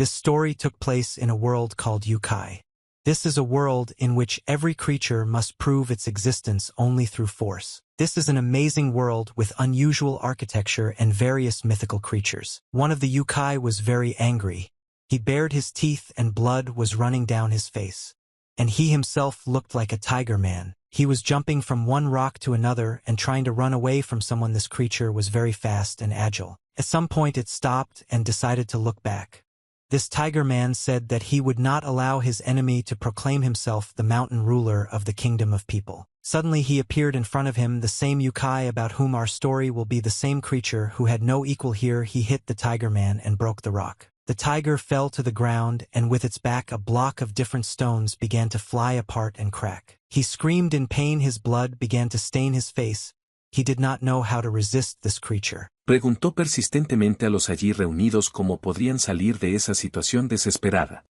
This story took place in a world called Yukai. This is a world in which every creature must prove its existence only through force. This is an amazing world with unusual architecture and various mythical creatures. One of the Yukai was very angry. He bared his teeth and blood was running down his face. And he himself looked like a tiger man. He was jumping from one rock to another and trying to run away from someone. This creature was very fast and agile. At some point it stopped and decided to look back. This tiger man said that he would not allow his enemy to proclaim himself the mountain ruler of the kingdom of people. Suddenly he appeared in front of him, the same Yukai about whom our story will be, the same creature who had no equal here. He hit the tiger man and broke the rock. The tiger fell to the ground, and with its back a block of different stones began to fly apart and crack. He screamed in pain, his blood began to stain his face. He did not know how to resist this creature. Preguntó persistentemente a los allí reunidos cómo podrían salir de esa situación desesperada.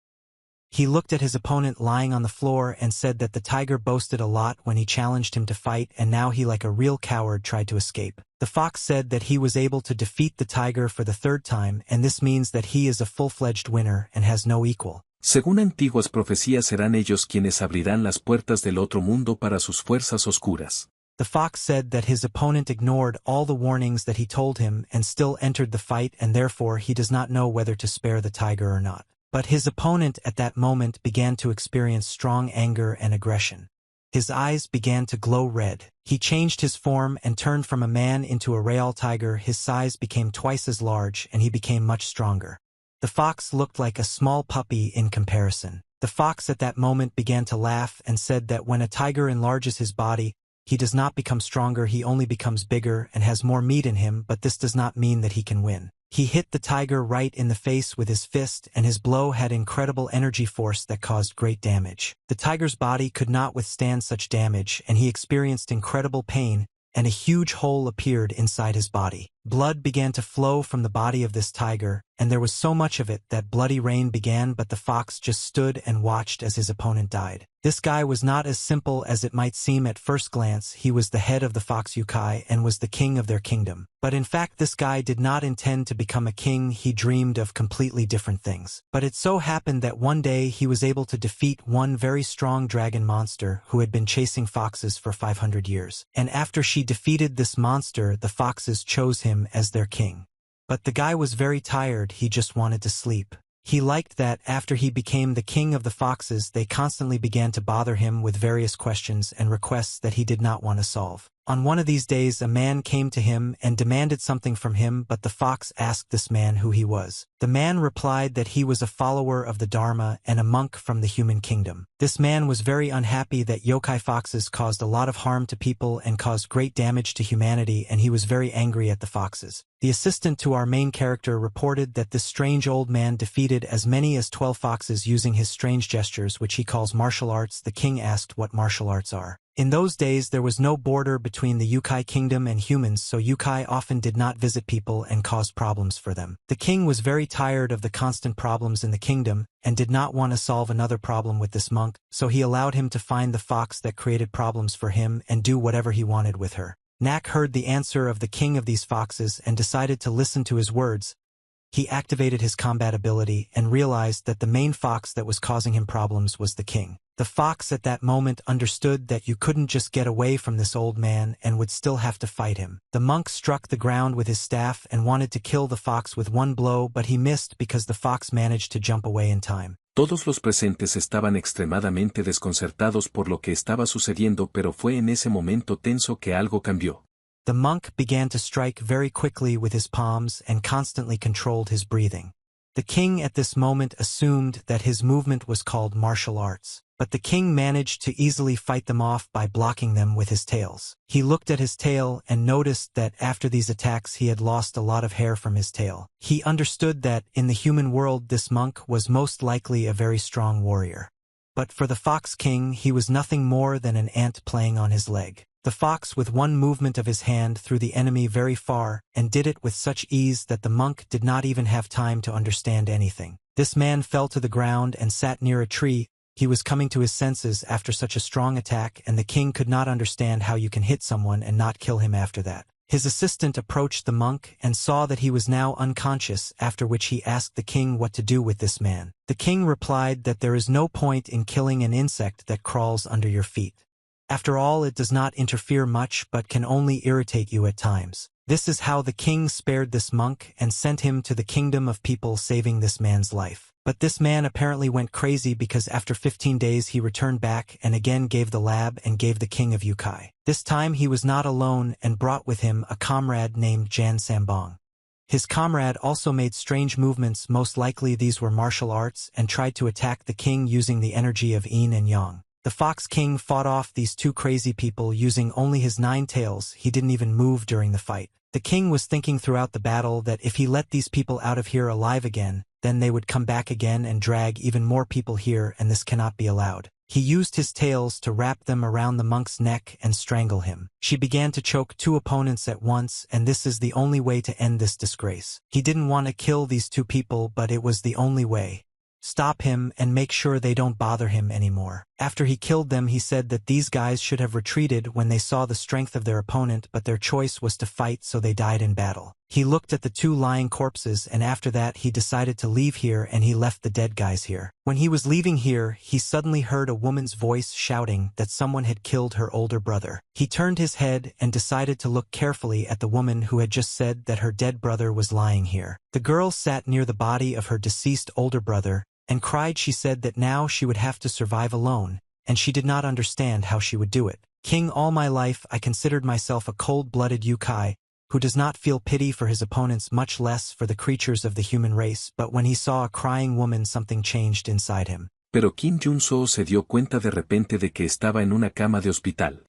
He looked at his opponent lying on the floor and said that the tiger boasted a lot when he challenged him to fight, and now he, like a real coward, tried to escape. The fox said that he was able to defeat the tiger for the third time, and this means that he is a full-fledged winner and has no equal. Según antiguas profecías, serán ellos quienes abrirán las puertas del otro mundo para sus fuerzas oscuras. The fox said that his opponent ignored all the warnings that he told him and still entered the fight, and therefore he does not know whether to spare the tiger or not. But his opponent at that moment began to experience strong anger and aggression. His eyes began to glow red. He changed his form and turned from a man into a real tiger. His size became twice as large and he became much stronger. The fox looked like a small puppy in comparison. The fox at that moment began to laugh and said that when a tiger enlarges his body, he does not become stronger, he only becomes bigger and has more meat in him, but this does not mean that he can win. He hit the tiger right in the face with his fist, and his blow had incredible energy force that caused great damage. The tiger's body could not withstand such damage, and he experienced incredible pain, and a huge hole appeared inside his body. Blood began to flow from the body of this tiger, and there was so much of it that bloody rain began, but the fox just stood and watched as his opponent died. This guy was not as simple as it might seem at first glance. He was the head of the fox Yukai and was the king of their kingdom. But in fact this guy did not intend to become a king, he dreamed of completely different things. But it so happened that one day he was able to defeat one very strong dragon monster who had been chasing foxes for 500 years. And after she defeated this monster, the foxes chose him as their king. But the guy was very tired, he just wanted to sleep. He liked that after he became the king of the foxes, they constantly began to bother him with various questions and requests that he did not want to solve. On one of these days a man came to him and demanded something from him, but the fox asked this man who he was. The man replied that he was a follower of the Dharma and a monk from the human kingdom. This man was very unhappy that yokai foxes caused a lot of harm to people and caused great damage to humanity, and he was very angry at the foxes. The assistant to our main character reported that this strange old man defeated as many as 12 foxes using his strange gestures, which he calls martial arts. The king asked what martial arts are. In those days there was no border between the Yukai kingdom and humans, so Yukai often did not visit people and caused problems for them. The king was very tired of the constant problems in the kingdom and did not want to solve another problem with this monk, so he allowed him to find the fox that created problems for him and do whatever he wanted with her. Nak heard the answer of the king of these foxes and decided to listen to his words. He activated his combat ability and realized that the main fox that was causing him problems was the king. The fox at that moment understood that you couldn't just get away from this old man and would still have to fight him. The monk struck the ground with his staff and wanted to kill the fox with one blow, but he missed because the fox managed to jump away in time. Todos los presentes estaban extremadamente desconcertados por lo que estaba sucediendo, pero fue en ese momento tenso que algo cambió. The monk began to strike very quickly with his palms and constantly controlled his breathing. The king at this moment assumed that his movement was called martial arts, but the king managed to easily fight them off by blocking them with his tails. He looked at his tail and noticed that after these attacks he had lost a lot of hair from his tail. He understood that in the human world this monk was most likely a very strong warrior. But for the fox king he was nothing more than an ant playing on his leg. The fox with one movement of his hand threw the enemy very far, and did it with such ease that the monk did not even have time to understand anything. This man fell to the ground and sat near a tree. He was coming to his senses after such a strong attack, and the king could not understand how you can hit someone and not kill him after that. His assistant approached the monk and saw that he was now unconscious, after which he asked the king what to do with this man. The king replied that there is no point in killing an insect that crawls under your feet. After all, it does not interfere much but can only irritate you at times. This is how the king spared this monk and sent him to the kingdom of people, saving this man's life. But this man apparently went crazy because after 15 days he returned back and again gave the lab and gave the king of Yukai. This time he was not alone and brought with him a comrade named Jan Sambong. His comrade also made strange movements, most likely these were martial arts, and tried to attack the king using the energy of yin and yang. The Fox King fought off these two crazy people using only his 9 tails. He didn't even move during the fight. The king was thinking throughout the battle that if he let these people out of here alive again, then they would come back again and drag even more people here, and this cannot be allowed. He used his tails to wrap them around the monk's neck and strangle him. She began to choke 2 opponents at once, and this is the only way to end this disgrace. He didn't want to kill these 2 people, but it was the only way. Stop him and make sure they don't bother him anymore. After he killed them, he said that these guys should have retreated when they saw the strength of their opponent, but their choice was to fight, so they died in battle. He looked at the 2 lying corpses, and after that he decided to leave here, and he left the dead guys here. When he was leaving here, he suddenly heard a woman's voice shouting that someone had killed her older brother. He turned his head and decided to look carefully at the woman who had just said that her dead brother was lying here. The girl sat near the body of her deceased older brother and cried. She said that now she would have to survive alone, and she did not understand how she would do it. King, all my life I considered myself a cold-blooded Yukai, who does not feel pity for his opponents, much less for the creatures of the human race, but when he saw a crying woman, something changed inside him. Pero Kim Jun-soo se dio cuenta de repente de que estaba en una cama de hospital.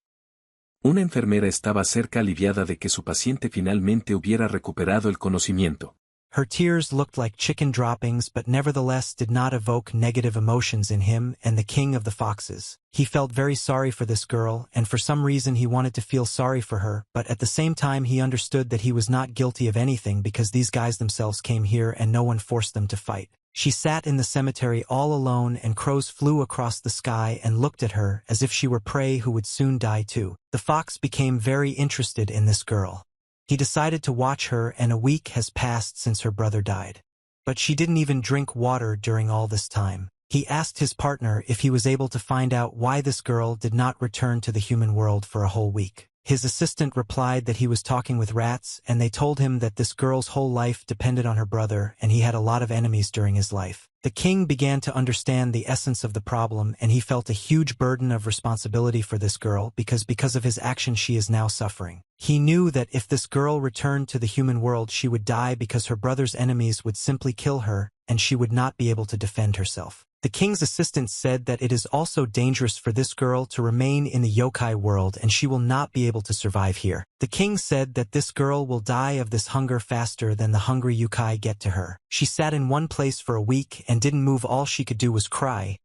Una enfermera estaba cerca, aliviada de que su paciente finalmente hubiera recuperado el conocimiento. Her tears looked like chicken droppings, but nevertheless did not evoke negative emotions in him and the king of the foxes. He felt very sorry for this girl, and for some reason he wanted to feel sorry for her, but at the same time he understood that he was not guilty of anything because these guys themselves came here and no one forced them to fight. She sat in the cemetery all alone, and crows flew across the sky and looked at her as if she were prey who would soon die too. The fox became very interested in this girl. He decided to watch her, and a week has passed since her brother died. But she didn't even drink water during all this time. He asked his partner if he was able to find out why this girl did not return to the human world for a whole week. His assistant replied that he was talking with rats, and they told him that this girl's whole life depended on her brother, and he had a lot of enemies during his life. The king began to understand the essence of the problem, and he felt a huge burden of responsibility for this girl because of his action she is now suffering. He knew that if this girl returned to the human world, she would die because her brother's enemies would simply kill her, and she would not be able to defend herself. The king's assistant said that it is also dangerous for this girl to remain in the yokai world, and she will not be able to survive here. The king said that this girl will die of this hunger faster than the hungry yokai get to her. She sat in one place for a week and didn't move. All she could do was cry.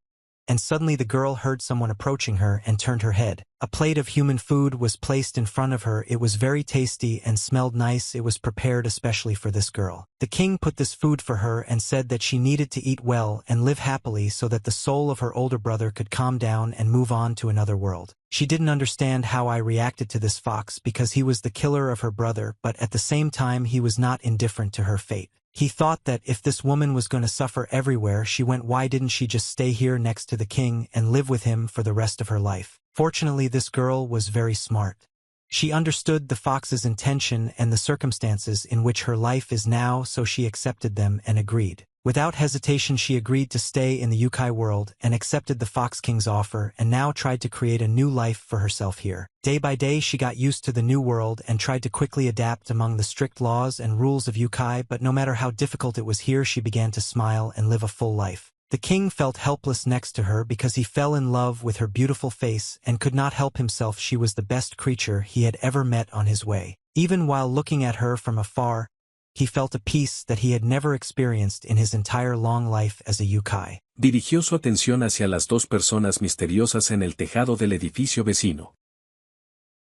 And suddenly the girl heard someone approaching her and turned her head. A plate of human food was placed in front of her. It was very tasty and smelled nice. It was prepared especially for this girl. The king put this food for her and said that she needed to eat well and live happily so that the soul of her older brother could calm down and move on to another world. She didn't understand how I reacted to this fox because he was the killer of her brother, but at the same time he was not indifferent to her fate. He thought that if this woman was going to suffer everywhere she went, why didn't she just stay here next to the king and live with him for the rest of her life? Fortunately, this girl was very smart. She understood the fox's intention and the circumstances in which her life is now, so she accepted them and agreed. Without hesitation, she agreed to stay in the Yukai world and accepted the Fox King's offer, and now tried to create a new life for herself here. Day by day she got used to the new world and tried to quickly adapt among the strict laws and rules of Yukai, but no matter how difficult it was here, she began to smile and live a full life. The king felt helpless next to her because he fell in love with her beautiful face and could not help himself. She was the best creature he had ever met on his way. Even while looking at her from afar, he felt a peace that he had never experienced in his entire long life as a Yukai. Dirigió su atención hacia las 2 personas misteriosas en el tejado del edificio vecino.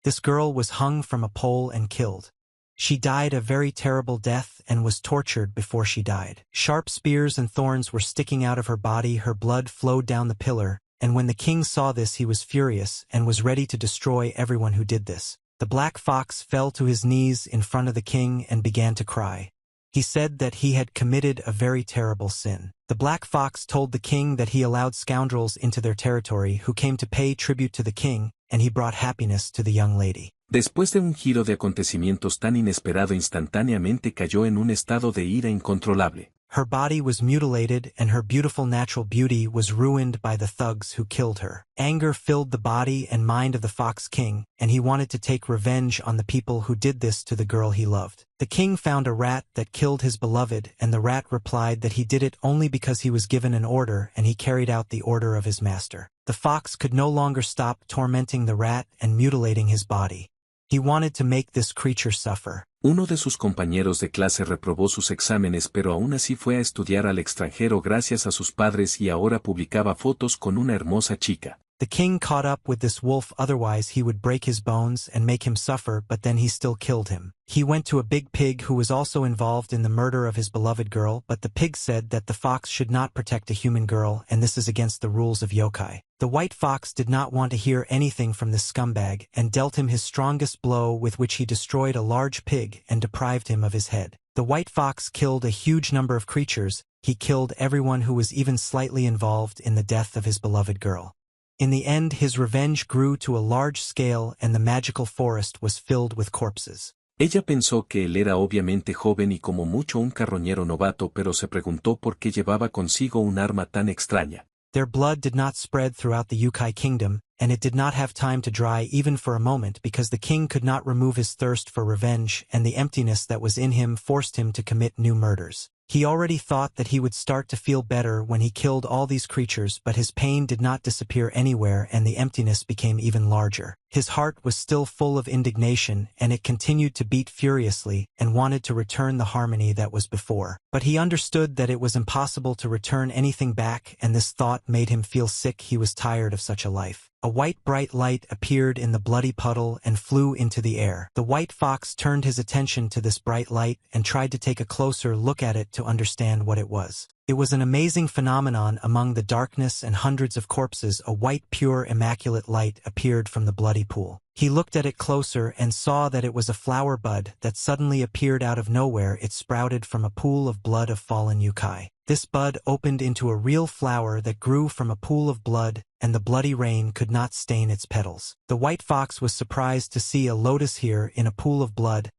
This girl was hung from a pole and killed. She died a very terrible death and was tortured before she died. Sharp spears and thorns were sticking out of her body. Her blood flowed down the pillar, and when the king saw this he was furious and was ready to destroy everyone who did this. The black fox fell to his knees in front of the king and began to cry. He said that he had committed a very terrible sin. The black fox told the king that he allowed scoundrels into their territory who came to pay tribute to the king, and he brought happiness to the young lady. Después de un giro de acontecimientos tan inesperado, instantáneamente cayó en un estado de ira incontrolable. Her body was mutilated and her beautiful natural beauty was ruined by the thugs who killed her. Anger filled the body and mind of the Fox King, and he wanted to take revenge on the people who did this to the girl he loved. The king found a rat that killed his beloved, and the rat replied that he did it only because he was given an order and he carried out the order of his master. The fox could no longer stop tormenting the rat and mutilating his body. He wanted to make this creature suffer. Uno de sus compañeros de clase reprobó sus exámenes, pero aún así fue a estudiar al extranjero gracias a sus padres y ahora publicaba fotos con una hermosa chica. The king caught up with this wolf, otherwise he would break his bones and make him suffer, but then he still killed him. He went to a big pig who was also involved in the murder of his beloved girl, but the pig said that the fox should not protect a human girl, and this is against the rules of yokai. The white fox did not want to hear anything from this scumbag, and dealt him his strongest blow, with which he destroyed a large pig and deprived him of his head. The white fox killed a huge number of creatures. He killed everyone who was even slightly involved in the death of his beloved girl. In the end, his revenge grew to a large scale and the magical forest was filled with corpses. Ella pensó que él era obviamente joven y como mucho un carroñero novato, pero se preguntó por qué llevaba consigo un arma tan extraña. Their blood did not spread throughout the Yukai kingdom, and it did not have time to dry even for a moment because the king could not remove his thirst for revenge, and the emptiness that was in him forced him to commit new murders. He already thought that he would start to feel better when he killed all these creatures, but his pain did not disappear anywhere and the emptiness became even larger. His heart was still full of indignation, and it continued to beat furiously and wanted to return the harmony that was before. But he understood that it was impossible to return anything back, and this thought made him feel sick. He was tired of such a life. A white bright light appeared in the bloody puddle and flew into the air. The white fox turned his attention to this bright light and tried to take a closer look at it to understand what it was. It was an amazing phenomenon. Among the darkness and hundreds of corpses, a white, pure, immaculate light appeared from the bloody pool. He looked at it closer and saw that it was a flower bud that suddenly appeared out of nowhere. It sprouted from a pool of blood of fallen Yukai. This bud opened into a real flower that grew from a pool of blood, and the bloody rain could not stain its petals. The white fox was surprised to see a lotus here in a pool of blood.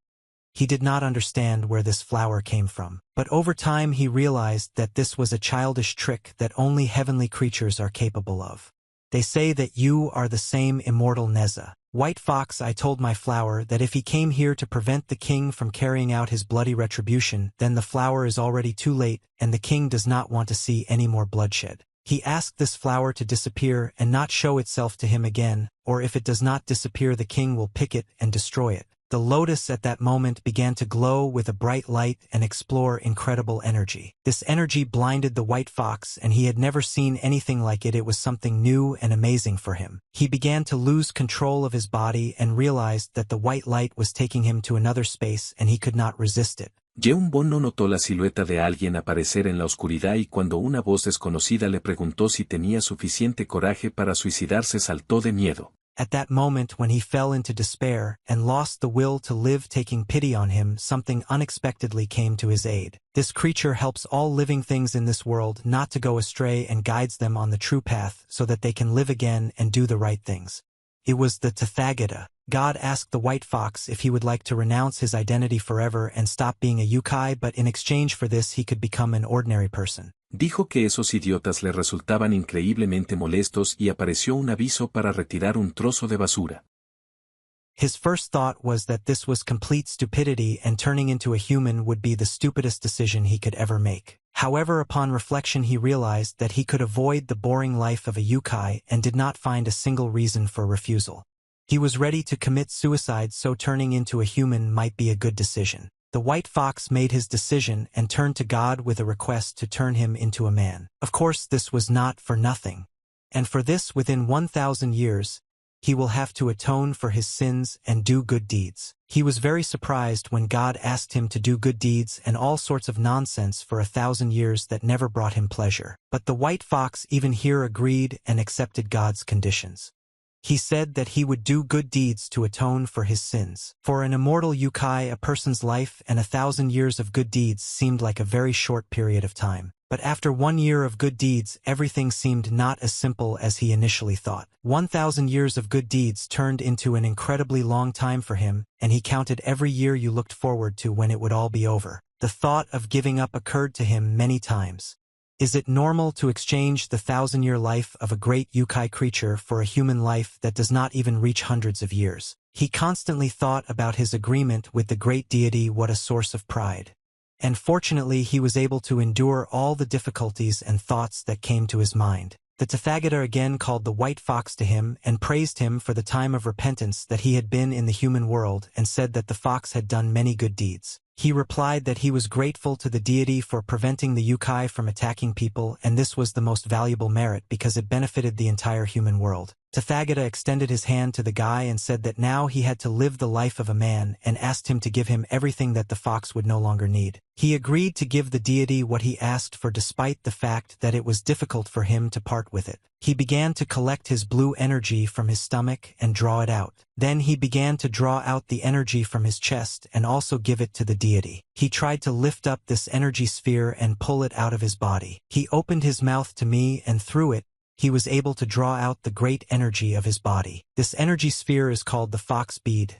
He did not understand where this flower came from, but over time he realized that this was a childish trick that only heavenly creatures are capable of. They say that you are the same immortal Neza. White fox, I told my flower that if he came here to prevent the king from carrying out his bloody retribution, then the flower is already too late, and the king does not want to see any more bloodshed. He asked this flower to disappear and not show itself to him again, or if it does not disappear, the king will pick it and destroy it. The lotus at that moment began to glow with a bright light and explore incredible energy. This energy blinded the white fox, and he had never seen anything like it. It was something new and amazing for him. He began to lose control of his body and realized that the white light was taking him to another space and he could not resist it. Yunho notó la silueta de alguien aparecer en la oscuridad y cuando una voz desconocida le preguntó si tenía suficiente coraje para suicidarse, saltó de miedo. At that moment, when he fell into despair and lost the will to live, taking pity on him, something unexpectedly came to his aid. This creature helps all living things in this world not to go astray and guides them on the true path so that they can live again and do the right things. It was the Tathagata. God asked the white fox if he would like to renounce his identity forever and stop being a Yukai, but in exchange for this he could become an ordinary person. Dijo que esos idiotas le resultaban increíblemente molestos y apareció un aviso para retirar un trozo de basura. His first thought was that this was complete stupidity and turning into a human would be the stupidest decision he could ever make. However, upon reflection he realized that he could avoid the boring life of a Yukai and did not find a single reason for refusal. He was ready to commit suicide, so turning into a human might be a good decision. The white fox made his decision and turned to God with a request to turn him into a man. Of course, this was not for nothing. And for this, within 1,000 years, he will have to atone for his sins and do good deeds. He was very surprised when God asked him to do good deeds and all sorts of nonsense for 1,000 years that never brought him pleasure. But the white fox even here agreed and accepted God's conditions. He said that he would do good deeds to atone for his sins. For an immortal Yukai, a person's life and 1,000 years of good deeds seemed like a very short period of time. But after 1 year of good deeds, everything seemed not as simple as he initially thought. 1,000 years of good deeds turned into an incredibly long time for him, and he counted every year you looked forward to when it would all be over. The thought of giving up occurred to him many times. Is it normal to exchange the 1,000-year life of a great Yukai creature for a human life that does not even reach hundreds of years? He constantly thought about his agreement with the great deity. What a source of pride. And fortunately he was able to endure all the difficulties and thoughts that came to his mind. The Tathagata again called the white fox to him and praised him for the time of repentance that he had been in the human world, and said that the fox had done many good deeds. He replied that he was grateful to the deity for preventing the Yukai from attacking people, and this was the most valuable merit because it benefited the entire human world. Tathagata extended his hand to the guy and said that now he had to live the life of a man, and asked him to give him everything that the fox would no longer need. He agreed to give the deity what he asked for despite the fact that it was difficult for him to part with it. He began to collect his blue energy from his stomach and draw it out. Then he began to draw out the energy from his chest and also give it to the deity. He tried to lift up this energy sphere and pull it out of his body. He opened his mouth to me, and through it, he was able to draw out the great energy of his body. This energy sphere is called the fox bead.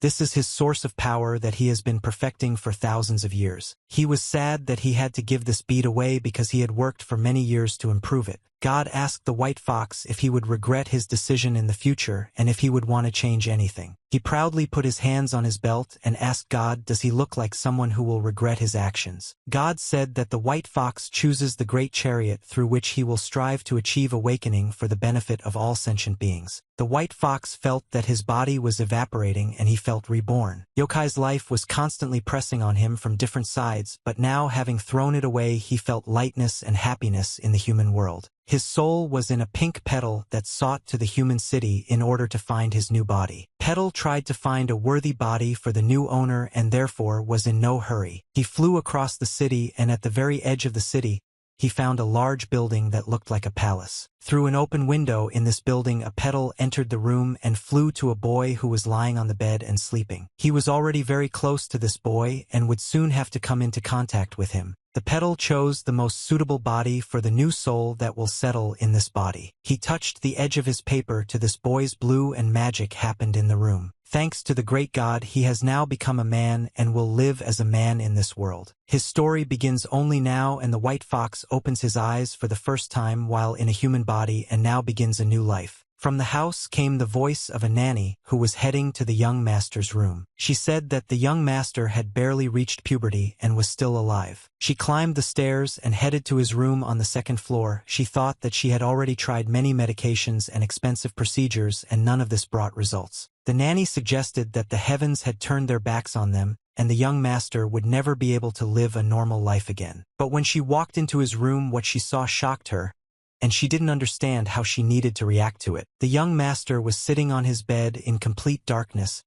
This is his source of power that he has been perfecting for thousands of years. He was sad that he had to give this bead away because he had worked for many years to improve it. God asked the white fox if he would regret his decision in the future and if he would want to change anything. He proudly put his hands on his belt and asked God, does he look like someone who will regret his actions? God said that the white fox chooses the great chariot through which he will strive to achieve awakening for the benefit of all sentient beings. The white fox felt that his body was evaporating and he felt reborn. Yokai's life was constantly pressing on him from different sides, but now having thrown it away, he felt lightness and happiness in the human world. His soul was in a pink petal that sought to the human city in order to find his new body. Petal tried to find a worthy body for the new owner and therefore was in no hurry. He flew across the city, and at the very edge of the city, he found a large building that looked like a palace. Through an open window in this building, a petal entered the room and flew to a boy who was lying on the bed and sleeping. He was already very close to this boy and would soon have to come into contact with him. The petal chose the most suitable body for the new soul that will settle in this body. He touched the edge of his paper to this boy's blue, and magic happened in the room. Thanks to the great God, he has now become a man and will live as a man in this world. His story begins only now, and the white fox opens his eyes for the first time while in a human body and now begins a new life. From the house came the voice of a nanny who was heading to the young master's room. She said that the young master had barely reached puberty and was still alive. She climbed the stairs and headed to his room on the second floor. She thought that she had already tried many medications and expensive procedures, and none of this brought results. The nanny suggested that the heavens had turned their backs on them, and the young master would never be able to live a normal life again. But when she walked into his room, what she saw shocked her, and she didn't understand how she needed to react to it. The young master was sitting on his bed in complete darkness.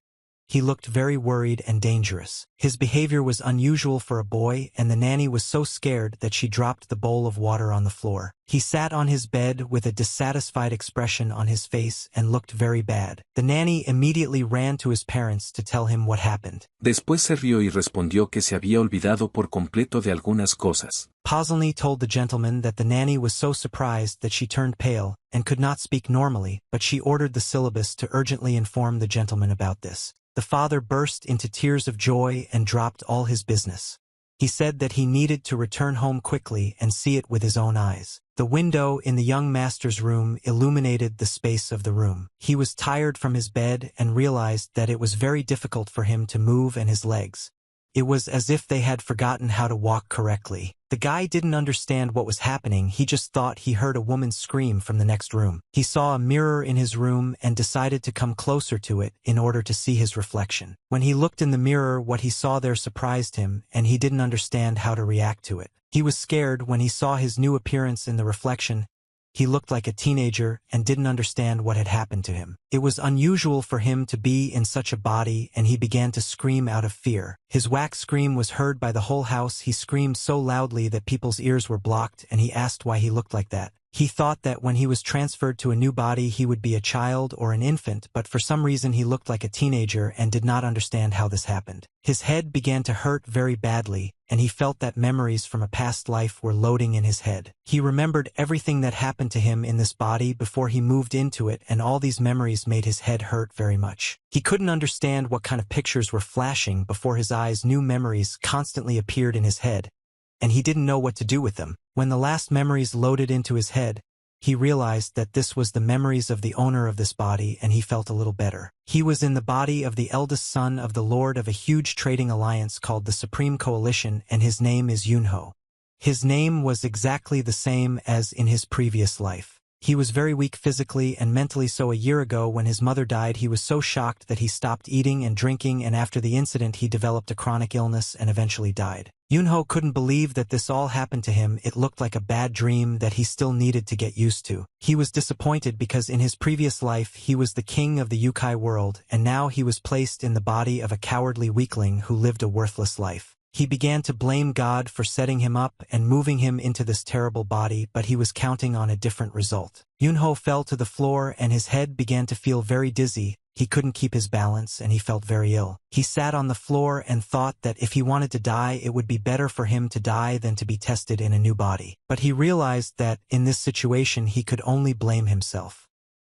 He looked very worried and dangerous. His behavior was unusual for a boy, and the nanny was so scared that she dropped the bowl of water on the floor. He sat on his bed with a dissatisfied expression on his face and looked very bad. The nanny immediately ran to his parents to tell him what happened. Después se rió y respondió que se había olvidado por completo de algunas cosas. Pasolny told the gentleman that the nanny was so surprised that she turned pale and could not speak normally, but she ordered the syllabus to urgently inform the gentleman about this. The father burst into tears of joy and dropped all his business. He said that he needed to return home quickly and see it with his own eyes. The window in the young master's room illuminated the space of the room. He was tired from his bed and realized that it was very difficult for him to move and his legs. It was as if they had forgotten how to walk correctly. The guy didn't understand what was happening. He just thought he heard a woman scream from the next room. He saw a mirror in his room and decided to come closer to it in order to see his reflection. When he looked in the mirror, what he saw there surprised him, and he didn't understand how to react to it. He was scared when he saw his new appearance in the reflection. He looked like a teenager and didn't understand what had happened to him. It was unusual for him to be in such a body, and he began to scream out of fear. His whack scream was heard by the whole house. He screamed so loudly that people's ears were blocked, and he asked why he looked like that. He thought that when he was transferred to a new body he would be a child or an infant, but for some reason he looked like a teenager and did not understand how this happened. His head began to hurt very badly, and he felt that memories from a past life were loading in his head. He remembered everything that happened to him in this body before he moved into it, and all these memories made his head hurt very much. He couldn't understand what kind of pictures were flashing before his eyes. New memories constantly appeared in his head, and he didn't know what to do with them. When the last memories loaded into his head, he realized that this was the memories of the owner of this body, and he felt a little better. He was in the body of the eldest son of the lord of a huge trading alliance called the Supreme Coalition, and his name is Yunho. His name was exactly the same as in his previous life. He was very weak physically and mentally, so a year ago when his mother died he was so shocked that he stopped eating and drinking, and after the incident he developed a chronic illness and eventually died. Yunho couldn't believe that this all happened to him. It looked like a bad dream that he still needed to get used to. He was disappointed because in his previous life he was the king of the Yukai world, and now he was placed in the body of a cowardly weakling who lived a worthless life. He began to blame God for setting him up and moving him into this terrible body, but he was counting on a different result. Yunho fell to the floor and his head began to feel very dizzy. He couldn't keep his balance and he felt very ill. He sat on the floor and thought that if he wanted to die, it would be better for him to die than to be tested in a new body. But he realized that in this situation he could only blame himself.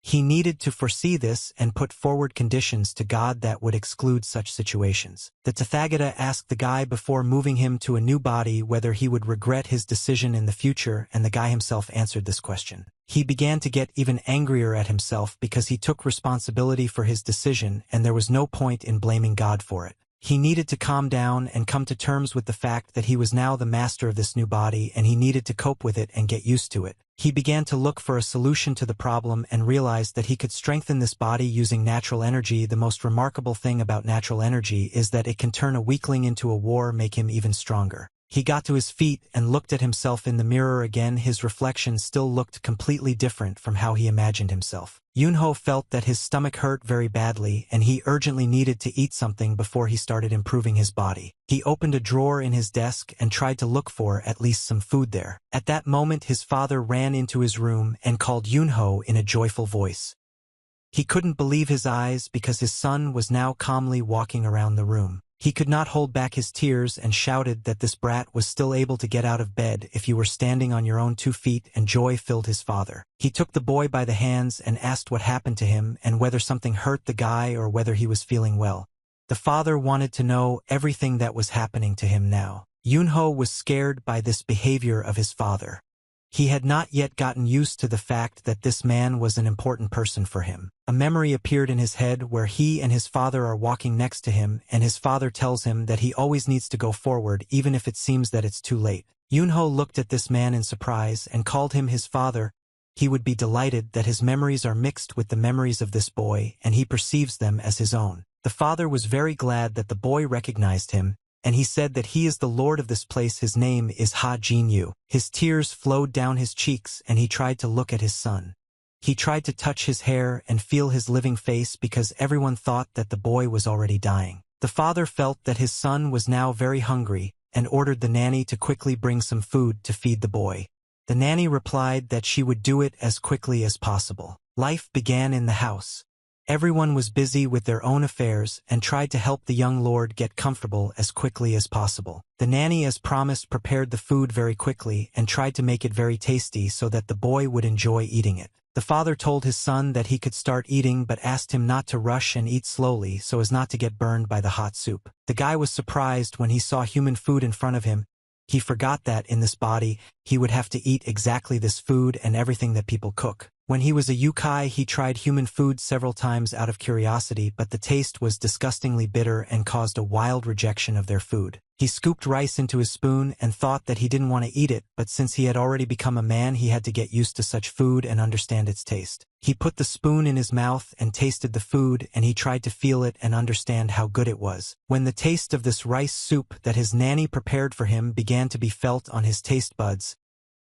He needed to foresee this and put forward conditions to God that would exclude such situations. The Tathagata asked the guy before moving him to a new body whether he would regret his decision in the future, and the guy himself answered this question. He began to get even angrier at himself because he took responsibility for his decision and there was no point in blaming God for it. He needed to calm down and come to terms with the fact that he was now the master of this new body, and he needed to cope with it and get used to it. He began to look for a solution to the problem and realized that he could strengthen this body using natural energy. The most remarkable thing about natural energy is that it can turn a weakling into a war, make him even stronger. He got to his feet and looked at himself in the mirror again. His reflection still looked completely different from how he imagined himself. Yunho felt that his stomach hurt very badly and he urgently needed to eat something before he started improving his body. He opened a drawer in his desk and tried to look for at least some food there. At that moment his father ran into his room and called Yunho in a joyful voice. He couldn't believe his eyes because his son was now calmly walking around the room. He could not hold back his tears and shouted that this brat was still able to get out of bed if you were standing on your own 2 feet, and joy filled his father. He took the boy by the hands and asked what happened to him and whether something hurt the guy or whether he was feeling well. The father wanted to know everything that was happening to him now. Yunho was scared by this behavior of his father. He had not yet gotten used to the fact that this man was an important person for him. A memory appeared in his head where he and his father are walking next to him, and his father tells him that he always needs to go forward even if it seems that it's too late. Yunho looked at this man in surprise and called him his father. He would be delighted that his memories are mixed with the memories of this boy, and he perceives them as his own. The father was very glad that the boy recognized him, and he said that he is the lord of this place. His name is Ha Jinyu. His tears flowed down his cheeks and he tried to look at his son. He tried to touch his hair and feel his living face because everyone thought that the boy was already dying. The father felt that his son was now very hungry and ordered the nanny to quickly bring some food to feed the boy. The nanny replied that she would do it as quickly as possible. Life began in the house. Everyone was busy with their own affairs and tried to help the young lord get comfortable as quickly as possible. The nanny, as promised, prepared the food very quickly and tried to make it very tasty so that the boy would enjoy eating it. The father told his son that he could start eating but asked him not to rush and eat slowly so as not to get burned by the hot soup. The guy was surprised when he saw human food in front of him. He forgot that in this body, he would have to eat exactly this food and everything that people cook. When he was a Yukai, he tried human food several times out of curiosity, but the taste was disgustingly bitter and caused a wild rejection of their food. He scooped rice into his spoon and thought that he didn't want to eat it, but since he had already become a man, he had to get used to such food and understand its taste. He put the spoon in his mouth and tasted the food, and he tried to feel it and understand how good it was. When the taste of this rice soup that his nanny prepared for him began to be felt on his taste buds,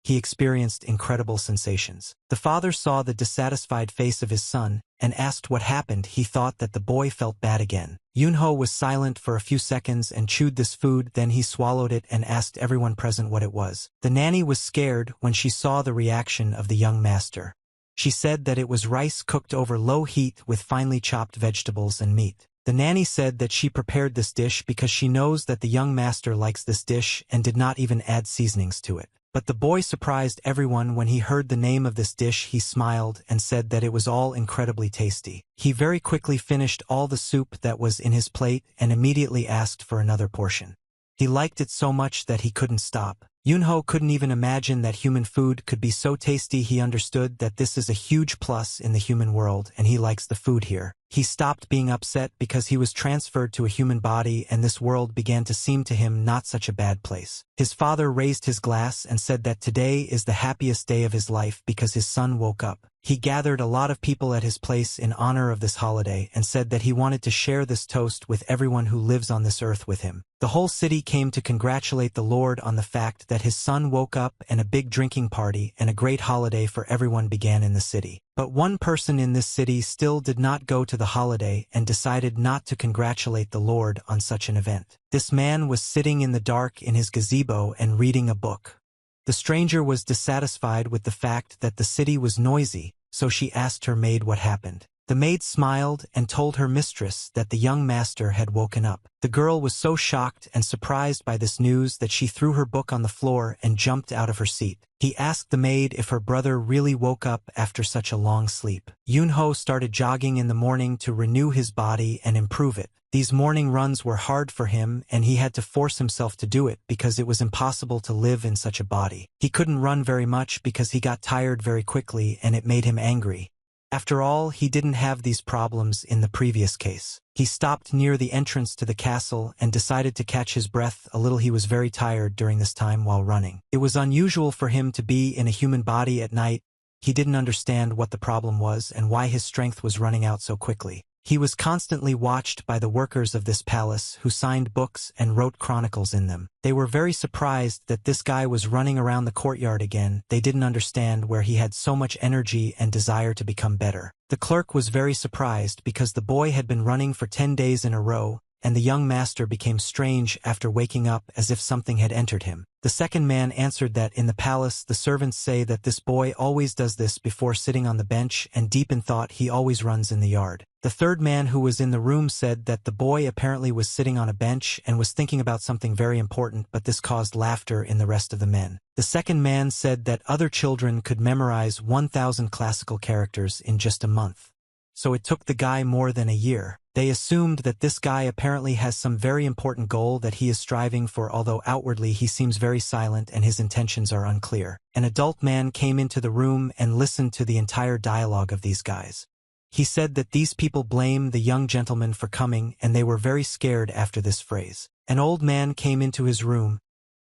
he experienced incredible sensations. The father saw the dissatisfied face of his son, and asked what happened. He thought that the boy felt bad again. Yunho was silent for a few seconds and chewed this food, then he swallowed it and asked everyone present what it was. The nanny was scared when she saw the reaction of the young master. She said that it was rice cooked over low heat with finely chopped vegetables and meat. The nanny said that she prepared this dish because she knows that the young master likes this dish and did not even add seasonings to it. But the boy surprised everyone when he heard the name of this dish. He smiled and said that it was all incredibly tasty. He very quickly finished all the soup that was in his plate and immediately asked for another portion. He liked it so much that he couldn't stop. Yunho couldn't even imagine that human food could be so tasty. He understood that this is a huge plus in the human world and he likes the food here. He stopped being upset because he was transferred to a human body and this world began to seem to him not such a bad place. His father raised his glass and said that today is the happiest day of his life because his son woke up. He gathered a lot of people at his place in honor of this holiday and said that he wanted to share this toast with everyone who lives on this earth with him. The whole city came to congratulate the Lord on the fact that his son woke up, and a big drinking party and a great holiday for everyone began in the city. But one person in this city still did not go to the holiday and decided not to congratulate the Lord on such an event. This man was sitting in the dark in his gazebo and reading a book. The stranger was dissatisfied with the fact that the city was noisy, so she asked her maid what happened. The maid smiled and told her mistress that the young master had woken up. The girl was so shocked and surprised by this news that she threw her book on the floor and jumped out of her seat. He asked the maid if her brother really woke up after such a long sleep. Yunho started jogging in the morning to renew his body and improve it. These morning runs were hard for him and he had to force himself to do it because it was impossible to live in such a body. He couldn't run very much because he got tired very quickly and it made him angry. After all, he didn't have these problems in the previous case. He stopped near the entrance to the castle and decided to catch his breath a little. He was very tired during this time while running. It was unusual for him to be in a human body at night. He didn't understand what the problem was and why his strength was running out so quickly. He was constantly watched by the workers of this palace who signed books and wrote chronicles in them. They were very surprised that this guy was running around the courtyard again. They didn't understand where he had so much energy and desire to become better. The clerk was very surprised because the boy had been running for 10 days in a row, and the young master became strange after waking up as if something had entered him. The second man answered that in the palace the servants say that this boy always does this before sitting on the bench, and deep in thought he always runs in the yard. The third man who was in the room said that the boy apparently was sitting on a bench and was thinking about something very important, but this caused laughter in the rest of the men. The second man said that other children could memorize 1,000 classical characters in just a month. So it took the guy more than a year. They assumed that this guy apparently has some very important goal that he is striving for, although outwardly he seems very silent and his intentions are unclear. An adult man came into the room and listened to the entire dialogue of these guys. He said that these people blame the young gentleman for coming and they were very scared after this phrase. An old man came into his room.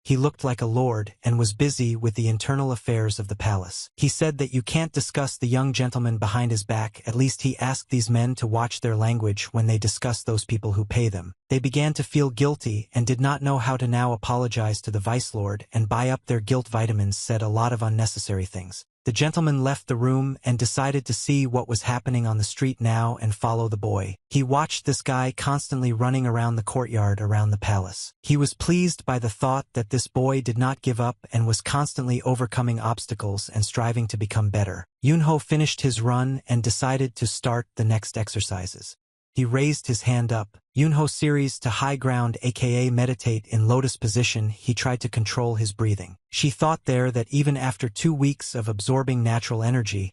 He looked like a lord and was busy with the internal affairs of the palace. He said that you can't discuss the young gentleman behind his back. At least he asked these men to watch their language when they discuss those people who pay them. They began to feel guilty and did not know how to now apologize to the vice lord and buy up their guilt vitamins, said a lot of unnecessary things. The gentleman left the room and decided to see what was happening on the street now and follow the boy. He watched this guy constantly running around the courtyard around the palace. He was pleased by the thought that this boy did not give up and was constantly overcoming obstacles and striving to become better. Yunho finished his run and decided to start the next exercises. He raised his hand up. Yunho series to high ground, aka meditate in lotus position. He tried to control his breathing. She thought there that even after 2 weeks of absorbing natural energy,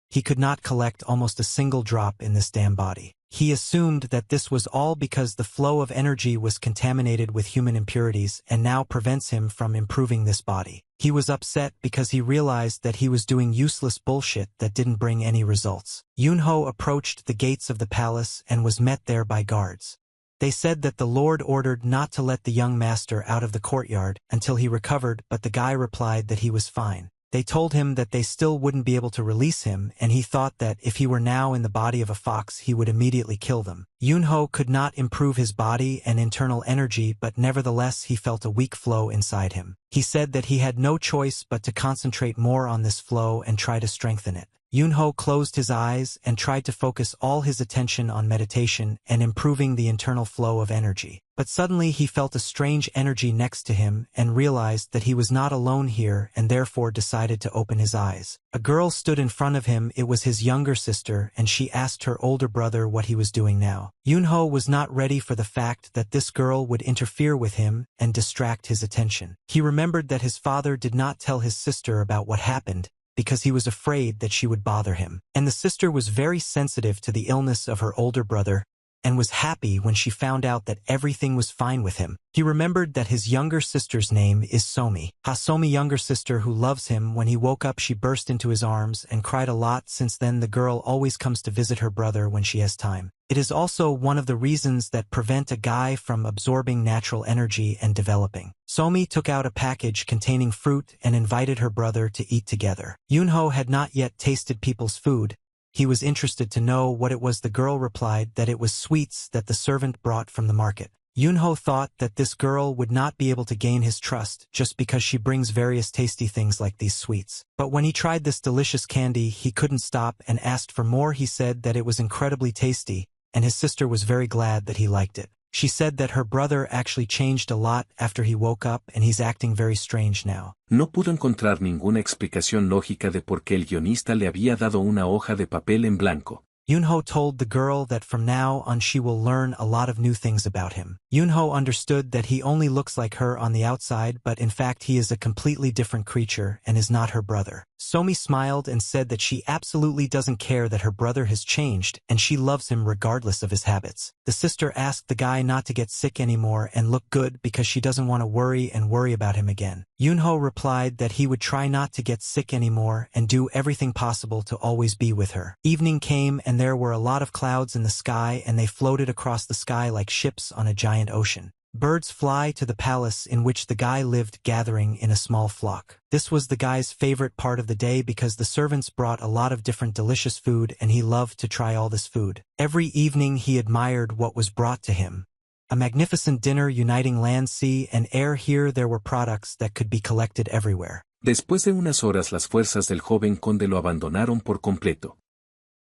he could not collect almost a single drop in this damn body. He assumed that this was all because the flow of energy was contaminated with human impurities and now prevents him from improving this body. He was upset because he realized that he was doing useless bullshit that didn't bring any results. Yunho approached the gates of the palace and was met there by guards. They said that the Lord ordered not to let the young master out of the courtyard until he recovered, but the guy replied that he was fine. They told him that they still wouldn't be able to release him, and he thought that if he were now in the body of a fox he would immediately kill them. Yunho could not improve his body and internal energy, but nevertheless he felt a weak flow inside him. He said that he had no choice but to concentrate more on this flow and try to strengthen it. Yunho closed his eyes and tried to focus all his attention on meditation and improving the internal flow of energy. But suddenly he felt a strange energy next to him and realized that he was not alone here and therefore decided to open his eyes. A girl stood in front of him. It was his younger sister, and she asked her older brother what he was doing now. Yunho was not ready for the fact that this girl would interfere with him and distract his attention. He remembered that his father did not tell his sister about what happened, because he was afraid that she would bother him. And the sister was very sensitive to the illness of her older brother, and was happy when she found out that everything was fine with him. He remembered that his younger sister's name is Somi. Somi, younger sister who loves him. When he woke up she burst into his arms and cried a lot. Since then the girl always comes to visit her brother when she has time. It is also one of the reasons that prevent a guy from absorbing natural energy and developing. Somi took out a package containing fruit and invited her brother to eat together. Yunho had not yet tasted people's food. He was interested to know what it was. The girl replied that it was sweets that the servant brought from the market. Yunho thought that this girl would not be able to gain his trust just because she brings various tasty things like these sweets. But when he tried this delicious candy, he couldn't stop and asked for more. He said that it was incredibly tasty, and his sister was very glad that he liked it. She said that her brother actually changed a lot after he woke up and he's acting very strange now. No pudo encontrar ninguna explicación lógica de por qué el guionista le había dado una hoja de papel en blanco. Yunho told the girl that from now on she will learn a lot of new things about him. Yunho understood that he only looks like her on the outside, but in fact he is a completely different creature and is not her brother. Somi smiled and said that she absolutely doesn't care that her brother has changed and she loves him regardless of his habits. The sister asked the guy not to get sick anymore and look good because she doesn't want to worry about him again. Yunho replied that he would try not to get sick anymore and do everything possible to always be with her. Evening came and there were a lot of clouds in the sky and they floated across the sky like ships on a giant ocean. Birds fly to the palace in which the guy lived, gathering in a small flock. This was the guy's favorite part of the day because the servants brought a lot of different delicious food and he loved to try all this food. Every evening he admired what was brought to him. A magnificent dinner uniting land, sea, and air. Here there were products that could be collected everywhere. Después de unas horas las fuerzas del joven conde lo abandonaron por completo.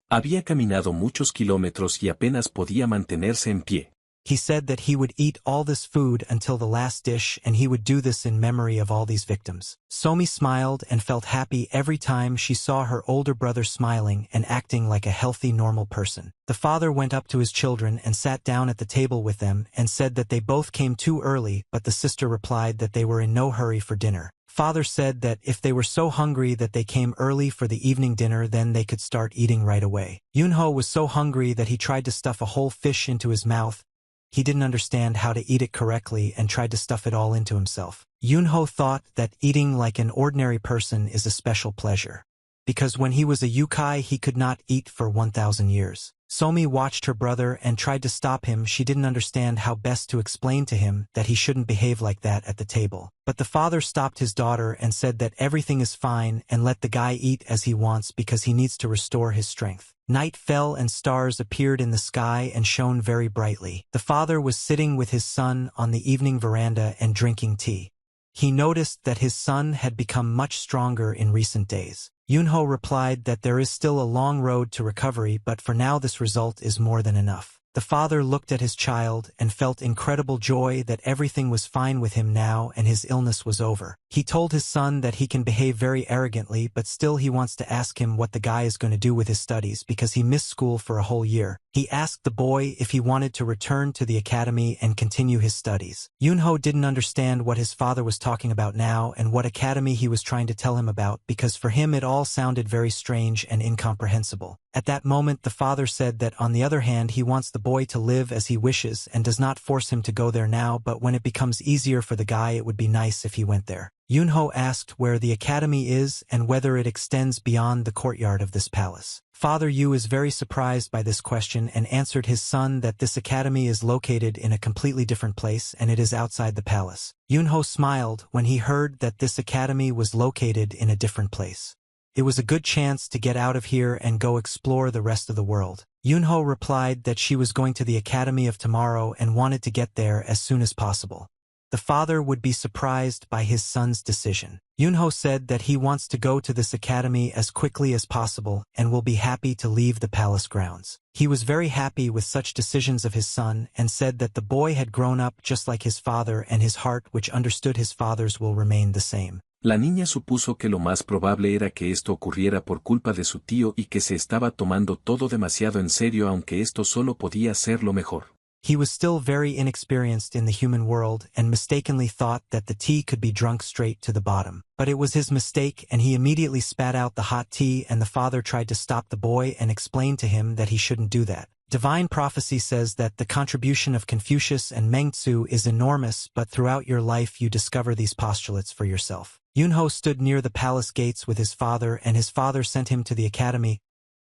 Había caminado muchos kilómetros y apenas podía mantenerse en pie. He said that he would eat all this food until the last dish, and he would do this in memory of all these victims. Somi smiled and felt happy every time she saw her older brother smiling and acting like a healthy, normal person. The father went up to his children and sat down at the table with them and said that they both came too early, but the sister replied that they were in no hurry for dinner. Father said that if they were so hungry that they came early for the evening dinner, then they could start eating right away. Yunho was so hungry that he tried to stuff a whole fish into his mouth. He didn't understand how to eat it correctly and tried to stuff it all into himself. Yunho thought that eating like an ordinary person is a special pleasure, because when he was a Yukai he could not eat for 1,000 years. Somi watched her brother and tried to stop him. She didn't understand how best to explain to him that he shouldn't behave like that at the table. But the father stopped his daughter and said that everything is fine and let the guy eat as he wants because he needs to restore his strength. Night fell and stars appeared in the sky and shone very brightly. The father was sitting with his son on the evening veranda and drinking tea. He noticed that his son had become much stronger in recent days. Yunho replied that there is still a long road to recovery, but for now this result is more than enough. The father looked at his child and felt incredible joy that everything was fine with him now and his illness was over. He told his son that he can behave very arrogantly, but still he wants to ask him what the guy is going to do with his studies because he missed school for a whole year. He asked the boy if he wanted to return to the academy and continue his studies. Yunho didn't understand what his father was talking about now and what academy he was trying to tell him about because for him it all sounded very strange and incomprehensible. At that moment the father said that on the other hand he wants the boy to live as he wishes and does not force him to go there now, but when it becomes easier for the guy it would be nice if he went there. Yunho asked where the academy is and whether it extends beyond the courtyard of this palace. Father Yu is very surprised by this question and answered his son that this academy is located in a completely different place and it is outside the palace. Yunho smiled when he heard that this academy was located in a different place. It was a good chance to get out of here and go explore the rest of the world. Yunho replied that she was going to the academy of tomorrow and wanted to get there as soon as possible. The father would be surprised by his son's decision. Yunho said that he wants to go to this academy as quickly as possible and will be happy to leave the palace grounds. He was very happy with such decisions of his son and said that the boy had grown up just like his father and his heart which understood his father's will remain the same. La niña supuso que lo más probable era que esto ocurriera por culpa de su tío y que se estaba tomando todo demasiado en serio aunque esto solo podía ser lo mejor. He was still very inexperienced in the human world and mistakenly thought that the tea could be drunk straight to the bottom. But it was his mistake and he immediately spat out the hot tea and the father tried to stop the boy and explained to him that he shouldn't do that. Divine prophecy says that the contribution of Confucius and Mengzu is enormous, but throughout your life you discover these postulates for yourself. Yunho stood near the palace gates with his father and his father sent him to the academy.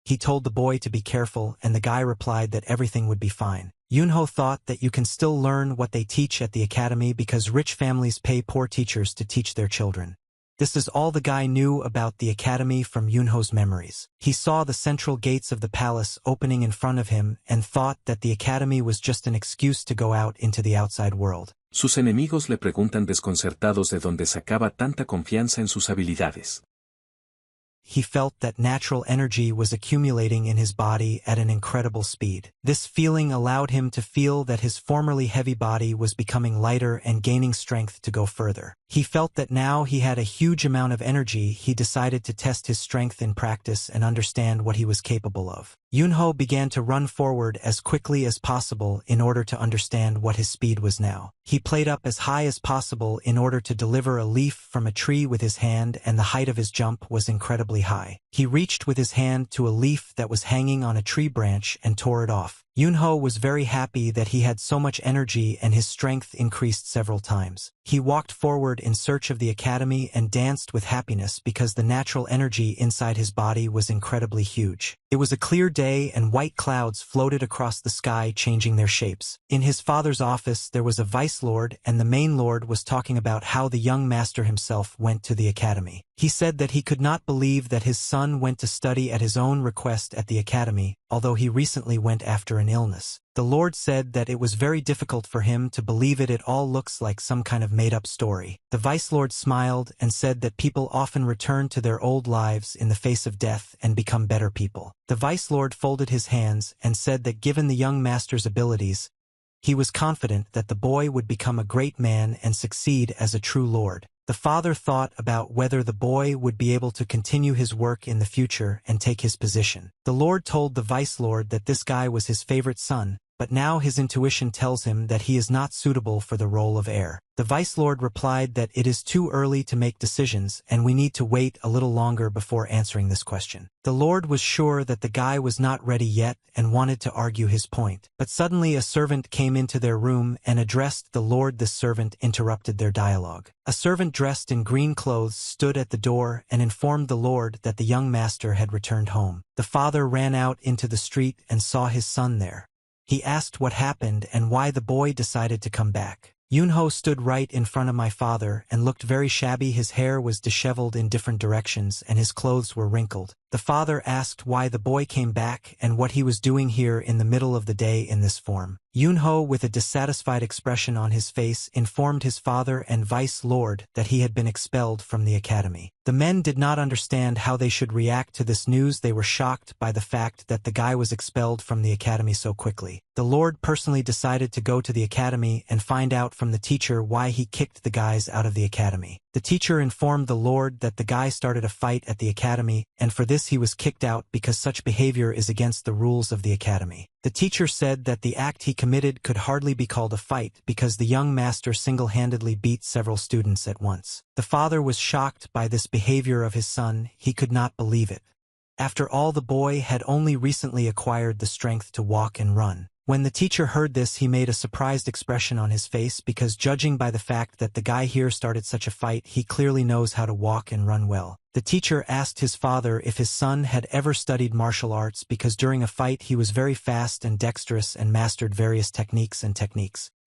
He told the boy to be careful and the guy replied that everything would be fine. Yunho thought that you can still learn what they teach at the academy because rich families pay poor teachers to teach their children. This is all the guy knew about the academy from Yunho's memories. He saw the central gates of the palace opening in front of him and thought that the academy was just an excuse to go out into the outside world. Sus enemigos le preguntan desconcertados de dónde sacaba tanta confianza en sus habilidades. He felt that natural energy was accumulating in his body at an incredible speed. This feeling allowed him to feel that his formerly heavy body was becoming lighter and gaining strength to go further. He felt that now he had a huge amount of energy. He decided to test his strength in practice and understand what he was capable of. Yunho began to run forward as quickly as possible in order to understand what his speed was now. He played up as high as possible in order to deliver a leaf from a tree with his hand, and the height of his jump was incredibly high. He reached with his hand to a leaf that was hanging on a tree branch and tore it off. Yunho was very happy that he had so much energy and his strength increased several times. He walked forward in search of the academy and danced with happiness because the natural energy inside his body was incredibly huge. It was a clear day and white clouds floated across the sky, changing their shapes. In his father's office there was a vice lord and the main lord was talking about how the young master himself went to the academy. He said that he could not believe that his son went to study at his own request at the academy, although he recently went after an illness. The Lord said that it was very difficult for him to believe it. It all looks like some kind of made-up story. The Vice Lord smiled and said that people often return to their old lives in the face of death and become better people. The Vice Lord folded his hands and said that given the young master's abilities, he was confident that the boy would become a great man and succeed as a true lord. The father thought about whether the boy would be able to continue his work in the future and take his position. The Lord told the Vice Lord that this guy was his favorite son, but now his intuition tells him that he is not suitable for the role of heir. The Vice Lord replied that it is too early to make decisions and we need to wait a little longer before answering this question. The Lord was sure that the guy was not ready yet and wanted to argue his point. But suddenly a servant came into their room and addressed the Lord. This servant interrupted their dialogue. A servant dressed in green clothes stood at the door and informed the Lord that the young master had returned home. The father ran out into the street and saw his son there. He asked what happened and why the boy decided to come back. Yunho stood right in front of my father and looked very shabby. His hair was disheveled in different directions and his clothes were wrinkled. The father asked why the boy came back and what he was doing here in the middle of the day in this form. Yunho, with a dissatisfied expression on his face, informed his father and Vice Lord that he had been expelled from the academy. The men did not understand how they should react to this news. They were shocked by the fact that the guy was expelled from the academy so quickly. The Lord personally decided to go to the academy and find out from the teacher why he kicked the guys out of the academy. The teacher informed the Lord that the guy started a fight at the academy, and for this he was kicked out because such behavior is against the rules of the academy. The teacher said that the act he committed could hardly be called a fight because the young master single-handedly beat several students at once. The father was shocked by this behavior of his son. He could not believe it. After all, the boy had only recently acquired the strength to walk and run. When the teacher heard this, he made a surprised expression on his face because judging by the fact that the guy here started such a fight, he clearly knows how to walk and run well. The teacher asked his father if his son had ever studied martial arts because during a fight he was very fast and dexterous and mastered various techniques.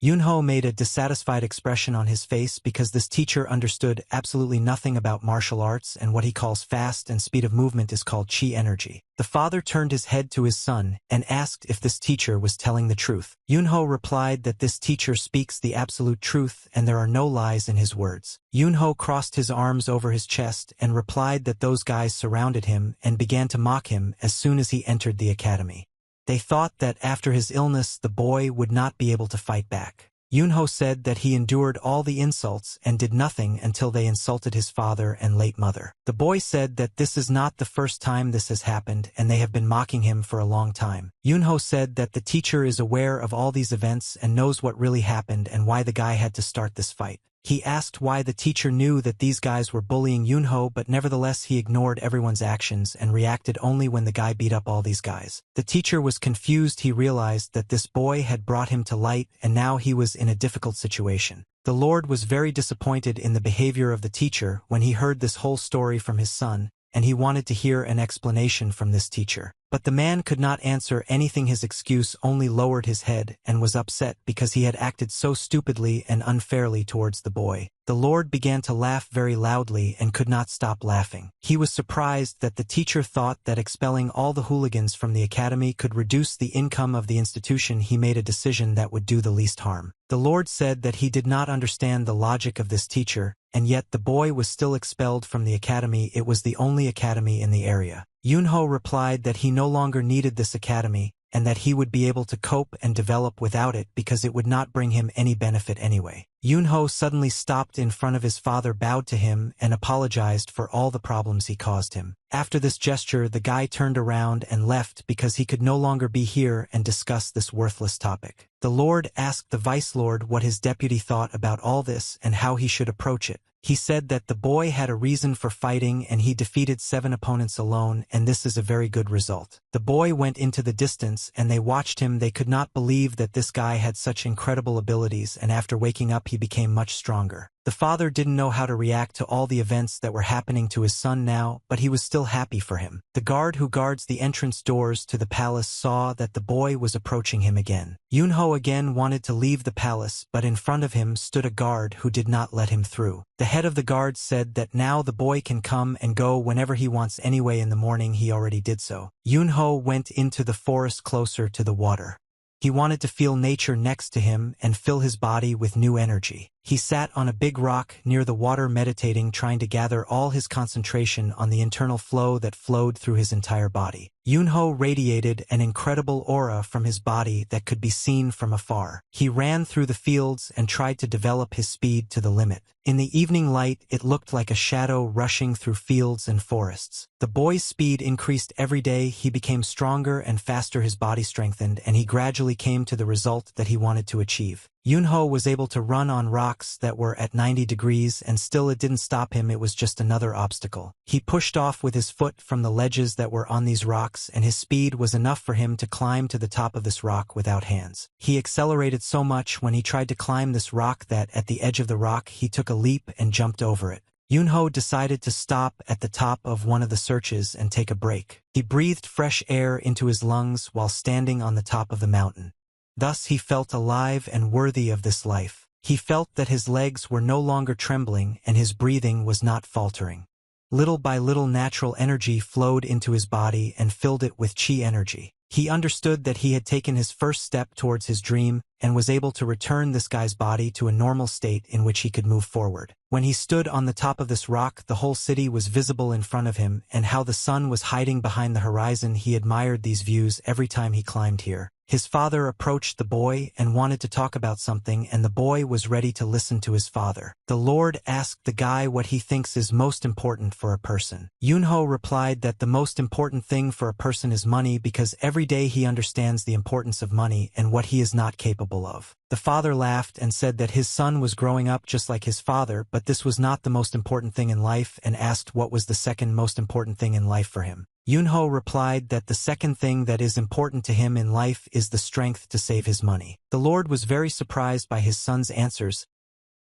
Yunho made a dissatisfied expression on his face because this teacher understood absolutely nothing about martial arts, and what he calls fast and speed of movement is called chi energy. The father turned his head to his son and asked if this teacher was telling the truth. Yunho replied that this teacher speaks the absolute truth and there are no lies in his words. Yunho crossed his arms over his chest and replied that those guys surrounded him and began to mock him as soon as he entered the academy. They thought that after his illness the boy would not be able to fight back. Yunho said that he endured all the insults and did nothing until they insulted his father and late mother. The boy said that this is not the first time this has happened and they have been mocking him for a long time. Yunho said that the teacher is aware of all these events and knows what really happened and why the guy had to start this fight. He asked why the teacher knew that these guys were bullying Yunho, but nevertheless he ignored everyone's actions and reacted only when the guy beat up all these guys. The teacher was confused. He realized that this boy had brought him to light and now he was in a difficult situation. The Lord was very disappointed in the behavior of the teacher when he heard this whole story from his son, and he wanted to hear an explanation from this teacher. But the man could not answer anything. His excuse only lowered his head and was upset because he had acted so stupidly and unfairly towards the boy. The Lord began to laugh very loudly and could not stop laughing. He was surprised that the teacher thought that expelling all the hooligans from the academy could reduce the income of the institution. He made a decision that would do the least harm. The Lord said that he did not understand the logic of this teacher, and yet the boy was still expelled from the academy. It was the only academy in the area. Yunho replied that he no longer needed this academy, and that he would be able to cope and develop without it because it would not bring him any benefit anyway. Yunho suddenly stopped in front of his father, bowed to him, and apologized for all the problems he caused him. After this gesture, the guy turned around and left because he could no longer be here and discuss this worthless topic. The Lord asked the Vice Lord what his deputy thought about all this and how he should approach it. He said that the boy had a reason for fighting and he defeated 7 opponents alone, and this is a very good result. The boy went into the distance and they watched him. They could not believe that this guy had such incredible abilities, and after waking up he became much stronger. The father didn't know how to react to all the events that were happening to his son now, but he was still happy for him. The guard who guards the entrance doors to the palace saw that the boy was approaching him again. Yunho again wanted to leave the palace, but in front of him stood a guard who did not let him through. The head of the guard said that now the boy can come and go whenever he wants anyway. In the morning he already did so. Yunho went into the forest closer to the water. He wanted to feel nature next to him and fill his body with new energy. He sat on a big rock near the water meditating, trying to gather all his concentration on the internal flow that flowed through his entire body. Yunho radiated an incredible aura from his body that could be seen from afar. He ran through the fields and tried to develop his speed to the limit. In the evening light, it looked like a shadow rushing through fields and forests. The boy's speed increased every day. He became stronger and faster. His body strengthened, and he gradually came to the result that he wanted to achieve. Yunho was able to run on rocks that were at 90 degrees, and still it didn't stop him. It was just another obstacle. He pushed off with his foot from the ledges that were on these rocks, and his speed was enough for him to climb to the top of this rock without hands. He accelerated so much when he tried to climb this rock that at the edge of the rock he took a leap and jumped over it. Yunho decided to stop at the top of one of the searches and take a break. He breathed fresh air into his lungs while standing on the top of the mountain. Thus he felt alive and worthy of this life. He felt that his legs were no longer trembling and his breathing was not faltering. Little by little natural energy flowed into his body and filled it with chi energy. He understood that he had taken his first step towards his dream and was able to return this guy's body to a normal state in which he could move forward. When he stood on the top of this rock, the whole city was visible in front of him, and how the sun was hiding behind the horizon. He admired these views every time he climbed here. His father approached the boy and wanted to talk about something, and the boy was ready to listen to his father. The Lord asked the guy what he thinks is most important for a person. Yunho replied that the most important thing for a person is money, because every day he understands the importance of money and what he is not capable of. The father laughed and said that his son was growing up just like his father, but this was not the most important thing in life, and asked what was the second most important thing in life for him. Yunho replied that the second thing that is important to him in life is the strength to save his money. The Lord was very surprised by his son's answers.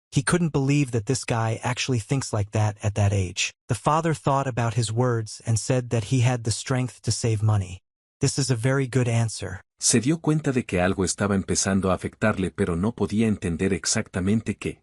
He couldn't believe that this guy actually thinks like that at that age. The father thought about his words and said that he had the strength to save money. This is a very good answer. Se dio cuenta de que algo estaba empezando a afectarle pero no podía entender exactamente qué.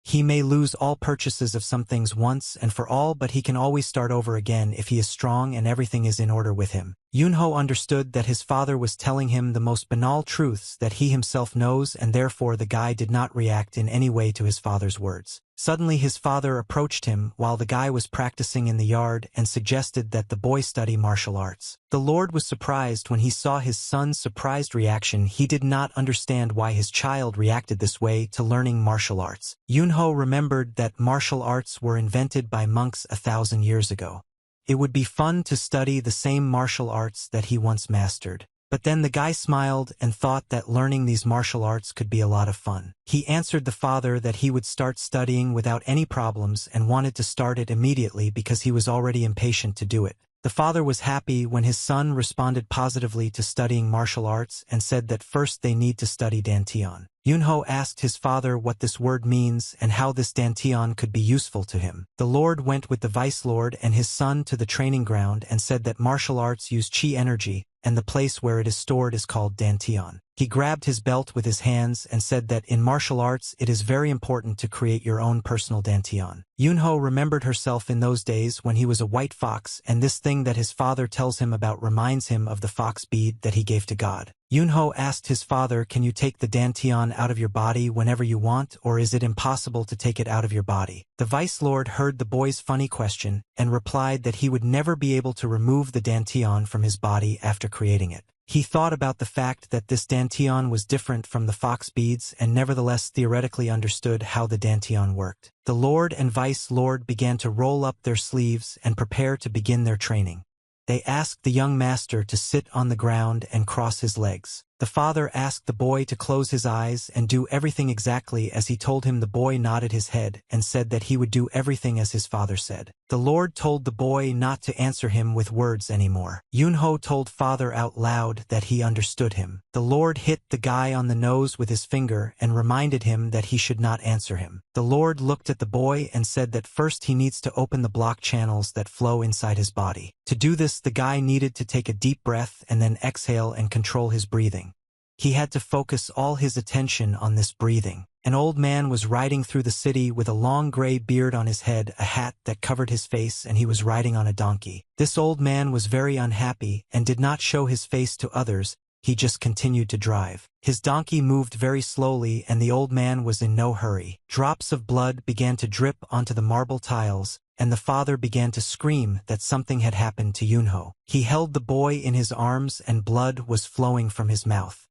He may lose all purchases of some things once and for all, but he can always start over again if he is strong and everything is in order with him. Yunho understood that his father was telling him the most banal truths that he himself knows, and therefore the guy did not react in any way to his father's words. Suddenly his father approached him while the guy was practicing in the yard and suggested that the boy study martial arts. The Lord was surprised when he saw his son's surprised reaction. He did not understand why his child reacted this way to learning martial arts. Yunho remembered that martial arts were invented by monks 1,000 years ago. It would be fun to study the same martial arts that he once mastered. But then the guy smiled and thought that learning these martial arts could be a lot of fun. He answered the father that he would start studying without any problems and wanted to start it immediately because he was already impatient to do it. The father was happy when his son responded positively to studying martial arts and said that first they need to study dantian. Yunho asked his father what this word means and how this dantian could be useful to him. The Lord went with the Vice Lord and his son to the training ground and said that martial arts use chi energy, and the place where it is stored is called dantian. He grabbed his belt with his hands and said that in martial arts it is very important to create your own personal dantian. Yunho remembered herself in those days when he was a white fox, and this thing that his father tells him about reminds him of the fox bead that he gave to God. Yunho asked his father, can you take the dantian out of your body whenever you want, or is it impossible to take it out of your body? The Vice Lord heard the boy's funny question and replied that he would never be able to remove the dantian from his body after creating it. He thought about the fact that this dantian was different from the fox beads and nevertheless theoretically understood how the dantian worked. The Lord and Vice Lord began to roll up their sleeves and prepare to begin their training. They asked the young master to sit on the ground and cross his legs. The father asked the boy to close his eyes and do everything exactly as he told him. The boy nodded his head and said that he would do everything as his father said. The Lord told the boy not to answer him with words anymore. Yunho told father out loud that he understood him. The Lord hit the guy on the nose with his finger and reminded him that he should not answer him. The Lord looked at the boy and said that first he needs to open the block channels that flow inside his body. To do this, the guy needed to take a deep breath and then exhale and control his breathing. He had to focus all his attention on this breathing. An old man was riding through the city with a long gray beard on his head, a hat that covered his face, and he was riding on a donkey. This old man was very unhappy and did not show his face to others. He just continued to drive. His donkey moved very slowly and the old man was in no hurry. Drops of blood began to drip onto the marble tiles, and the father began to scream that something had happened to Yunho. He held the boy in his arms and blood was flowing from his mouth.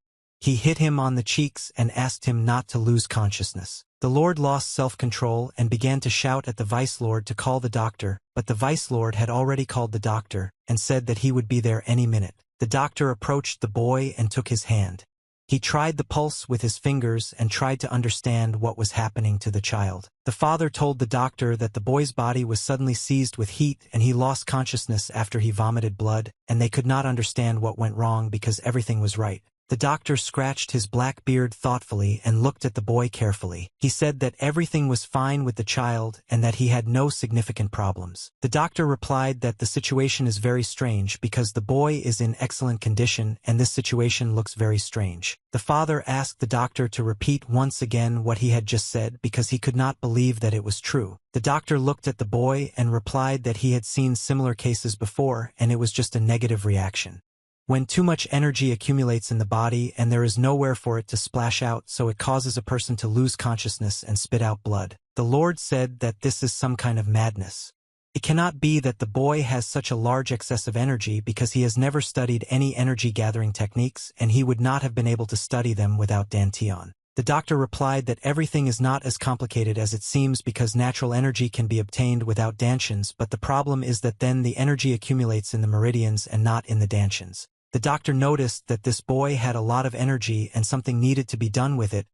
He hit him on the cheeks and asked him not to lose consciousness. The Lord lost self-control and began to shout at the Vice Lord to call the doctor, but the Vice Lord had already called the doctor and said that he would be there any minute. The doctor approached the boy and took his hand. He tried the pulse with his fingers and tried to understand what was happening to the child. The father told the doctor that the boy's body was suddenly seized with heat and he lost consciousness after he vomited blood, and they could not understand what went wrong because everything was right. The doctor scratched his black beard thoughtfully and looked at the boy carefully. He said that everything was fine with the child and that he had no significant problems. The doctor replied that the situation is very strange because the boy is in excellent condition and this situation looks very strange. The father asked the doctor to repeat once again what he had just said because he could not believe that it was true. The doctor looked at the boy and replied that he had seen similar cases before and it was just a negative reaction. When too much energy accumulates in the body and there is nowhere for it to splash out, so it causes a person to lose consciousness and spit out blood. The Lord said that this is some kind of madness. It cannot be that the boy has such a large excess of energy because he has never studied any energy gathering techniques and he would not have been able to study them without dantian. The doctor replied that everything is not as complicated as it seems because natural energy can be obtained without dantians, but the problem is that then the energy accumulates in the meridians and not in the dantians. The doctor noticed that this boy had a lot of energy and something needed to be done with it.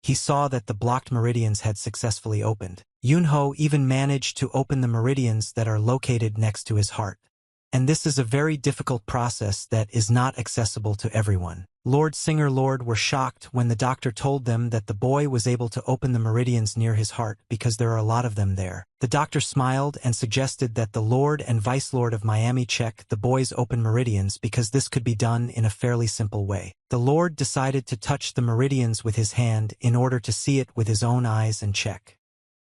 He saw that the blocked meridians had successfully opened. Yunho even managed to open the meridians that are located next to his heart. And this is a very difficult process that is not accessible to everyone. Lord Singer Lord were shocked when the doctor told them that the boy was able to open the meridians near his heart because there are a lot of them there. The doctor smiled and suggested that the Lord and Vice Lord of Miami check the boy's open meridians because this could be done in a fairly simple way. The Lord decided to touch the meridians with his hand in order to see it with his own eyes and check.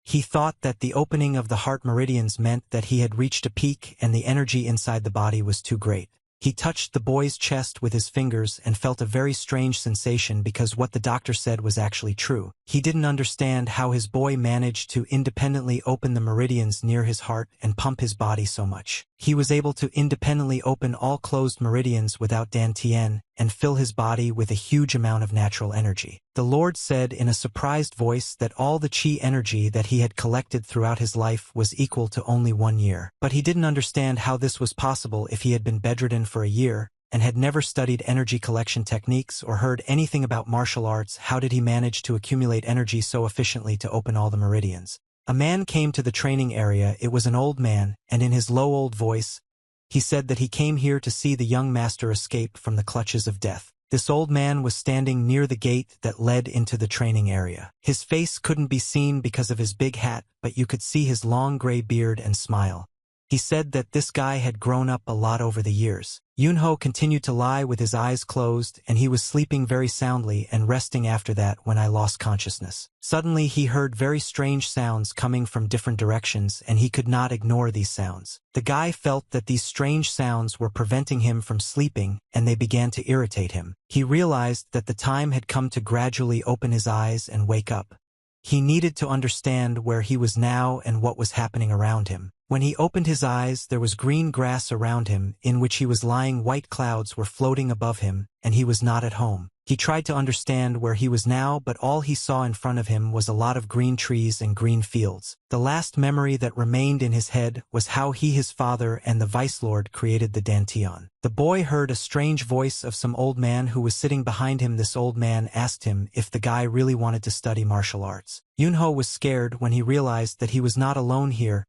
He thought that the opening of the heart meridians meant that he had reached a peak and the energy inside the body was too great. He touched the boy's chest with his fingers and felt a very strange sensation because what the doctor said was actually true. He didn't understand how his boy managed to independently open the meridians near his heart and pump his body so much. He was able to independently open all closed meridians without dantian and fill his body with a huge amount of natural energy. The Lord said in a surprised voice that all the chi energy that he had collected throughout his life was equal to only 1 year. But he didn't understand how this was possible if he had been bedridden for a year and had never studied energy collection techniques or heard anything about martial arts. How did he manage to accumulate energy so efficiently to open all the meridians? A man came to the training area. It was an old man, and in his low old voice, he said that he came here to see the young master escape from the clutches of death. This old man was standing near the gate that led into the training area. His face couldn't be seen because of his big hat, but you could see his long gray beard and smile. He said that this guy had grown up a lot over the years. Yunho continued to lie with his eyes closed, and he was sleeping very soundly and resting after that when I lost consciousness. Suddenly he heard very strange sounds coming from different directions, and he could not ignore these sounds. The guy felt that these strange sounds were preventing him from sleeping, and they began to irritate him. He realized that the time had come to gradually open his eyes and wake up. He needed to understand where he was now and what was happening around him. When he opened his eyes, there was green grass around him, in which he was lying. White clouds were floating above him, and he was not at home. He tried to understand where he was now, but all he saw in front of him was a lot of green trees and green fields. The last memory that remained in his head was how he, his father, and the Vice Lord created the dantian. The boy heard a strange voice of some old man who was sitting behind him. This old man asked him if the guy really wanted to study martial arts. Yunho was scared when he realized that he was not alone here.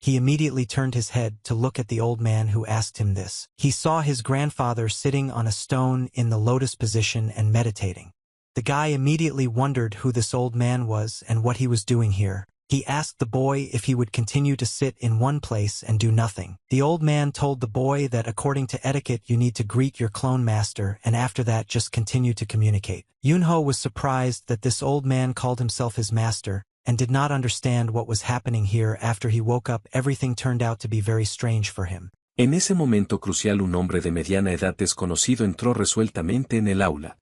He immediately turned his head to look at the old man who asked him this. He saw his grandfather sitting on a stone in the lotus position and meditating. The guy immediately wondered who this old man was and what he was doing here. He asked the boy if he would continue to sit in one place and do nothing. The old man told the boy that according to etiquette you need to greet your clone master, and after that just continue to communicate. Yunho was surprised that this old man called himself his master, and did not understand what was happening here. After he woke up, everything turned out to be very strange for him. En ese momento crucial un hombre de mediana edad desconocido entró resueltamente en el aula.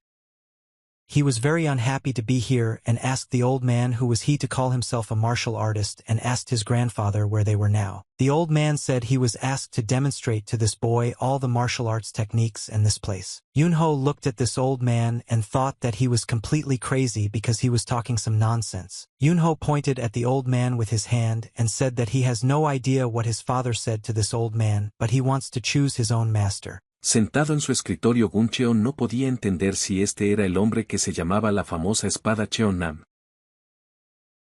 He was very unhappy to be here and asked the old man who was he to call himself a martial artist, and asked his grandfather where they were now. The old man said he was asked to demonstrate to this boy all the martial arts techniques in this place. Yunho looked at this old man and thought that he was completely crazy because he was talking some nonsense. Yunho pointed at the old man with his hand and said that he has no idea what his father said to this old man, but he wants to choose his own master. Sentado en su escritorio, Gun Cheon no podía entender si este era el hombre que se llamaba la famosa espada Cheonnam.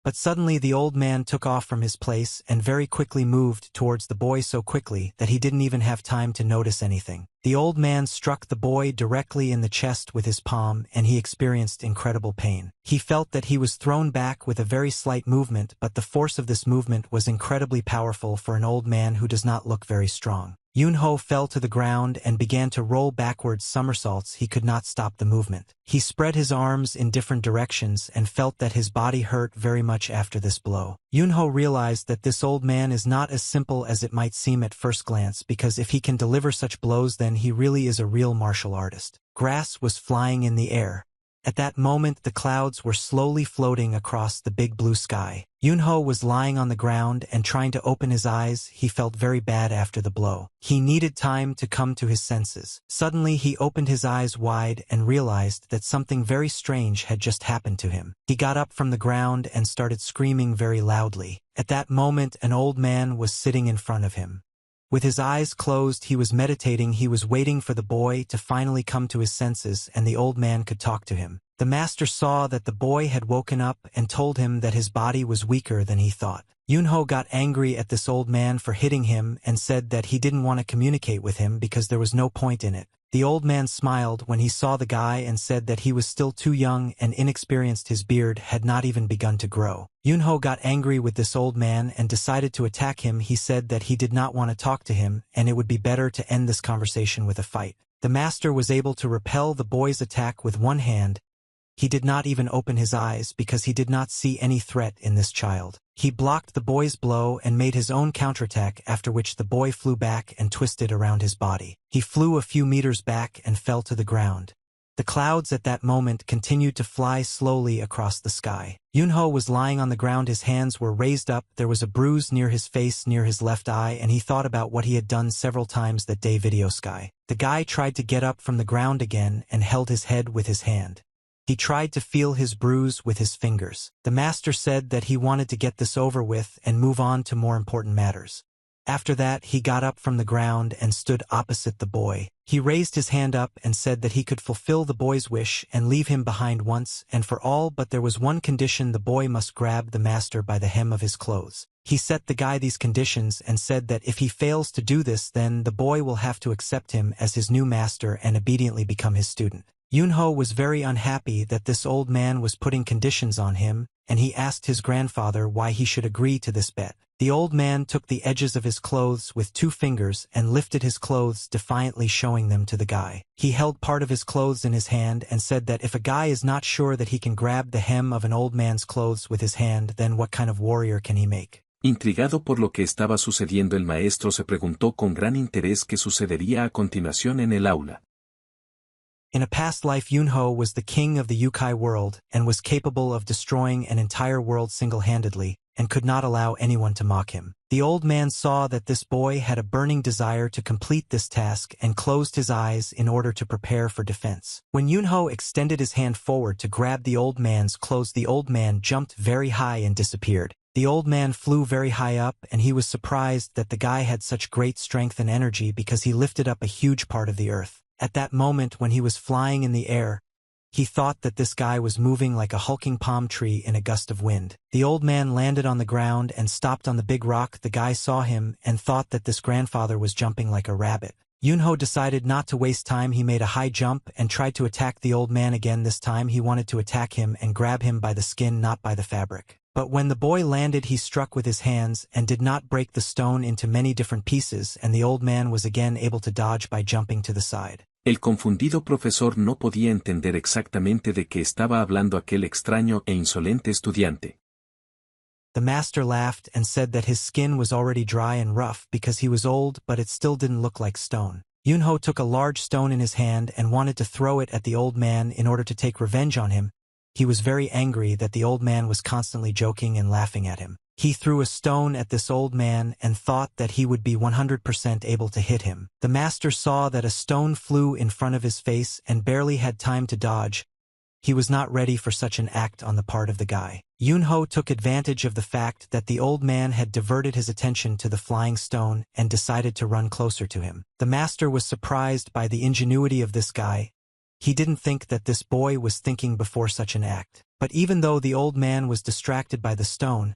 But suddenly the old man took off from his place and very quickly moved towards the boy so quickly that he didn't even have time to notice anything. The old man struck the boy directly in the chest with his palm, and he experienced incredible pain. He felt that he was thrown back with a very slight movement, but the force of this movement was incredibly powerful for an old man who does not look very strong. Yunho fell to the ground and began to roll backwards somersaults. He could not stop the movement. He spread his arms in different directions and felt that his body hurt very much after this blow. Yunho realized that this old man is not as simple as it might seem at first glance, because if he can deliver such blows, then he really is a real martial artist. Grass was flying in the air. At that moment the clouds were slowly floating across the big blue sky. Yunho was lying on the ground and trying to open his eyes. He felt very bad after the blow. He needed time to come to his senses. Suddenly he opened his eyes wide and realized that something very strange had just happened to him. He got up from the ground and started screaming very loudly. At that moment an old man was sitting in front of him. With his eyes closed, he was meditating. He was waiting for the boy to finally come to his senses and the old man could talk to him. The master saw that the boy had woken up and told him that his body was weaker than he thought. Yunho got angry at this old man for hitting him and said that he didn't want to communicate with him because there was no point in it. The old man smiled when he saw the guy and said that he was still too young and inexperienced, his beard had not even begun to grow. Yunho got angry with this old man and decided to attack him. He said that he did not want to talk to him and it would be better to end this conversation with a fight. The master was able to repel the boy's attack with one hand. He did not even open his eyes because he did not see any threat in this child. He blocked the boy's blow and made his own counterattack, after which the boy flew back and twisted around his body. He flew a few meters back and fell to the ground. The clouds at that moment continued to fly slowly across the sky. Yunho was lying on the ground, his hands were raised up, there was a bruise near his face near his left eye, and he thought about what he had done several times that day. Video sky. The guy tried to get up from the ground again and held his head with his hand. He tried to feel his bruise with his fingers. The master said that he wanted to get this over with and move on to more important matters. After that, he got up from the ground and stood opposite the boy. He raised his hand up and said that he could fulfill the boy's wish and leave him behind once and for all, but there was one condition: the boy must grab the master by the hem of his clothes. He set the guy these conditions and said that if he fails to do this, then the boy will have to accept him as his new master and obediently become his student. Yunho was very unhappy that this old man was putting conditions on him, and he asked his grandfather why he should agree to this bet. The old man took the edges of his clothes with 2 fingers and lifted his clothes defiantly, showing them to the guy. He held part of his clothes in his hand and said that if a guy is not sure that he can grab the hem of an old man's clothes with his hand, then what kind of warrior can he make? Intrigado por lo que estaba sucediendo, el maestro se preguntó con gran interés qué sucedería a continuación en el aula. In a past life, Yunho was the king of the Yukai world and was capable of destroying an entire world single-handedly, and could not allow anyone to mock him. The old man saw that this boy had a burning desire to complete this task and closed his eyes in order to prepare for defense. When Yunho extended his hand forward to grab the old man's clothes, the old man jumped very high and disappeared. The old man flew very high up, and he was surprised that the guy had such great strength and energy because he lifted up a huge part of the earth. At that moment, when he was flying in the air, he thought that this guy was moving like a hulking palm tree in a gust of wind. The old man landed on the ground and stopped on the big rock. The guy saw him and thought that this grandfather was jumping like a rabbit. Yunho decided not to waste time. He made a high jump and tried to attack the old man again. This time he wanted to attack him and grab him by the skin, not by the fabric. But when the boy landed, he struck with his hands and did not break the stone into many different pieces, and the old man was again able to dodge by jumping to the side. El confundido profesor no podía entender exactamente de qué estaba hablando aquel extraño e insolente estudiante. The master laughed and said that his skin was already dry and rough because he was old, but it still didn't look like stone. Yunho took a large stone in his hand and wanted to throw it at the old man in order to take revenge on him. He was very angry that the old man was constantly joking and laughing at him. He threw a stone at this old man and thought that he would be 100% able to hit him. The master saw that a stone flew in front of his face and barely had time to dodge. He was not ready for such an act on the part of the guy. Yunho took advantage of the fact that the old man had diverted his attention to the flying stone and decided to run closer to him. The master was surprised by the ingenuity of this guy. He didn't think that this boy was thinking before such an act. But even though the old man was distracted by the stone,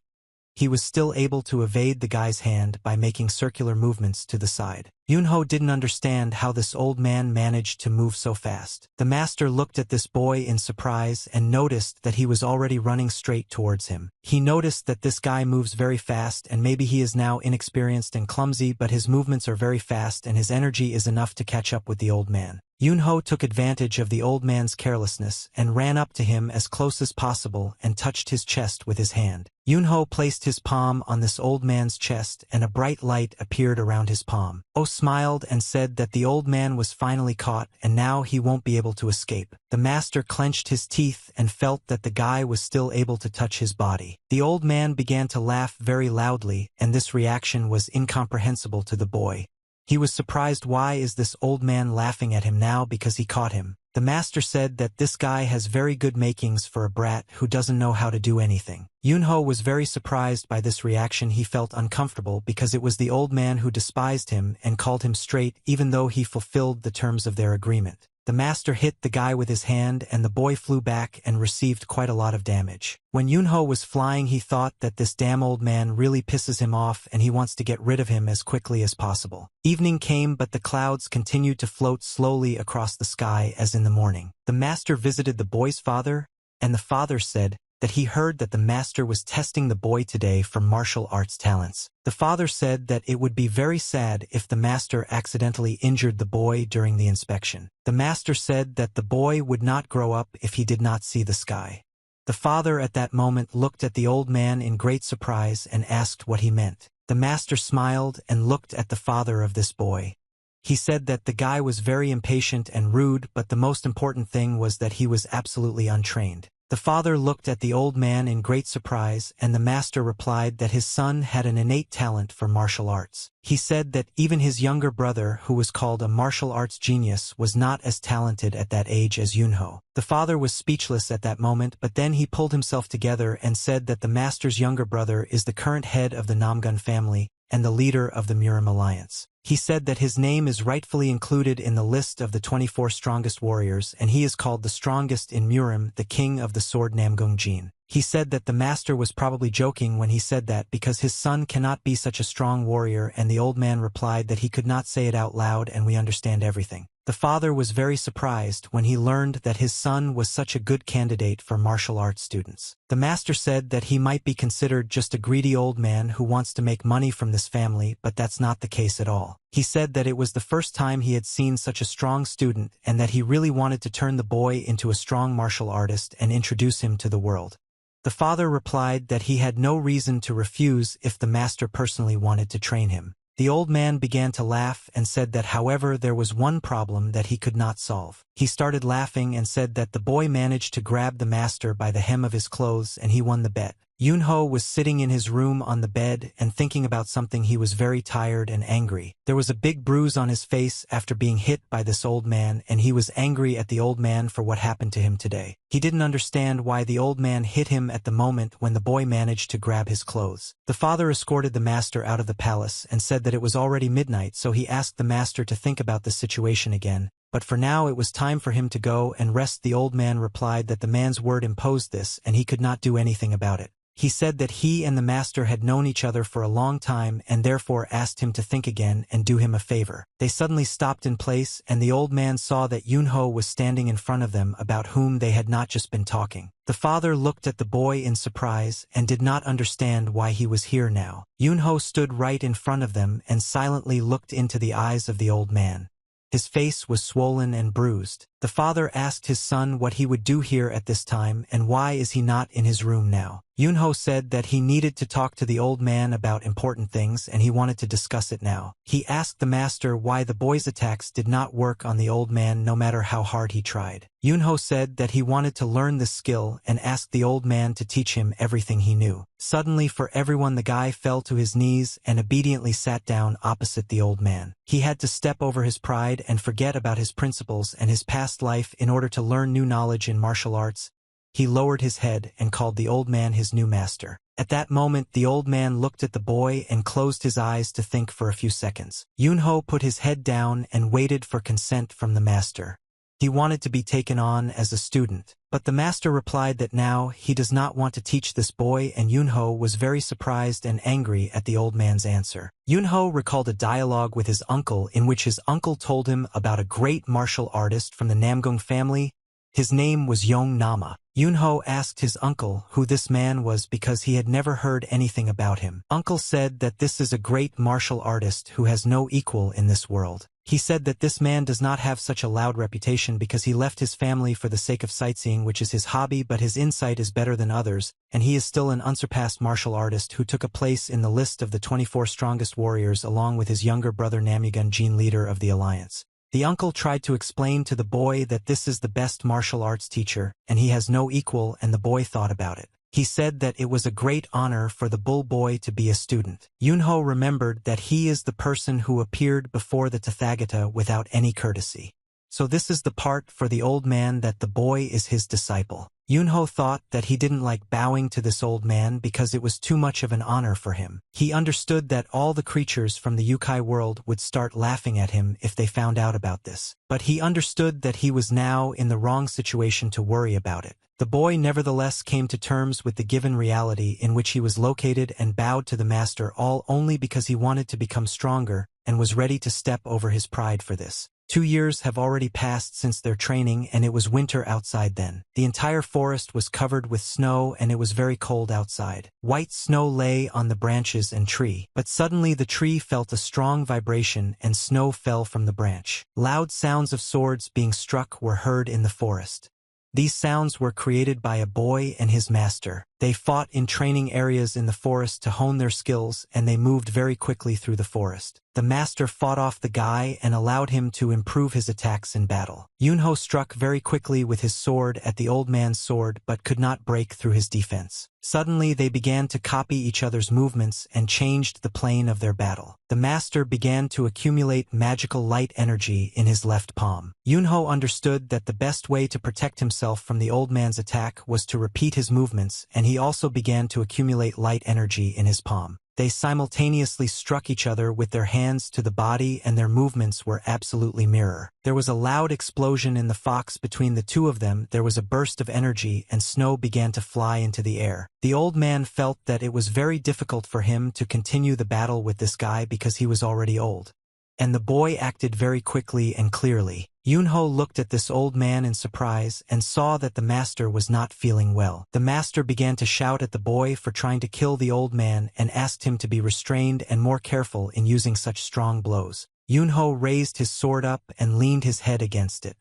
he was still able to evade the guy's hand by making circular movements to the side. Yunho didn't understand how this old man managed to move so fast. The master looked at this boy in surprise and noticed that he was already running straight towards him. He noticed that this guy moves very fast, and maybe he is now inexperienced and clumsy, but his movements are very fast and his energy is enough to catch up with the old man. Yunho took advantage of the old man's carelessness and ran up to him as close as possible and touched his chest with his hand. Yunho placed his palm on this old man's chest and a bright light appeared around his palm. Oh smiled and said that the old man was finally caught and now he won't be able to escape. The master clenched his teeth and felt that the guy was still able to touch his body. The old man began to laugh very loudly, and this reaction was incomprehensible to the boy. He was surprised. Why is this old man laughing at him now? Because he caught him. The master said that this guy has very good makings for a brat who doesn't know how to do anything. Yunho was very surprised by this reaction. He felt uncomfortable because it was the old man who despised him and called him straight even though he fulfilled the terms of their agreement. The master hit the guy with his hand and the boy flew back and received quite a lot of damage. When Yunho was flying, he thought that this damn old man really pisses him off and he wants to get rid of him as quickly as possible. Evening came, but the clouds continued to float slowly across the sky as in the morning. The master visited the boy's father, and the father said that he heard that the master was testing the boy today for martial arts talents. The father said that it would be very sad if the master accidentally injured the boy during the inspection. The master said that the boy would not grow up if he did not see the sky. The father at that moment looked at the old man in great surprise and asked what he meant. The master smiled and looked at the father of this boy. He said that the guy was very impatient and rude, but the most important thing was that he was absolutely untrained. The father looked at the old man in great surprise, and the master replied that his son had an innate talent for martial arts. He said that even his younger brother, who was called a martial arts genius, was not as talented at that age as Yunho. The father was speechless at that moment, but then he pulled himself together and said that the master's younger brother is the current head of the Namgun family and the leader of the Murim Alliance. He said that his name is rightfully included in the list of the 24 strongest warriors, and he is called the strongest in Murim, the king of the sword Namgung Jin. He said that the master was probably joking when he said that because his son cannot be such a strong warrior, and the old man replied that he could not say it out loud and we understand everything. The father was very surprised when he learned that his son was such a good candidate for martial arts students. The master said that he might be considered just a greedy old man who wants to make money from this family, but that's not the case at all. He said that it was the first time he had seen such a strong student and that he really wanted to turn the boy into a strong martial artist and introduce him to the world. The father replied that he had no reason to refuse if the master personally wanted to train him. The old man began to laugh and said that however there was one problem that he could not solve. He started laughing and said that the boy managed to grab the master by the hem of his clothes and he won the bet. Yunho was sitting in his room on the bed and thinking about something. He was very tired and angry. There was a big bruise on his face after being hit by this old man, and he was angry at the old man for what happened to him today. He didn't understand why the old man hit him at the moment when the boy managed to grab his clothes. The father escorted the master out of the palace and said that it was already midnight, so he asked the master to think about the situation again. But for now it was time for him to go and rest. The old man replied that the man's word imposed this and he could not do anything about it. He said that he and the master had known each other for a long time and therefore asked him to think again and do him a favor. They suddenly stopped in place and the old man saw that Yunho was standing in front of them, about whom they had not just been talking. The father looked at the boy in surprise and did not understand why he was here now. Yunho stood right in front of them and silently looked into the eyes of the old man. His face was swollen and bruised. The father asked his son what he would do here at this time and why is he not in his room now. Yunho said that he needed to talk to the old man about important things and he wanted to discuss it now. He asked the master why the boy's attacks did not work on the old man no matter how hard he tried. Yunho said that he wanted to learn this skill and asked the old man to teach him everything he knew. Suddenly for everyone the guy fell to his knees and obediently sat down opposite the old man. He had to step over his pride and forget about his principles and his past life in order to learn new knowledge in martial arts. He lowered his head and called the old man his new master. At that moment the old man looked at the boy and closed his eyes to think for a few seconds. Yunho put his head down and waited for consent from the master. He wanted to be taken on as a student, but the master replied that now he does not want to teach this boy, and Yunho was very surprised and angry at the old man's answer. Yunho recalled a dialogue with his uncle in which his uncle told him about a great martial artist from the Namgung family. His name was Yong Nama. Yunho asked his uncle who this man was because he had never heard anything about him. Uncle said that this is a great martial artist who has no equal in this world. He said that this man does not have such a loud reputation because he left his family for the sake of sightseeing, which is his hobby, but his insight is better than others, and he is still an unsurpassed martial artist who took a place in the list of the 24 strongest warriors along with his younger brother Namgun Jin, leader of the alliance. The uncle tried to explain to the boy that this is the best martial arts teacher, and he has no equal, and the boy thought about it. He said that it was a great honor for the bull boy to be a student. Yunho remembered that he is the person who appeared before the Tathagata without any courtesy. So this is the part for the old man that the boy is his disciple. Yunho thought that he didn't like bowing to this old man because it was too much of an honor for him. He understood that all the creatures from the Yukai world would start laughing at him if they found out about this. But he understood that he was now in the wrong situation to worry about it. The boy nevertheless came to terms with the given reality in which he was located and bowed to the master, all only because he wanted to become stronger and was ready to step over his pride for this. 2 years have already passed since their training, and it was winter outside then. The entire forest was covered with snow and it was very cold outside. White snow lay on the branches and tree, but suddenly the tree felt a strong vibration and snow fell from the branch. Loud sounds of swords being struck were heard in the forest. These sounds were created by a boy and his master. They fought in training areas in the forest to hone their skills, and they moved very quickly through the forest. The master fought off the guy and allowed him to improve his attacks in battle. Yunho struck very quickly with his sword at the old man's sword but could not break through his defense. Suddenly they began to copy each other's movements and changed the plane of their battle. The master began to accumulate magical light energy in his left palm. Yunho understood that the best way to protect himself from the old man's attack was to repeat his movements, and he also began to accumulate light energy in his palm. They simultaneously struck each other with their hands to the body, and their movements were absolutely mirror. There was a loud explosion in the fox between the two of them. There was a burst of energy and snow began to fly into the air. The old man felt that it was very difficult for him to continue the battle with this guy because he was already old. And the boy acted very quickly and clearly. Yunho looked at this old man in surprise and saw that the master was not feeling well. The master began to shout at the boy for trying to kill the old man and asked him to be restrained and more careful in using such strong blows. Yunho raised his sword up and leaned his head against it.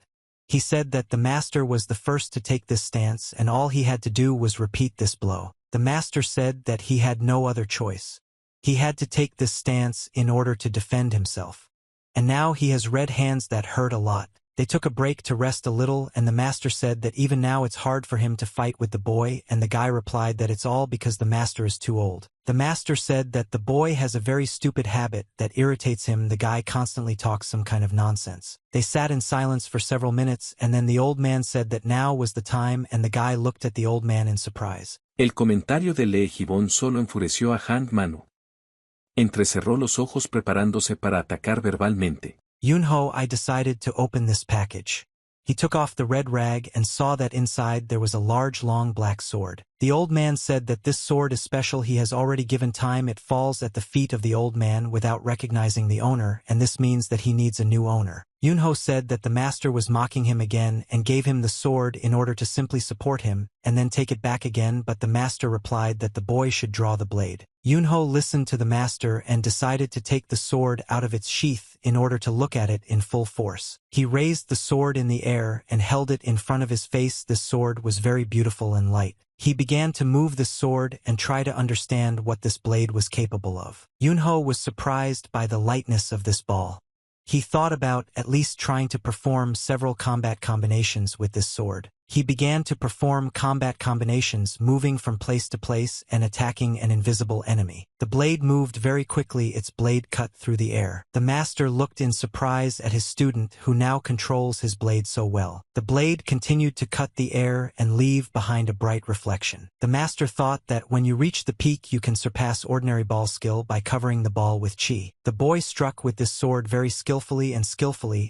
He said that the master was the first to take this stance and all he had to do was repeat this blow. The master said that he had no other choice. He had to take this stance in order to defend himself. And now he has red hands that hurt a lot. They took a break to rest a little, and the master said that even now it's hard for him to fight with the boy, and the guy replied that it's all because the master is too old. The master said that the boy has a very stupid habit that irritates him. The guy constantly talks some kind of nonsense. They sat in silence for several minutes, and then the old man said that now was the time, and the guy looked at the old man in surprise. El comentario de Reborn solo enfureció a Hand Manu. Entrecerró los ojos preparándose para atacar verbalmente. Yunho, I decided to open this package. He took off the red rag and saw that inside there was a large long black sword. The old man said that this sword is special. He has already given time. It falls at the feet of the old man without recognizing the owner, and this means that he needs a new owner. Yunho said that the master was mocking him again and gave him the sword in order to simply support him, and then take it back again, but the master replied that the boy should draw the blade. Yunho listened to the master and decided to take the sword out of its sheath in order to look at it in full force. He raised the sword in the air and held it in front of his face. This sword was very beautiful and light. He began to move the sword and try to understand what this blade was capable of. Yunho was surprised by the lightness of this ball. He thought about at least trying to perform several combat combinations with this sword. He began to perform combat combinations, moving from place to place and attacking an invisible enemy. The blade moved very quickly. Its blade cut through the air. The master looked in surprise at his student who now controls his blade so well. The blade continued to cut the air and leave behind a bright reflection. The master thought that when you reach the peak you can surpass ordinary ball skill by covering the ball with chi. The boy struck with this sword very skillfully,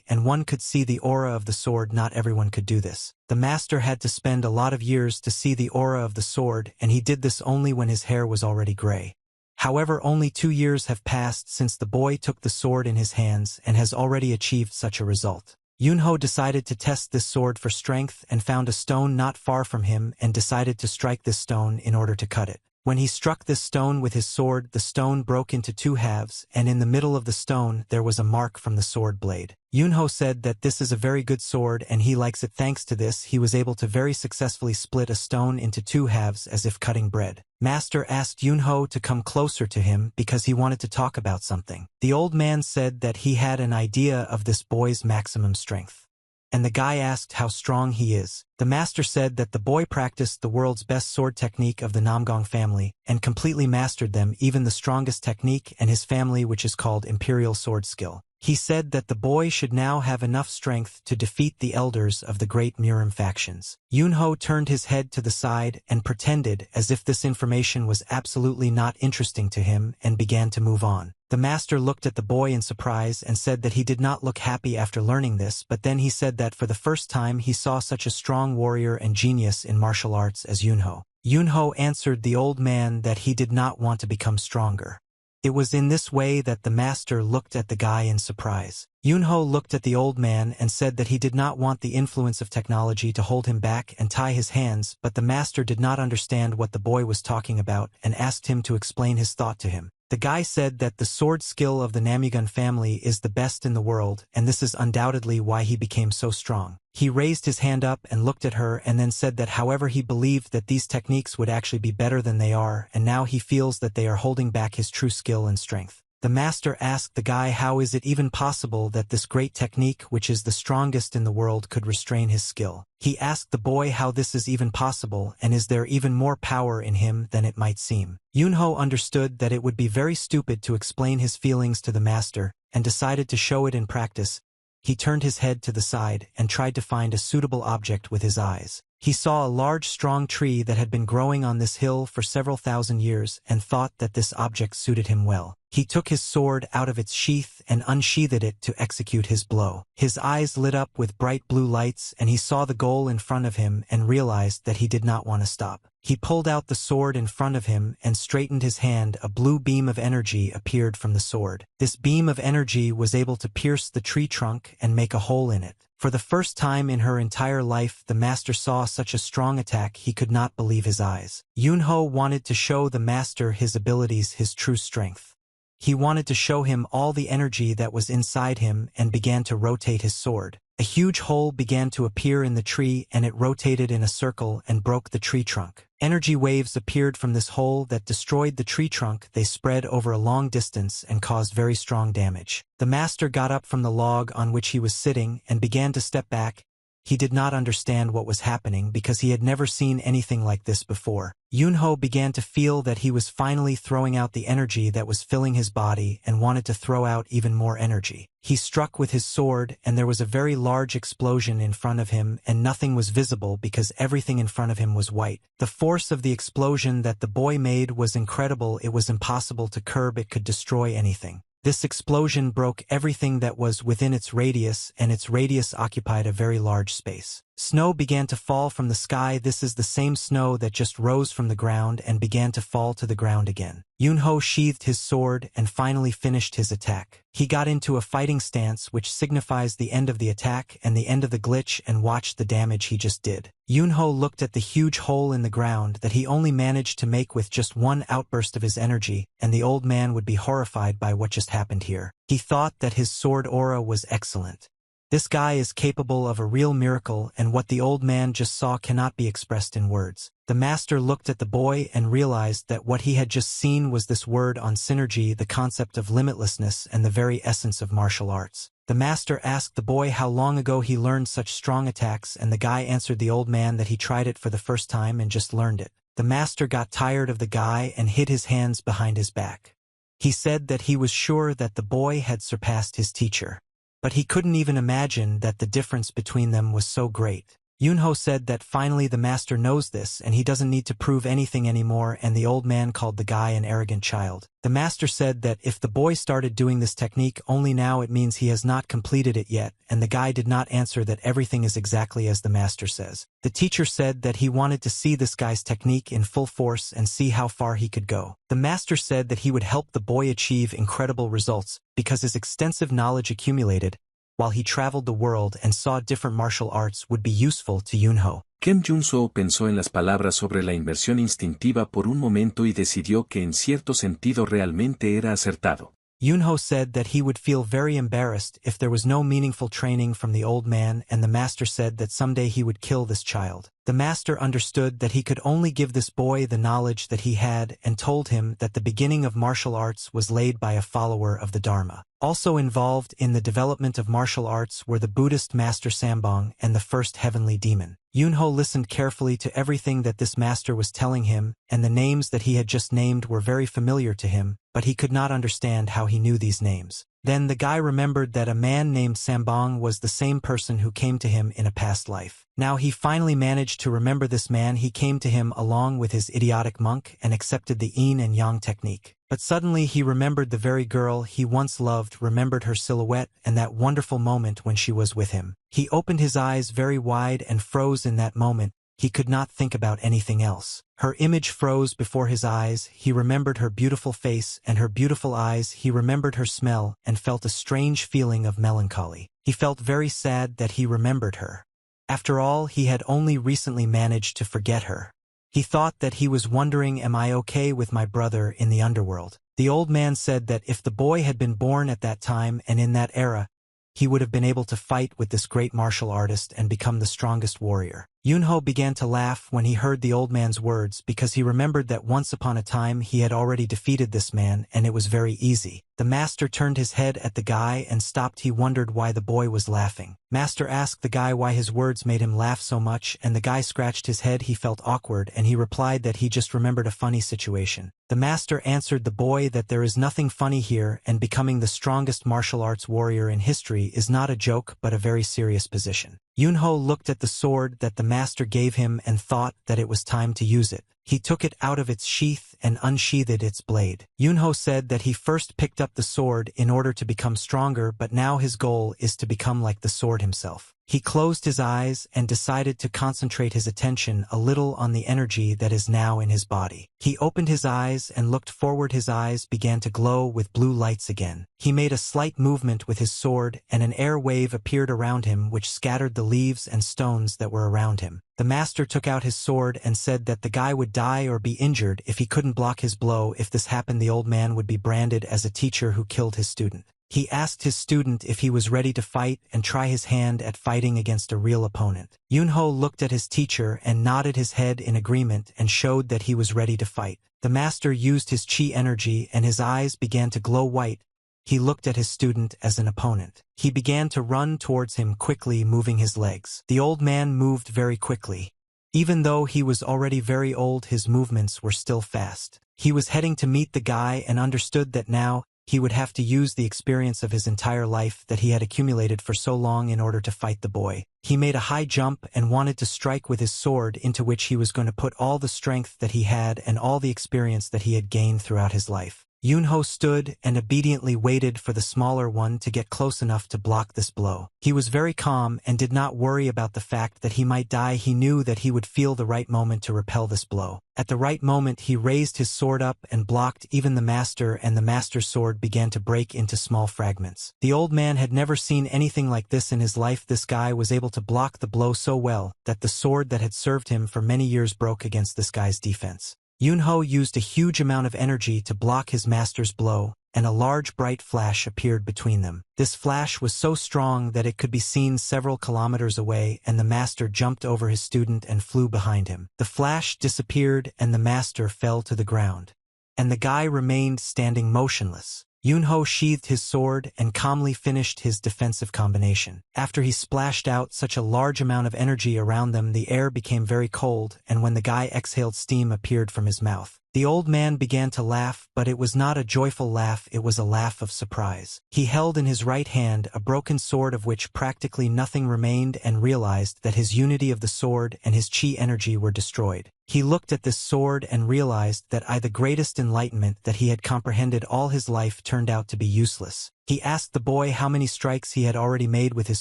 and one could see the aura of the sword. Not everyone could do this. The master had to spend a lot of years to see the aura of the sword, and he did this only when his hair was already gray. However, only 2 years have passed since the boy took the sword in his hands and has already achieved such a result. Yunho decided to test this sword for strength and found a stone not far from him and decided to strike this stone in order to cut it. When he struck this stone with his sword, the stone broke into 2 halves, and in the middle of the stone there was a mark from the sword blade. Yunho said that this is a very good sword and he likes it. Thanks to this, he was able to very successfully split a stone into 2 halves as if cutting bread. Master asked Yunho to come closer to him because he wanted to talk about something. The old man said that he had an idea of this boy's maximum strength. And the guy asked how strong he is. The master said that the boy practiced the world's best sword technique of the Namgong family and completely mastered them, even the strongest technique and his family, which is called imperial sword skill. He said that the boy should now have enough strength to defeat the elders of the great Murim factions. Yunho turned his head to the side and pretended as if this information was absolutely not interesting to him and began to move on. The master looked at the boy in surprise and said that he did not look happy after learning this, but then he said that for the first time he saw such a strong warrior and genius in martial arts as Yunho. Yunho answered the old man that he did not want to become stronger. It was in this way that the master looked at the guy in surprise. Yunho looked at the old man and said that he did not want the influence of technology to hold him back and tie his hands, but the master did not understand what the boy was talking about and asked him to explain his thought to him. The guy said that the sword skill of the Namugun family is the best in the world, and this is undoubtedly why he became so strong. He raised his hand up and looked at her and then said that however he believed that these techniques would actually be better than they are, and now he feels that they are holding back his true skill and strength. The master asked the guy how is it even possible that this great technique, which is the strongest in the world, could restrain his skill. He asked the boy how this is even possible and is there even more power in him than it might seem. Yunho understood that it would be very stupid to explain his feelings to the master and decided to show it in practice. He turned his head to the side and tried to find a suitable object with his eyes. He saw a large strong tree that had been growing on this hill for several thousand years and thought that this object suited him well. He took his sword out of its sheath and unsheathed it to execute his blow. His eyes lit up with bright blue lights and he saw the goal in front of him and realized that he did not want to stop. He pulled out the sword in front of him and straightened his hand. A blue beam of energy appeared from the sword. This beam of energy was able to pierce the tree trunk and make a hole in it. For the first time in her entire life, the master saw such a strong attack he could not believe his eyes. Yunho wanted to show the master his abilities, his true strength. He wanted to show him all the energy that was inside him and began to rotate his sword. A huge hole began to appear in the tree and it rotated in a circle and broke the tree trunk. Energy waves appeared from this hole that destroyed the tree trunk. They spread over a long distance and caused very strong damage. The master got up from the log on which he was sitting and began to step back. He did not understand what was happening because he had never seen anything like this before. Yunho began to feel that he was finally throwing out the energy that was filling his body and wanted to throw out even more energy. He struck with his sword and there was a very large explosion in front of him and nothing was visible because everything in front of him was white. The force of the explosion that the boy made was incredible. It was impossible to curb. It could destroy anything. This explosion broke everything that was within its radius, and its radius occupied a very large space. Snow began to fall from the sky. This is the same snow that just rose from the ground and began to fall to the ground again. Yunho sheathed his sword and finally finished his attack. He got into a fighting stance, which signifies the end of the attack and the end of the glitch, and watched the damage he just did. Yunho looked at the huge hole in the ground that he only managed to make with just one outburst of his energy, and the old man would be horrified by what just happened here. He thought that his sword aura was excellent. This guy is capable of a real miracle, and what the old man just saw cannot be expressed in words. The master looked at the boy and realized that what he had just seen was this word on synergy, the concept of limitlessness and the very essence of martial arts. The master asked the boy how long ago he learned such strong attacks, and the guy answered the old man that he tried it for the first time and just learned it. The master got tired of the guy and hid his hands behind his back. He said that he was sure that the boy had surpassed his teacher. But he couldn't even imagine that the difference between them was so great. Yunho said that finally the master knows this and he doesn't need to prove anything anymore, and the old man called the guy an arrogant child. The master said that if the boy started doing this technique only now, it means he has not completed it yet, and the guy did not answer that everything is exactly as the master says. The teacher said that he wanted to see this guy's technique in full force and see how far he could go. The master said that he would help the boy achieve incredible results because his extensive knowledge accumulated while he traveled the world and saw different martial arts would be useful to Yunho. Kim Jun-soo pensó en las palabras sobre la inversión instintiva por un momento y decidió que en cierto sentido realmente era acertado. Yunho said that he would feel very embarrassed if there was no meaningful training from the old man, and the master said that someday he would kill this child. The master understood that he could only give this boy the knowledge that he had and told him that the beginning of martial arts was laid by a follower of the Dharma. Also involved in the development of martial arts were the Buddhist master Sambong and the first heavenly demon. Yunho listened carefully to everything that this master was telling him, and the names that he had just named were very familiar to him, but he could not understand how he knew these names. Then the guy remembered that a man named Sambong was the same person who came to him in a past life. Now he finally managed to remember this man. He came to him along with his idiotic monk and accepted the yin and yang technique. But suddenly he remembered the very girl he once loved, remembered her silhouette and that wonderful moment when she was with him. He opened his eyes very wide and froze in that moment. He could not think about anything else. Her image froze before his eyes. He remembered her beautiful face and her beautiful eyes. He remembered her smell and felt a strange feeling of melancholy. He felt very sad that he remembered her. After all, he had only recently managed to forget her. He thought that he was wondering, am I okay with my brother in the underworld? The old man said that if the boy had been born at that time and in that era, he would have been able to fight with this great martial artist and become the strongest warrior. Yunho began to laugh when he heard the old man's words because he remembered that once upon a time he had already defeated this man and it was very easy. The master turned his head at the guy and stopped. He wondered why the boy was laughing. Master asked the guy why his words made him laugh so much, and the guy scratched his head. He felt awkward and he replied that he just remembered a funny situation. The master answered the boy that there is nothing funny here, and becoming the strongest martial arts warrior in history is not a joke but a very serious position. Yunho looked at the sword that the master gave him and thought that it was time to use it. He took it out of its sheath and unsheathed its blade. Yunho said that he first picked up the sword in order to become stronger, but now his goal is to become like the sword himself. He closed his eyes and decided to concentrate his attention a little on the energy that is now in his body. He opened his eyes and looked forward. His eyes began to glow with blue lights again. He made a slight movement with his sword and an air wave appeared around him which scattered the leaves and stones that were around him. The master took out his sword and said that the guy would die or be injured if he couldn't block his blow. If this happened, the old man would be branded as a teacher who killed his student. He asked his student if he was ready to fight and try his hand at fighting against a real opponent. Yunho looked at his teacher and nodded his head in agreement and showed that he was ready to fight. The master used his chi energy and his eyes began to glow white. He looked at his student as an opponent. He began to run towards him quickly, moving his legs. The old man moved very quickly. Even though he was already very old, his movements were still fast. He was heading to meet the guy and understood that now he would have to use the experience of his entire life that he had accumulated for so long in order to fight the boy. He made a high jump and wanted to strike with his sword, into which he was going to put all the strength that he had and all the experience that he had gained throughout his life. Yunho stood and obediently waited for the smaller one to get close enough to block this blow. He was very calm and did not worry about the fact that he might die. He knew that he would feel the right moment to repel this blow. At the right moment he raised his sword up and blocked even the master, and the master's sword began to break into small fragments. The old man had never seen anything like this in his life. This guy was able to block the blow so well that the sword that had served him for many years broke against this guy's defense. Yunho used a huge amount of energy to block his master's blow, and a large bright flash appeared between them. This flash was so strong that it could be seen several kilometers away, and the master jumped over his student and flew behind him. The flash disappeared and the master fell to the ground. And the guy remained standing motionless. Yunho sheathed his sword and calmly finished his defensive combination. After he splashed out such a large amount of energy around them, the air became very cold, and when the guy exhaled, steam appeared from his mouth. The old man began to laugh, but it was not a joyful laugh, it was a laugh of surprise. He held in his right hand a broken sword of which practically nothing remained and realized that his unity of the sword and his chi energy were destroyed. He looked at this sword and realized that the greatest enlightenment that he had comprehended all his life turned out to be useless. He asked the boy how many strikes he had already made with his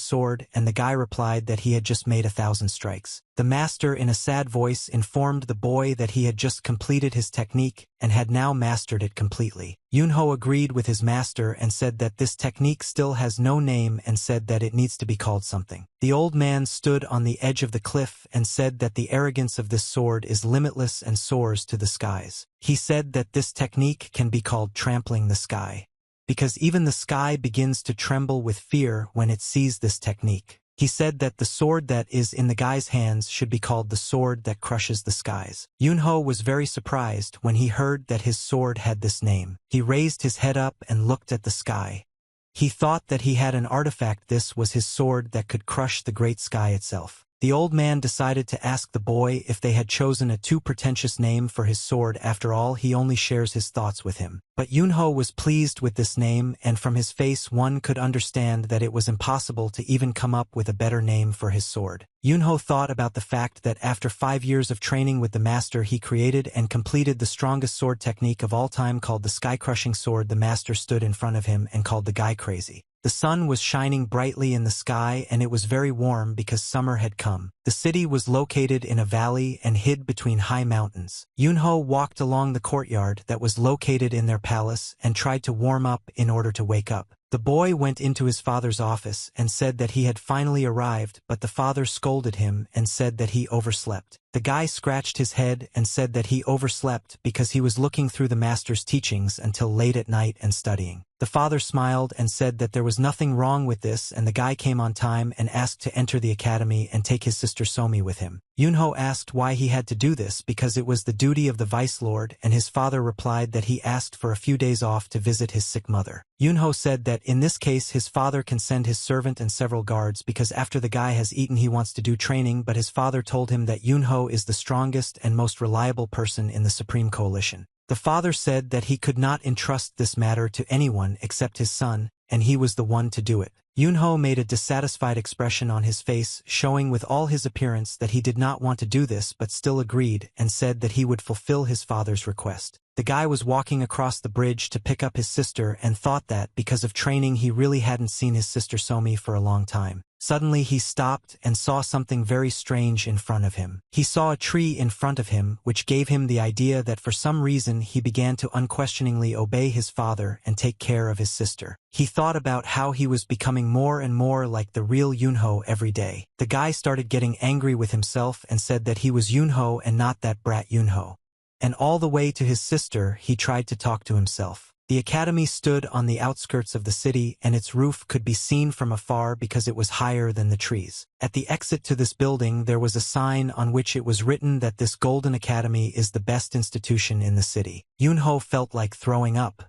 sword, and the guy replied that he had just made 1,000 strikes. The master, in a sad voice, informed the boy that he had just completed his technique and had now mastered it completely. Yunho agreed with his master and said that this technique still has no name and said that it needs to be called something. The old man stood on the edge of the cliff and said that the arrogance of this sword is limitless and soars to the skies. He said that this technique can be called trampling the sky, because even the sky begins to tremble with fear when it sees this technique. He said that the sword that is in the guy's hands should be called the sword that crushes the skies. Yunho was very surprised when he heard that his sword had this name. He raised his head up and looked at the sky. He thought that he had an artifact. This was his sword that could crush the great sky itself. The old man decided to ask the boy if they had chosen a too pretentious name for his sword. After all, he only shares his thoughts with him. But Yunho was pleased with this name, and from his face one could understand that it was impossible to even come up with a better name for his sword. Yunho thought about the fact that after 5 years of training with the master, he created and completed the strongest sword technique of all time called the sky-crushing sword. The master stood in front of him and called the guy crazy. The sun was shining brightly in the sky, and it was very warm because summer had come. The city was located in a valley and hid between high mountains. Yunho walked along the courtyard that was located in their palace and tried to warm up in order to wake up. The boy went into his father's office and said that he had finally arrived, but the father scolded him and said that he overslept. The guy scratched his head and said that he overslept because he was looking through the master's teachings until late at night and studying. The father smiled and said that there was nothing wrong with this, and the guy came on time and asked to enter the academy and take his sister Somi with him. Yunho asked why he had to do this because it was the duty of the vice lord, and his father replied that he asked for a few days off to visit his sick mother. Yunho said that in this case his father can send his servant and several guards because after the guy has eaten he wants to do training, but his father told him that Yunho is the strongest and most reliable person in the Supreme Coalition. The father said that he could not entrust this matter to anyone except his son, and he was the one to do it. Yunho made a dissatisfied expression on his face, showing with all his appearance that he did not want to do this but still agreed and said that he would fulfill his father's request. The guy was walking across the bridge to pick up his sister and thought that, because of training, he really hadn't seen his sister Somi for a long time. Suddenly he stopped and saw something very strange in front of him. He saw a tree in front of him, which gave him the idea that for some reason he began to unquestioningly obey his father and take care of his sister. He thought about how he was becoming more and more like the real Yunho every day. The guy started getting angry with himself and said that he was Yunho and not that brat Yunho. And all the way to his sister he tried to talk to himself. The academy stood on the outskirts of the city, and its roof could be seen from afar because it was higher than the trees. At the exit to this building there was a sign on which it was written that this Golden Academy is the best institution in the city. Yunho felt like throwing up.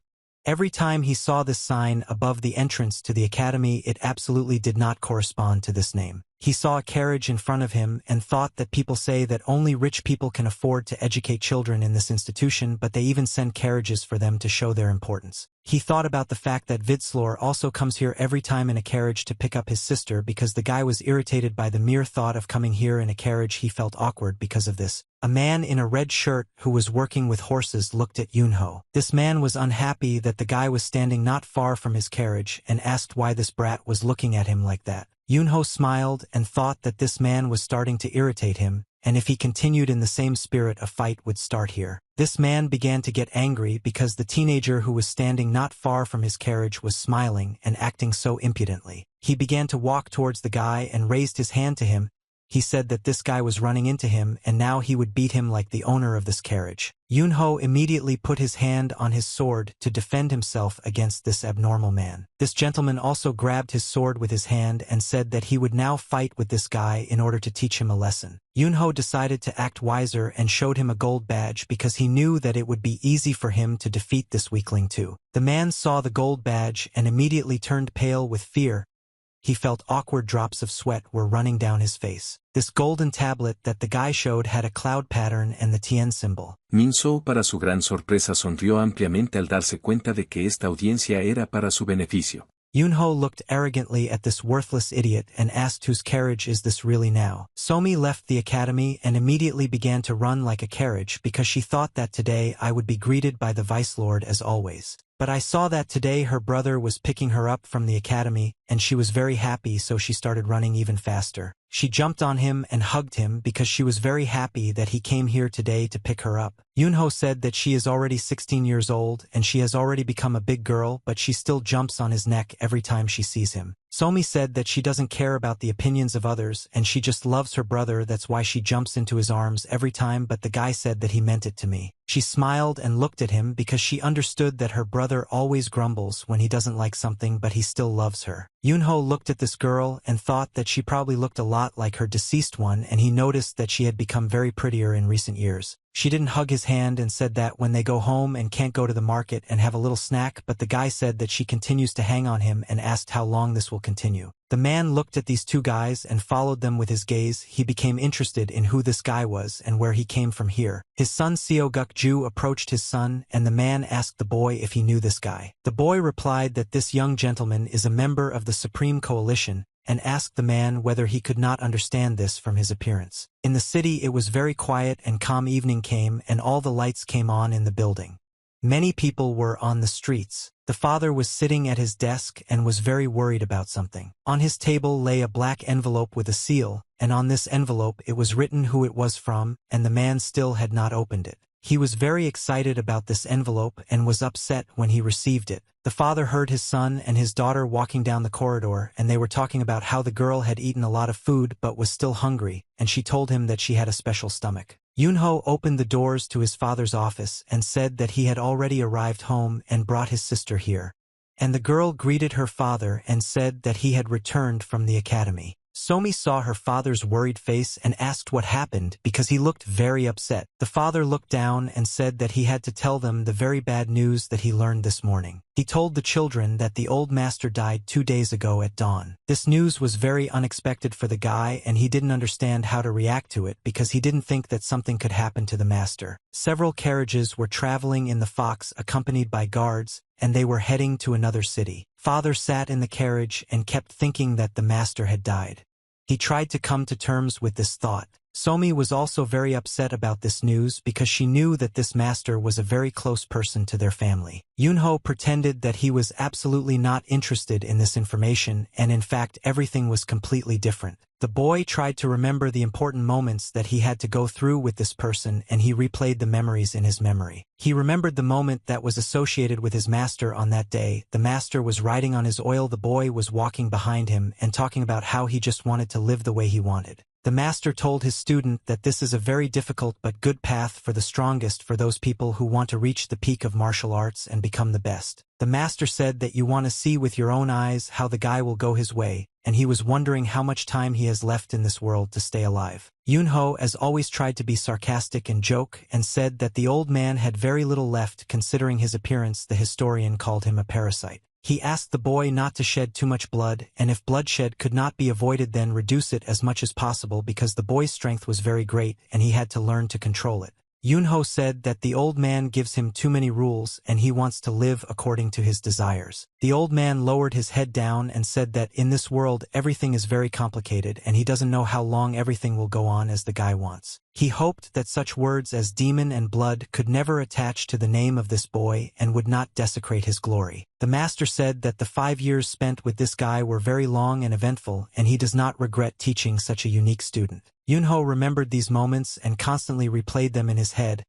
Every time he saw this sign above the entrance to the academy, it absolutely did not correspond to this name. He saw a carriage in front of him and thought that people say that only rich people can afford to educate children in this institution, but they even send carriages for them to show their importance. He thought about the fact that Vidslor also comes here every time in a carriage to pick up his sister because the guy was irritated by the mere thought of coming here in a carriage. He felt awkward because of this. A man in a red shirt who was working with horses looked at Yunho. This man was unhappy that the guy was standing not far from his carriage and asked why this brat was looking at him like that. Yunho smiled and thought that this man was starting to irritate him, and if he continued in the same spirit, a fight would start here. This man began to get angry because the teenager who was standing not far from his carriage was smiling and acting so impudently. He began to walk towards the guy and raised his hand to him. He said that this guy was running into him and now he would beat him like the owner of this carriage. Yunho immediately put his hand on his sword to defend himself against this abnormal man. This gentleman also grabbed his sword with his hand and said that he would now fight with this guy in order to teach him a lesson. Yunho decided to act wiser and showed him a gold badge because he knew that it would be easy for him to defeat this weakling too. The man saw the gold badge and immediately turned pale with fear. He felt awkward drops of sweat were running down his face. This golden tablet that the guy showed had a cloud pattern and the Tien symbol. Minso, para su gran sorpresa, sonrió ampliamente al darse cuenta de que esta audiencia era para su beneficio. Yunho looked arrogantly at this worthless idiot and asked whose carriage is this really now. Somi left the academy and immediately began to run like a carriage because she thought that today I would be greeted by the vice lord as always. But I saw that today her brother was picking her up from the academy, and she was very happy, so she started running even faster. She jumped on him and hugged him because she was very happy that he came here today to pick her up. Yunho said that she is already 16 years old and she has already become a big girl, but she still jumps on his neck every time she sees him. Somi said that she doesn't care about the opinions of others and she just loves her brother, that's why she jumps into his arms every time, but the guy said that he meant it to me. She smiled and looked at him because she understood that her brother always grumbles when he doesn't like something, but he still loves her. Yunho looked at this girl and thought that she probably looked a lot like her deceased one, and he noticed that she had become very prettier in recent years. She didn't hug his hand and said that when they go home and can't go to the market and have a little snack, but the guy said that she continues to hang on him and asked how long this will continue. The man looked at these two guys and followed them with his gaze. He became interested in who this guy was and where he came from here. His son Seoguk-ju approached his son, and the man asked the boy if he knew this guy. The boy replied that this young gentleman is a member of the Supreme Coalition, and asked the man whether he could not understand this from his appearance. In the city it was very quiet, and calm evening came, and all the lights came on in the building. Many people were on the streets. The father was sitting at his desk and was very worried about something. On his table lay a black envelope with a seal, and on this envelope it was written who it was from, and the man still had not opened it. He was very excited about this envelope and was upset when he received it. The father heard his son and his daughter walking down the corridor, and they were talking about how the girl had eaten a lot of food but was still hungry, and she told him that she had a special stomach. Yunho opened the doors to his father's office and said that he had already arrived home and brought his sister here. And the girl greeted her father and said that he had returned from the academy. Somi saw her father's worried face and asked what happened because he looked very upset. The father looked down and said that he had to tell them the very bad news that he learned this morning. He told the children that the old master died 2 days ago at dawn. This news was very unexpected for the guy, and he didn't understand how to react to it because he didn't think that something could happen to the master. Several carriages were traveling in the Fox accompanied by guards, and they were heading to another city. Father sat in the carriage and kept thinking that the master had died. He tried to come to terms with this thought. Somi was also very upset about this news because she knew that this master was a very close person to their family. Yunho pretended that he was absolutely not interested in this information, and in fact everything was completely different. The boy tried to remember the important moments that he had to go through with this person, and he replayed the memories in his memory. He remembered the moment that was associated with his master on that day. The master was riding on his oil, the boy was walking behind him and talking about how he just wanted to live the way he wanted. The master told his student that this is a very difficult but good path for the strongest, for those people who want to reach the peak of martial arts and become the best. The master said that you want to see with your own eyes how the guy will go his way, and he was wondering how much time he has left in this world to stay alive. Yunho, as always, tried to be sarcastic and joke, and said that the old man had very little left considering his appearance. The historian called him a parasite. He asked the boy not to shed too much blood, and if bloodshed could not be avoided then reduce it as much as possible, because the boy's strength was very great and he had to learn to control it. Yunho said that the old man gives him too many rules and he wants to live according to his desires. The old man lowered his head down and said that in this world everything is very complicated and he doesn't know how long everything will go on as the guy wants. He hoped that such words as demon and blood could never attach to the name of this boy and would not desecrate his glory. The master said that the 5 years spent with this guy were very long and eventful, and he does not regret teaching such a unique student. Yunho remembered these moments and constantly replayed them in his head.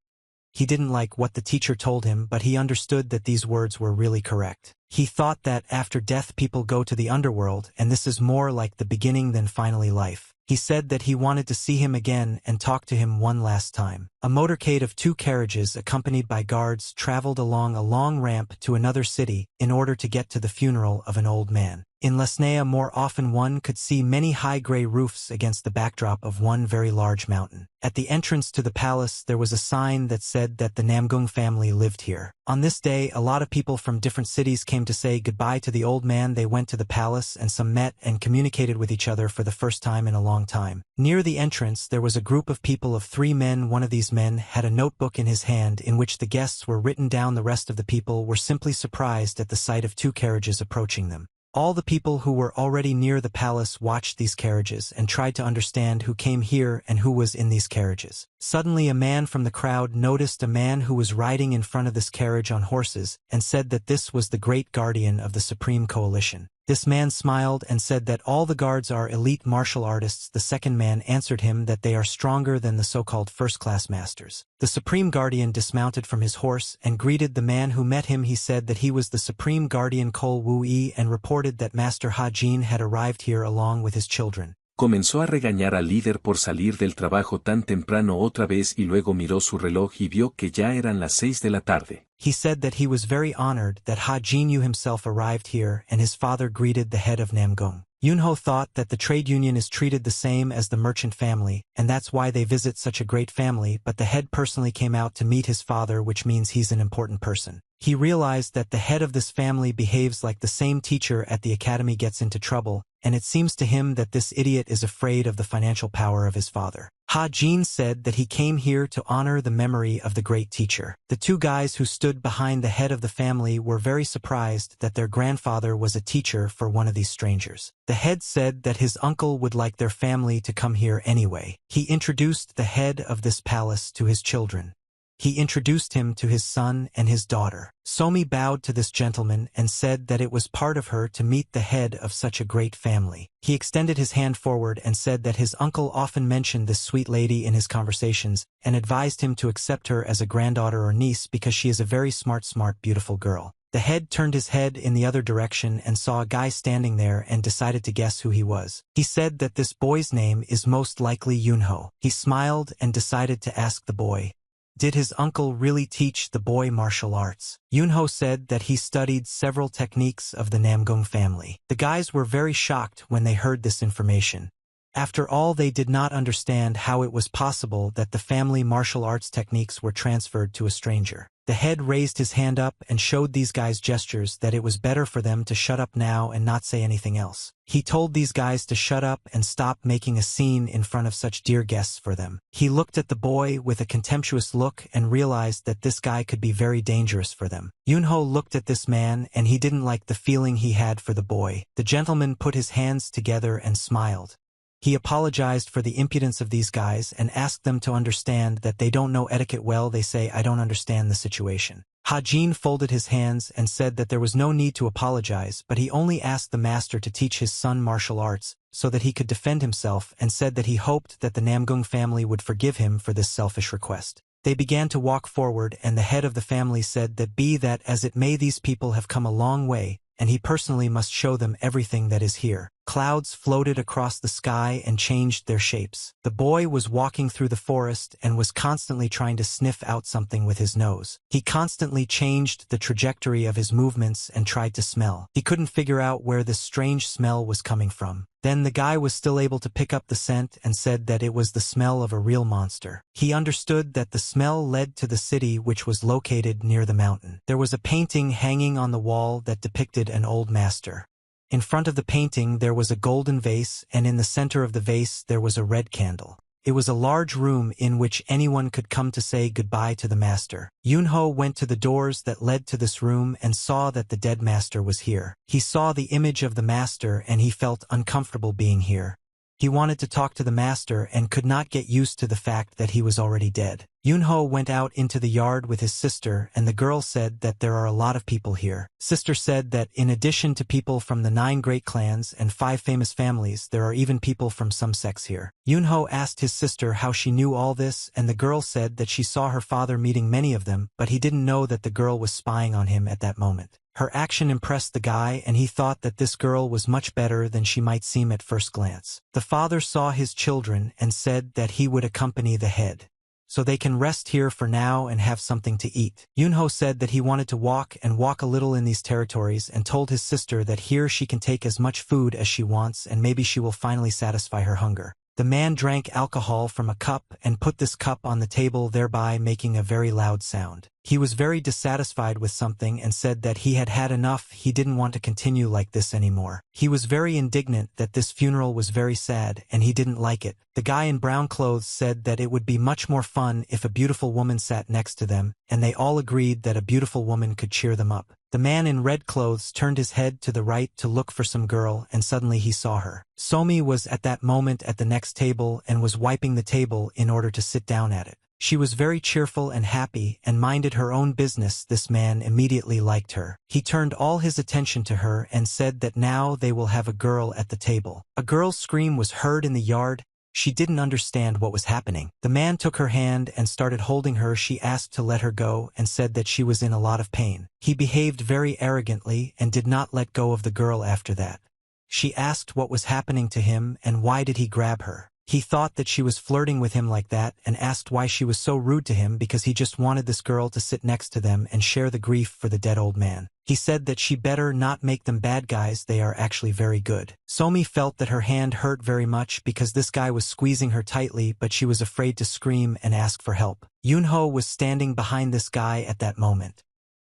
He didn't like what the teacher told him, but he understood that these words were really correct. He thought that after death people go to the underworld, and this is more like the beginning than finally life. He said that he wanted to see him again and talk to him one last time. A motorcade of 2 carriages accompanied by guards traveled along a long ramp to another city in order to get to the funeral of an old man. In Lesnea more often one could see many high gray roofs against the backdrop of one very large mountain. At the entrance to the palace there was a sign that said that the Namgung family lived here. On this day a lot of people from different cities came to say goodbye to the old man. They went to the palace and some met and communicated with each other for the first time in a long time. Near the entrance there was a group of people of 3 men. One of these men had a notebook in his hand in which the guests were written down. The rest of the people were simply surprised at the sight of 2 carriages approaching them. All the people who were already near the palace watched these carriages and tried to understand who came here and who was in these carriages. Suddenly a man from the crowd noticed a man who was riding in front of this carriage on horses and said that this was the great guardian of the Supreme Coalition. This man smiled and said that all the guards are elite martial artists. The second man answered him that they are stronger than the so-called first-class masters. The Supreme Guardian dismounted from his horse and greeted the man who met him. He said that he was the Supreme Guardian Cole Wu-yi and reported that Master Ha-jin had arrived here along with his children. Comenzó a regañar al líder por salir del trabajo tan temprano otra vez y luego miró su reloj y vio que ya eran las 6 de la tarde. He said that he was very honored that Ha-jin Yu himself arrived here, and his father greeted the head of Namgung. Yunho thought that the trade union is treated the same as the merchant family, and that's why they visit such a great family, but the head personally came out to meet his father, which means he's an important person. He realized that the head of this family behaves like the same teacher at the academy gets into trouble, and it seems to him that this idiot is afraid of the financial power of his father. Ha-Jin said that he came here to honor the memory of the great teacher. The two guys who stood behind the head of the family were very surprised that their grandfather was a teacher for one of these strangers. The head said that his uncle would like their family to come here anyway. He introduced the head of this palace to his children. He introduced him to his son and his daughter. Somi bowed to this gentleman and said that it was part of her to meet the head of such a great family. He extended his hand forward and said that his uncle often mentioned this sweet lady in his conversations and advised him to accept her as a granddaughter or niece because she is a very smart, beautiful girl. The head turned his head in the other direction and saw a guy standing there and decided to guess who he was. He said that this boy's name is most likely Yunho. He smiled and decided to ask the boy, did his uncle really teach the boy martial arts? Yunho said that he studied several techniques of the Namgung family. The guys were very shocked when they heard this information. After all, they did not understand how it was possible that the family martial arts techniques were transferred to a stranger. The head raised his hand up and showed these guys gestures that it was better for them to shut up now and not say anything else. He told these guys to shut up and stop making a scene in front of such dear guests for them. He looked at the boy with a contemptuous look and realized that this guy could be very dangerous for them. Yunho looked at this man and he didn't like the feeling he had for the boy. The gentleman put his hands together and smiled. He apologized for the impudence of these guys and asked them to understand that they don't know etiquette well. They say, I don't understand the situation. Ha-Jin folded his hands and said that there was no need to apologize, but he only asked the master to teach his son martial arts so that he could defend himself, and said that he hoped that the Namgung family would forgive him for this selfish request. They began to walk forward, and the head of the family said that be that as it may, these people have come a long way, and he personally must show them everything that is here. Clouds floated across the sky and changed their shapes. The boy was walking through the forest and was constantly trying to sniff out something with his nose. He constantly changed the trajectory of his movements and tried to smell. He couldn't figure out where this strange smell was coming from. Then the guy was still able to pick up the scent and said that it was the smell of a real monster. He understood that the smell led to the city, which was located near the mountain. There was a painting hanging on the wall that depicted an old master. In front of the painting there was a golden vase, and in the center of the vase there was a red candle. It was a large room in which anyone could come to say goodbye to the master. Yunho went to the doors that led to this room and saw that the dead master was here. He saw the image of the master and he felt uncomfortable being here. He wanted to talk to the master and could not get used to the fact that he was already dead. Yunho went out into the yard with his sister, and the girl said that there are a lot of people here. Sister said that in addition to people from the 9 great clans and 5 famous families, there are even people from some sects here. Yunho asked his sister how she knew all this, and the girl said that she saw her father meeting many of them, but he didn't know that the girl was spying on him at that moment. Her action impressed the guy, and he thought that this girl was much better than she might seem at first glance. The father saw his children and said that he would accompany the head, so they can rest here for now and have something to eat. Yunho said that he wanted to walk a little in these territories, and told his sister that here she can take as much food as she wants and maybe she will finally satisfy her hunger. The man drank alcohol from a cup and put this cup on the table, thereby making a very loud sound. He was very dissatisfied with something and said that he had had enough. He didn't want to continue like this anymore. He was very indignant that this funeral was very sad and he didn't like it. The guy in brown clothes said that it would be much more fun if a beautiful woman sat next to them, and they all agreed that a beautiful woman could cheer them up. The man in red clothes turned his head to the right to look for some girl, and suddenly he saw her. Somi was at that moment at the next table and was wiping the table in order to sit down at it. She was very cheerful and happy and minded her own business. This man immediately liked her. He turned all his attention to her and said that now they will have a girl at the table. A girl's scream was heard in the yard. She didn't understand what was happening. The man took her hand and started holding her. She asked to let her go and said that she was in a lot of pain. He behaved very arrogantly and did not let go of the girl after that. She asked what was happening to him and why did he grab her. He thought that she was flirting with him like that and asked why she was so rude to him because he just wanted this girl to sit next to them and share the grief for the dead old man. He said that she better not make them bad guys, they are actually very good. Somi felt that her hand hurt very much because this guy was squeezing her tightly, but she was afraid to scream and ask for help. Yunho was standing behind this guy at that moment.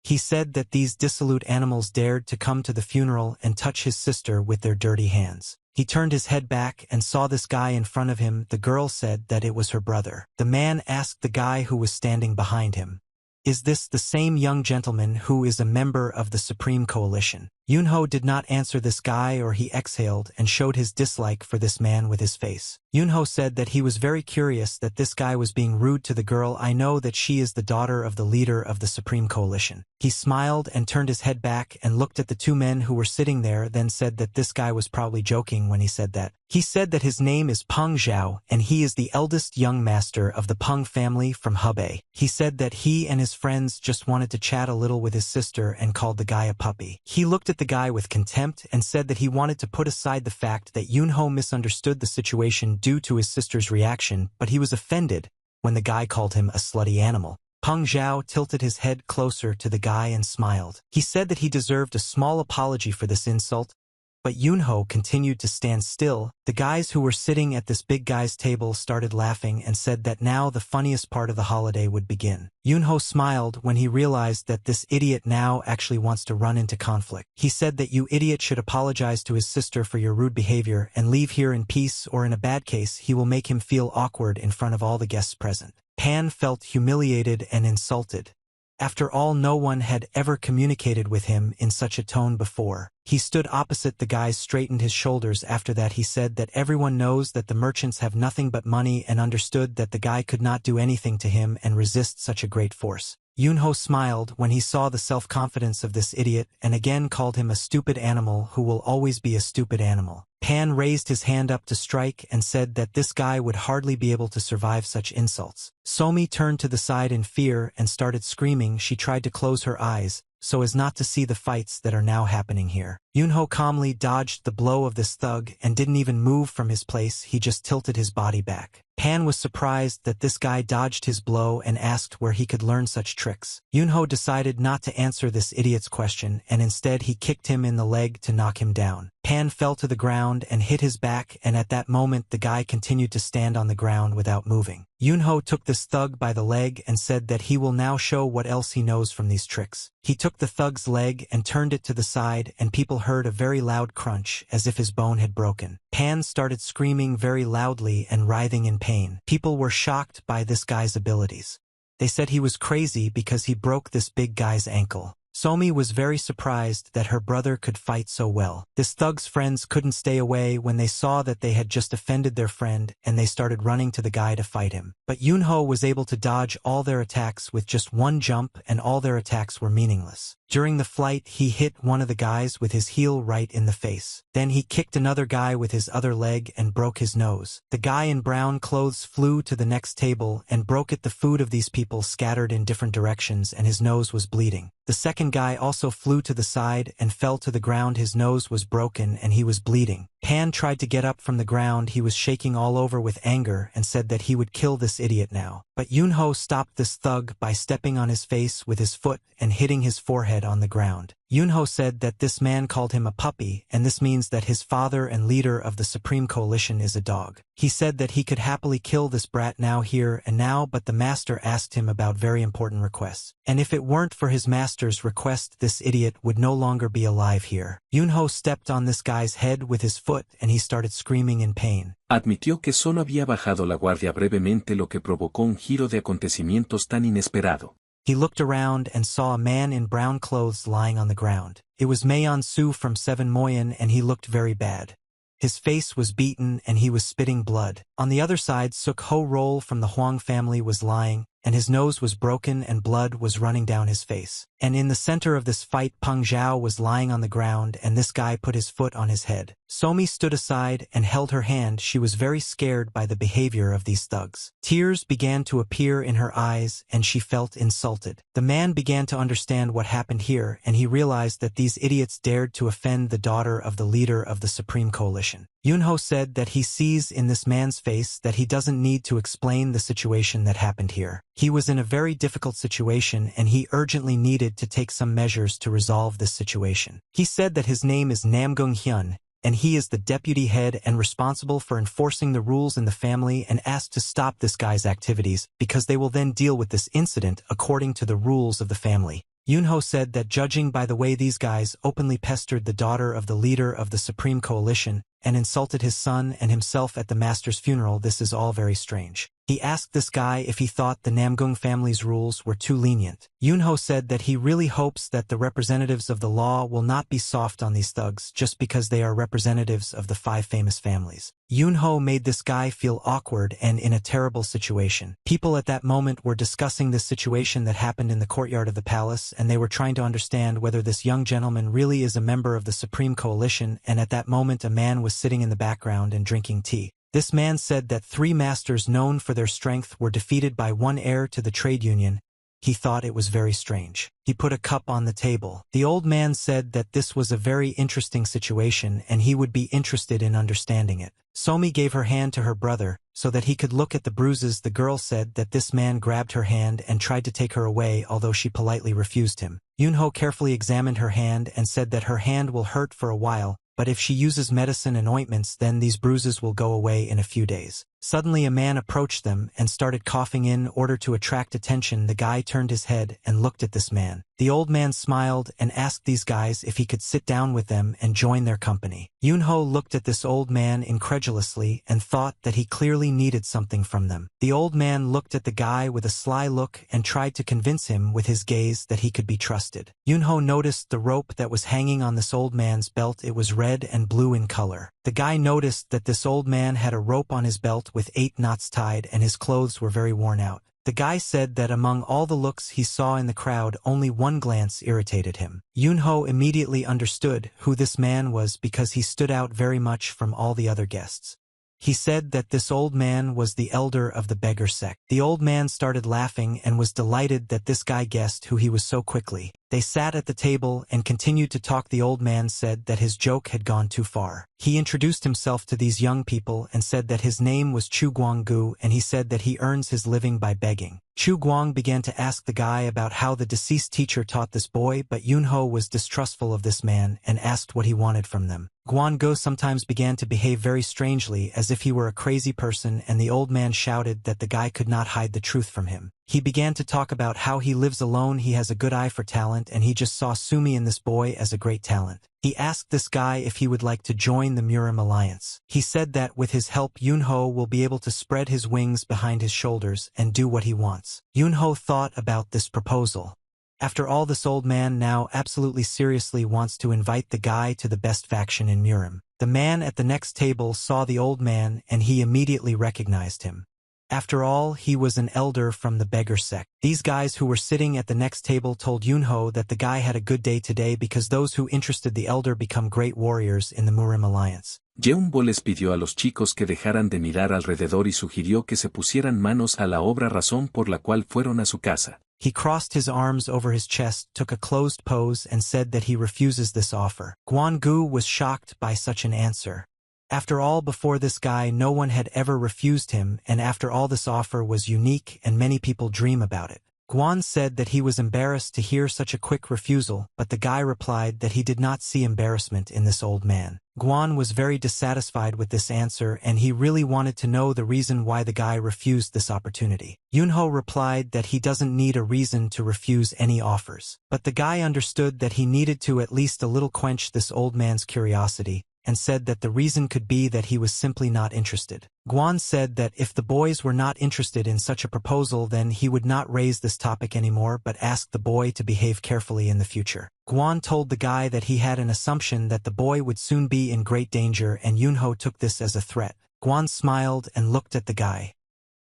He said that these dissolute animals dared to come to the funeral and touch his sister with their dirty hands. He turned his head back and saw this guy in front of him. The girl said that it was her brother. The man asked the guy who was standing behind him, "Is this the same young gentleman who is a member of the Supreme Coalition?" Yunho did not answer this guy, or he exhaled and showed his dislike for this man with his face. Yunho said that he was very curious that this guy was being rude to the girl. "I know that she is the daughter of the leader of the Supreme Coalition." He smiled and turned his head back and looked at the two men who were sitting there, then said that this guy was probably joking when he said that. He said that his name is Peng Zhao and he is the eldest young master of the Peng family from Hebei. He said that he and his friends just wanted to chat a little with his sister and called the guy a puppy. He looked at the guy with contempt and said that he wanted to put aside the fact that Yunho misunderstood the situation due to his sister's reaction, but he was offended when the guy called him a slutty animal. Peng Zhao tilted his head closer to the guy and smiled. He said that he deserved a small apology for this insult, but Yunho continued to stand still. The guys who were sitting at this big guy's table started laughing and said that now the funniest part of the holiday would begin. Yunho smiled when he realized that this idiot now actually wants to run into conflict. He said that you idiot should apologize to his sister for your rude behavior and leave here in peace, or in a bad case he will make him feel awkward in front of all the guests present. Pan felt humiliated and insulted. After all, no one had ever communicated with him in such a tone before. He stood opposite the guy, straightened his shoulders. After that he said that everyone knows that the merchants have nothing but money, and understood that the guy could not do anything to him and resist such a great force. Yunho smiled when he saw the self-confidence of this idiot and again called him a stupid animal who will always be a stupid animal. Pan raised his hand up to strike and said that this guy would hardly be able to survive such insults. Somi turned to the side in fear and started screaming. She tried to close her eyes so as not to see the fights that are now happening here. Yunho calmly dodged the blow of this thug and didn't even move from his place. He just tilted his body back. Pan was surprised that this guy dodged his blow and asked where he could learn such tricks. Yunho decided not to answer this idiot's question, and instead he kicked him in the leg to knock him down. Pan fell to the ground and hit his back, and at that moment the guy continued to stand on the ground without moving. Yunho took this thug by the leg and said that he will now show what else he knows from these tricks. He took the thug's leg and turned it to the side, and people heard a very loud crunch as if his bone had broken. Pan started screaming very loudly and writhing in pain. People were shocked by this guy's abilities. They said he was crazy because he broke this big guy's ankle. Somi was very surprised that her brother could fight so well. This thug's friends couldn't stay away when they saw that they had just offended their friend, and they started running to the guy to fight him. But Yunho was able to dodge all their attacks with just one jump, and all their attacks were meaningless. During the flight, he hit one of the guys with his heel right in the face. Then he kicked another guy with his other leg and broke his nose. The guy in brown clothes flew to the next table and broke it. The food of these people scattered in different directions, and his nose was bleeding. The second guy also flew to the side and fell to the ground. His nose was broken and he was bleeding. Pan tried to get up from the ground. He was shaking all over with anger and said that he would kill this idiot now. But Yunho stopped this thug by stepping on his face with his foot and hitting his forehead on the ground. Yunho said that this man called him a puppy, and this means that his father and leader of the Supreme Coalition is a dog. He said that he could happily kill this brat now, here and now, but the master asked him about very important requests. And if it weren't for his master's request, this idiot would no longer be alive here. Yunho stepped on this guy's head with his foot and he started screaming in pain. Admitió que solo había bajado la guardia brevemente, lo que provocó un giro de acontecimientos tan inesperado. He looked around and saw a man in brown clothes lying on the ground. It was Mayon Su from 7 Moyen, and he looked very bad. His face was beaten and he was spitting blood. On the other side, Suk Ho Roll from the Huang family was lying, and his nose was broken and blood was running down his face. And in the center of this fight Peng Zhao was lying on the ground and this guy put his foot on his head. Somi stood aside and held her hand. She was very scared by the behavior of these thugs. Tears began to appear in her eyes and she felt insulted. The man began to understand what happened here and he realized that these idiots dared to offend the daughter of the leader of the Supreme Coalition. Yunho said that he sees in this man's face that he doesn't need to explain the situation that happened here. He was in a very difficult situation and he urgently needed to take some measures to resolve this situation. He said that his name is Namgung Hyun, and he is the deputy head and responsible for enforcing the rules in the family and asked to stop this guy's activities because they will then deal with this incident according to the rules of the family. Yunho said that judging by the way these guys openly pestered the daughter of the leader of the Supreme Coalition and insulted his son and himself at the master's funeral, this is all very strange. He asked this guy if he thought the Namgung family's rules were too lenient. Yunho said that he really hopes that the representatives of the law will not be soft on these thugs just because they are representatives of the 5 famous families. Yunho made this guy feel awkward and in a terrible situation. People at that moment were discussing this situation that happened in the courtyard of the palace and they were trying to understand whether this young gentleman really is a member of the Supreme Coalition, and at that moment a man was sitting in the background and drinking tea. This man said that 3 masters known for their strength were defeated by 1 heir to the trade union. He thought it was very strange. He put a cup on the table. The old man said that this was a very interesting situation and he would be interested in understanding it. Somi gave her hand to her brother so that he could look at the bruises. The girl said that this man grabbed her hand and tried to take her away, although she politely refused him. Yunho carefully examined her hand and said that her hand will hurt for a while, but if she uses medicine and ointments then these bruises will go away in a few days. Suddenly a man approached them and started coughing. In order to attract attention, the guy turned his head and looked at this man. The old man smiled and asked these guys if he could sit down with them and join their company. Yunho looked at this old man incredulously and thought that he clearly needed something from them. The old man looked at the guy with a sly look and tried to convince him with his gaze that he could be trusted. Yunho noticed the rope that was hanging on this old man's belt. It was red and blue in color. The guy noticed that this old man had a rope on his belt with 8 knots tied and his clothes were very worn out. The guy said that among all the looks he saw in the crowd, only one glance irritated him. Yunho immediately understood who this man was because he stood out very much from all the other guests. He said that this old man was the elder of the beggar sect. The old man started laughing and was delighted that this guy guessed who he was so quickly. They sat at the table and continued to talk. The old man said that his joke had gone too far. He introduced himself to these young people and said that his name was Chu Guanggu and he said that he earns his living by begging. Chu Guang began to ask the guy about how the deceased teacher taught this boy, but Yunho was distrustful of this man and asked what he wanted from them. Guanggu sometimes began to behave very strangely as if he were a crazy person, and the old man shouted that the guy could not hide the truth from him. He began to talk about how he lives alone, he has a good eye for talent, and he just saw Somi in this boy as a great talent. He asked this guy if he would like to join the Murim alliance. He said that with his help Yunho will be able to spread his wings behind his shoulders and do what he wants. Yunho thought about this proposal. After all, this old man now absolutely seriously wants to invite the guy to the best faction in Murim. The man at the next table saw the old man and he immediately recognized him. After all, he was an elder from the beggar sect. These guys who were sitting at the next table told Yunho that the guy had a good day today because those who interested the elder become great warriors in the Murim alliance. Yunho les pidió a los chicos que dejaran de mirar alrededor y sugirió que se pusieran manos a la obra, razón por la cual fueron a su casa. He crossed his arms over his chest, took a closed pose and said that he refuses this offer. Guanggu was shocked by such an answer. After all, before this guy no one had ever refused him, and after all this offer was unique and many people dream about it. Guan said that he was embarrassed to hear such a quick refusal, but the guy replied that he did not see embarrassment in this old man. Guan was very dissatisfied with this answer and he really wanted to know the reason why the guy refused this opportunity. Yunho replied that he doesn't need a reason to refuse any offers. But the guy understood that he needed to at least a little quench this old man's curiosity, and said that the reason could be that he was simply not interested. Guan said that if the boys were not interested in such a proposal then he would not raise this topic anymore but asked the boy to behave carefully in the future. Guan told the guy that he had an assumption that the boy would soon be in great danger and Yunho took this as a threat. Guan smiled and looked at the guy.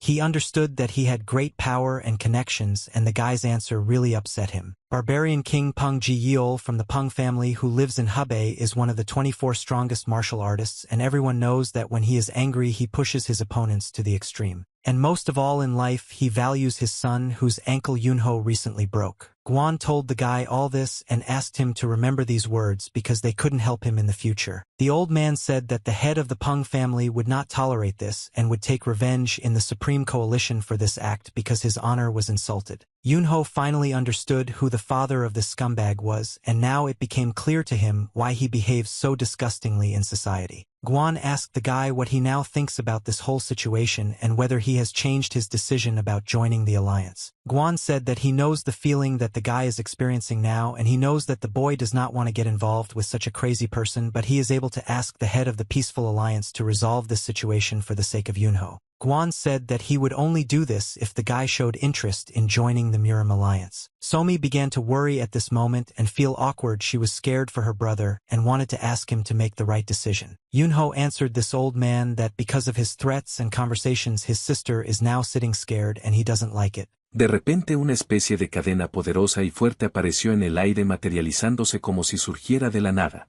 He understood that he had great power and connections, and the guy's answer really upset him. Barbarian King Peng Ji-yeol from the Peng family who lives in Hebei is one of the 24 strongest martial artists, and everyone knows that when he is angry he pushes his opponents to the extreme. And most of all in life, he values his son whose ankle Yunho recently broke. Guan told the guy all this and asked him to remember these words because they couldn't help him in the future. The old man said that the head of the Peng family would not tolerate this and would take revenge in the Supreme Coalition for this act because his honor was insulted. Yunho finally understood who the father of this scumbag was, and now it became clear to him why he behaves so disgustingly in society. Guan asked the guy what he now thinks about this whole situation and whether he has changed his decision about joining the alliance. Guan said that he knows the feeling that the guy is experiencing now, and he knows that the boy does not want to get involved with such a crazy person, but he is able to ask the head of the peaceful alliance to resolve this situation for the sake of Yunho. Guan said that he would only do this if the guy showed interest in joining the Murim alliance. Somi began to worry at this moment and feel awkward. She was scared for her brother and wanted to ask him to make the right decision. Yunho answered this old man that because of his threats and conversations his sister is now sitting scared and he doesn't like it. De repente una especie de cadena poderosa y fuerte apareció en el aire materializándose como si surgiera de la nada.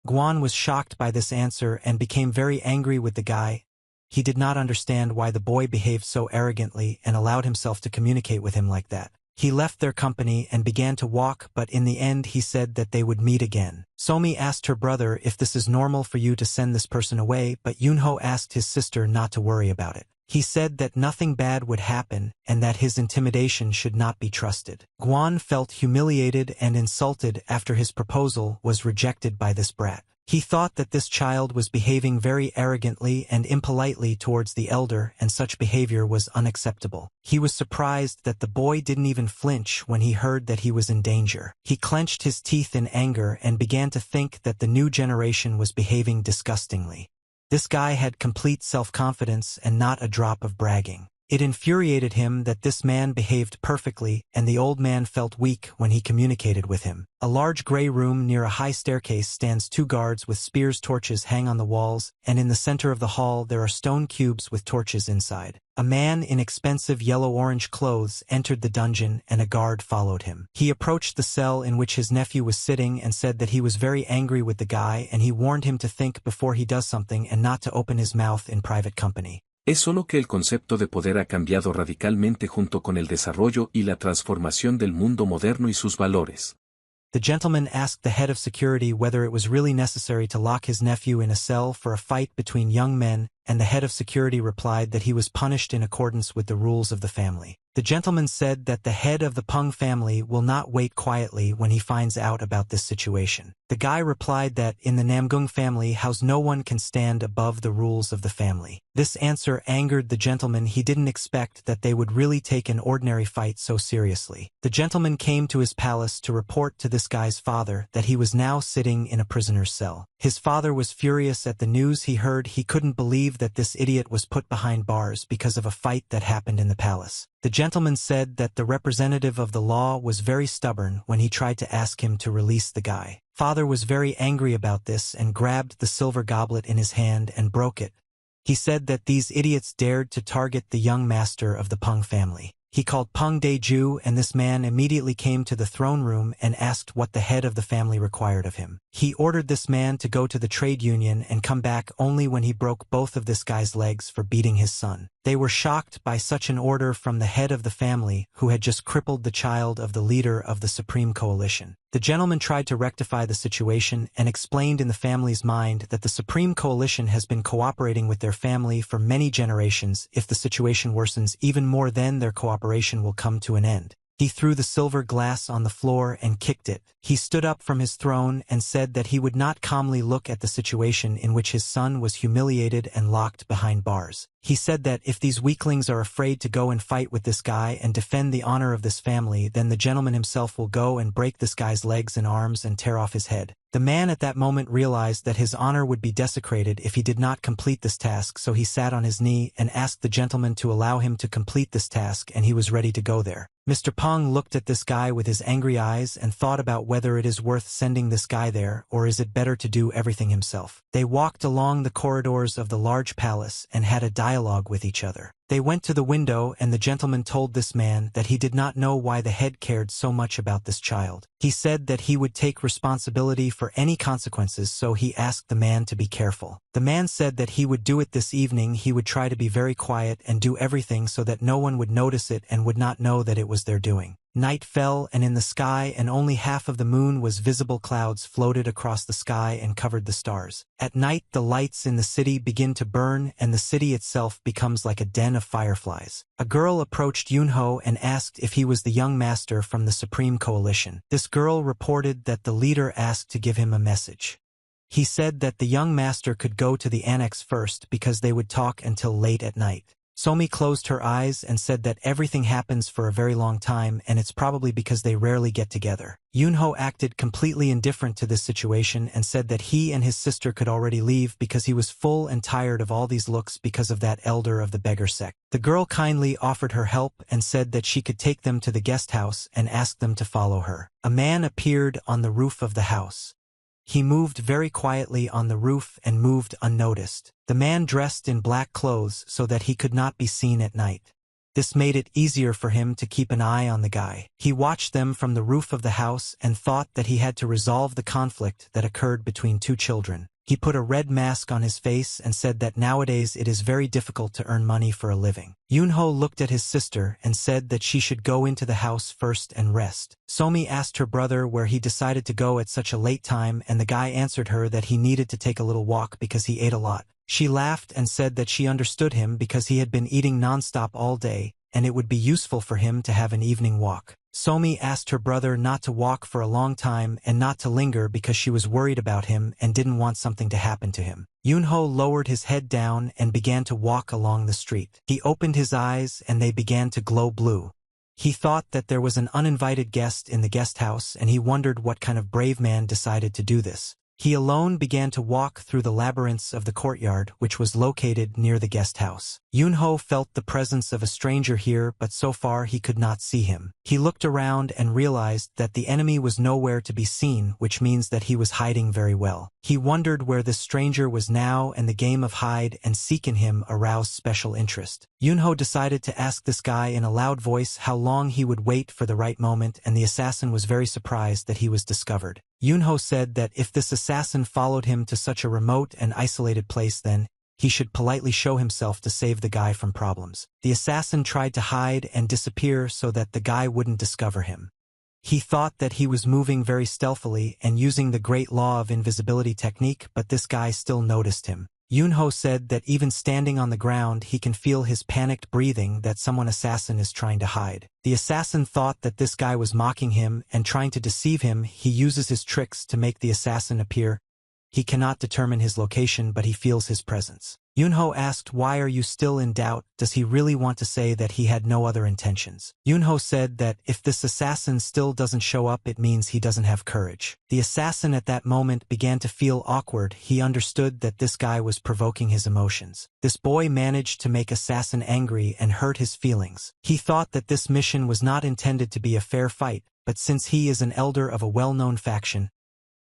Guan was shocked by this answer and became very angry with the guy. He did not understand why the boy behaved so arrogantly and allowed himself to communicate with him like that. He left their company and began to walk, but in the end he said that they would meet again. Somi asked her brother if this is normal for you to send this person away, but Yunho asked his sister not to worry about it. He said that nothing bad would happen and that his intimidation should not be trusted. Guan felt humiliated and insulted after his proposal was rejected by this brat. He thought that this child was behaving very arrogantly and impolitely towards the elder, and such behavior was unacceptable. He was surprised that the boy didn't even flinch when he heard that he was in danger. He clenched his teeth in anger and began to think that the new generation was behaving disgustingly. This guy had complete self-confidence and not a drop of bragging. It infuriated him that this man behaved perfectly, and the old man felt weak when he communicated with him. A large gray room near a high staircase stands 2 guards with spears. Torches hang on the walls, and in the center of the hall there are stone cubes with torches inside. A man in expensive yellow-orange clothes entered the dungeon and a guard followed him. He approached the cell in which his nephew was sitting and said that he was very angry with the guy, and he warned him to think before he does something and not to open his mouth in private company. Es solo que el concepto de poder ha cambiado radicalmente junto con el desarrollo y la transformación del mundo moderno y sus valores. The gentleman asked the head of security whether it was really necessary to lock his nephew in a cell for a fight between young men, and the head of security replied that he was punished in accordance with the rules of the family. The gentleman said that the head of the Peng family will not wait quietly when he finds out about this situation. The guy replied that in the Namgung family house no one can stand above the rules of the family. This answer angered the gentleman. He didn't expect that they would really take an ordinary fight so seriously. The gentleman came to his palace to report to this guy's father that he was now sitting in a prisoner's cell. His father was furious at the news he heard. He couldn't believe that this idiot was put behind bars because of a fight that happened in the palace. The gentleman said that the representative of the law was very stubborn when he tried to ask him to release the guy. Father was very angry about this and grabbed the silver goblet in his hand and broke it. He said that these idiots dared to target the young master of the Peng family. He called Peng Deju, and this man immediately came to the throne room and asked what the head of the family required of him. He ordered this man to go to the trade union and come back only when he broke both of this guy's legs for beating his son. They were shocked by such an order from the head of the family, who had just crippled the child of the leader of the Supreme Coalition. The gentleman tried to rectify the situation and explained in the family's mind that the Supreme Coalition has been cooperating with their family for many generations. If the situation worsens even more, then their cooperation will come to an end. He threw the silver glass on the floor and kicked it. He stood up from his throne and said that he would not calmly look at the situation in which his son was humiliated and locked behind bars. He said that if these weaklings are afraid to go and fight with this guy and defend the honor of this family, then the gentleman himself will go and break this guy's legs and arms and tear off his head. The man at that moment realized that his honor would be desecrated if he did not complete this task, so he sat on his knee and asked the gentleman to allow him to complete this task, and he was ready to go there. Mr. Peng looked at this guy with his angry eyes and thought about whether it is worth sending this guy there, or is it better to do everything himself. They walked along the corridors of the large palace and had a dialogue with each other. They went to the window and the gentleman told this man that he did not know why the head cared so much about this child. He said that he would take responsibility for any consequences, so he asked the man to be careful. The man said that he would do it this evening. He would try to be very quiet and do everything so that no one would notice it and would not know that it was their doing. Night fell, and in the sky and only half of the moon was visible. Clouds floated across the sky and covered the stars. At night the lights in the city begin to burn and the city itself becomes like a den of fireflies. A girl approached Yunho and asked if he was the young master from the Supreme Coalition. This girl reported that the leader asked to give him a message. He said that the young master could go to the annex first because they would talk until late at night. Somi closed her eyes and said that everything happens for a very long time and it's probably because they rarely get together. Yunho acted completely indifferent to this situation and said that he and his sister could already leave because he was full and tired of all these looks because of that elder of the beggar sect. The girl kindly offered her help and said that she could take them to the guest house and asked them to follow her. A man appeared on the roof of the house. He moved very quietly on the roof and moved unnoticed. The man dressed in black clothes so that he could not be seen at night. This made it easier for him to keep an eye on the guy. He watched them from the roof of the house and thought that he had to resolve the conflict that occurred between two children. He put a red mask on his face and said that nowadays it is very difficult to earn money for a living. Yunho looked at his sister and said that she should go into the house first and rest. Somi asked her brother where he decided to go at such a late time, and the guy answered her that he needed to take a little walk because he ate a lot. She laughed and said that she understood him because he had been eating non-stop all day, and it would be useful for him to have an evening walk. Somi asked her brother not to walk for a long time and not to linger because she was worried about him and didn't want something to happen to him. Yunho lowered his head down and began to walk along the street. He opened his eyes and they began to glow blue. He thought that there was an uninvited guest in the guest house and he wondered what kind of brave man decided to do this. He alone began to walk through the labyrinths of the courtyard, which was located near the guest house. Yunho felt the presence of a stranger here, but so far he could not see him. He looked around and realized that the enemy was nowhere to be seen, which means that he was hiding very well. He wondered where this stranger was now, and the game of hide and seek in him aroused special interest. Yunho decided to ask this guy in a loud voice how long he would wait for the right moment, and the assassin was very surprised that he was discovered. Yunho said that if this assassin followed him to such a remote and isolated place, then he should politely show himself to save the guy from problems. The assassin tried to hide and disappear so that the guy wouldn't discover him. He thought that he was moving very stealthily and using the great law of invisibility technique, but this guy still noticed him. Yunho said that even standing on the ground he can feel his panicked breathing, that someone assassin is trying to hide. The assassin thought that this guy was mocking him and trying to deceive him. He uses his tricks to make the assassin appear. He cannot determine his location, but he feels his presence. Yunho asked, "Why are you still in doubt? Does he really want to say that he had no other intentions?" Yunho said that if this assassin still doesn't show up, it means he doesn't have courage. The assassin at that moment began to feel awkward. He understood that this guy was provoking his emotions. This boy managed to make assassin angry and hurt his feelings. He thought that this mission was not intended to be a fair fight, but since he is an elder of a well-known faction,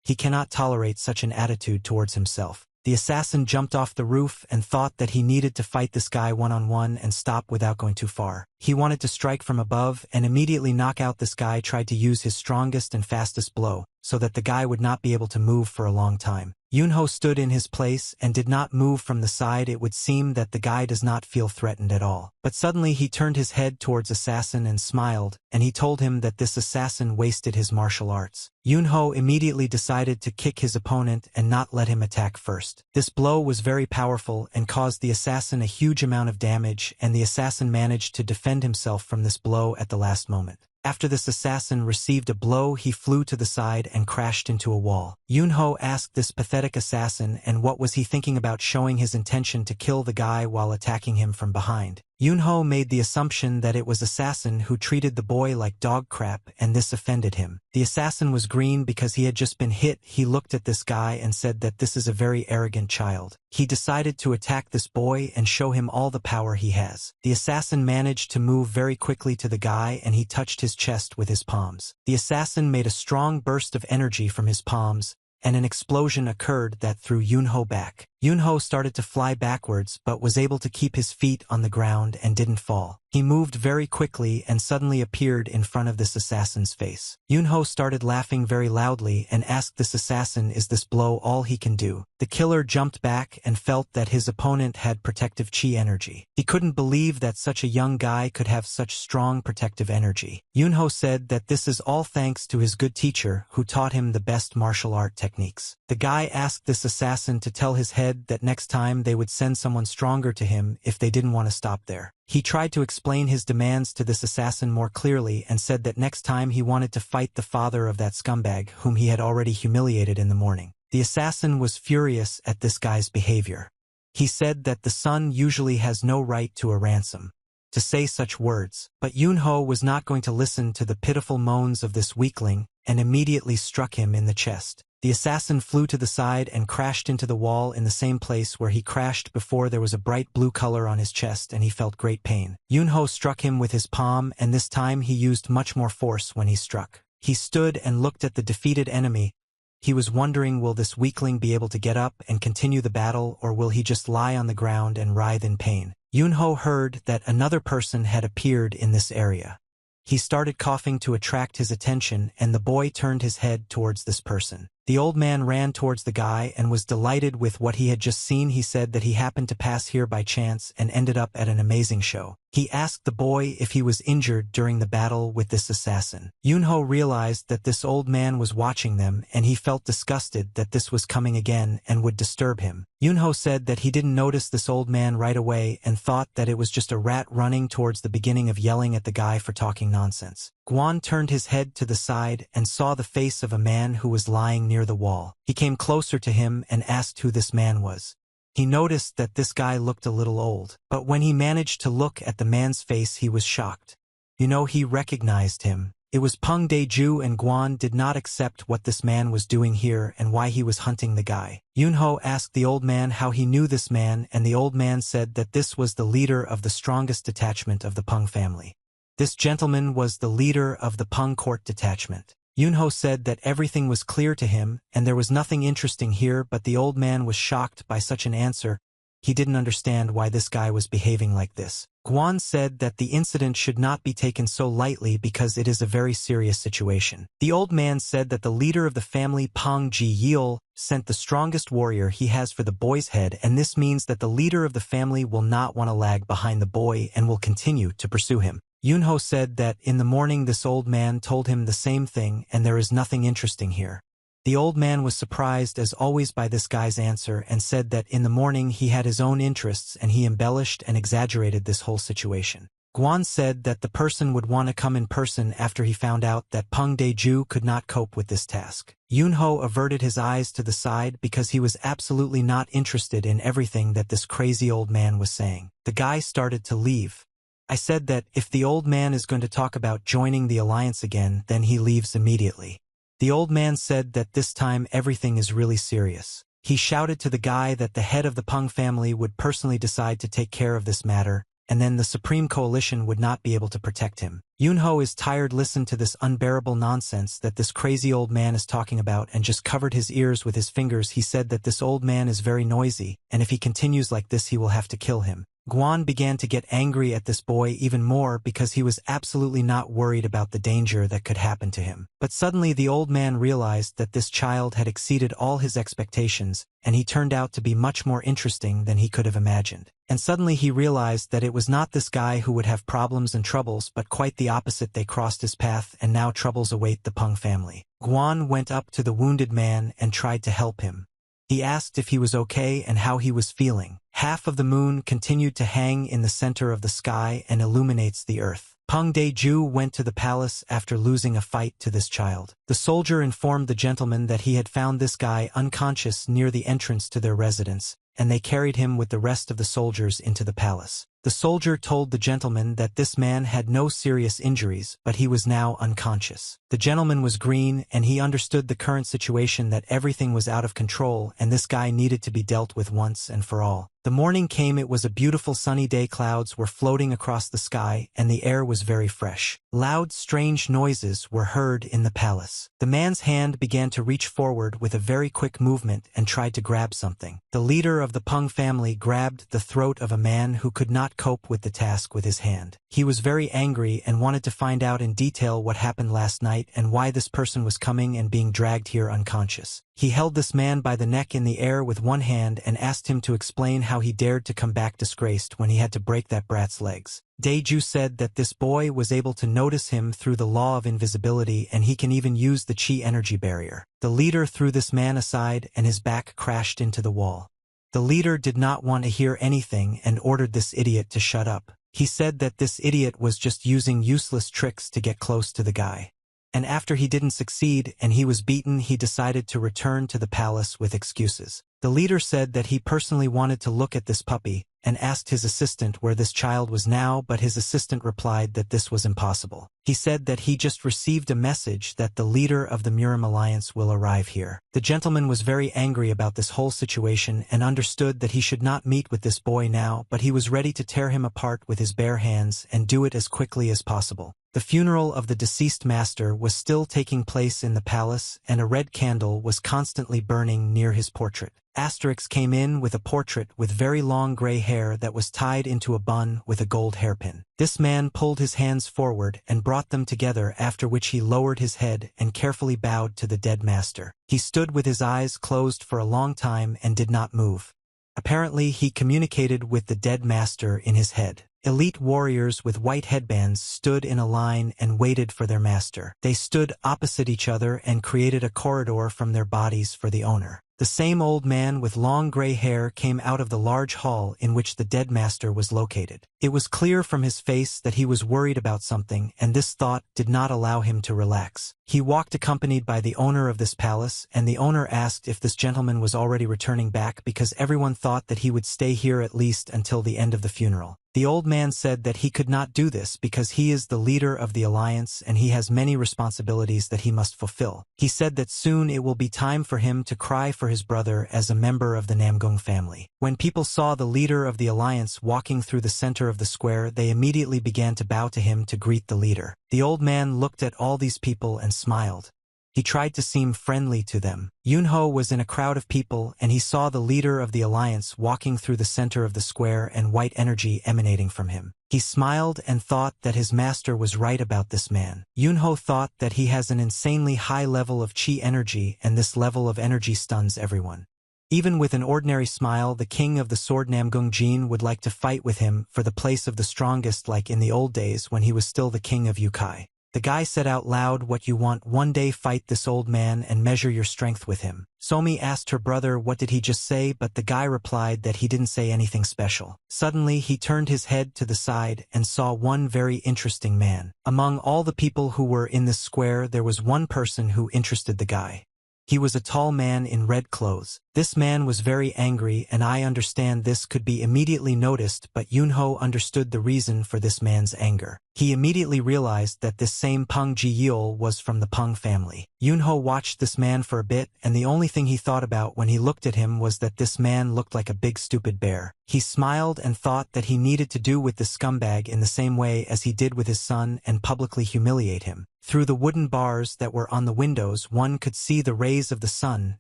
he cannot tolerate such an attitude towards himself. The assassin jumped off the roof and thought that he needed to fight this guy one-on-one and stop without going too far. He wanted to strike from above and immediately knock out this guy. Tried to use his strongest and fastest blow, so that the guy would not be able to move for a long time. Yunho stood in his place and did not move from the side. It would seem that the guy does not feel threatened at all. But suddenly he turned his head towards assassin and smiled, and he told him that this assassin wasted his martial arts. Yunho immediately decided to kick his opponent and not let him attack first. This blow was very powerful and caused the assassin a huge amount of damage, and the assassin managed to defend himself from this blow at the last moment. After this assassin received a blow, he flew to the side and crashed into a wall. Yunho asked this pathetic assassin and what was he thinking about showing his intention to kill the guy while attacking him from behind. Yunho made the assumption that it was assassin who treated the boy like dog crap, and this offended him. The assassin was green because he had just been hit. He looked at this guy and said that this is a very arrogant child. He decided to attack this boy and show him all the power he has. The assassin managed to move very quickly to the guy and he touched his chest with his palms. The assassin made a strong burst of energy from his palms, and an explosion occurred that threw Yunho back. Yunho started to fly backwards but was able to keep his feet on the ground and didn't fall. He moved very quickly and suddenly appeared in front of this assassin's face. Yunho started laughing very loudly and asked this assassin, is this blow all he can do? The killer jumped back and felt that his opponent had protective chi energy. He couldn't believe that such a young guy could have such strong protective energy. Yunho said that this is all thanks to his good teacher who taught him the best martial art techniques. The guy asked this assassin to tell his head that next time they would send someone stronger to him if they didn't want to stop there. He tried to explain his demands to this assassin more clearly and said that next time he wanted to fight the father of that scumbag whom he had already humiliated in the morning. The assassin was furious at this guy's behavior. He said that the son usually has no right to a ransom, to say such words, but Yunho was not going to listen to the pitiful moans of this weakling and immediately struck him in the chest. The assassin flew to the side and crashed into the wall in the same place where he crashed before. There was a bright blue color on his chest and he felt great pain. Yunho struck him with his palm and this time he used much more force when he struck. He stood and looked at the defeated enemy. He was wondering, will this weakling be able to get up and continue the battle, or will he just lie on the ground and writhe in pain? Yunho heard that another person had appeared in this area. He started coughing to attract his attention and the boy turned his head towards this person. The old man ran towards the guy and was delighted with what he had just seen. He said that he happened to pass here by chance and ended up at an amazing show. He asked the boy if he was injured during the battle with this assassin. Yunho realized that this old man was watching them and he felt disgusted that this was coming again and would disturb him. Yunho said that he didn't notice this old man right away and thought that it was just a rat running towards the beginning of yelling at the guy for talking nonsense. Guan turned his head to the side and saw the face of a man who was lying near the wall. He came closer to him and asked who this man was. He noticed that this guy looked a little old, but when he managed to look at the man's face he was shocked. He recognized him. It was Peng Deju, and Guan did not accept what this man was doing here and why he was hunting the guy. Yunho asked the old man how he knew this man, and the old man said that this was the leader of the strongest detachment of the Peng family. This gentleman was the leader of the Peng court detachment. Yunho said that everything was clear to him and there was nothing interesting here, but the old man was shocked by such an answer. He didn't understand why this guy was behaving like this. Guan said that the incident should not be taken so lightly because it is a very serious situation. The old man said that the leader of the family, Peng Ji Yil, sent the strongest warrior he has for the boy's head, and this means that the leader of the family will not want to lag behind the boy and will continue to pursue him. Yunho said that in the morning this old man told him the same thing and there is nothing interesting here. The old man was surprised as always by this guy's answer and said that in the morning he had his own interests and he embellished and exaggerated this whole situation. Guan said that the person would want to come in person after he found out that Peng Deju could not cope with this task. Yunho averted his eyes to the side because he was absolutely not interested in everything that this crazy old man was saying. The guy started to leave. I said that if the old man is going to talk about joining the alliance again, then he leaves immediately. The old man said that this time everything is really serious. He shouted to the guy that the head of the Peng family would personally decide to take care of this matter, and then the Supreme Coalition would not be able to protect him. Yunho is tired, listened to this unbearable nonsense that this crazy old man is talking about and just covered his ears with his fingers. He said that this old man is very noisy, and if he continues like this he will have to kill him. Guan began to get angry at this boy even more because he was absolutely not worried about the danger that could happen to him. But suddenly the old man realized that this child had exceeded all his expectations, and he turned out to be much more interesting than he could have imagined. And suddenly he realized that it was not this guy who would have problems and troubles, but quite the opposite. They crossed his path and now troubles await the Peng family. Guan went up to the wounded man and tried to help him. He asked if he was okay and how he was feeling. Half of the moon continued to hang in the center of the sky and illuminates the earth. Peng Deju went to the palace after losing a fight to this child. The soldier informed the gentleman that he had found this guy unconscious near the entrance to their residence, and they carried him with the rest of the soldiers into the palace. The soldier told the gentleman that this man had no serious injuries, but he was now unconscious. The gentleman was green, and he understood the current situation, that everything was out of control and this guy needed to be dealt with once and for all. The morning came. It was a beautiful sunny day. Clouds were floating across the sky, and the air was very fresh. Loud, strange noises were heard in the palace. The man's hand began to reach forward with a very quick movement and tried to grab something. The leader of the Pong family grabbed the throat of a man who could not cope with the task with his hand. He was very angry and wanted to find out in detail what happened last night and why this person was coming and being dragged here unconscious. He held this man by the neck in the air with one hand and asked him to explain how he dared to come back disgraced when he had to break that brat's legs. Daeju said that this boy was able to notice him through the law of invisibility, and he can even use the chi energy barrier. The leader threw this man aside and his back crashed into the wall. The leader did not want to hear anything and ordered this idiot to shut up. He said that this idiot was just using useless tricks to get close to the guy. And after he didn't succeed and he was beaten, he decided to return to the palace with excuses. The leader said that he personally wanted to look at this puppy and asked his assistant where this child was now, but his assistant replied that this was impossible. He said that he just received a message that the leader of the Murim Alliance will arrive here. The gentleman was very angry about this whole situation and understood that he should not meet with this boy now, but he was ready to tear him apart with his bare hands and do it as quickly as possible. The funeral of the deceased master was still taking place in the palace, and a red candle was constantly burning near his portrait. Asterix came in with a portrait with very long gray hair that was tied into a bun with a gold hairpin. This man pulled his hands forward and brought them together, after which he lowered his head and carefully bowed to the dead master. He stood with his eyes closed for a long time and did not move. Apparently, he communicated with the dead master in his head. Elite warriors with white headbands stood in a line and waited for their master. They stood opposite each other and created a corridor from their bodies for the owner. The same old man with long gray hair came out of the large hall in which the dead master was located. It was clear from his face that he was worried about something, and this thought did not allow him to relax. He walked accompanied by the owner of this palace, and the owner asked if this gentleman was already returning back, because everyone thought that he would stay here at least until the end of the funeral. The old man said that he could not do this because he is the leader of the alliance and he has many responsibilities that he must fulfill. He said that soon it will be time for him to cry for his brother as a member of the Namgung family. When people saw the leader of the alliance walking through the center of the square, they immediately began to bow to him to greet the leader. The old man looked at all these people and smiled. He tried to seem friendly to them. Yunho was in a crowd of people, and he saw the leader of the alliance walking through the center of the square and white energy emanating from him. He smiled and thought that his master was right about this man. Yunho thought that he has an insanely high level of chi energy, and this level of energy stuns everyone. Even with an ordinary smile, the king of the sword Namgung Jin would like to fight with him for the place of the strongest, like in the old days when he was still the king of Yukai. The guy said out loud, "What you want? One day fight this old man and measure your strength with him." Somi asked her brother what did he just say, but the guy replied that he didn't say anything special. Suddenly he turned his head to the side and saw one very interesting man. Among all the people who were in this square, there was one person who interested the guy. He was a tall man in red clothes. This man was very angry, and I understand this could be immediately noticed, but Yunho understood the reason for this man's anger. He immediately realized that this same Peng Ji-yeol was from the Peng family. Yunho watched this man for a bit, and the only thing he thought about when he looked at him was that this man looked like a big stupid bear. He smiled and thought that he needed to do with this scumbag in the same way as he did with his son and publicly humiliate him. Through the wooden bars that were on the windows, one could see the rays of the sun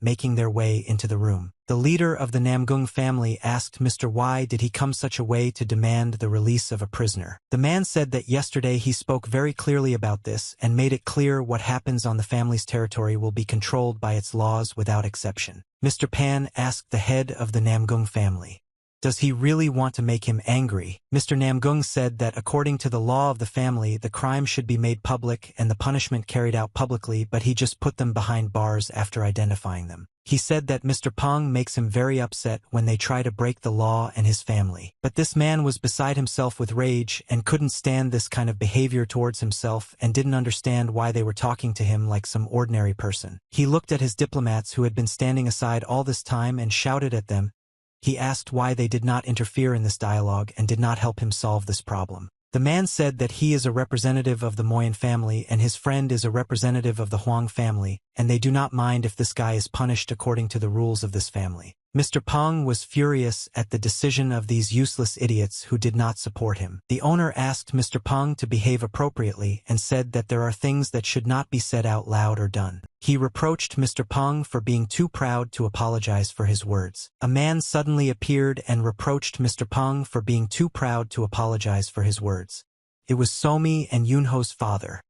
making their way into the room. The leader of the Namgung family asked Mr. Why did he come such a way to demand the release of a prisoner. The man said that yesterday he spoke very clearly about this and made it clear what happens on the family's territory will be controlled by its laws without exception. Mr. Pan asked the head of the Namgung family, "Does he really want to make him angry?" Mr. Namgung said that according to the law of the family, the crime should be made public and the punishment carried out publicly, but he just put them behind bars after identifying them. He said that Mr. Peng makes him very upset when they try to break the law and his family. But this man was beside himself with rage and couldn't stand this kind of behavior towards himself and didn't understand why they were talking to him like some ordinary person. He looked at his diplomats who had been standing aside all this time and shouted at them, He asked why they did not interfere in this dialogue and did not help him solve this problem. The man said that he is a representative of the Moyen family and his friend is a representative of the Huang family, and they do not mind if this guy is punished according to the rules of this family. Mr. Pong was furious at the decision of these useless idiots who did not support him. The owner asked Mr. Pong to behave appropriately and said that there are things that should not be said out loud or done. He reproached Mr. Pong for being too proud to apologize for his words. A man suddenly appeared and reproached Mr. Pong for being too proud to apologize for his words. It was Somi and Yunho's father.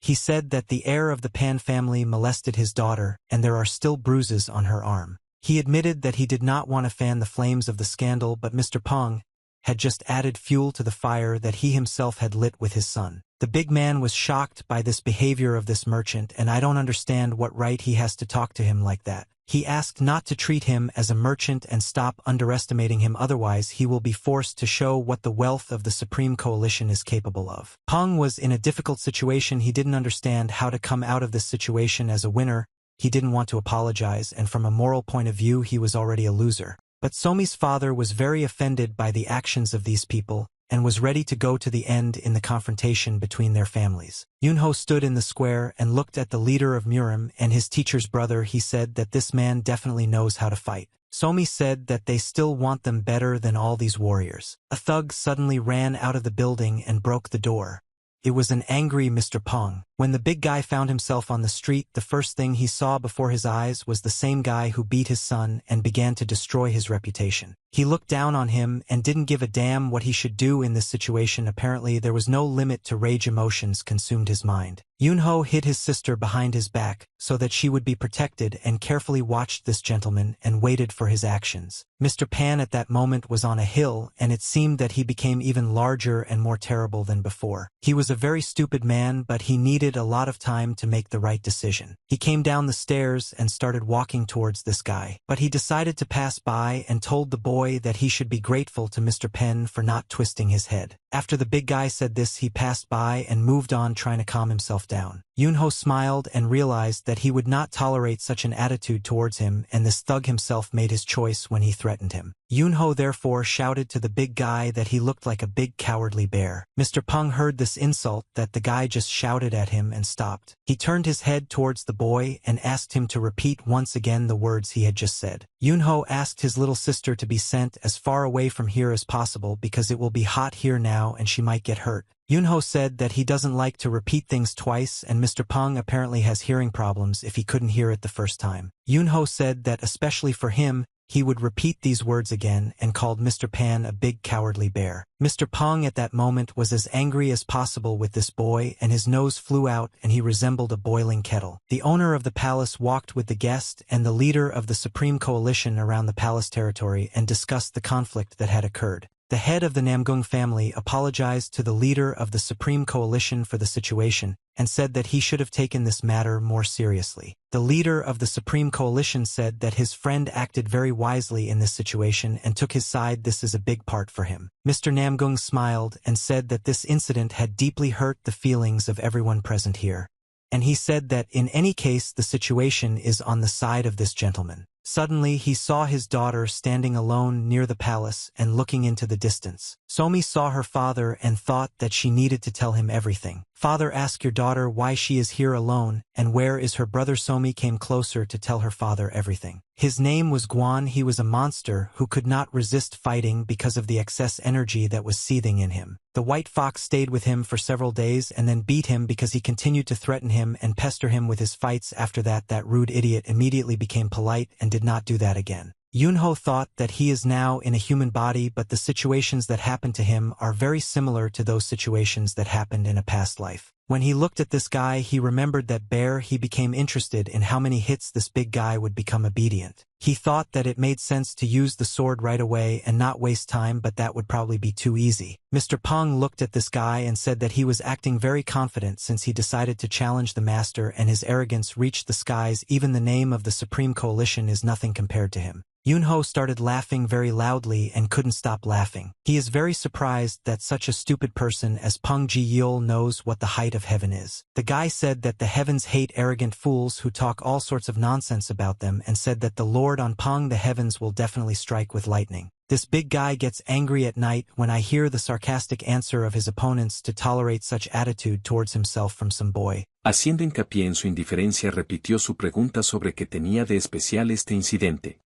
He said that the heir of the Pan family molested his daughter and there are still bruises on her arm. He admitted that he did not want to fan the flames of the scandal, but Mr. Pong had just added fuel to the fire that he himself had lit with his son. The big man was shocked by this behavior of this merchant, and I don't understand what right he has to talk to him like that. He asked not to treat him as a merchant and stop underestimating him, otherwise he will be forced to show what the wealth of the Supreme Coalition is capable of. Pong was in a difficult situation. He didn't understand how to come out of this situation as a winner. He didn't want to apologize, and from a moral point of view he was already a loser. But Somi's father was very offended by the actions of these people, and was ready to go to the end in the confrontation between their families. Yunho stood in the square and looked at the leader of Murim and his teacher's brother. He said that this man definitely knows how to fight. Somi said that they still want them better than all these warriors. A thug suddenly ran out of the building and broke the door. It was an angry Mr. Pong. When the big guy found himself on the street, the first thing he saw before his eyes was the same guy who beat his son and began to destroy his reputation. He looked down on him and didn't give a damn what he should do in this situation. Apparently, there was no limit to rage. Emotions consumed his mind. Yunho hid his sister behind his back so that she would be protected and carefully watched this gentleman and waited for his actions. Mr. Pan at that moment was on a hill, and it seemed that he became even larger and more terrible than before. He was a very stupid man, but he needed a lot of time to make the right decision. He came down the stairs and started walking towards this guy, but he decided to pass by and told the boy that he should be grateful to Mr. Pen for not twisting his head. After the big guy said this, he passed by and moved on, trying to calm himself down. Yunho smiled and realized that he would not tolerate such an attitude towards him, and this thug himself made his choice when he threatened him. Yunho therefore shouted to the big guy that he looked like a big cowardly bear. Mr. Peng heard this insult that the guy just shouted at him and stopped. He turned his head towards the boy and asked him to repeat once again the words he had just said. Yunho asked his little sister to be sent as far away from here as possible because it will be hot here now and she might get hurt. Yunho said that he doesn't like to repeat things twice, and Mr. Peng apparently has hearing problems if he couldn't hear it the first time. Yunho said that especially for him, he would repeat these words again and called Mr. Pan a big cowardly bear. Mr. Peng at that moment was as angry as possible with this boy, and his nose flew out and he resembled a boiling kettle. The owner of the palace walked with the guest and the leader of the Supreme Coalition around the palace territory and discussed the conflict that had occurred. The head of the Namgung family apologized to the leader of the Supreme Coalition for the situation and said that he should have taken this matter more seriously. The leader of the Supreme Coalition said that his friend acted very wisely in this situation and took his side. This is a big part for him. Mr. Namgung smiled and said that this incident had deeply hurt the feelings of everyone present here. And he said that in any case the situation is on the side of this gentleman. Suddenly he saw his daughter standing alone near the palace and looking into the distance. Somi saw her father and thought that she needed to tell him everything. Father, ask your daughter why she is here alone and where is her brother. Somi came closer to tell her father everything. His name was Guan. He was a monster who could not resist fighting because of the excess energy that was seething in him. The white fox stayed with him for several days and then beat him because he continued to threaten him and pester him with his fights. After that, that rude idiot immediately became polite and did not do that again. Yunho thought that he is now in a human body, but the situations that happened to him are very similar to those situations that happened in a past life. When he looked at this guy, he remembered that bear. He became interested in how many hits this big guy would become obedient. He thought that it made sense to use the sword right away and not waste time, but that would probably be too easy. Mr. Peng looked at this guy and said that he was acting very confident since he decided to challenge the master, and his arrogance reached the skies. Even the name of the Supreme Coalition is nothing compared to him. Yunho started laughing very loudly and couldn't stop laughing. He is very surprised that such a stupid person as Peng Ji-yeol knows what the height of heaven is. The guy said that the heavens hate arrogant fools who talk all sorts of nonsense about them and said that the Lord Lord on Pong, the heavens will definitely strike with lightning. This big guy gets angry at night when I hear the sarcastic answer of his opponents to tolerate such attitude towards himself from some boy. Haciendo hincapié en su indiferencia, repitió su pregunta sobre qué tenía de especial este incidente.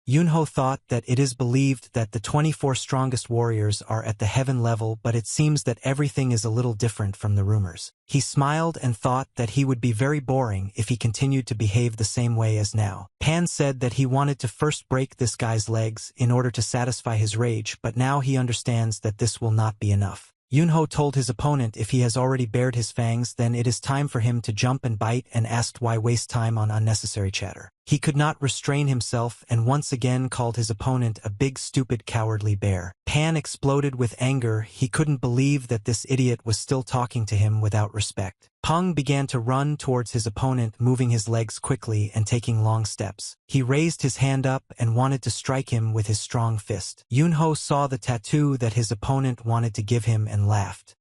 Yunho thought that it is believed that the 24 strongest warriors are at the heaven level, but it seems that everything is a little different from the rumors. He smiled and thought that he would be very boring if he continued to behave the same way as now. Pan said that he wanted to first break this guy's legs in order to satisfy his rage, but now he understands that this will not be enough. Yunho told his opponent if he has already bared his fangs, then it is time for him to jump and bite, and asked why waste time on unnecessary chatter. He could not restrain himself and once again called his opponent a big, stupid, cowardly bear. Pan exploded with anger. He couldn't believe that this idiot was still talking to him without respect. Pong began to run towards his opponent, moving his legs quickly and taking long steps. He raised his hand up and wanted to strike him with his strong fist. Yunho saw the tattoo that his opponent wanted to give him and laughed.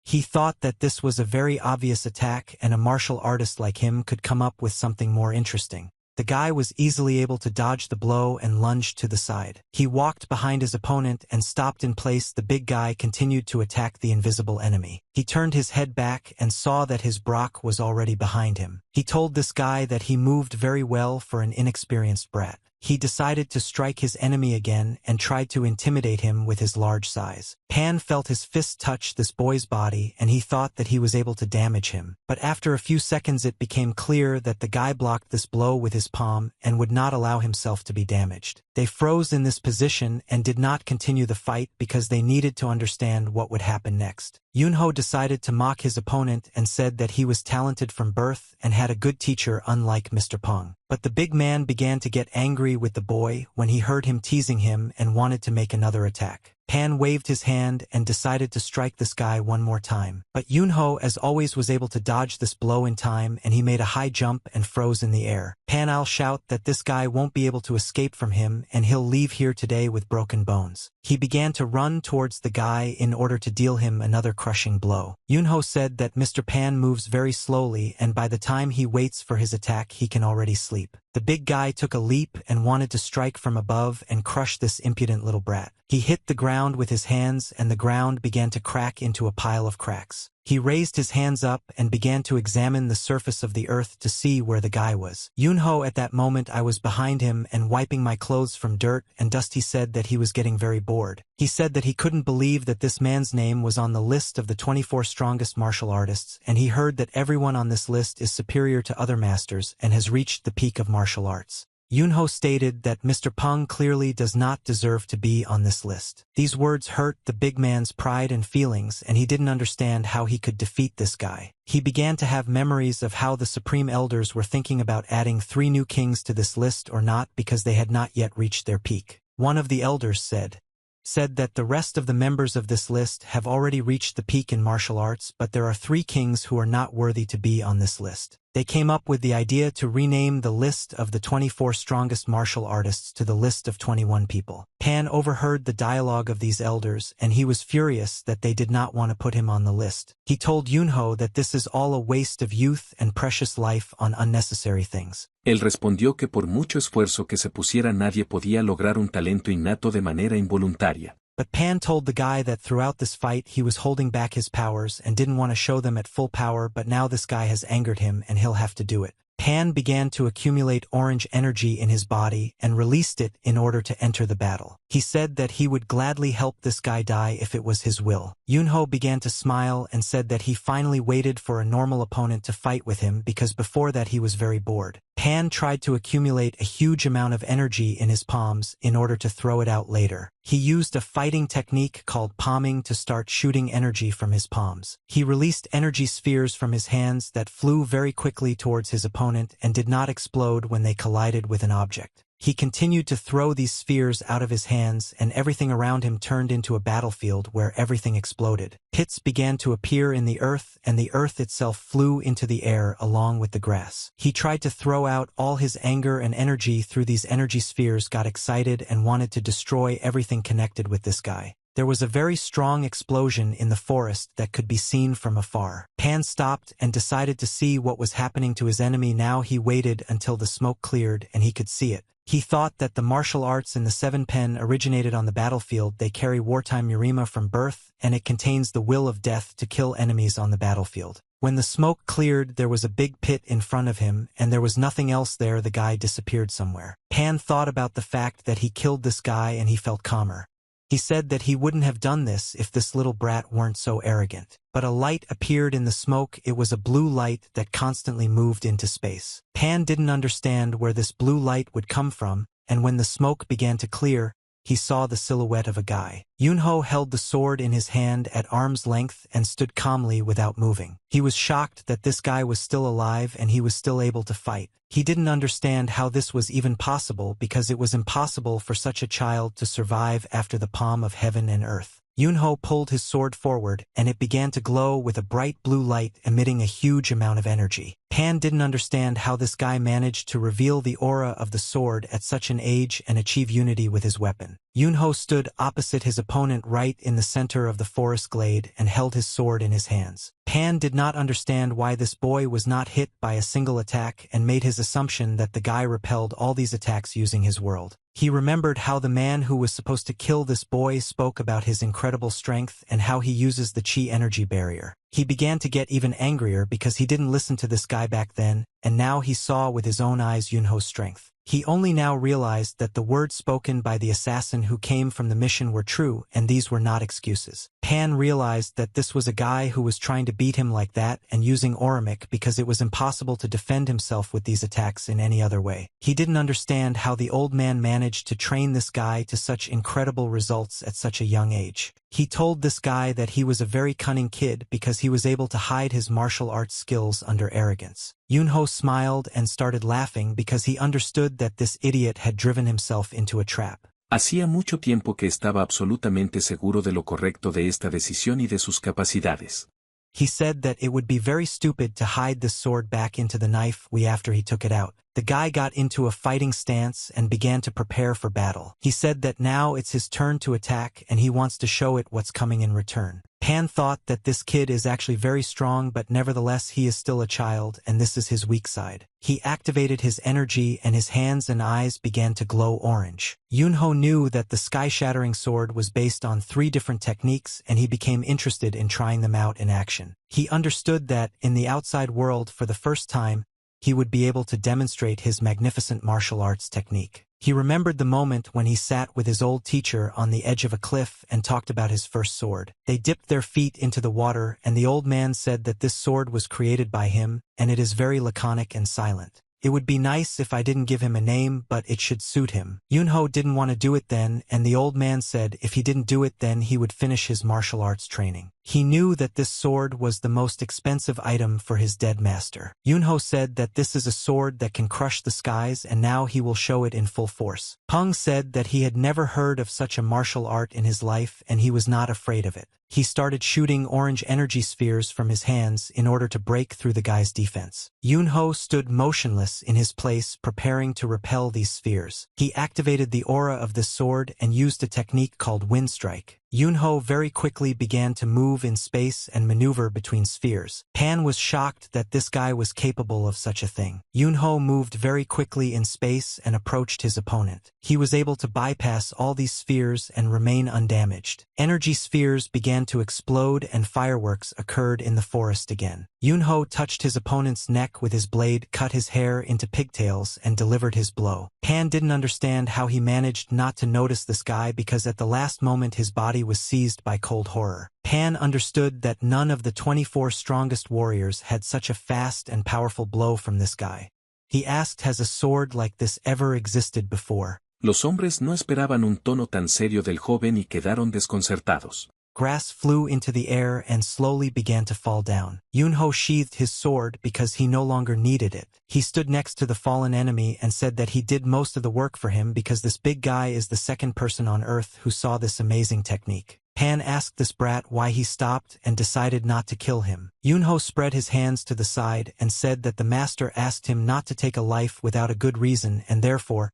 He thought that this was a very obvious attack and a martial artist like him could come up with something more interesting. The guy was easily able to dodge the blow and lunged to the side. He walked behind his opponent and stopped in place. The big guy continued to attack the invisible enemy. He turned his head back and saw that his Brock was already behind him. He told this guy that he moved very well for an inexperienced brat. He decided to strike his enemy again and tried to intimidate him with his large size. Pan felt his fist touch this boy's body and he thought that he was able to damage him. But after a few seconds it became clear that the guy blocked this blow with his palm and would not allow himself to be damaged. They froze in this position and did not continue the fight because they needed to understand what would happen next. Yunho decided to mock his opponent and said that he was talented from birth and had a good teacher unlike Mr. Pong. But the big man began to get angry with the boy when he heard him teasing him and wanted to make another attack. Pan waved his hand and decided to strike this guy one more time. But Yunho, as always, was able to dodge this blow in time and he made a high jump and froze in the air. Pan'll shout that this guy won't be able to escape from him and he'll leave here today with broken bones. He began to run towards the guy in order to deal him another crushing blow. Yunho said that Mr. Pan moves very slowly and by the time he waits for his attack he can already sleep. The big guy took a leap and wanted to strike from above and crush this impudent little brat. He hit the ground with his hands and the ground began to crack into a pile of cracks. He raised his hands up and began to examine the surface of the earth to see where the guy was. Yunho, at that moment I was behind him and wiping my clothes from dirt and dust. He said that he was getting very bored. He said that he couldn't believe that this man's name was on the list of the 24 strongest martial artists, and he heard that everyone on this list is superior to other masters and has reached the peak of martial arts. Yunho stated that Mr. Pong clearly does not deserve to be on this list. These words hurt the big man's pride and feelings, and he didn't understand how he could defeat this guy. He began to have memories of how the Supreme Elders were thinking about adding 3 new kings to this list or not because they had not yet reached their peak. One of the elders said that the rest of the members of this list have already reached the peak in martial arts, but there are 3 kings who are not worthy to be on this list. They came up with the idea to rename the list of the 24 strongest martial artists to the list of 21 people. Pan overheard the dialogue of these elders and he was furious that they did not want to put him on the list. He told Yunho that this is all a waste of youth and precious life on unnecessary things. Él respondió que por mucho esfuerzo que se pusiera nadie podía lograr un talento innato de manera involuntaria. But Pan told the guy that throughout this fight he was holding back his powers and didn't want to show them at full power, but now this guy has angered him and he'll have to do it. Pan began to accumulate orange energy in his body and released it in order to enter the battle. He said that he would gladly help this guy die if it was his will. Yunho began to smile and said that he finally waited for a normal opponent to fight with him because before that he was very bored. Pan tried to accumulate a huge amount of energy in his palms in order to throw it out later. He used a fighting technique called palming to start shooting energy from his palms. He released energy spheres from his hands that flew very quickly towards his opponent and did not explode when they collided with an object. He continued to throw these spheres out of his hands and everything around him turned into a battlefield where everything exploded. Pits began to appear in the earth and the earth itself flew into the air along with the grass. He tried to throw out all his anger and energy through these energy spheres, got excited and wanted to destroy everything connected with this guy. There was a very strong explosion in the forest that could be seen from afar. Pan stopped and decided to see what was happening to his enemy. Now he waited until the smoke cleared and he could see it. He thought that the martial arts in the Seven Pen originated on the battlefield. They carry wartime Yurima from birth, and it contains the will of death to kill enemies on the battlefield. When the smoke cleared, there was a big pit in front of him, and there was nothing else there. The guy disappeared somewhere. Pan thought about the fact that he killed this guy and he felt calmer. He said that he wouldn't have done this if this little brat weren't so arrogant. But a light appeared in the smoke. It was a blue light that constantly moved into space. Pan didn't understand where this blue light would come from, and when the smoke began to clear, he saw the silhouette of a guy. Yunho held the sword in his hand at arm's length and stood calmly without moving. He was shocked that this guy was still alive and he was still able to fight. He didn't understand how this was even possible because it was impossible for such a child to survive after the palm of heaven and earth. Yunho pulled his sword forward, and it began to glow with a bright blue light emitting a huge amount of energy. Pan didn't understand how this guy managed to reveal the aura of the sword at such an age and achieve unity with his weapon. Yunho stood opposite his opponent right in the center of the forest glade and held his sword in his hands. Pan did not understand why this boy was not hit by a single attack and made his assumption that the guy repelled all these attacks using his world. He remembered how the man who was supposed to kill this boy spoke about his incredible strength and how he uses the chi energy barrier. He began to get even angrier because he didn't listen to this guy back then, and now he saw with his own eyes Yunho's strength. He only now realized that the words spoken by the assassin who came from the mission were true, and these were not excuses. Pan realized that this was a guy who was trying to beat him like that and using Oramic because it was impossible to defend himself with these attacks in any other way. He didn't understand how the old man managed to train this guy to such incredible results at such a young age. He told this guy that he was a very cunning kid because he was able to hide his martial arts skills under arrogance. Yunho smiled and started laughing because he understood that this idiot had driven himself into a trap. Hacía mucho tiempo que estaba absolutamente seguro de lo correcto de esta decisión y de sus capacidades. He said that it would be very stupid to hide this sword back into the knife after he took it out. The guy got into a fighting stance and began to prepare for battle. He said that now it's his turn to attack and he wants to show it what's coming in return. Pan thought that this kid is actually very strong, but nevertheless he is still a child and this is his weak side. He activated his energy and his hands and eyes began to glow orange. Yunho knew that the sky-shattering sword was based on 3 different techniques and he became interested in trying them out in action. He understood that, in the outside world for the first time, he would be able to demonstrate his magnificent martial arts technique. He remembered the moment when he sat with his old teacher on the edge of a cliff and talked about his first sword. They dipped their feet into the water and the old man said that this sword was created by him and it is very laconic and silent. It would be nice if I didn't give him a name, but it should suit him. Yunho didn't want to do it then, and the old man said if he didn't do it then he would finish his martial arts training. He knew that this sword was the most expensive item for his dead master. Yunho said that this is a sword that can crush the skies and now he will show it in full force. Peng said that he had never heard of such a martial art in his life and he was not afraid of it. He started shooting orange energy spheres from his hands in order to break through the guy's defense. Yunho stood motionless in his place preparing to repel these spheres. He activated the aura of this sword and used a technique called wind strike. Yunho very quickly began to move in space and maneuver between spheres. Pan was shocked that this guy was capable of such a thing. Yunho moved very quickly in space and approached his opponent. He was able to bypass all these spheres and remain undamaged. Energy spheres began to explode and fireworks occurred in the forest again. Yunho touched his opponent's neck with his blade, cut his hair into pigtails, and delivered his blow. Pan didn't understand how he managed not to notice this guy because at the last moment his body was seized by cold horror. Pan understood that none of the 24 strongest warriors had such a fast and powerful blow from this guy. He asked, has a sword like this ever existed before? Los hombres no esperaban un tono tan serio del joven y quedaron desconcertados. Grass flew into the air and slowly began to fall down. Yunho sheathed his sword because he no longer needed it. He stood next to the fallen enemy and said that he did most of the work for him because this big guy is the second person on Earth who saw this amazing technique. Pan asked this brat why he stopped and decided not to kill him. Yunho spread his hands to the side and said that the master asked him not to take a life without a good reason and therefore,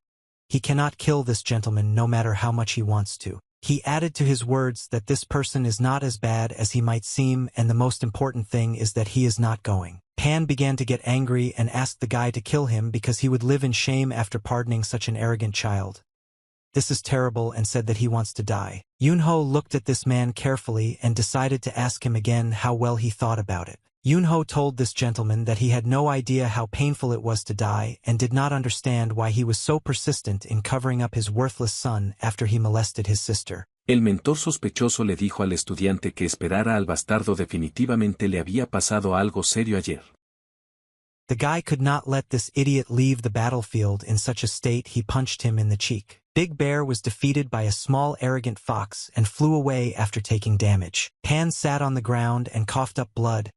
he cannot kill this gentleman no matter how much he wants to. He added to his words that this person is not as bad as he might seem, and the most important thing is that he is not going. Pan began to get angry and asked the guy to kill him because he would live in shame after pardoning such an arrogant child. This is terrible, and said that he wants to die. Yunho looked at this man carefully and decided to ask him again how well he thought about it. Yunho told this gentleman that he had no idea how painful it was to die and did not understand why he was so persistent in covering up his worthless son after he molested his sister. El mentor sospechoso le dijo al estudiante que esperara al bastardo, definitivamente le había pasado algo serio ayer. The guy could not let this idiot leave the battlefield in such a state. He punched him in the cheek. Big Bear was defeated by a small arrogant fox and flew away after taking damage. Pan sat on the ground and coughed up blood.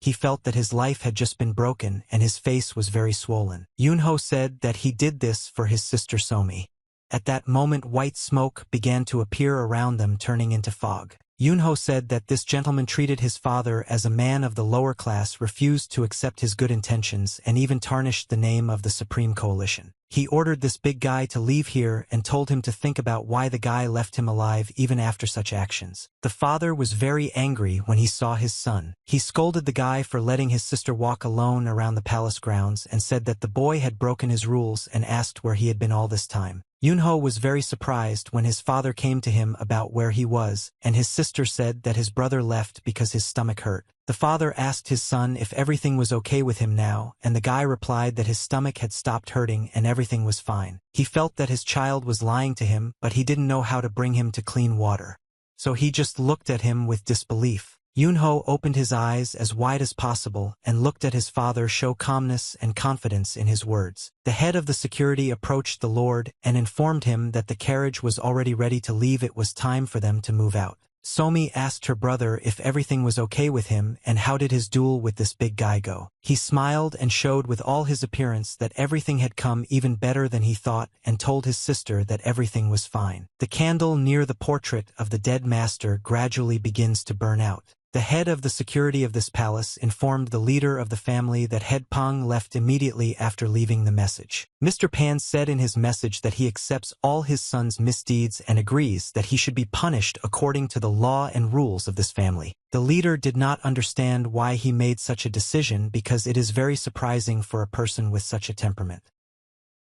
He felt that his life had just been broken and his face was very swollen. Yunho said that he did this for his sister Somi. At that moment white smoke began to appear around them, turning into fog. Yunho said that this gentleman treated his father as a man of the lower class, refused to accept his good intentions, and even tarnished the name of the Supreme Coalition. He ordered this big guy to leave here and told him to think about why the guy left him alive even after such actions. The father was very angry when he saw his son. He scolded the guy for letting his sister walk alone around the palace grounds and said that the boy had broken his rules and asked where he had been all this time. Yunho was very surprised when his father came to him about where he was, and his sister said that his brother left because his stomach hurt. The father asked his son if everything was okay with him now, and the guy replied that his stomach had stopped hurting and everything was fine. He felt that his child was lying to him, but he didn't know how to bring him to clean water. So he just looked at him with disbelief. Yunho opened his eyes as wide as possible and looked at his father, show calmness and confidence in his words. The head of the security approached the Lord and informed him that the carriage was already ready to leave. It was time for them to move out. Somi asked her brother if everything was okay with him and how did his duel with this big guy go. He smiled and showed with all his appearance that everything had come even better than he thought and told his sister that everything was fine. The candle near the portrait of the dead master gradually begins to burn out. The head of the security of this palace informed the leader of the family that Head Pong left immediately after leaving the message. Mr. Pan said in his message that he accepts all his son's misdeeds and agrees that he should be punished according to the law and rules of this family. The leader did not understand why he made such a decision because it is very surprising for a person with such a temperament.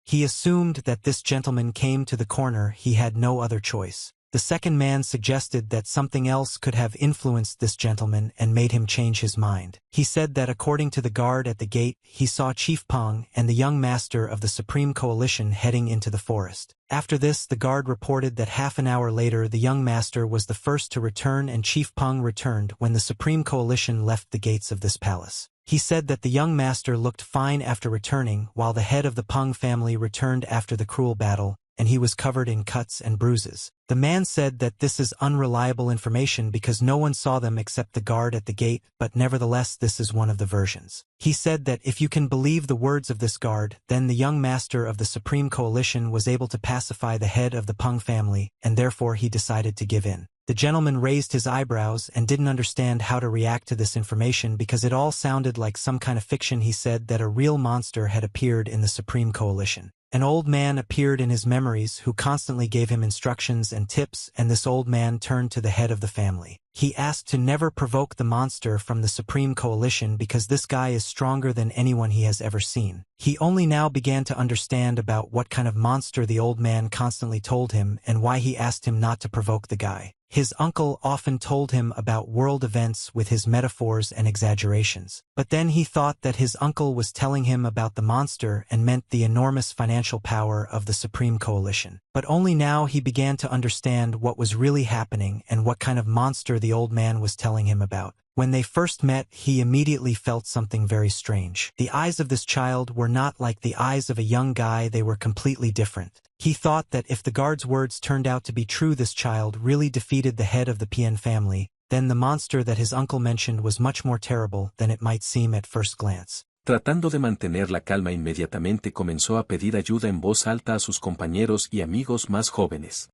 He assumed that this gentleman came to the corner. He had no other choice. The second man suggested that something else could have influenced this gentleman and made him change his mind. He said that according to the guard at the gate, he saw Chief Pong and the young master of the Supreme Coalition heading into the forest. After this, the guard reported that half an hour later the young master was the first to return and Chief Pong returned when the Supreme Coalition left the gates of this palace. He said that the young master looked fine after returning, while the head of the Pong family returned after the cruel battle, and he was covered in cuts and bruises. The man said that this is unreliable information because no one saw them except the guard at the gate, but nevertheless this is one of the versions. He said that if you can believe the words of this guard, then the young master of the Supreme Coalition was able to pacify the head of the Pong family, and therefore he decided to give in. The gentleman raised his eyebrows and didn't understand how to react to this information because it all sounded like some kind of fiction. He said that a real monster had appeared in the Supreme Coalition. An old man appeared in his memories who constantly gave him instructions and tips, and this old man turned to the head of the family. He asked to never provoke the monster from the Supreme Coalition because this guy is stronger than anyone he has ever seen. He only now began to understand about what kind of monster the old man constantly told him and why he asked him not to provoke the guy. His uncle often told him about world events with his metaphors and exaggerations. But then he thought that his uncle was telling him about the monster and meant the enormous financial power of the Supreme Coalition. But only now he began to understand what was really happening and what kind of monster the old man was telling him about. When they first met, he immediately felt something very strange. The eyes of this child were not like the eyes of a young guy, they were completely different. He thought that if the guard's words turned out to be true, this child really defeated the head of the PN family, then the monster that his uncle mentioned was much more terrible than it might seem at first glance. Tratando de mantener la calma, inmediatamente comenzó a pedir ayuda en voz alta a sus compañeros y amigos más jóvenes.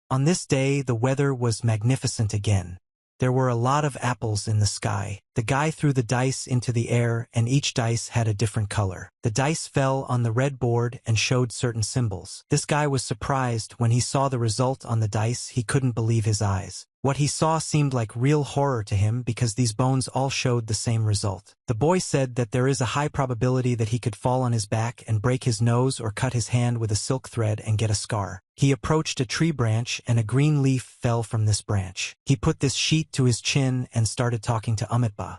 On this day, the weather was magnificent again. There were a lot of apples in the sky. The guy threw the dice into the air and each dice had a different color. The dice fell on the red board and showed certain symbols. This guy was surprised when he saw the result on the dice. He couldn't believe his eyes. What he saw seemed like real horror to him because these bones all showed the same result. The boy said that there is a high probability that he could fall on his back and break his nose or cut his hand with a silk thread and get a scar. He approached a tree branch and a green leaf fell from this branch. He put this sheet to his chin and started talking to Amitba.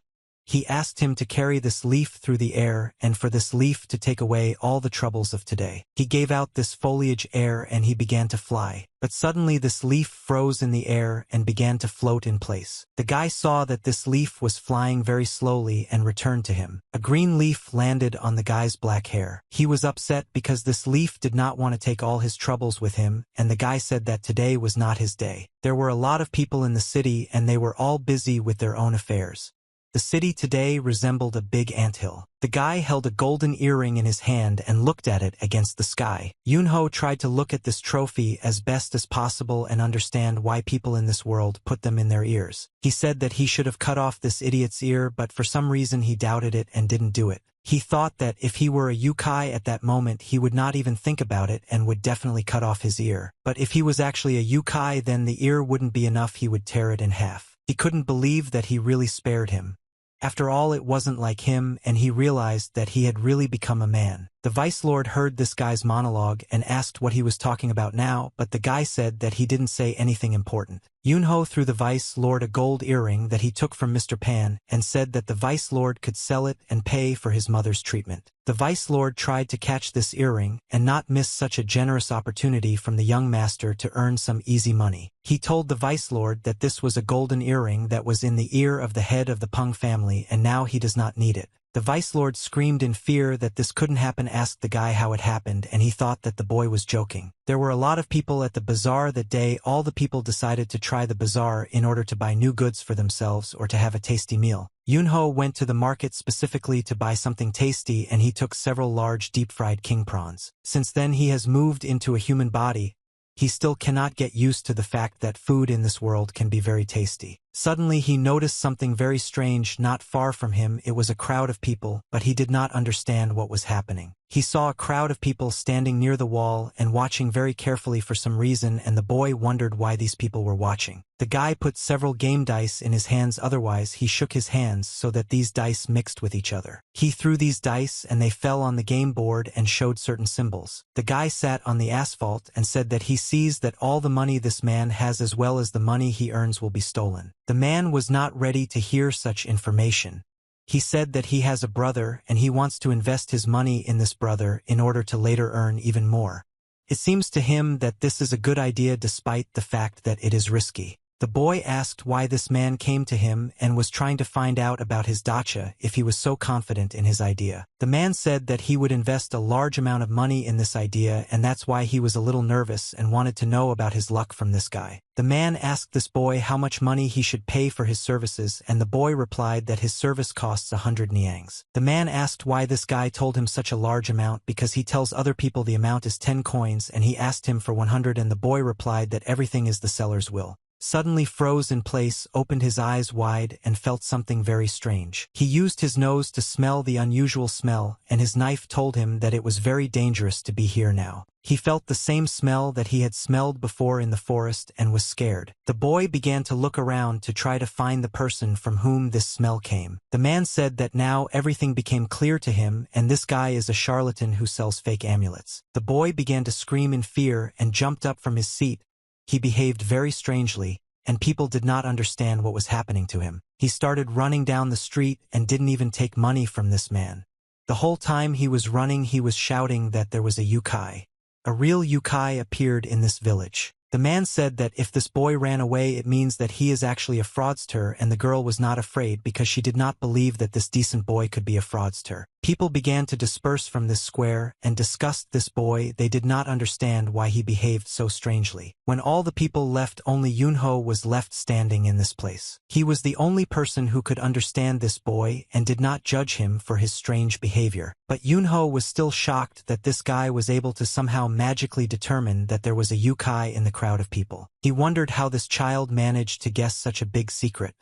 He asked him to carry this leaf through the air and for this leaf to take away all the troubles of today. He gave out this foliage air and he began to fly. But suddenly this leaf froze in the air and began to float in place. The guy saw that this leaf was flying very slowly and returned to him. A green leaf landed on the guy's black hair. He was upset because this leaf did not want to take all his troubles with him, and the guy said that today was not his day. There were a lot of people in the city and they were all busy with their own affairs. The city today resembled a big anthill. The guy held a golden earring in his hand and looked at it against the sky. Yunho tried to look at this trophy as best as possible and understand why people in this world put them in their ears. He said that he should have cut off this idiot's ear, but for some reason he doubted it and didn't do it. He thought that if he were a Yukai at that moment he would not even think about it and would definitely cut off his ear. But if he was actually a Yukai then the ear wouldn't be enough, he would tear it in half. He couldn't believe that he really spared him. After all, it wasn't like him, and he realized that he had really become a man. The Vice Lord heard this guy's monologue and asked what he was talking about now, but the guy said that he didn't say anything important. Yunho threw the Vice Lord a gold earring that he took from Mr. Pan and said that the Vice Lord could sell it and pay for his mother's treatment. The Vice Lord tried to catch this earring and not miss such a generous opportunity from the young master to earn some easy money. He told the Vice Lord that this was a golden earring that was in the ear of the head of the Pong family and now he does not need it. The Vice Lord screamed in fear that this couldn't happen, asked the guy how it happened, and he thought that the boy was joking. There were a lot of people at the bazaar that day. All the people decided to try the bazaar in order to buy new goods for themselves or to have a tasty meal. Yunho went to the market specifically to buy something tasty and he took several large deep-fried king prawns. Since then he has moved into a human body. He still cannot get used to the fact that food in this world can be very tasty. Suddenly he noticed something very strange not far from him. It was a crowd of people, but he did not understand what was happening. He saw a crowd of people standing near the wall and watching very carefully for some reason, and the boy wondered why these people were watching. The guy put several game dice in his hands, otherwise he shook his hands so that these dice mixed with each other. He threw these dice and they fell on the game board and showed certain symbols. The guy sat on the asphalt and said that he sees that all the money this man has as well as the money he earns will be stolen. The man was not ready to hear such information. He said that he has a brother and he wants to invest his money in this brother in order to later earn even more. It seems to him that this is a good idea despite the fact that it is risky. The boy asked why this man came to him and was trying to find out about his dacha if he was so confident in his idea. The man said that he would invest a large amount of money in this idea and that's why he was a little nervous and wanted to know about his luck from this guy. The man asked this boy how much money he should pay for his services and the boy replied that his service costs 100 niangs. The man asked why this guy told him such a large amount because he tells other people the amount is 10 coins and he asked him for 100 and the boy replied that everything is the seller's will. Suddenly froze in place, opened his eyes wide, and felt something very strange. He used his nose to smell the unusual smell, and his knife told him that it was very dangerous to be here now. He felt the same smell that he had smelled before in the forest and was scared. The boy began to look around to try to find the person from whom this smell came. The man said that now everything became clear to him, and this guy is a charlatan who sells fake amulets. The boy began to scream in fear and jumped up from his seat. He behaved very strangely, and people did not understand what was happening to him. He started running down the street and didn't even take money from this man. The whole time he was running he was shouting that there was a Yukai. A real Yukai appeared in this village. The man said that if this boy ran away it means that he is actually a fraudster, and the girl was not afraid because she did not believe that this decent boy could be a fraudster. People began to disperse from this square and discussed this boy. They did not understand why he behaved so strangely. When all the people left, only Yunho was left standing in this place. He was the only person who could understand this boy and did not judge him for his strange behavior. But Yunho was still shocked that this guy was able to somehow magically determine that there was a Yukai in the crowd of people. He wondered how this child managed to guess such a big secret.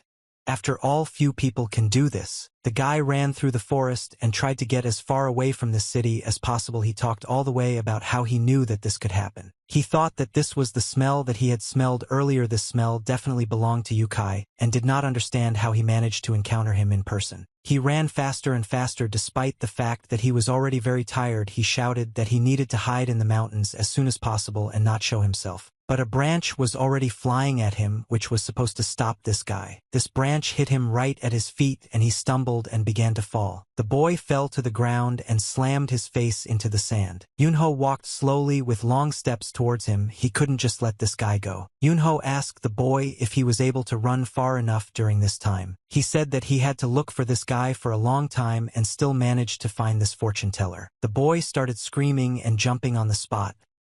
After all, few people can do this. The guy ran through the forest and tried to get as far away from this city as possible. He talked all the way about how he knew that this could happen. He thought that this was the smell that he had smelled earlier. This smell definitely belonged to Yukai, and did not understand how he managed to encounter him in person. He ran faster and faster despite the fact that he was already very tired. He shouted that he needed to hide in the mountains as soon as possible and not show himself. But a branch was already flying at him, which was supposed to stop this guy. This branch hit him right at his feet and he stumbled and began to fall. The boy fell to the ground and slammed his face into the sand. Yunho walked slowly with long steps towards him. He couldn't just let this guy go. Yunho asked the boy if he was able to run far enough during this time. He said that he had to look for this guy for a long time and still managed to find this fortune teller. The boy started screaming and jumping on the spot.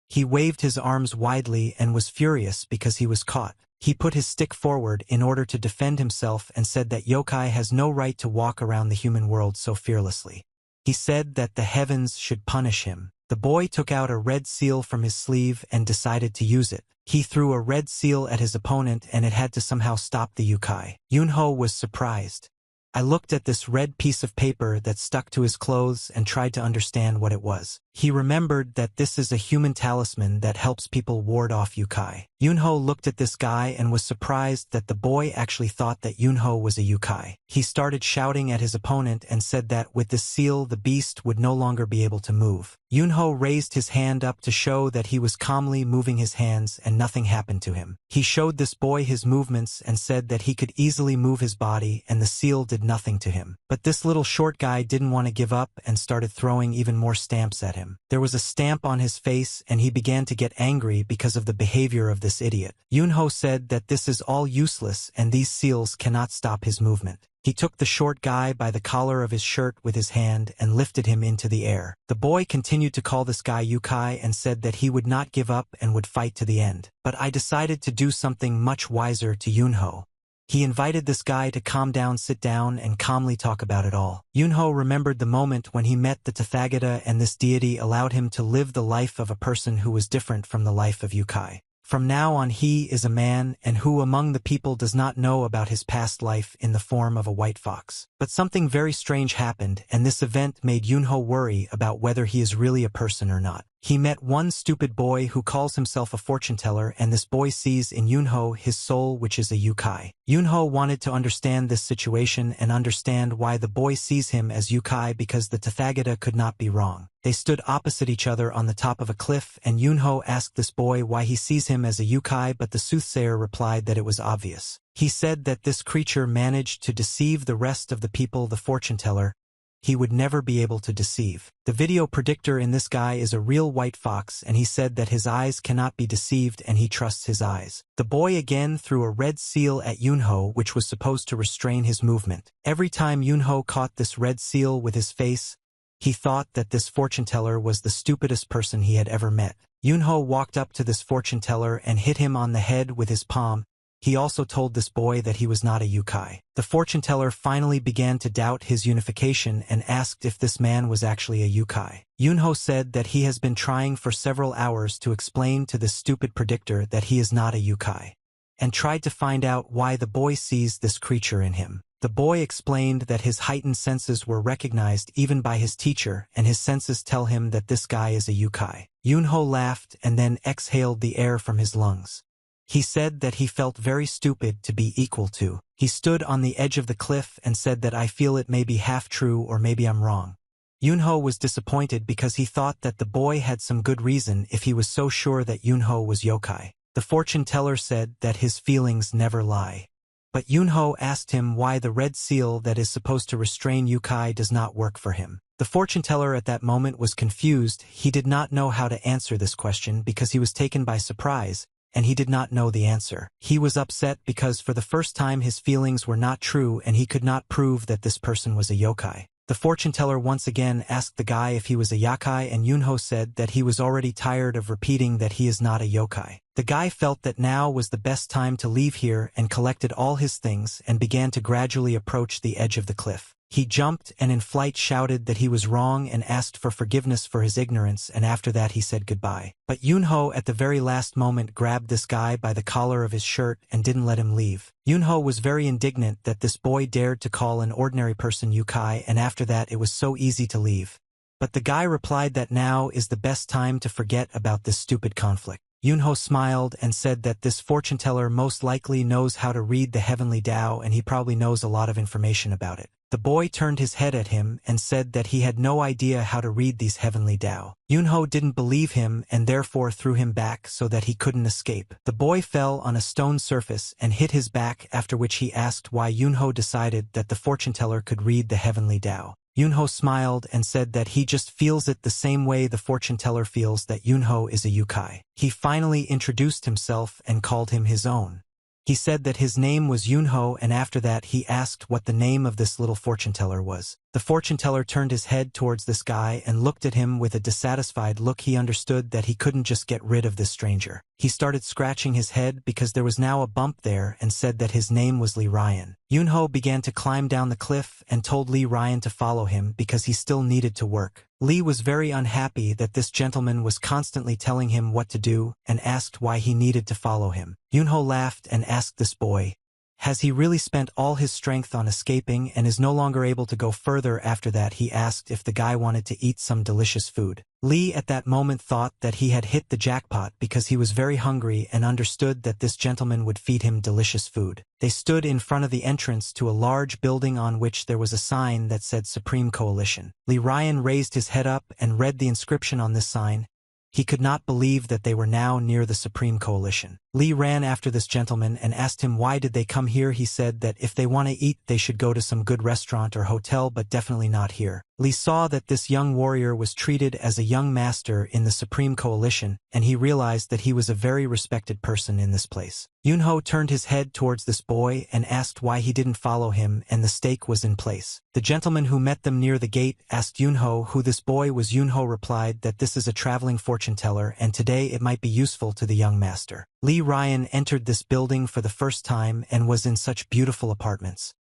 He waved his arms widely and was furious because he was caught. He put his stick forward in order to defend himself and said that Yukai has no right to walk around the human world so fearlessly. He said that the heavens should punish him. The boy took out a red seal from his sleeve and decided to use it. He threw a red seal at his opponent and it had to somehow stop the Yukai. Yunho was surprised. I looked at this red piece of paper that stuck to his clothes and tried to understand what it was. He remembered that this is a human talisman that helps people ward off Yukai. Yunho looked at this guy and was surprised that the boy actually thought that Yunho was a Yukai. He started shouting at his opponent and said that with this seal the beast would no longer be able to move. Yunho raised his hand up to show that he was calmly moving his hands and nothing happened to him. He showed this boy his movements and said that he could easily move his body and the seal did nothing to him. But this little short guy didn't want to give up and started throwing even more stamps at him. There was a stamp on his face and he began to get angry because of the behavior of this idiot. Yunho said that this is all useless and these seals cannot stop his movement. He took the short guy by the collar of his shirt with his hand and lifted him into the air. The boy continued to call this guy Yukai and said that he would not give up and would fight to the end. But I decided to do something much wiser to Yunho. He invited this guy to calm down, sit down, and calmly talk about it all. Yunho remembered the moment when he met the Tathagata and this deity allowed him to live the life of a person who was different from the life of Yukai. From now on he is a man and who among the people does not know about his past life in the form of a white fox. But something very strange happened and this event made Yunho worry about whether he is really a person or not. He met one stupid boy who calls himself a fortune teller and this boy sees in Yunho his soul which is a Yukai. Yunho wanted to understand this situation and understand why the boy sees him as Yukai because the Tathagata could not be wrong. They stood opposite each other on the top of a cliff and Yunho asked this boy why he sees him as a Yukai but the soothsayer replied that it was obvious. He said that this creature managed to deceive the rest of the people the fortune teller he would never be able to deceive. The video predictor in this guy is a real white fox and he said that his eyes cannot be deceived and he trusts his eyes. The boy again threw a red seal at Yunho which was supposed to restrain his movement. Every time Yunho caught this red seal with his face, he thought that this fortune teller was the stupidest person he had ever met. Yunho walked up to this fortune teller and hit him on the head with his palm. He also told this boy that he was not a Yukai. The fortune teller finally began to doubt his unification and asked if this man was actually a Yukai. Yunho said that he has been trying for several hours to explain to this stupid predictor that he is not a Yukai, and tried to find out why the boy sees this creature in him. The boy explained that his heightened senses were recognized even by his teacher and his senses tell him that this guy is a Yukai. Yunho laughed and then exhaled the air from his lungs. He said that he felt very stupid to be equal to. He stood on the edge of the cliff and said that I feel it may be half true or maybe I'm wrong. Yunho was disappointed because he thought that the boy had some good reason if he was so sure that Yunho was yokai. The fortune teller said that his feelings never lie. But Yunho asked him why the red seal that is supposed to restrain Yukai does not work for him. The fortune teller at that moment was confused. He did not know how to answer this question because he was taken by surprise, and he did not know the answer. He was upset because for the first time his feelings were not true and he could not prove that this person was a yokai. The fortune teller once again asked the guy if he was a yokai and Yunho said that he was already tired of repeating that he is not a yokai. The guy felt that now was the best time to leave here and collected all his things and began to gradually approach the edge of the cliff. He jumped and in flight shouted that he was wrong and asked for forgiveness for his ignorance, and after that he said goodbye. But Yunho at the very last moment grabbed this guy by the collar of his shirt and didn't let him leave. Yunho was very indignant that this boy dared to call an ordinary person Yukai, and after that it was so easy to leave. But the guy replied that now is the best time to forget about this stupid conflict. Yunho smiled and said that this fortune-teller most likely knows how to read the heavenly Tao, and he probably knows a lot of information about it. The boy turned his head at him and said that he had no idea how to read these heavenly Tao. Yunho didn't believe him and therefore threw him back so that he couldn't escape. The boy fell on a stone surface and hit his back, after which he asked why Yunho decided that the fortune-teller could read the heavenly Tao. Yunho smiled and said that he just feels it the same way the fortune-teller feels that Yunho is a Yukai. He finally introduced himself and called him his own. He said that his name was Yunho, and after that he asked what the name of this little fortune-teller was. The fortune-teller turned his head towards this guy and looked at him with a dissatisfied look. He understood that he couldn't just get rid of this stranger. He started scratching his head because there was now a bump there and said that his name was Lee Ryan. Yunho began to climb down the cliff and told Lee Ryan to follow him because he still needed to work. Lee was very unhappy that this gentleman was constantly telling him what to do and asked why he needed to follow him. Yunho laughed and asked this boy, has he really spent all his strength on escaping and is no longer able to go further? After that he asked if the guy wanted to eat some delicious food. Lee at that moment thought that he had hit the jackpot because he was very hungry and understood that this gentleman would feed him delicious food. They stood in front of the entrance to a large building on which there was a sign that said Supreme Coalition. Lee Ryan raised his head up and read the inscription on this sign. He could not believe that they were now near the Supreme Coalition. Lee ran after this gentleman and asked him why did they come here. He said that if they want to eat they should go to some good restaurant or hotel, but definitely not here. Lee saw that this young warrior was treated as a young master in the Supreme Coalition, and he realized that he was a very respected person in this place. Yunho turned his head towards this boy and asked why he didn't follow him, and the stake was in place. The gentleman who met them near the gate asked Yunho who this boy was. Yunho replied that this is a traveling fortune-teller and today it might be useful to the young master. Lee Ryan entered this building for the first time and was in such beautiful apartments.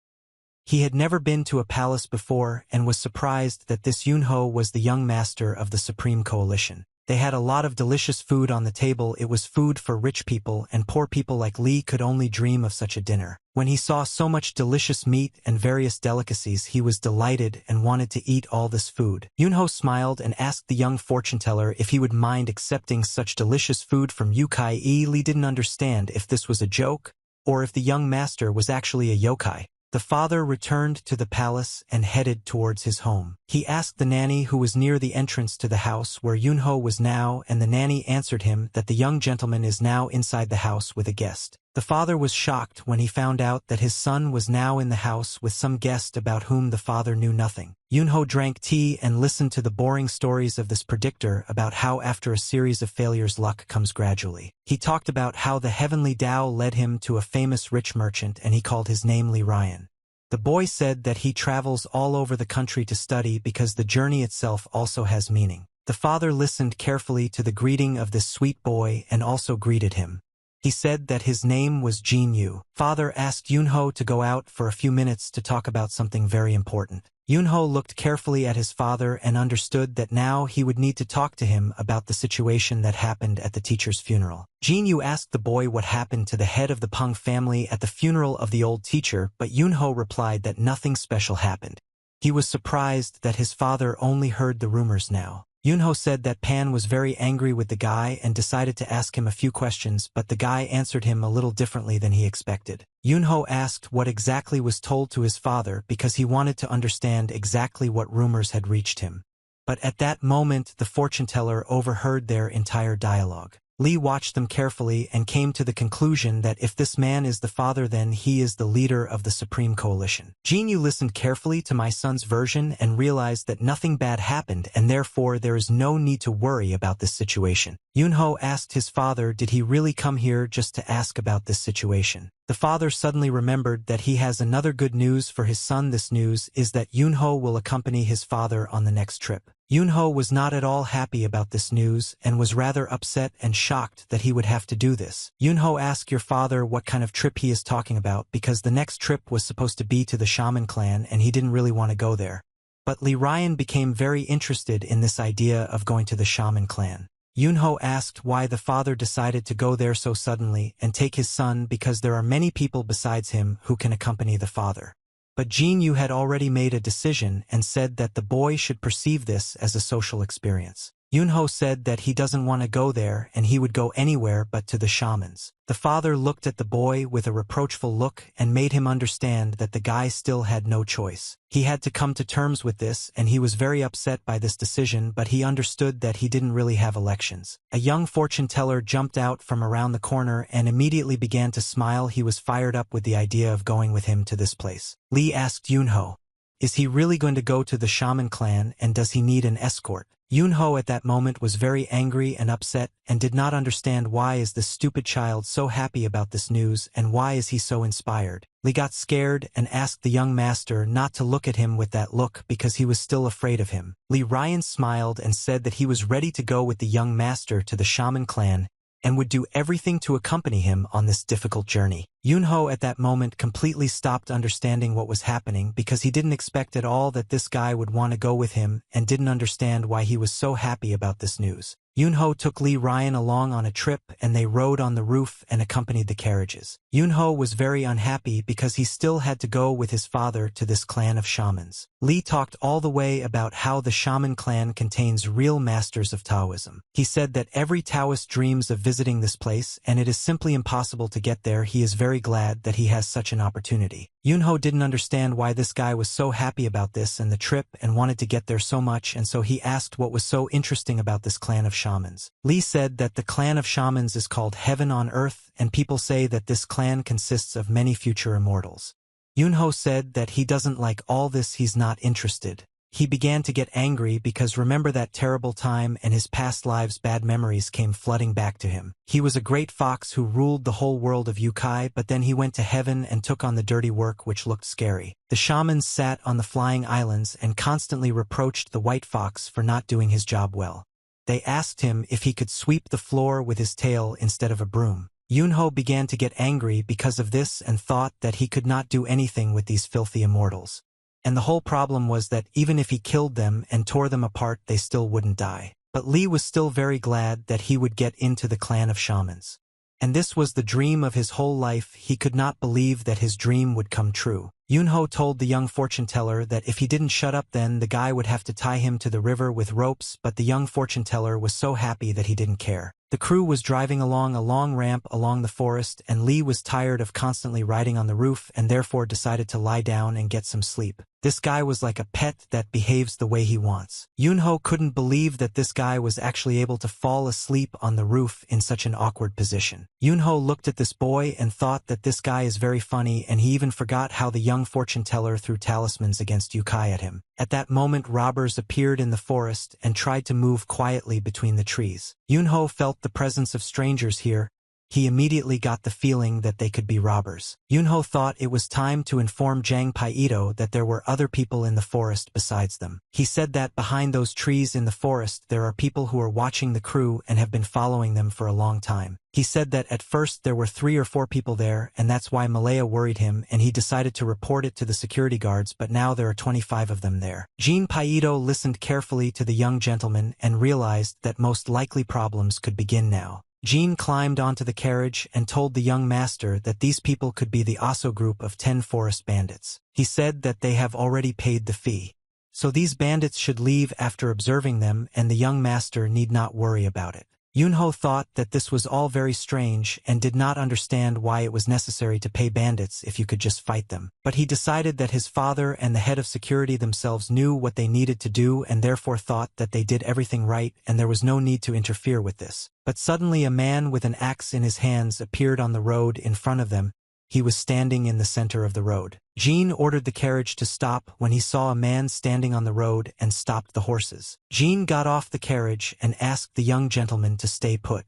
He had never been to a palace before and was surprised that this Yunho was the young master of the Supreme Coalition. They had a lot of delicious food on the table. It was food for rich people, and poor people like Lee could only dream of such a dinner. When he saw so much delicious meat and various delicacies, he was delighted and wanted to eat all this food. Yunho smiled and asked the young fortune-teller if he would mind accepting such delicious food from Yukai. Lee didn't understand if this was a joke or if the young master was actually a yokai. The father returned to the palace and headed towards his home. He asked the nanny who was near the entrance to the house where Yunho was now, and the nanny answered him that the young gentleman is now inside the house with a guest. The father was shocked when he found out that his son was now in the house with some guest about whom the father knew nothing. Yunho drank tea and listened to the boring stories of this predictor about how after a series of failures luck comes gradually. He talked about how the heavenly Tao led him to a famous rich merchant and he called his name Lee Ryan. The boy said that he travels all over the country to study because the journey itself also has meaning. The father listened carefully to the greeting of this sweet boy and also greeted him. He said that his name was Jin Yu. Father asked Yunho to go out for a few minutes to talk about something very important. Yunho looked carefully at his father and understood that now he would need to talk to him about the situation that happened at the teacher's funeral. Jin Yu asked the boy what happened to the head of the Pong family at the funeral of the old teacher, but Yunho replied that nothing special happened. He was surprised that his father only heard the rumors now. Yunho said that Pan was very angry with the guy and decided to ask him a few questions, but the guy answered him a little differently than he expected. Yunho asked what exactly was told to his father because he wanted to understand exactly what rumors had reached him. But at that moment the fortune-teller overheard their entire dialogue. Lee watched them carefully and came to the conclusion that if this man is the father, then he is the leader of the Supreme Coalition. Jin Yu listened carefully to my son's version and realized that nothing bad happened and therefore there is no need to worry about this situation. Yunho asked his father did he really come here just to ask about this situation. The father suddenly remembered that he has another good news for his son. This news is that Yunho will accompany his father on the next trip. Yunho was not at all happy about this news and was rather upset and shocked that he would have to do this. Yunho, ask your father what kind of trip he is talking about, because the next trip was supposed to be to the shaman clan and he didn't really want to go there. But Lee Ryan became very interested in this idea of going to the shaman clan. Yunho asked why the father decided to go there so suddenly and take his son, because there are many people besides him who can accompany the father. But Jinyu had already made a decision and said that the boy should perceive this as a social experience. Yunho said that he doesn't want to go there and he would go anywhere but to the shamans. The father looked at the boy with a reproachful look and made him understand that the guy still had no choice. He had to come to terms with this, and he was very upset by this decision, but he understood that he didn't really have elections. A young fortune teller jumped out from around the corner and immediately began to smile. He was fired up with the idea of going with him to this place. Lee asked Yunho, is he really going to go to the shaman clan, and does he need an escort? Yunho at that moment was very angry and upset and did not understand why is this stupid child so happy about this news and why is he so inspired. Lee got scared and asked the young master not to look at him with that look because he was still afraid of him. Lee Ryan smiled and said that he was ready to go with the young master to the shaman clan and would do everything to accompany him on this difficult journey. Yunho at that moment completely stopped understanding what was happening because he didn't expect at all that this guy would want to go with him and didn't understand why he was so happy about this news. Yunho took Lee Ryan along on a trip and they rode on the roof and accompanied the carriages. Yunho was very unhappy because he still had to go with his father to this clan of shamans. Lee talked all the way about how the shaman clan contains real masters of Taoism. He said that every Taoist dreams of visiting this place and it is simply impossible to get there. He is very glad that he has such an opportunity. Yunho didn't understand why this guy was so happy about this and the trip and wanted to get there so much, and so he asked what was so interesting about this clan of shamans. Lee said that the clan of shamans is called Heaven on Earth, and people say that this clan consists of many future immortals. Yunho said that he doesn't like all this, he's not interested. He began to get angry because remember that terrible time and his past lives' bad memories came flooding back to him. He was a great fox who ruled the whole world of Yukai, but then he went to heaven and took on the dirty work which looked scary. The shamans sat on the flying islands and constantly reproached the white fox for not doing his job well. They asked him if he could sweep the floor with his tail instead of a broom. Yunho began to get angry because of this and thought that he could not do anything with these filthy immortals. And the whole problem was that even if he killed them and tore them apart, they still wouldn't die. But Lee was still very glad that he would get into the clan of shamans. And this was the dream of his whole life. He could not believe that his dream would come true. Yunho told the young fortune teller that if he didn't shut up then the guy would have to tie him to the river with ropes, but the young fortune teller was so happy that he didn't care. The crew was driving along a long ramp along the forest, and Lee was tired of constantly riding on the roof and therefore decided to lie down and get some sleep. This guy was like a pet that behaves the way he wants. Yunho couldn't believe that this guy was actually able to fall asleep on the roof in such an awkward position. Yunho looked at this boy and thought that this guy is very funny, and he even forgot how the young fortune teller threw talismans against Yukai at him. At that moment, robbers appeared in the forest and tried to move quietly between the trees. Yunho felt the presence of strangers here. He immediately got the feeling that they could be robbers. Yunho thought it was time to inform Jang Paiito that there were other people in the forest besides them. He said that behind those trees in the forest there are people who are watching the crew and have been following them for a long time. He said that at first there were 3 or 4 people there, and that's why Malaya worried him and he decided to report it to the security guards, but now there are 25 of them there. Jin Paiito listened carefully to the young gentleman and realized that most likely problems could begin now. Jean climbed onto the carriage and told the young master that these people could be the Aso group of 10 forest bandits. He said that they have already paid the fee. So these bandits should leave after observing them, and the young master need not worry about it. Yunho thought that this was all very strange and did not understand why it was necessary to pay bandits if you could just fight them. But he decided that his father and the head of security themselves knew what they needed to do and therefore thought that they did everything right and there was no need to interfere with this. But suddenly a man with an axe in his hands appeared on the road in front of them. He was standing in the center of the road. Jean ordered the carriage to stop when he saw a man standing on the road and stopped the horses. Jean got off the carriage and asked the young gentleman to stay put.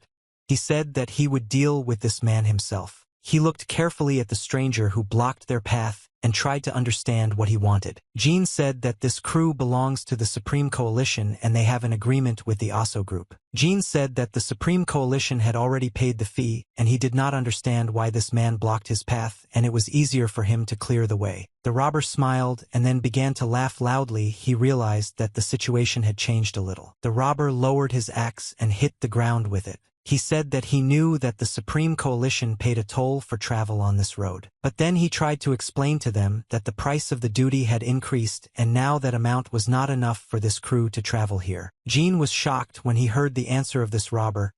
He said that he would deal with this man himself. He looked carefully at the stranger who blocked their path and tried to understand what he wanted. Jean said that this crew belongs to the Supreme Coalition and they have an agreement with the Aso group. Jean said that the Supreme Coalition had already paid the fee, and he did not understand why this man blocked his path, and it was easier for him to clear the way. The robber smiled and then began to laugh loudly. He realized that the situation had changed a little. The robber lowered his axe and hit the ground with it. He said that he knew that the Supreme Coalition paid a toll for travel on this road. But then he tried to explain to them that the price of the duty had increased and now that amount was not enough for this crew to travel here. Jean was shocked when he heard the answer of this robber.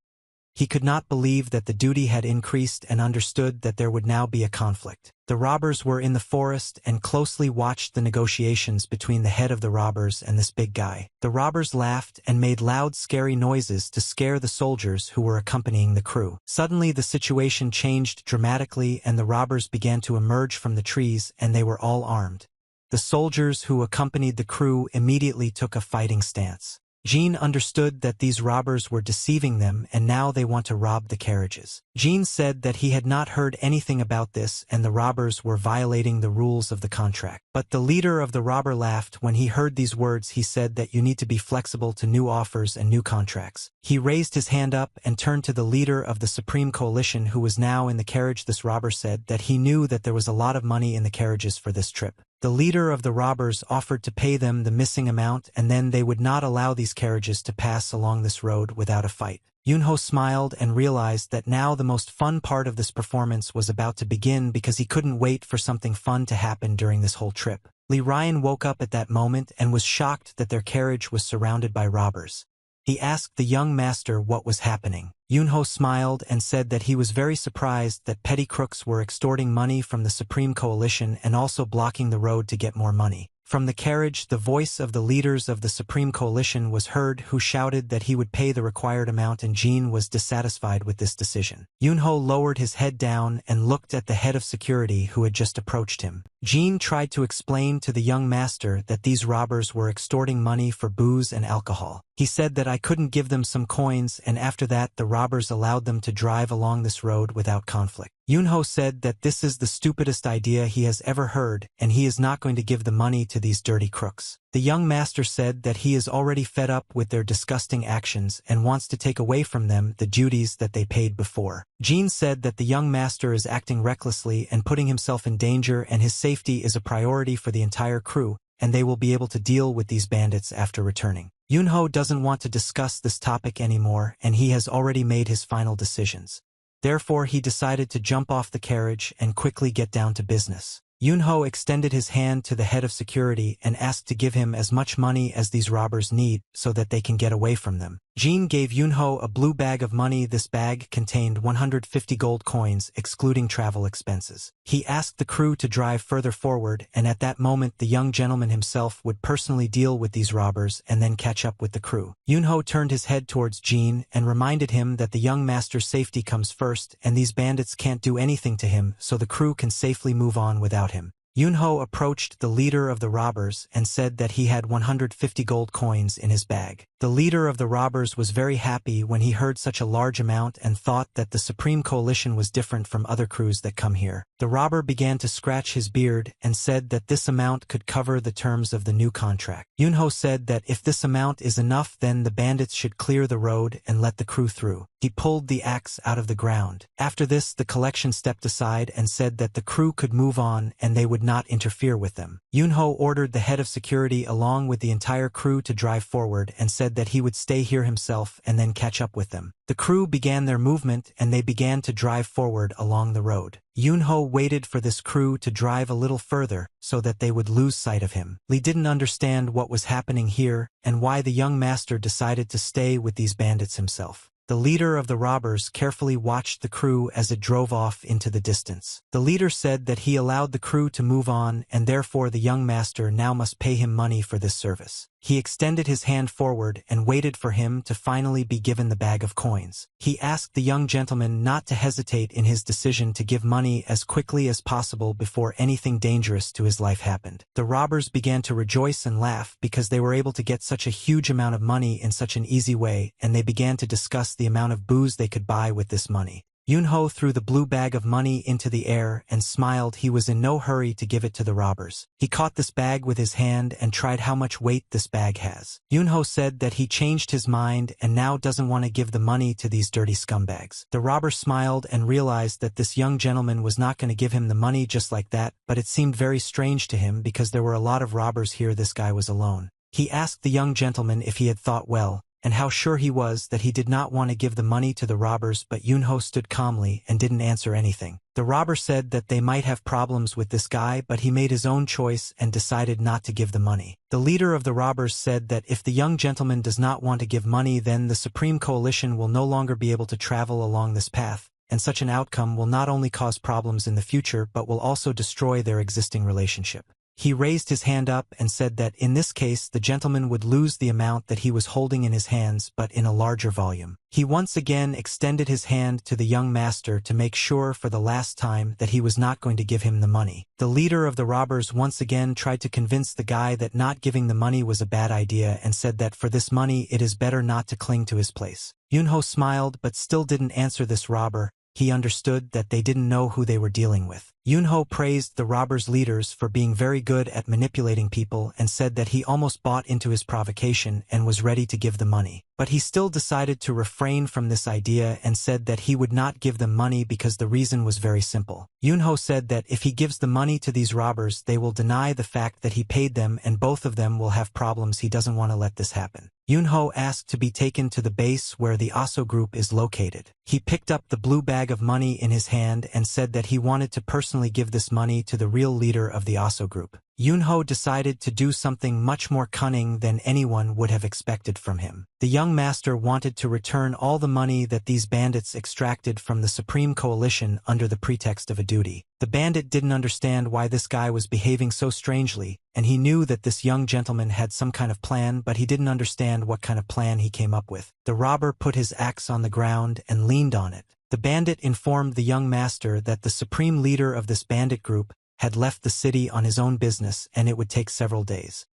He could not believe that the duty had increased and understood that there would now be a conflict. The robbers were in the forest and closely watched the negotiations between the head of the robbers and this big guy. The robbers laughed and made loud, scary noises to scare the soldiers who were accompanying the crew. Suddenly the situation changed dramatically and the robbers began to emerge from the trees and they were all armed. The soldiers who accompanied the crew immediately took a fighting stance. Jean understood that these robbers were deceiving them and now they want to rob the carriages. Jean said that he had not heard anything about this and the robbers were violating the rules of the contract. But the leader of the robber laughed when he heard these words. He said that you need to be flexible to new offers and new contracts. He raised his hand up and turned to the leader of the Supreme Coalition who was now in the carriage. This robber said that he knew that there was a lot of money in the carriages for this trip. The leader of the robbers offered to pay them the missing amount and then they would not allow these carriages to pass along this road without a fight. Yunho smiled and realized that now the most fun part of this performance was about to begin because he couldn't wait for something fun to happen during this whole trip. Li Ryan woke up at that moment and was shocked that their carriage was surrounded by robbers. He asked the young master what was happening. Yunho smiled and said that he was very surprised that petty crooks were extorting money from the Supreme Coalition and also blocking the road to get more money. From the carriage, the voice of the leaders of the Supreme Coalition was heard who shouted that he would pay the required amount and Jean was dissatisfied with this decision. Yunho lowered his head down and looked at the head of security who had just approached him. Jean tried to explain to the young master that these robbers were extorting money for booze and alcohol. He said that I couldn't give them some coins and after that the robbers allowed them to drive along this road without conflict. Yunho said that this is the stupidest idea he has ever heard and he is not going to give the money to these dirty crooks. The young master said that he is already fed up with their disgusting actions and wants to take away from them the duties that they paid before. Jean said that the young master is acting recklessly and putting himself in danger and his safety is a priority for the entire crew and they will be able to deal with these bandits after returning. Yunho doesn't want to discuss this topic anymore and he has already made his final decisions. Therefore he decided to jump off the carriage and quickly get down to business. Yunho extended his hand to the head of security and asked to give him as much money as these robbers need so that they can get away from them. Jean gave Yunho a blue bag of money. This bag contained 150 gold coins, excluding travel expenses. He asked the crew to drive further forward, and at that moment the young gentleman himself would personally deal with these robbers and then catch up with the crew. Yunho turned his head towards Jean and reminded him that the young master's safety comes first and these bandits can't do anything to him so the crew can safely move on without him. Yunho approached the leader of the robbers and said that he had 150 gold coins in his bag. The leader of the robbers was very happy when he heard such a large amount and thought that the Supreme Coalition was different from other crews that come here. The robber began to scratch his beard and said that this amount could cover the terms of the new contract. Yunho said that if this amount is enough then the bandits should clear the road and let the crew through. He pulled the axe out of the ground. After this the collection stepped aside and said that the crew could move on and they would not interfere with them. Yunho ordered the head of security along with the entire crew to drive forward and said that he would stay here himself and then catch up with them. The crew began their movement and they began to drive forward along the road. Yunho waited for this crew to drive a little further so that they would lose sight of him. Li didn't understand what was happening here and why the young master decided to stay with these bandits himself. The leader of the robbers carefully watched the crew as it drove off into the distance. The leader said that he allowed the crew to move on and therefore the young master now must pay him money for this service. He extended his hand forward and waited for him to finally be given the bag of coins. He asked the young gentleman not to hesitate in his decision to give money as quickly as possible before anything dangerous to his life happened. The robbers began to rejoice and laugh because they were able to get such a huge amount of money in such an easy way, and they began to discuss the amount of booze they could buy with this money. Yunho threw the blue bag of money into the air and smiled. He was in no hurry to give it to the robbers. He caught this bag with his hand and tried how much weight this bag has. Yunho said that he changed his mind and now doesn't want to give the money to these dirty scumbags. The robber smiled and realized that this young gentleman was not going to give him the money just like that, but it seemed very strange to him because there were a lot of robbers here. This guy was alone. He asked the young gentleman if he had thought well, and how sure he was that he did not want to give the money to the robbers, but Yunho stood calmly and didn't answer anything. The robber said that they might have problems with this guy, but he made his own choice and decided not to give the money. The leader of the robbers said that if the young gentleman does not want to give money, then the Supreme Coalition will no longer be able to travel along this path, and such an outcome will not only cause problems in the future but will also destroy their existing relationship. He raised his hand up and said that in this case the gentleman would lose the amount that he was holding in his hands but in a larger volume. He once again extended his hand to the young master to make sure for the last time that he was not going to give him the money. The leader of the robbers once again tried to convince the guy that not giving the money was a bad idea and said that for this money it is better not to cling to his place. Yunho smiled but still didn't answer this robber. He understood that they didn't know who they were dealing with. Yunho praised the robbers' leaders for being very good at manipulating people and said that he almost bought into his provocation and was ready to give the money. But he still decided to refrain from this idea and said that he would not give them money because the reason was very simple. Yunho said that if he gives the money to these robbers, they will deny the fact that he paid them and both of them will have problems. He doesn't want to let this happen. Yunho asked to be taken to the base where the Aso group is located. He picked up the blue bag of money in his hand and said that he wanted to personally give this money to the real leader of the Aso group. Yunho decided to do something much more cunning than anyone would have expected from him. The young master wanted to return all the money that these bandits extracted from the Supreme Coalition under the pretext of a duty. The bandit didn't understand why this guy was behaving so strangely, and he knew that this young gentleman had some kind of plan, but he didn't understand what kind of plan he came up with. The robber put his axe on the ground and leaned on it. The bandit informed the young master that the supreme leader of this bandit group had left the city on his own business and it would take several days.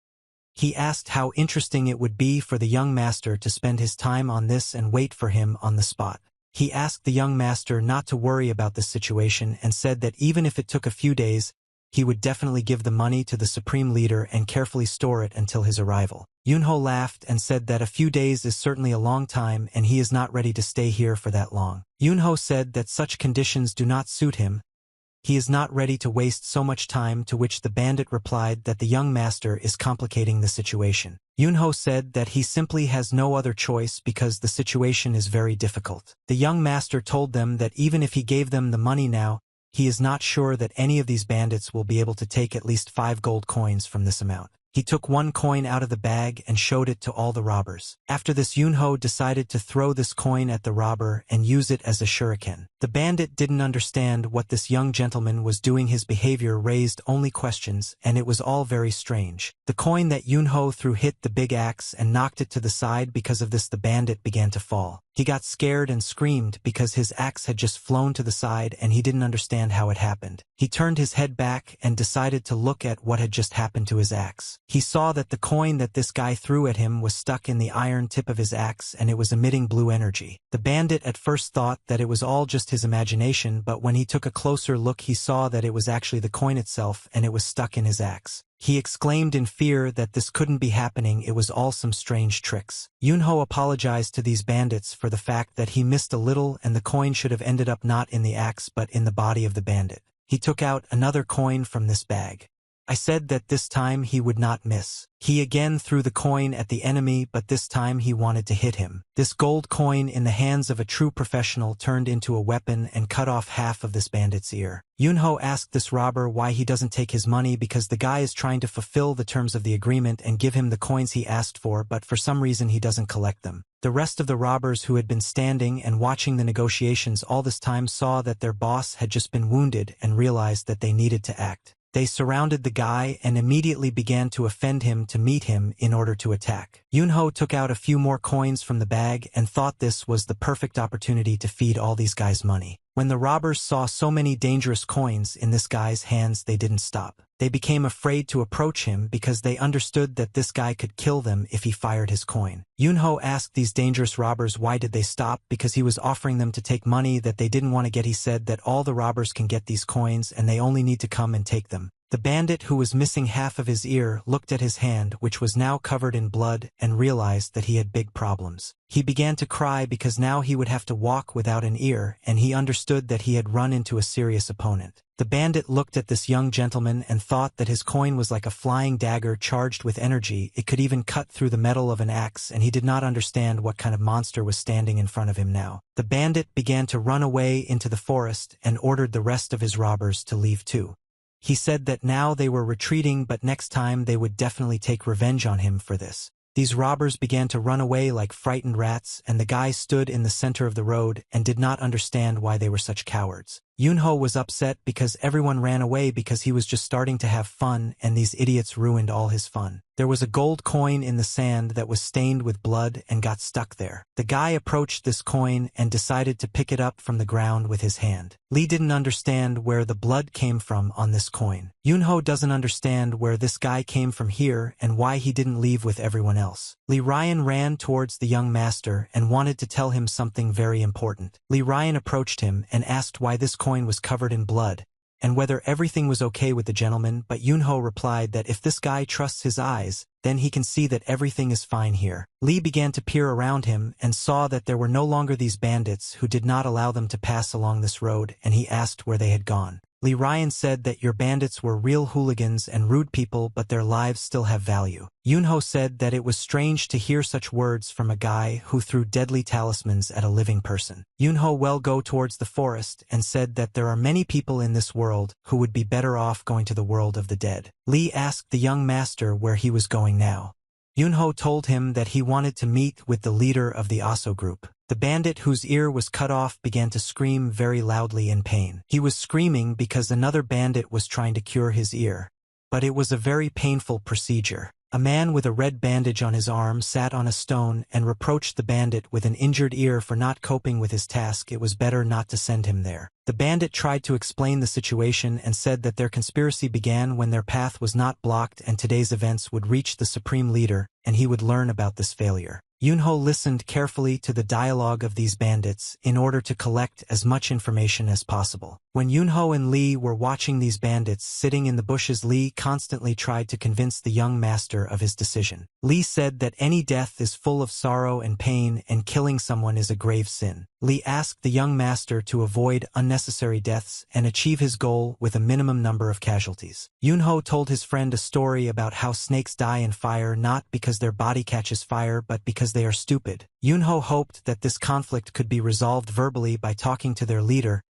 He asked how interesting it would be for the young master to spend his time on this and wait for him on the spot. He asked the young master not to worry about this situation and said that even if it took a few days, he would definitely give the money to the supreme leader and carefully store it until his arrival. Yunho laughed and said that a few days is certainly a long time and he is not ready to stay here for that long. Yunho said that such conditions do not suit him. He is not ready to waste so much time, to which the bandit replied that the young master is complicating the situation. Yunho said that he simply has no other choice because the situation is very difficult. The young master told them that even if he gave them the money now, he is not sure that any of these bandits will be able to take at least 5 gold coins from this amount. He took 1 coin out of the bag and showed it to all the robbers. After this, Yunho decided to throw this coin at the robber and use it as a shuriken. The bandit didn't understand what this young gentleman was doing. His behavior raised only questions, and it was all very strange. The coin that Yunho threw hit the big axe and knocked it to the side. Because of this, the bandit began to fall. He got scared and screamed because his axe had just flown to the side and he didn't understand how it happened. He turned his head back and decided to look at what had just happened to his axe. He saw that the coin that this guy threw at him was stuck in the iron tip of his axe and it was emitting blue energy. The bandit at first thought that it was all just his imagination, but when he took a closer look he saw that it was actually the coin itself and it was stuck in his axe. He exclaimed in fear that this couldn't be happening, it was all some strange tricks. Yunho apologized to these bandits for the fact that he missed a little and the coin should have ended up not in the axe but in the body of the bandit. He took out another coin from this bag. I said that this time he would not miss. He again threw the coin at the enemy, but this time he wanted to hit him. This gold coin in the hands of a true professional turned into a weapon and cut off half of this bandit's ear. Yunho asked this robber why he doesn't take his money because the guy is trying to fulfill the terms of the agreement and give him the coins he asked for, but for some reason he doesn't collect them. The rest of the robbers who had been standing and watching the negotiations all this time saw that their boss had just been wounded and realized that they needed to act. They surrounded the guy and immediately began to offend him to meet him in order to attack. Yunho took out a few more coins from the bag and thought this was the perfect opportunity to feed all these guys money. When the robbers saw so many dangerous coins in this guy's hands, they didn't stop. They became afraid to approach him because they understood that this guy could kill them if he fired his coin. Yunho asked these dangerous robbers why did they stop because he was offering them to take money that they didn't want to get. He said that all the robbers can get these coins and they only need to come and take them. The bandit who was missing half of his ear looked at his hand, which was now covered in blood, and realized that he had big problems. He began to cry because now he would have to walk without an ear, and he understood that he had run into a serious opponent. The bandit looked at this young gentleman and thought that his coin was like a flying dagger charged with energy. It could even cut through the metal of an axe, and he did not understand what kind of monster was standing in front of him now. The bandit began to run away into the forest and ordered the rest of his robbers to leave too. He said that now they were retreating, but next time they would definitely take revenge on him for this. These robbers began to run away like frightened rats, and the guy stood in the center of the road and did not understand why they were such cowards. Yunho was upset because everyone ran away because he was just starting to have fun and these idiots ruined all his fun. There was a gold coin in the sand that was stained with blood and got stuck there. The guy approached this coin and decided to pick it up from the ground with his hand. Lee didn't understand where the blood came from on this coin. Yunho doesn't understand where this guy came from here and why he didn't leave with everyone else. Lee Ryan ran towards the young master and wanted to tell him something very important. Lee Ryan approached him and asked why this coin was covered in blood, and whether everything was okay with the gentleman, but Yunho replied that if this guy trusts his eyes, then he can see that everything is fine here. Lee began to peer around him and saw that there were no longer these bandits who did not allow them to pass along this road, and he asked where they had gone. Lee Ryan said that your bandits were real hooligans and rude people, but their lives still have value. Yunho said that it was strange to hear such words from a guy who threw deadly talismans at a living person. Yunho will go towards the forest and said that there are many people in this world who would be better off going to the world of the dead. Lee asked the young master where he was going now. Yunho told him that he wanted to meet with the leader of the Aso group. The bandit whose ear was cut off began to scream very loudly in pain. He was screaming because another bandit was trying to cure his ear. But it was a very painful procedure. A man with a red bandage on his arm sat on a stone and reproached the bandit with an injured ear for not coping with his task. It was better not to send him there. The bandit tried to explain the situation and said that their conspiracy began when their path was not blocked and today's events would reach the supreme leader, and he would learn about this failure. Yunho listened carefully to the dialogue of these bandits in order to collect as much information as possible. When Yunho and Lee were watching these bandits sitting in the bushes, Lee constantly tried to convince the young master of his decision. Lee said that any death is full of sorrow and pain, and killing someone is a grave sin. Lee asked the young master to avoid unnecessary deaths and achieve his goal with a minimum number of casualties. Yunho told his friend a story about how snakes die in fire not because their body catches fire but because they are stupid. Yunho hoped that this conflict could be resolved verbally by talking to their leader.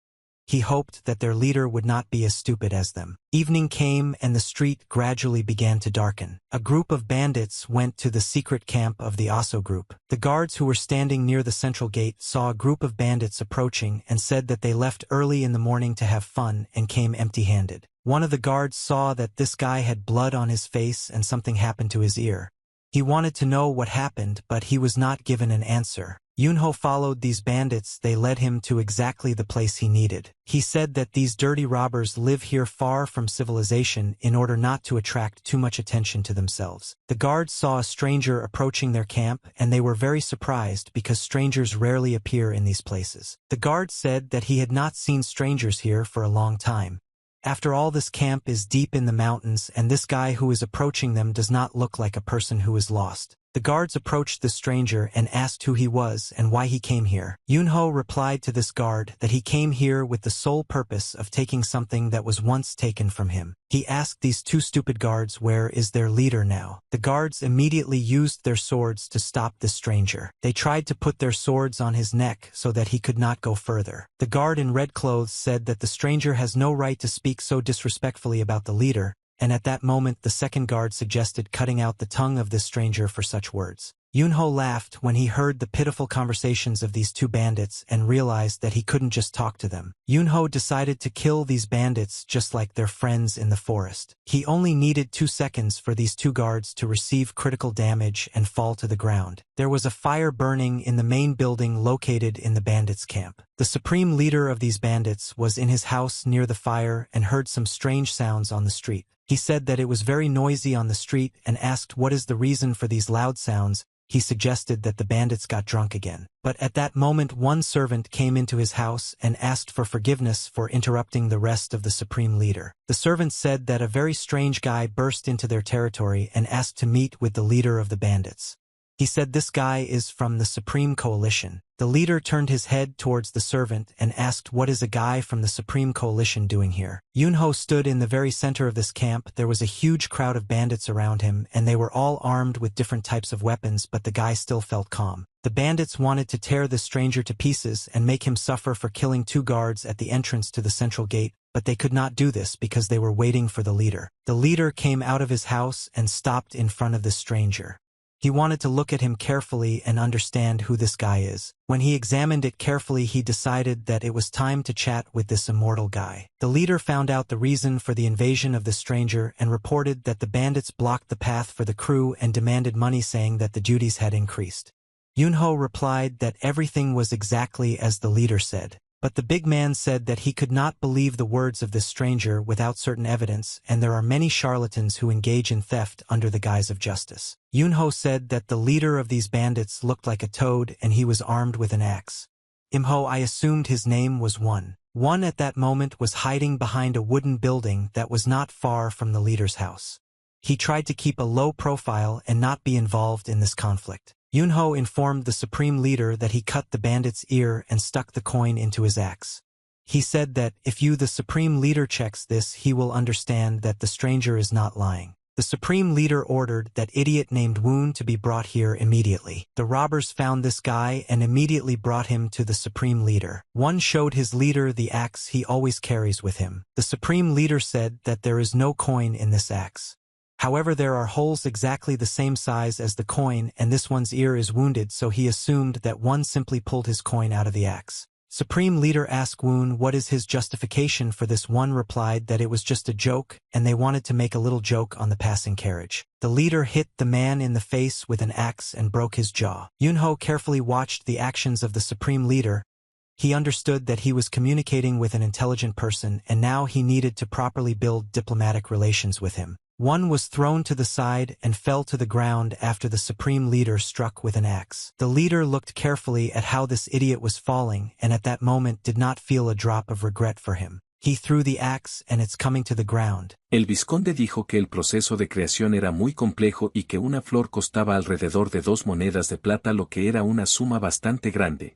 He hoped that their leader would not be as stupid as them. Evening came and the street gradually began to darken. A group of bandits went to the secret camp of the Aso group. The guards who were standing near the central gate saw a group of bandits approaching and said that they left early in the morning to have fun and came empty-handed. One of the guards saw that this guy had blood on his face and something happened to his ear. He wanted to know what happened, but he was not given an answer. Yunho followed these bandits. They led him to exactly the place he needed. He said that these dirty robbers live here far from civilization in order not to attract too much attention to themselves. The guards saw a stranger approaching their camp and they were very surprised because strangers rarely appear in these places. The guard said that he had not seen strangers here for a long time. After all, this camp is deep in the mountains and this guy who is approaching them does not look like a person who is lost. The guards approached the stranger and asked who he was and why he came here. Yunho replied to this guard that he came here with the sole purpose of taking something that was once taken from him. He asked these two stupid guards where is their leader now. The guards immediately used their swords to stop the stranger. They tried to put their swords on his neck so that he could not go further. The guard in red clothes said that the stranger has no right to speak so disrespectfully about the leader, and at that moment the second guard suggested cutting out the tongue of this stranger for such words. Yunho laughed when he heard the pitiful conversations of these two bandits and realized that he couldn't just talk to them. Yunho decided to kill these bandits just like their friends in the forest. He only needed 2 seconds for these two guards to receive critical damage and fall to the ground. There was a fire burning in the main building located in the bandits' camp. The supreme leader of these bandits was in his house near the fire and heard some strange sounds on the street. He said that it was very noisy on the street and asked what is the reason for these loud sounds. He suggested that the bandits got drunk again. But at that moment one servant came into his house and asked for forgiveness for interrupting the rest of the supreme leader. The servant said that a very strange guy burst into their territory and asked to meet with the leader of the bandits. He said this guy is from the Supreme Coalition. The leader turned his head towards the servant and asked what is a guy from the Supreme Coalition doing here. Yunho stood in the very center of this camp. There was a huge crowd of bandits around him and they were all armed with different types of weapons, but the guy still felt calm. The bandits wanted to tear the stranger to pieces and make him suffer for killing 2 guards at the entrance to the central gate, but they could not do this because they were waiting for the leader. The leader came out of his house and stopped in front of the stranger. He wanted to look at him carefully and understand who this guy is. When he examined it carefully, he decided that it was time to chat with this immortal guy. The leader found out the reason for the invasion of the stranger and reported that the bandits blocked the path for the crew and demanded money, saying that the duties had increased. Yunho replied that everything was exactly as the leader said. But the big man said that he could not believe the words of this stranger without certain evidence, and there are many charlatans who engage in theft under the guise of justice. Yunho said that the leader of these bandits looked like a toad and he was armed with an axe. I assumed his name was One. One at that moment was hiding behind a wooden building that was not far from the leader's house. He tried to keep a low profile and not be involved in this conflict. Yunho informed the supreme leader that he cut the bandit's ear and stuck the coin into his axe. He said that if the supreme leader checks this, he will understand that the stranger is not lying. The supreme leader ordered that idiot named Woon to be brought here immediately. The robbers found this guy and immediately brought him to the supreme leader. One showed his leader the axe he always carries with him. The supreme leader said that there is no coin in this axe. However, there are holes exactly the same size as the coin, and this one's ear is wounded, so he assumed that One simply pulled his coin out of the axe. Supreme Leader asked Woon what is his justification for this. One replied that it was just a joke, and they wanted to make a little joke on the passing carriage. The leader hit the man in the face with an axe and broke his jaw. Yunho carefully watched the actions of the Supreme Leader. He understood that he was communicating with an intelligent person, and now he needed to properly build diplomatic relations with him. One was thrown to the side and fell to the ground after the supreme leader struck with an axe. The leader looked carefully at how this idiot was falling and at that moment did not feel a drop of regret for him. He threw the axe and it's coming to the ground. El vizconde dijo que el proceso de creación era muy complejo y que una flor costaba alrededor de 2 monedas de plata, lo que era una suma bastante grande.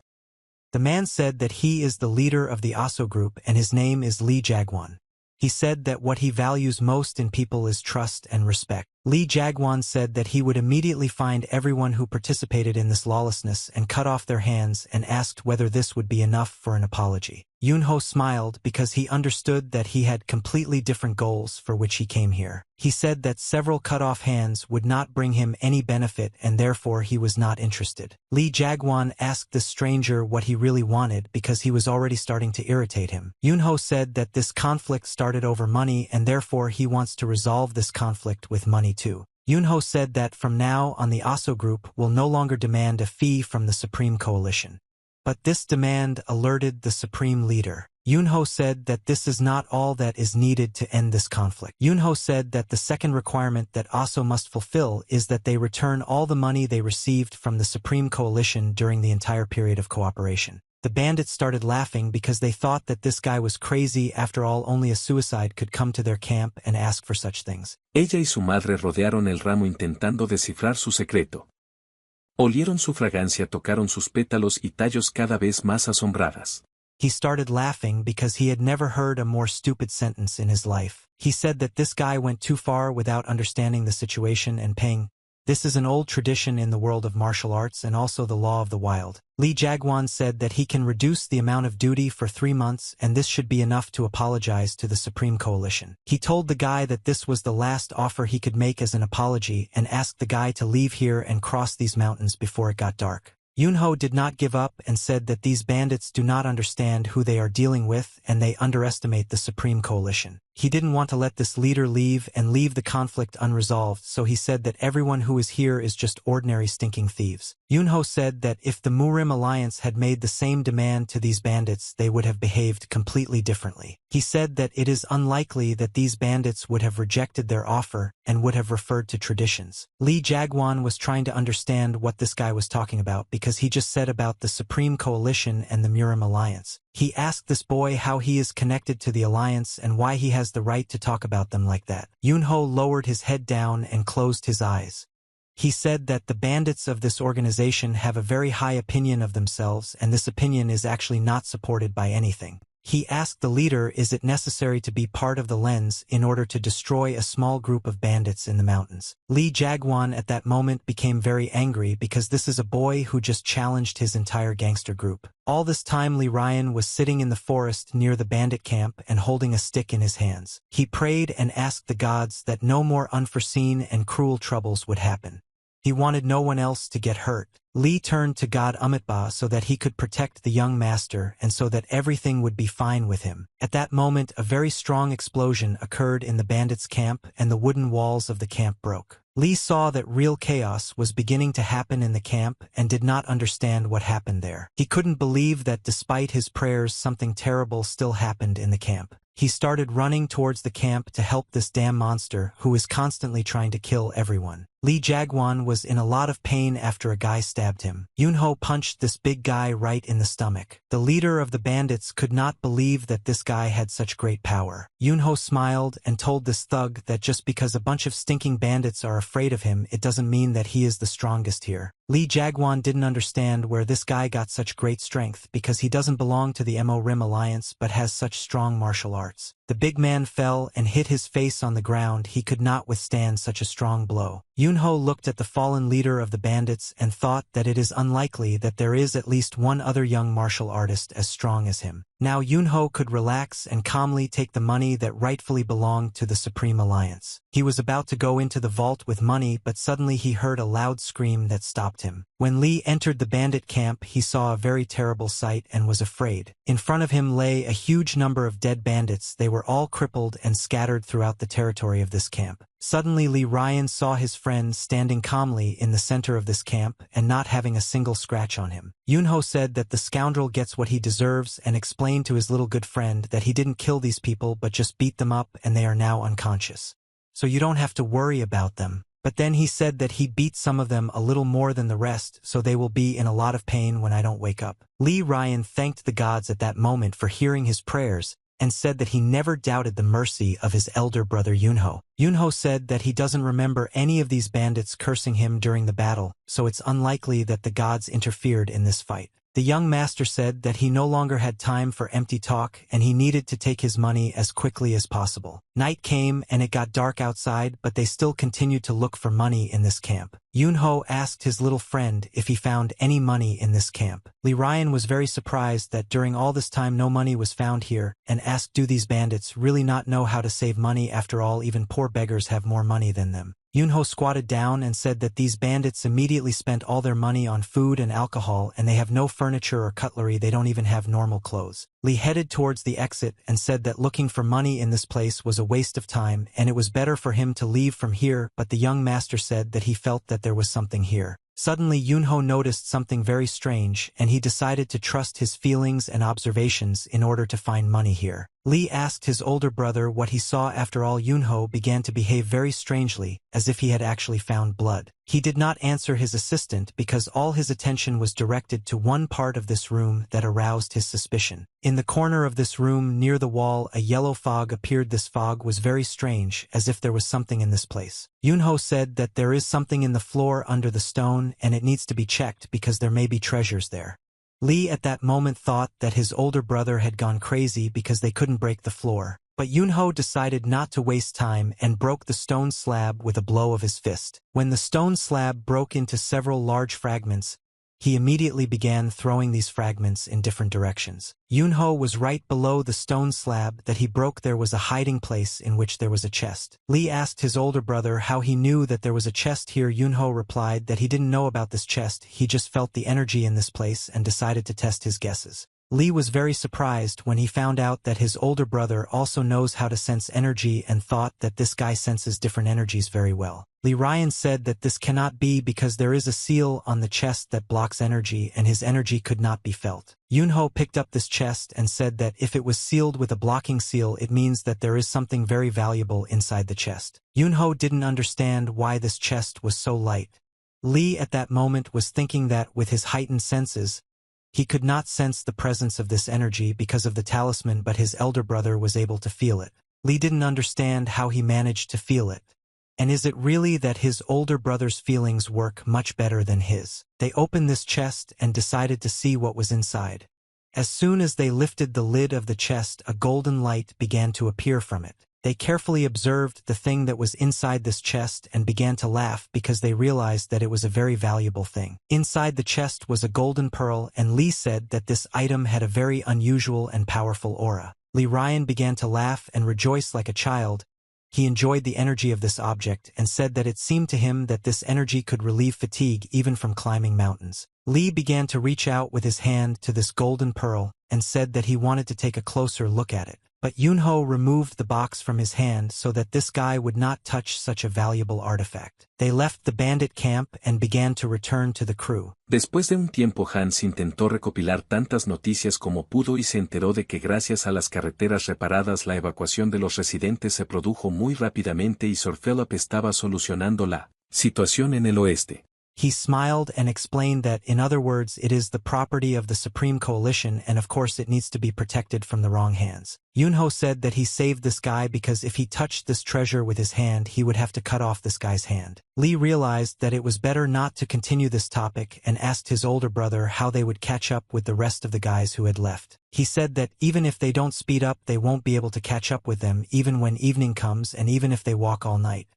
The man said that he is the leader of the Aso group and his name is Lee Jagwon. He said that what he values most in people is trust and respect. Lee Jagwon said that he would immediately find everyone who participated in this lawlessness and cut off their hands and asked whether this would be enough for an apology. Yunho smiled because he understood that he had completely different goals for which he came here. He said that several cut-off hands would not bring him any benefit and therefore he was not interested. Lee Jagwon asked the stranger what he really wanted because he was already starting to irritate him. Yunho said that this conflict started over money and therefore he wants to resolve this conflict with money too. Yunho said that from now on the Aso group will no longer demand a fee from the Supreme Coalition. But this demand alerted the Supreme Leader. Yunho said that this is not all that is needed to end this conflict. Yunho said that the second requirement that Aso must fulfill is that they return all the money they received from the Supreme Coalition during the entire period of cooperation. The bandits started laughing because they thought that this guy was crazy. After all, only a suicide could come to their camp and ask for such things. Ella y su madre rodearon el ramo intentando descifrar su secreto. Olieron su fragancia, tocaron sus pétalos y tallos cada vez más asombradas. He started laughing because he had never heard a more stupid sentence in his life. He said that this guy went too far without understanding the situation and paying. This is an old tradition in the world of martial arts and also the law of the wild. Lee Jagwon said that he can reduce the amount of duty for 3 months and this should be enough to apologize to the Supreme Coalition. He told the guy that this was the last offer he could make as an apology and asked the guy to leave here and cross these mountains before it got dark. Yunho did not give up and said that these bandits do not understand who they are dealing with and they underestimate the Supreme Coalition. He didn't want to let this leader leave and leave the conflict unresolved, so he said that everyone who is here is just ordinary stinking thieves. Yunho said that if the Murim alliance had made the same demand to these bandits, they would have behaved completely differently. He said that it is unlikely that these bandits would have rejected their offer and would have referred to traditions. Lee Jagwan was trying to understand what this guy was talking about because he just said about the Supreme Coalition and the Murim alliance. He asked this boy how he is connected to the alliance and why he has the right to talk about them like that. Yunho lowered his head down and closed his eyes. He said that the bandits of this organization have a very high opinion of themselves, and this opinion is actually not supported by anything. He asked the leader, is it necessary to be part of the lens in order to destroy a small group of bandits in the mountains? Lee Jagwan at that moment became very angry because this is a boy who just challenged his entire gangster group. All this time Lee Ryan was sitting in the forest near the bandit camp and holding a stick in his hands. He prayed and asked the gods that no more unforeseen and cruel troubles would happen. He wanted no one else to get hurt. Lee turned to God Amitba so that he could protect the young master and so that everything would be fine with him. At that moment, a very strong explosion occurred in the bandits' camp and the wooden walls of the camp broke. Lee saw that real chaos was beginning to happen in the camp and did not understand what happened there. He couldn't believe that despite his prayers, something terrible still happened in the camp. He started running towards the camp to help this damn monster who is constantly trying to kill everyone. Lee Jagwan was in a lot of pain after a guy stabbed him. Yunho punched this big guy right in the stomach. The leader of the bandits could not believe that this guy had such great power. Yunho smiled and told this thug that just because a bunch of stinking bandits are afraid of him, it doesn't mean that he is the strongest here. Lee Jagwan didn't understand where this guy got such great strength because he doesn't belong to the Mo-Rim alliance but has such strong martial arts. The big man fell and hit his face on the ground. He could not withstand such a strong blow. Yunho looked at the fallen leader of the bandits and thought that it is unlikely that there is at least one other young martial artist as strong as him. Now Yunho could relax and calmly take the money that rightfully belonged to the Supreme Alliance. He was about to go into the vault with money, but suddenly he heard a loud scream that stopped him. When Lee entered the bandit camp, he saw a very terrible sight and was afraid. In front of him lay a huge number of dead bandits. They were all crippled and scattered throughout the territory of this camp. Suddenly Lee Ryan saw his friend standing calmly in the center of this camp and not having a single scratch on him. Yunho said that the scoundrel gets what he deserves and explained to his little good friend that he didn't kill these people but just beat them up and they are now unconscious. So you don't have to worry about them. But then he said that he beat some of them a little more than the rest, so they will be in a lot of pain when I don't wake up. Lee Ryan thanked the gods at that moment for hearing his prayers and said that he never doubted the mercy of his elder brother Yunho. Yunho said that he doesn't remember any of these bandits cursing him during the battle, so it's unlikely that the gods interfered in this fight. The young master said that he no longer had time for empty talk and he needed to take his money as quickly as possible. Night came and it got dark outside, but they still continued to look for money in this camp. Yunho asked his little friend if he found any money in this camp. Lee Ryan was very surprised that during all this time no money was found here and asked, do these bandits really not know how to save money? After all, even poor beggars have more money than them. Yunho squatted down and said that these bandits immediately spent all their money on food and alcohol and they have no furniture or cutlery. They don't even have normal clothes. Lee headed towards the exit and said that looking for money in this place was a waste of time and it was better for him to leave from here, but the young master said that he felt that there was something here. Suddenly Yunho noticed something very strange and he decided to trust his feelings and observations in order to find money here. Lee asked his older brother what he saw. After all, Yunho began to behave very strangely, as if he had actually found blood. He did not answer his assistant because all his attention was directed to one part of this room that aroused his suspicion. In the corner of this room near the wall, a yellow fog appeared. This fog was very strange, as if there was something in this place. Yunho said that there is something in the floor under the stone and it needs to be checked because there may be treasures there. Lee at that moment thought that his older brother had gone crazy because they couldn't break the floor. But Yunho decided not to waste time and broke the stone slab with a blow of his fist. When the stone slab broke into several large fragments, he immediately began throwing these fragments in different directions. Yunho was right below the stone slab that he broke. There was a hiding place in which there was a chest. Lee asked his older brother how he knew that there was a chest here. Yunho replied that he didn't know about this chest, he just felt the energy in this place and decided to test his guesses. Lee was very surprised when he found out that his older brother also knows how to sense energy and thought that this guy senses different energies very well. Lee Ryan said that this cannot be because there is a seal on the chest that blocks energy and his energy could not be felt. Yunho picked up this chest and said that if it was sealed with a blocking seal it means that there is something very valuable inside the chest. Yunho didn't understand why this chest was so light. Lee at that moment was thinking that with his heightened senses, he could not sense the presence of this energy because of the talisman, but his elder brother was able to feel it. Lee didn't understand how he managed to feel it. And is it really that his older brother's feelings work much better than his? They opened this chest and decided to see what was inside. As soon as they lifted the lid of the chest, a golden light began to appear from it. They carefully observed the thing that was inside this chest and began to laugh because they realized that it was a very valuable thing. Inside the chest was a golden pearl, and Lee said that this item had a very unusual and powerful aura. Lee Ryan began to laugh and rejoice like a child. He enjoyed the energy of this object and said that it seemed to him that this energy could relieve fatigue even from climbing mountains. Lee began to reach out with his hand to this golden pearl and said that he wanted to take a closer look at it. But Yunho removed the box from his hand so that this guy would not touch such a valuable artifact. They left the bandit camp and began to return to the crew. Después de un tiempo Hans intentó recopilar tantas noticias como pudo y se enteró de que gracias a las carreteras reparadas la evacuación de los residentes se produjo muy rápidamente y Sir Philip estaba solucionando la situación en el oeste. He smiled and explained that, in other words, it is the property of the Supreme Coalition and of course it needs to be protected from the wrong hands. Yunho said that he saved this guy because if he touched this treasure with his hand he would have to cut off this guy's hand. Lee realized that it was better not to continue this topic and asked his older brother how they would catch up with the rest of the guys who had left. He said that even if they don't speed up they won't be able to catch up with them even when evening comes, and even if they walk all night.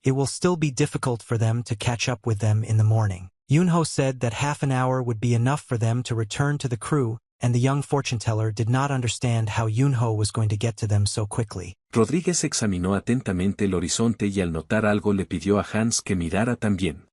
It will still be difficult for them to catch up with them in the morning. Yunho said that half an hour would be enough for them to return to the crew, and the young fortune-teller did not understand how Yunho was going to get to them so quickly. Rodríguez examinó atentamente el horizonte y al notar algo le pidió a Hans que mirara también.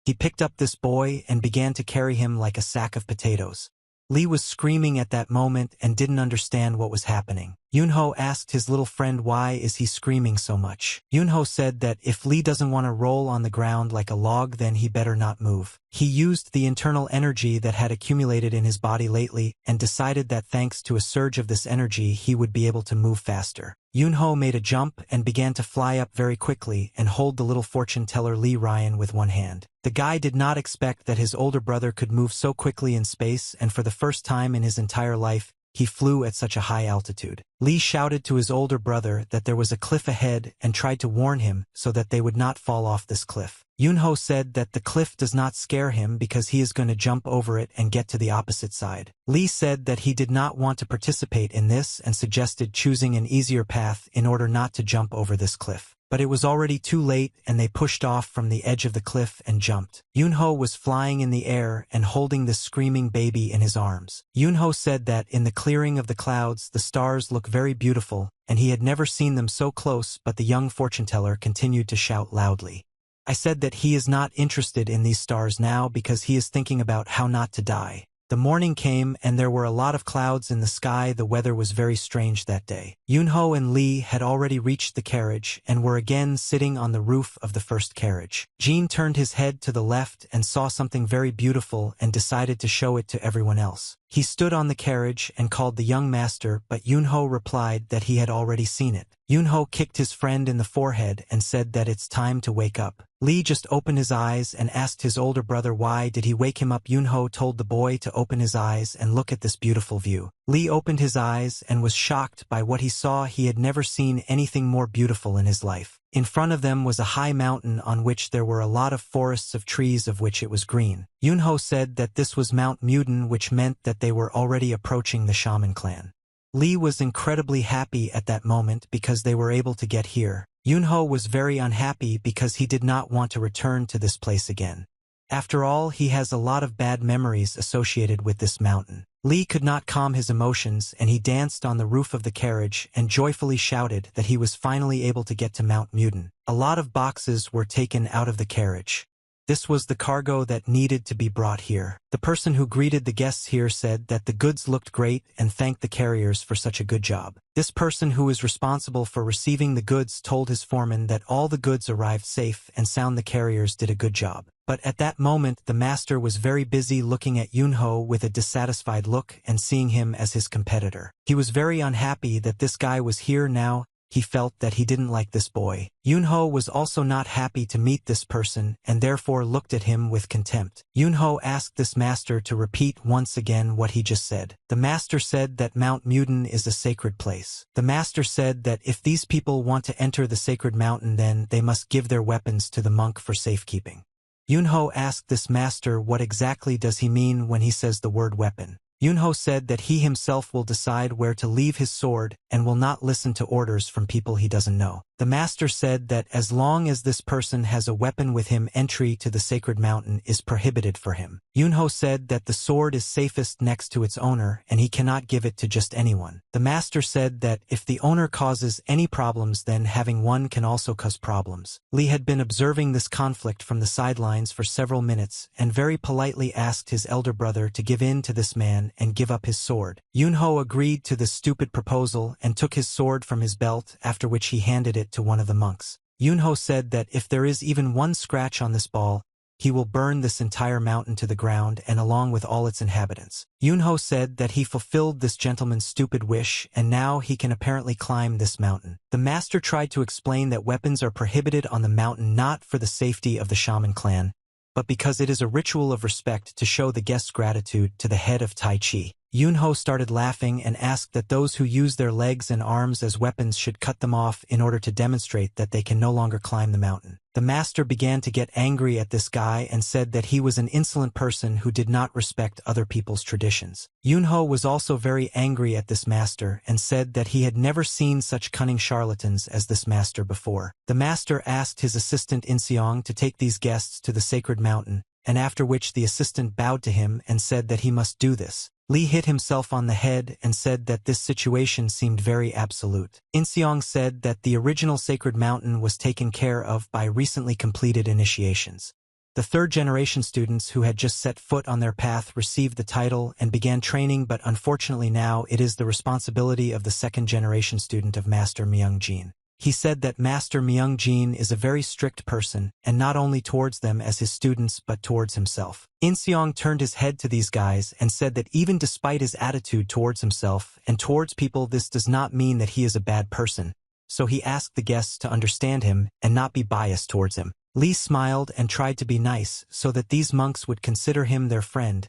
He picked up this boy and began to carry him like a sack of potatoes. Lee was screaming at that moment and didn't understand what was happening. Yunho asked his little friend why is he screaming so much. Yunho said that if Lee doesn't want to roll on the ground like a log then he better not move. He used the internal energy that had accumulated in his body lately and decided that thanks to a surge of this energy he would be able to move faster. Yunho made a jump and began to fly up very quickly and hold the little fortune-teller Lee Ryan with one hand. The guy did not expect that his older brother could move so quickly in space, and for the first time in his entire life, he flew at such a high altitude. Lee shouted to his older brother that there was a cliff ahead and tried to warn him so that they would not fall off this cliff. Yunho said that the cliff does not scare him because he is going to jump over it and get to the opposite side. Lee said that he did not want to participate in this and suggested choosing an easier path in order not to jump over this cliff. But it was already too late and they pushed off from the edge of the cliff and jumped. Yunho was flying in the air and holding this screaming baby in his arms. Yunho said that in the clearing of the clouds the stars look very beautiful, and he had never seen them so close, but the young fortune-teller continued to shout loudly. I said that he is not interested in these stars now because he is thinking about how not to die. The morning came and there were a lot of clouds in the sky. The weather was very strange that day. Yunho and Lee had already reached the carriage and were again sitting on the roof of the first carriage. Jean turned his head to the left and saw something very beautiful and decided to show it to everyone else. He stood on the carriage and called the young master, but Yunho replied that he had already seen it. Yunho kicked his friend in the forehead and said that it's time to wake up. Lee just opened his eyes and asked his older brother why did he wake him up. Yunho told the boy to open his eyes and look at this beautiful view. Lee opened his eyes and was shocked by what he saw. He had never seen anything more beautiful in his life. In front of them was a high mountain on which there were a lot of forests of trees of which it was green. Yunho said that this was Mount Muden, which meant that they were already approaching the shaman clan. Lee was incredibly happy at that moment because they were able to get here. Yunho was very unhappy because he did not want to return to this place again. After all, he has a lot of bad memories associated with this mountain. Lee could not calm his emotions and he danced on the roof of the carriage and joyfully shouted that he was finally able to get to Mount Muden. A lot of boxes were taken out of the carriage. This was the cargo that needed to be brought here. The person who greeted the guests here said that the goods looked great and thanked the carriers for such a good job. This person who is responsible for receiving the goods told his foreman that all the goods arrived safe and sound, the carriers did a good job. But at that moment the master was very busy looking at Yunho with a dissatisfied look and seeing him as his competitor. He was very unhappy that this guy was here now. He felt that he didn't like this boy. Yunho was also not happy to meet this person and therefore looked at him with contempt. Yunho asked this master to repeat once again what he just said. The master said that Mount Muden is a sacred place. The master said that if these people want to enter the sacred mountain, then they must give their weapons to the monk for safekeeping. Yunho asked this master what exactly does he mean when he says the word weapon. Yunho said that he himself will decide where to leave his sword and will not listen to orders from people he doesn't know. The master said that as long as this person has a weapon with him, entry to the sacred mountain is prohibited for him. Yunho said that the sword is safest next to its owner and he cannot give it to just anyone. The master said that if the owner causes any problems, then having one can also cause problems. Lee had been observing this conflict from the sidelines for several minutes and very politely asked his elder brother to give in to this man and give up his sword. Yunho agreed to this stupid proposal and took his sword from his belt, after which he handed it to one of the monks. Yunho said that if there is even one scratch on this ball, he will burn this entire mountain to the ground and along with all its inhabitants. Yunho said that he fulfilled this gentleman's stupid wish and now he can apparently climb this mountain. The master tried to explain that weapons are prohibited on the mountain not for the safety of the shaman clan, but because it is a ritual of respect to show the guest's gratitude to the head of Tai Chi. Yunho started laughing and asked that those who use their legs and arms as weapons should cut them off in order to demonstrate that they can no longer climb the mountain. The master began to get angry at this guy and said that he was an insolent person who did not respect other people's traditions. Yunho was also very angry at this master and said that he had never seen such cunning charlatans as this master before. The master asked his assistant Inseong to take these guests to the sacred mountain, and after which the assistant bowed to him and said that he must do this. Lee hit himself on the head and said that this situation seemed very absolute. Inseong said that the original sacred mountain was taken care of by recently completed initiations. The third-generation students who had just set foot on their path received the title and began training, but unfortunately now it is the responsibility of the second-generation student of Master Myung-jin. He said that Master Myung-jin is a very strict person, and not only towards them as his students but towards himself. Inseong turned his head to these guys and said that even despite his attitude towards himself and towards people, this does not mean that he is a bad person, so he asked the guests to understand him and not be biased towards him. Lee smiled and tried to be nice so that these monks would consider him their friend.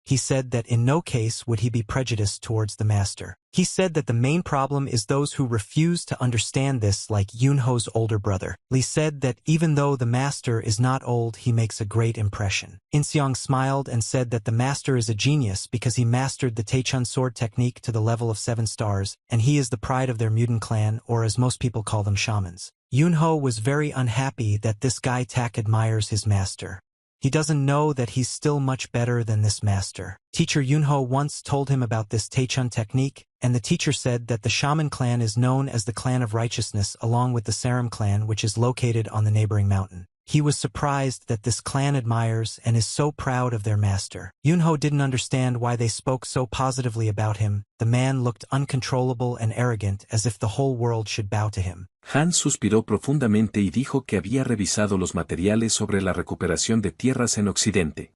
He said that in no case would he be prejudiced towards the master. He said that the main problem is those who refuse to understand this, like Yunho's older brother. Lee said that even though the master is not old, he makes a great impression. Inseong smiled and said that the master is a genius because he mastered the Taechun sword technique to the level of 7 stars, and he is the pride of their Muden clan, or as most people call them, shamans. Yunho was very unhappy that this guy Tak admires his master. He doesn't know that he's still much better than this master. Teacher Yunho once told him about this Taechun technique, and the teacher said that the shaman clan is known as the clan of righteousness along with the Saram clan, which is located on the neighboring mountain. He was surprised that this clan admires and is so proud of their master. Yunho didn't understand why they spoke so positively about him. The man looked uncontrollable and arrogant, as if the whole world should bow to him. Han suspiró profundamente y dijo que había revisado los materiales sobre la recuperación de tierras en Occidente.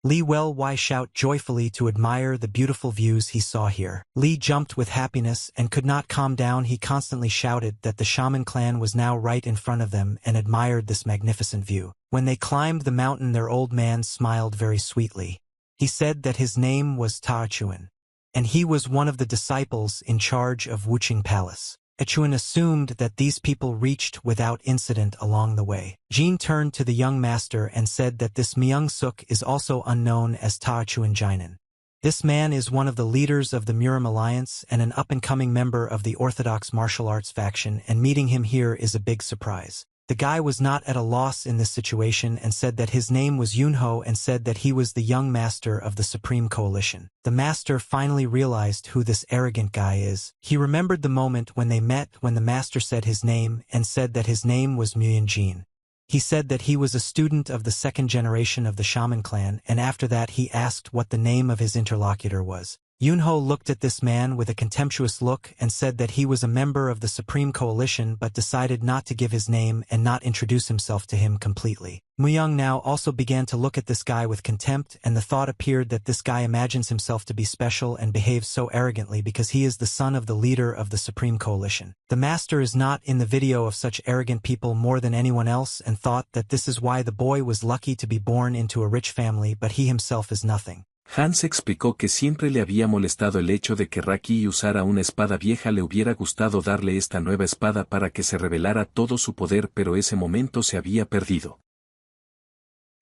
Lee Wei shout joyfully to admire the beautiful views he saw here. Lee jumped with happiness and could not calm down. He constantly shouted that the shaman clan was now right in front of them and admired this magnificent view. When they climbed the mountain, their old man smiled very sweetly. He said that his name was Taachuan, and he was one of the disciples in charge of Wuching Palace. Atone assumed that these people reached without incident along the way. Jin turned to the young master and said that this Myung-suk is also unknown as Taachuan Jinan. This man is one of the leaders of the Murim Alliance and an up-and-coming member of the Orthodox martial arts faction, and meeting him here is a big surprise. The guy was not at a loss in this situation and said that his name was Yunho and said that he was the young master of the Supreme Coalition. The master finally realized who this arrogant guy is. He remembered the moment when they met, when the master said his name and said that his name was Myung-jin. He said that he was a student of the second generation of the shaman clan, and after that he asked what the name of his interlocutor was. Yunho looked at this man with a contemptuous look and said that he was a member of the Supreme Coalition but decided not to give his name and not introduce himself to him completely. Muyang now also began to look at this guy with contempt, and the thought appeared that this guy imagines himself to be special and behaves so arrogantly because he is the son of the leader of the Supreme Coalition. The master is not in the video of such arrogant people more than anyone else and thought that this is why the boy was lucky to be born into a rich family, but he himself is nothing. Hans explicó que siempre le había molestado el hecho de que Raki usara una espada vieja. Le hubiera gustado darle esta nueva espada para que se revelara todo su poder, pero ese momento se había perdido.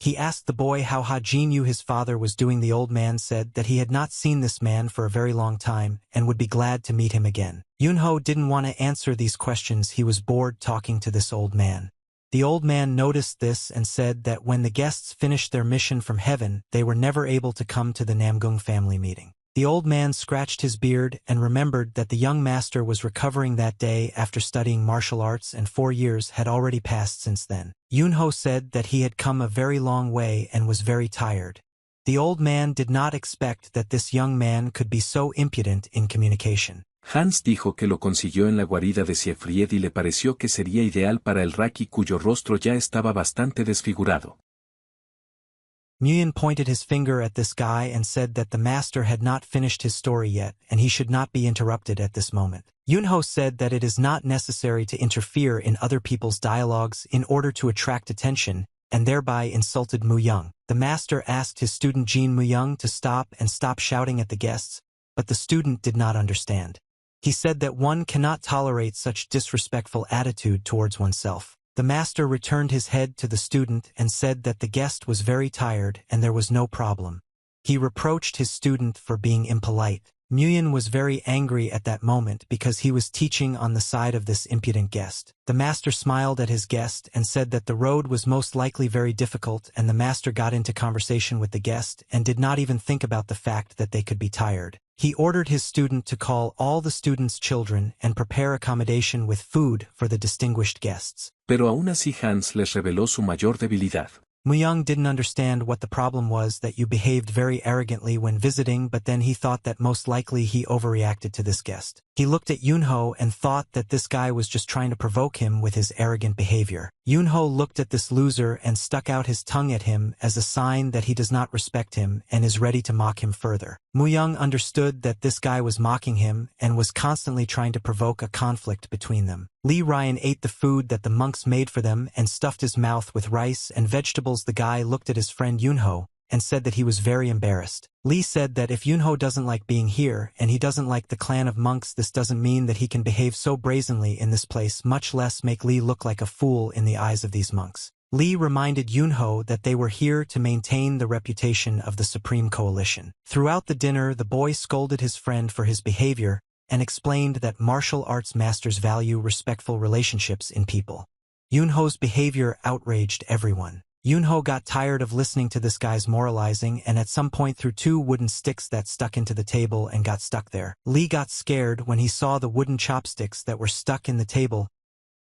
He asked the boy how Hajin Yu, his father, was doing. The old man said that he had not seen this man for a very long time and would be glad to meet him again. Yunho didn't want to answer these questions. He was bored talking to this old man. The old man noticed this and said that when the guests finished their mission from heaven, they were never able to come to the Namgung family meeting. The old man scratched his beard and remembered that the young master was recovering that day after studying martial arts, and 4 years had already passed since then. Yunho said that he had come a very long way and was very tired. The old man did not expect that this young man could be so impudent in communication. Hans dijo que lo consiguió en la guarida de Siegfried y le pareció que sería ideal para el Raki cuyo rostro ya estaba bastante desfigurado. Nguyen pointed his finger at this guy and said that the master had not finished his story yet and he should not be interrupted at this moment. Yunho said that it is not necessary to interfere in other people's dialogues in order to attract attention, and thereby insulted Muyang. The master asked his student Jin Muyang to stop shouting at the guests, but the student did not understand. He said that one cannot tolerate such disrespectful attitude towards oneself. The master returned his head to the student and said that the guest was very tired and there was no problem. He reproached his student for being impolite. Nguyen was very angry at that moment because he was teaching on the side of this impudent guest. The master smiled at his guest and said that the road was most likely very difficult, and the master got into conversation with the guest and did not even think about the fact that they could be tired. He ordered his student to call all the students' children and prepare accommodation with food for the distinguished guests. Pero aún así Hans les reveló su mayor debilidad. Muyang didn't understand what the problem was, that you behaved very arrogantly when visiting, but then he thought that most likely he overreacted to this guest. He looked at Yunho and thought that this guy was just trying to provoke him with his arrogant behavior. Yunho looked at this loser and stuck out his tongue at him as a sign that he does not respect him and is ready to mock him further. Muyang understood that this guy was mocking him and was constantly trying to provoke a conflict between them. Li Ryan ate the food that the monks made for them and stuffed his mouth with rice and vegetables. The guy looked at his friend Yunho and said that he was very embarrassed. Li said that if Yunho doesn't like being here and he doesn't like the clan of monks, this doesn't mean that he can behave so brazenly in this place, much less make Li look like a fool in the eyes of these monks. Li reminded Yunho that they were here to maintain the reputation of the Supreme Coalition. Throughout the dinner, the boy scolded his friend for his behavior and explained that martial arts masters value respectful relationships in people. Yunho's behavior outraged everyone. Yunho got tired of listening to this guy's moralizing and at some point threw 2 wooden sticks that stuck into the table and got stuck there. Li got scared when he saw the wooden chopsticks that were stuck in the table.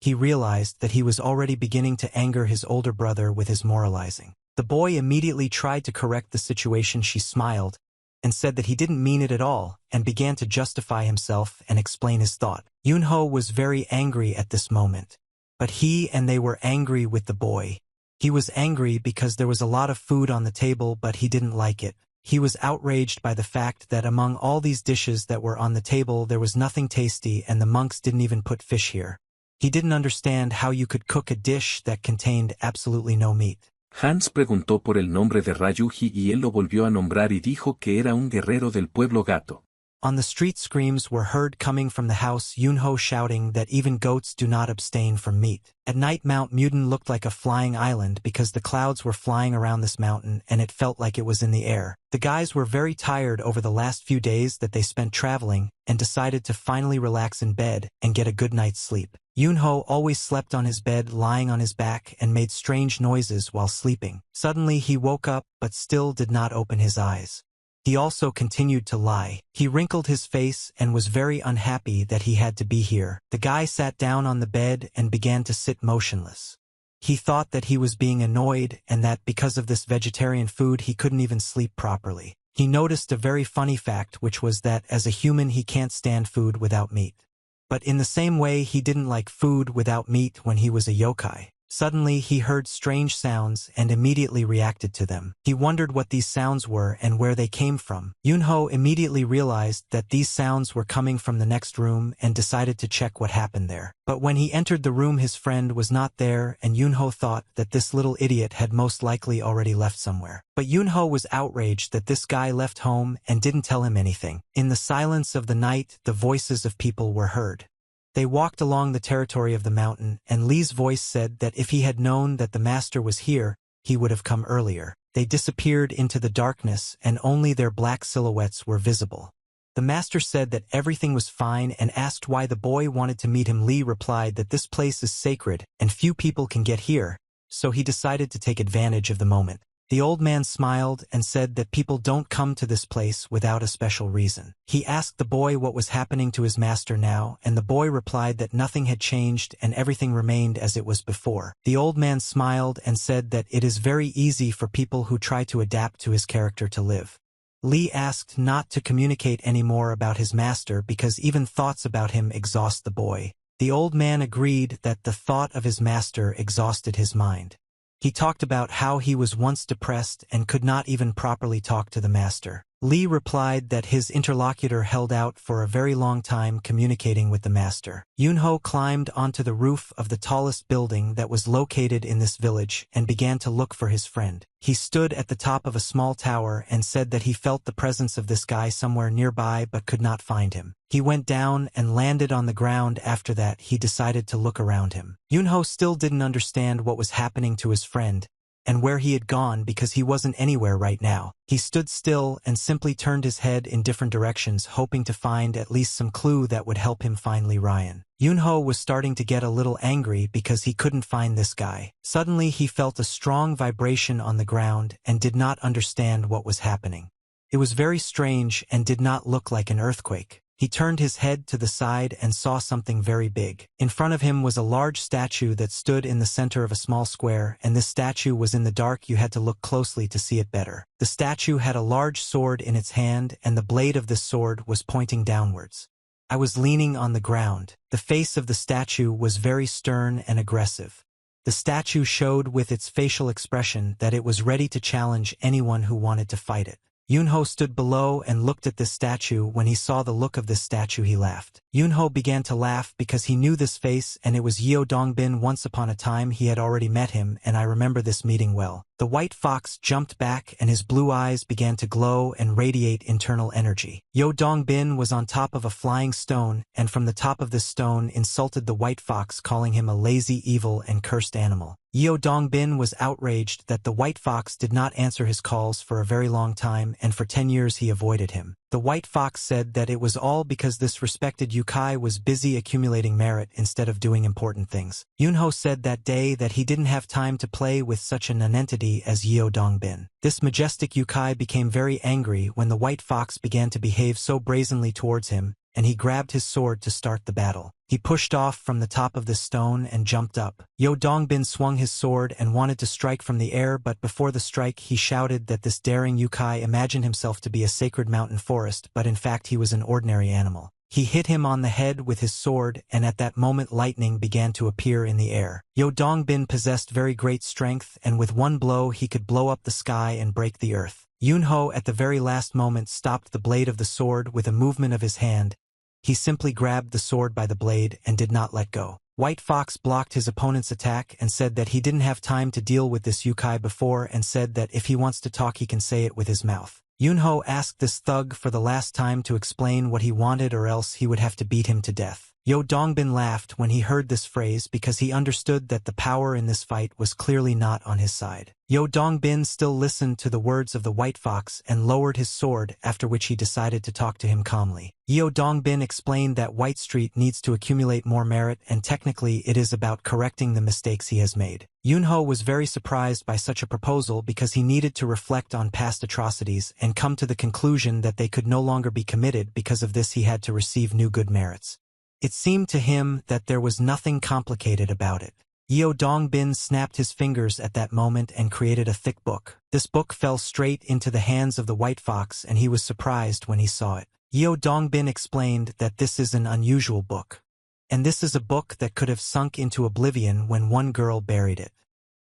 He realized that he was already beginning to anger his older brother with his moralizing. The boy immediately tried to correct the situation. She smiled and said that he didn't mean it at all and began to justify himself and explain his thought. Yunho was very angry at this moment, but they were angry with the boy. He was angry because there was a lot of food on the table, but he didn't like it. He was outraged by the fact that among all these dishes that were on the table there was nothing tasty and the monks didn't even put fish here. He didn't understand how you could cook a dish that contained absolutely no meat. Hans preguntó por el nombre de Ryuji y él lo volvió a nombrar y dijo que era un guerrero del pueblo gato. On the street, screams were heard coming from the house, Yunho shouting that even goats do not abstain from meat. At night, Mount Muden looked like a flying island because the clouds were flying around this mountain and it felt like it was in the air. The guys were very tired over the last few days that they spent traveling and decided to finally relax in bed and get a good night's sleep. Yunho always slept on his bed, lying on his back, and made strange noises while sleeping. Suddenly he woke up but still did not open his eyes. He also continued to lie. He wrinkled his face and was very unhappy that he had to be here. The guy sat down on the bed and began to sit motionless. He thought that he was being annoyed and that because of this vegetarian food he couldn't even sleep properly. He noticed a very funny fact, which was that as a human he can't stand food without meat. But in the same way he didn't like food without meat when he was a yokai. Suddenly he heard strange sounds and immediately reacted to them. He wondered what these sounds were and where they came from. Yunho immediately realized that these sounds were coming from the next room and decided to check what happened there. But when he entered the room his friend was not there, and Yunho thought that this little idiot had most likely already left somewhere. But Yunho was outraged that this guy left home and didn't tell him anything. In the silence of the night, the voices of people were heard. They walked along the territory of the mountain, and Lee's voice said that if he had known that the master was here, he would have come earlier. They disappeared into the darkness, and only their black silhouettes were visible. The master said that everything was fine and asked why the boy wanted to meet him. Lee replied that this place is sacred, and few people can get here, so he decided to take advantage of the moment. The old man smiled and said that people don't come to this place without a special reason. He asked the boy what was happening to his master now, and the boy replied that nothing had changed and everything remained as it was before. The old man smiled and said that it is very easy for people who try to adapt to his character to live. Lee asked not to communicate any more about his master because even thoughts about him exhaust the boy. The old man agreed that the thought of his master exhausted his mind. He talked about how he was once depressed and could not even properly talk to the master. Lee replied that his interlocutor held out for a very long time communicating with the master. Yunho climbed onto the roof of the tallest building that was located in this village and began to look for his friend. He stood at the top of a small tower and said that he felt the presence of this guy somewhere nearby but could not find him. He went down and landed on the ground. After that, he decided to look around him. Yunho still didn't understand what was happening to his friend and where he had gone because he wasn't anywhere right now. He stood still and simply turned his head in different directions, hoping to find at least some clue that would help him find Lee Ryan. Yunho was starting to get a little angry because he couldn't find this guy. Suddenly he felt a strong vibration on the ground and did not understand what was happening. It was very strange and did not look like an earthquake. He turned his head to the side and saw something very big. In front of him was a large statue that stood in the center of a small square, and this statue was in the dark. You had to look closely to see it better. The statue had a large sword in its hand, and the blade of this sword was pointing downwards. I was leaning on the ground. The face of the statue was very stern and aggressive. The statue showed with its facial expression that it was ready to challenge anyone who wanted to fight it. Yunho stood below and looked at this statue. When he saw the look of this statue, he laughed. Yunho began to laugh because he knew this face, and it was Yeo Dongbin. Once upon a time he had already met him, and I remember this meeting well. The white fox jumped back and his blue eyes began to glow and radiate internal energy. Yeo Dongbin was on top of a flying stone, and from the top of this stone insulted the white fox, calling him a lazy, evil, and cursed animal. Yeo Dongbin was outraged that the white fox did not answer his calls for a very long time, and for 10 years he avoided him. The white fox said that it was all because this respected Yukai was busy accumulating merit instead of doing important things. Yunho said that day that he didn't have time to play with such a nonentity as Yeo Dongbin. This majestic Yukai became very angry when the white fox began to behave so brazenly towards him, and he grabbed his sword to start the battle. He pushed off from the top of the stone and jumped up. Yeo Dongbin swung his sword and wanted to strike from the air, but before the strike he shouted that this daring Yukai imagined himself to be a sacred mountain forest, but in fact he was an ordinary animal. He hit him on the head with his sword, and at that moment lightning began to appear in the air. Yeo Dongbin possessed very great strength, and with one blow he could blow up the sky and break the earth. Yunho at the very last moment stopped the blade of the sword with a movement of his hand. He simply grabbed the sword by the blade and did not let go. White Fox blocked his opponent's attack and said that he didn't have time to deal with this Yukai before, and said that if he wants to talk he can say it with his mouth. Yunho asked this thug for the last time to explain what he wanted, or else he would have to beat him to death. Yeo Dongbin laughed when he heard this phrase because he understood that the power in this fight was clearly not on his side. Yeo Dongbin still listened to the words of the white fox and lowered his sword, after which he decided to talk to him calmly. Yeo Dongbin explained that White Street needs to accumulate more merit, and technically it is about correcting the mistakes he has made. Yunho was very surprised by such a proposal because he needed to reflect on past atrocities and come to the conclusion that they could no longer be committed. Because of this he had to receive new good merits. It seemed to him that there was nothing complicated about it. Dongbin snapped his fingers at that moment and created a thick book. This book fell straight into the hands of the white fox and he was surprised when he saw it. Dongbin explained that this is an unusual book. And this is a book that could have sunk into oblivion when one girl buried it.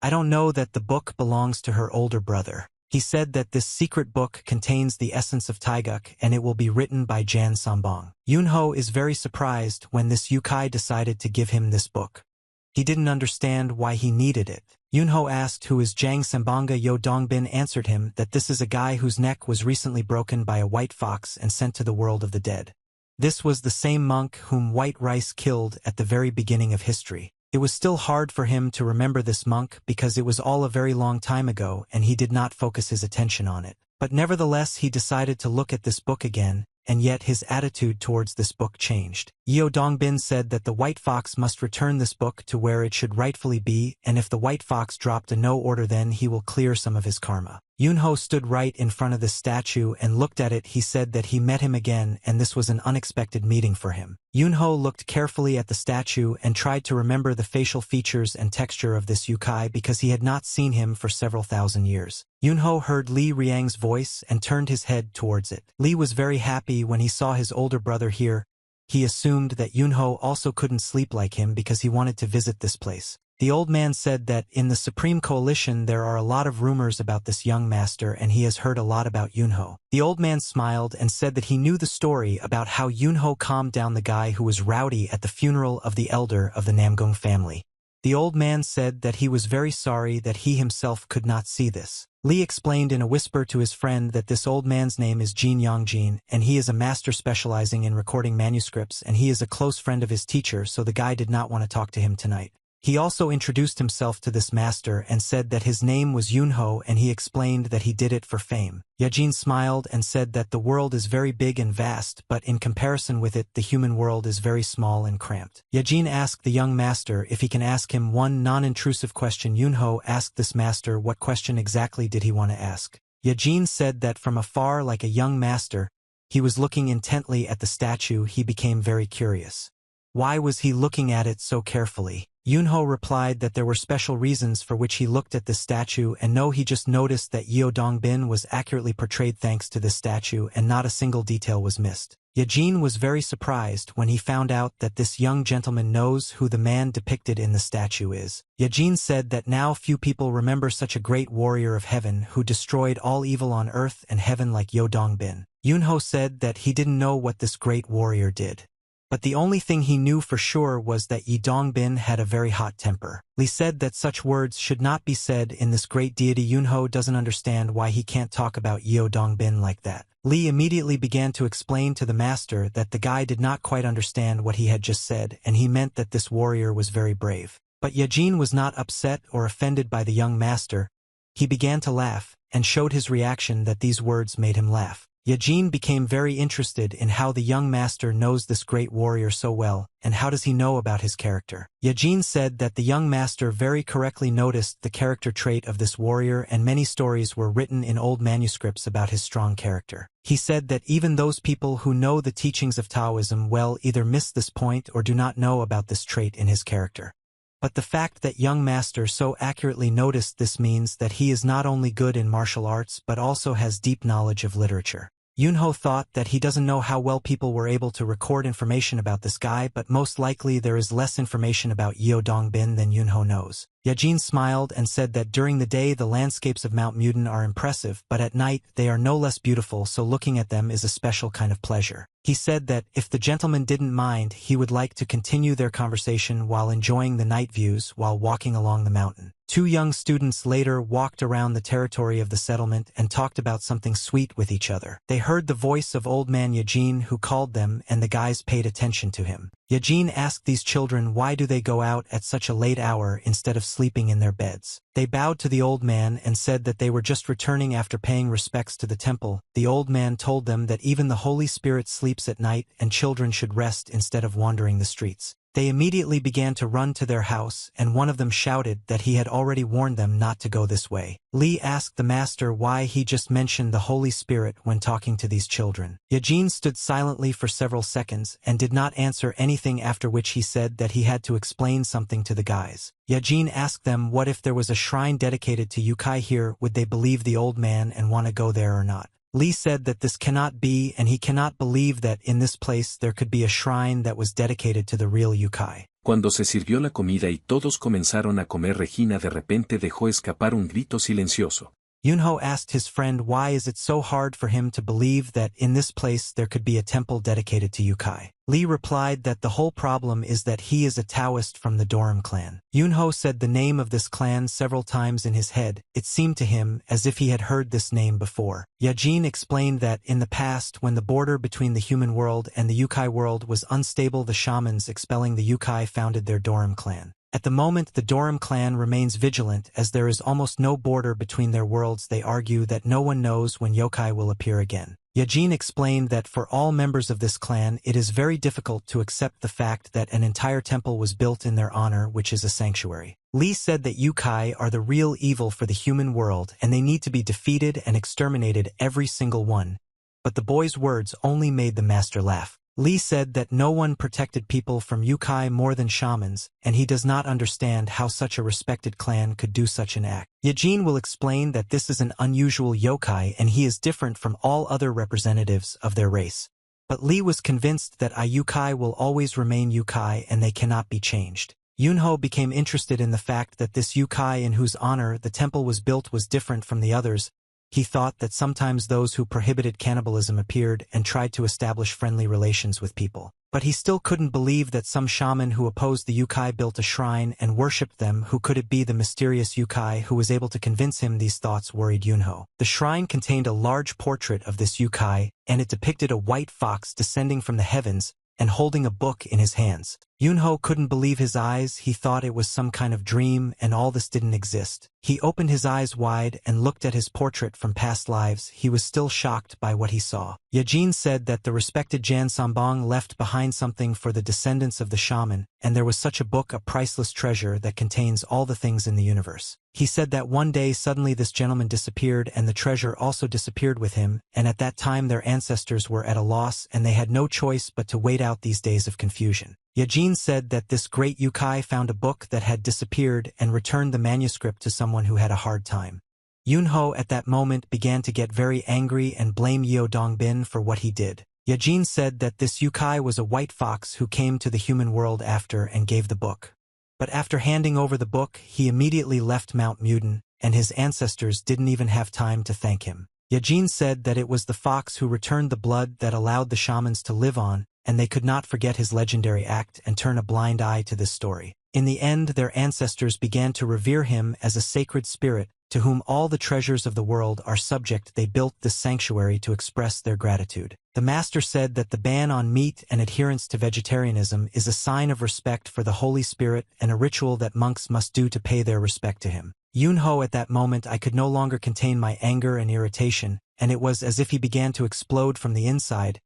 I don't know that the book belongs to her older brother. He said that this secret book contains the essence of Taeguk and it will be written by Jan Sambong. Yunho is very surprised when this Yukai decided to give him this book. He didn't understand why he needed it. Yunho asked who is Jang Sambanga. Dongbin answered him that this is a guy whose neck was recently broken by a white fox and sent to the world of the dead. This was the same monk whom White Rice killed at the very beginning of history. It was still hard for him to remember this monk because it was all a very long time ago and he did not focus his attention on it. But nevertheless he decided to look at this book again, and yet his attitude towards this book changed. Dongbin said that the white fox must return this book to where it should rightfully be, and if the white fox dropped a no order then he will clear some of his karma. Yunho stood right in front of the statue and looked at it. He said that he met him again and this was an unexpected meeting for him. Yunho looked carefully at the statue and tried to remember the facial features and texture of this Yukai because he had not seen him for several thousand years. Yunho heard Li Riang's voice and turned his head towards it. Li was very happy when he saw his older brother here. He assumed that Yunho also couldn't sleep like him because he wanted to visit this place. The old man said that in the Supreme Coalition there are a lot of rumors about this young master and he has heard a lot about Yunho. The old man smiled and said that he knew the story about how Yunho calmed down the guy who was rowdy at the funeral of the elder of the Namgung family. The old man said that he was very sorry that he himself could not see this. Li explained in a whisper to his friend that this old man's name is Jin Yongjin and he is a master specializing in recording manuscripts and he is a close friend of his teacher, so the guy did not want to talk to him tonight. He also introduced himself to this master and said that his name was Yunho and he explained that he did it for fame. Yajin smiled and said that the world is very big and vast, but in comparison with it the human world is very small and cramped. Yajin asked the young master if he can ask him one non-intrusive question. Yunho asked this master what question exactly did he want to ask. Yajin said that from afar like a young master, he was looking intently at the statue. He became very curious. Why was he looking at it so carefully? Yunho replied that there were special reasons for which he looked at this statue and no, he just noticed that Dongbin was accurately portrayed thanks to this statue and not a single detail was missed. Yajin was very surprised when he found out that this young gentleman knows who the man depicted in the statue is. Yajin said that now few people remember such a great warrior of heaven who destroyed all evil on earth and heaven like Dongbin. Yunho said that he didn't know what this great warrior did. But the only thing he knew for sure was that Dongbin had a very hot temper. Li said that such words should not be said in this great deity. Yunho doesn't understand why he can't talk about Dongbin like that. Li immediately began to explain to the master that the guy did not quite understand what he had just said and he meant that this warrior was very brave. But Yajin was not upset or offended by the young master. He began to laugh and showed his reaction that these words made him laugh. Yajin became very interested in how the young master knows this great warrior so well, and how does he know about his character. Yajin said that the young master very correctly noticed the character trait of this warrior and many stories were written in old manuscripts about his strong character. He said that even those people who know the teachings of Taoism well either miss this point or do not know about this trait in his character. But the fact that young master so accurately noticed this means that he is not only good in martial arts but also has deep knowledge of literature. Yunho thought that he doesn't know how well people were able to record information about this guy, but most likely there is less information about Dongbin than Yunho knows. Yajin smiled and said that during the day the landscapes of Mount Muden are impressive, but at night they are no less beautiful, so looking at them is a special kind of pleasure. He said that if the gentleman didn't mind, he would like to continue their conversation while enjoying the night views while walking along the mountain. Two young students later walked around the territory of the settlement and talked about something sweet with each other. They heard the voice of old man Yajin who called them and the guys paid attention to him. Yajin asked these children why do they go out at such a late hour instead of sleeping in their beds. They bowed to the old man and said that they were just returning after paying respects to the temple. The old man told them that even the Holy Spirit sleeps at night and children should rest instead of wandering the streets. They immediately began to run to their house, and one of them shouted that he had already warned them not to go this way. Lee asked the master why he just mentioned the Holy Spirit when talking to these children. Yajin stood silently for several seconds and did not answer anything, after which he said that he had to explain something to the guys. Yajin asked them what if there was a shrine dedicated to Yukai here, would they believe the old man and want to go there or not. Lee said that this cannot be, and he cannot believe that in this place there could be a shrine that was dedicated to the real Yukai. Cuando se sirvió la comida y todos comenzaron a comer, Regina de repente dejó escapar un grito silencioso. Yunho asked his friend why is it so hard for him to believe that in this place there could be a temple dedicated to Yukai. Lee replied that the whole problem is that he is a Taoist from the Doram clan. Yunho said the name of this clan several times in his head. It seemed to him as if he had heard this name before. Yajin explained that in the past, when the border between the human world and the Yukai world was unstable, the shamans expelling the Yukai founded their Doram clan. At the moment, the Doram clan remains vigilant as there is almost no border between their worlds. They argue that no one knows when yokai will appear again. Yajin explained that for all members of this clan it is very difficult to accept the fact that an entire temple was built in their honor, which is a sanctuary. Lee said that Yukai are the real evil for the human world and they need to be defeated and exterminated, every single one. But the boy's words only made the master laugh. Lee said that no one protected people from Yukai more than shamans, and he does not understand how such a respected clan could do such an act. Yajin will explain that this is an unusual yokai and he is different from all other representatives of their race. But Lee was convinced that Yukai will always remain Yukai and they cannot be changed. Yunho became interested in the fact that this Yukai in whose honor the temple was built was different from the others. He thought that sometimes those who prohibited cannibalism appeared and tried to establish friendly relations with people. But he still couldn't believe that some shaman who opposed the Yukai built a shrine and worshipped them. Who could it be? The mysterious Yukai who was able to convince him. These thoughts worried Yunho. The shrine contained a large portrait of this Yukai, and it depicted a white fox descending from the heavens and holding a book in his hands. Yunho couldn't believe his eyes. He thought it was some kind of dream and all this didn't exist. He opened his eyes wide and looked at his portrait from past lives. He was still shocked by what he saw. Yajin said that the respected Jan Sambong left behind something for the descendants of the shaman, and there was such a book, a priceless treasure that contains all the things in the universe. He said that one day suddenly this gentleman disappeared and the treasure also disappeared with him, and at that time their ancestors were at a loss and they had no choice but to wait out these days of confusion. Yajin said that this great Yukai found a book that had disappeared and returned the manuscript to someone who had a hard time. Yunho at that moment began to get very angry and blame Yeo Dongbin for what he did. Yajin said that this Yukai was a white fox who came to the human world after and gave the book. But after handing over the book, he immediately left Mount Muden, and his ancestors didn't even have time to thank him. Yajin said that it was the fox who returned the blood that allowed the shamans to live on, and they could not forget his legendary act and turn a blind eye to this story. In the end, their ancestors began to revere him as a sacred spirit, to whom all the treasures of the world are subject. They built this sanctuary to express their gratitude. The master said that the ban on meat and adherence to vegetarianism is a sign of respect for the Holy Spirit and a ritual that monks must do to pay their respect to him. Yunho at that moment I could no longer contain my anger and irritation, and it was as if he began to explode from the inside.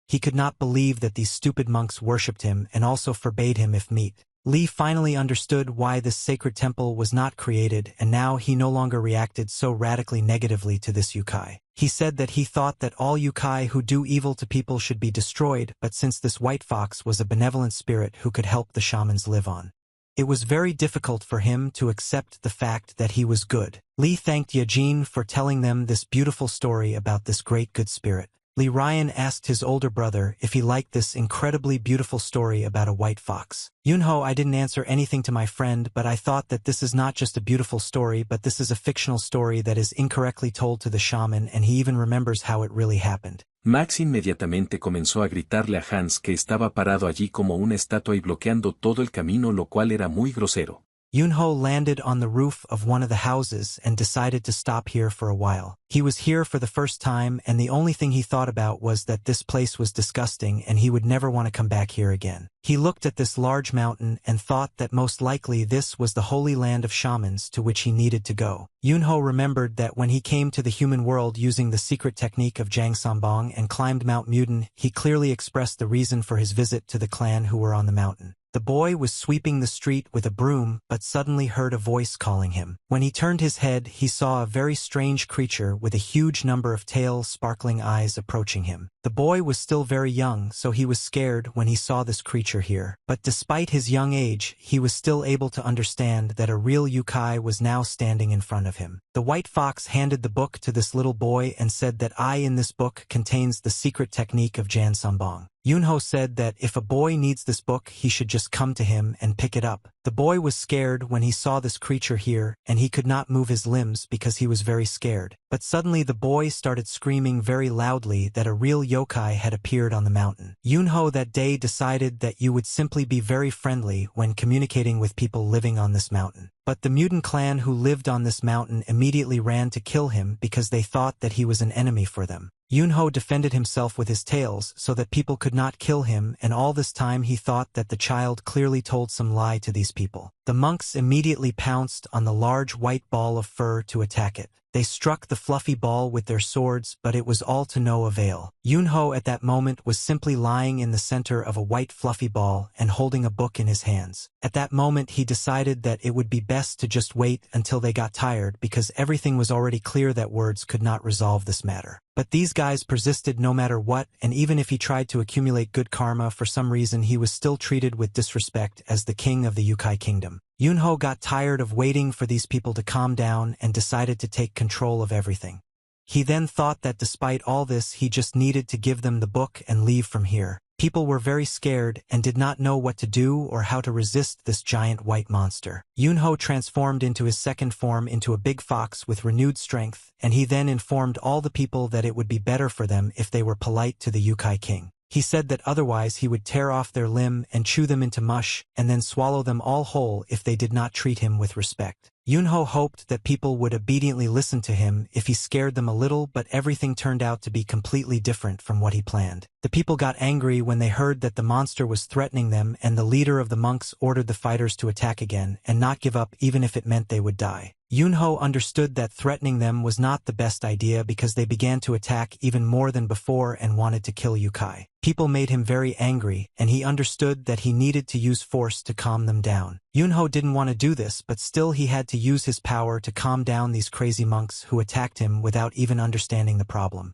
He could not believe that these stupid monks worshipped him and also forbade him if meat. Lee finally understood why this sacred temple was not created, and now he no longer reacted so radically negatively to this Yukai. He said that he thought that all Yukai who do evil to people should be destroyed, but since this white fox was a benevolent spirit who could help the shamans live on, it was very difficult for him to accept the fact that he was good. Lee thanked Yajin for telling them this beautiful story about this great good spirit. Lee Ryan asked his older brother if he liked this incredibly beautiful story about a white fox. Yunho, I didn't answer anything to my friend, but I thought that this is not just a beautiful story, but this is a fictional story that is incorrectly told to the shaman, and he even remembers how it really happened. Max inmediatamente comenzó a gritarle a Hans que estaba parado allí como una estatua y bloqueando todo el camino, lo cual era muy grosero. Yunho landed on the roof of one of the houses and decided to stop here for a while. He was here for the first time, and the only thing he thought about was that this place was disgusting and he would never want to come back here again. He looked at this large mountain and thought that most likely this was the holy land of shamans to which he needed to go. Yunho remembered that when he came to the human world using the secret technique of Jang Sambong and climbed Mount Muden, he clearly expressed the reason for his visit to the clan who were on the mountain. The boy was sweeping the street with a broom but suddenly heard a voice calling him. When he turned his head, he saw a very strange creature with a huge number of tails, sparkling eyes approaching him. The boy was still very young, so he was scared when he saw this creature here. But despite his young age, he was still able to understand that a real Yukai was now standing in front of him. The white fox handed the book to this little boy and said that in this book contains the secret technique of Jansambong. Yunho said that if a boy needs this book, he should just come to him and pick it up. The boy was scared when he saw this creature here, and he could not move his limbs because he was very scared. But suddenly the boy started screaming very loudly that a real yokai had appeared on the mountain. Yunho that day decided that you would simply be very friendly when communicating with people living on this mountain. But the mutant clan who lived on this mountain immediately ran to kill him because they thought that he was an enemy for them. Yunho defended himself with his tails so that people could not kill him, and all this time he thought that the child clearly told some lie to these people. The monks immediately pounced on the large white ball of fur to attack it. They struck the fluffy ball with their swords, but it was all to no avail. Yunho at that moment was simply lying in the center of a white fluffy ball and holding a book in his hands. At that moment he decided that it would be best to just wait until they got tired because everything was already clear that words could not resolve this matter. But these guys persisted no matter what, and even if he tried to accumulate good karma, for some reason he was still treated with disrespect as the king of the Yukai kingdom. Yunho got tired of waiting for these people to calm down and decided to take control of everything. He then thought that despite all this, he just needed to give them the book and leave from here. People were very scared and did not know what to do or how to resist this giant white monster. Yunho transformed into his second form into a big fox with renewed strength, and he then informed all the people that it would be better for them if they were polite to the Yukai king. He said that otherwise he would tear off their limb and chew them into mush and then swallow them all whole if they did not treat him with respect. Yunho hoped that people would obediently listen to him if he scared them a little, but everything turned out to be completely different from what he planned. The people got angry when they heard that the monster was threatening them, and the leader of the monks ordered the fighters to attack again and not give up even if it meant they would die. Yunho understood that threatening them was not the best idea because they began to attack even more than before and wanted to kill Yukai. People made him very angry, and he understood that he needed to use force to calm them down. Yunho didn't want to do this, but still he had to use his power to calm down these crazy monks who attacked him without even understanding the problem.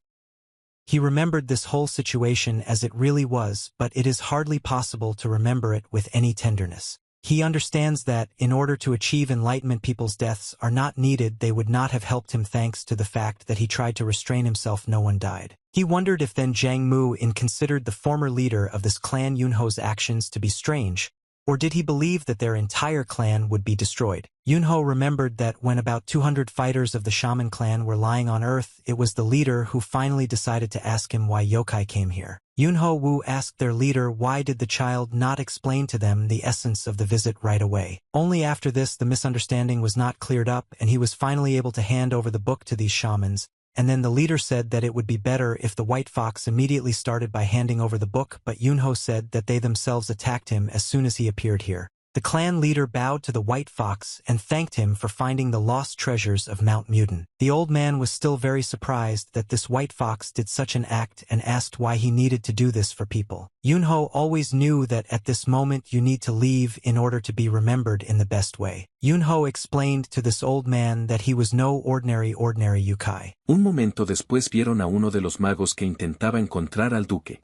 He remembered this whole situation as it really was, but it is hardly possible to remember it with any tenderness. He understands that, in order to achieve enlightenment, people's deaths are not needed. They would not have helped him thanks to the fact that he tried to restrain himself. No one died. He wondered if then Jiang Mu-in considered the former leader of this clan Yunho's actions to be strange, or did he believe that their entire clan would be destroyed? Yunho remembered that when about 200 fighters of the shaman clan were lying on earth, it was the leader who finally decided to ask him why yokai came here. Yunho Wu asked their leader why did the child not explain to them the essence of the visit right away. Only after this the misunderstanding was not cleared up and he was finally able to hand over the book to these shamans, and then the leader said that it would be better if the white fox immediately started by handing over the book, but Yunho said that they themselves attacked him as soon as he appeared here. The clan leader bowed to the white fox and thanked him for finding the lost treasures of Mount Mutin. The old man was still very surprised that this white fox did such an act and asked why he needed to do this for people. Yunho always knew that at this moment you need to leave in order to be remembered in the best way. Yunho explained to this old man that he was no ordinary Yukai. Un momento después vieron a uno de los magos que intentaba encontrar al duque.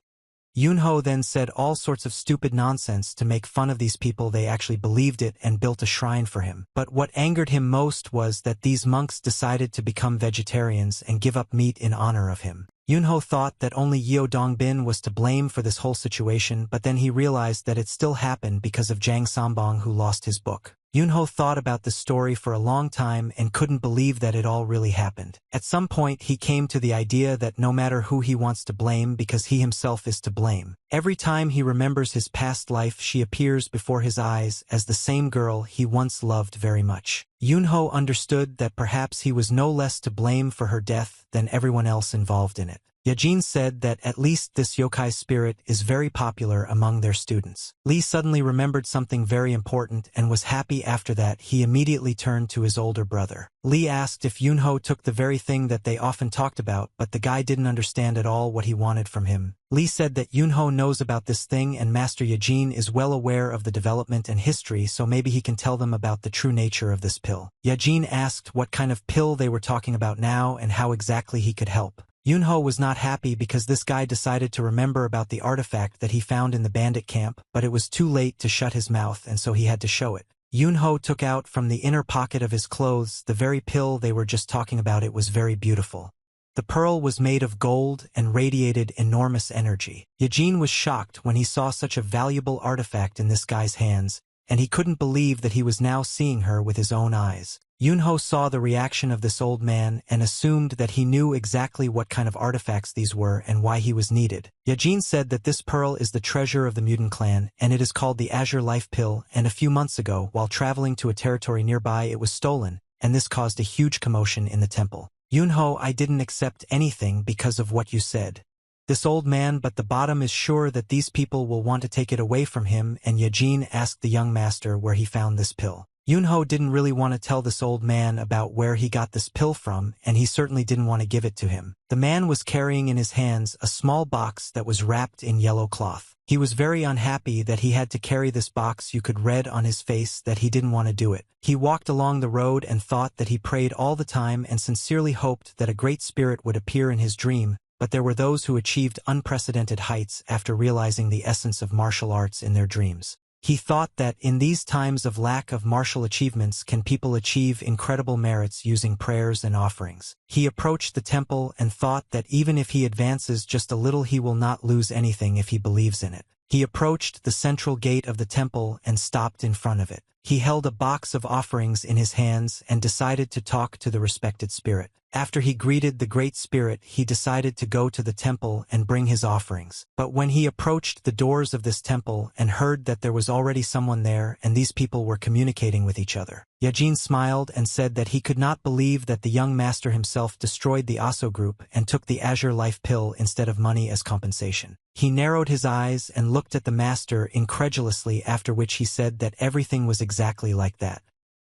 Yunho then said all sorts of stupid nonsense to make fun of these people. They actually believed it and built a shrine for him. But what angered him most was that these monks decided to become vegetarians and give up meat in honor of him. Yunho thought that only Yeo Dongbin was to blame for this whole situation, but then he realized that it still happened because of Jang Sambong, who lost his book. Yunho thought about this story for a long time and couldn't believe that it all really happened. At some point he came to the idea that no matter who he wants to blame, because he himself is to blame. Every time he remembers his past life, she appears before his eyes as the same girl he once loved very much. Yunho understood that perhaps he was no less to blame for her death than everyone else involved in it. Yajin said that at least this yokai spirit is very popular among their students. Lee suddenly remembered something very important and was happy. After that he immediately turned to his older brother. Lee asked if Yunho took the very thing that they often talked about, but the guy didn't understand at all what he wanted from him. Lee said that Yunho knows about this thing and Master Yajin is well aware of the development and history, so maybe he can tell them about the true nature of this pill. Yajin asked what kind of pill they were talking about now and how exactly he could help. Yunho was not happy because this guy decided to remember about the artifact that he found in the bandit camp, but it was too late to shut his mouth and so he had to show it. Yunho took out from the inner pocket of his clothes the very pill they were just talking about. It was very beautiful. The pearl was made of gold and radiated enormous energy. Yajin was shocked when he saw such a valuable artifact in this guy's hands, and he couldn't believe that he was now seeing her with his own eyes. Yunho saw the reaction of this old man and assumed that he knew exactly what kind of artifacts these were and why he was needed. Yajin said that this pearl is the treasure of the mutant clan, and it is called the Azure Life Pill, and a few months ago, while traveling to a territory nearby, it was stolen, and this caused a huge commotion in the temple. Yunho, I didn't accept anything because of what you said. This old man, but the bottom is sure that these people will want to take it away from him, and Yajin asked the young master where he found this pill. Yunho didn't really want to tell this old man about where he got this pill from, and he certainly didn't want to give it to him. The man was carrying in his hands a small box that was wrapped in yellow cloth. He was very unhappy that he had to carry this box. You could read on his face that he didn't want to do it. He walked along the road and thought that he prayed all the time and sincerely hoped that a great spirit would appear in his dream, but there were those who achieved unprecedented heights after realizing the essence of martial arts in their dreams. He thought that in these times of lack of martial achievements can people achieve incredible merits using prayers and offerings. He approached the temple and thought that even if he advances just a little he will not lose anything if he believes in it. He approached the central gate of the temple and stopped in front of it. He held a box of offerings in his hands and decided to talk to the respected spirit. After he greeted the great spirit, he decided to go to the temple and bring his offerings. But when he approached the doors of this temple and heard that there was already someone there and these people were communicating with each other, Yajin smiled and said that he could not believe that the young master himself destroyed the Aso group and took the Azure Life Pill instead of money as compensation. He narrowed his eyes and looked at the master incredulously, after which he said that everything was exactly like that.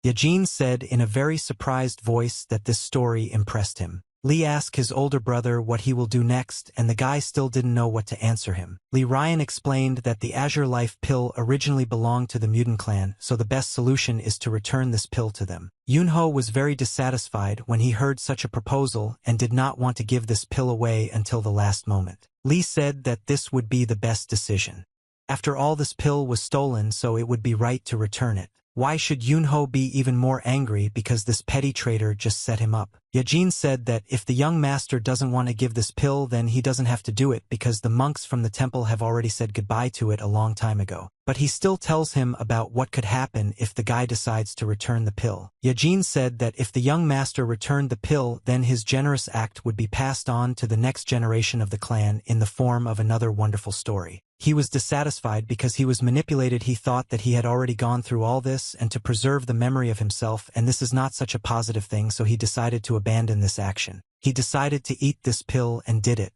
Yajin said in a very surprised voice that this story impressed him. Lee asked his older brother what he will do next, and the guy still didn't know what to answer him. Lee Ryan explained that the Azure Life Pill originally belonged to the mutant clan, so the best solution is to return this pill to them. Yunho was very dissatisfied when he heard such a proposal and did not want to give this pill away until the last moment. Lee said that this would be the best decision. After all, this pill was stolen, so it would be right to return it. Why should Yunho be even more angry because this petty traitor just set him up? Yajin said that if the young master doesn't want to give this pill, then he doesn't have to do it because the monks from the temple have already said goodbye to it a long time ago. But he still tells him about what could happen if the guy decides to return the pill. Yajin said that if the young master returned the pill, then his generous act would be passed on to the next generation of the clan in the form of another wonderful story. He was dissatisfied because he was manipulated. He thought that he had already gone through all this and to preserve the memory of himself, and this is not such a positive thing, so he decided to abandon this action. He decided to eat this pill and did it.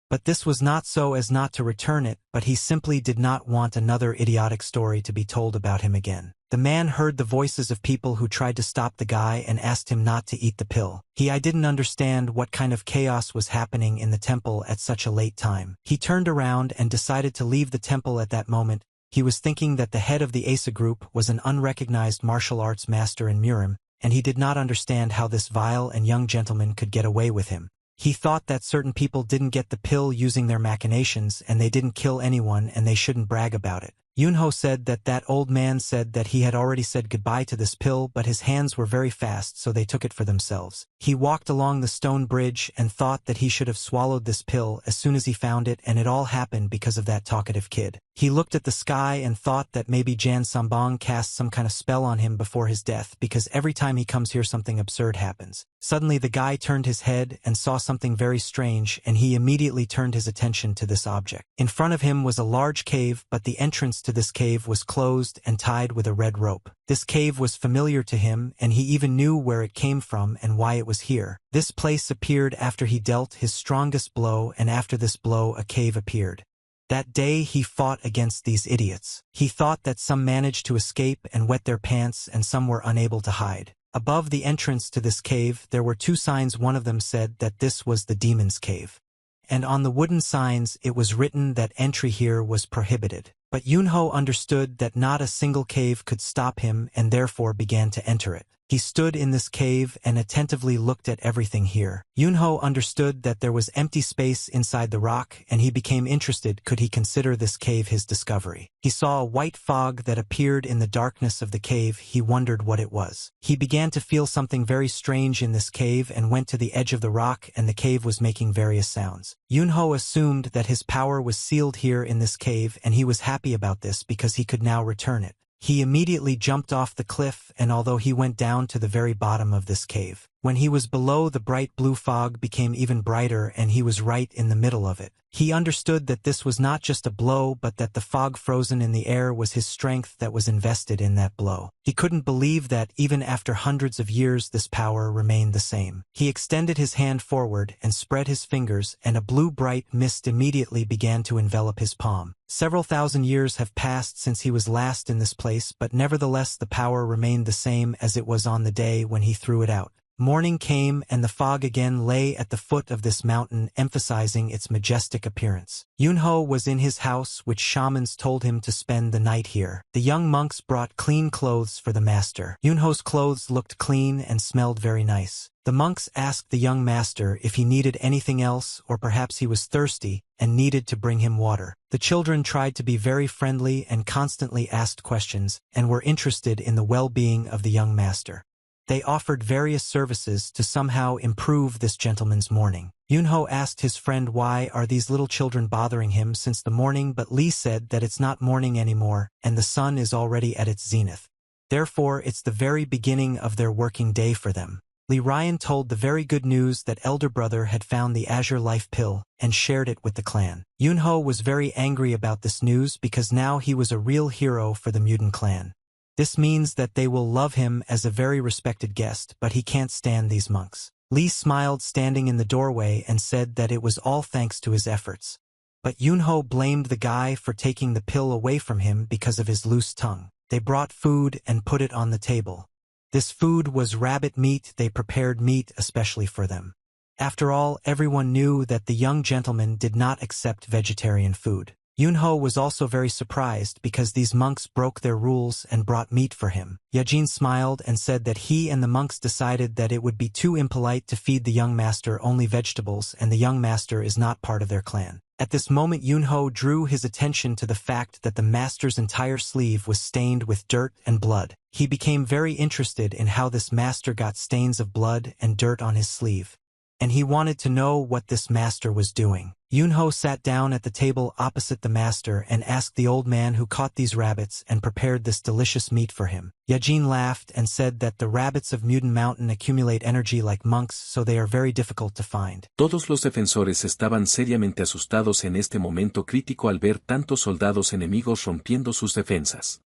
But this was not so as not to return it, but he simply did not want another idiotic story to be told about him again. The man heard the voices of people who tried to stop the guy and asked him not to eat the pill. I didn't understand what kind of chaos was happening in the temple at such a late time. He turned around and decided to leave the temple at that moment. He was thinking that the head of the Asa group was an unrecognized martial arts master in Murim, and he did not understand how this vile and young gentleman could get away with him. He thought that certain people didn't get the pill using their machinations and they didn't kill anyone and they shouldn't brag about it. Yunho said that that old man said that he had already said goodbye to this pill, but his hands were very fast, so they took it for themselves. He walked along the stone bridge and thought that he should have swallowed this pill as soon as he found it, and it all happened because of that talkative kid. He looked at the sky and thought that maybe Jan Sambong cast some kind of spell on him before his death, because every time he comes here something absurd happens. Suddenly the guy turned his head and saw something very strange, and he immediately turned his attention to this object. In front of him was a large cave, but the entrance to this cave was closed and tied with a red rope. This cave was familiar to him, and he even knew where it came from and why it was here. This place appeared after he dealt his strongest blow, and after this blow a cave appeared. That day he fought against these idiots. He thought that some managed to escape and wet their pants and some were unable to hide. Above the entrance to this cave there were two signs. One of them said that this was the demon's cave. And on the wooden signs it was written that entry here was prohibited. But Yunho understood that not a single cave could stop him and therefore began to enter it. He stood in this cave and attentively looked at everything here. Yunho understood that there was empty space inside the rock, and he became interested. Could he consider this cave his discovery? He saw a white fog that appeared in the darkness of the cave. He wondered what it was. He began to feel something very strange in this cave and went to the edge of the rock, and the cave was making various sounds. Yunho assumed that his power was sealed here in this cave, and he was happy about this because he could now return it. He immediately jumped off the cliff, and although he went down to the very bottom of this cave, when he was below, the bright blue fog became even brighter and he was right in the middle of it. He understood that this was not just a blow, but that the fog frozen in the air was his strength that was invested in that blow. He couldn't believe that, even after hundreds of years, this power remained the same. He extended his hand forward and spread his fingers, and a blue bright mist immediately began to envelop his palm. Several thousand years have passed since he was last in this place, but nevertheless the power remained the same as it was on the day when he threw it out. Morning came, and the fog again lay at the foot of this mountain, emphasizing its majestic appearance. Yunho was in his house, which shamans told him to spend the night here. The young monks brought clean clothes for the master. Yunho's clothes looked clean and smelled very nice. The monks asked the young master if he needed anything else, or perhaps he was thirsty and needed to bring him water. The children tried to be very friendly and constantly asked questions, and were interested in the well-being of the young master. They offered various services to somehow improve this gentleman's morning. Yunho asked his friend, why are these little children bothering him since the morning, but Lee said that it's not morning anymore, and the sun is already at its zenith. Therefore it's the very beginning of their working day for them. Lee Ryan told the very good news that elder brother had found the Azure Life Pill and shared it with the clan. Yunho was very angry about this news because now he was a real hero for the mutant clan. This means that they will love him as a very respected guest, but he can't stand these monks. Lee smiled standing in the doorway and said that it was all thanks to his efforts. But Yunho blamed the guy for taking the pill away from him because of his loose tongue. They brought food and put it on the table. This food was rabbit meat. They prepared meat especially for them. After all, everyone knew that the young gentleman did not accept vegetarian food. Yunho was also very surprised because these monks broke their rules and brought meat for him. Yajin smiled and said that he and the monks decided that it would be too impolite to feed the young master only vegetables, and the young master is not part of their clan. At this moment Yunho drew his attention to the fact that the master's entire sleeve was stained with dirt and blood. He became very interested in how this master got stains of blood and dirt on his sleeve, and he wanted to know what this master was doing. Yunho sat down at the table opposite the master and asked the old man who caught these rabbits and prepared this delicious meat for him. Yajin laughed and said that the rabbits of Mutant Mountain accumulate energy like monks, so they are very difficult to find. Todos los defensores estaban seriamente asustados en este momento crítico al ver tantos soldados enemigos rompiendo sus defensas.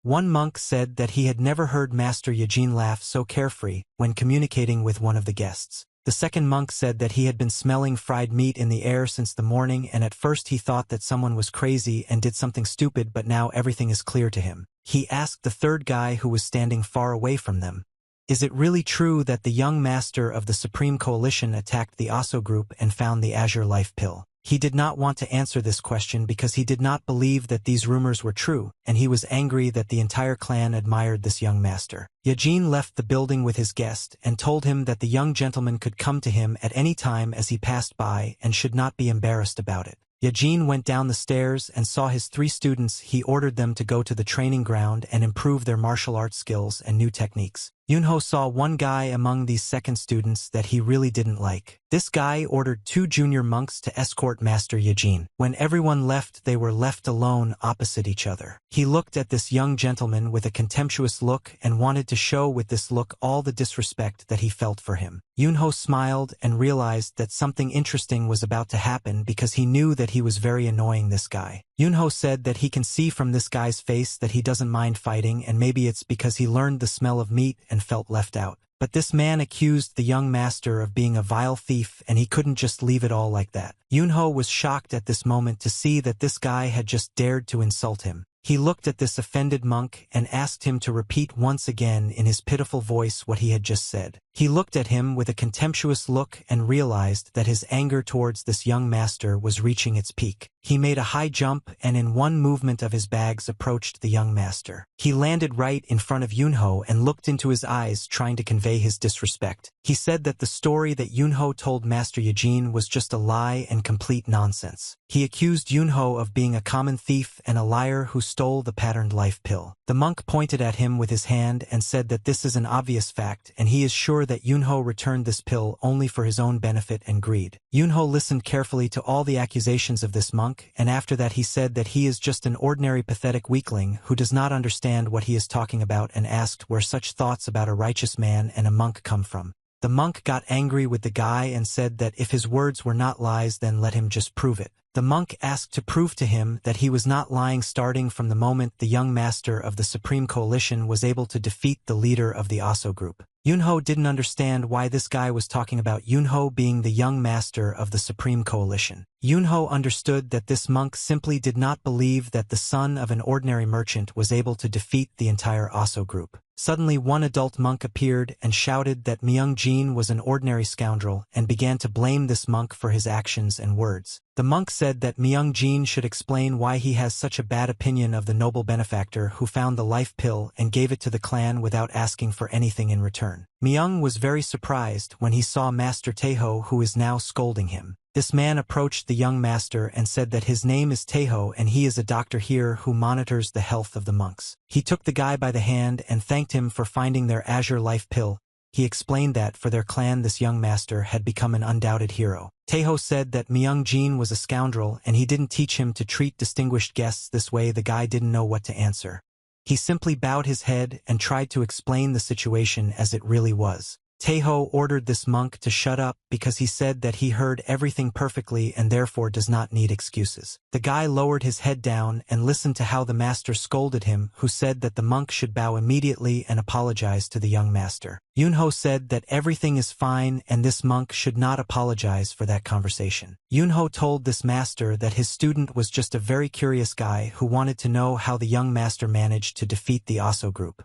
One monk said that he had never heard Master Yajin laugh so carefree when communicating with one of the guests. The second monk said that he had been smelling fried meat in the air since the morning, and at first he thought that someone was crazy and did something stupid, but now everything is clear to him. He asked the third guy who was standing far away from them, "Is it really true that the young master of the Supreme Coalition attacked the Aso group and found the Azure Life Pill?" He did not want to answer this question because he did not believe that these rumors were true, and he was angry that the entire clan admired this young master. Yajin left the building with his guest and told him that the young gentleman could come to him at any time as he passed by and should not be embarrassed about it. Yajin went down the stairs and saw his 3 students. He ordered them to go to the training ground and improve their martial arts skills and new techniques. Yunho saw one guy among these second students that he really didn't like. This guy ordered 2 junior monks to escort Master Yajin. When everyone left, they were left alone opposite each other. He looked at this young gentleman with a contemptuous look and wanted to show with this look all the disrespect that he felt for him. Yunho smiled and realized that something interesting was about to happen because he knew that he was very annoying this guy. Yunho said that he can see from this guy's face that he doesn't mind fighting, and maybe it's because he learned the smell of meat and felt left out. But this man accused the young master of being a vile thief, and he couldn't just leave it all like that. Yunho was shocked at this moment to see that this guy had just dared to insult him. He looked at this offended monk and asked him to repeat once again in his pitiful voice what he had just said. He looked at him with a contemptuous look and realized that his anger towards this young master was reaching its peak. He made a high jump and in one movement of his bags approached the young master. He landed right in front of Yunho and looked into his eyes, trying to convey his disrespect. He said that the story that Yunho told Master Yajin was just a lie and complete nonsense. He accused Yunho of being a common thief and a liar who stole the patterned life pill. The monk pointed at him with his hand and said that this is an obvious fact, and he is sure that Yunho returned this pill only for his own benefit and greed. Yunho listened carefully to all the accusations of this monk, and after that he said that he is just an ordinary pathetic weakling who does not understand what he is talking about, and asked where such thoughts about a righteous man and a monk come from. The monk got angry with the guy and said that if his words were not lies, then let him just prove it. The monk asked to prove to him that he was not lying, starting from the moment the young master of the Supreme Coalition was able to defeat the leader of the Aso group. Yunho didn't understand why this guy was talking about Yunho being the young master of the Supreme Coalition. Yunho understood that this monk simply did not believe that the son of an ordinary merchant was able to defeat the entire Aso group. Suddenly one adult monk appeared and shouted that Myung-jin was an ordinary scoundrel and began to blame this monk for his actions and words. The monk said that Myung-jin should explain why he has such a bad opinion of the noble benefactor who found the life pill and gave it to the clan without asking for anything in return. Myung was very surprised when he saw Master Taeho, who is now scolding him. This man approached the young master and said that his name is Taeho and he is a doctor here who monitors the health of the monks. He took the guy by the hand and thanked him for finding their azure life pill. He explained that for their clan this young master had become an undoubted hero. Taeho said that Myung-jin was a scoundrel and he didn't teach him to treat distinguished guests this way. The guy didn't know what to answer. He simply bowed his head and tried to explain the situation as it really was. Taeho ordered this monk to shut up because he said that he heard everything perfectly and therefore does not need excuses. The guy lowered his head down and listened to how the master scolded him, who said that the monk should bow immediately and apologize to the young master. Yunho said that everything is fine and this monk should not apologize for that conversation. Yunho told this master that his student was just a very curious guy who wanted to know how the young master managed to defeat the Aso group.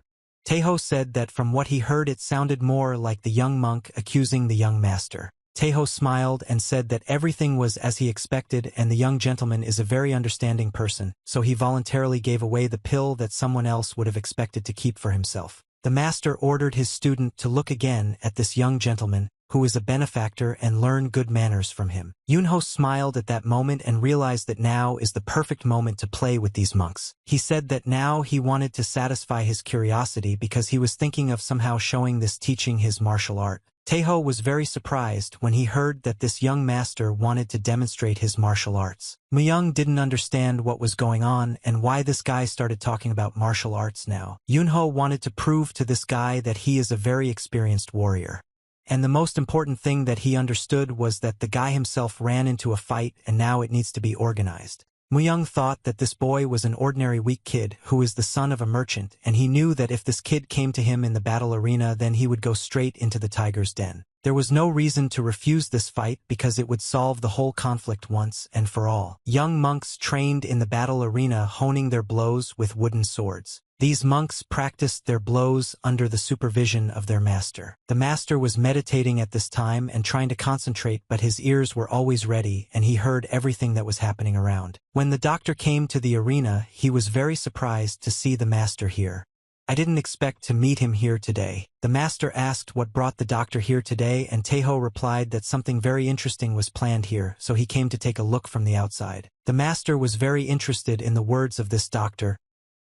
Taeho said that from what he heard it sounded more like the young monk accusing the young master. Taeho smiled and said that everything was as he expected and the young gentleman is a very understanding person, so he voluntarily gave away the pill that someone else would have expected to keep for himself. The master ordered his student to look again at this young gentleman, who is a benefactor, and learn good manners from him. Yunho smiled at that moment and realized that now is the perfect moment to play with these monks. He said that now he wanted to satisfy his curiosity because he was thinking of somehow showing this teaching his martial art. Taeho was very surprised when he heard that this young master wanted to demonstrate his martial arts. Myung didn't understand what was going on and why this guy started talking about martial arts now. Yunho wanted to prove to this guy that he is a very experienced warrior. And the most important thing that he understood was that the guy himself ran into a fight and now it needs to be organized. Myung thought that this boy was an ordinary weak kid who is the son of a merchant, and he knew that if this kid came to him in the battle arena then he would go straight into the tiger's den. There was no reason to refuse this fight because it would solve the whole conflict once and for all. Young monks trained in the battle arena honing their blows with wooden swords. These monks practiced their blows under the supervision of their master. The master was meditating at this time and trying to concentrate, but his ears were always ready and he heard everything that was happening around. When the doctor came to the arena, he was very surprised to see the master here. I didn't expect to meet him here today. The master asked what brought the doctor here today, and Taeho replied that something very interesting was planned here, so he came to take a look from the outside. The master was very interested in the words of this doctor.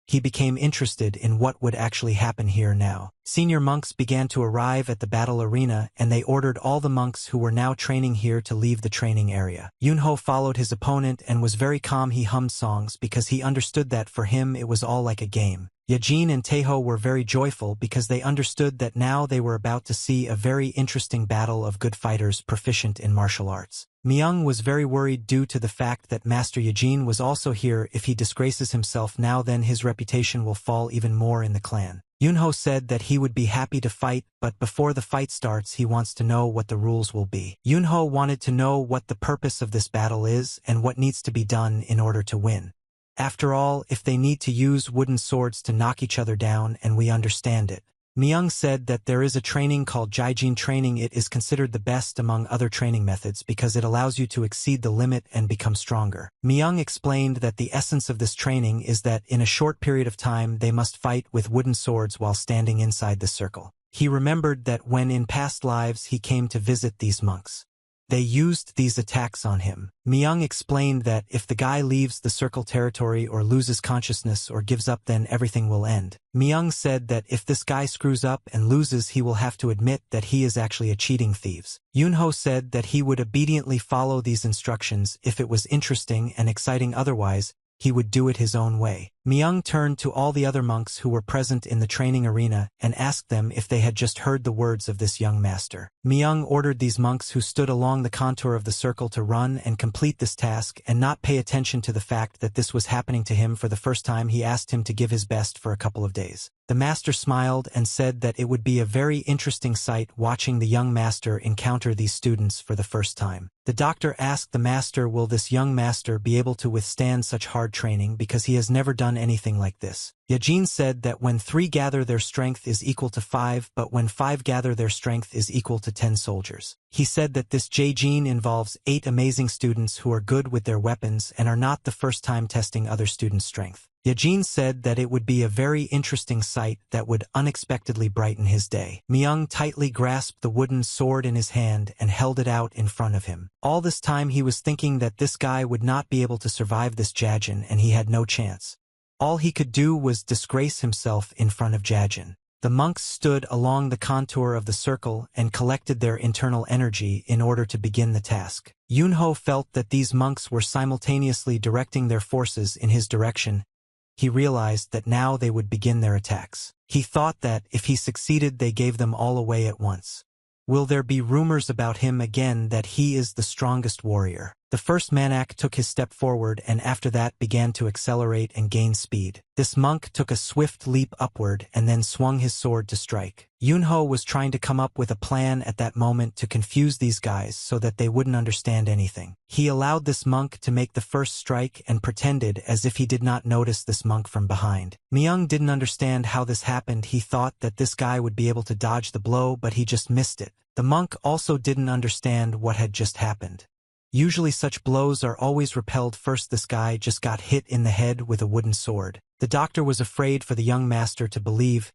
he became interested in what would actually happen here now. Senior monks began to arrive at the battle arena, and they ordered all the monks who were now training here to leave the training area. Yunho followed his opponent and was very calm. He hummed songs because he understood that for him it was all like a game. Yajin and Taeho were very joyful because they understood that now they were about to see a very interesting battle of good fighters proficient in martial arts. Myung was very worried due to the fact that Master Yajin was also here. If he disgraces himself now, then his reputation will fall even more in the clan. Yunho said that he would be happy to fight, but before the fight starts he wants to know what the rules will be. Yunho wanted to know what the purpose of this battle is and what needs to be done in order to win. After all, if they need to use wooden swords to knock each other down, and we understand it. Myung said that there is a training called Jaijin training. It is considered the best among other training methods because it allows you to exceed the limit and become stronger. Myung explained that the essence of this training is that in a short period of time they must fight with wooden swords while standing inside the circle. He remembered that when in past lives he came to visit these monks, they used these attacks on him. Myung explained that if the guy leaves the circle territory or loses consciousness or gives up, then everything will end. Myung said that if this guy screws up and loses, he will have to admit that he is actually a cheating thief. Yunho said that he would obediently follow these instructions if it was interesting and exciting, otherwise he would do it his own way. Myung turned to all the other monks who were present in the training arena and asked them if they had just heard the words of this young master. Myung ordered these monks who stood along the contour of the circle to run and complete this task and not pay attention to the fact that this was happening to him for the first time. He asked him to give his best for a couple of days. The master smiled and said that it would be a very interesting sight watching the young master encounter these students for the first time. The doctor asked the master, will this young master be able to withstand such hard training because he has never done anything like this? Yajin said that when 3 gather their strength is equal to 5, but when 5 gather their strength is equal to 10 soldiers. He said that this Jaijin involves 8 amazing students who are good with their weapons and are not the first time testing other students' strength. Yajin said that it would be a very interesting sight that would unexpectedly brighten his day. Myung tightly grasped the wooden sword in his hand and held it out in front of him. All this time he was thinking that this guy would not be able to survive this Jajin and he had no chance. All he could do was disgrace himself in front of Jajin. The monks stood along the contour of the circle and collected their internal energy in order to begin the task. Yunho felt that these monks were simultaneously directing their forces in his direction. He realized that now they would begin their attacks. He thought that if he succeeded they gave them all away at once. Will there be rumors about him again that he is the strongest warrior? The first Manak took his step forward and after that began to accelerate and gain speed. This monk took a swift leap upward and then swung his sword to strike. Yunho was trying to come up with a plan at that moment to confuse these guys so that they wouldn't understand anything. He allowed this monk to make the first strike and pretended as if he did not notice this monk from behind. Myung didn't understand how this happened. He thought that this guy would be able to dodge the blow, but he just missed it. The monk also didn't understand what had just happened. Usually such blows are always repelled first. This guy just got hit in the head with a wooden sword. The doctor was afraid for the young master to believe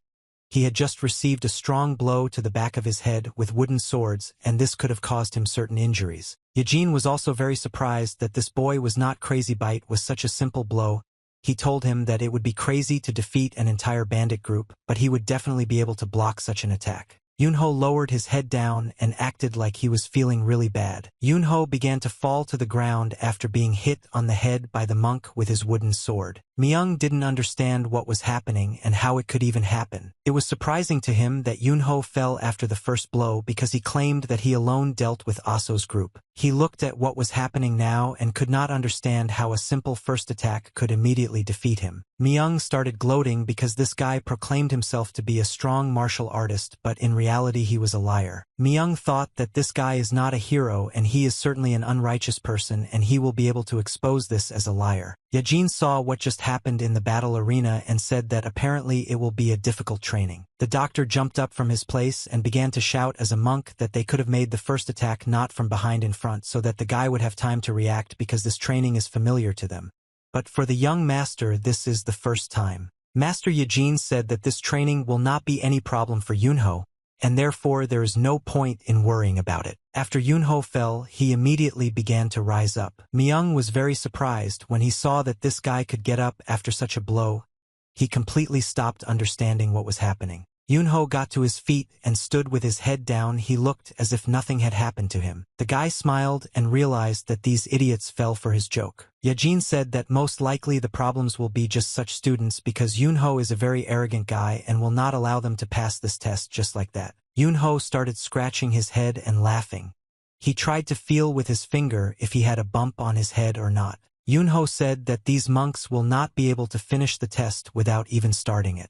he had just received a strong blow to the back of his head with wooden swords, and this could have caused him certain injuries. Yajin was also very surprised that this boy was not crazy. Bite was such a simple blow. He told him that it would be crazy to defeat an entire bandit group, but he would definitely be able to block such an attack. Yunho lowered his head down and acted like he was feeling really bad. Yunho began to fall to the ground after being hit on the head by the monk with his wooden sword. Myung didn't understand what was happening and how it could even happen. It was surprising to him that Yunho fell after the first blow because he claimed that he alone dealt with Aso's group. He looked at what was happening now and could not understand how a simple first attack could immediately defeat him. Myung started gloating because this guy proclaimed himself to be a strong martial artist, but in reality he was a liar. Myung thought that this guy is not a hero and he is certainly an unrighteous person and he will be able to expose this as a liar. Yajin saw what just happened in the battle arena and said that apparently it will be a difficult training. The doctor jumped up from his place and began to shout as a monk that they could have made the first attack not from behind in front so that the guy would have time to react because this training is familiar to them. But for the young master this is the first time. Master Yajin said that this training will not be any problem for Yunho, and therefore there is no point in worrying about it. After Yunho fell, he immediately began to rise up. Myung was very surprised when he saw that this guy could get up after such a blow. he completely stopped understanding what was happening. Yunho got to his feet and stood with his head down. He looked as if nothing had happened to him. The guy smiled and realized that these idiots fell for his joke. Yajin said that most likely the problems will be just such students because Yunho is a very arrogant guy and will not allow them to pass this test just like that. Yunho started scratching his head and laughing. He tried to feel with his finger if he had a bump on his head or not. Yunho said that these monks will not be able to finish the test without even starting it.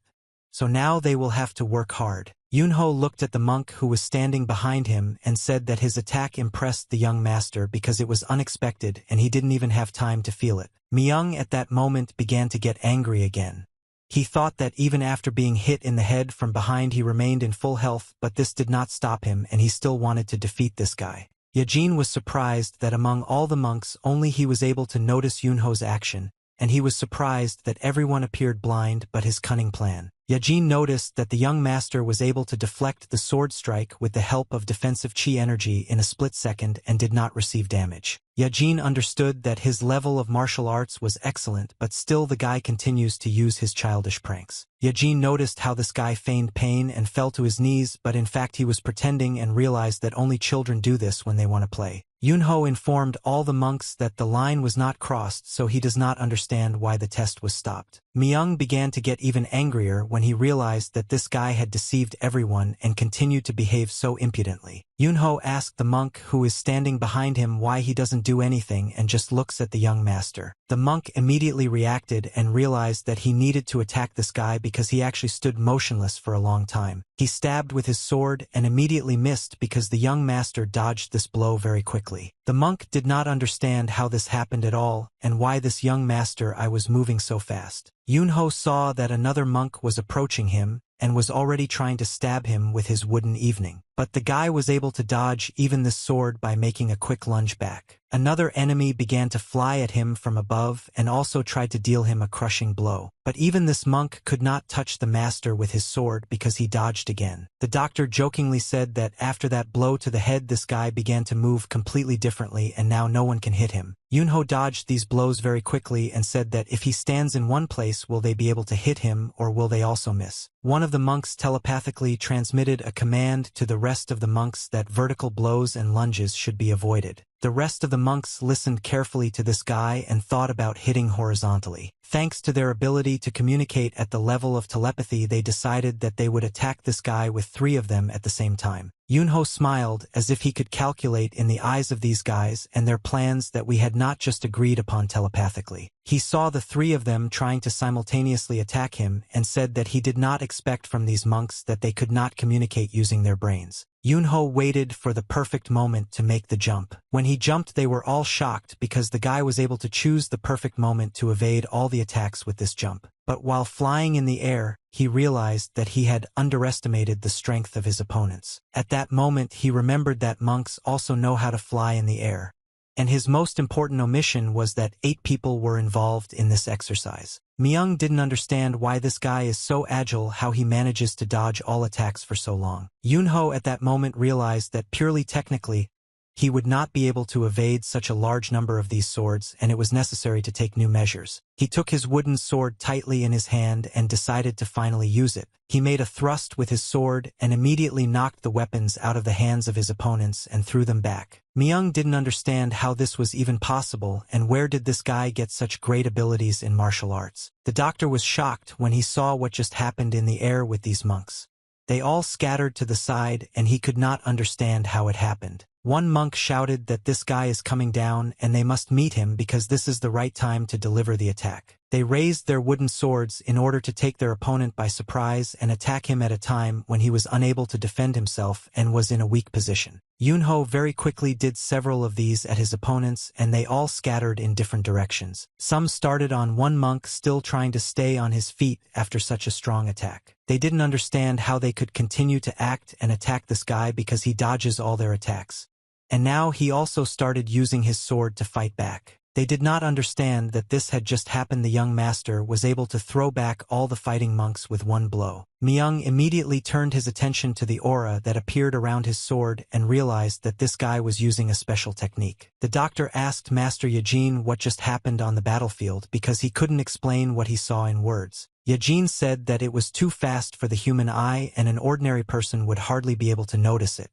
So now they will have to work hard. Yunho looked at the monk who was standing behind him and said that his attack impressed the young master because it was unexpected and he didn't even have time to feel it. Myung at that moment began to get angry again. He thought that even after being hit in the head from behind he remained in full health, but this did not stop him and he still wanted to defeat this guy. Yajin was surprised that among all the monks only he was able to notice Yunho's action, and he was surprised that everyone appeared blind but his cunning plan. Yajin noticed that the young master was able to deflect the sword strike with the help of defensive chi energy in a split second and did not receive damage. Yajin understood that his level of martial arts was excellent, but still the guy continues to use his childish pranks. Yajin noticed how this guy feigned pain and fell to his knees, but in fact he was pretending and realized that only children do this when they want to play. Yunho informed all the monks that the line was not crossed, so he does not understand why the test was stopped. Myung began to get even angrier when he realized that this guy had deceived everyone and continued to behave so impudently. Yunho asked the monk who is standing behind him why he doesn't do anything and just looks at the young master. The monk immediately reacted and realized that he needed to attack this guy because he actually stood motionless for a long time. He stabbed with his sword and immediately missed because the young master dodged this blow very quickly. The monk did not understand how this happened at all and why this young master was moving so fast. Yunho saw that another monk was approaching him and was already trying to stab him with his wooden evening. But the guy was able to dodge even this sword by making a quick lunge back. Another enemy began to fly at him from above and also tried to deal him a crushing blow. But even this monk could not touch the master with his sword because he dodged again. The doctor jokingly said that after that blow to the head this guy began to move completely differently and now no one can hit him. Yunho dodged these blows very quickly and said that if he stands in one place will they be able to hit him or will they also miss. One of the monks telepathically transmitted a command to the rest of the monks that vertical blows and lunges should be avoided. The rest of the monks listened carefully to this guy and thought about hitting horizontally. Thanks to their ability to communicate at the level of telepathy, they decided that they would attack this guy with 3 of them at the same time. Yunho smiled as if he could calculate in the eyes of these guys and their plans that we had not just agreed upon telepathically. He saw the 3 of them trying to simultaneously attack him and said that he did not expect from these monks that they could not communicate using their brains. Yunho waited for the perfect moment to make the jump. When he jumped they were all shocked because the guy was able to choose the perfect moment to evade all the attacks with this jump. But while flying in the air, he realized that he had underestimated the strength of his opponents. At that moment he remembered that monks also know how to fly in the air. And his most important omission was that 8 people were involved in this exercise. Myung didn't understand why this guy is so agile, how he manages to dodge all attacks for so long. Yunho at that moment realized that purely technically, he would not be able to evade such a large number of these swords and it was necessary to take new measures. He took his wooden sword tightly in his hand and decided to finally use it. He made a thrust with his sword and immediately knocked the weapons out of the hands of his opponents and threw them back. Myung didn't understand how this was even possible and where did this guy get such great abilities in martial arts. The doctor was shocked when he saw what just happened in the air with these monks. They all scattered to the side and he could not understand how it happened. One monk shouted that this guy is coming down and they must meet him because this is the right time to deliver the attack. They raised their wooden swords in order to take their opponent by surprise and attack him at a time when he was unable to defend himself and was in a weak position. Yunho very quickly did several of these at his opponents and they all scattered in different directions. Some started on one monk still trying to stay on his feet after such a strong attack. They didn't understand how they could continue to act and attack this guy because he dodges all their attacks. And now he also started using his sword to fight back. They did not understand that this had just happened. The young master was able to throw back all the fighting monks with one blow. Myung immediately turned his attention to the aura that appeared around his sword and realized that this guy was using a special technique. The doctor asked Master Yajin what just happened on the battlefield because he couldn't explain what he saw in words. Yajin said that it was too fast for the human eye and an ordinary person would hardly be able to notice it.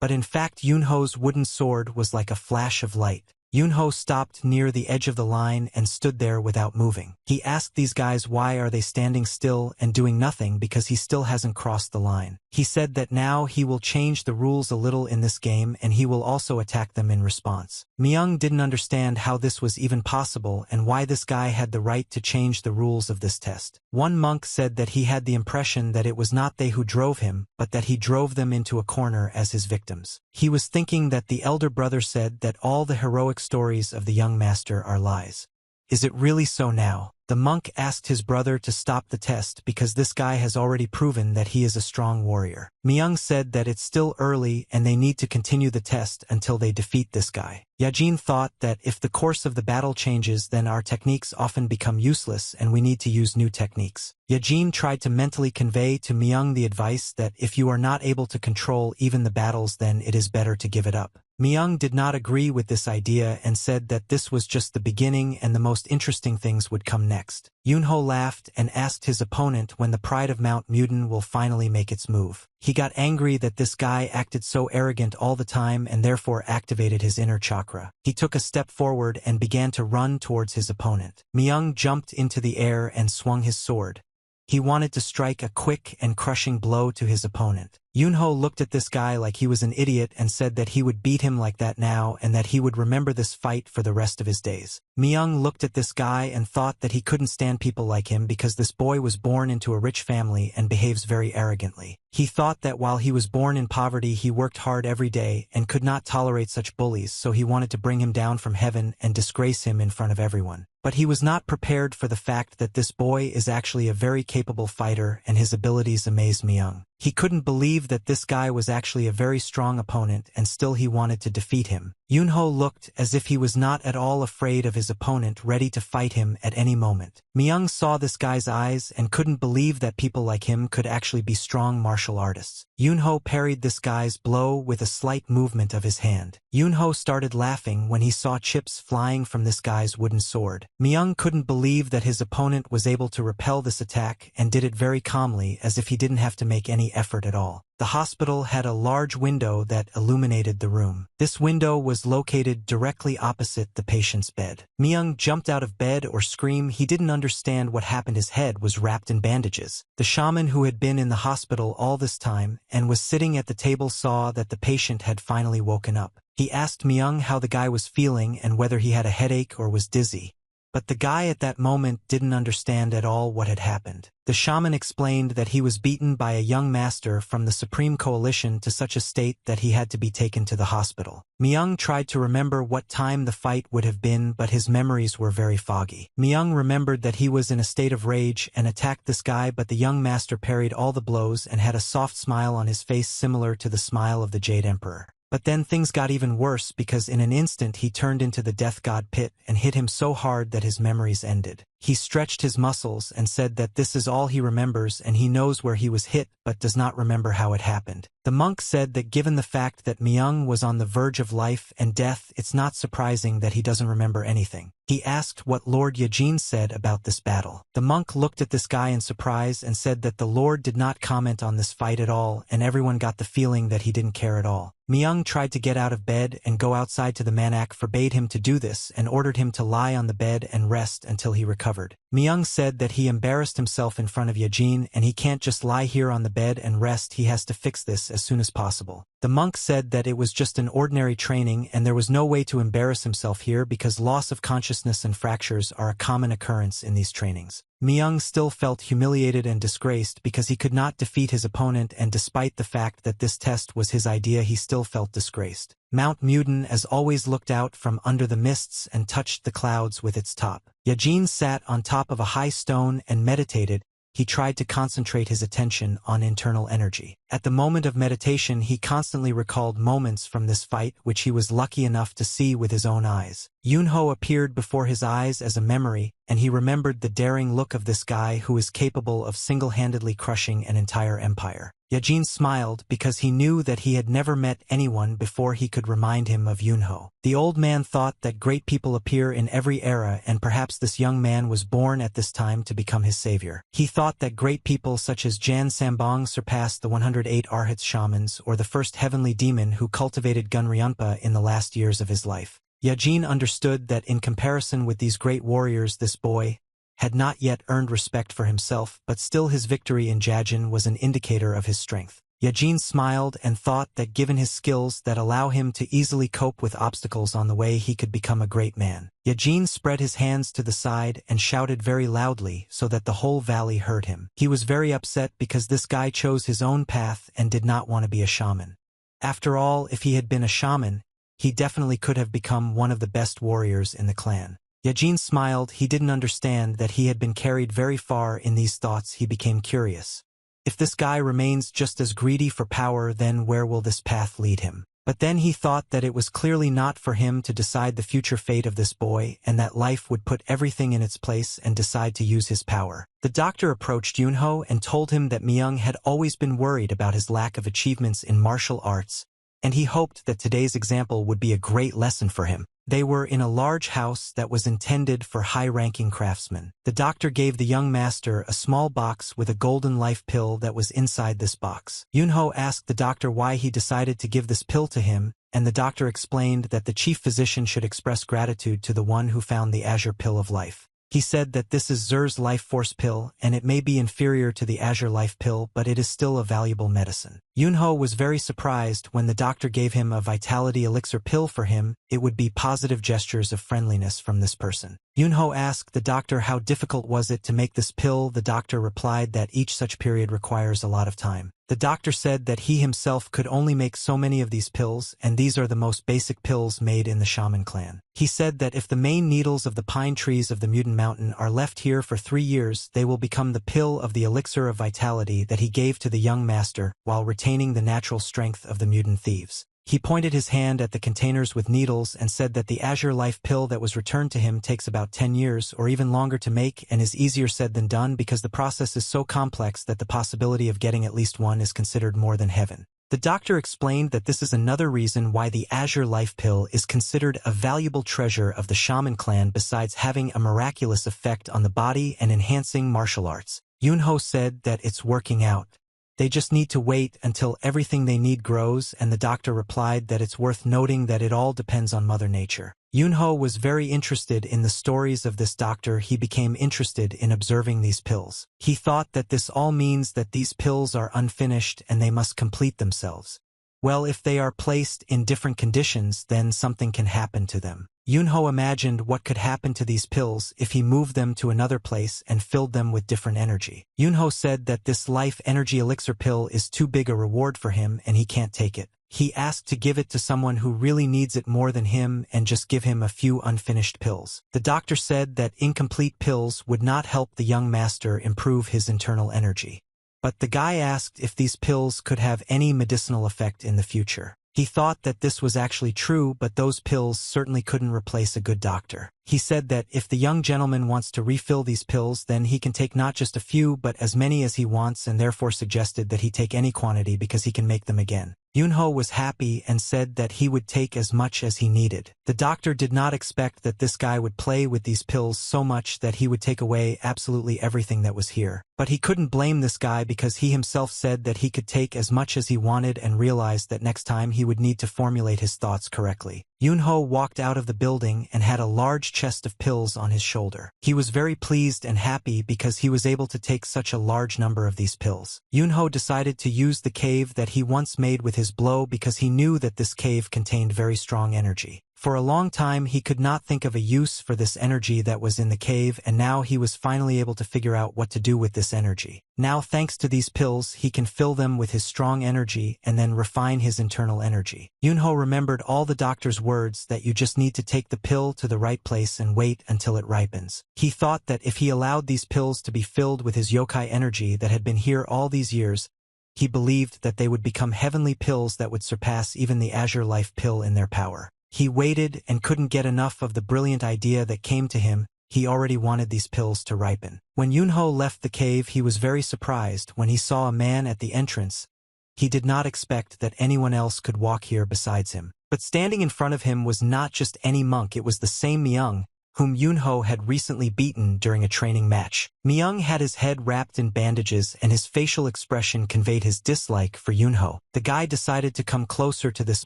But in fact Yunho's wooden sword was like a flash of light. Yunho stopped near the edge of the line and stood there without moving. He asked these guys why are they standing still and doing nothing because he still hasn't crossed the line. He said that now he will change the rules a little in this game and he will also attack them in response. Myung didn't understand how this was even possible and why this guy had the right to change the rules of this test. One monk said that he had the impression that it was not they who drove him, but that he drove them into a corner as his victims. He was thinking that the elder brother said that all the heroic stories of the young master are lies. Is it really so now? The monk asked his brother to stop the test because this guy has already proven that he is a strong warrior. Myung said that it's still early and they need to continue the test until they defeat this guy. Yajin thought that if the course of the battle changes then our techniques often become useless and we need to use new techniques. Yajin tried to mentally convey to Myung the advice that if you are not able to control even the battles then it is better to give it up. Myung did not agree with this idea and said that this was just the beginning and the most interesting things would come next. Yunho laughed and asked his opponent when the pride of Mount Muden will finally make its move. He got angry that this guy acted so arrogant all the time and therefore activated his inner chakra. He took a step forward and began to run towards his opponent. Myung jumped into the air and swung his sword. He wanted to strike a quick and crushing blow to his opponent. Yunho looked at this guy like he was an idiot and said that he would beat him like that now and that he would remember this fight for the rest of his days. Myung looked at this guy and thought that he couldn't stand people like him because this boy was born into a rich family and behaves very arrogantly. He thought that while he was born in poverty he worked hard every day and could not tolerate such bullies, so he wanted to bring him down from heaven and disgrace him in front of everyone. But he was not prepared for the fact that this boy is actually a very capable fighter and his abilities amazed Myung. He couldn't believe that this guy was actually a very strong opponent and still he wanted to defeat him. Yunho looked as if he was not at all afraid of his opponent, ready to fight him at any moment. Myung saw this guy's eyes and couldn't believe that people like him could actually be strong martial artists. Yunho parried this guy's blow with a slight movement of his hand. Yunho started laughing when he saw chips flying from this guy's wooden sword. Myung couldn't believe that his opponent was able to repel this attack and did it very calmly as if he didn't have to make any effort at all. The hospital had a large window that illuminated the room. This window was located directly opposite the patient's bed. Myung jumped out of bed or screamed. He didn't understand what happened. His head was wrapped in bandages. The shaman who had been in the hospital all this time and was sitting at the table saw that the patient had finally woken up. He asked Myung how the guy was feeling and whether he had a headache or was dizzy. But the guy at that moment didn't understand at all what had happened. The shaman explained that he was beaten by a young master from the Supreme Coalition to such a state that he had to be taken to the hospital. Myung tried to remember what time the fight would have been, but his memories were very foggy. Myung remembered that he was in a state of rage and attacked this guy, but the young master parried all the blows and had a soft smile on his face similar to the smile of the Jade Emperor. But then things got even worse because in an instant he turned into the death god pit and hit him so hard that his memories ended. He stretched his muscles and said that this is all he remembers and he knows where he was hit but does not remember how it happened. The monk said that given the fact that Myung was on the verge of life and death, it's not surprising that he doesn't remember anything. He asked what Lord Yajin said about this battle. The monk looked at this guy in surprise and said that the Lord did not comment on this fight at all and everyone got the feeling that he didn't care at all. Myung tried to get out of bed and go outside to the Manak forbade him to do this and ordered him to lie on the bed and rest until he recovered. Myung said that he embarrassed himself in front of Yajin and he can't just lie here on the bed and rest, he has to fix this as soon as possible. The monk said that it was just an ordinary training and there was no way to embarrass himself here because loss of consciousness and fractures are a common occurrence in these trainings. Myung still felt humiliated and disgraced because he could not defeat his opponent, and despite the fact that this test was his idea he still felt disgraced. Mount Muden as always looked out from under the mists and touched the clouds with its top. Yajin sat on top of a high stone and meditated. He tried to concentrate his attention on internal energy. At the moment of meditation he constantly recalled moments from this fight which he was lucky enough to see with his own eyes. Yunho appeared before his eyes as a memory, and he remembered the daring look of this guy who is capable of single-handedly crushing an entire empire. Yajin smiled because he knew that he had never met anyone before he could remind him of Yunho. The old man thought that great people appear in every era and perhaps this young man was born at this time to become his savior. He thought that great people such as Jan Sambong surpassed the 108 Arhats shamans or the first heavenly demon who cultivated Gunryunpa in the last years of his life. Yajin understood that in comparison with these great warriors this boy had not yet earned respect for himself, but still his victory in Jajin was an indicator of his strength. Yajin smiled and thought that given his skills that allow him to easily cope with obstacles on the way he could become a great man. Yajin spread his hands to the side and shouted very loudly so that the whole valley heard him. He was very upset because this guy chose his own path and did not want to be a shaman. After all, if he had been a shaman, he definitely could have become one of the best warriors in the clan. Yajin smiled. He didn't understand that he had been carried very far in these thoughts. He became curious. If this guy remains just as greedy for power, then where will this path lead him? But then he thought that it was clearly not for him to decide the future fate of this boy and that life would put everything in its place and decide to use his power. The doctor approached Yunho and told him that Myung had always been worried about his lack of achievements in martial arts, and he hoped that today's example would be a great lesson for him. They were in a large house that was intended for high-ranking craftsmen. The doctor gave the young master a small box with a golden life pill that was inside this box. Yunho asked the doctor why he decided to give this pill to him, and the doctor explained that the chief physician should express gratitude to the one who found the azure pill of life. He said that this is Zer's life force pill, and it may be inferior to the azure life pill, but it is still a valuable medicine. Yunho was very surprised when the doctor gave him a vitality elixir pill for him. It would be positive gestures of friendliness from this person. Yunho asked the doctor how difficult was it to make this pill. The doctor replied that each such period requires a lot of time. The doctor said that he himself could only make so many of these pills, and these are the most basic pills made in the shaman clan. He said that if the main needles of the pine trees of the mutant mountain are left here for 3 years, they will become the pill of the elixir of vitality that he gave to the young master, while retaining the natural strength of the mutant thieves. He pointed his hand at the containers with needles and said that the azure life pill that was returned to him takes about 10 years or even longer to make and is easier said than done because the process is so complex that the possibility of getting at least one is considered more than heaven. The doctor explained that this is another reason why the azure life pill is considered a valuable treasure of the shaman clan besides having a miraculous effect on the body and enhancing martial arts. Yunho said that it's working out. They just need to wait until everything they need grows, and the doctor replied that it's worth noting that it all depends on Mother Nature. Yunho was very interested in the stories of this doctor. He became interested in observing these pills. He thought that this all means that these pills are unfinished and they must complete themselves. Well, if they are placed in different conditions, then something can happen to them. Yunho imagined what could happen to these pills if he moved them to another place and filled them with different energy. Yunho said that this life energy elixir pill is too big a reward for him and he can't take it. He asked to give it to someone who really needs it more than him and just give him a few unfinished pills. The doctor said that incomplete pills would not help the young master improve his internal energy. But the guy asked if these pills could have any medicinal effect in the future. He thought that this was actually true, but those pills certainly couldn't replace a good doctor. He said that if the young gentleman wants to refill these pills, then he can take not just a few but as many as he wants, and therefore suggested that he take any quantity because he can make them again. Yunho was happy and said that he would take as much as he needed. The doctor did not expect that this guy would play with these pills so much that he would take away absolutely everything that was here. But he couldn't blame this guy because he himself said that he could take as much as he wanted and realized that next time he would need to formulate his thoughts correctly. Yunho walked out of the building and had a large chest of pills on his shoulder. He was very pleased and happy because he was able to take such a large number of these pills. Yunho decided to use the cave that he once made with his blow because he knew that this cave contained very strong energy. For a long time he could not think of a use for this energy that was in the cave, and now he was finally able to figure out what to do with this energy. Now, thanks to these pills, he can fill them with his strong energy and then refine his internal energy. Yunho remembered all the doctor's words that you just need to take the pill to the right place and wait until it ripens. He thought that if he allowed these pills to be filled with his yokai energy that had been here all these years, he believed that they would become heavenly pills that would surpass even the azure life pill in their power. He waited and couldn't get enough of the brilliant idea that came to him. He already wanted these pills to ripen. When Yunho left the cave, he was very surprised when he saw a man at the entrance. He did not expect that anyone else could walk here besides him. But standing in front of him was not just any monk, it was the same Myung, whom Yunho had recently beaten during a training match. Myung had his head wrapped in bandages and his facial expression conveyed his dislike for Yunho. The guy decided to come closer to this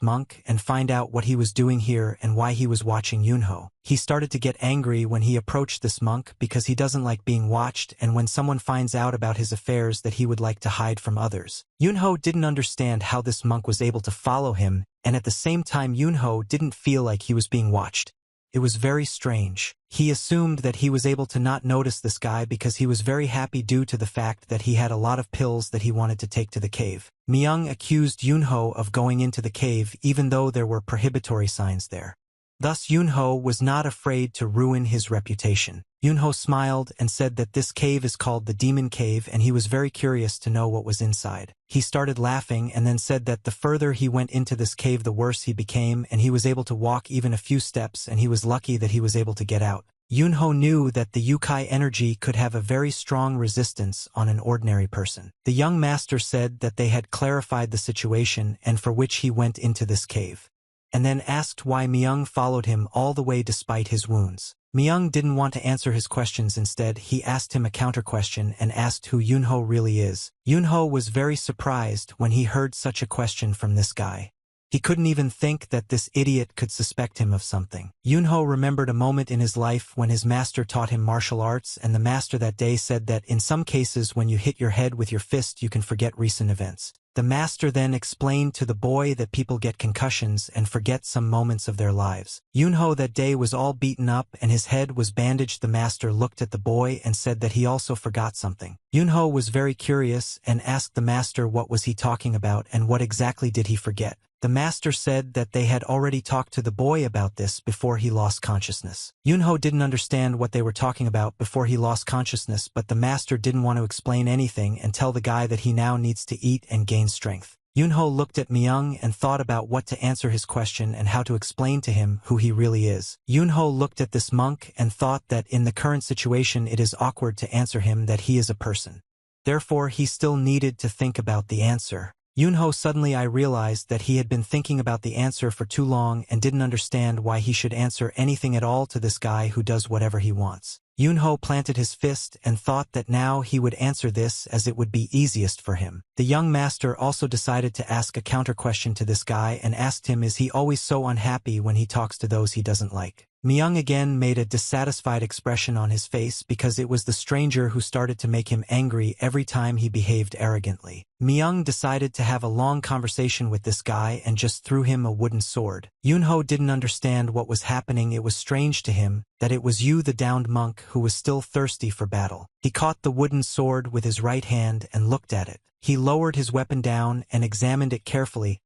monk and find out what he was doing here and why he was watching Yunho. He started to get angry when he approached this monk because he doesn't like being watched and when someone finds out about his affairs that he would like to hide from others. Yunho didn't understand how this monk was able to follow him, and at the same time Yunho didn't feel like he was being watched. It was very strange. He assumed that he was able to not notice this guy because he was very happy due to the fact that he had a lot of pills that he wanted to take to the cave. Myung accused Yunho of going into the cave even though there were prohibitory signs there. Thus Yunho was not afraid to ruin his reputation. Yunho smiled and said that this cave is called the Demon Cave and he was very curious to know what was inside. He started laughing and then said that the further he went into this cave the worse he became and he was able to walk even a few steps and he was lucky that he was able to get out. Yunho knew that the Yukai energy could have a very strong resistance on an ordinary person. The young master said that they had clarified the situation and for which he went into this cave, and then asked why Myung followed him all the way despite his wounds. Myung didn't want to answer his questions. Instead, he asked him a counter-question and asked who Yunho really is. Yunho was very surprised when he heard such a question from this guy. He couldn't even think that this idiot could suspect him of something. Yunho remembered a moment in his life when his master taught him martial arts, and the master that day said that in some cases when you hit your head with your fist you can forget recent events. The master then explained to the boy that people get concussions and forget some moments of their lives. Yunho that day was all beaten up and his head was bandaged. The master looked at the boy and said that he also forgot something. Yunho was very curious and asked the master what was he talking about and what exactly did he forget. The master said that they had already talked to the boy about this before he lost consciousness. Yunho didn't understand what they were talking about before he lost consciousness, but the master didn't want to explain anything and tell the guy that he now needs to eat and gain strength. Yunho looked at Myung and thought about what to answer his question and how to explain to him who he really is. Yunho looked at this monk and thought that in the current situation it is awkward to answer him that he is a person. Therefore he still needed to think about the answer. Yunho suddenly I realized that he had been thinking about the answer for too long and didn't understand why he should answer anything at all to this guy who does whatever he wants. Yunho planted his fist and thought that now he would answer this as it would be easiest for him. The young master also decided to ask a counter-question to this guy and asked him, is he always so unhappy when he talks to those he doesn't like? Myung again made a dissatisfied expression on his face because it was the stranger who started to make him angry every time he behaved arrogantly. Myung decided to have a long conversation with this guy and just threw him a wooden sword. Yunho didn't understand what was happening. It was strange to him that it was the downed monk who was still thirsty for battle. He caught the wooden sword with his right hand and looked at it. He lowered his weapon down and examined it carefully.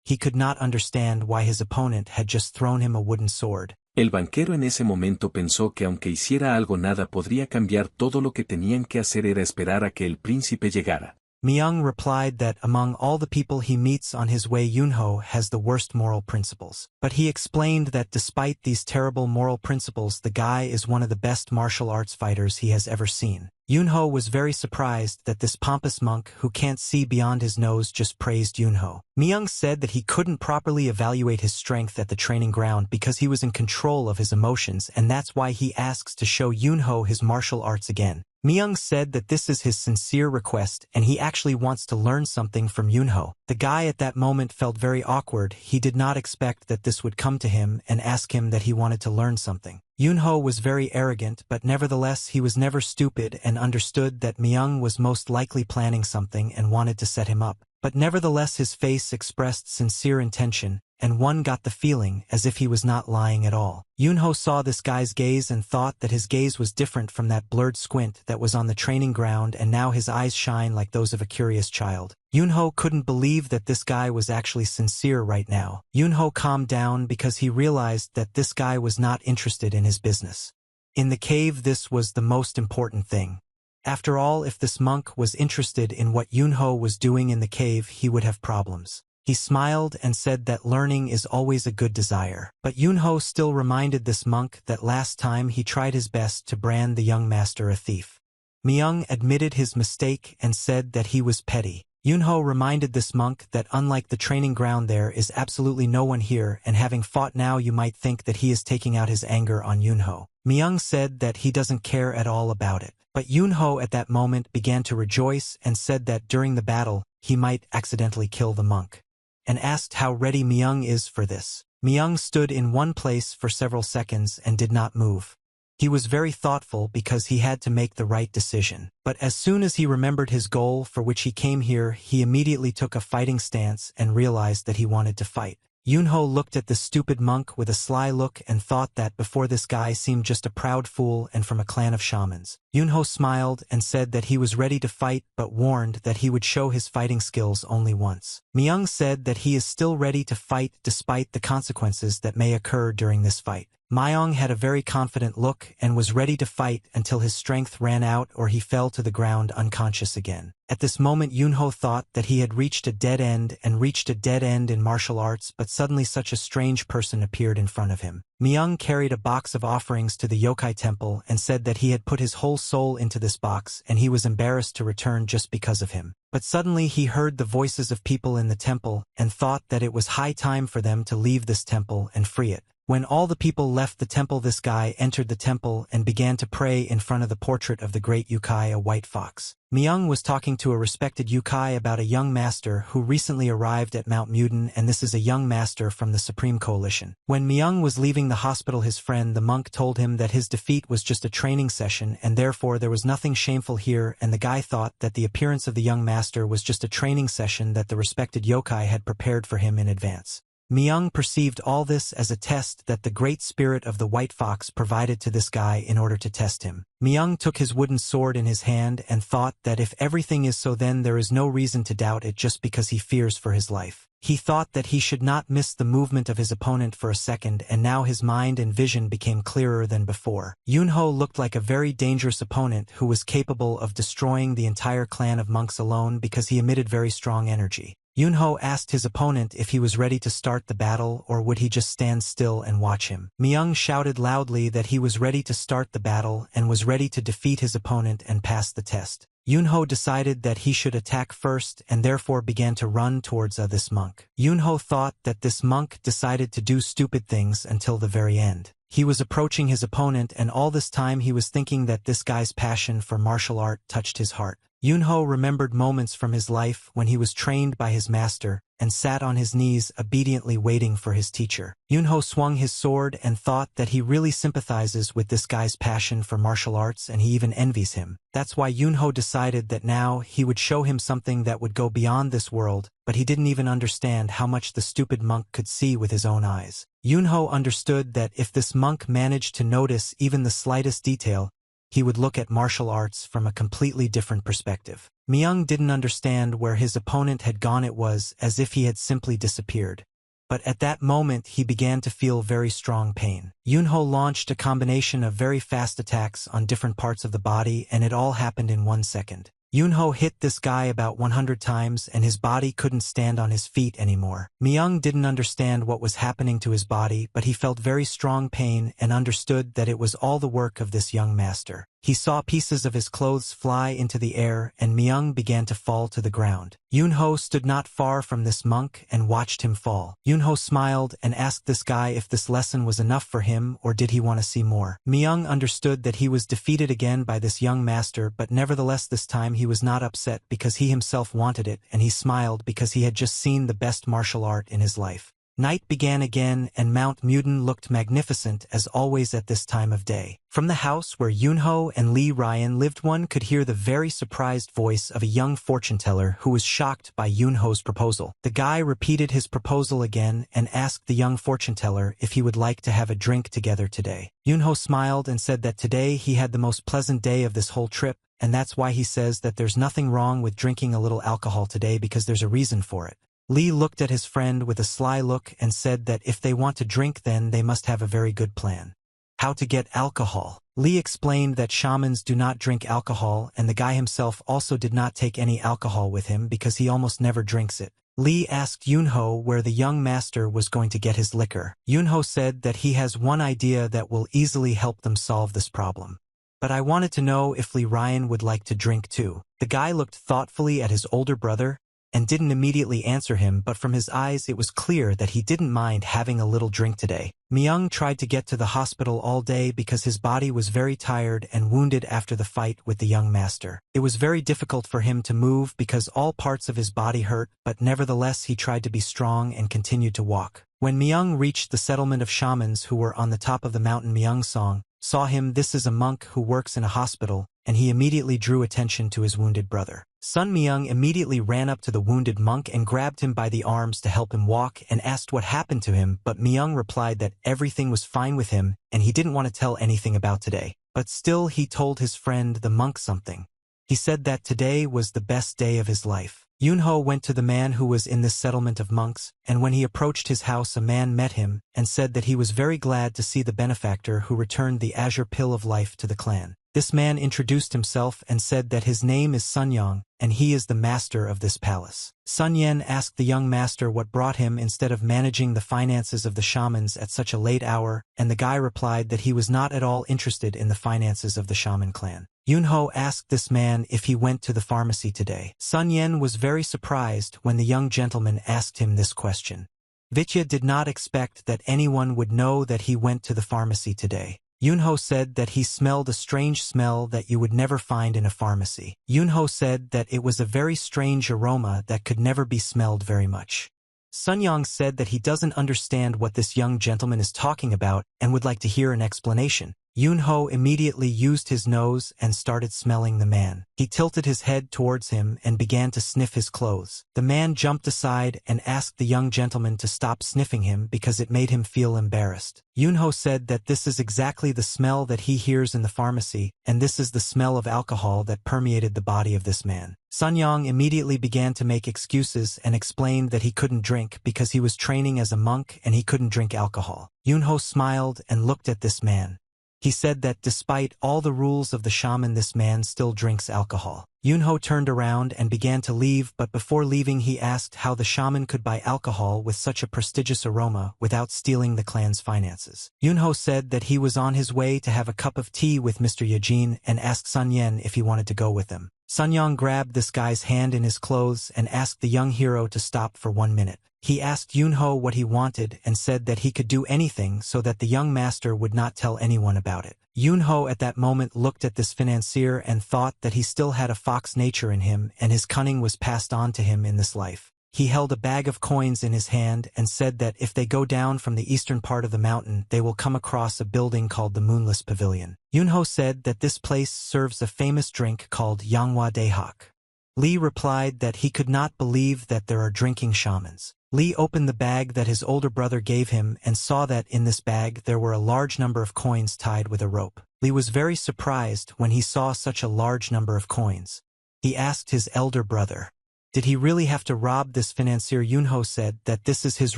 He could not understand why his opponent had just thrown him a wooden sword. El banquero en ese momento pensó que aunque hiciera algo nada podría cambiar. Todo lo que tenían que hacer era esperar a que el príncipe llegara. Myung replied that among all the people he meets on his way Yunho has the worst moral principles. But he explained that despite these terrible moral principles the guy is one of the best martial arts fighters he has ever seen. Yunho was very surprised that this pompous monk who can't see beyond his nose just praised Yunho. Myung said that he couldn't properly evaluate his strength at the training ground because he was in control of his emotions, and that's why he asks to show Yunho his martial arts again. Myung said that this is his sincere request and he actually wants to learn something from Yunho. The guy at that moment felt very awkward. He did not expect that this would come to him and ask him that he wanted to learn something. Yunho was very arrogant, but nevertheless he was never stupid and understood that Myung was most likely planning something and wanted to set him up. But nevertheless his face expressed sincere intention, and one got the feeling as if he was not lying at all. Yunho saw this guy's gaze and thought that his gaze was different from that blurred squint that was on the training ground, and now his eyes shine like those of a curious child. Yunho couldn't believe that this guy was actually sincere right now. Yunho calmed down because he realized that this guy was not interested in his business. In the cave this was the most important thing. After all, if this monk was interested in what Yunho was doing in the cave, he would have problems. He smiled and said that learning is always a good desire. But Yunho still reminded this monk that last time he tried his best to brand the young master a thief. Myung admitted his mistake and said that he was petty. Yunho reminded this monk that unlike the training ground there is absolutely no one here, and having fought now you might think that he is taking out his anger on Yunho. Myung said that he doesn't care at all about it. But Yunho at that moment began to rejoice and said that during the battle he might accidentally kill the monk, and asked how ready Myung is for this. Myung stood in one place for several seconds and did not move. He was very thoughtful because he had to make the right decision. But as soon as he remembered his goal for which he came here, he immediately took a fighting stance and realized that he wanted to fight. Yunho looked at the stupid monk with a sly look and thought that before this guy seemed just a proud fool and from a clan of shamans. Yunho smiled and said that he was ready to fight but warned that he would show his fighting skills only once. Myung said that he is still ready to fight despite the consequences that may occur during this fight. Myung had a very confident look and was ready to fight until his strength ran out or he fell to the ground unconscious again. At this moment Yunho thought that he had reached a dead end in martial arts, but suddenly such a strange person appeared in front of him. Myung carried a box of offerings to the Yokai temple and said that he had put his whole soul into this box and he was embarrassed to return just because of him. But suddenly he heard the voices of people in the temple and thought that it was high time for them to leave this temple and free it. When all the people left the temple, this guy entered the temple and began to pray in front of the portrait of the great Yukai, a white fox. Myung was talking to a respected Yukai about a young master who recently arrived at Mount Muden, and this is a young master from the Supreme Coalition. When Myung was leaving the hospital, his friend the monk told him that his defeat was just a training session and therefore there was nothing shameful here, and the guy thought that the appearance of the young master was just a training session that the respected Yokai had prepared for him in advance. Myung perceived all this as a test that the great spirit of the white fox provided to this guy in order to test him. Myung took his wooden sword in his hand and thought that if everything is so, then there is no reason to doubt it just because he fears for his life. He thought that he should not miss the movement of his opponent for a second, and now his mind and vision became clearer than before. Yunho looked like a very dangerous opponent who was capable of destroying the entire clan of monks alone because he emitted very strong energy. Yunho asked his opponent if he was ready to start the battle or would he just stand still and watch him. Myung shouted loudly that he was ready to start the battle and was ready to defeat his opponent and pass the test. Yunho decided that he should attack first and therefore began to run towards this monk. Yunho thought that this monk decided to do stupid things until the very end. He was approaching his opponent, and all this time he was thinking that this guy's passion for martial art touched his heart. Yunho remembered moments from his life when he was trained by his master and sat on his knees obediently waiting for his teacher. Yunho swung his sword and thought that he really sympathizes with this guy's passion for martial arts and he even envies him. That's why Yunho decided that now he would show him something that would go beyond this world, but he didn't even understand how much the stupid monk could see with his own eyes. Yunho understood that if this monk managed to notice even the slightest detail, he would look at martial arts from a completely different perspective. Myung didn't understand where his opponent had gone. It was as if he had simply disappeared. But at that moment he began to feel very strong pain. Yunho launched a combination of very fast attacks on different parts of the body, and it all happened in 1 second. Yunho hit this guy about 100 times and his body couldn't stand on his feet anymore. Myung didn't understand what was happening to his body, but he felt very strong pain and understood that it was all the work of this young master. He saw pieces of his clothes fly into the air and Myung began to fall to the ground. Yunho stood not far from this monk and watched him fall. Yunho smiled and asked this guy if this lesson was enough for him or did he want to see more. Myung understood that he was defeated again by this young master, but nevertheless this time he was not upset because he himself wanted it, and he smiled because he had just seen the best martial art in his life. Night began again and Mount Muden looked magnificent as always at this time of day. From the house where Yunho and Lee Ryan lived one could hear the very surprised voice of a young fortune-teller who was shocked by Yunho's proposal. The guy repeated his proposal again and asked the young fortune-teller if he would like to have a drink together today. Yunho smiled and said that today he had the most pleasant day of this whole trip, and that's why he says that there's nothing wrong with drinking a little alcohol today because there's a reason for it. Lee looked at his friend with a sly look and said that if they want to drink then they must have a very good plan. How to get alcohol? Lee explained that shamans do not drink alcohol, and the guy himself also did not take any alcohol with him because he almost never drinks it. Lee asked Yunho where the young master was going to get his liquor. Yunho said that he has one idea that will easily help them solve this problem. But I wanted to know if Lee Ryan would like to drink too. The guy looked thoughtfully at his older brother and didn't immediately answer him, but from his eyes it was clear that he didn't mind having a little drink today. Myung tried to get to the hospital all day because his body was very tired and wounded after the fight with the young master. It was very difficult for him to move because all parts of his body hurt, but nevertheless he tried to be strong and continued to walk. When Myung reached the settlement of shamans who were on the top of the mountain, Myung saw him. This is a monk who works in a hospital, and he immediately drew attention to his wounded brother. Sun Myung immediately ran up to the wounded monk and grabbed him by the arms to help him walk and asked what happened to him, but Myung replied that everything was fine with him and he didn't want to tell anything about today. But still he told his friend the monk something. He said that today was the best day of his life. Yunho went to the man who was in this settlement of monks, and when he approached his house a man met him and said that he was very glad to see the benefactor who returned the azure pill of life to the clan. This man introduced himself and said that his name is Sun Yang, and he is the master of this palace. Sun Yen asked the young master what brought him instead of managing the finances of the shamans at such a late hour, and the guy replied that he was not at all interested in the finances of the shaman clan. Yunho asked this man if he went to the pharmacy today. Sun Yen was very surprised when the young gentleman asked him this question. Vitya did not expect that anyone would know that he went to the pharmacy today. Yunho said that he smelled a strange smell that you would never find in a pharmacy. Yunho said that it was a very strange aroma that could never be smelled very much. Sun Yang said that he doesn't understand what this young gentleman is talking about and would like to hear an explanation. Yunho immediately used his nose and started smelling the man. He tilted his head towards him and began to sniff his clothes. The man jumped aside and asked the young gentleman to stop sniffing him because it made him feel embarrassed. Yunho said that this is exactly the smell that he hears in the pharmacy, and this is the smell of alcohol that permeated the body of this man. Sun Yang immediately began to make excuses and explained that he couldn't drink because he was training as a monk and he couldn't drink alcohol. Yunho smiled and looked at this man. He said that despite all the rules of the shaman, this man still drinks alcohol. Yunho turned around and began to leave, but before leaving he asked how the shaman could buy alcohol with such a prestigious aroma without stealing the clan's finances. Yunho said that he was on his way to have a cup of tea with Mr. Yajin and asked Sun Yen if he wanted to go with him. Sun Yang grabbed this guy's hand in his clothes and asked the young hero to stop for 1 minute. He asked Yunho what he wanted and said that he could do anything so that the young master would not tell anyone about it. Yunho at that moment looked at this financier and thought that he still had a fox nature in him and his cunning was passed on to him in this life. He held a bag of coins in his hand and said that if they go down from the eastern part of the mountain, they will come across a building called the Moonless Pavilion. Yunho said that this place serves a famous drink called Yanghwa Dehak. Lee replied that he could not believe that there are drinking shamans. Lee opened the bag that his older brother gave him and saw that in this bag there were a large number of coins tied with a rope. Lee was very surprised when he saw such a large number of coins. He asked his elder brother, did he really have to rob this financier? Yunho said that this is his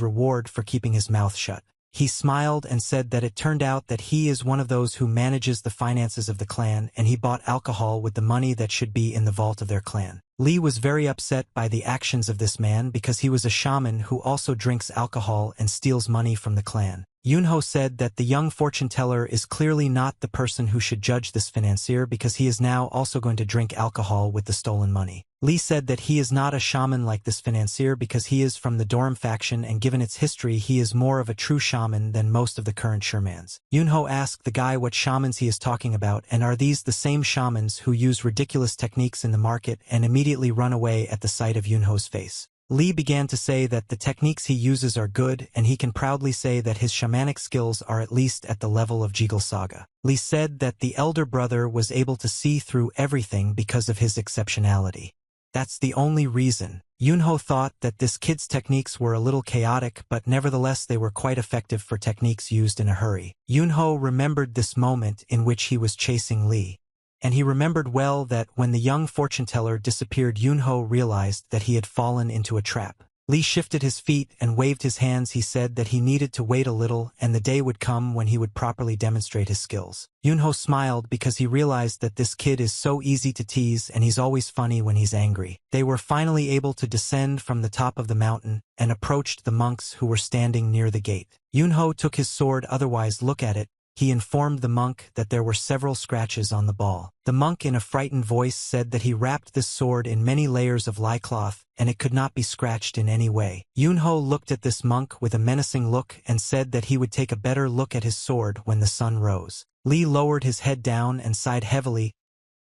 reward for keeping his mouth shut. He smiled and said that it turned out that he is one of those who manages the finances of the clan and he bought alcohol with the money that should be in the vault of their clan. Lee was very upset by the actions of this man because he was a shaman who also drinks alcohol and steals money from the clan. Yunho said that the young fortune teller is clearly not the person who should judge this financier because he is now also going to drink alcohol with the stolen money. Lee said that he is not a shaman like this financier because he is from the Doram faction and given its history he is more of a true shaman than most of the current shamans. Yunho asked the guy what shamans he is talking about and are these the same shamans who use ridiculous techniques in the market and immediately run away at the sight of Yunho's face. Lee began to say that the techniques he uses are good and he can proudly say that his shamanic skills are at least at the level of Jigal Saga. Lee said that the elder brother was able to see through everything because of his exceptionality. That's the only reason. Yunho thought that this kid's techniques were a little chaotic, but nevertheless they were quite effective for techniques used in a hurry. Yunho remembered this moment in which he was chasing Lee. And he remembered well that when the young fortune teller disappeared, Yunho realized that he had fallen into a trap. Lee shifted his feet and waved his hands. He said that he needed to wait a little and the day would come when he would properly demonstrate his skills. Yunho smiled because he realized that this kid is so easy to tease and he's always funny when he's angry. They were finally able to descend from the top of the mountain and approached the monks who were standing near the gate. Yunho took his sword, otherwise look at it, he informed the monk that there were several scratches on the ball. The monk in a frightened voice said that he wrapped this sword in many layers of lye cloth, and it could not be scratched in any way. Yunho looked at this monk with a menacing look and said that he would take a better look at his sword when the sun rose. Lee lowered his head down and sighed heavily.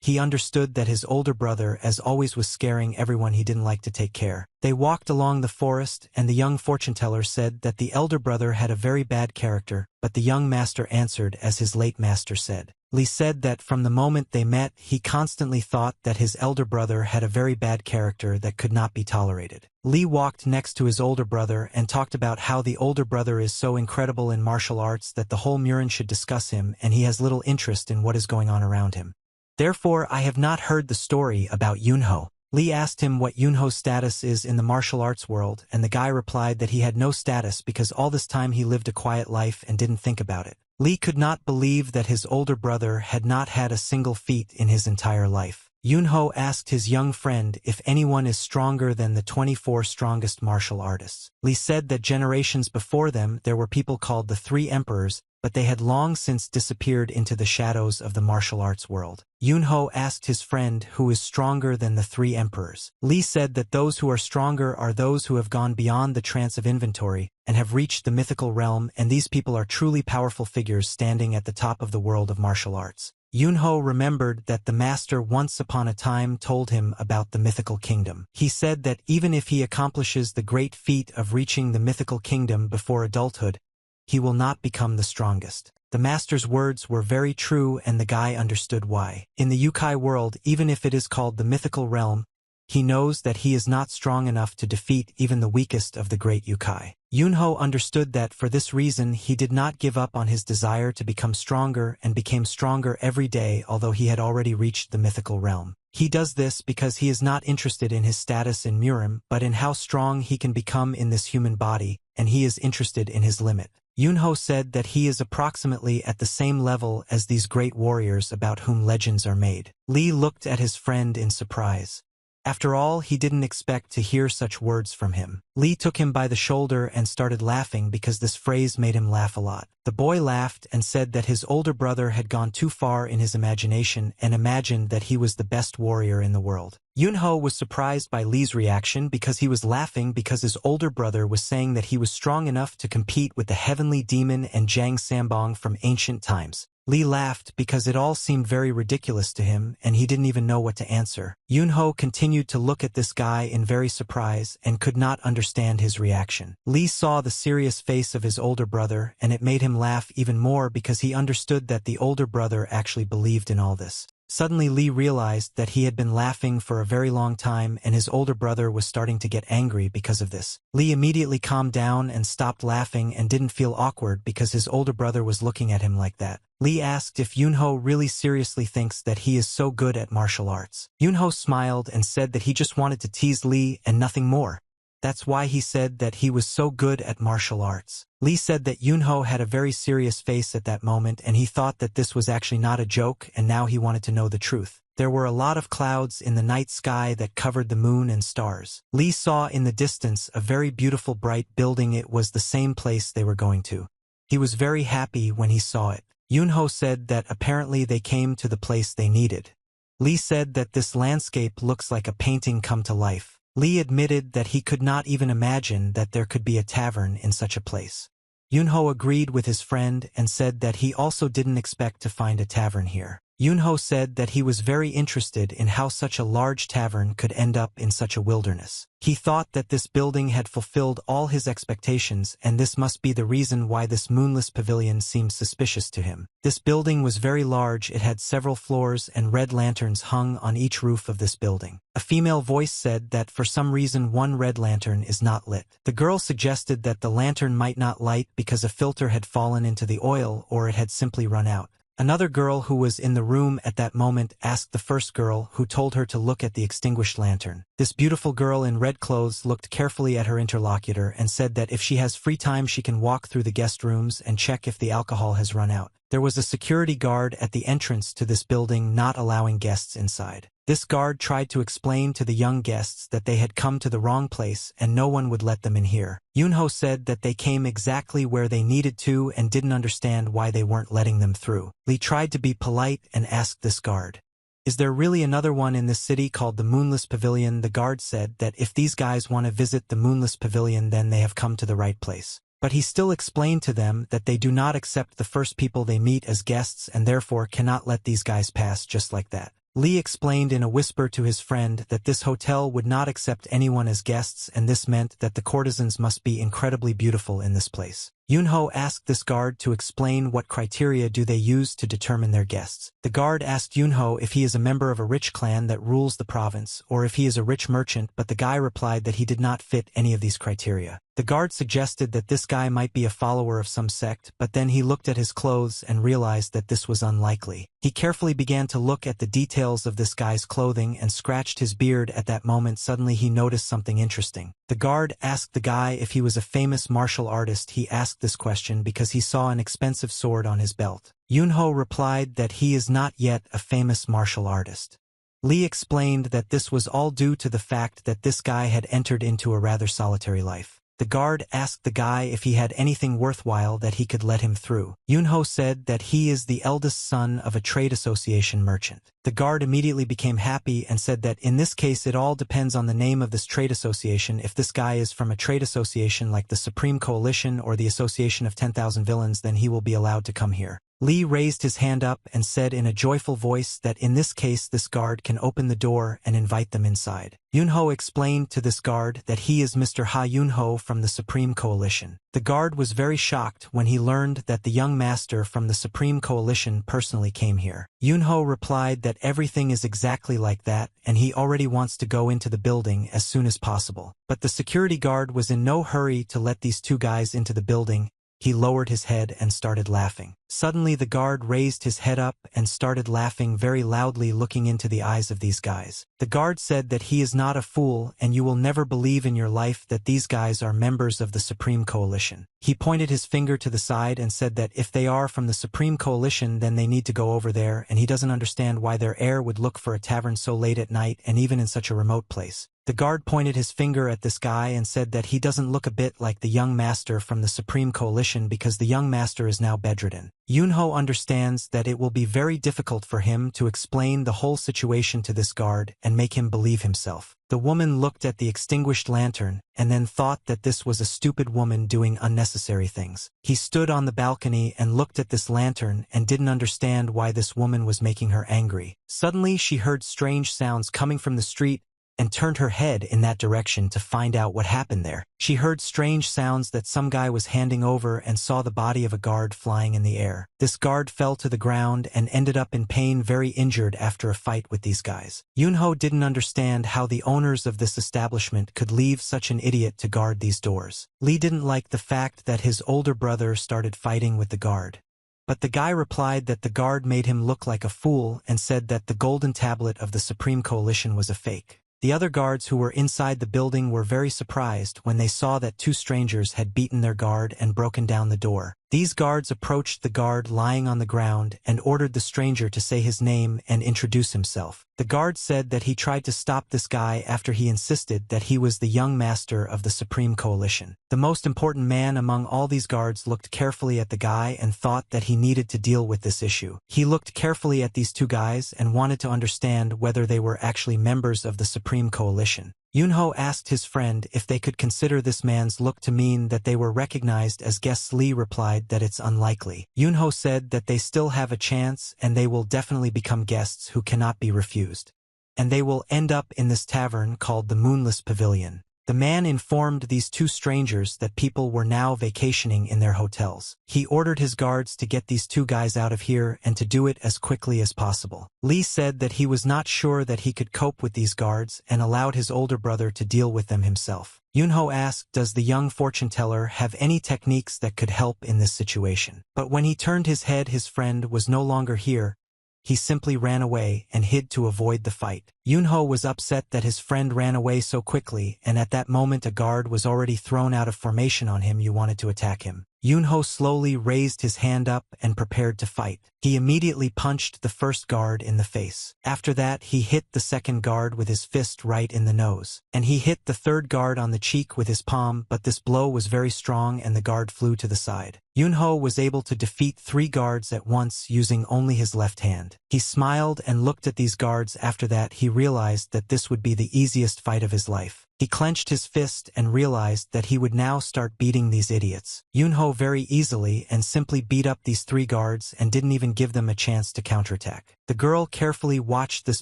He understood that his older brother, as always, was scaring everyone he didn't like to take care. They walked along the forest, and the young fortune-teller said that the elder brother had a very bad character, but the young master answered as his late master said. Lee said that from the moment they met, he constantly thought that his elder brother had a very bad character that could not be tolerated. Lee walked next to his older brother and talked about how the older brother is so incredible in martial arts that the whole Murin should discuss him, and he has little interest in what is going on around him. Therefore, I have not heard the story about Yunho. Lee asked him what Yunho's status is in the martial arts world, and the guy replied that he had no status because all this time he lived a quiet life and didn't think about it. Lee could not believe that his older brother had not had a single feat in his entire life. Yunho asked his young friend if anyone is stronger than the 24 strongest martial artists. Lee said that generations before them there were people called the Three Emperors, but they had long since disappeared into the shadows of the martial arts world. Yunho asked his friend who is stronger than the Three Emperors. Lee said that those who are stronger are those who have gone beyond the trance of inventory and have reached the mythical realm, and these people are truly powerful figures standing at the top of the world of martial arts. Yunho remembered that the master once upon a time told him about the mythical kingdom. He said that even if he accomplishes the great feat of reaching the mythical kingdom before adulthood, he will not become the strongest. The master's words were very true, and the guy understood why. In the Yukai world, even if it is called the mythical realm, he knows that he is not strong enough to defeat even the weakest of the great Yukai. Yunho understood that for this reason he did not give up on his desire to become stronger and became stronger every day, although he had already reached the mythical realm. He does this because he is not interested in his status in Murim, but in how strong he can become in this human body, and he is interested in his limit. Yunho said that he is approximately at the same level as these great warriors about whom legends are made. Lee looked at his friend in surprise. After all, he didn't expect to hear such words from him. Lee took him by the shoulder and started laughing because this phrase made him laugh a lot. The boy laughed and said that his older brother had gone too far in his imagination and imagined that he was the best warrior in the world. Yunho was surprised by Lee's reaction because he was laughing because his older brother was saying that he was strong enough to compete with the heavenly demon and Jang Sambong from ancient times. Lee laughed because it all seemed very ridiculous to him, and he didn't even know what to answer. Yunho continued to look at this guy in very surprise and could not understand his reaction. Lee saw the serious face of his older brother, and it made him laugh even more because he understood that the older brother actually believed in all this. Suddenly Lee realized that he had been laughing for a very long time, and his older brother was starting to get angry because of this. Lee immediately calmed down and stopped laughing and didn't feel awkward because his older brother was looking at him like that. Lee asked if Yunho really seriously thinks that he is so good at martial arts. Yunho smiled and said that he just wanted to tease Lee and nothing more. That's why he said that he was so good at martial arts. Lee said that Yunho had a very serious face at that moment, and he thought that this was actually not a joke, and now he wanted to know the truth. There were a lot of clouds in the night sky that covered the moon and stars. Lee saw in the distance a very beautiful bright building. It was the same place they were going to. He was very happy when he saw it. Yunho said that apparently they came to the place they needed. Lee said that this landscape looks like a painting come to life. Lee admitted that he could not even imagine that there could be a tavern in such a place. Yunho agreed with his friend and said that he also didn't expect to find a tavern here. Yunho said that he was very interested in how such a large tavern could end up in such a wilderness. He thought that this building had fulfilled all his expectations, and this must be the reason why this moonless pavilion seemed suspicious to him. This building was very large. It had several floors, and red lanterns hung on each roof of this building. A female voice said that for some reason one red lantern is not lit. The girl suggested that the lantern might not light because a filter had fallen into the oil or it had simply run out. Another girl who was in the room at that moment asked the first girl, who told her to look at the extinguished lantern. This beautiful girl in red clothes looked carefully at her interlocutor and said that if she has free time she can walk through the guest rooms and check if the alcohol has run out. There was a security guard at the entrance to this building not allowing guests inside. This guard tried to explain to the young guests that they had come to the wrong place and no one would let them in here. Yunho said that they came exactly where they needed to and didn't understand why they weren't letting them through. Lee tried to be polite and asked this guard, "Is there really another one in this city called the Moonless Pavilion?" The guard said that if these guys want to visit the Moonless Pavilion, then they have come to the right place. But he still explained to them that they do not accept the first people they meet as guests and therefore cannot let these guys pass just like that. Lee explained in a whisper to his friend that this hotel would not accept anyone as guests and this meant that the courtesans must be incredibly beautiful in this place. Yunho asked this guard to explain what criteria do they use to determine their guests. The guard asked Yunho if he is a member of a rich clan that rules the province or if he is a rich merchant, but the guy replied that he did not fit any of these criteria. The guard suggested that this guy might be a follower of some sect, but then he looked at his clothes and realized that this was unlikely. He carefully began to look at the details of this guy's clothing and scratched his beard. At that moment, suddenly he noticed something interesting. The guard asked the guy if he was a famous martial artist. He asked this question because he saw an expensive sword on his belt. Yunho replied that he is not yet a famous martial artist. Lee explained that this was all due to the fact that this guy had entered into a rather solitary life. The guard asked the guy if he had anything worthwhile that he could let him through. Yunho said that he is the eldest son of a trade association merchant. The guard immediately became happy and said that in this case it all depends on the name of this trade association. If this guy is from a trade association like the Supreme Coalition or the Association of 10,000 Villains, then he will be allowed to come here. Lee raised his hand up and said in a joyful voice that in this case this guard can open the door and invite them inside. Yunho explained to this guard that he is Mr. Ha Yunho from the Supreme Coalition. The guard was very shocked when he learned that the young master from the Supreme Coalition personally came here. Yunho replied that everything is exactly like that and he already wants to go into the building as soon as possible. But the security guard was in no hurry to let these two guys into the building. He lowered his head and started laughing. Suddenly the guard raised his head up and started laughing very loudly, looking into the eyes of these guys. The guard said that he is not a fool and you will never believe in your life that these guys are members of the Supreme Coalition. He pointed his finger to the side and said that if they are from the Supreme Coalition then they need to go over there, and he doesn't understand why their heir would look for a tavern so late at night and even in such a remote place. The guard pointed his finger at this guy and said that he doesn't look a bit like the young master from the Supreme Coalition because the young master is now bedridden. Yunho understands that it will be very difficult for him to explain the whole situation to this guard and make him believe himself. The woman looked at the extinguished lantern and then thought that this was a stupid woman doing unnecessary things. He stood on the balcony and looked at this lantern and didn't understand why this woman was making her angry. Suddenly she heard strange sounds coming from the street and turned her head in that direction to find out what happened there. She heard strange sounds that some guy was handing over and saw the body of a guard flying in the air. This guard fell to the ground and ended up in pain, very injured after a fight with these guys. Yunho didn't understand how the owners of this establishment could leave such an idiot to guard these doors. Lee didn't like the fact that his older brother started fighting with the guard. But the guy replied that the guard made him look like a fool and said that the golden tablet of the Supreme Coalition was a fake. The other guards who were inside the building were very surprised when they saw that two strangers had beaten their guard and broken down the door. These guards approached the guard lying on the ground and ordered the stranger to say his name and introduce himself. The guard said that he tried to stop this guy after he insisted that he was the young master of the Supreme Coalition. The most important man among all these guards looked carefully at the guy and thought that he needed to deal with this issue. He looked carefully at these two guys and wanted to understand whether they were actually members of the Supreme Coalition. Yunho asked his friend if they could consider this man's look to mean that they were recognized as guests. Lee replied that it's unlikely. Yunho said that they still have a chance and they will definitely become guests who cannot be refused. And they will end up in this tavern called the Moonless Pavilion. The man informed these two strangers that people were now vacationing in their hotels. He ordered his guards to get these two guys out of here and to do it as quickly as possible. Lee said that he was not sure that he could cope with these guards and allowed his older brother to deal with them himself. Yunho asked, does the young fortune teller have any techniques that could help in this situation? But when he turned his head, his friend was no longer here. He simply ran away and hid to avoid the fight. Yunho was upset that his friend ran away so quickly, and at that moment a guard was already thrown out of formation on him. You wanted to attack him. Yunho slowly raised his hand up and prepared to fight. He immediately punched the first guard in the face. After that, he hit the second guard with his fist right in the nose. And he hit the third guard on the cheek with his palm, but this blow was very strong and the guard flew to the side. Yunho was able to defeat 3 guards at once using only his left hand. He smiled and looked at these guards. After that, he realized that this would be the easiest fight of his life. He clenched his fist and realized that he would now start beating these idiots. Yunho very easily and simply beat up these 3 guards and didn't even give them a chance to counterattack. The girl carefully watched this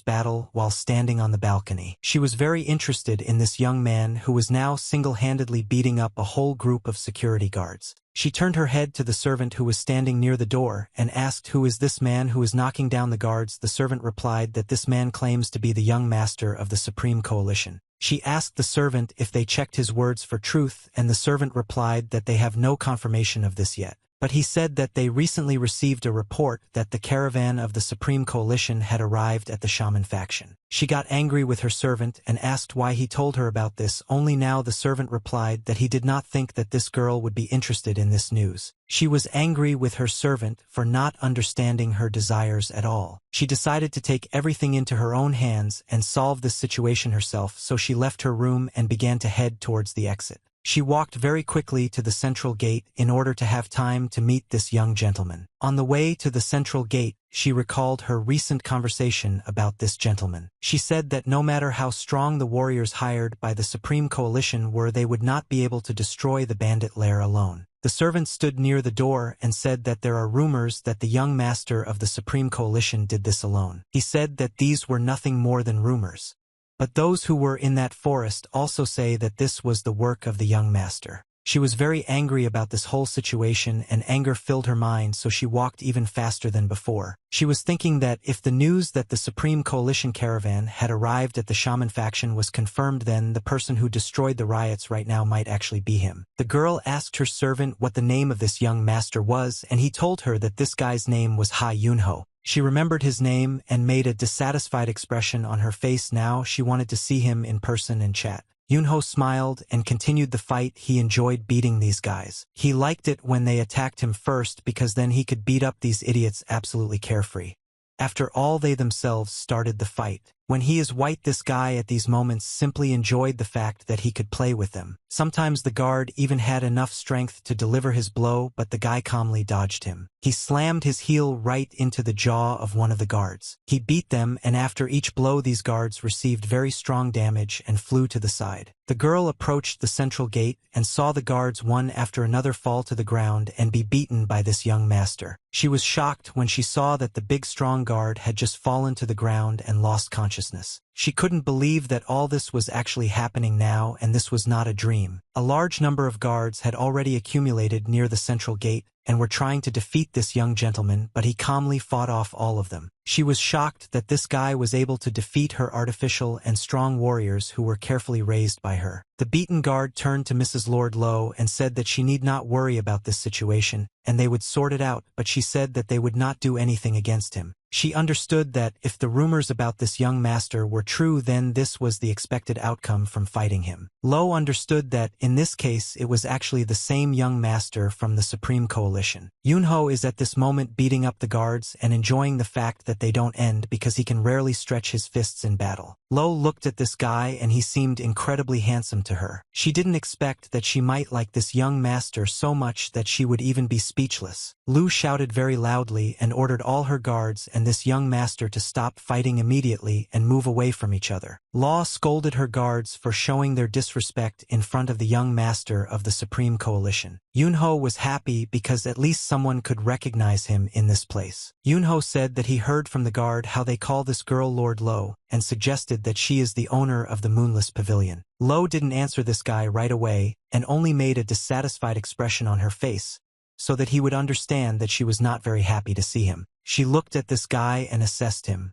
battle while standing on the balcony. She was very interested in this young man who was now single-handedly beating up a whole group of security guards. She turned her head to the servant who was standing near the door and asked, "Who is this man who is knocking down the guards?" The servant replied that this man claims to be the young master of the Supreme Coalition. She asked the servant if they checked his words for truth, and the servant replied that they have no confirmation of this yet. But he said that they recently received a report that the caravan of the Supreme Coalition had arrived at the shaman faction. She got angry with her servant and asked why he told her about this. Only now the servant replied that he did not think that this girl would be interested in this news. She was angry with her servant for not understanding her desires at all. She decided to take everything into her own hands and solve this situation herself, so she left her room and began to head towards the exit. She walked very quickly to the central gate in order to have time to meet this young gentleman. On the way to the central gate, she recalled her recent conversation about this gentleman. She said that no matter how strong the warriors hired by the Supreme Coalition were, they would not be able to destroy the bandit lair alone. The servant stood near the door and said that there are rumors that the young master of the Supreme Coalition did this alone. He said that these were nothing more than rumors. But those who were in that forest also say that this was the work of the young master. She was very angry about this whole situation and anger filled her mind, so she walked even faster than before. She was thinking that if the news that the Supreme Coalition caravan had arrived at the shaman faction was confirmed, then the person who destroyed the riots right now might actually be him. The girl asked her servant what the name of this young master was, and he told her that this guy's name was Yunho. She remembered his name and made a dissatisfied expression on her face. Now she wanted to see him in person and chat. Yunho smiled and continued the fight. He enjoyed beating these guys. He liked it when they attacked him first because then he could beat up these idiots absolutely carefree. After all, they themselves started the fight. When he is white, this guy at these moments simply enjoyed the fact that he could play with them. Sometimes the guard even had enough strength to deliver his blow, but the guy calmly dodged him. He slammed his heel right into the jaw of one of the guards. He beat them, and after each blow these guards received very strong damage and flew to the side. The girl approached the central gate and saw the guards one after another fall to the ground and be beaten by this young master. She was shocked when she saw that the big strong guard had just fallen to the ground and lost consciousness. She couldn't believe that all this was actually happening now, and this was not a dream. A large number of guards had already accumulated near the central gate and were trying to defeat this young gentleman, but he calmly fought off all of them. She was shocked that this guy was able to defeat her artificial and strong warriors who were carefully raised by her. The beaten guard turned to Mrs. Lord Lowe and said that she need not worry about this situation, and they would sort it out, but she said that they would not do anything against him. She understood that if the rumors about this young master were true, then this was the expected outcome from fighting him. Lowe understood that, in this case, it was actually the same young master from the Supreme Coalition. Yunho is at this moment beating up the guards and enjoying the fact that they don't end because he can rarely stretch his fists in battle. Lowe looked at this guy and he seemed incredibly handsome to her. She didn't expect that she might like this young master so much that she would even be speechless. Lu shouted very loudly and ordered all her guards and this young master to stop fighting immediately and move away from each other. Law scolded her guards for showing their disrespect in front of the young master of the Supreme Coalition. Yunho was happy because at least someone could recognize him in this place. Yunho said that he heard from the guard how they call this girl Lord Lowe, and suggested that she is the owner of the Moonless Pavilion. Lowe didn't answer this guy right away and only made a dissatisfied expression on her face, so that he would understand that she was not very happy to see him. She looked at this guy and assessed him.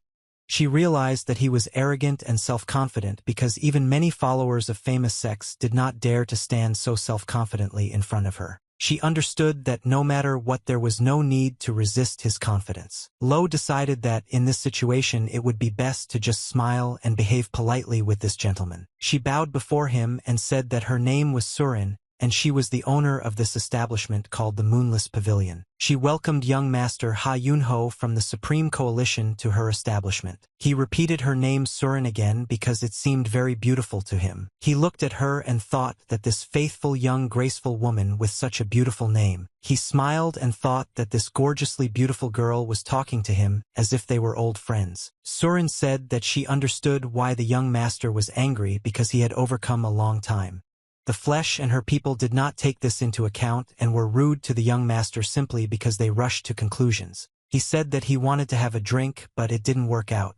She realized that he was arrogant and self-confident because even many followers of famous sects did not dare to stand so self-confidently in front of her. She understood that no matter what there was no need to resist his confidence. Lo decided that in this situation it would be best to just smile and behave politely with this gentleman. She bowed before him and said that her name was Surin, and she was the owner of this establishment called the Moonless Pavilion. She welcomed young master Yunho from the Supreme Coalition to her establishment. He repeated her name Surin again because it seemed very beautiful to him. He looked at her and thought that this faithful young graceful woman with such a beautiful name. He smiled and thought that this gorgeously beautiful girl was talking to him as if they were old friends. Surin said that she understood why the young master was angry because he had overcome a long time. The flesh and her people did not take this into account and were rude to the young master simply because they rushed to conclusions. He said that he wanted to have a drink, but it didn't work out.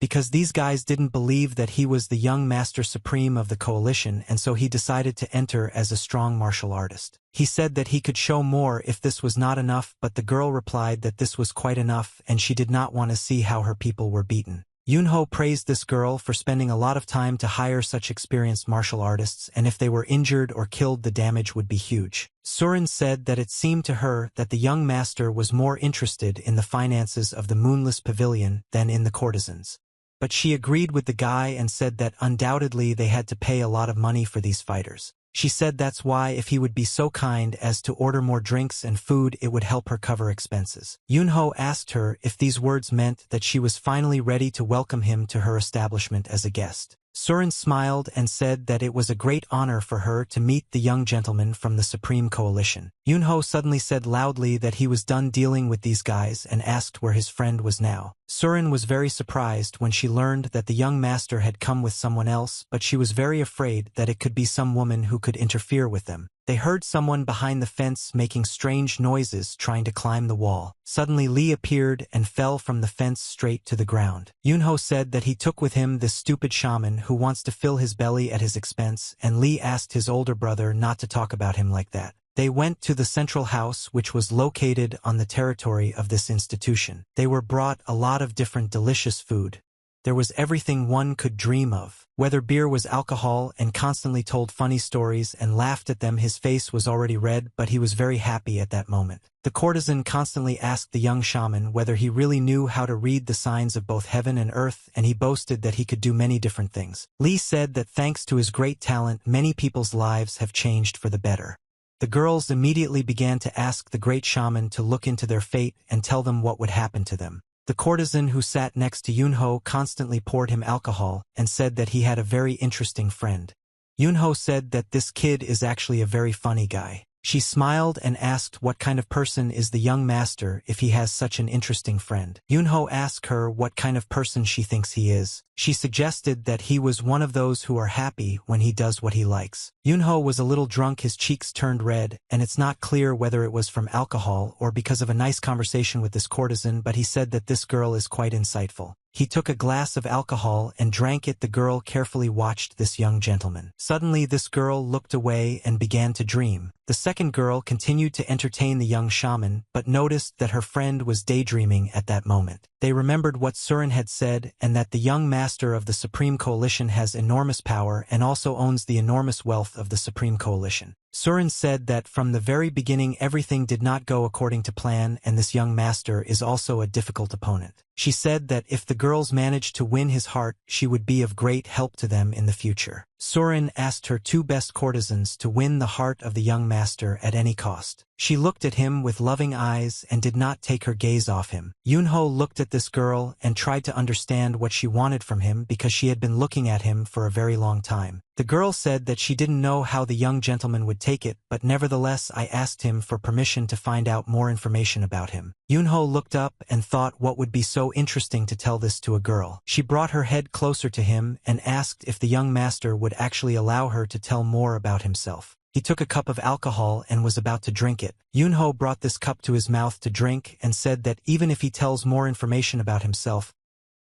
Because these guys didn't believe that he was the young master supreme of the coalition, and so he decided to enter as a strong martial artist. He said that he could show more if this was not enough, but the girl replied that this was quite enough and she did not want to see how her people were beaten. Yunho praised this girl for spending a lot of time to hire such experienced martial artists, and if they were injured or killed the damage would be huge. Surin said that it seemed to her that the young master was more interested in the finances of the Moonless Pavilion than in the courtesans. But she agreed with the guy and said that undoubtedly they had to pay a lot of money for these fighters. She said that's why if he would be so kind as to order more drinks and food it would help her cover expenses. Yunho asked her if these words meant that she was finally ready to welcome him to her establishment as a guest. Surin smiled and said that it was a great honor for her to meet the young gentleman from the Supreme Coalition. Yunho suddenly said loudly that he was done dealing with these guys and asked where his friend was now. Surin was very surprised when she learned that the young master had come with someone else, but she was very afraid that it could be some woman who could interfere with them. They heard someone behind the fence making strange noises trying to climb the wall. Suddenly Lee appeared and fell from the fence straight to the ground. Yunho said that he took with him this stupid shaman who wants to fill his belly at his expense, and Lee asked his older brother not to talk about him like that. They went to the central house which was located on the territory of this institution. They were brought a lot of different delicious food. There was everything one could dream of. Whether beer was alcohol, and constantly told funny stories and laughed at them. His face was already red, but he was very happy at that moment. The courtesan constantly asked the young shaman whether he really knew how to read the signs of both heaven and earth, and he boasted that he could do many different things. Lee said that thanks to his great talent, many people's lives have changed for the better. The girls immediately began to ask the great shaman to look into their fate and tell them what would happen to them. The courtesan who sat next to Yunho constantly poured him alcohol and said that he had a very interesting friend. Yunho said that this kid is actually a very funny guy. She smiled and asked what kind of person is the young master if he has such an interesting friend. Yunho asked her what kind of person she thinks he is. She suggested that he was one of those who are happy when he does what he likes. Yunho was a little drunk, his cheeks turned red, and it's not clear whether it was from alcohol or because of a nice conversation with this courtesan, but he said that this girl is quite insightful. He took a glass of alcohol and drank it. The girl carefully watched this young gentleman. Suddenly this girl looked away and began to dream. The second girl continued to entertain the young shaman, but noticed that her friend was daydreaming at that moment. They remembered what Surin had said, and that the young master of the Supreme Coalition has enormous power and also owns the enormous wealth of the Supreme Coalition. Surin said that from the very beginning everything did not go according to plan, and this young master is also a difficult opponent. She said that if the girls managed to win his heart, she would be of great help to them in the future. Surin asked her two best courtesans to win the heart of the young master at any cost. She looked at him with loving eyes and did not take her gaze off him. Yunho looked at this girl and tried to understand what she wanted from him because she had been looking at him for a very long time. The girl said that she didn't know how the young gentleman would take it, but nevertheless I asked him for permission to find out more information about him. Yunho looked up and thought what would be so interesting to tell this to a girl. She brought her head closer to him and asked if the young master would actually allow her to tell more about himself. He took a cup of alcohol and was about to drink it. Yunho brought this cup to his mouth to drink and said that even if he tells more information about himself,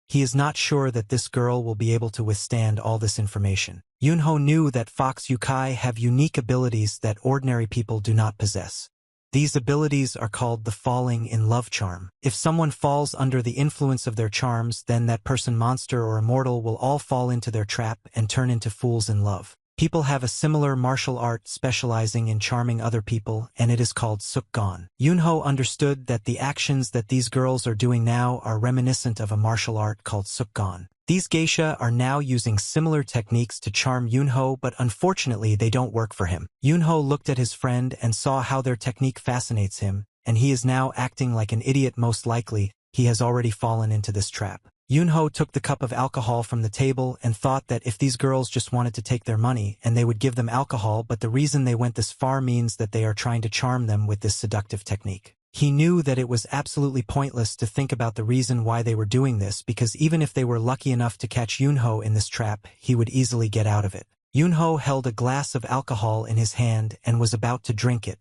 he is not sure that this girl will be able to withstand all this information. Yunho knew that Fox Yukai have unique abilities that ordinary people do not possess. These abilities are called the falling in love charm. If someone falls under the influence of their charms, then that person, monster or immortal, will all fall into their trap and turn into fools in love. People have a similar martial art specializing in charming other people, and it is called sukgon. Yunho understood that the actions that these girls are doing now are reminiscent of a martial art called sukgon. These geisha are now using similar techniques to charm Yunho, but unfortunately they don't work for him. Yunho looked at his friend and saw how their technique fascinates him, and he is now acting like an idiot. Most likely, he has already fallen into this trap. Yunho took the cup of alcohol from the table and thought that if these girls just wanted to take their money and they would give them alcohol, but the reason they went this far means that they are trying to charm them with this seductive technique. He knew that it was absolutely pointless to think about the reason why they were doing this, because even if they were lucky enough to catch Yunho in this trap, he would easily get out of it. Yunho held a glass of alcohol in his hand and was about to drink it.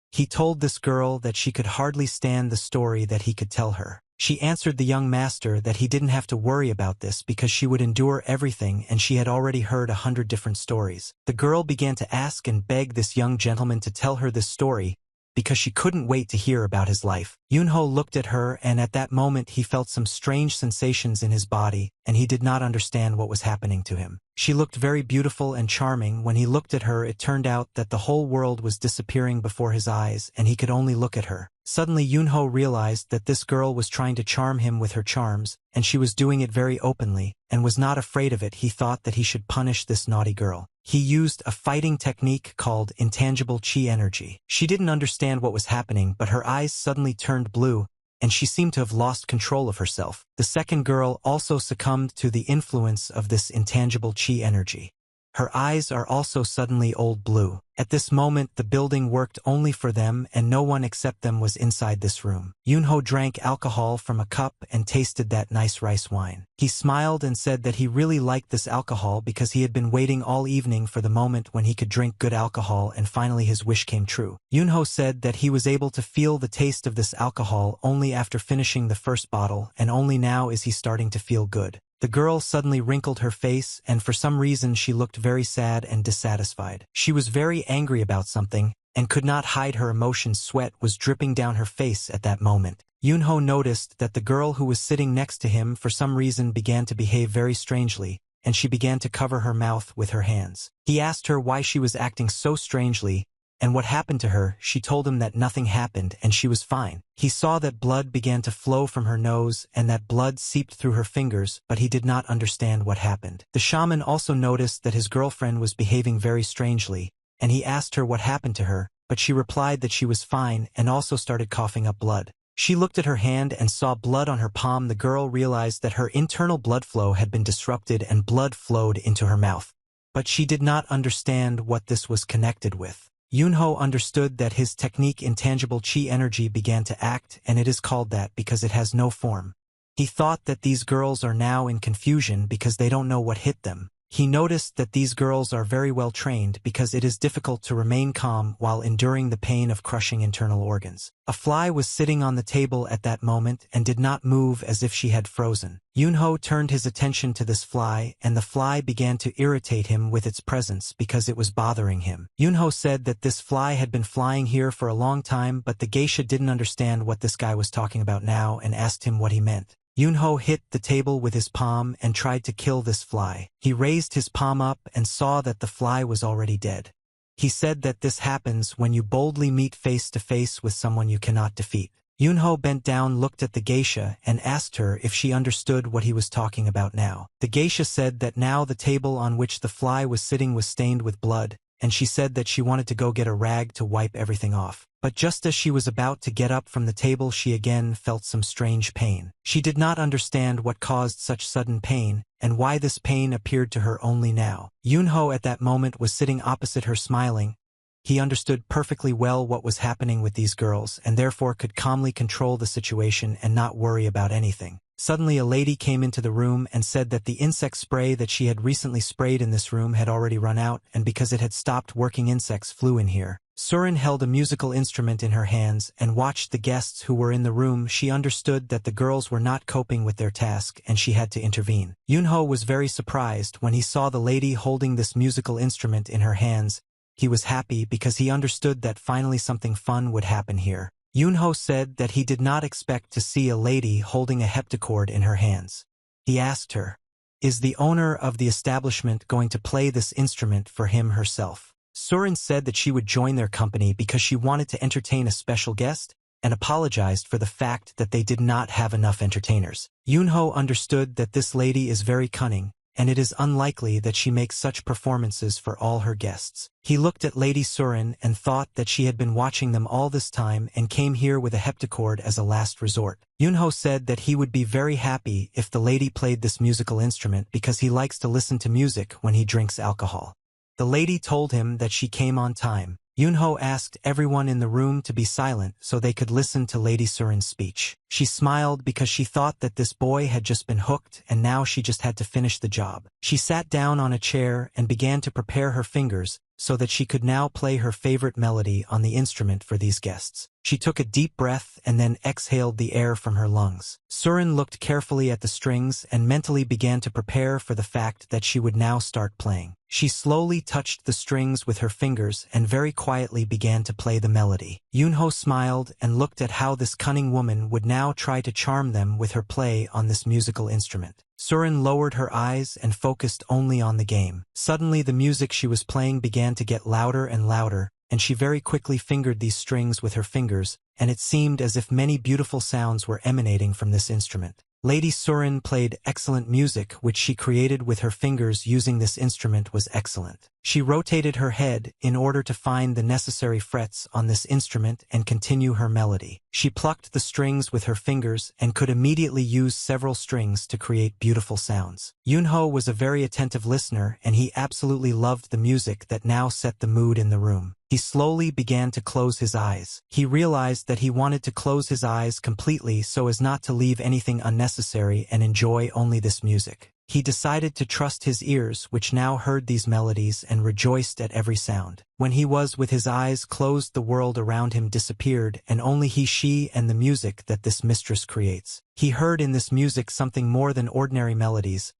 He told this girl that she could hardly stand the story that he could tell her. She answered the young master that he didn't have to worry about this because she would endure everything, and she had already heard 100 different stories. The girl began to ask and beg this young gentleman to tell her this story because she couldn't wait to hear about his life. Yunho looked at her, and at that moment he felt some strange sensations in his body, and he did not understand what was happening to him. She looked very beautiful and charming. When he looked at her, it turned out that the whole world was disappearing before his eyes, and he could only look at her. Suddenly Yunho realized that this girl was trying to charm him with her charms, and she was doing it very openly, and was not afraid of it. He thought that he should punish this naughty girl. He used a fighting technique called intangible chi energy. She didn't understand what was happening, but her eyes suddenly turned blue, and she seemed to have lost control of herself. The second girl also succumbed to the influence of this intangible chi energy. Her eyes are also suddenly old blue. At this moment the building worked only for them, and no one except them was inside this room. Yunho drank alcohol from a cup and tasted that nice rice wine. He smiled and said that he really liked this alcohol because he had been waiting all evening for the moment when he could drink good alcohol, and finally his wish came true. Yunho said that he was able to feel the taste of this alcohol only after finishing the first bottle, and only now is he starting to feel good. The girl suddenly wrinkled her face, and for some reason she looked very sad and dissatisfied. She was very angry about something, and could not hide her emotions. Sweat was dripping down her face at that moment. Yunho noticed that the girl who was sitting next to him for some reason began to behave very strangely, and she began to cover her mouth with her hands. He asked her why she was acting so strangely, and what happened to her. She told him that nothing happened and she was fine. He saw that blood began to flow from her nose and that blood seeped through her fingers, but he did not understand what happened. The shaman also noticed that his girlfriend was behaving very strangely, and he asked her what happened to her, but she replied that she was fine and also started coughing up blood. She looked at her hand and saw blood on her palm. The girl realized that her internal blood flow had been disrupted and blood flowed into her mouth, but she did not understand what this was connected with. Yunho understood that his technique intangible chi energy began to act, and it is called that because it has no form. He thought that these girls are now in confusion because they don't know what hit them. He noticed that these girls are very well trained because it is difficult to remain calm while enduring the pain of crushing internal organs. A fly was sitting on the table at that moment and did not move, as if she had frozen. Yunho turned his attention to this fly, and the fly began to irritate him with its presence because it was bothering him. Yunho said that this fly had been flying here for a long time, but the geisha didn't understand what this guy was talking about now and asked him what he meant. Yunho hit the table with his palm and tried to kill this fly. He raised his palm up and saw that the fly was already dead. He said that this happens when you boldly meet face to face with someone you cannot defeat. Yunho bent down, looked at the geisha, and asked her if she understood what he was talking about now. The geisha said that now the table on which the fly was sitting was stained with blood, and she said that she wanted to go get a rag to wipe everything off. But just as she was about to get up from the table, she again felt some strange pain. She did not understand what caused such sudden pain, and why this pain appeared to her only now. Yunho at that moment was sitting opposite her smiling. He understood perfectly well what was happening with these girls, and therefore could calmly control the situation and not worry about anything. Suddenly a lady came into the room and said that the insect spray that she had recently sprayed in this room had already run out, and because it had stopped working, insects flew in here. Surin held a musical instrument in her hands and watched the guests who were in the room. She understood that the girls were not coping with their task and she had to intervene. Yunho was very surprised when he saw the lady holding this musical instrument in her hands. He was happy because he understood that finally something fun would happen here. Yunho said that he did not expect to see a lady holding a heptacord in her hands. He asked her, Is the owner of the establishment going to play this instrument for him herself? Surin said that she would join their company because she wanted to entertain a special guest, and apologized for the fact that they did not have enough entertainers. Yunho understood that this lady is very cunning, and it is unlikely that she makes such performances for all her guests. He looked at Lady Surin and thought that she had been watching them all this time and came here with a heptacord as a last resort. Yunho said that he would be very happy if the lady played this musical instrument because he likes to listen to music when he drinks alcohol. The lady told him that she came on time. Yunho asked everyone in the room to be silent so they could listen to Lady Surin's speech. She smiled because she thought that this boy had just been hooked and now she just had to finish the job. She sat down on a chair and began to prepare her fingers so that she could now play her favorite melody on the instrument for these guests. She took a deep breath and then exhaled the air from her lungs. Surin looked carefully at the strings and mentally began to prepare for the fact that she would now start playing. She slowly touched the strings with her fingers and very quietly began to play the melody. Yunho smiled and looked at how this cunning woman would now try to charm them with her play on this musical instrument. Surin lowered her eyes and focused only on the game. Suddenly the music she was playing began to get louder and louder, and she very quickly fingered these strings with her fingers, and it seemed as if many beautiful sounds were emanating from this instrument. Lady Surin played excellent music which she created with her fingers using this instrument was excellent. She rotated her head in order to find the necessary frets on this instrument and continue her melody. She plucked the strings with her fingers and could immediately use several strings to create beautiful sounds. Yunho was a very attentive listener and he absolutely loved the music that now set the mood in the room. He slowly began to close his eyes. He realized that he wanted to close his eyes completely so as not to leave anything unnecessary and enjoy only this music. He decided to trust his ears, which now heard these melodies and rejoiced at every sound. When he was with his eyes closed, the world around him disappeared, and only she, and the music that this mistress creates. He heard in this music something more than ordinary melodies.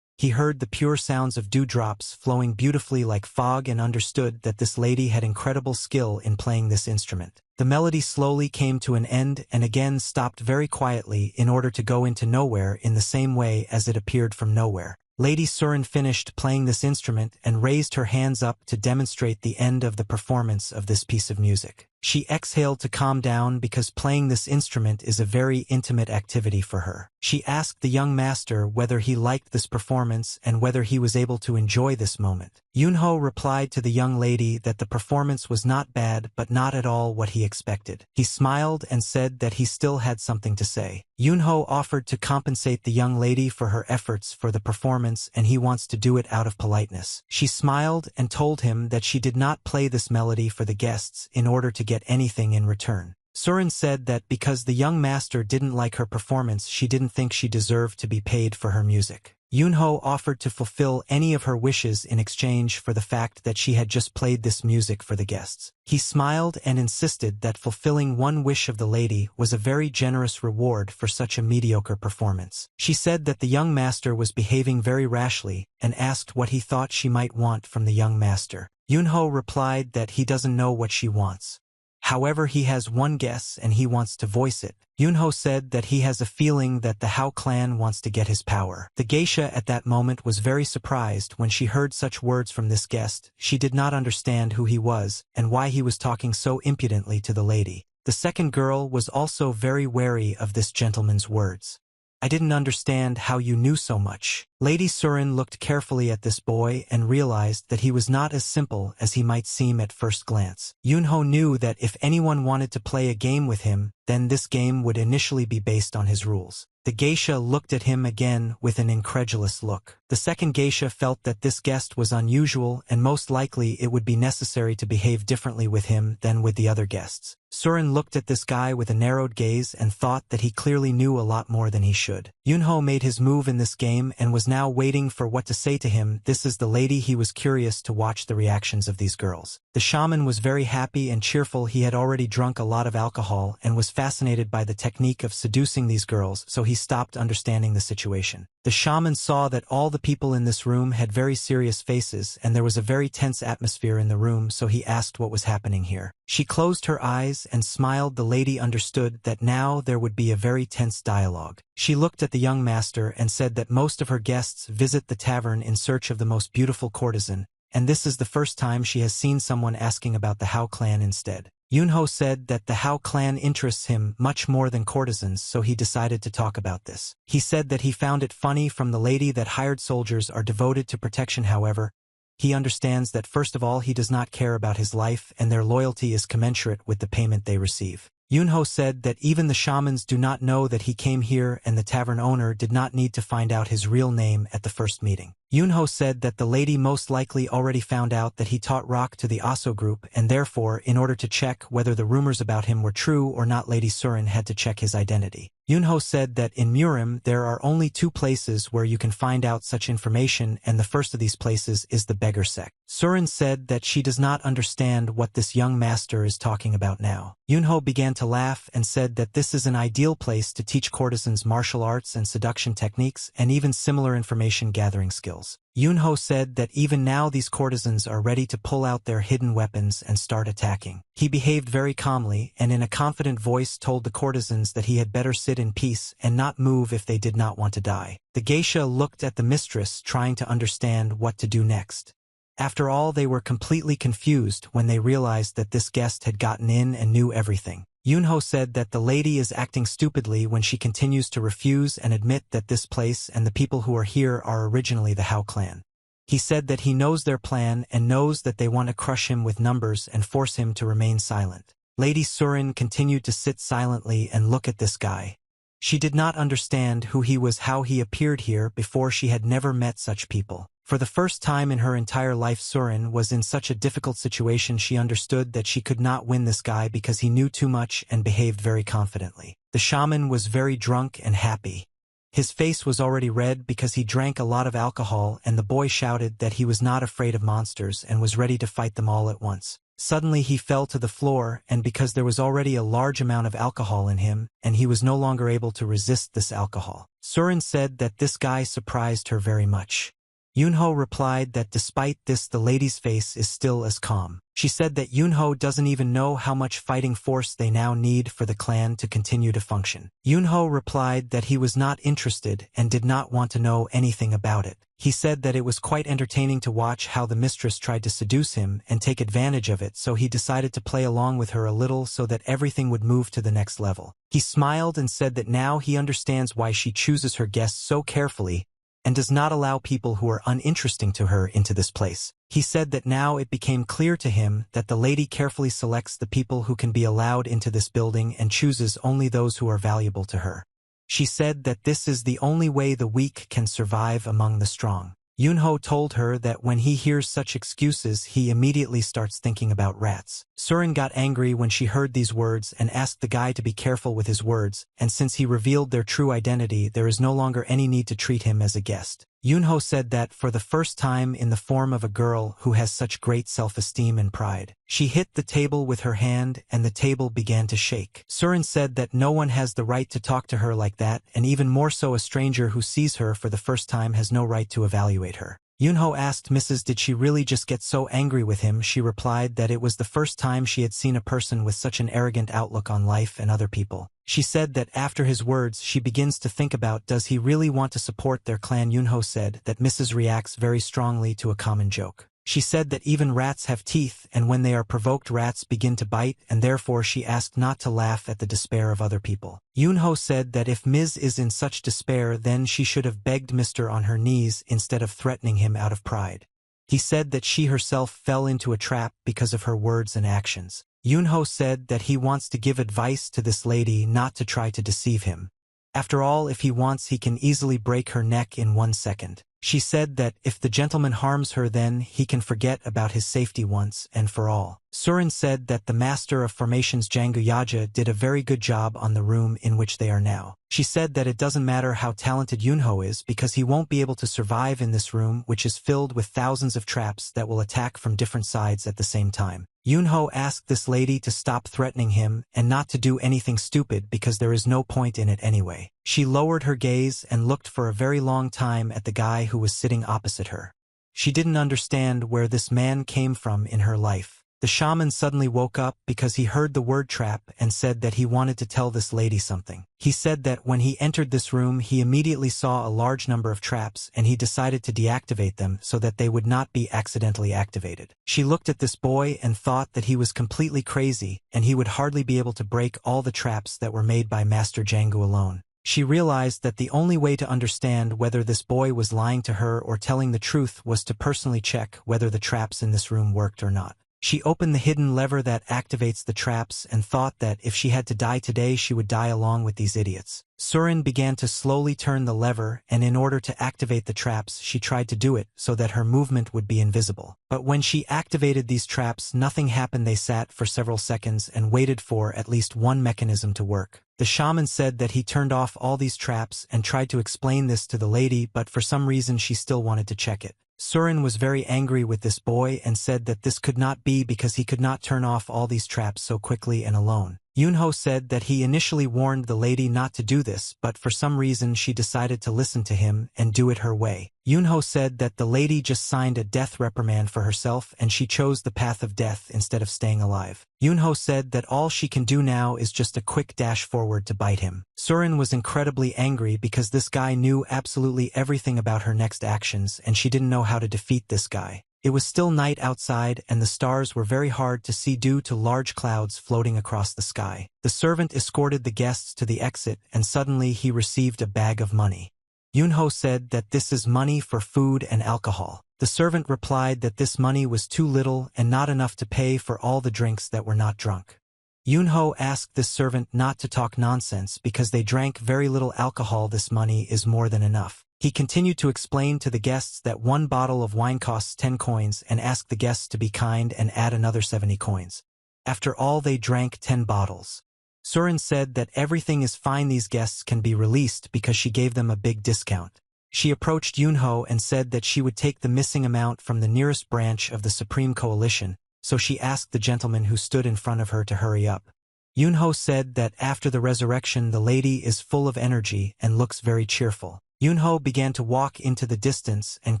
He heard the pure sounds of dewdrops flowing beautifully like fog and understood that this lady had incredible skill in playing this instrument. The melody slowly came to an end and again stopped very quietly in order to go into nowhere in the same way as it appeared from nowhere. Lady Surin finished playing this instrument and raised her hands up to demonstrate the end of the performance of this piece of music. She exhaled to calm down because playing this instrument is a very intimate activity for her. She asked the young master whether he liked this performance and whether he was able to enjoy this moment. Yunho replied to the young lady that the performance was not bad but not at all what he expected. He smiled and said that he still had something to say. Yunho offered to compensate the young lady for her efforts for the performance and he wants to do it out of politeness. She smiled and told him that she did not play this melody for the guests in order to get anything in return. Surin said that because the young master didn't like her performance, she didn't think she deserved to be paid for her music. Yunho offered to fulfill any of her wishes in exchange for the fact that she had just played this music for the guests. He smiled and insisted that fulfilling one wish of the lady was a very generous reward for such a mediocre performance. She said that the young master was behaving very rashly and asked what he thought she might want from the young master. Yunho replied that he doesn't know what she wants. However, he has one guess and he wants to voice it. Yunho said that he has a feeling that the Hao clan wants to get his power. The geisha at that moment was very surprised when she heard such words from this guest. She did not understand who he was and why he was talking so impudently to the lady. The second girl was also very wary of this gentleman's words. I didn't understand how you knew so much. Lady Surin looked carefully at this boy and realized that he was not as simple as he might seem at first glance. Yunho knew that if anyone wanted to play a game with him, then this game would initially be based on his rules. The geisha looked at him again with an incredulous look. The second geisha felt that this guest was unusual and most likely it would be necessary to behave differently with him than with the other guests. Surin looked at this guy with a narrowed gaze and thought that he clearly knew a lot more than he should. Yunho made his move in this game and was now waiting for what to say to him. This is the lady. He was curious to watch the reactions of these girls. The shaman was very happy and cheerful. He had already drunk a lot of alcohol and was was fascinated by the technique of seducing these girls, so he stopped understanding the situation. The shaman saw that all the people in this room had very serious faces and there was a very tense atmosphere in the room, so he asked what was happening here. She closed her eyes and smiled. The lady understood that now there would be a very tense dialogue. She looked at the young master and said that most of her guests visit the tavern in search of the most beautiful courtesan, and this is the first time she has seen someone asking about the Hao clan instead. Yunho said that the Hao clan interests him much more than courtesans, so he decided to talk about this. He said that he found it funny from the lady that hired soldiers are devoted to protection. However, he understands that first of all he does not care about his life and their loyalty is commensurate with the payment they receive. Yunho said that even the shamans do not know that he came here and the tavern owner did not need to find out his real name at the first meeting. Yunho said that the lady most likely already found out that he taught rock to the Aso group and therefore, in order to check whether the rumors about him were true or not, Lady Surin had to check his identity. Yunho said that in Murim there are only 2 places where you can find out such information, and the first of these places is the beggar sect. Surin said that she does not understand what this young master is talking about now. Yunho began to laugh and said that this is an ideal place to teach courtesans martial arts and seduction techniques and even similar information gathering skills. Yunho said that even now these courtesans are ready to pull out their hidden weapons and start attacking. He behaved very calmly and in a confident voice told the courtesans that he had better sit in peace and not move if they did not want to die. The geisha looked at the mistress trying to understand what to do next. After all, they were completely confused when they realized that this guest had gotten in and knew everything. Yunho said that the lady is acting stupidly when she continues to refuse and admit that this place and the people who are here are originally the Hao clan. He said that he knows their plan and knows that they want to crush him with numbers and force him to remain silent. Lady Surin continued to sit silently and look at this guy. She did not understand who he was, how he appeared here before. She had never met such people. For the first time in her entire life, Surin was in such a difficult situation. She understood that she could not win this guy because he knew too much and behaved very confidently. The shaman was very drunk and happy. His face was already red because he drank a lot of alcohol, and the boy shouted that he was not afraid of monsters and was ready to fight them all at once. Suddenly he fell to the floor, and because there was already a large amount of alcohol in him, and he was no longer able to resist this alcohol. Surin said that this guy surprised her very much. Yunho replied that despite this the lady's face is still as calm. She said that Yunho doesn't even know how much fighting force they now need for the clan to continue to function. Yunho replied that he was not interested and did not want to know anything about it. He said that it was quite entertaining to watch how the mistress tried to seduce him and take advantage of it, so he decided to play along with her a little so that everything would move to the next level. He smiled and said that now he understands why she chooses her guests so carefully and does not allow people who are uninteresting to her into this place. He said that now it became clear to him that the lady carefully selects the people who can be allowed into this building and chooses only those who are valuable to her. She said that this is the only way the weak can survive among the strong. Yunho told her that when he hears such excuses, he immediately starts thinking about rats. Surin got angry when she heard these words and asked the guy to be careful with his words, and since he revealed their true identity, there is no longer any need to treat him as a guest. Yunho said that for the first time in the form of a girl who has such great self-esteem and pride. She hit the table with her hand and the table began to shake. Surin said that no one has the right to talk to her like that, and even more so a stranger who sees her for the first time has no right to evaluate her. Yunho asked Mrs. did she really just get so angry with him. She replied that it was the first time she had seen a person with such an arrogant outlook on life and other people. She said that after his words she begins to think about does he really want to support their clan. Yunho said that Mrs. reacts very strongly to a common joke. She said that even rats have teeth, and when they are provoked rats begin to bite, and therefore she asked not to laugh at the despair of other people. Yunho said that if Ms. is in such despair then she should have begged Mr. on her knees instead of threatening him out of pride. He said that she herself fell into a trap because of her words and actions. Yunho said that he wants to give advice to this lady not to try to deceive him. After all, if he wants he can easily break her neck in 1 second. She said that if the gentleman harms her then he can forget about his safety once and for all. Surin said that the master of formations Jangu Yaja did a very good job on the room in which they are now. She said that it doesn't matter how talented Yunho is because he won't be able to survive in this room which is filled with thousands of traps that will attack from different sides at the same time. Yunho asked this lady to stop threatening him and not to do anything stupid because there is no point in it anyway. She lowered her gaze and looked for a very long time at the guy who was sitting opposite her. She didn't understand where this man came from in her life. The shaman suddenly woke up because he heard the word trap and said that he wanted to tell this lady something. He said that when he entered this room he immediately saw a large number of traps and he decided to deactivate them so that they would not be accidentally activated. She looked at this boy and thought that he was completely crazy and he would hardly be able to break all the traps that were made by Master Jangu alone. She realized that the only way to understand whether this boy was lying to her or telling the truth was to personally check whether the traps in this room worked or not. She opened the hidden lever that activates the traps and thought that if she had to die today she would die along with these idiots. Surin began to slowly turn the lever and in order to activate the traps she tried to do it so that her movement would be invisible. But when she activated these traps nothing happened. They sat for several seconds and waited for at least one mechanism to work. The shaman said that he turned off all these traps and tried to explain this to the lady but for some reason she still wanted to check it. Surin was very angry with this boy and said that this could not be because he could not turn off all these traps so quickly and alone. Yunho said that he initially warned the lady not to do this but for some reason she decided to listen to him and do it her way. Yunho said that the lady just signed a death reprimand for herself and she chose the path of death instead of staying alive. Yunho said that all she can do now is just a quick dash forward to bite him. Surin was incredibly angry because this guy knew absolutely everything about her next actions and she didn't know how to defeat this guy. It was still night outside and the stars were very hard to see due to large clouds floating across the sky. The servant escorted the guests to the exit and suddenly he received a bag of money. Yunho said that this is money for food and alcohol. The servant replied that this money was too little and not enough to pay for all the drinks that were not drunk. Yunho asked this servant not to talk nonsense because they drank very little alcohol. This money is more than enough. He continued to explain to the guests that one bottle of wine costs 10 coins and asked the guests to be kind and add another 70 coins. After all they drank 10 bottles. Surin said that everything is fine, these guests can be released because she gave them a big discount. She approached Yunho and said that she would take the missing amount from the nearest branch of the Supreme Coalition, so she asked the gentleman who stood in front of her to hurry up. Yunho said that after the resurrection the lady is full of energy and looks very cheerful. Yunho began to walk into the distance and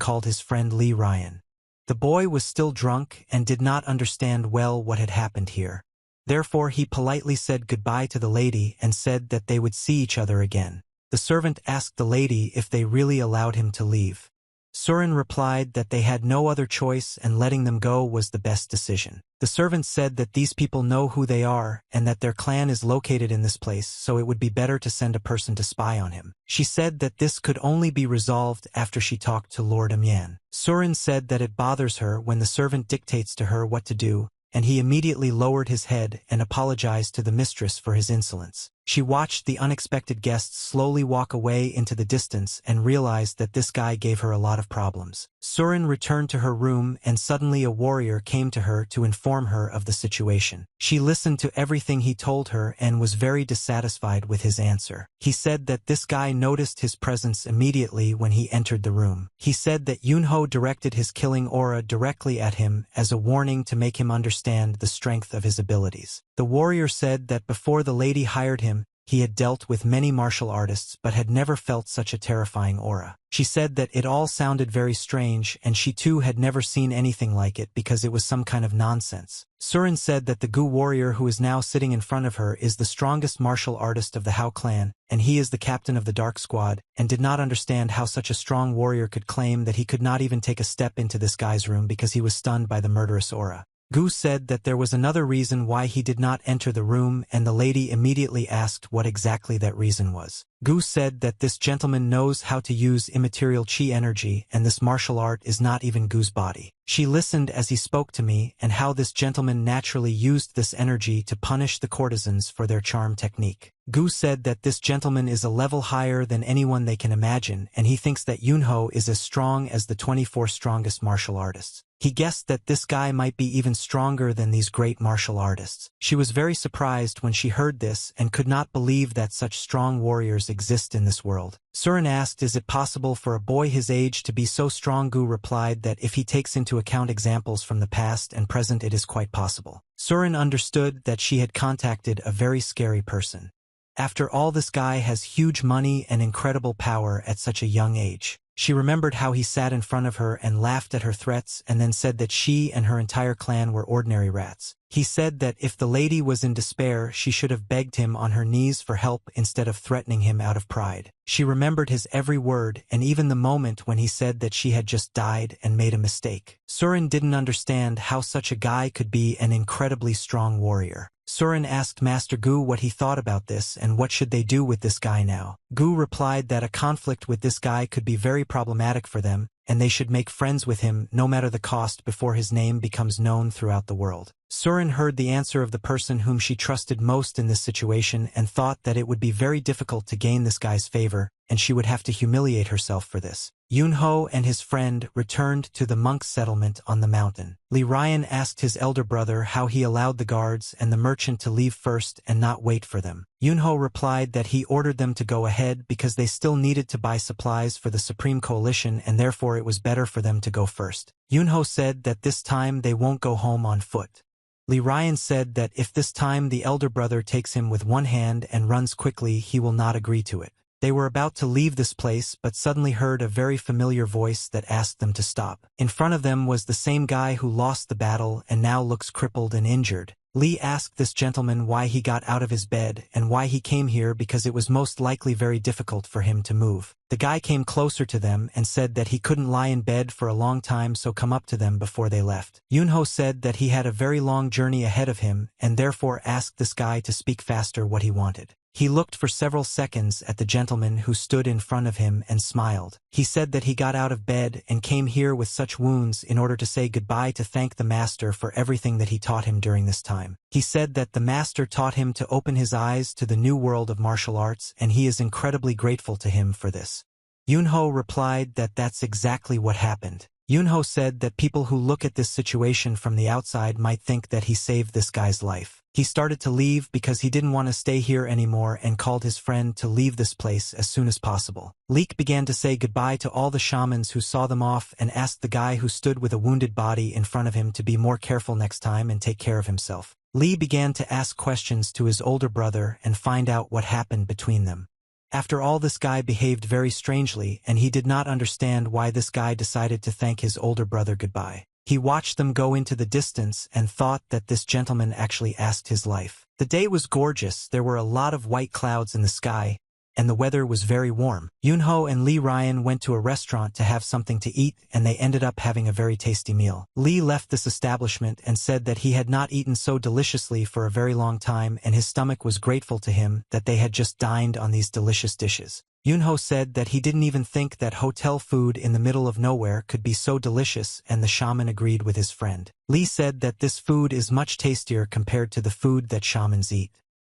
called his friend Lee Ryan. The boy was still drunk and did not understand well what had happened here. Therefore he politely said goodbye to the lady and said that they would see each other again. The servant asked the lady if they really allowed him to leave. Surin replied that they had no other choice and letting them go was the best decision. The servant said that these people know who they are and that their clan is located in this place, so it would be better to send a person to spy on him. She said that this could only be resolved after she talked to Lord Amyan. Surin said that it bothers her when the servant dictates to her what to do, and he immediately lowered his head and apologized to the mistress for his insolence. She watched the unexpected guests slowly walk away into the distance and realized that this guy gave her a lot of problems. Surin returned to her room and suddenly a warrior came to her to inform her of the situation. She listened to everything he told her and was very dissatisfied with his answer. He said that this guy noticed his presence immediately when he entered the room. He said that Yunho directed his killing aura directly at him as a warning to make him understand the strength of his abilities. The warrior said that before the lady hired him, he had dealt with many martial artists but had never felt such a terrifying aura. She said that it all sounded very strange and she too had never seen anything like it because it was some kind of nonsense. Surin said that the Gu warrior who is now sitting in front of her is the strongest martial artist of the Hao clan, and he is the captain of the Dark Squad, and did not understand how such a strong warrior could claim that he could not even take a step into this guy's room because he was stunned by the murderous aura. Gu said that there was another reason why he did not enter the room and the lady immediately asked what exactly that reason was. Gu said that this gentleman knows how to use immaterial chi energy and this martial art is not even Gu's body. She listened as he spoke to me and how this gentleman naturally used this energy to punish the courtesans for their charm technique. Gu said that this gentleman is a level higher than anyone they can imagine and he thinks that Yunho is as strong as the 24 strongest martial artists. He guessed that this guy might be even stronger than these great martial artists. She was very surprised when she heard this and could not believe that such strong warriors exist in this world. Surin asked, is it possible for a boy his age to be so strong? Gu replied that if he takes into account examples from the past and present, it is quite possible. Surin understood that she had contacted a very scary person. After all, this guy has huge money and incredible power at such a young age. She remembered how he sat in front of her and laughed at her threats and then said that she and her entire clan were ordinary rats. He said that if the lady was in despair, she should have begged him on her knees for help instead of threatening him out of pride. She remembered his every word and even the moment when he said that she had just died and made a mistake. Surin didn't understand how such a guy could be an incredibly strong warrior. Surin asked Master Gu what he thought about this and what should they do with this guy now. Gu replied that a conflict with this guy could be very problematic for them, and they should make friends with him no matter the cost before his name becomes known throughout the world. Surin heard the answer of the person whom she trusted most in this situation and thought that it would be very difficult to gain this guy's favor, and she would have to humiliate herself for this. Yunho and his friend returned to the monk settlement on the mountain. Li Ryan asked his elder brother how he allowed the guards and the merchant to leave first and not wait for them. Yunho replied that he ordered them to go ahead because they still needed to buy supplies for the Supreme Coalition and therefore it was better for them to go first. Yunho said that this time they won't go home on foot. Li Ryan said that if this time the elder brother takes him with one hand and runs quickly, he will not agree to it. They were about to leave this place but suddenly heard a very familiar voice that asked them to stop. In front of them was the same guy who lost the battle and now looks crippled and injured. Li asked this gentleman why he got out of his bed and why he came here because it was most likely very difficult for him to move. The guy came closer to them and said that he couldn't lie in bed for a long time, so come up to them before they left. Yunho said that he had a very long journey ahead of him and therefore asked this guy to speak faster what he wanted. He looked for several seconds at the gentleman who stood in front of him and smiled. He said that he got out of bed and came here with such wounds in order to say goodbye to thank the master for everything that he taught him during this time. He said that the master taught him to open his eyes to the new world of martial arts and he is incredibly grateful to him for this. Yunho replied that that's exactly what happened. Yunho said that people who look at this situation from the outside might think that he saved this guy's life. He started to leave because he didn't want to stay here anymore and called his friend to leave this place as soon as possible. Leek began to say goodbye to all the shamans who saw them off and asked the guy who stood with a wounded body in front of him to be more careful next time and take care of himself. Lee began to ask questions to his older brother and find out what happened between them. After all, this guy behaved very strangely and he did not understand why this guy decided to thank his older brother goodbye. He watched them go into the distance and thought that this gentleman actually asked his life. The day was gorgeous, there were a lot of white clouds in the sky, and the weather was very warm. Yunho and Li Ryan went to a restaurant to have something to eat and they ended up having a very tasty meal. Li left this establishment and said that he had not eaten so deliciously for a very long time and his stomach was grateful to him that they had just dined on these delicious dishes. Yunho said that he didn't even think that hotel food in the middle of nowhere could be so delicious and the shaman agreed with his friend. Li said that this food is much tastier compared to the food that shamans eat.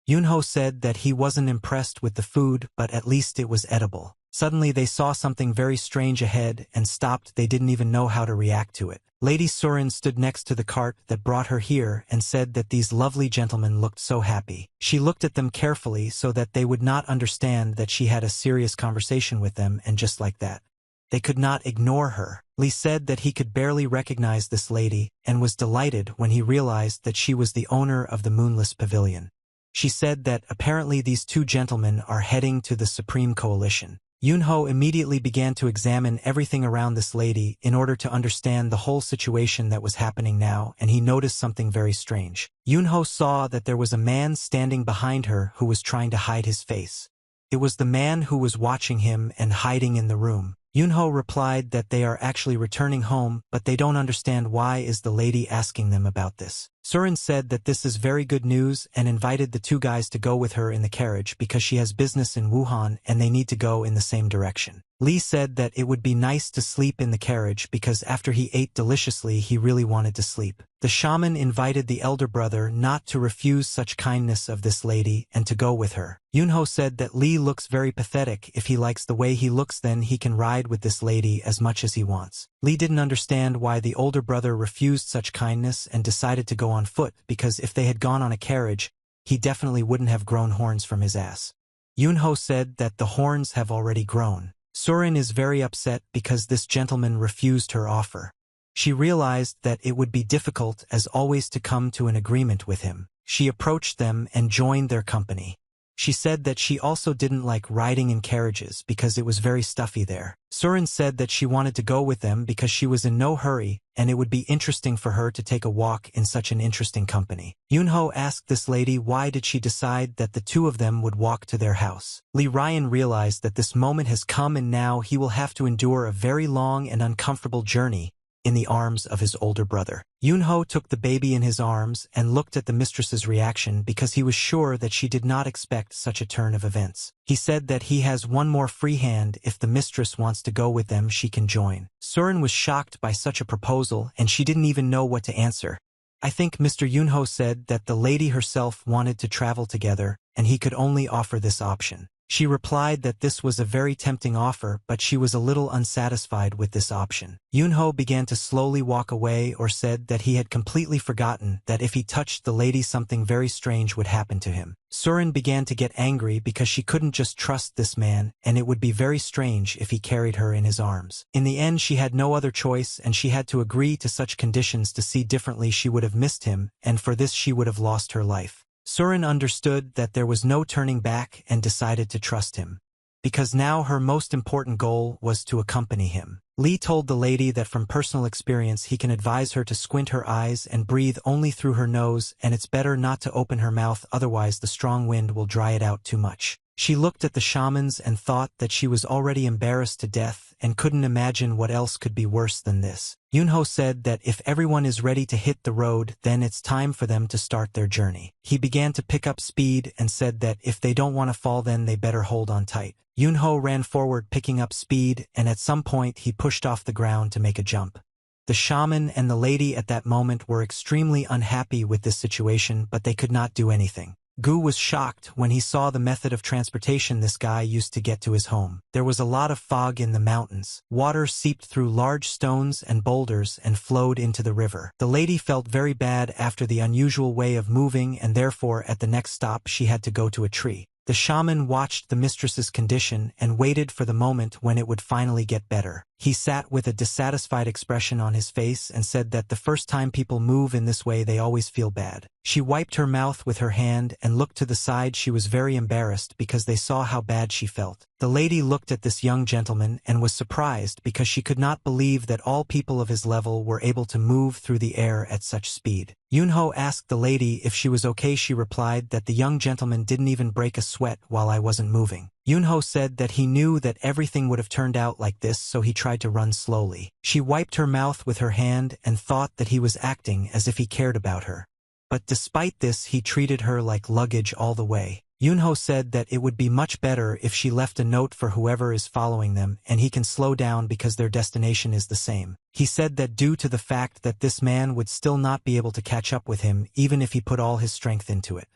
Yunho said that he wasn't impressed with the food but at least it was edible. Suddenly they saw something very strange ahead and stopped. They didn't even know how to react to it. Lady Surin stood next to the cart that brought her here and said that these lovely gentlemen looked so happy. She looked at them carefully so that they would not understand that she had a serious conversation with them, and just like that, they could not ignore her. Lee said that he could barely recognize this lady and was delighted when he realized that she was the owner of the Moonless Pavilion. She said that apparently these two gentlemen are heading to the Supreme Coalition. Yunho immediately began to examine everything around this lady in order to understand the whole situation that was happening now, and he noticed something very strange. Yunho saw that there was a man standing behind her who was trying to hide his face. It was the man who was watching him and hiding in the room. Yunho replied that they are actually returning home, but they don't understand why is the lady asking them about this. Surin said that this is very good news and invited the two guys to go with her in the carriage because she has business in Wuhan and they need to go in the same direction. Lee said that it would be nice to sleep in the carriage because after he ate deliciously he really wanted to sleep. The shaman invited the elder brother not to refuse such kindness of this lady and to go with her. Yunho said that Lee looks very pathetic. If he likes the way he looks, then he can ride with this lady as much as he wants. Lee didn't understand why the older brother refused such kindness and decided to go on foot because if they had gone on a carriage, he definitely wouldn't have grown horns from his ass. Yunho said that the horns have already grown. Surin is very upset because this gentleman refused her offer. She realized that it would be difficult as always to come to an agreement with him. She approached them and joined their company. She said that she also didn't like riding in carriages because it was very stuffy there. Surin said that she wanted to go with them because she was in no hurry and it would be interesting for her to take a walk in such an interesting company. Yunho asked this lady why did she decide that the two of them would walk to their house. Lee Ryan realized that this moment has come and now he will have to endure a very long and uncomfortable journey in the arms of his older brother. Yunho took the baby in his arms and looked at the mistress's reaction because he was sure that she did not expect such a turn of events. He said that he has one more free hand if the mistress wants to go with them she can join. Surin was shocked by such a proposal and she didn't even know what to answer. I think Mr. Yunho said that the lady herself wanted to travel together and he could only offer this option. She replied that this was a very tempting offer, but she was a little unsatisfied with this option. Yunho began to slowly walk away or said that he had completely forgotten that if he touched the lady something very strange would happen to him. Surin began to get angry because she couldn't just trust this man and it would be very strange if he carried her in his arms. In the end she had no other choice and she had to agree to such conditions. To see differently she would have missed him and for this she would have lost her life. Surin understood that there was no turning back and decided to trust him, because now her most important goal was to accompany him. Lee told the lady that from personal experience he can advise her to squint her eyes and breathe only through her nose and it's better not to open her mouth otherwise the strong wind will dry it out too much. She looked at the shamans and thought that she was already embarrassed to death and couldn't imagine what else could be worse than this. Yunho said that if everyone is ready to hit the road, then it's time for them to start their journey. He began to pick up speed and said that if they don't want to fall then they better hold on tight. Yunho ran forward picking up speed and at some point he pushed off the ground to make a jump. The shaman and the lady at that moment were extremely unhappy with this situation but they could not do anything. Gu was shocked when he saw the method of transportation this guy used to get to his home. There was a lot of fog in the mountains. Water seeped through large stones and boulders and flowed into the river. The lady felt very bad after the unusual way of moving and therefore at the next stop she had to go to a tree. The shaman watched the mistress's condition and waited for the moment when it would finally get better. He sat with a dissatisfied expression on his face and said that the first time people move in this way they always feel bad. She wiped her mouth with her hand and looked to the side. She was very embarrassed because they saw how bad she felt. The lady looked at this young gentleman and was surprised because she could not believe that all people of his level were able to move through the air at such speed. Yunho asked the lady if she was okay. She replied that the young gentleman didn't even break a sweat while I wasn't moving. Yunho said that he knew that everything would have turned out like this, so he tried to run slowly. She wiped her mouth with her hand and thought that he was acting as if he cared about her. But despite this, he treated her like luggage all the way. Yunho said that it would be much better if she left a note for whoever is following them and he can slow down because their destination is the same. He said that due to the fact that this man would still not be able to catch up with him even if he put all his strength into it.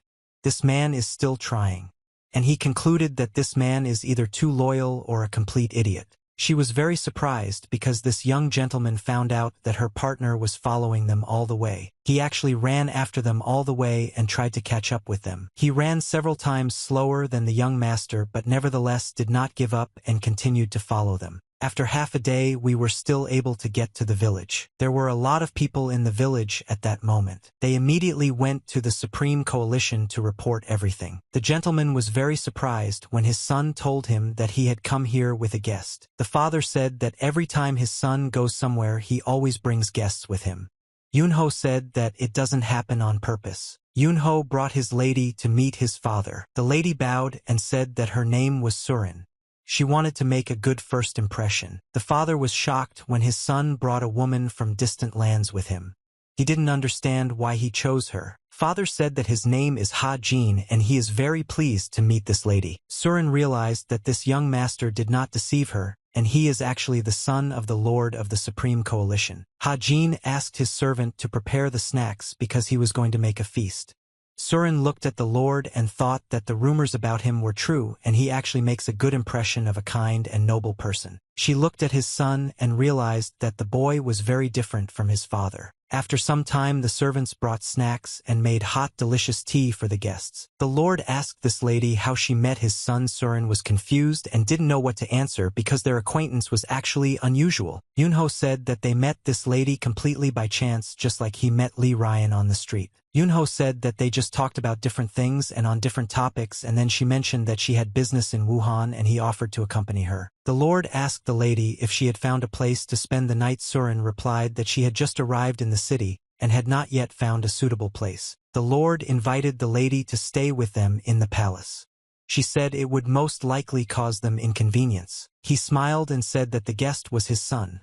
This man is still trying. And he concluded that this man is either too loyal or a complete idiot. She was very surprised because this young gentleman found out that her partner was following them all the way. He actually ran after them all the way and tried to catch up with them. He ran several times slower than the young master but nevertheless did not give up and continued to follow them. After half a day we were still able to get to the village. There were a lot of people in the village at that moment. They immediately went to the Supreme Coalition to report everything. The gentleman was very surprised when his son told him that he had come here with a guest. The father said that every time his son goes somewhere he always brings guests with him. Yunho said that it doesn't happen on purpose. Yunho brought his lady to meet his father. The lady bowed and said that her name was Surin. She wanted to make a good first impression. The father was shocked when his son brought a woman from distant lands with him. He didn't understand why he chose her. Father said that his name is Ha Jin and he is very pleased to meet this lady. Surin realized that this young master did not deceive her, and he is actually the son of the Lord of the Supreme Coalition. Ha Jin asked his servant to prepare the snacks because he was going to make a feast. Surin looked at the Lord and thought that the rumors about him were true and he actually makes a good impression of a kind and noble person. She looked at his son and realized that the boy was very different from his father. After some time the servants brought snacks and made hot delicious tea for the guests. The Lord asked this lady how she met his son. Surin was confused and didn't know what to answer because their acquaintance was actually unusual. Yunho said that they met this lady completely by chance, just like he met Lee Ryan on the street. Yunho said that they just talked about different things and on different topics, and then she mentioned that she had business in Wuhan and he offered to accompany her. The Lord asked the lady if she had found a place to spend the night. Surin replied that she had just arrived in the city and had not yet found a suitable place. The Lord invited the lady to stay with them in the palace. She said it would most likely cause them inconvenience. He smiled and said that the guest was his son.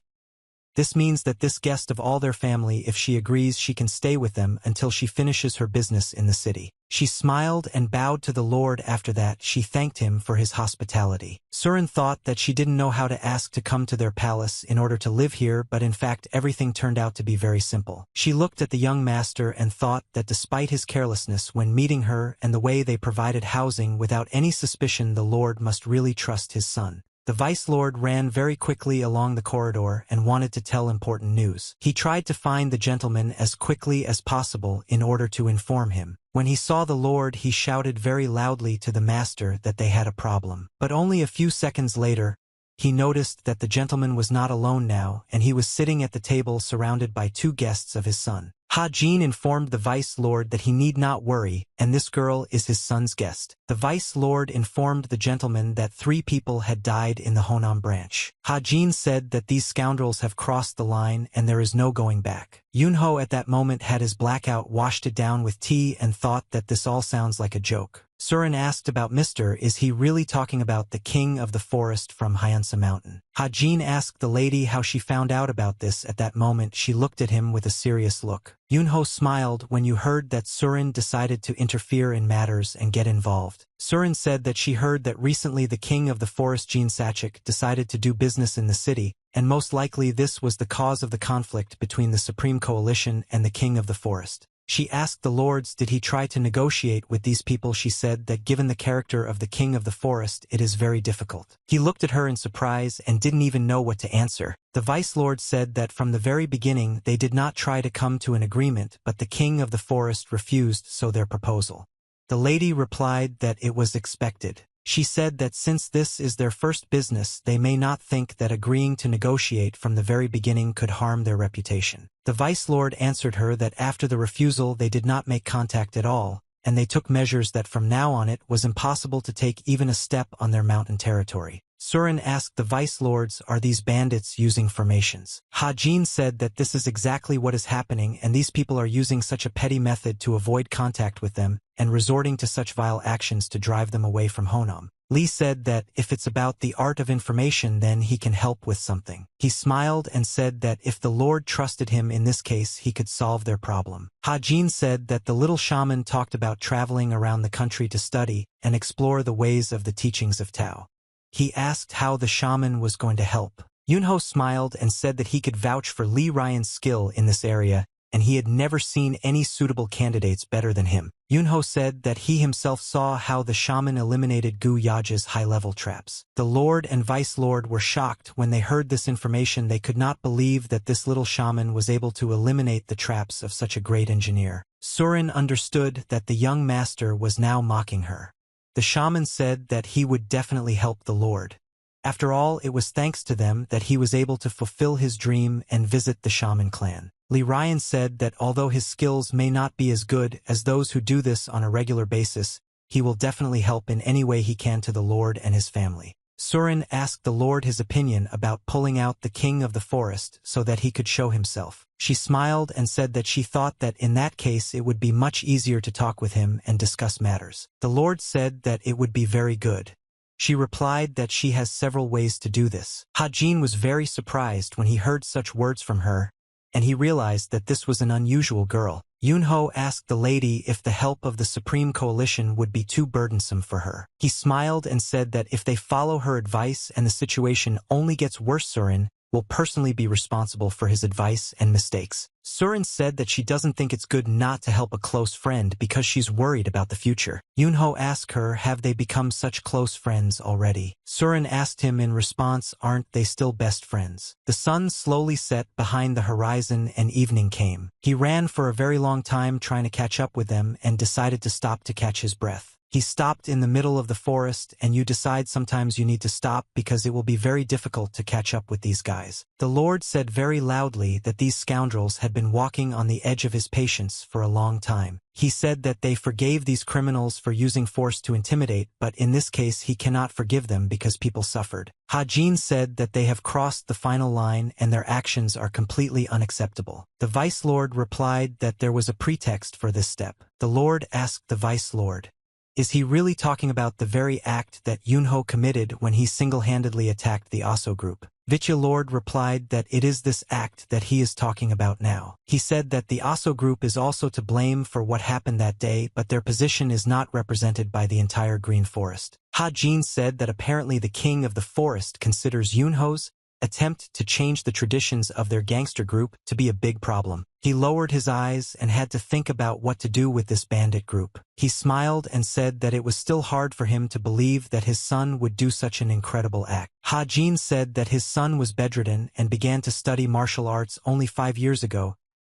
This means that this guest of all their family, if she agrees, she can stay with them until she finishes her business in the city. She smiled and bowed to the Lord. After that, she thanked him for his hospitality. Surin thought that she didn't know how to ask to come to their palace in order to live here, but in fact everything turned out to be very simple. She looked at the young master and thought that despite his carelessness when meeting her and the way they provided housing without any suspicion, the Lord must really trust his son. The Vice Lord ran very quickly along the corridor and wanted to tell important news. He tried to find the gentleman as quickly as possible in order to inform him. When he saw the Lord, he shouted very loudly to the master that they had a problem. But only a few seconds later, he noticed that the gentleman was not alone now, and he was sitting at the table surrounded by two guests of his son. Ha-Jin informed the Vice Lord that he need not worry, and this girl is his son's guest. The Vice Lord informed the gentleman that 3 people had died in the Honam branch. Ha-Jin said that these scoundrels have crossed the line and there is no going back. Yunho at that moment had his blackout, washed it down with tea, and thought that this all sounds like a joke. Surin asked about Mr. Is he really talking about the king of the forest from Hyansa Mountain? Ha-Jin asked the lady how she found out about this. At that moment she looked at him with a serious look. Yunho smiled when you heard that Surin decided to interfere in matters and get involved. Surin said that she heard that recently the king of the forest Jin Sachik decided to do business in the city, and most likely this was the cause of the conflict between the Supreme Coalition and the king of the forest. She asked the lords did he try to negotiate with these people. She said that given the character of the king of the forest, it is very difficult. He looked at her in surprise and didn't even know what to answer. The Vice Lord said that from the very beginning they did not try to come to an agreement, but the king of the forest refused their proposal. The lady replied that it was expected. She said that since this is their first business, they may not think that agreeing to negotiate from the very beginning could harm their reputation. The Vice Lord answered her that after the refusal they did not make contact at all, and they took measures that from now on it was impossible to take even a step on their mountain territory. Surin asked the Vice Lords, are these bandits using formations? Ha-Jin said that this is exactly what is happening, and these people are using such a petty method to avoid contact with them, and resorting to such vile actions to drive them away from Honam. Lee said that if it's about the art of information, then he can help with something. He smiled and said that if the Lord trusted him in this case, he could solve their problem. Ha-Jin said that the little shaman talked about traveling around the country to study and explore the ways of the teachings of Tao. He asked how the shaman was going to help. Yunho smiled and said that he could vouch for Lee Ryan's skill in this area, and he had never seen any suitable candidates better than him. Yunho said that he himself saw how the shaman eliminated Gu Yaja's high-level traps. The Lord and Vice Lord were shocked when they heard this information. They could not believe that this little shaman was able to eliminate the traps of such a great engineer. Surin understood that the young master was now mocking her. The shaman said that he would definitely help the Lord. After all, it was thanks to them that he was able to fulfill his dream and visit the shaman clan. Lee Ryan said that although his skills may not be as good as those who do this on a regular basis, he will definitely help in any way he can to the Lord and his family. Surin asked the Lord his opinion about pulling out the king of the forest so that he could show himself. She smiled and said that she thought that in that case it would be much easier to talk with him and discuss matters. The Lord said that it would be very good. She replied that she has several ways to do this. Ha-Jin was very surprised when he heard such words from her, and he realized that this was an unusual girl. Yunho asked the lady if the help of the Supreme Coalition would be too burdensome for her. He smiled and said that if they follow her advice and the situation only gets worse, Surin will personally be responsible for his advice and mistakes. Surin said that she doesn't think it's good not to help a close friend because she's worried about the future. Yunho asked her, have they become such close friends already? Surin asked him in response, aren't they still best friends? The sun slowly set behind the horizon and evening came. He ran for a very long time trying to catch up with them and decided to stop to catch his breath. He stopped in the middle of the forest, and you decide sometimes you need to stop because it will be very difficult to catch up with these guys. The Lord said very loudly that these scoundrels had been walking on the edge of his patience for a long time. He said that they forgave these criminals for using force to intimidate, but in this case he cannot forgive them because people suffered. Hajin said that they have crossed the final line and their actions are completely unacceptable. The Vice Lord replied that there was a pretext for this step. The Lord asked the Vice Lord, is he really talking about the very act that Yunho committed when he single-handedly attacked the Aso group? Vicha Lord replied that it is this act that he is talking about now. He said that the Aso group is also to blame for what happened that day, but their position is not represented by the entire Green Forest. Hajin said that apparently the king of the forest considers Yunho's attempt to change the traditions of their gangster group to be a big problem. He lowered his eyes and had to think about what to do with this bandit group. He smiled and said that it was still hard for him to believe that his son would do such an incredible act. Hajin said that his son was bedridden and began to study martial arts only 5 years ago.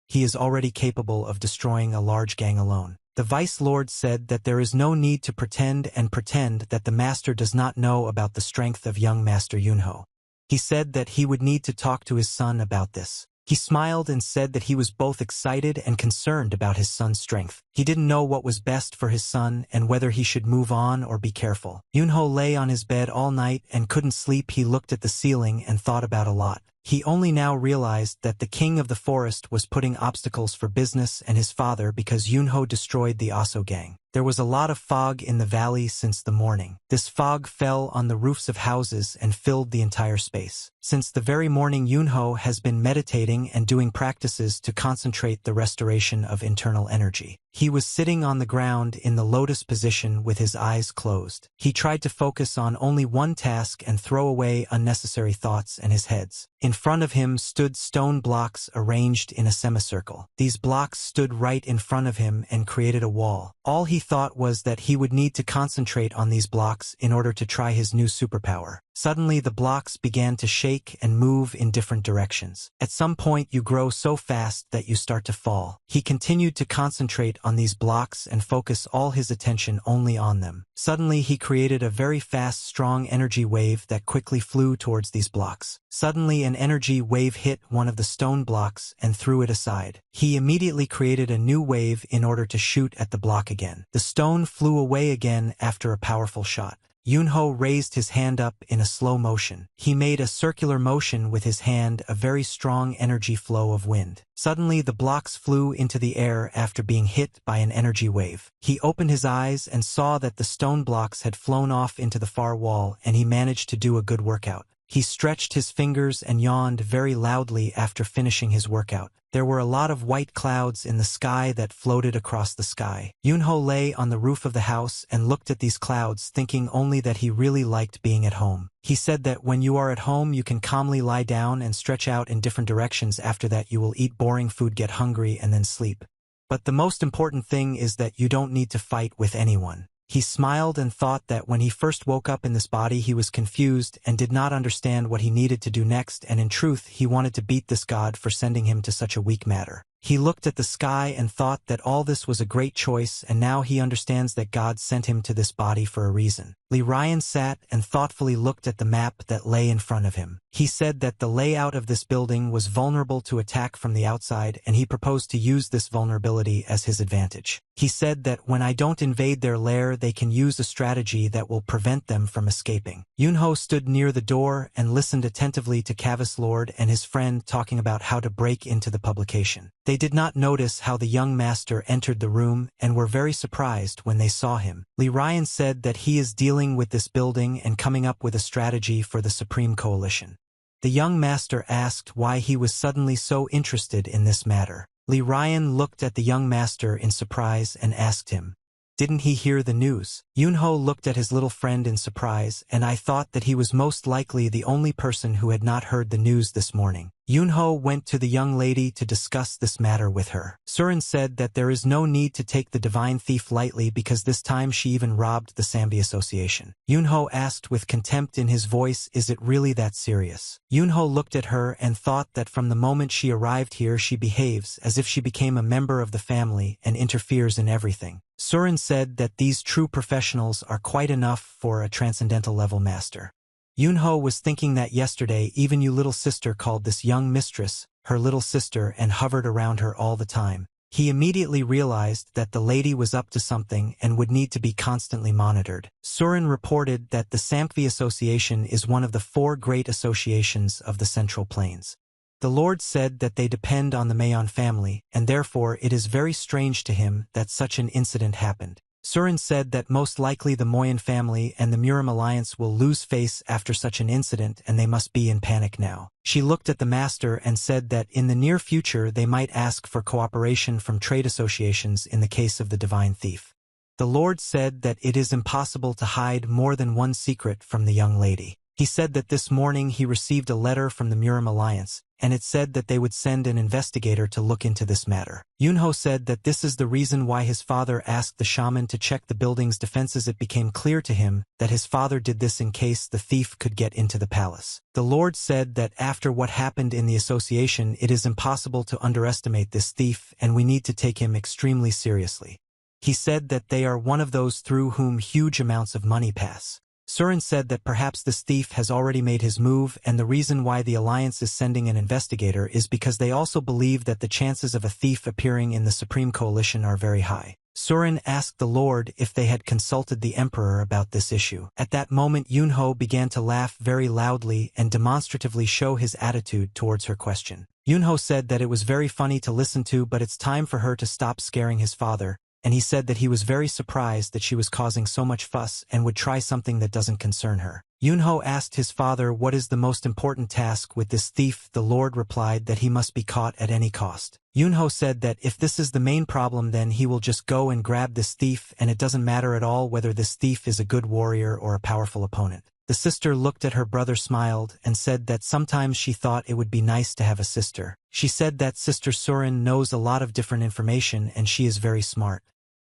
He is already capable of destroying a large gang alone. The Vice Lord said that there is no need to pretend that the master does not know about the strength of young Master Yunho. He said that he would need to talk to his son about this. He smiled and said that he was both excited and concerned about his son's strength. He didn't know what was best for his son and whether he should move on or be careful. Yunho lay on his bed all night and couldn't sleep. He looked at the ceiling and thought about a lot. He only now realized that the king of the forest was putting obstacles for business and his father because Yunho destroyed the Aso gang. There was a lot of fog in the valley since the morning. This fog fell on the roofs of houses and filled the entire space. Since the very morning, Yunho has been meditating and doing practices to concentrate the restoration of internal energy. He was sitting on the ground in the lotus position with his eyes closed. He tried to focus on only one task and throw away unnecessary thoughts in his heads. In front of him stood stone blocks arranged in a semicircle. These blocks stood right in front of him and created a wall. All he thought was that he would need to concentrate on these blocks in order to try his new superpower. Suddenly the blocks began to shake and move in different directions. At some point you grow so fast that you start to fall. He continued to concentrate on these blocks and focus all his attention only on them. Suddenly he created a very fast, strong energy wave that quickly flew towards these blocks. Suddenly an energy wave hit one of the stone blocks and threw it aside. He immediately created a new wave in order to shoot at the block again. The stone flew away again after a powerful shot. Yunho raised his hand up in a slow motion. He made a circular motion with his hand, a very strong energy flow of wind. Suddenly the blocks flew into the air after being hit by an energy wave. He opened his eyes and saw that the stone blocks had flown off into the far wall, and he managed to do a good workout. He stretched his fingers and yawned very loudly after finishing his workout. There were a lot of white clouds in the sky that floated across the sky. Yunho lay on the roof of the house and looked at these clouds, thinking only that he really liked being at home. He said that when you are at home you can calmly lie down and stretch out in different directions. After that you will eat boring food, get hungry, and then sleep. But the most important thing is that you don't need to fight with anyone. He smiled and thought that when he first woke up in this body he was confused and did not understand what he needed to do next, and in truth he wanted to beat this god for sending him to such a weak matter. He looked at the sky and thought that all this was a great choice, and now he understands that God sent him to this body for a reason. Li Ryan sat and thoughtfully looked at the map that lay in front of him. He said that the layout of this building was vulnerable to attack from the outside, and he proposed to use this vulnerability as his advantage. He said that when I don't invade their lair, they can use a strategy that will prevent them from escaping. Yunho stood near the door and listened attentively to Cavis Lord and his friend talking about how to break into the publication. They did not notice how the young master entered the room and were very surprised when they saw him. Li Ryan said that he is dealing with this building and coming up with a strategy for the Supreme Coalition. The young master asked why he was suddenly so interested in this matter. Li Ryan looked at the young master in surprise and asked him, Didn't he hear the news? Yunho looked at his little friend in surprise, and I thought that he was most likely the only person who had not heard the news this morning. Yunho went to the young lady to discuss this matter with her. Surin said that there is no need to take the divine thief lightly because this time she even robbed the Sambi Association. Yunho asked with contempt in his voice, is it really that serious? Yunho looked at her and thought that from the moment she arrived here she behaves as if she became a member of the family and interferes in everything. Surin said that these true professionals are quite enough for a transcendental level master. Yunho was thinking that yesterday even you little sister called this young mistress her little sister and hovered around her all the time. He immediately realized that the lady was up to something and would need to be constantly monitored. Surin reported that the Sambi Association is one of the 4 great associations of the Central Plains. The Lord said that they depend on the Mayon family, and therefore it is very strange to him that such an incident happened. Surin said that most likely the Moyen family and the Murim alliance will lose face after such an incident and they must be in panic now. She looked at the master and said that in the near future they might ask for cooperation from trade associations in the case of the divine thief. The Lord said that it is impossible to hide more than one secret from the young lady. He said that this morning he received a letter from the Murim alliance, and it said that they would send an investigator to look into this matter. Yunho said that this is the reason why his father asked the shaman to check the building's defenses. It became clear to him that his father did this in case the thief could get into the palace. The Lord said that after what happened in the association it is impossible to underestimate this thief and we need to take him extremely seriously. He said that they are one of those through whom huge amounts of money pass. Surin said that perhaps this thief has already made his move and the reason why the alliance is sending an investigator is because they also believe that the chances of a thief appearing in the Supreme Coalition are very high. Surin asked the Lord if they had consulted the Emperor about this issue. At that moment Yunho began to laugh very loudly and demonstratively show his attitude towards her question. Yunho said that it was very funny to listen to, but it's time for her to stop scaring his father, and he said that he was very surprised that she was causing so much fuss and would try something that doesn't concern her. Yunho asked his father what is the most important task with this thief. The Lord replied that he must be caught at any cost. Yunho said that if this is the main problem then he will just go and grab this thief and it doesn't matter at all whether this thief is a good warrior or a powerful opponent. The sister looked at her brother, smiled, and said that sometimes she thought it would be nice to have a sister. She said that Sister Surin knows a lot of different information and she is very smart.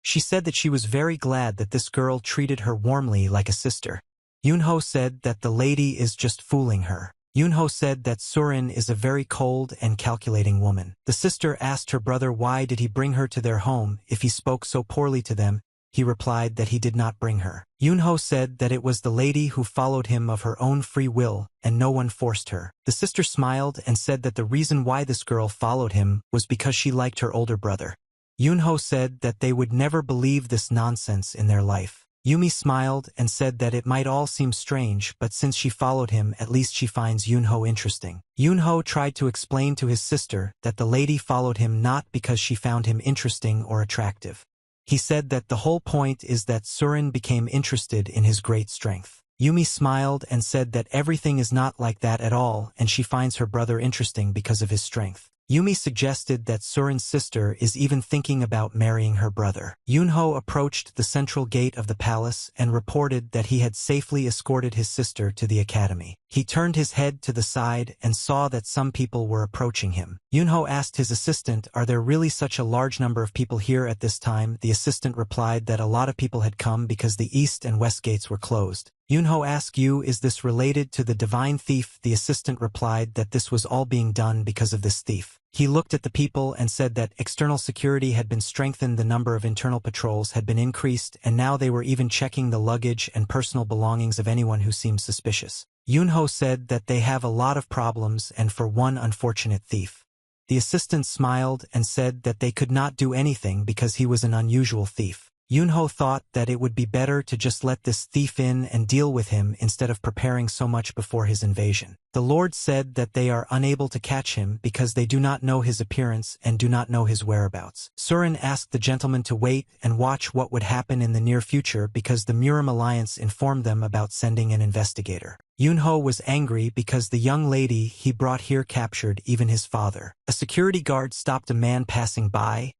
She said that she was very glad that this girl treated her warmly like a sister. Yunho said that the lady is just fooling her. Yunho said that Surin is a very cold and calculating woman. The sister asked her brother why did he bring her to their home if he spoke so poorly to them. He replied that he did not bring her. Yunho said that it was the lady who followed him of her own free will and no one forced her. The sister smiled and said that the reason why this girl followed him was because she liked her older brother. Yunho said that they would never believe this nonsense in their life. Yumi smiled and said that it might all seem strange, but since she followed him at least she finds Yunho interesting. Yunho tried to explain to his sister that the lady followed him not because she found him interesting or attractive. He said that the whole point is that Surin became interested in his great strength. Yumi smiled and said that everything is not like that at all and she finds her brother interesting because of his strength. Yumi suggested that Surin's sister is even thinking about marrying her brother. Yunho approached the central gate of the palace and reported that he had safely escorted his sister to the academy. He turned his head to the side and saw that some people were approaching him. Yunho asked his assistant, "Are there really such a large number of people here at this time?" The assistant replied that a lot of people had come because the east and west gates were closed. Yunho asked you, "Is this related to the divine thief?" The assistant replied that this was all being done because of this thief. He looked at the people and said that external security had been strengthened, the number of internal patrols had been increased, and now they were even checking the luggage and personal belongings of anyone who seemed suspicious. Yunho said that they have a lot of problems and for one unfortunate thief. The assistant smiled and said that they could not do anything because he was an unusual thief. Yunho thought that it would be better to just let this thief in and deal with him instead of preparing so much before his invasion. The Lord said that they are unable to catch him because they do not know his appearance and do not know his whereabouts. Surin asked the gentleman to wait and watch what would happen in the near future because the Murim alliance informed them about sending an investigator. Yunho was angry because the young lady he brought here captured even his father. A security guard stopped a man passing by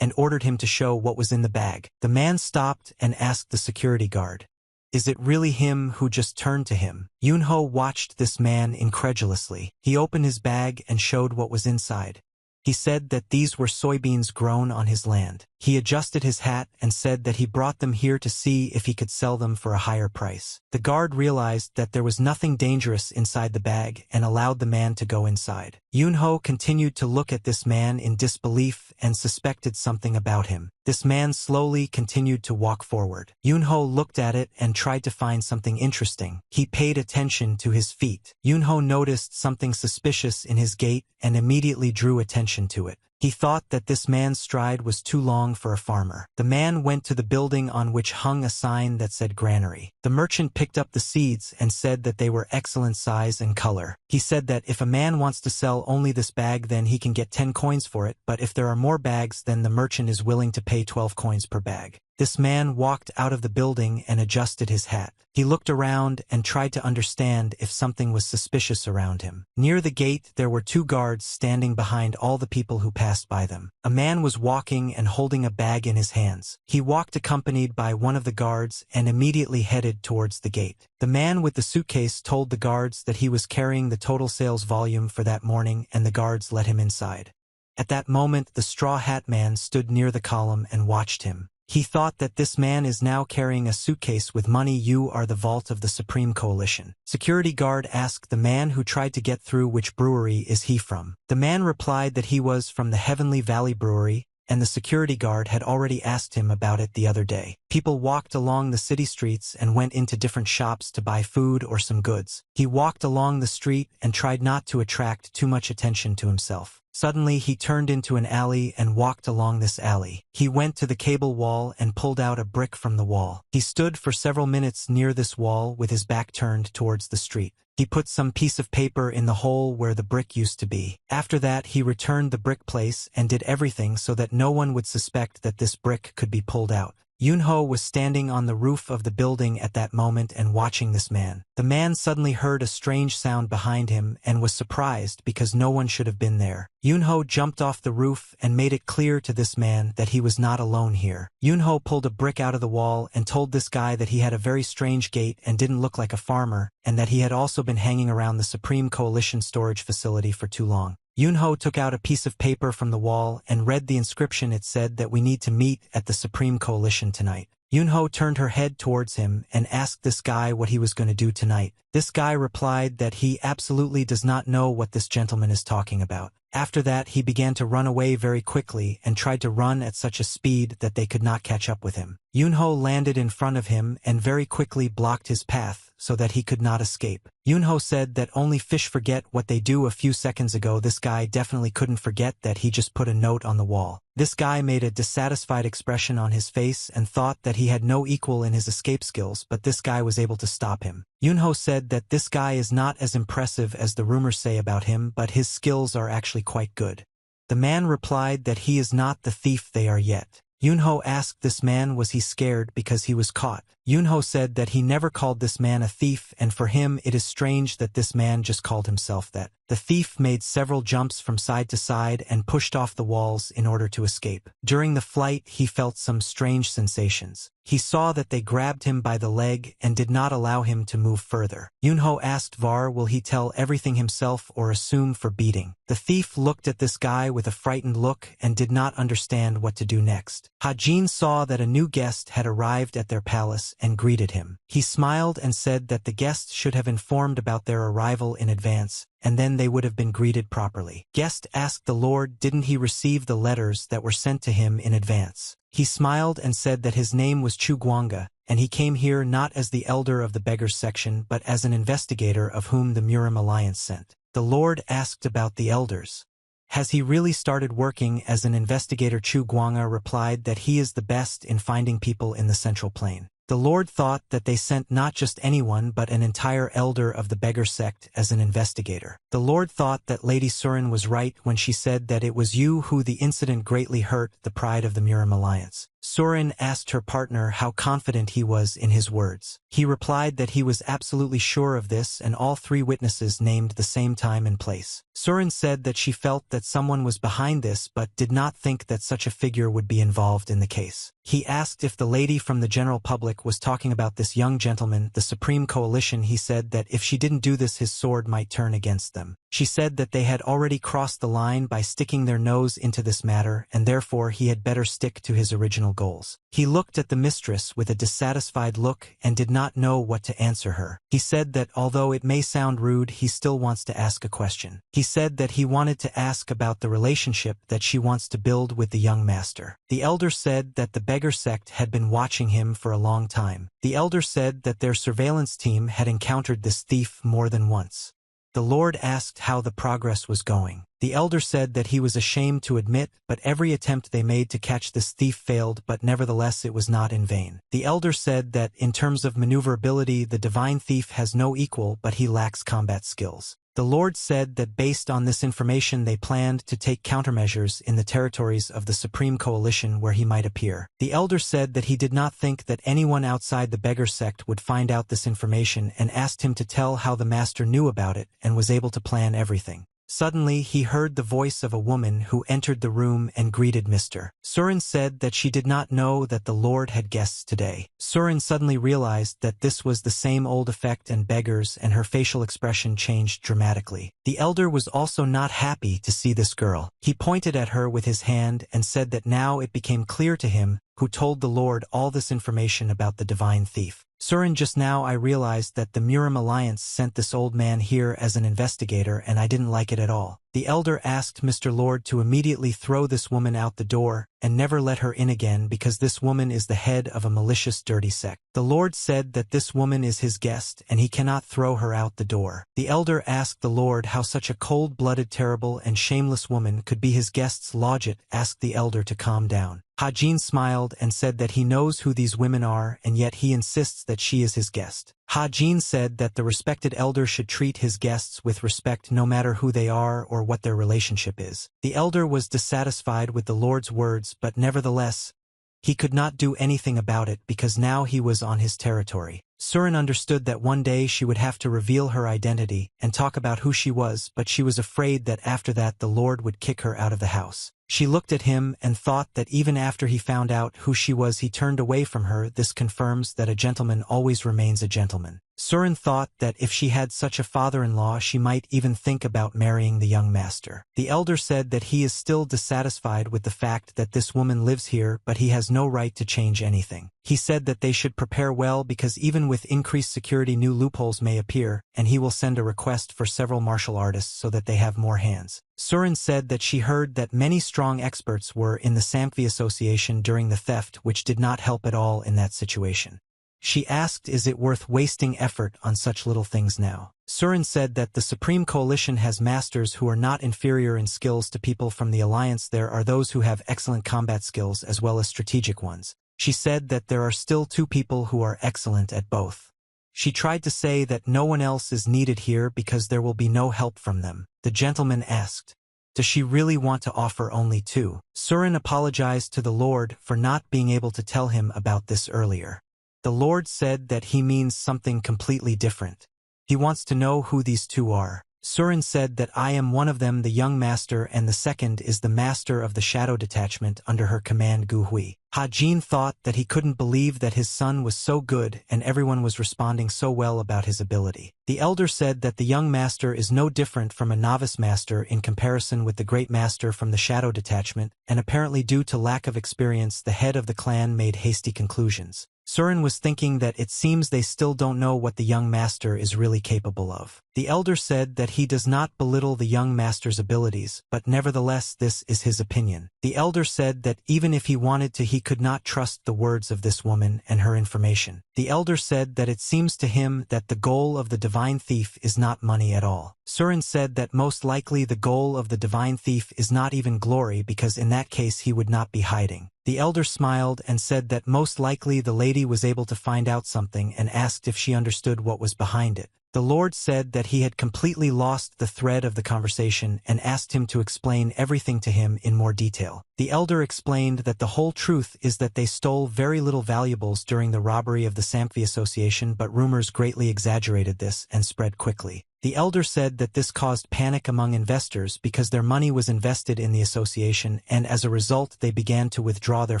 and ordered him to show what was in the bag. The man stopped and asked the security guard, "Is it really him who just turned to him?" Yunho watched this man incredulously. He opened his bag and showed what was inside. He said that these were soybeans grown on his land. He adjusted his hat and said that he brought them here to see if he could sell them for a higher price. The guard realized that there was nothing dangerous inside the bag and allowed the man to go inside. Yunho continued to look at this man in disbelief and suspected something about him. This man slowly continued to walk forward. Yunho looked at it and tried to find something interesting. He paid attention to his feet. Yunho noticed something suspicious in his gait and immediately drew attention to it. He thought that this man's stride was too long for a farmer. The man went to the building on which hung a sign that said granary. The merchant picked up the seeds and said that they were excellent size and color. He said that if a man wants to sell only this bag, then he can get 10 coins for it, but if there are more bags, then the merchant is willing to pay 12 coins per bag. This man walked out of the building and adjusted his hat. He looked around and tried to understand if something was suspicious around him. Near the gate, there were 2 guards standing behind all the people who passed by them. A man was walking and holding a bag in his hands. He walked accompanied by one of the guards and immediately headed towards the gate. The man with the suitcase told the guards that he was carrying the total sales volume for that morning, and the guards let him inside. At that moment, the straw hat man stood near the column and watched him. He thought that this man is now carrying a suitcase with money. "You are the vault of the Supreme Coalition." Security guard asked the man who tried to get through which brewery is he from. The man replied that he was from the Heavenly Valley Brewery, and the security guard had already asked him about it the other day. People walked along the city streets and went into different shops to buy food or some goods. He walked along the street and tried not to attract too much attention to himself. Suddenly he turned into an alley and walked along this alley. He went to the cable wall and pulled out a brick from the wall. He stood for several minutes near this wall with his back turned towards the street. He put some piece of paper in the hole where the brick used to be. After that, he returned the brick place and did everything so that no one would suspect that this brick could be pulled out. Yunho was standing on the roof of the building at that moment and watching this man. The man suddenly heard a strange sound behind him and was surprised because no one should have been there. Yunho jumped off the roof and made it clear to this man that he was not alone here. Yunho pulled a brick out of the wall and told this guy that he had a very strange gait and didn't look like a farmer, and that he had also been hanging around the Supreme Coalition storage facility for too long. Yunho took out a piece of paper from the wall and read the inscription. It said that we need to meet at the Supreme Coalition tonight. Yunho turned her head towards him and asked this guy what he was going to do tonight. This guy replied that he absolutely does not know what this gentleman is talking about. After that, he began to run away very quickly and tried to run at such a speed that they could not catch up with him. Yunho landed in front of him and very quickly blocked his path so that he could not escape. Yunho said that only fish forget what they do. A few seconds ago, this guy definitely couldn't forget that he just put a note on the wall. This guy made a dissatisfied expression on his face and thought that he had no equal in his escape skills, but this guy was able to stop him. Yunho said that this guy is not as impressive as the rumors say about him, but his skills are actually quite good. The man replied that he is not the thief they are yet. Yunho asked this man was he scared because he was caught. Yunho said that he never called this man a thief, and for him it is strange that this man just called himself that. The thief made several jumps from side to side and pushed off the walls in order to escape. During the flight, he felt some strange sensations. He saw that they grabbed him by the leg and did not allow him to move further. Yunho asked Var will he tell everything himself or assume for beating. The thief looked at this guy with a frightened look and did not understand what to do next. Hajin saw that a new guest had arrived at their palace and greeted him. He smiled and said that the guests should have informed about their arrival in advance, and then they would have been greeted properly. Guest asked the Lord didn't he receive the letters that were sent to him in advance. He smiled and said that his name was Chu Guanga, and he came here not as the elder of the beggars section but as an investigator of whom the Murim Alliance sent. The Lord asked about the elders. Has he really started working as an investigator? Chu Guanga replied that he is the best in finding people in the Central Plain. The Lord thought that they sent not just anyone but an entire elder of the beggar sect as an investigator. The Lord thought that Lady Surin was right when she said that it was you who the incident greatly hurt the pride of the Murim Alliance. Surin asked her partner how confident he was in his words. He replied that he was absolutely sure of this, and all three witnesses named the same time and place. Surin said that she felt that someone was behind this but did not think that such a figure would be involved in the case. He asked if the lady from the general public was talking about this young gentleman, the Supreme Coalition. He said that if she didn't do this, his sword might turn against them. She said that they had already crossed the line by sticking their nose into this matter, and therefore he had better stick to his original goals. He looked at the mistress with a dissatisfied look and did not know what to answer her. He said that although it may sound rude, he still wants to ask a question. He said that he wanted to ask about the relationship that she wants to build with the young master. The elder said that the beggar sect had been watching him for a long time. The elder said that their surveillance team had encountered this thief more than once. The Lord asked how the progress was going. The elder said that he was ashamed to admit, but every attempt they made to catch this thief failed, but nevertheless it was not in vain. The elder said that in terms of maneuverability, the divine thief has no equal, but he lacks combat skills. The Lord said that based on this information they planned to take countermeasures in the territories of the Supreme Coalition where he might appear. The elder said that he did not think that anyone outside the beggar sect would find out this information and asked him to tell how the master knew about it and was able to plan everything. Suddenly, he heard the voice of a woman who entered the room and greeted Mr. Surin said that she did not know that the Lord had guests today. Surin suddenly realized that this was the same old effect and beggars, and her facial expression changed dramatically. The elder was also not happy to see this girl. He pointed at her with his hand and said that now it became clear to him who told the Lord all this information about the divine thief. Surin, just now I realized that the Murim Alliance sent this old man here as an investigator, and I didn't like it at all. The elder asked Mr. Lord to immediately throw this woman out the door and never let her in again, because this woman is the head of a malicious, dirty sect. The Lord said that this woman is his guest and he cannot throw her out the door. The elder asked the Lord how such a cold-blooded, terrible, and shameless woman could be his guest's lodgit. Asked the elder to calm down. Hajin smiled and said that he knows who these women are, and yet he insists that she is his guest. Hajin said that the respected elder should treat his guests with respect no matter who they are or what their relationship is. The elder was dissatisfied with the Lord's words, but nevertheless, he could not do anything about it because now he was on his territory. Surin understood that one day she would have to reveal her identity and talk about who she was, but she was afraid that after that the Lord would kick her out of the house. She looked at him and thought that even after he found out who she was, he turned away from her. This confirms that a gentleman always remains a gentleman. Surin thought that if she had such a father-in-law, she might even think about marrying the young master. The elder said that he is still dissatisfied with the fact that this woman lives here, but he has no right to change anything. He said that they should prepare well because even with increased security new loopholes may appear, and he will send a request for several martial artists so that they have more hands. Surin said that she heard that many strong experts were in the Samfi Association during the theft, which did not help at all in that situation. She asked, is it worth wasting effort on such little things now? Surin said that the Supreme Coalition has masters who are not inferior in skills to people from the Alliance. There are those who have excellent combat skills as well as strategic ones. She said that there are still two people who are excellent at both. She tried to say that no one else is needed here because there will be no help from them. The gentleman asked, does she really want to offer only two? Surin apologized to the Lord for not being able to tell him about this earlier. The Lord said that he means something completely different. He wants to know who these two are. Surin said that I am one of them, the young master, and the second is the master of the shadow detachment under her command, Gu Hui. Hajin thought that he couldn't believe that his son was so good and everyone was responding so well about his ability. The elder said that the young master is no different from a novice master in comparison with the great master from the shadow detachment, and apparently due to lack of experience the head of the clan made hasty conclusions. Surin was thinking that it seems they still don't know what the young master is really capable of. The elder said that he does not belittle the young master's abilities, but nevertheless this is his opinion. The elder said that even if he wanted to, he could not trust the words of this woman and her information. The elder said that it seems to him that the goal of the divine thief is not money at all. Surin said that most likely the goal of the divine thief is not even glory, because in that case he would not be hiding. The elder smiled and said that most likely the lady was able to find out something and asked if she understood what was behind it. The Lord said that he had completely lost the thread of the conversation and asked him to explain everything to him in more detail. The elder explained that the whole truth is that they stole very little valuables during the robbery of the Samphwi Association, but rumors greatly exaggerated this and spread quickly. The elder said that this caused panic among investors because their money was invested in the association, and as a result they began to withdraw their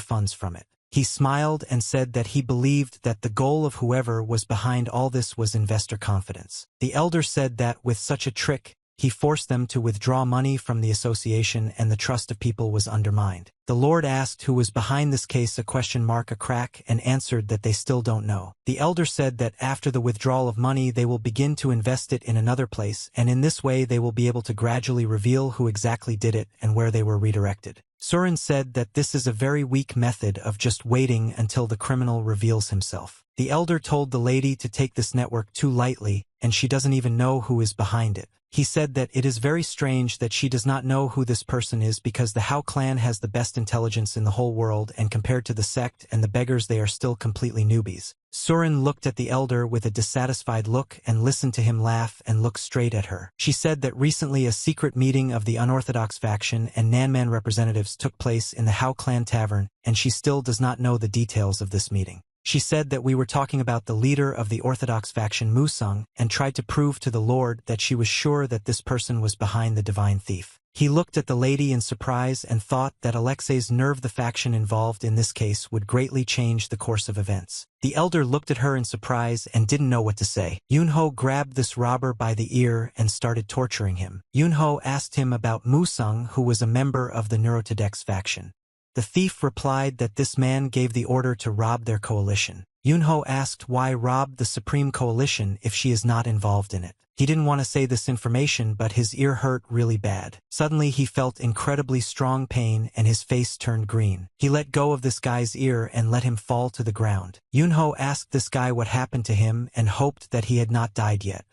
funds from it. He smiled and said that he believed that the goal of whoever was behind all this was investor confidence. The elder said that with such a trick, he forced them to withdraw money from the association and the trust of people was undermined. The Lord asked who was behind this case a crack and answered that they still don't know. The elder said that after the withdrawal of money they will begin to invest it in another place, and in this way they will be able to gradually reveal who exactly did it and where they were redirected. Surin said that this is a very weak method of just waiting until the criminal reveals himself. The elder told the lady to take this network too lightly, and she doesn't even know who is behind it. He said that it is very strange that she does not know who this person is because the Hao clan has the best intelligence in the whole world, and compared to the sect and the beggars they are still completely newbies. Surin looked at the elder with a dissatisfied look and listened to him laugh and look straight at her. She said that recently a secret meeting of the unorthodox faction and Nanman representatives took place in the Hao clan tavern, and she still does not know the details of this meeting. She said that we were talking about the leader of the orthodox faction Musung and tried to prove to the Lord that she was sure that this person was behind the divine thief. He looked at the lady in surprise and thought that Alexei's nerve the faction involved in this case would greatly change the course of events. The elder looked at her in surprise and didn't know what to say. Yunho grabbed this robber by the ear and started torturing him. Yunho asked him about Musung, who was a member of the Neurotodex faction. The thief replied that this man gave the order to rob their coalition. Yunho asked why rob the Supreme Coalition if she is not involved in it. He didn't want to say this information, but his ear hurt really bad. Suddenly he felt incredibly strong pain and his face turned green. He let go of this guy's ear and let him fall to the ground. Yunho asked this guy what happened to him and hoped that he had not died yet.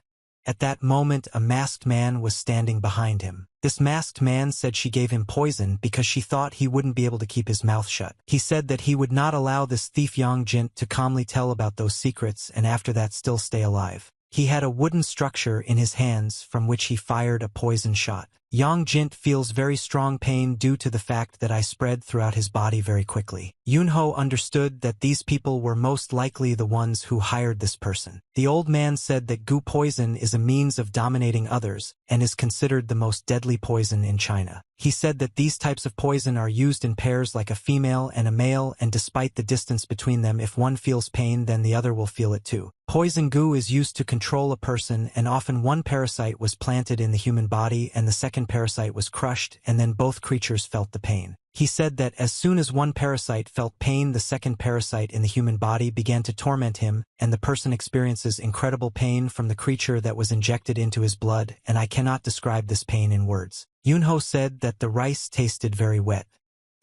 At that moment a masked man was standing behind him. This masked man said she gave him poison because she thought he wouldn't be able to keep his mouth shut. He said that he would not allow this thief Yang Jint to calmly tell about those secrets and after that still stay alive. He had a wooden structure in his hands from which he fired a poison shot. Yang Jint feels very strong pain due to the fact that I spread throughout his body very quickly. Yunho understood that these people were most likely the ones who hired this person. The old man said that goo poison is a means of dominating others and is considered the most deadly poison in China. He said that these types of poison are used in pairs like a female and a male, and despite the distance between them, if one feels pain then the other will feel it too. Poison goo is used to control a person, and often one parasite was planted in the human body and the second parasite was crushed, and then both creatures felt the pain. He said that as soon as one parasite felt pain, the second parasite in the human body began to torment him, and the person experiences incredible pain from the creature that was injected into his blood, and I cannot describe this pain in words. Yunho said that the rice tasted very wet.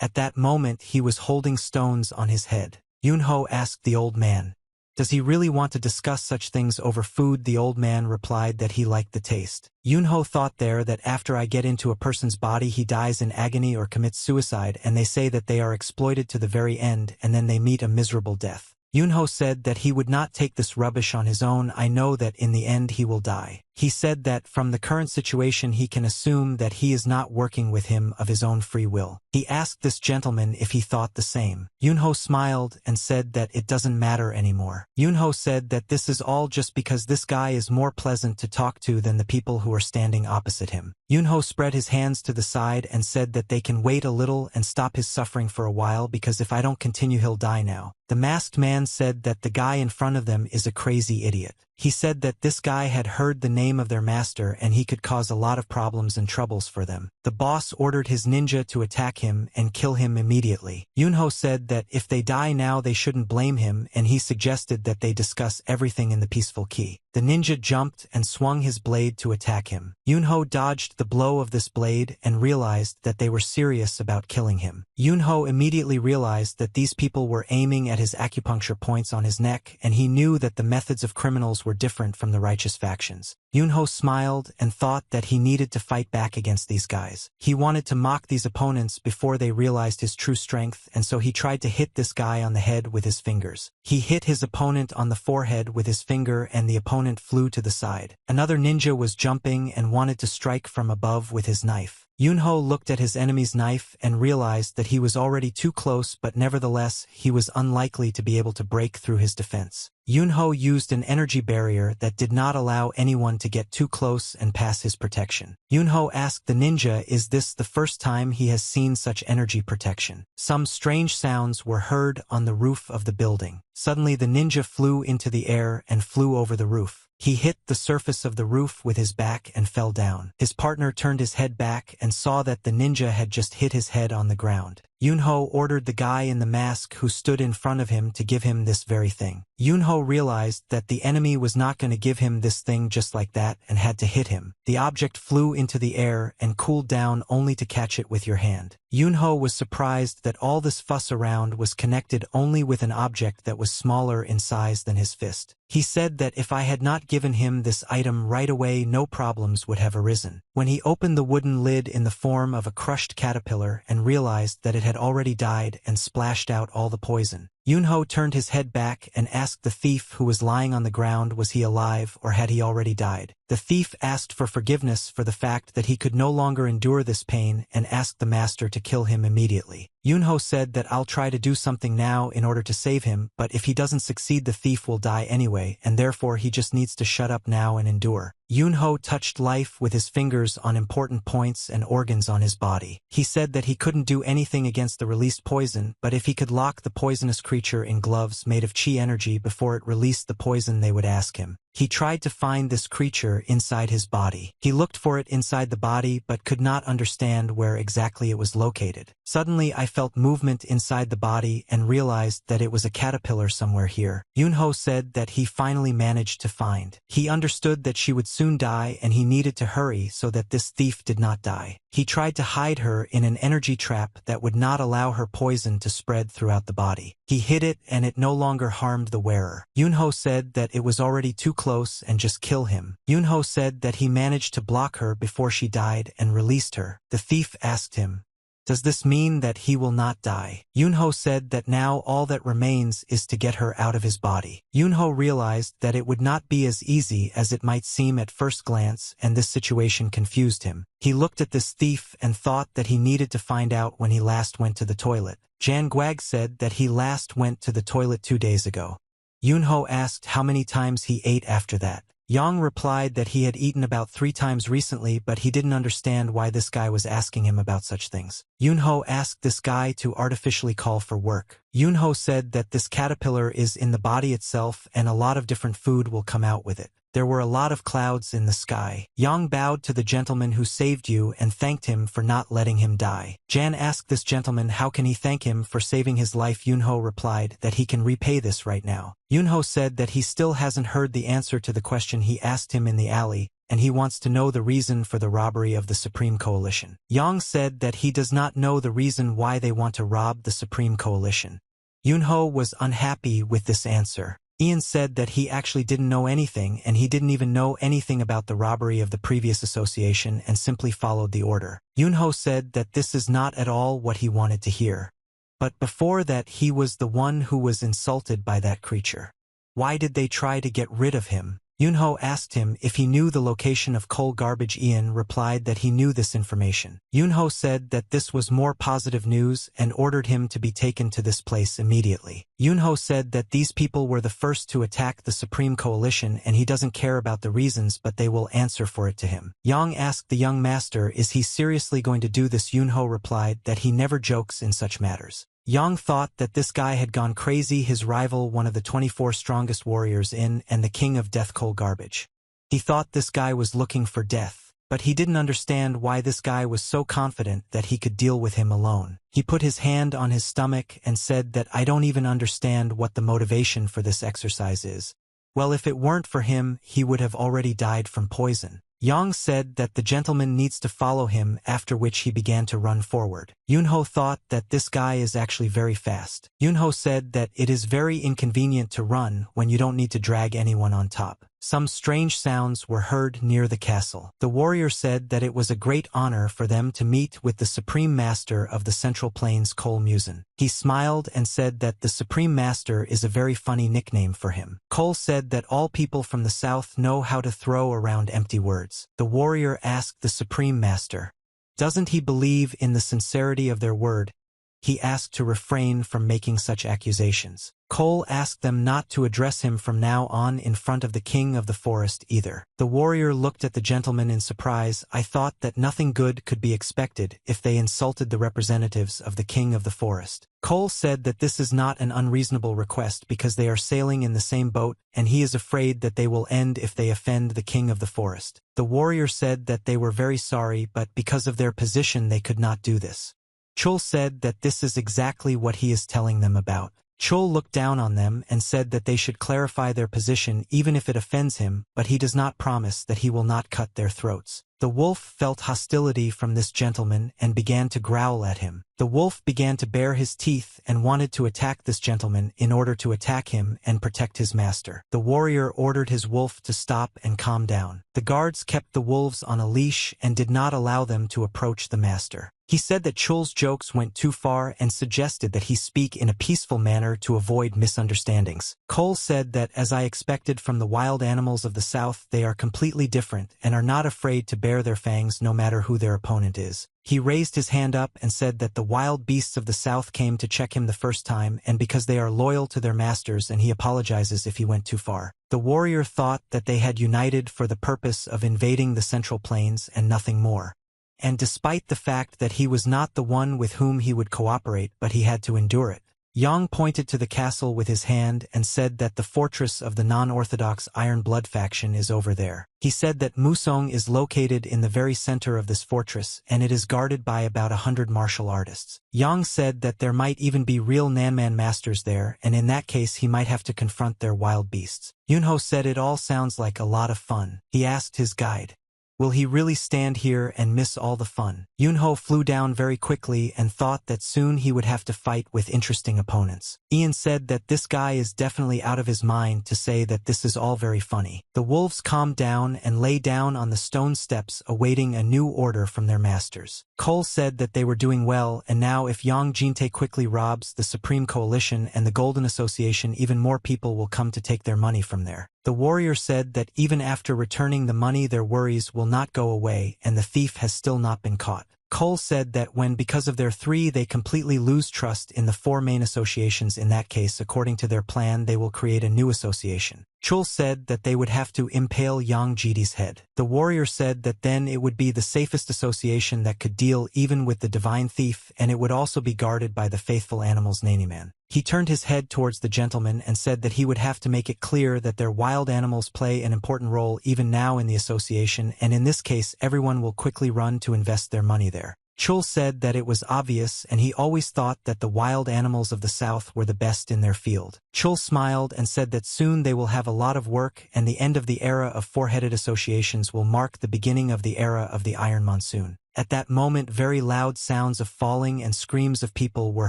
At that moment he was holding stones on his head. Yunho asked the old man, "Does he really want to discuss such things over food?" The old man replied that he liked the taste. Yunho thought there that after I get into a person's body he dies in agony or commits suicide, and they say that they are exploited to the very end and then they meet a miserable death. Yunho said that he would not take this rubbish on his own. I know that in the end he will die. He said that from the current situation he can assume that he is not working with him of his own free will. He asked this gentleman if he thought the same. Yunho smiled and said that it doesn't matter anymore. Yunho said that this is all just because this guy is more pleasant to talk to than the people who are standing opposite him. Yunho spread his hands to the side and said that they can wait a little and stop his suffering for a while, because if I don't continue he'll die now. The masked man said that the guy in front of them is a crazy idiot. He said that this guy had heard the name of their master and he could cause a lot of problems and troubles for them. The boss ordered his ninja to attack him and kill him immediately. Yunho said that if they die now they shouldn't blame him, and he suggested that they discuss everything in the peaceful key. The ninja jumped and swung his blade to attack him. Yunho dodged the blow of this blade and realized that they were serious about killing him. Yunho immediately realized that these people were aiming at his acupuncture points on his neck, and he knew that the methods of criminals rebels were different from the righteous factions. Yunho smiled and thought that he needed to fight back against these guys. He wanted to mock these opponents before they realized his true strength, and so he tried to hit this guy on the head with his fingers. He hit his opponent on the forehead with his finger and the opponent flew to the side. Another ninja was jumping and wanted to strike from above with his knife. Yunho looked at his enemy's knife and realized that he was already too close, but nevertheless, he was unlikely to be able to break through his defense. Yunho used an energy barrier that did not allow anyone to get too close and pass his protection. Yunho asked the ninja, is this the first time he has seen such energy protection? Some strange sounds were heard on the roof of the building. Suddenly the ninja flew into the air and flew over the roof. He hit the surface of the roof with his back and fell down. His partner turned his head back and saw that the ninja had just hit his head on the ground. Yunho ordered the guy in the mask who stood in front of him to give him this very thing. Yunho realized that the enemy was not going to give him this thing just like that and had to hit him. The object flew into the air and cooled down only to catch it with your hand. Yunho was surprised that all this fuss around was connected only with an object that was smaller in size than his fist. He said that if I had not given him this item right away, no problems would have arisen. When he opened the wooden lid in the form of a crushed caterpillar and realized that it had already died and splashed out all the poison, Yunho turned his head back and asked the thief who was lying on the ground, was he alive or had he already died? The thief asked for forgiveness for the fact that he could no longer endure this pain and asked the master to kill him immediately. Yunho said that I'll try to do something now in order to save him, but if he doesn't succeed the thief will die anyway, and therefore he just needs to shut up now and endure. Yunho touched life with his fingers on important points and organs on his body. He said that he couldn't do anything against the released poison, but if he could lock the poisonous creature in gloves made of chi energy before it released the poison, they would ask him. He tried to find this creature inside his body. He looked for it inside the body but could not understand where exactly it was located. Suddenly I felt movement inside the body and realized that it was a caterpillar somewhere here. Yunho said that he finally managed to find. He understood that she would soon die and he needed to hurry so that this thief did not die. He tried to hide her in an energy trap that would not allow her poison to spread throughout the body. He hid it and it no longer harmed the wearer. Yunho said that it was already too close and just kill him. Yunho said that he managed to block her before she died and released her. The thief asked him, does this mean that he will not die? Yunho said that now all that remains is to get her out of his body. Yunho realized that it would not be as easy as it might seem at first glance, and this situation confused him. He looked at this thief and thought that he needed to find out when he last went to the toilet. Jan Guag said that he last went to the toilet 2 days ago. Yunho asked how many times he ate after that. Yang replied that he had eaten about 3 times recently, but he didn't understand why this guy was asking him about such things. Yunho asked this guy to artificially call for work. Yunho said that this caterpillar is in the body itself and a lot of different food will come out with it. There were a lot of clouds in the sky. Yang bowed to the gentleman who saved you and thanked him for not letting him die. Jan asked this gentleman how can he thank him for saving his life. Yunho replied that he can repay this right now. Yunho said that he still hasn't heard the answer to the question he asked him in the alley, and he wants to know the reason for the robbery of the Supreme Coalition. Yang said that he does not know the reason why they want to rob the Supreme Coalition. Yunho was unhappy with this answer. Ian said that he actually didn't know anything and he didn't even know anything about the robbery of the previous association and simply followed the order. Yunho said that this is not at all what he wanted to hear. But before that he was the one who was insulted by that creature. Why did they try to get rid of him? Yunho asked him if he knew the location of coal garbage. Ian replied that he knew this information. Yunho said that this was more positive news and ordered him to be taken to this place immediately. Yunho said that these people were the first to attack the Supreme Coalition and he doesn't care about the reasons, but they will answer for it to him. Yang asked the young master, is he seriously going to do this? Yunho replied that he never jokes in such matters. Yang thought that this guy had gone crazy, his rival, one of the 24 strongest warriors in, and the king of death coal garbage. He thought this guy was looking for death, but he didn't understand why this guy was so confident that he could deal with him alone. He put his hand on his stomach and said that I don't even understand what the motivation for this exercise is. Well, if it weren't for him, he would have already died from poison. Yang said that the gentleman needs to follow him, after which he began to run forward. Yunho thought that this guy is actually very fast. Yunho said that it is very inconvenient to run when you don't need to drag anyone on top. some strange sounds were heard near the castle. The warrior said that it was a great honor for them to meet with the Supreme Master of the Central Plains, Cole Musin. He smiled and said that the Supreme Master is a very funny nickname for him. Cole said that all people from the south know how to throw around empty words. The warrior asked the Supreme Master, "Doesn't he believe in the sincerity of their word?" He asked to refrain from making such accusations. Cole asked them not to address him from now on in front of the king of the forest either. The warrior looked at the gentleman in surprise. "I thought that nothing good could be expected if they insulted the representatives of the king of the forest." Cole said that this is not an unreasonable request because they are sailing in the same boat and he is afraid that they will end if they offend the king of the forest. The warrior said that they were very sorry, but because of their position they could not do this. Chul said that this is exactly what he is telling them about. Chul looked down on them and said that they should clarify their position even if it offends him, but he does not promise that he will not cut their throats. The wolf felt hostility from this gentleman and began to growl at him. The wolf began to bare his teeth and wanted to attack this gentleman in order to attack him and protect his master. The warrior ordered his wolf to stop and calm down. The guards kept the wolves on a leash and did not allow them to approach the master. He said that Chul's jokes went too far and suggested that he speak in a peaceful manner to avoid misunderstandings. Cole said that, as I expected from the wild animals of the south, they are completely different and are not afraid to bare their fangs no matter who their opponent is. He raised his hand up and said that the wild beasts of the south came to check him the first time and because they are loyal to their masters, and he apologizes if he went too far. The warrior thought that they had united for the purpose of invading the Central Plains and nothing more. And despite the fact that he was not the one with whom he would cooperate, but he had to endure it. Yang pointed to the castle with his hand and said that the fortress of the non-orthodox Iron Blood faction is over there. He said that Musong is located in the very center of this fortress and it is guarded by about 100 martial artists. Yang said that there might even be real Nanman masters there, and in that case he might have to confront their wild beasts. Yunho said it all sounds like a lot of fun. He asked his guide, "Will he really stand here and miss all the fun?" Yunho flew down very quickly and thought that soon he would have to fight with interesting opponents. Ian said that this guy is definitely out of his mind to say that this is all very funny. The wolves calmed down and lay down on the stone steps awaiting a new order from their masters. Cole said that they were doing well, and now if Yang Jinte quickly robs the Supreme Coalition and the Golden Association, even more people will come to take their money from there. The warrior said that even after returning the money their worries will not go away and the thief has still not been caught. Cole said that when because of their three they completely lose trust in the four main associations, in that case according to their plan they will create a new association. Chul said that they would have to impale Yang Jiti's head. The warrior said that then it would be the safest association that could deal even with the divine thief, and it would also be guarded by the faithful animals Naniman. He turned his head towards the gentleman and said that he would have to make it clear that their wild animals play an important role even now in the association, and in this case everyone will quickly run to invest their money there. Chul said that it was obvious and he always thought that the wild animals of the south were the best in their field. Chul smiled and said that soon they will have a lot of work and the end of the era of four-headed associations will mark the beginning of the era of the Iron Monsoon. At that moment very loud sounds of falling and screams of people were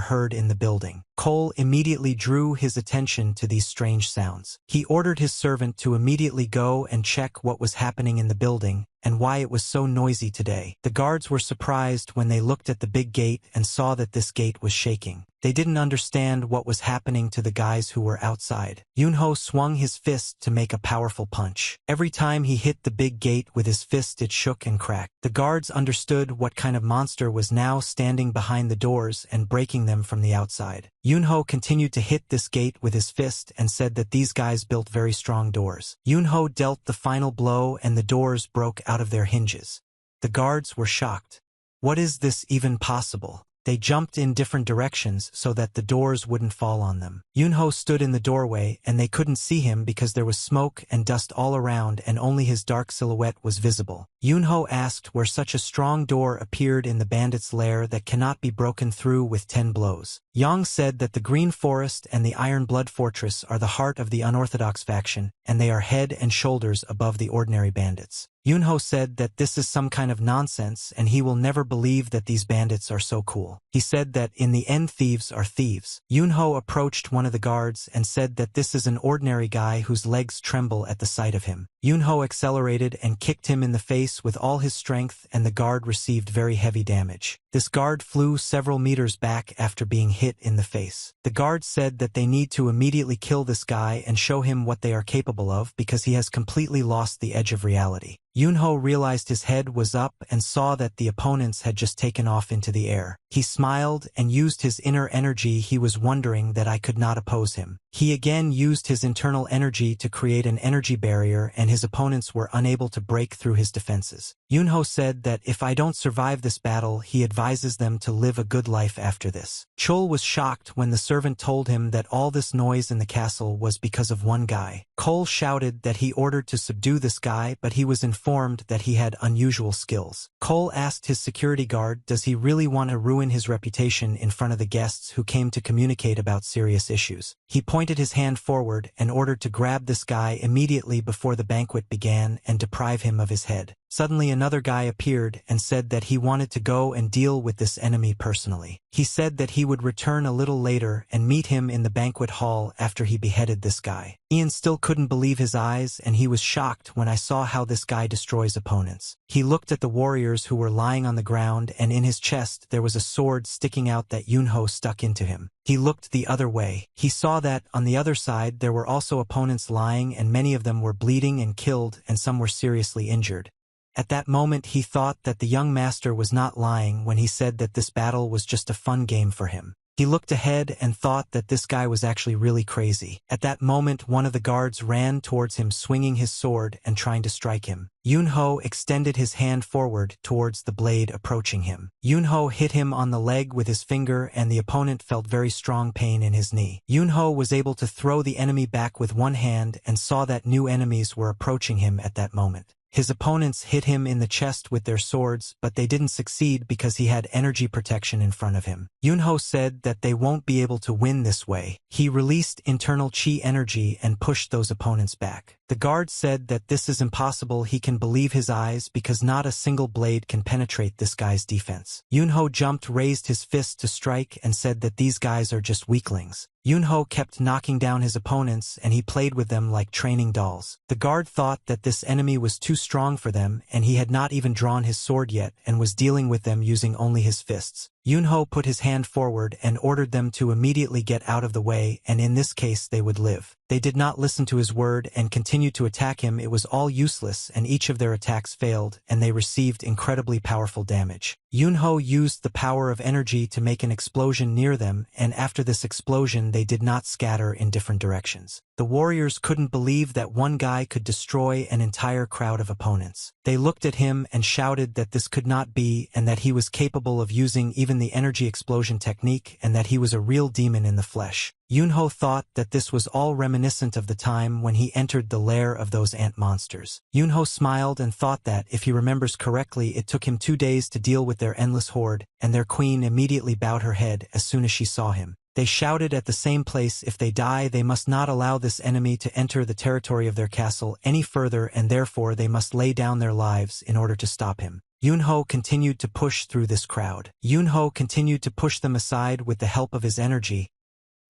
heard in the building. Cole immediately drew his attention to these strange sounds. He ordered his servant to immediately go and check what was happening in the building and why it was so noisy today. The guards were surprised when they looked at the big gate and saw that this gate was shaking. They didn't understand what was happening to the guys who were outside. Yunho swung his fist to make a powerful punch. Every time he hit the big gate with his fist it shook and cracked. The guards understood what kind of monster was now standing behind the doors and breaking them from the outside. Yunho continued to hit this gate with his fist and said that these guys built very strong doors. Yunho dealt the final blow and the doors broke out of their hinges. The guards were shocked. What is this even possible? They jumped in different directions so that the doors wouldn't fall on them. Yunho stood in the doorway and they couldn't see him because there was smoke and dust all around and only his dark silhouette was visible. Yunho asked where such a strong door appeared in the bandit's lair that cannot be broken through with 10 blows. Yang said that the Green Forest and the Iron Blood Fortress are the heart of the unorthodox faction, and they are head and shoulders above the ordinary bandits. Yunho said that this is some kind of nonsense and he will never believe that these bandits are so cool. He said that in the end thieves are thieves. Yunho approached one of the guards and said that this is an ordinary guy whose legs tremble at the sight of him. Yunho accelerated and kicked him in the face with all his strength and the guard received very heavy damage. This guard flew several meters back after being hit in the face. The guard said that they need to immediately kill this guy and show him what they are capable of because he has completely lost the edge of reality. Yunho realized his head was up and saw that the opponents had just taken off into the air. He smiled and used his inner energy. He was wondering that I could not oppose him. He again used his internal energy to create an energy barrier and his opponents were unable to break through his defenses. Yunho said that if I don't survive this battle, he advises them to live a good life after this. Chol was shocked when the servant told him that all this noise in the castle was because of one guy. Cole shouted that he ordered to subdue this guy, but he was informed that he had unusual skills. Cole asked his security guard, does he really want to ruin his reputation in front of the guests who came to communicate about serious issues? He pointed his hand forward and ordered to grab this guy immediately before the banquet began and deprive him of his head. Suddenly another guy appeared and said that he wanted to go and deal with this enemy personally. He said that he would return a little later and meet him in the banquet hall after he beheaded this guy. Ian still couldn't believe his eyes and he was shocked when I saw how this guy destroys opponents. He looked at the warriors who were lying on the ground and in his chest there was a sword sticking out that Yunho stuck into him. He looked the other way. He saw that on the other side there were also opponents lying and many of them were bleeding and killed and some were seriously injured. At that moment he thought that the young master was not lying when he said that this battle was just a fun game for him. He looked ahead and thought that this guy was actually really crazy. At that moment one of the guards ran towards him swinging his sword and trying to strike him. Yunho extended his hand forward towards the blade approaching him. Yunho hit him on the leg with his finger and the opponent felt very strong pain in his knee. Yunho was able to throw the enemy back with one hand and saw that new enemies were approaching him at that moment. His opponents hit him in the chest with their swords, but they didn't succeed because he had energy protection in front of him. Yunho said that they won't be able to win this way. He released internal chi energy and pushed those opponents back. The guard said that this is impossible. He can believe his eyes because not a single blade can penetrate this guy's defense. Yunho jumped, raised his fist to strike and said that these guys are just weaklings. Yunho kept knocking down his opponents and he played with them like training dolls. The guard thought that this enemy was too strong for them and he had not even drawn his sword yet and was dealing with them using only his fists. Yunho put his hand forward and ordered them to immediately get out of the way and in this case they would live. They did not listen to his word and continued to attack him. It was all useless and each of their attacks failed and they received incredibly powerful damage. Yunho used the power of energy to make an explosion near them and after this explosion they did not scatter in different directions. The warriors couldn't believe that one guy could destroy an entire crowd of opponents. They looked at him and shouted that this could not be and that he was capable of using even the energy explosion technique and that he was a real demon in the flesh. Yunho thought that this was all reminiscent of the time when he entered the lair of those ant monsters. Yunho smiled and thought that, if he remembers correctly, it took him 2 days to deal with their endless horde, and their queen immediately bowed her head as soon as she saw him. They shouted at the same place, if they die they must not allow this enemy to enter the territory of their castle any further and therefore they must lay down their lives in order to stop him. Yunho continued to push through this crowd. Yunho continued to push them aside with the help of his energy.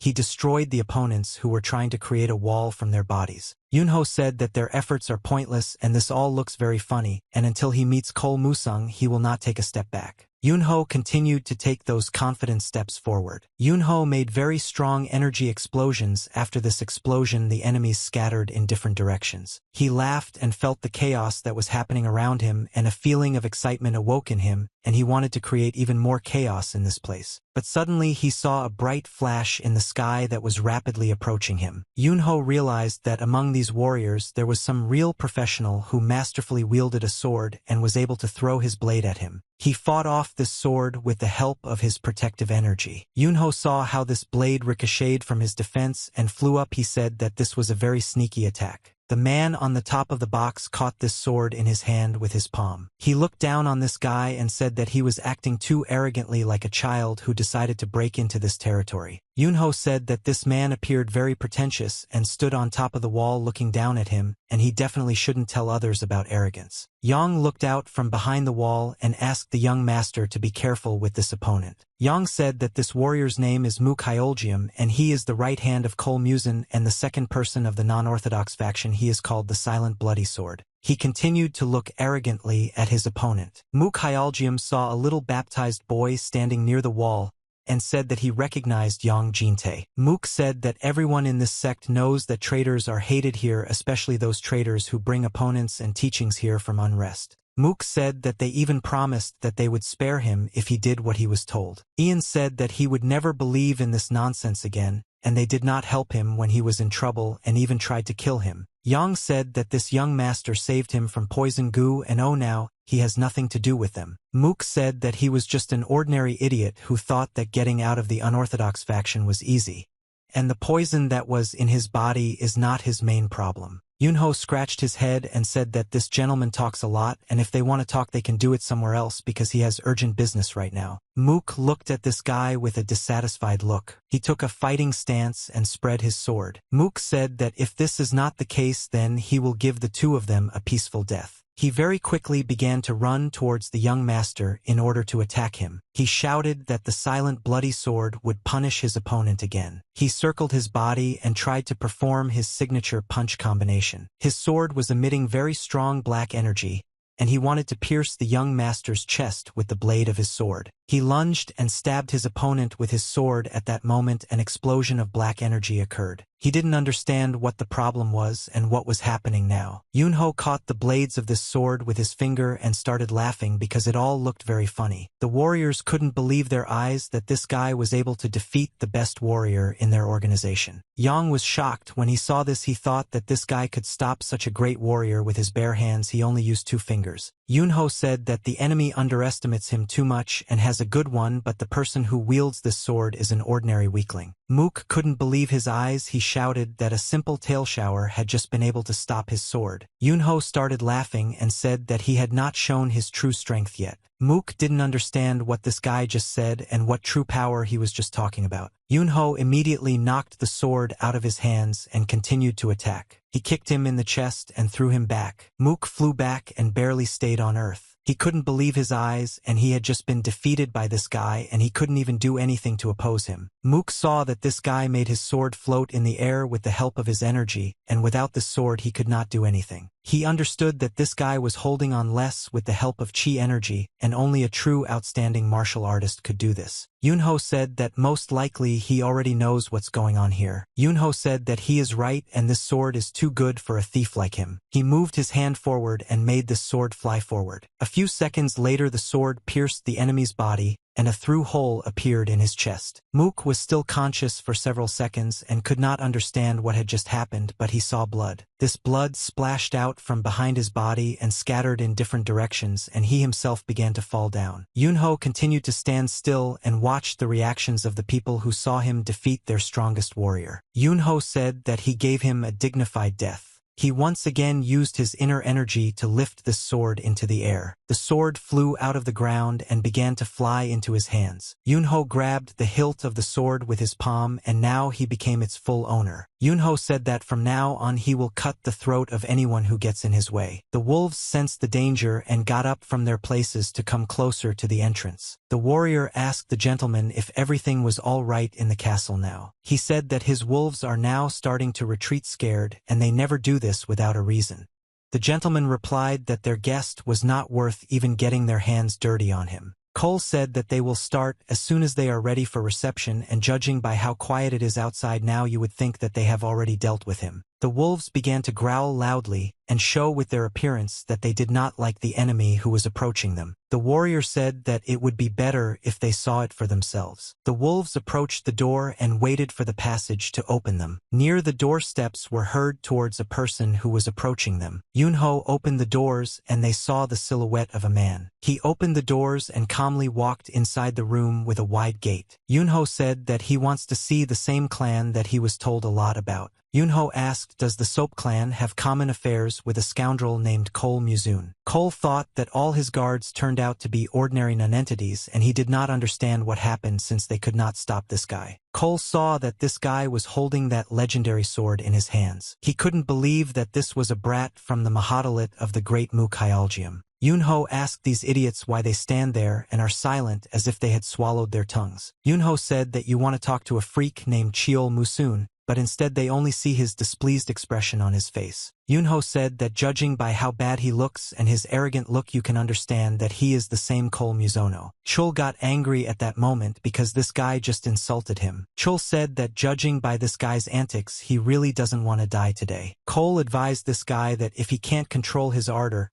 He destroyed the opponents who were trying to create a wall from their bodies. Yunho said that their efforts are pointless and this all looks very funny, and until he meets Cole Musung he will not take a step back. Yunho continued to take those confident steps forward. Yunho made very strong energy explosions. After this explosion the enemies scattered in different directions. He laughed and felt the chaos that was happening around him and a feeling of excitement awoke in him and he wanted to create even more chaos in this place. But suddenly he saw a bright flash in the sky that was rapidly approaching him. Yunho realized that among these warriors there was some real professional who masterfully wielded a sword and was able to throw his blade at him. He fought off this sword with the help of his protective energy. Yunho saw how this blade ricocheted from his defense and flew up. He said that this was a very sneaky attack. The man on the top of the box caught this sword in his hand with his palm. He looked down on this guy and said that he was acting too arrogantly like a child who decided to break into this territory. Yunho said that this man appeared very pretentious and stood on top of the wall looking down at him, and he definitely shouldn't tell others about arrogance. Yang looked out from behind the wall and asked the young master to be careful with this opponent. Yang said that this warrior's name is Mukyolgium, and he is the right hand of Cole Musin and the second person of the non-orthodox faction. He is called the Silent Bloody Sword. He continued to look arrogantly at his opponent. Mukyolgium saw a little baptized boy standing near the wall and said that he recognized Yang Jinte. Mook said that everyone in this sect knows that traitors are hated here, especially those traitors who bring opponents and teachings here from unrest. Mook said that they even promised that they would spare him if he did what he was told. Ian said that he would never believe in this nonsense again, and they did not help him when he was in trouble and even tried to kill him. Yang said that this young master saved him from poison goo and now he has nothing to do with them. Mook said that he was just an ordinary idiot who thought that getting out of the unorthodox faction was easy, and the poison that was in his body is not his main problem. Yunho scratched his head and said that this gentleman talks a lot, and if they want to talk they can do it somewhere else because he has urgent business right now. Mook looked at this guy with a dissatisfied look. He took a fighting stance and spread his sword. Mook said that if this is not the case then he will give the two of them a peaceful death. He very quickly began to run towards the young master in order to attack him. He shouted that the silent bloody sword would punish his opponent again. He circled his body and tried to perform his signature punch combination. His sword was emitting very strong black energy, and he wanted to pierce the young master's chest with the blade of his sword. He lunged and stabbed his opponent with his sword. At that moment an explosion of black energy occurred. He didn't understand what the problem was and what was happening now. Yunho caught the blades of this sword with his finger and started laughing because it all looked very funny. The warriors couldn't believe their eyes that this guy was able to defeat the best warrior in their organization. Yang was shocked when he saw this. He thought that this guy could stop such a great warrior with his bare hands. He only used 2 fingers. Yunho said that the enemy underestimates him too much and has a good one, but the person who wields this sword is an ordinary weakling. Mook couldn't believe his eyes. He shouted that a simple tail shower had just been able to stop his sword. Yunho started laughing and said that he had not shown his true strength yet. Mook didn't understand what this guy just said and what true power he was just talking about. Yunho immediately knocked the sword out of his hands and continued to attack. He kicked him in the chest and threw him back. Mook flew back and barely stayed on earth. He couldn't believe his eyes, and he had just been defeated by this guy and he couldn't even do anything to oppose him. Mook saw that this guy made his sword float in the air with the help of his energy, and without the sword he could not do anything. He understood that this guy was holding on less with the help of chi energy, and only a true outstanding martial artist could do this. Yunho said that most likely he already knows what's going on here. Yunho said that he is right and this sword is too good for a thief like him. He moved his hand forward and made this sword fly forward. A few seconds later the sword pierced the enemy's body, and a through hole appeared in his chest. Mook was still conscious for several seconds and could not understand what had just happened, but he saw blood. This blood splashed out from behind his body and scattered in different directions, and he himself began to fall down. Yunho continued to stand still and watched the reactions of the people who saw him defeat their strongest warrior. Yunho said that he gave him a dignified death. He once again used his inner energy to lift this sword into the air. The sword flew out of the ground and began to fly into his hands. Yunho grabbed the hilt of the sword with his palm, and now he became its full owner. Yunho said that from now on he will cut the throat of anyone who gets in his way. The wolves sensed the danger and got up from their places to come closer to the entrance. The warrior asked the gentleman if everything was all right in the castle now. He said that his wolves are now starting to retreat scared, and they never do this without a reason. The gentleman replied that their guest was not worth even getting their hands dirty on him. Cole said that they will start as soon as they are ready for reception, and judging by how quiet it is outside now you would think that they have already dealt with him. The wolves began to growl loudly and show with their appearance that they did not like the enemy who was approaching them. The warrior said that it would be better if they saw it for themselves. The wolves approached the door and waited for the passage to open them. Near the doorsteps were heard towards a person who was approaching them. Yunho opened the doors and they saw the silhouette of a man. He opened the doors and calmly walked inside the room with a wide gate. Yunho said that he wants to see the same clan that he was told a lot about. Yunho asked, does the Soap clan have common affairs with a scoundrel named Cole Muzun? Cole thought that all his guards turned out to be ordinary nonentities and he did not understand what happened since they could not stop this guy. Cole saw that this guy was holding that legendary sword in his hands. He couldn't believe that this was a brat from the Mahadalit of the Great Mukyalgium. Yunho asked these idiots why they stand there and are silent as if they had swallowed their tongues. Yunho said that you want to talk to a freak named Cheol Musun, but instead they only see his displeased expression on his face. Yunho said that judging by how bad he looks and his arrogant look you can understand that he is the same Cole Muzono. Chul got angry at that moment because this guy just insulted him. Chul said that judging by this guy's antics he really doesn't want to die today. Cole advised this guy that if he can't control his ardor,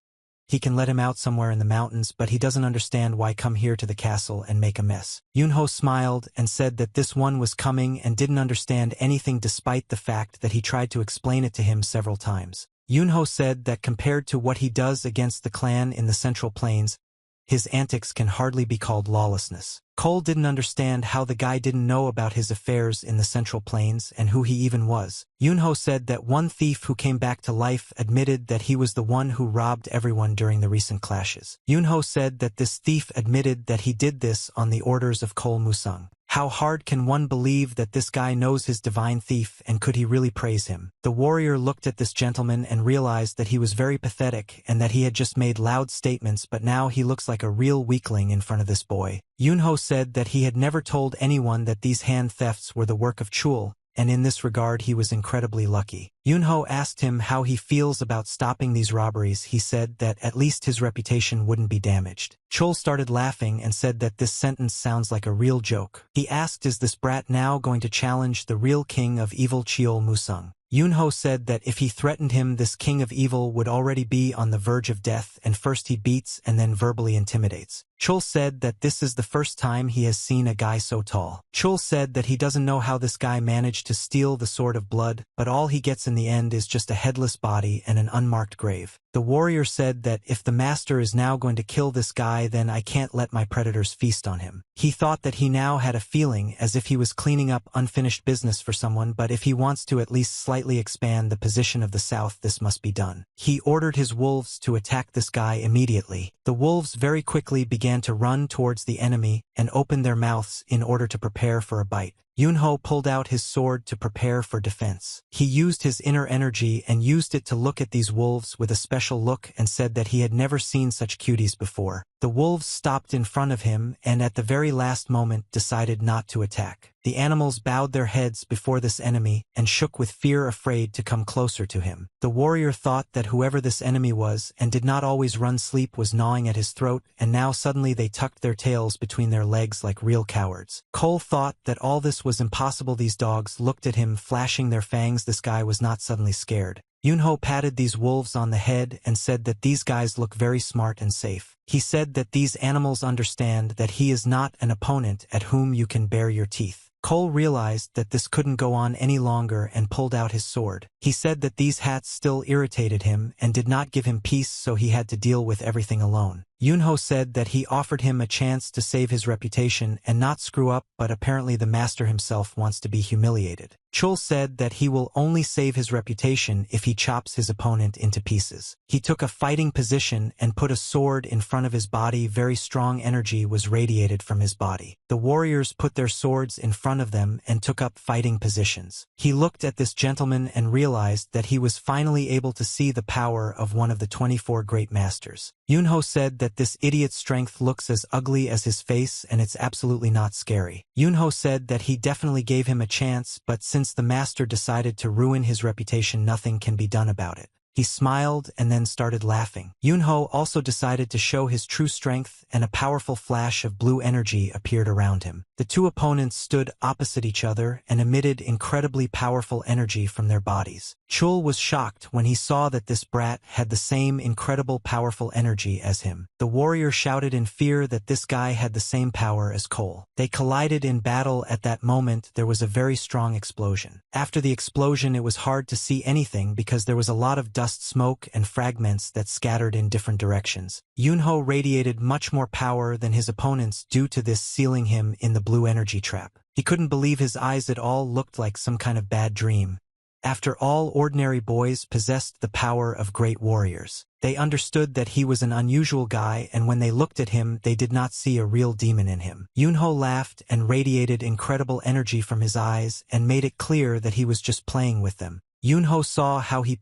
he can let him out somewhere in the mountains, but he doesn't understand why come here to the castle and make a mess. Yunho smiled and said that this one was coming and didn't understand anything despite the fact that he tried to explain it to him several times. Yunho said that compared to what he does against the clan in the Central Plains, his antics can hardly be called lawlessness. Cole didn't understand how the guy didn't know about his affairs in the Central Plains and who he even was. Yunho said that one thief who came back to life admitted that he was the one who robbed everyone during the recent clashes. Yunho said that this thief admitted that he did this on the orders of Cole Musung. How hard can one believe that this guy knows his divine thief, and could he really praise him? The warrior looked at this gentleman and realized that he was very pathetic and that he had just made loud statements, but now he looks like a real weakling in front of this boy. Yunho said that he had never told anyone that these hand thefts were the work of Chul, and in this regard he was incredibly lucky. Yunho asked him how he feels about stopping these robberies. He said that at least his reputation wouldn't be damaged. Chul started laughing and said that this sentence sounds like a real joke. He asked, is this brat now going to challenge the real king of evil Cheol Musung? Yunho said that if he threatened him, this king of evil would already be on the verge of death, and first he beats and then verbally intimidates. Chul said that this is the first time he has seen a guy so tall. Chul said that he doesn't know how this guy managed to steal the Sword of Blood, but all he gets in the end is just a headless body and an unmarked grave. The warrior said that if the master is now going to kill this guy, then I can't let my predators feast on him. He thought that he now had a feeling as if he was cleaning up unfinished business for someone, but if he wants to at least slightly expand the position of the south, this must be done. He ordered his wolves to attack this guy immediately. The wolves very quickly began to run towards the enemy and opened their mouths in order to prepare for a bite. Yunho pulled out his sword to prepare for defense. He used his inner energy and used it to look at these wolves with a special look and said that he had never seen such cuties before. The wolves stopped in front of him and at the very last moment decided not to attack. The animals bowed their heads before this enemy and shook with fear, afraid to come closer to him. The warrior thought that whoever this enemy was and did not always run sleep was gnawing at his throat, and now suddenly they tucked their tails between their legs like real cowards. Cole thought that all this was impossible. These dogs looked at him, flashing their fangs. This guy was not suddenly scared. Yunho patted these wolves on the head and said that these guys look very smart and safe. He said that these animals understand that he is not an opponent at whom you can bare your teeth. Cole realized that this couldn't go on any longer and pulled out his sword. He said that these hats still irritated him and did not give him peace, so he had to deal with everything alone. Yunho said that he offered him a chance to save his reputation and not screw up, but apparently the master himself wants to be humiliated. Chul said that he will only save his reputation if he chops his opponent into pieces. He took a fighting position and put a sword in front of his body. Very strong energy was radiated from his body. The warriors put their swords in front of them and took up fighting positions. He looked at this gentleman and realized that he was finally able to see the power of one of the 24 great masters. Yunho said that this idiot's strength looks as ugly as his face and it's absolutely not scary. Yunho said that he definitely gave him a chance, but since the master decided to ruin his reputation, nothing can be done about it. He smiled and then started laughing. Yunho also decided to show his true strength, and a powerful flash of blue energy appeared around him. The two opponents stood opposite each other and emitted incredibly powerful energy from their bodies. Chul was shocked when he saw that this brat had the same incredible powerful energy as him. The warrior shouted in fear that this guy had the same power as Cole. They collided in battle. At that moment there was a very strong explosion. After the explosion it was hard to see anything because there was a lot of dust, smoke, and fragments that scattered in different directions. Yunho radiated much more power than his opponents due to this, sealing him in the blue energy trap. He couldn't believe his eyes. It all looked like some kind of bad dream. After all, ordinary boys possessed the power of great warriors. They understood that he was an unusual guy, and when they looked at him they did not see a real demon in him. Yunho laughed and radiated incredible energy from his eyes and made it clear that he was just playing with them. Yunho saw how he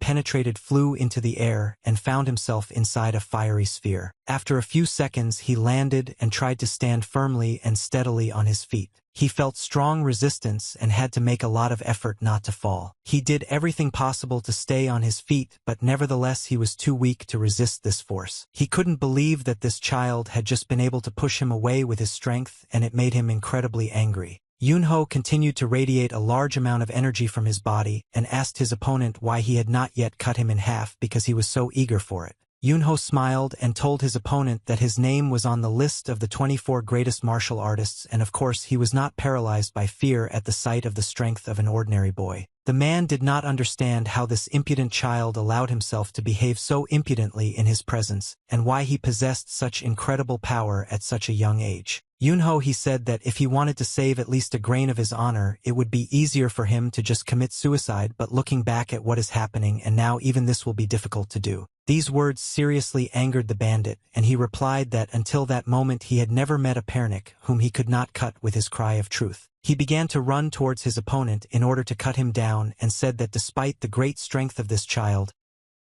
flew into the air, and found himself inside a fiery sphere. After a few seconds he landed and tried to stand firmly and steadily on his feet. He felt strong resistance and had to make a lot of effort not to fall. He did everything possible to stay on his feet, but nevertheless he was too weak to resist this force. He couldn't believe that this child had just been able to push him away with his strength, and it made him incredibly angry. Yunho continued to radiate a large amount of energy from his body and asked his opponent why he had not yet cut him in half because he was so eager for it. Yunho smiled and told his opponent that his name was on the list of the 24 greatest martial artists, and of course he was not paralyzed by fear at the sight of the strength of an ordinary boy. The man did not understand how this impudent child allowed himself to behave so impudently in his presence, and why he possessed such incredible power at such a young age. Yunho, he said that if he wanted to save at least a grain of his honor, it would be easier for him to just commit suicide, but looking back at what is happening and now, even this will be difficult to do. These words seriously angered the bandit, and he replied that until that moment he had never met a Pernik whom he could not cut with his cry of truth. He began to run towards his opponent in order to cut him down, and said that despite the great strength of this child,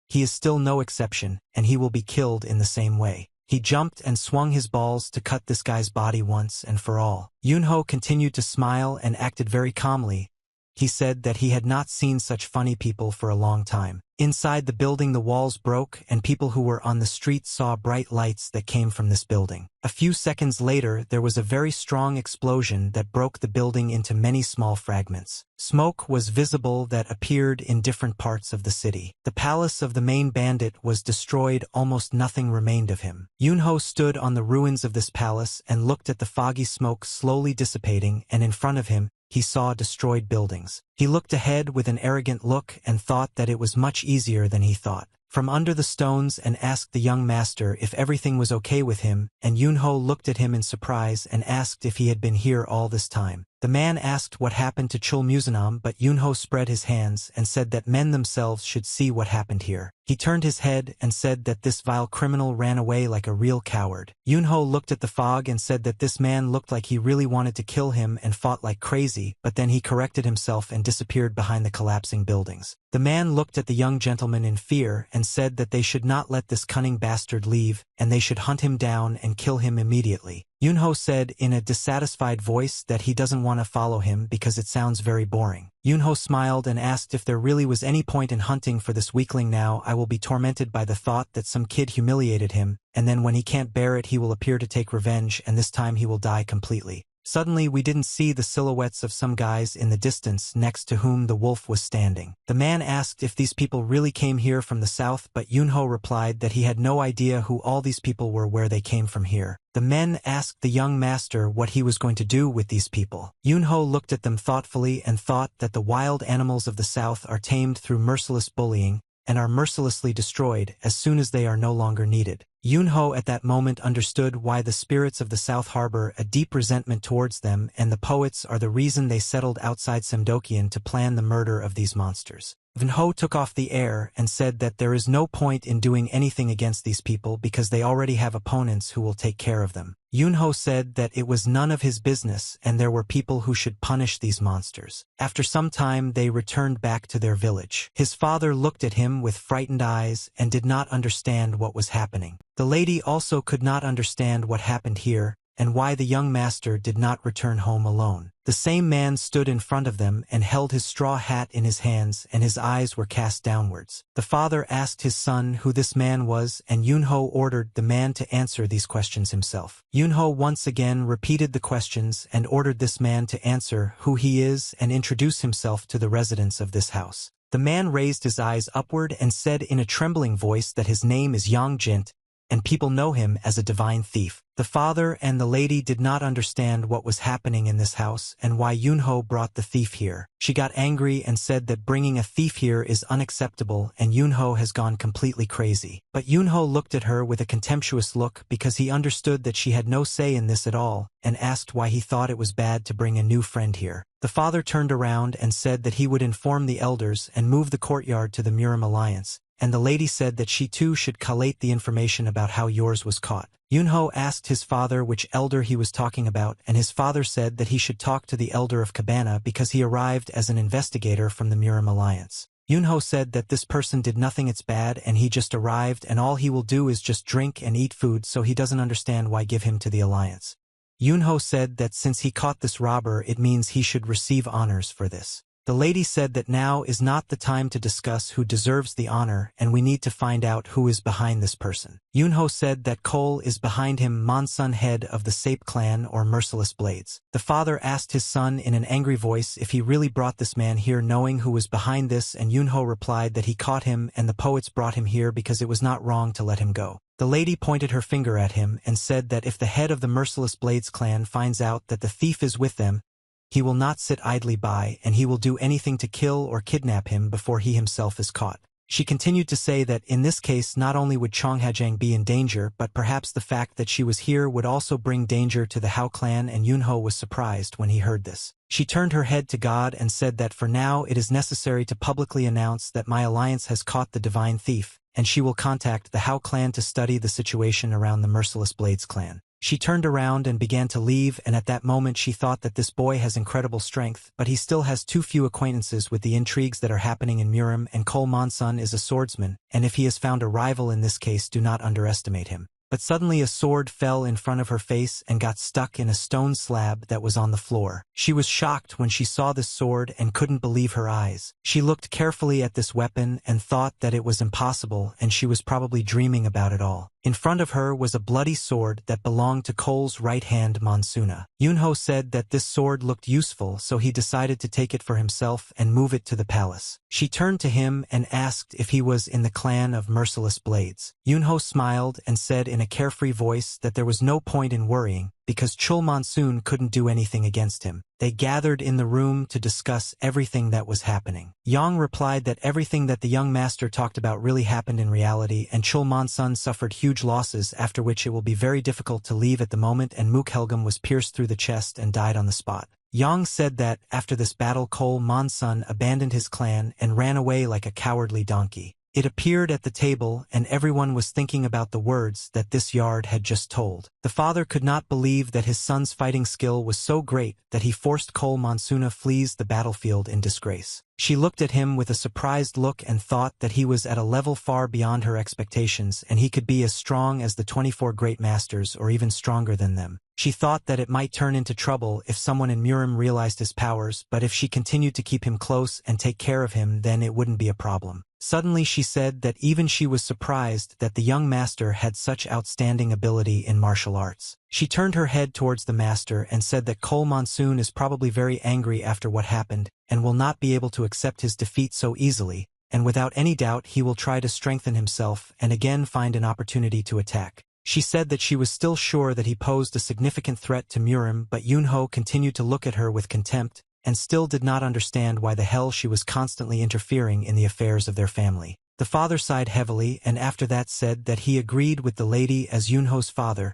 he is still no exception, and he will be killed in the same way. He jumped and swung his balls to cut this guy's body once and for all. Yunho continued to smile and acted very calmly. He said that he had not seen such funny people for a long time. Inside the building the walls broke, and people who were on the street saw bright lights that came from this building. A few seconds later there was a very strong explosion that broke the building into many small fragments. Smoke was visible that appeared in different parts of the city. The palace of the main bandit was destroyed, almost nothing remained of him. Yunho stood on the ruins of this palace and looked at the foggy smoke slowly dissipating, and in front of him he saw destroyed buildings. He looked ahead with an arrogant look and thought that it was much easier than he thought. From under the stones and asked the young master if everything was okay with him, and Yunho looked at him in surprise and asked if he had been here all this time. The man asked what happened to Chul Muzanam, but Yunho spread his hands and said that men themselves should see what happened here. He turned his head and said that this vile criminal ran away like a real coward. Yunho looked at the fog and said that this man looked like he really wanted to kill him and fought like crazy, but then he corrected himself and disappeared behind the collapsing buildings. The man looked at the young gentleman in fear and said that they should not let this cunning bastard leave, and they should hunt him down and kill him immediately. Yunho said in a dissatisfied voice that he doesn't want to follow him because it sounds very boring. Yunho smiled and asked if there really was any point in hunting for this weakling now. I will be tormented by the thought that some kid humiliated him, and then when he can't bear it he will appear to take revenge, and this time he will die completely. Suddenly we didn't see the silhouettes of some guys in the distance next to whom the wolf was standing. The man asked if these people really came here from the south, but Yunho replied that he had no idea who all these people were, where they came from here. The men asked the young master what he was going to do with these people. Yunho looked at them thoughtfully and thought that the wild animals of the south are tamed through merciless bullying, and are mercilessly destroyed as soon as they are no longer needed. Yunho at that moment understood why the spirits of the South harbor a deep resentment towards them, and the poets are the reason they settled outside Samdokian to plan the murder of these monsters. Yunho took off the air and said that there is no point in doing anything against these people because they already have opponents who will take care of them. Yunho said that it was none of his business and there were people who should punish these monsters. After some time they returned back to their village. His father looked at him with frightened eyes and did not understand what was happening. The lady also could not understand what happened here, and why the young master did not return home alone. The same man stood in front of them and held his straw hat in his hands, and his eyes were cast downwards. The father asked his son who this man was, and Yunho ordered the man to answer these questions himself. Yunho once again repeated the questions and ordered this man to answer who he is and introduce himself to the residents of this house. The man raised his eyes upward and said in a trembling voice that his name is Yang Jint, and people know him as a divine thief. The father and the lady did not understand what was happening in this house and why Yunho brought the thief here. She got angry and said that bringing a thief here is unacceptable and Yunho has gone completely crazy. But Yunho looked at her with a contemptuous look because he understood that she had no say in this at all, and asked why he thought it was bad to bring a new friend here. The father turned around and said that he would inform the elders and move the courtyard to the Murim Alliance, and the lady said that she too should collate the information about how yours was caught. Yunho asked his father which elder he was talking about, and his father said that he should talk to the elder of Cabana because he arrived as an investigator from the Murim Alliance. Yunho said that this person did nothing it's bad and he just arrived and all he will do is just drink and eat food, so he doesn't understand why give him to the Alliance. Yunho said that since he caught this robber it means he should receive honors for this. The lady said that now is not the time to discuss who deserves the honor and we need to find out who is behind this person. Yunho said that Cole is behind him, Monsun, head of the Sape clan or Merciless Blades. The father asked his son in an angry voice if he really brought this man here knowing who was behind this, and Yunho replied that he caught him and the poets brought him here because it was not wrong to let him go. The lady pointed her finger at him and said that if the head of the Merciless Blades clan finds out that the thief is with them, he will not sit idly by and he will do anything to kill or kidnap him before he himself is caught. She continued to say that in this case not only would Chonghajang be in danger, but perhaps the fact that she was here would also bring danger to the Hao clan, and Yunho was surprised when he heard this. She turned her head to God and said that for now it is necessary to publicly announce that my alliance has caught the divine thief, and she will contact the Hao clan to study the situation around the Merciless Blades clan. She turned around and began to leave, and at that moment she thought that this boy has incredible strength, but he still has too few acquaintances with the intrigues that are happening in Murim, and Cole Monsun is a swordsman, and if he has found a rival in this case, do not underestimate him. But suddenly a sword fell in front of her face and got stuck in a stone slab that was on the floor. She was shocked when she saw this sword and couldn't believe her eyes. She looked carefully at this weapon and thought that it was impossible and she was probably dreaming about it all. In front of her was a bloody sword that belonged to Cole's right hand, Monsuna. Yunho said that this sword looked useful, so he decided to take it for himself and move it to the palace. She turned to him and asked if he was in the clan of Merciless Blades. Yunho smiled and said in a carefree voice that there was no point in worrying, because Chul Monsoon couldn't do anything against him. They gathered in the room to discuss everything that was happening. Yang replied that everything that the young master talked about really happened in reality, and Chul Monsun suffered huge losses, after which it will be very difficult to leave at the moment, and Mukhelgam was pierced through the chest and died on the spot. Yang said that, after this battle, Cole Monsun abandoned his clan and ran away like a cowardly donkey. It appeared at the table, and everyone was thinking about the words that this yard had just told. The father could not believe that his son's fighting skill was so great that he forced Cole Monsuna flees the battlefield in disgrace. She looked at him with a surprised look and thought that he was at a level far beyond her expectations, and he could be as strong as the 24 great masters or even stronger than them. She thought that it might turn into trouble if someone in Murim realized his powers, but if she continued to keep him close and take care of him, then it wouldn't be a problem. Suddenly she said that even she was surprised that the young master had such outstanding ability in martial arts. She turned her head towards the master and said that Cole Monsoon is probably very angry after what happened and will not be able to accept his defeat so easily, and without any doubt he will try to strengthen himself and again find an opportunity to attack. She said that she was still sure that he posed a significant threat to Murim, but Yunho continued to look at her with contempt and still did not understand why the hell she was constantly interfering in the affairs of their family. The father sighed heavily and after that said that he agreed with the lady as Yunho's father.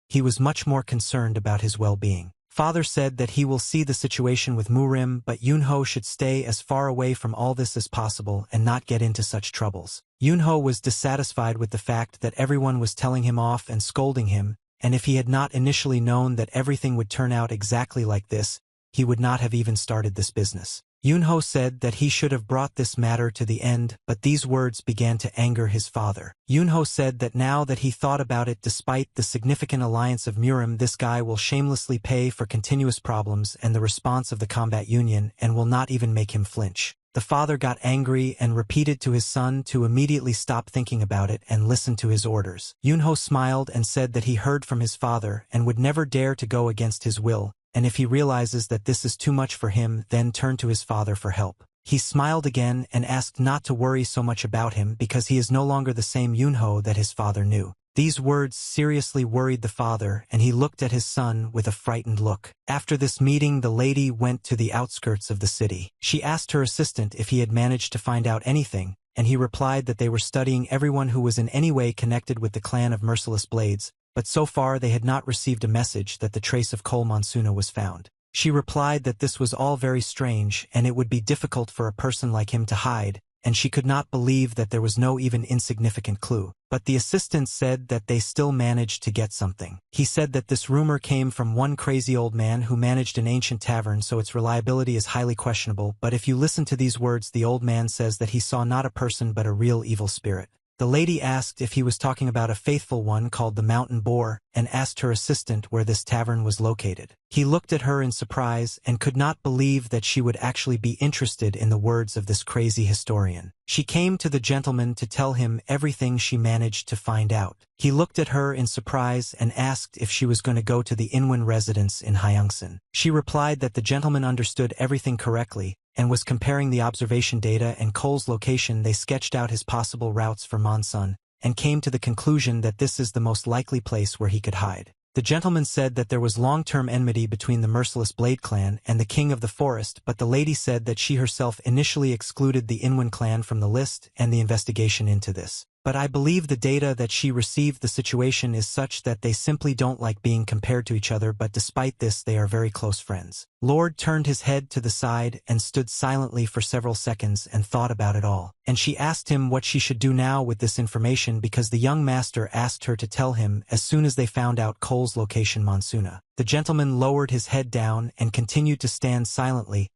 He was much more concerned about his well-being. Father said that he will see the situation with Murim, but Yunho should stay as far away from all this as possible and not get into such troubles. Yunho was dissatisfied with the fact that everyone was telling him off and scolding him, and if he had not initially known that everything would turn out exactly like this, he would not have even started this business. Yunho said that he should have brought this matter to the end, but these words began to anger his father. Yunho said that now that he thought about it, despite the significant alliance of Murim, this guy will shamelessly pay for continuous problems and the response of the combat union and will not even make him flinch. The father got angry and repeated to his son to immediately stop thinking about it and listen to his orders. Yunho smiled and said that he heard from his father and would never dare to go against his will, and if he realizes that this is too much for him, then turn to his father for help. He smiled again and asked not to worry so much about him because he is no longer the same Yunho that his father knew. These words seriously worried the father, and he looked at his son with a frightened look. After this meeting, the lady went to the outskirts of the city. She asked her assistant if he had managed to find out anything, and he replied that they were studying everyone who was in any way connected with the clan of Merciless Blades, but so far they had not received a message that the trace of Cole Monsuna was found. She replied that this was all very strange, and it would be difficult for a person like him to hide, and she could not believe that there was no even insignificant clue. But the assistant said that they still managed to get something. He said that this rumor came from one crazy old man who managed an ancient tavern, so its reliability is highly questionable, but if you listen to these words, the old man says that he saw not a person but a real evil spirit. The lady asked if he was talking about a faithful one called the Mountain Boar, and asked her assistant where this tavern was located. He looked at her in surprise and could not believe that she would actually be interested in the words of this crazy historian. She came to the gentleman to tell him everything she managed to find out. He looked at her in surprise and asked if she was going to go to the Inwin residence in Hyungsan. She replied that the gentleman understood everything correctly, and was comparing the observation data and Cole's location. They sketched out his possible routes for Monsun, and came to the conclusion that this is the most likely place where he could hide. The gentleman said that there was long-term enmity between the Merciless Blade clan and the King of the Forest, but the lady said that she herself initially excluded the Inwin clan from the list and the investigation into this. But I believe the data that she received, the situation is such that they simply don't like being compared to each other, but despite this they are very close friends. Lord turned his head to the side and stood silently for several seconds and thought about it all. And she asked him what she should do now with this information, because the young master asked her to tell him as soon as they found out Cole's location Monsuna. The gentleman lowered his head down and continued to stand silently.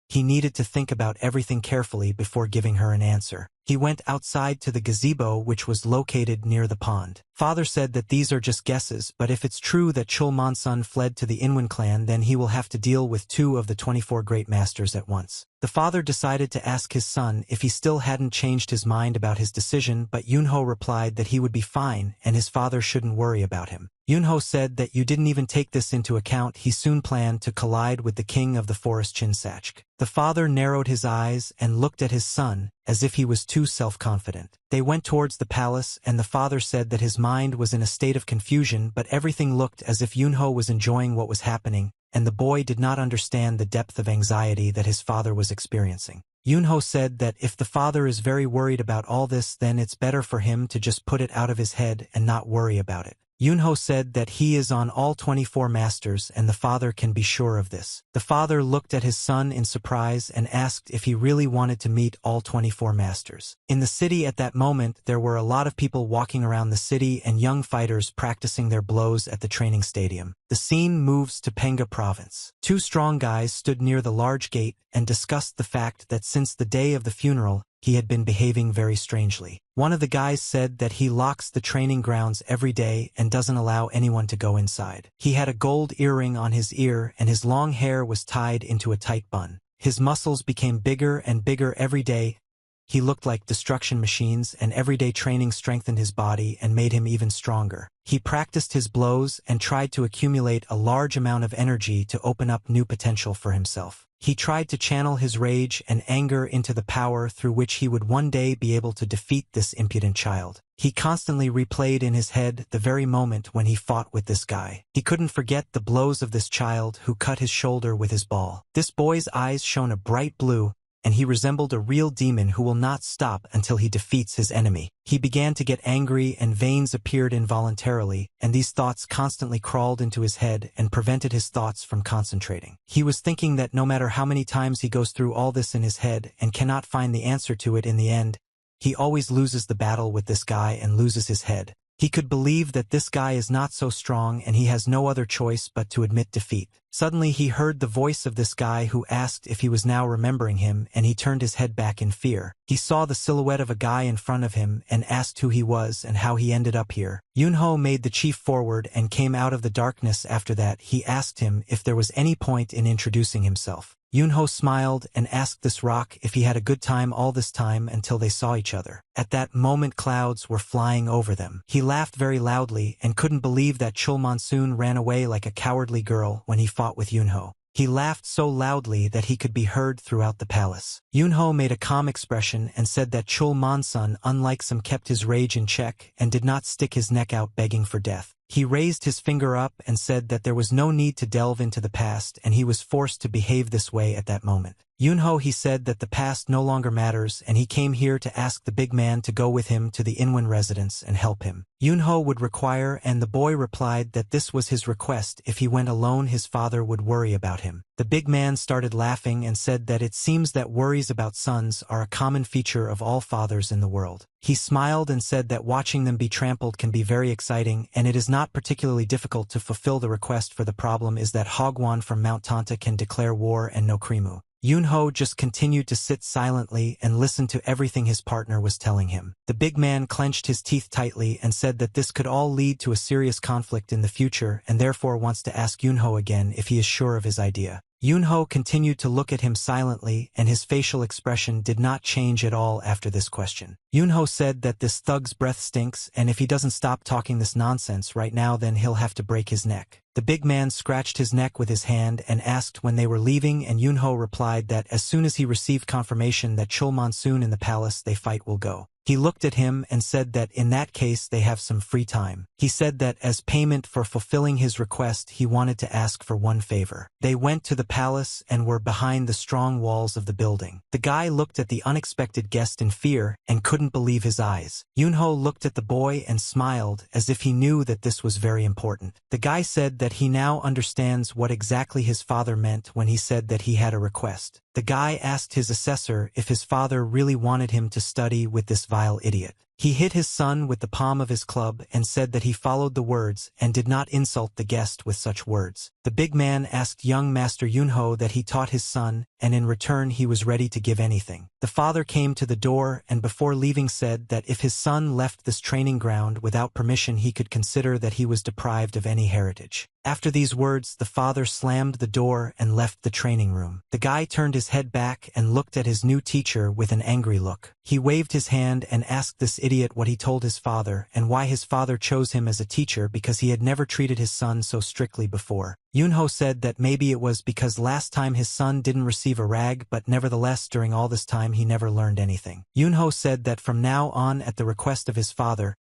He needed to think about everything carefully before giving her an answer. He went outside to the gazebo, which was located near the pond. Father said that these are just guesses, but if it's true that Chul Monsun fled to the Inwin clan, then he will have to deal with 2 of the 24 great masters at once. The father decided to ask his son if he still hadn't changed his mind about his decision, but Yunho replied that he would be fine and his father shouldn't worry about him. Yunho said that you didn't even take this into account. He soon planned to collide with the king of the forest Chinsachk. The father narrowed his eyes and looked at his son, as if he was too self-confident. They went towards the palace, and the father said that his mind was in a state of confusion, but everything looked as if Yunho was enjoying what was happening, and the boy did not understand the depth of anxiety that his father was experiencing. Yunho said that if the father is very worried about all this, then it's better for him to just put it out of his head and not worry about it. Yunho said that he is on all 24 masters and the father can be sure of this. The father looked at his son in surprise and asked if he really wanted to meet all 24 masters. In the city at that moment, there were a lot of people walking around the city and young fighters practicing their blows at the training stadium. The scene moves to Penga province. 2 strong guys stood near the large gate and discussed the fact that since the day of the funeral, he had been behaving very strangely. One of the guys said that he locks the training grounds every day and doesn't allow anyone to go inside. He had a gold earring on his ear and his long hair was tied into a tight bun. His muscles became bigger and bigger every day. He looked like destruction machines, and everyday training strengthened his body and made him even stronger. He practiced his blows and tried to accumulate a large amount of energy to open up new potential for himself. He tried to channel his rage and anger into the power through which he would one day be able to defeat this impudent child. He constantly replayed in his head the very moment when he fought with this guy. He couldn't forget the blows of this child who cut his shoulder with his ball. This boy's eyes shone a bright blue, and he resembled a real demon who will not stop until he defeats his enemy. He began to get angry and veins appeared involuntarily, and these thoughts constantly crawled into his head and prevented his thoughts from concentrating. He was thinking that no matter how many times he goes through all this in his head and cannot find the answer to it in the end, he always loses the battle with this guy and loses his head. He could believe that this guy is not so strong and he has no other choice but to admit defeat. Suddenly he heard the voice of this guy who asked if he was now remembering him, and he turned his head back in fear. He saw the silhouette of a guy in front of him and asked who he was and how he ended up here. Yunho made the chief forward and came out of the darkness. After that, he asked him if there was any point in introducing himself. Yunho smiled and asked this rock if he had a good time all this time until they saw each other. At that moment clouds were flying over them. He laughed very loudly and couldn't believe that Chul Monsoon ran away like a cowardly girl when he fought with Yunho. He laughed so loudly that he could be heard throughout the palace. Yunho made a calm expression and said that Chul Monsun, unlike some, kept his rage in check and did not stick his neck out begging for death. He raised his finger up and said that there was no need to delve into the past and he was forced to behave this way at that moment. Yunho, he said that the past no longer matters and he came here to ask the big man to go with him to the Inwan residence and help him. Yunho would require, and the boy replied that this was his request. If he went alone his father would worry about him. The big man started laughing and said that it seems that worries about sons are a common feature of all fathers in the world. He smiled and said that watching them be trampled can be very exciting and it is not particularly difficult to fulfill the request, for the problem is that Hogwan from Mount Tanta can declare war and no Krimu. Yunho just continued to sit silently and listen to everything his partner was telling him. The big man clenched his teeth tightly and said that this could all lead to a serious conflict in the future and therefore wants to ask Yunho again if he is sure of his idea. Yunho continued to look at him silently and his facial expression did not change at all after this question. Yunho said that this thug's breath stinks and if he doesn't stop talking this nonsense right now then he'll have to break his neck. The big man scratched his neck with his hand and asked when they were leaving, and Yunho replied that as soon as he received confirmation that Chul Monsoon in the palace they fight will go. He looked at him and said that in that case they have some free time. He said that as payment for fulfilling his request he wanted to ask for one favor. They went to the palace and were behind the strong walls of the building. The guy looked at the unexpected guest in fear and couldn't believe his eyes. Yunho looked at the boy and smiled as if he knew that this was very important. The guy said that he now understands what exactly his father meant when he said that he had a request. The guy asked his assessor if his father really wanted him to study with this vile idiot. He hit his son with the palm of his club and said that he followed the words and did not insult the guest with such words. The big man asked young Master Yunho that he taught his son, and in return he was ready to give anything. The father came to the door and before leaving said that if his son left this training ground without permission he could consider that he was deprived of any heritage. After these words the father slammed the door and left the training room. The guy turned his head back and looked at his new teacher with an angry look. He waved his hand and asked this idiot what he told his father and why his father chose him as a teacher because he had never treated his son so strictly before. Yunho said that maybe it was because last time his son didn't receive a rag, but nevertheless during all this time he never learned anything. Yunho said that from now on at the request of his father,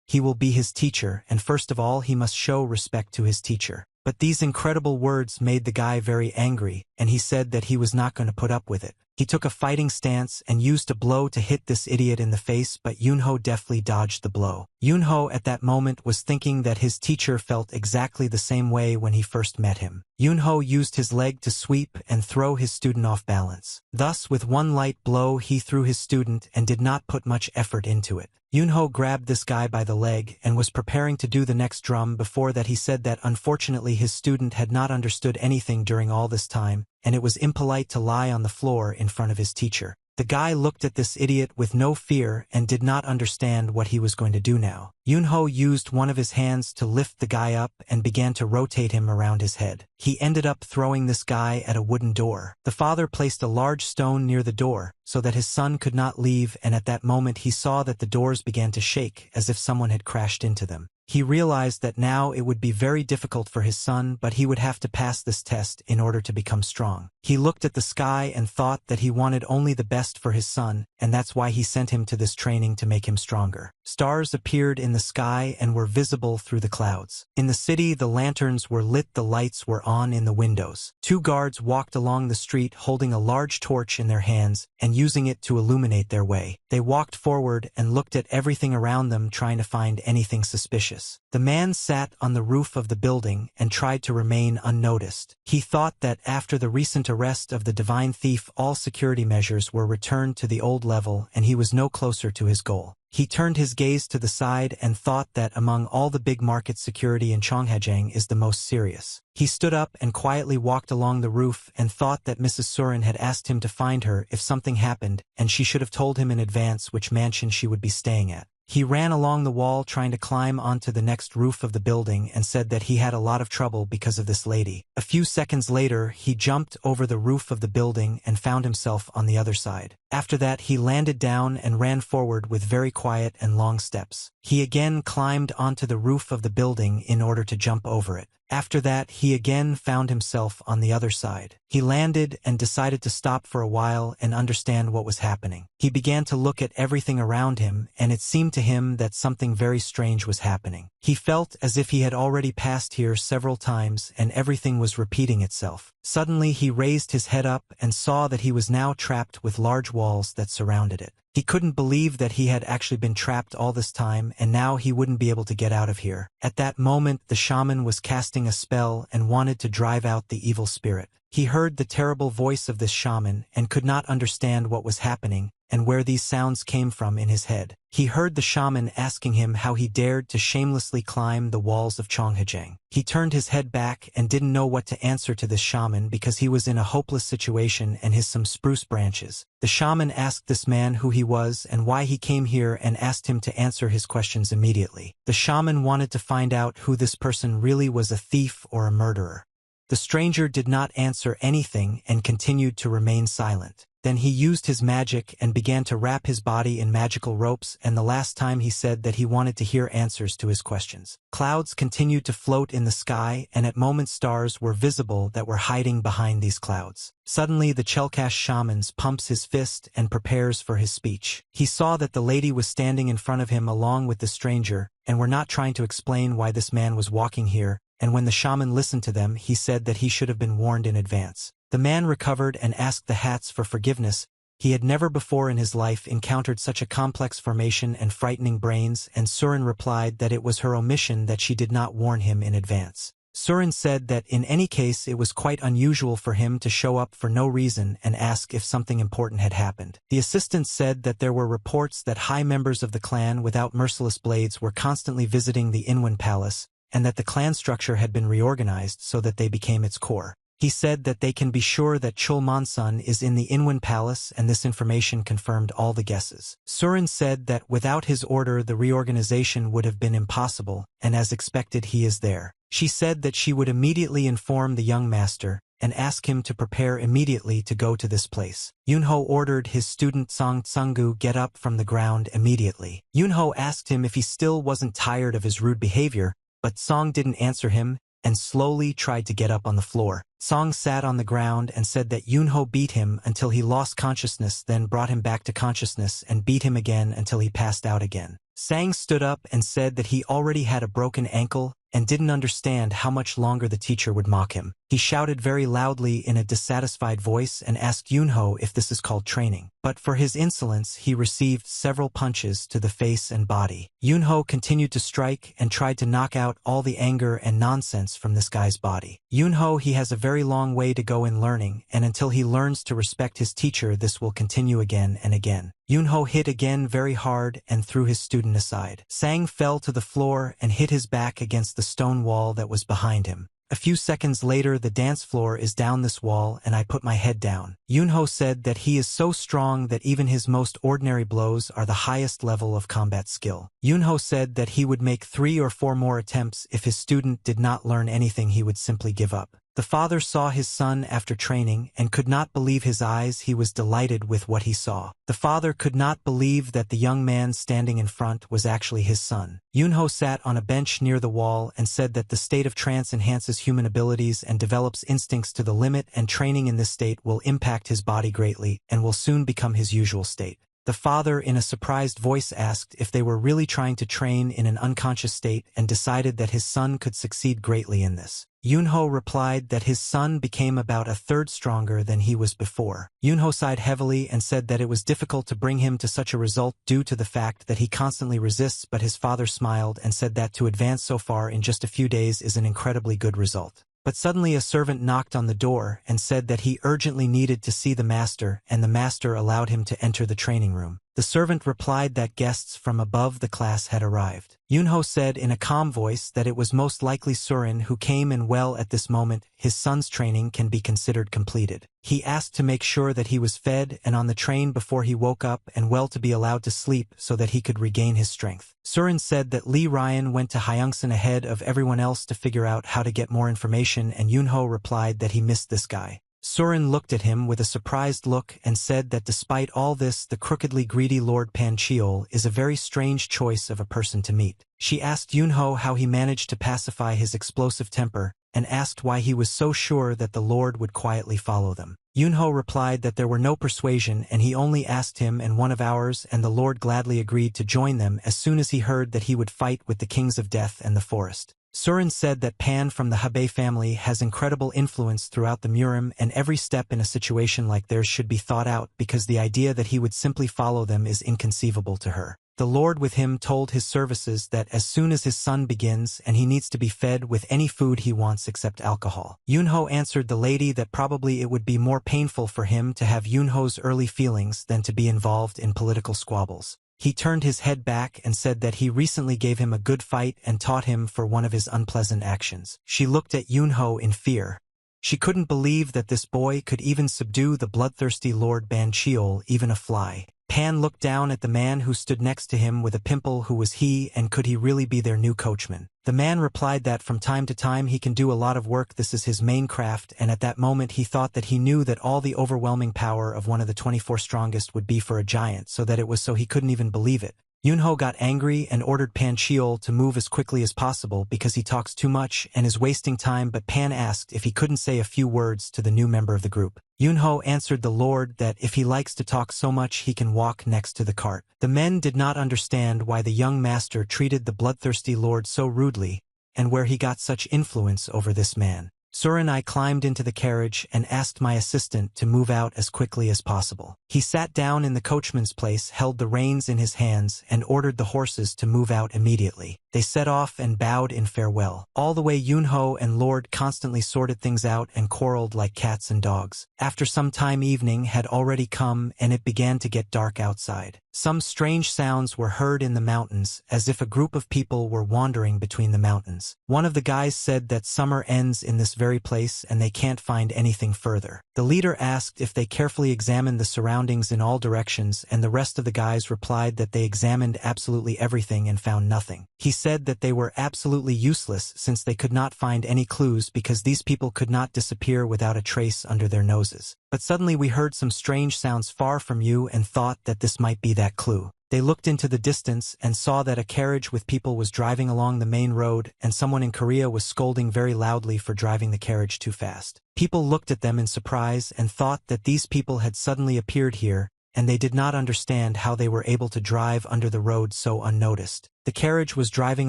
he will be his teacher and first of all he must show respect to his teacher. But these incredible words made the guy very angry and he said that he was not going to put up with it. He took a fighting stance and used a blow to hit this idiot in the face, but Yunho deftly dodged the blow. Yunho at that moment was thinking that his teacher felt exactly the same way when he first met him. Yunho used his leg to sweep and throw his student off balance. Thus, with one light blow he threw his student and did not put much effort into it. Yunho grabbed this guy by the leg and was preparing to do the next drum. Before that he said that unfortunately his student had not understood anything during all this time, and it was impolite to lie on the floor in front of his teacher. The guy looked at this idiot with no fear and did not understand what he was going to do now. Yunho used one of his hands to lift the guy up and began to rotate him around his head. He ended up throwing this guy at a wooden door. The father placed a large stone near the door so that his son could not leave, and at that moment he saw that the doors began to shake as if someone had crashed into them. He realized that now it would be very difficult for his son, but he would have to pass this test in order to become strong. He looked at the sky and thought that he wanted only the best for his son, and that's why he sent him to this training to make him stronger. Stars appeared in the sky and were visible through the clouds. In the city, the lanterns were lit, the lights were on in the windows. 2 guards walked along the street holding a large torch in their hands and using it to illuminate their way. They walked forward and looked at everything around them, trying to find anything suspicious. The man sat on the roof of the building and tried to remain unnoticed. He thought that after the recent arrest of the divine thief, all security measures were returned to the old level and he was no closer to his goal. He turned his gaze to the side and thought that among all the big market security in Chonghajang is the most serious. He stood up and quietly walked along the roof and thought that Mrs. Surin had asked him to find her if something happened, and she should have told him in advance which mansion she would be staying at. He ran along the wall trying to climb onto the next roof of the building and said that he had a lot of trouble because of this lady. A few seconds later, he jumped over the roof of the building and found himself on the other side. After that he landed down and ran forward with very quiet and long steps. He again climbed onto the roof of the building in order to jump over it. After that he again found himself on the other side. He landed and decided to stop for a while and understand what was happening. He began to look at everything around him, and it seemed to him that something very strange was happening. He felt as if he had already passed here several times and everything was repeating itself. Suddenly he raised his head up and saw that he was now trapped with large walls that surrounded it. He couldn't believe that he had actually been trapped all this time and now he wouldn't be able to get out of here. At that moment the shaman was casting a spell and wanted to drive out the evil spirit. He heard the terrible voice of this shaman and could not understand what was happening and where these sounds came from in his head. He heard the shaman asking him how he dared to shamelessly climb the walls of Chonghajang. He turned his head back and didn't know what to answer to this shaman because he was in a hopeless situation and his some spruce branches. The shaman asked this man who he was and why he came here and asked him to answer his questions immediately. The shaman wanted to find out who this person really was, a thief or a murderer. The stranger did not answer anything and continued to remain silent. Then he used his magic and began to wrap his body in magical ropes, and the last time he said that he wanted to hear answers to his questions. Clouds continued to float in the sky, and at moments stars were visible that were hiding behind these clouds. Suddenly the Chelkash shaman pumps his fist and prepares for his speech. He saw that the lady was standing in front of him along with the stranger, and were not trying to explain why this man was walking here, and when the shaman listened to them he said that he should have been warned in advance. The man recovered and asked the hats for forgiveness. He had never before in his life encountered such a complex formation and frightening brains, and Surin replied that it was her omission that she did not warn him in advance. Surin said that in any case it was quite unusual for him to show up for no reason and ask if something important had happened. The assistant said that there were reports that high members of the clan without merciless blades were constantly visiting the Inwan Palace, and that the clan structure had been reorganized so that they became its core. He said that they can be sure that Chul Monsun is in the Inwan Palace, and this information confirmed all the guesses. Surin said that without his order the reorganization would have been impossible, and as expected he is there. She said that she would immediately inform the young master, and ask him to prepare immediately to go to this place. Yunho ordered his student Song Tsungu get up from the ground immediately. Yunho asked him if he still wasn't tired of his rude behavior, but Song didn't answer him, and slowly tried to get up on the floor. Song sat on the ground and said that Yunho beat him until he lost consciousness, then brought him back to consciousness and beat him again until he passed out again. Sang stood up and said that he already had a broken ankle and didn't understand how much longer the teacher would mock him. He shouted very loudly in a dissatisfied voice and asked Yunho if this is called training. But for his insolence he received several punches to the face and body. Yunho continued to strike and tried to knock out all the anger and nonsense from this guy's body. Yunho, he has a very long way to go in learning, and until he learns to respect his teacher this will continue again and again. Yunho hit again very hard and threw his student aside. Sang fell to the floor and hit his back against the stone wall that was behind him. A few seconds later the dance floor is down this wall and I put my head down. Yunho said that he is so strong that even his most ordinary blows are the highest level of combat skill. Yunho said that he would make 3 or 4 more attempts. If his student did not learn anything he would simply give up. The father saw his son after training and could not believe his eyes. He was delighted with what he saw. The father could not believe that the young man standing in front was actually his son. Yunho sat on a bench near the wall and said that the state of trance enhances human abilities and develops instincts to the limit, and training in this state will impact his body greatly and will soon become his usual state. The father in a surprised voice asked if they were really trying to train in an unconscious state and decided that his son could succeed greatly in this. Yunho replied that his son became about 1/3 stronger than he was before. Yunho sighed heavily and said that it was difficult to bring him to such a result due to the fact that he constantly resists, but his father smiled and said that to advance so far in just a few days is an incredibly good result. But suddenly a servant knocked on the door and said that he urgently needed to see the master, and the master allowed him to enter the training room. The servant replied that guests from above the class had arrived. Yunho said in a calm voice that it was most likely Surin who came, and well, at this moment his son's training can be considered completed. He asked to make sure that he was fed and on the train before he woke up, and well, to be allowed to sleep so that he could regain his strength. Surin said that Li Ryan went to Hyungsan ahead of everyone else to figure out how to get more information, and Yunho replied that he missed this guy. Surin looked at him with a surprised look and said that despite all this, the crookedly greedy Lord Pancheol is a very strange choice of a person to meet. She asked Yunho how he managed to pacify his explosive temper, and asked why he was so sure that the Lord would quietly follow them. Yunho replied that there were no persuasion and he only asked him and one of ours, and the Lord gladly agreed to join them as soon as he heard that he would fight with the kings of death and the forest. Surin said that Pan from the Habe family has incredible influence throughout the Murim, and every step in a situation like theirs should be thought out because the idea that he would simply follow them is inconceivable to her. The Lord with him told his services that as soon as his son begins and he needs to be fed with any food he wants except alcohol. Yunho answered the lady that probably it would be more painful for him to have Yunho's early feelings than to be involved in political squabbles. He turned his head back and said that he recently gave him a good fight and taught him for one of his unpleasant actions. She looked at Yunho in fear. She couldn't believe that this boy could even subdue the bloodthirsty Lord Bancheol, even a fly. Pan looked down at the man who stood next to him with a pimple. Who was he, and could he really be their new coachman? The man replied that from time to time he can do a lot of work, this is his main craft, and at that moment he thought that he knew that all the overwhelming power of one of the 24 strongest would be for a giant, so that it was so he couldn't even believe it. Yunho got angry and ordered Pancheol to move as quickly as possible because he talks too much and is wasting time, but Pan asked if he couldn't say a few words to the new member of the group. Yunho answered the Lord that if he likes to talk so much he can walk next to the cart. The men did not understand why the young master treated the bloodthirsty Lord so rudely, and where he got such influence over this man. Surin I climbed into the carriage and asked my assistant to move out as quickly as possible. He sat down in the coachman's place, held the reins in his hands, and ordered the horses to move out immediately. They set off and bowed in farewell. All the way Yunho and Lord constantly sorted things out and quarreled like cats and dogs. After some time evening had already come and it began to get dark outside. Some strange sounds were heard in the mountains, as if a group of people were wandering between the mountains. One of the guys said that summer ends in this very place and they can't find anything further. The leader asked if they carefully examined the surroundings in all directions, and the rest of the guys replied that they examined absolutely everything and found nothing. He said that they were absolutely useless since they could not find any clues because these people could not disappear without a trace under their noses. But suddenly we heard some strange sounds far from you and thought that this might be that clue. They looked into the distance and saw that a carriage with people was driving along the main road, and someone in Korea was scolding very loudly for driving the carriage too fast. People looked at them in surprise and thought that these people had suddenly appeared here, and they did not understand how they were able to drive under the road so unnoticed. The carriage was driving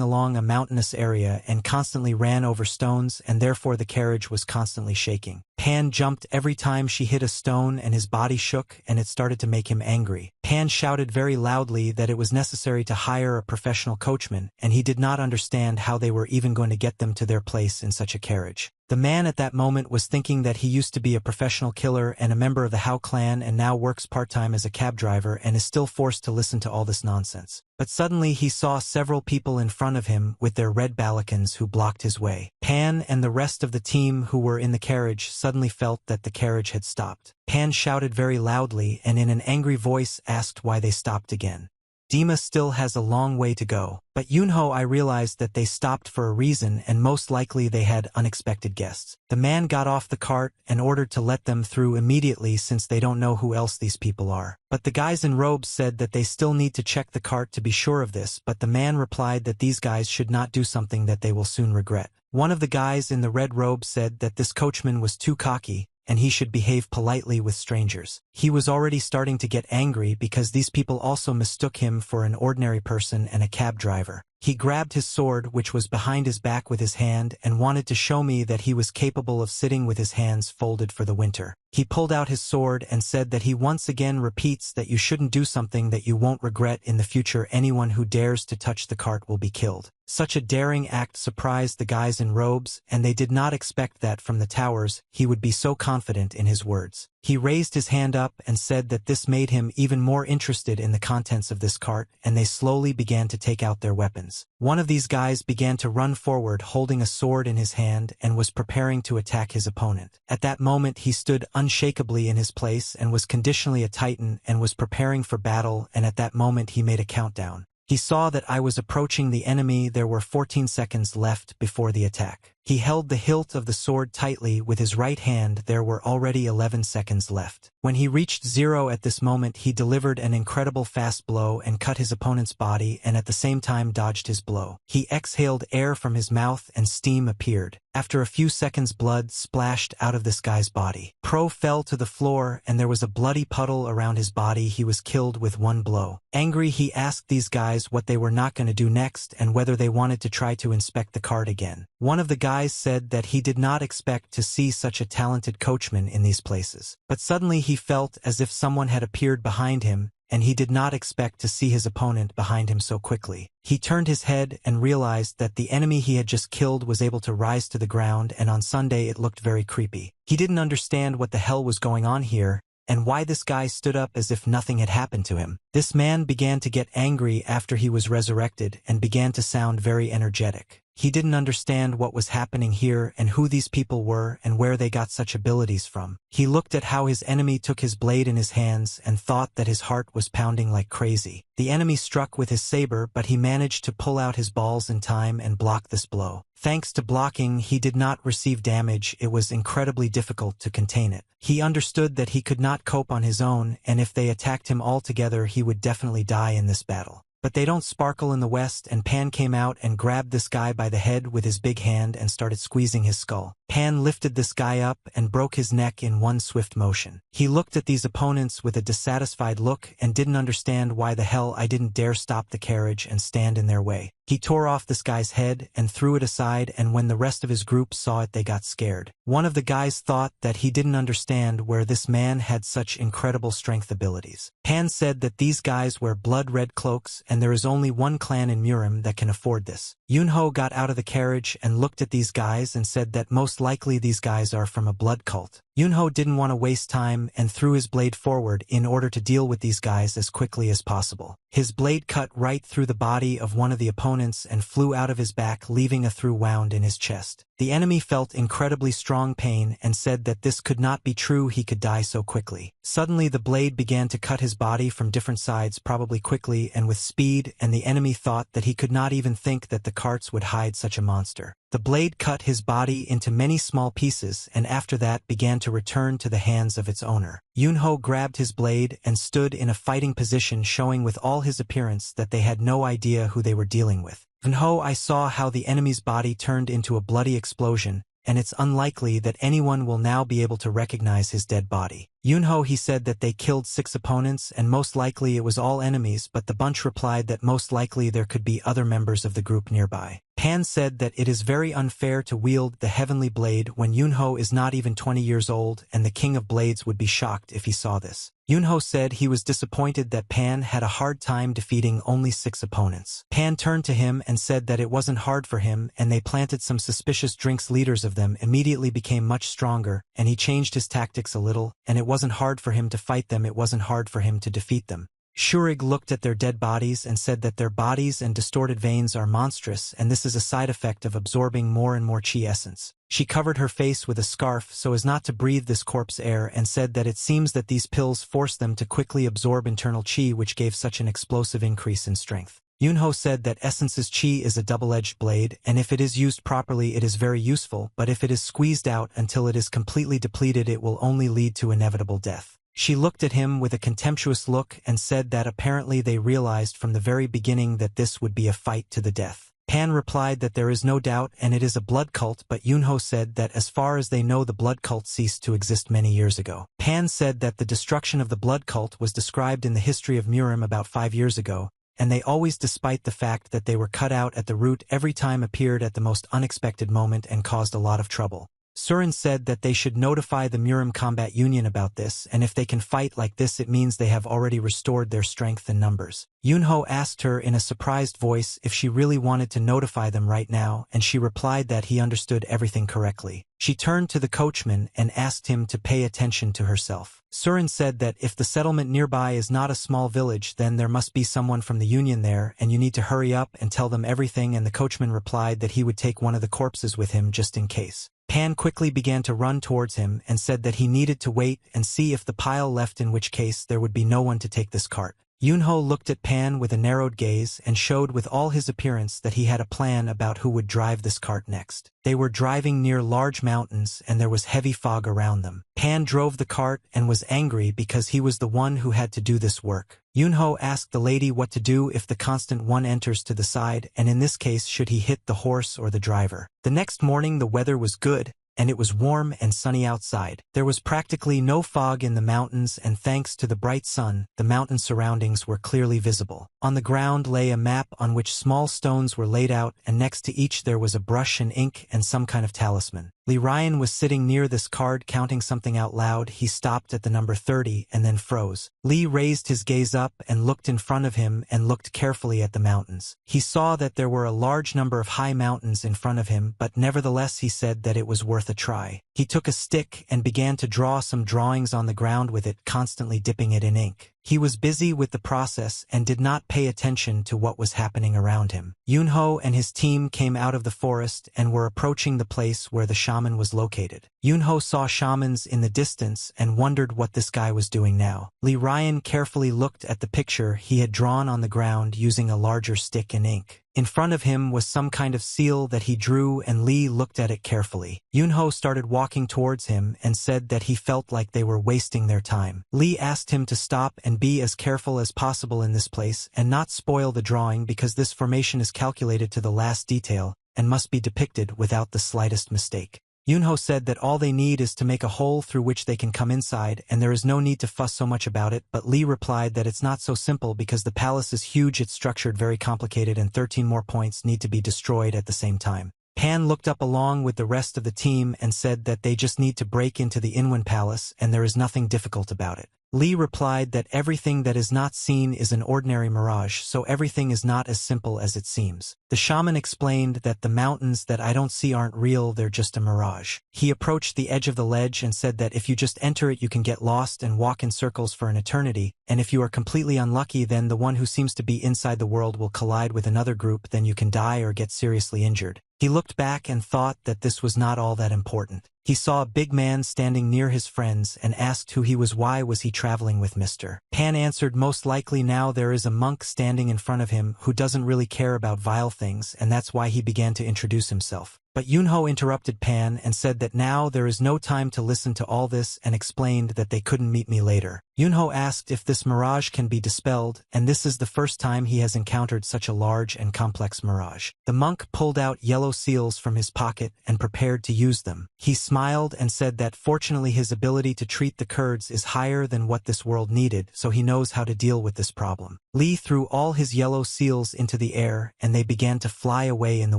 along a mountainous area and constantly ran over stones, and therefore the carriage was constantly shaking. Pan jumped every time she hit a stone and his body shook, and it started to make him angry. Pan shouted very loudly that it was necessary to hire a professional coachman, and he did not understand how they were even going to get them to their place in such a carriage. The man at that moment was thinking that he used to be a professional killer and a member of the Hao clan and now works part-time as a cab driver and is still forced to listen to all this nonsense. But suddenly he saw several people in front of him with their red balacons who blocked his way. Pan and the rest of the team who were in the carriage suddenly felt that the carriage had stopped. Pan shouted very loudly and in an angry voice asked why they stopped again. Dima still has a long way to go. But Yunho, I realized that they stopped for a reason and most likely they had unexpected guests. The man got off the cart and ordered to let them through immediately since they don't know who else these people are. But the guys in robes said that they still need to check the cart to be sure of this, but the man replied that these guys should not do something that they will soon regret. One of the guys in the red robe said that this coachman was too cocky, and he should behave politely with strangers. He was already starting to get angry because these people also mistook him for an ordinary person and a cab driver. He grabbed his sword, which was behind his back, with his hand and wanted to show me that he was capable of sitting with his hands folded for the winter. He pulled out his sword and said that he once again repeats that you shouldn't do something that you won't regret in the future. Anyone who dares to touch the cart will be killed. Such a daring act surprised the guys in robes, and they did not expect that from the towers he would be so confident in his words. He raised his hand up and said that this made him even more interested in the contents of this cart, and they slowly began to take out their weapons. One of these guys began to run forward holding a sword in his hand and was preparing to attack his opponent. At that moment he stood unshakably in his place and was conditionally a titan and was preparing for battle, and at that moment he made a countdown. He saw that I was approaching the enemy. There were 14 seconds left before the attack. He held the hilt of the sword tightly with his right hand. There were already 11 seconds left. When he reached 0 at this moment, he delivered an incredible fast blow and cut his opponent's body and at the same time dodged his blow. He exhaled air from his mouth and steam appeared. After a few seconds, blood splashed out of this guy's body. Pro fell to the floor and there was a bloody puddle around his body. He was killed with one blow. Angry, he asked these guys what they were not going to do next and whether they wanted to try to inspect the cart again. One of the guys said that he did not expect to see such a talented coachman in these places. But suddenly he felt as if someone had appeared behind him, and he did not expect to see his opponent behind him so quickly. He turned his head and realized that the enemy he had just killed was able to rise to the ground, and on Sunday it looked very creepy. He didn't understand what the hell was going on here, and why this guy stood up as if nothing had happened to him. This man began to get angry after he was resurrected and began to sound very energetic. He didn't understand what was happening here and who these people were and where they got such abilities from. He looked at how his enemy took his blade in his hands and thought that his heart was pounding like crazy. The enemy struck with his saber, but he managed to pull out his balls in time and block this blow. Thanks to blocking, he did not receive damage. It was incredibly difficult to contain it. He understood that he could not cope on his own, and if they attacked him all together, he would definitely die in this battle. But they don't sparkle in the West, and Pan came out and grabbed this guy by the head with his big hand and started squeezing his skull. Pan lifted this guy up and broke his neck in one swift motion. He looked at these opponents with a dissatisfied look and didn't understand why the hell I didn't dare stop the carriage and stand in their way. He tore off this guy's head and threw it aside, and when the rest of his group saw it, they got scared. One of the guys thought that he didn't understand where this man had such incredible strength abilities. Pan said that these guys wear blood-red cloaks, and there is only one clan in Murim that can afford this. Yunho got out of the carriage and looked at these guys and said that most likely these guys are from a blood cult. Yunho didn't want to waste time and threw his blade forward in order to deal with these guys as quickly as possible. His blade cut right through the body of one of the opponents and flew out of his back, leaving a through wound in his chest. The enemy felt incredibly strong pain and said that this could not be true, he could die so quickly. Suddenly the blade began to cut his body from different sides, probably quickly and with speed, and the enemy thought that he could not even think that the carts would hide such a monster. The blade cut his body into many small pieces and after that began to return to the hands of its owner. Yunho grabbed his blade and stood in a fighting position, showing with all his appearance that they had no idea who they were dealing with. Yunho, I saw how the enemy's body turned into a bloody explosion, and it's unlikely that anyone will now be able to recognize his dead body. Yunho, he said that they killed 6 opponents and most likely it was all enemies, but the bunch replied that most likely there could be other members of the group nearby. Pan said that it is very unfair to wield the heavenly blade when Yunho is not even 20 years old, and the king of blades would be shocked if he saw this. Yunho said he was disappointed that Pan had a hard time defeating only 6 opponents. Pan turned to him and said that it wasn't hard for him, and they planted some suspicious drinks. Leaders of them immediately became much stronger, and he changed his tactics a little, and it wasn't hard for him to fight them, it wasn't hard for him to defeat them. Shurig looked at their dead bodies and said that their bodies and distorted veins are monstrous, and this is a side effect of absorbing more and more chi essence. She covered her face with a scarf so as not to breathe this corpse air and said that it seems that these pills forced them to quickly absorb internal chi, which gave such an explosive increase in strength. Yunho said that Essence's chi is a double-edged blade, and if it is used properly it is very useful, but if it is squeezed out until it is completely depleted it will only lead to inevitable death. She looked at him with a contemptuous look and said that apparently they realized from the very beginning that this would be a fight to the death. Pan replied that there is no doubt and it is a blood cult, but Yunho said that as far as they know the blood cult ceased to exist many years ago. Pan said that the destruction of the blood cult was described in the history of Murim about 5 years ago, and they always, despite the fact that they were cut out at the root, every time appeared at the most unexpected moment and caused a lot of trouble. Surin said that they should notify the Murim Combat Union about this, and if they can fight like this it means they have already restored their strength and numbers. Yunho asked her in a surprised voice if she really wanted to notify them right now, and she replied that he understood everything correctly. She turned to the coachman and asked him to pay attention to herself. Surin said that if the settlement nearby is not a small village, then there must be someone from the union there, and you need to hurry up and tell them everything, and the coachman replied that he would take one of the corpses with him just in case. Pan quickly began to run towards him and said that he needed to wait and see if the pile left, in which case there would be no one to take this cart. Yunho looked at Pan with a narrowed gaze and showed with all his appearance that he had a plan about who would drive this cart next. They were driving near large mountains and there was heavy fog around them. Pan drove the cart and was angry because he was the one who had to do this work. Yunho asked the lady what to do if the constant one enters to the side, and in this case should he hit the horse or the driver. The next morning the weather was good, and it was warm and sunny outside. There was practically no fog in the mountains, and thanks to the bright sun, the mountain surroundings were clearly visible. On the ground lay a map on which small stones were laid out, and next to each there was a brush and ink and some kind of talisman. Lee Ryan was sitting near this card counting something out loud. He stopped at the number 30 and then froze. Lee raised his gaze up and looked in front of him and looked carefully at the mountains. He saw that there were a large number of high mountains in front of him, but nevertheless he said that it was worth a try. He took a stick and began to draw some drawings on the ground with it, constantly dipping it in ink. He was busy with the process and did not pay attention to what was happening around him. Yunho and his team came out of the forest and were approaching the place where the shaman was located. Yunho saw shamans in the distance and wondered what this guy was doing now. Lee Ryan carefully looked at the picture he had drawn on the ground using a larger stick and ink. In front of him was some kind of seal that he drew, and Lee looked at it carefully. Yunho started walking towards him and said that he felt like they were wasting their time. Lee asked him to stop and be as careful as possible in this place and not spoil the drawing because this formation is calculated to the last detail and must be depicted without the slightest mistake. Yunho said that all they need is to make a hole through which they can come inside, and there is no need to fuss so much about it, but Lee replied that it's not so simple because the palace is huge, it's structured very complicated, and 13 more points need to be destroyed at the same time. Pan looked up along with the rest of the team and said that they just need to break into the Inwan Palace and there is nothing difficult about it. Lee replied that everything that is not seen is an ordinary mirage, so everything is not as simple as it seems. The shaman explained that the mountains that I don't see aren't real, they're just a mirage. He approached the edge of the ledge and said that if you just enter it you can get lost and walk in circles for an eternity, and if you are completely unlucky then the one who seems to be inside the world will collide with another group, then you can die or get seriously injured. He looked back and thought that this was not all that important. He saw a big man standing near his friends and asked who he was. Why was he traveling with Mr. Pan answered, most likely now there is a monk standing in front of him who doesn't really care about vile things, and that's why he began to introduce himself. But Yunho interrupted Pan and said that now there is no time to listen to all this and explained that they couldn't meet me later. Yunho asked if this mirage can be dispelled, and this is the first time he has encountered such a large and complex mirage. The monk pulled out yellow seals from his pocket and prepared to use them. He smiled and said that fortunately his ability to treat the Kurds is higher than what this world needed, so he knows how to deal with this problem. Lee threw all his yellow seals into the air and they began to fly away in the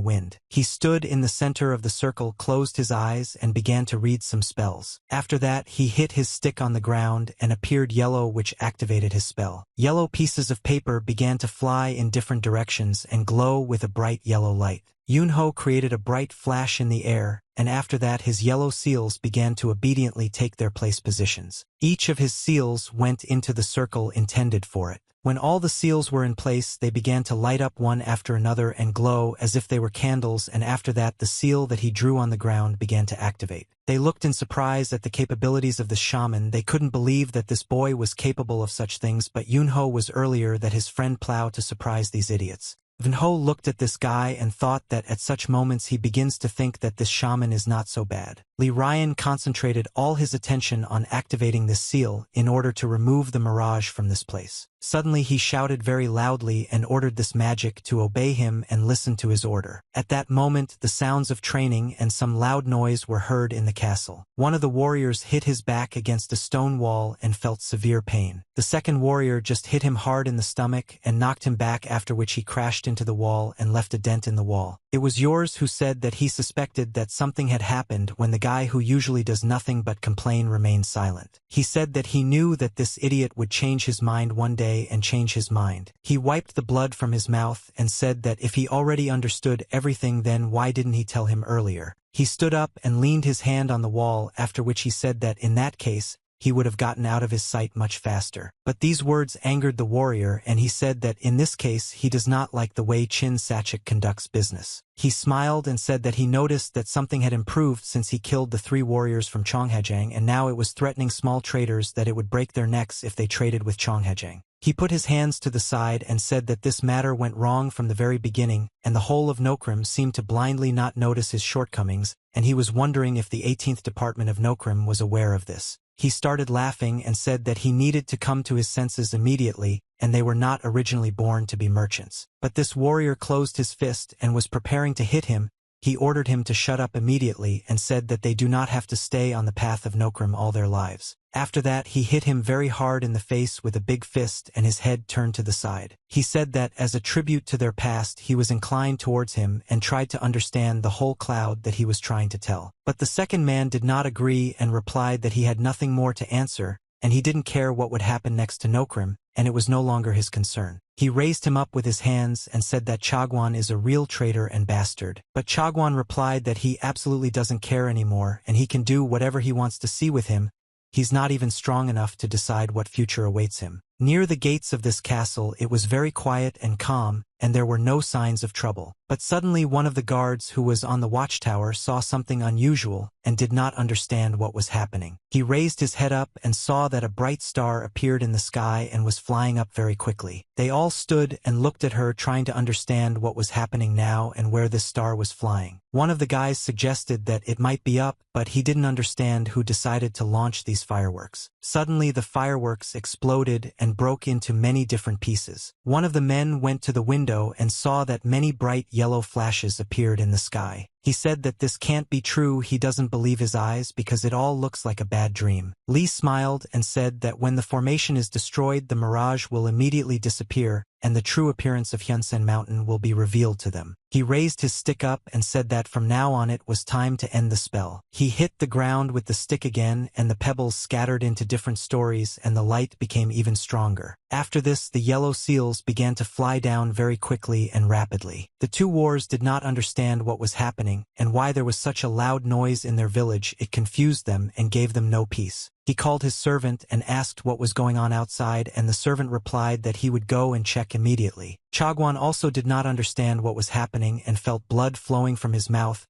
wind. He stood in the center of the circle, closed his eyes, and began to read some spells. After that, he hit his stick on the ground and appeared yellow, which activated his spell. Yellow pieces of paper began to fly in different directions and glow with a bright yellow light. Yunho created a bright flash in the air, and after that his yellow seals began to obediently take their place positions. Each of his seals went into the circle intended for it. When all the seals were in place, they began to light up one after another and glow as if they were candles, and after that the seal that he drew on the ground began to activate. They looked in surprise at the capabilities of the shaman. They couldn't believe that this boy was capable of such things, but Yunho was earlier that his friend Plow to surprise these idiots. Yunho looked at this guy and thought that at such moments he begins to think that this shaman is not so bad. Lee Ryan concentrated all his attention on activating this seal in order to remove the mirage from this place. Suddenly he shouted very loudly and ordered this magic to obey him and listen to his order. At that moment the sounds of training and some loud noise were heard in the castle. One of the warriors hit his back against a stone wall and felt severe pain. The second warrior just hit him hard in the stomach and knocked him back, after which he crashed into the wall and left a dent in the wall. It was Yours who said that he suspected that something had happened when the guy who usually does nothing but complain remained silent. He said that he knew that this idiot would change his mind one day and change his mind. He wiped the blood from his mouth and said that if he already understood everything, then why didn't he tell him earlier? He stood up and leaned his hand on the wall, after which he said that in that case, he would have gotten out of his sight much faster. But these words angered the warrior, and he said that in this case he does not like the way Chin Sachik conducts business. He smiled and said that he noticed that something had improved since he killed the 3 warriors from Chonghajang, and now it was threatening small traders that it would break their necks if they traded with Chonghajang. He put his hands to the side and said that this matter went wrong from the very beginning, and the whole of Nokrim seemed to blindly not notice his shortcomings, and he was wondering if the 18th Department of Nokrim was aware of this. He started laughing and said that he needed to come to his senses immediately, and they were not originally born to be merchants. But this warrior closed his fist and was preparing to hit him. He ordered him to shut up immediately and said that they do not have to stay on the path of Nokrim all their lives. After that he hit him very hard in the face with a big fist, and his head turned to the side. He said that as a tribute to their past he was inclined towards him and tried to understand the whole cloud that he was trying to tell. But the second man did not agree and replied that he had nothing more to answer, and he didn't care what would happen next to Nokrim, and it was no longer his concern. He raised him up with his hands and said that Chagwan is a real traitor and bastard. But Chagwan replied that he absolutely doesn't care anymore, and he can do whatever he wants to see with him. He's not even strong enough to decide what future awaits him. Near the gates of this castle it was very quiet and calm, and there were no signs of trouble. But suddenly one of the guards who was on the watchtower saw something unusual and did not understand what was happening. He raised his head up and saw that a bright star appeared in the sky and was flying up very quickly. They all stood and looked at her, trying to understand what was happening now and where this star was flying. One of the guys suggested that it might be up, but he didn't understand who decided to launch these fireworks. Suddenly the fireworks exploded and broke into many different pieces. One of the men went to the window and saw that many bright yellow flashes appeared in the sky. He said that this can't be true. He doesn't believe his eyes because it all looks like a bad dream. Lee smiled and said that when the formation is destroyed, the mirage will immediately disappear, and the true appearance of Hyunsen Mountain will be revealed to them. He raised his stick up and said that from now on it was time to end the spell. He hit the ground with the stick again, and the pebbles scattered into different stories, and the light became even stronger. After this, the yellow seals began to fly down very quickly and rapidly. The 2 wars did not understand what was happening, and why there was such a loud noise in their village. It confused them and gave them no peace. He called his servant and asked what was going on outside, and the servant replied that he would go and check immediately. Chagwan also did not understand what was happening and felt blood flowing from his mouth.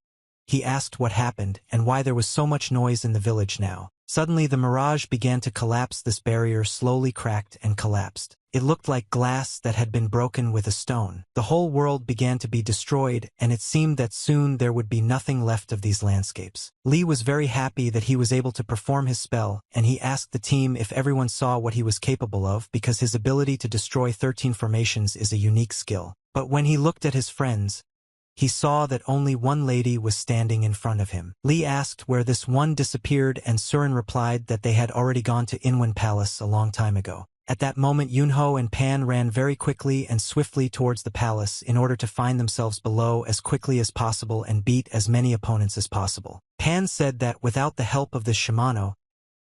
He asked what happened and why there was so much noise in the village now. Suddenly the mirage began to collapse. This barrier slowly cracked and collapsed. It looked like glass that had been broken with a stone. The whole world began to be destroyed, and it seemed that soon there would be nothing left of these landscapes. Lee was very happy that he was able to perform his spell, and he asked the team if everyone saw what he was capable of, because his ability to destroy 13 formations is a unique skill. But when he looked at his friends, he saw that only one lady was standing in front of him. Lee asked where this one disappeared, and Surin replied that they had already gone to Inwan Palace a long time ago. At that moment Yunho and Pan ran very quickly and swiftly towards the palace in order to find themselves below as quickly as possible and beat as many opponents as possible. Pan said that without the help of this Shimano,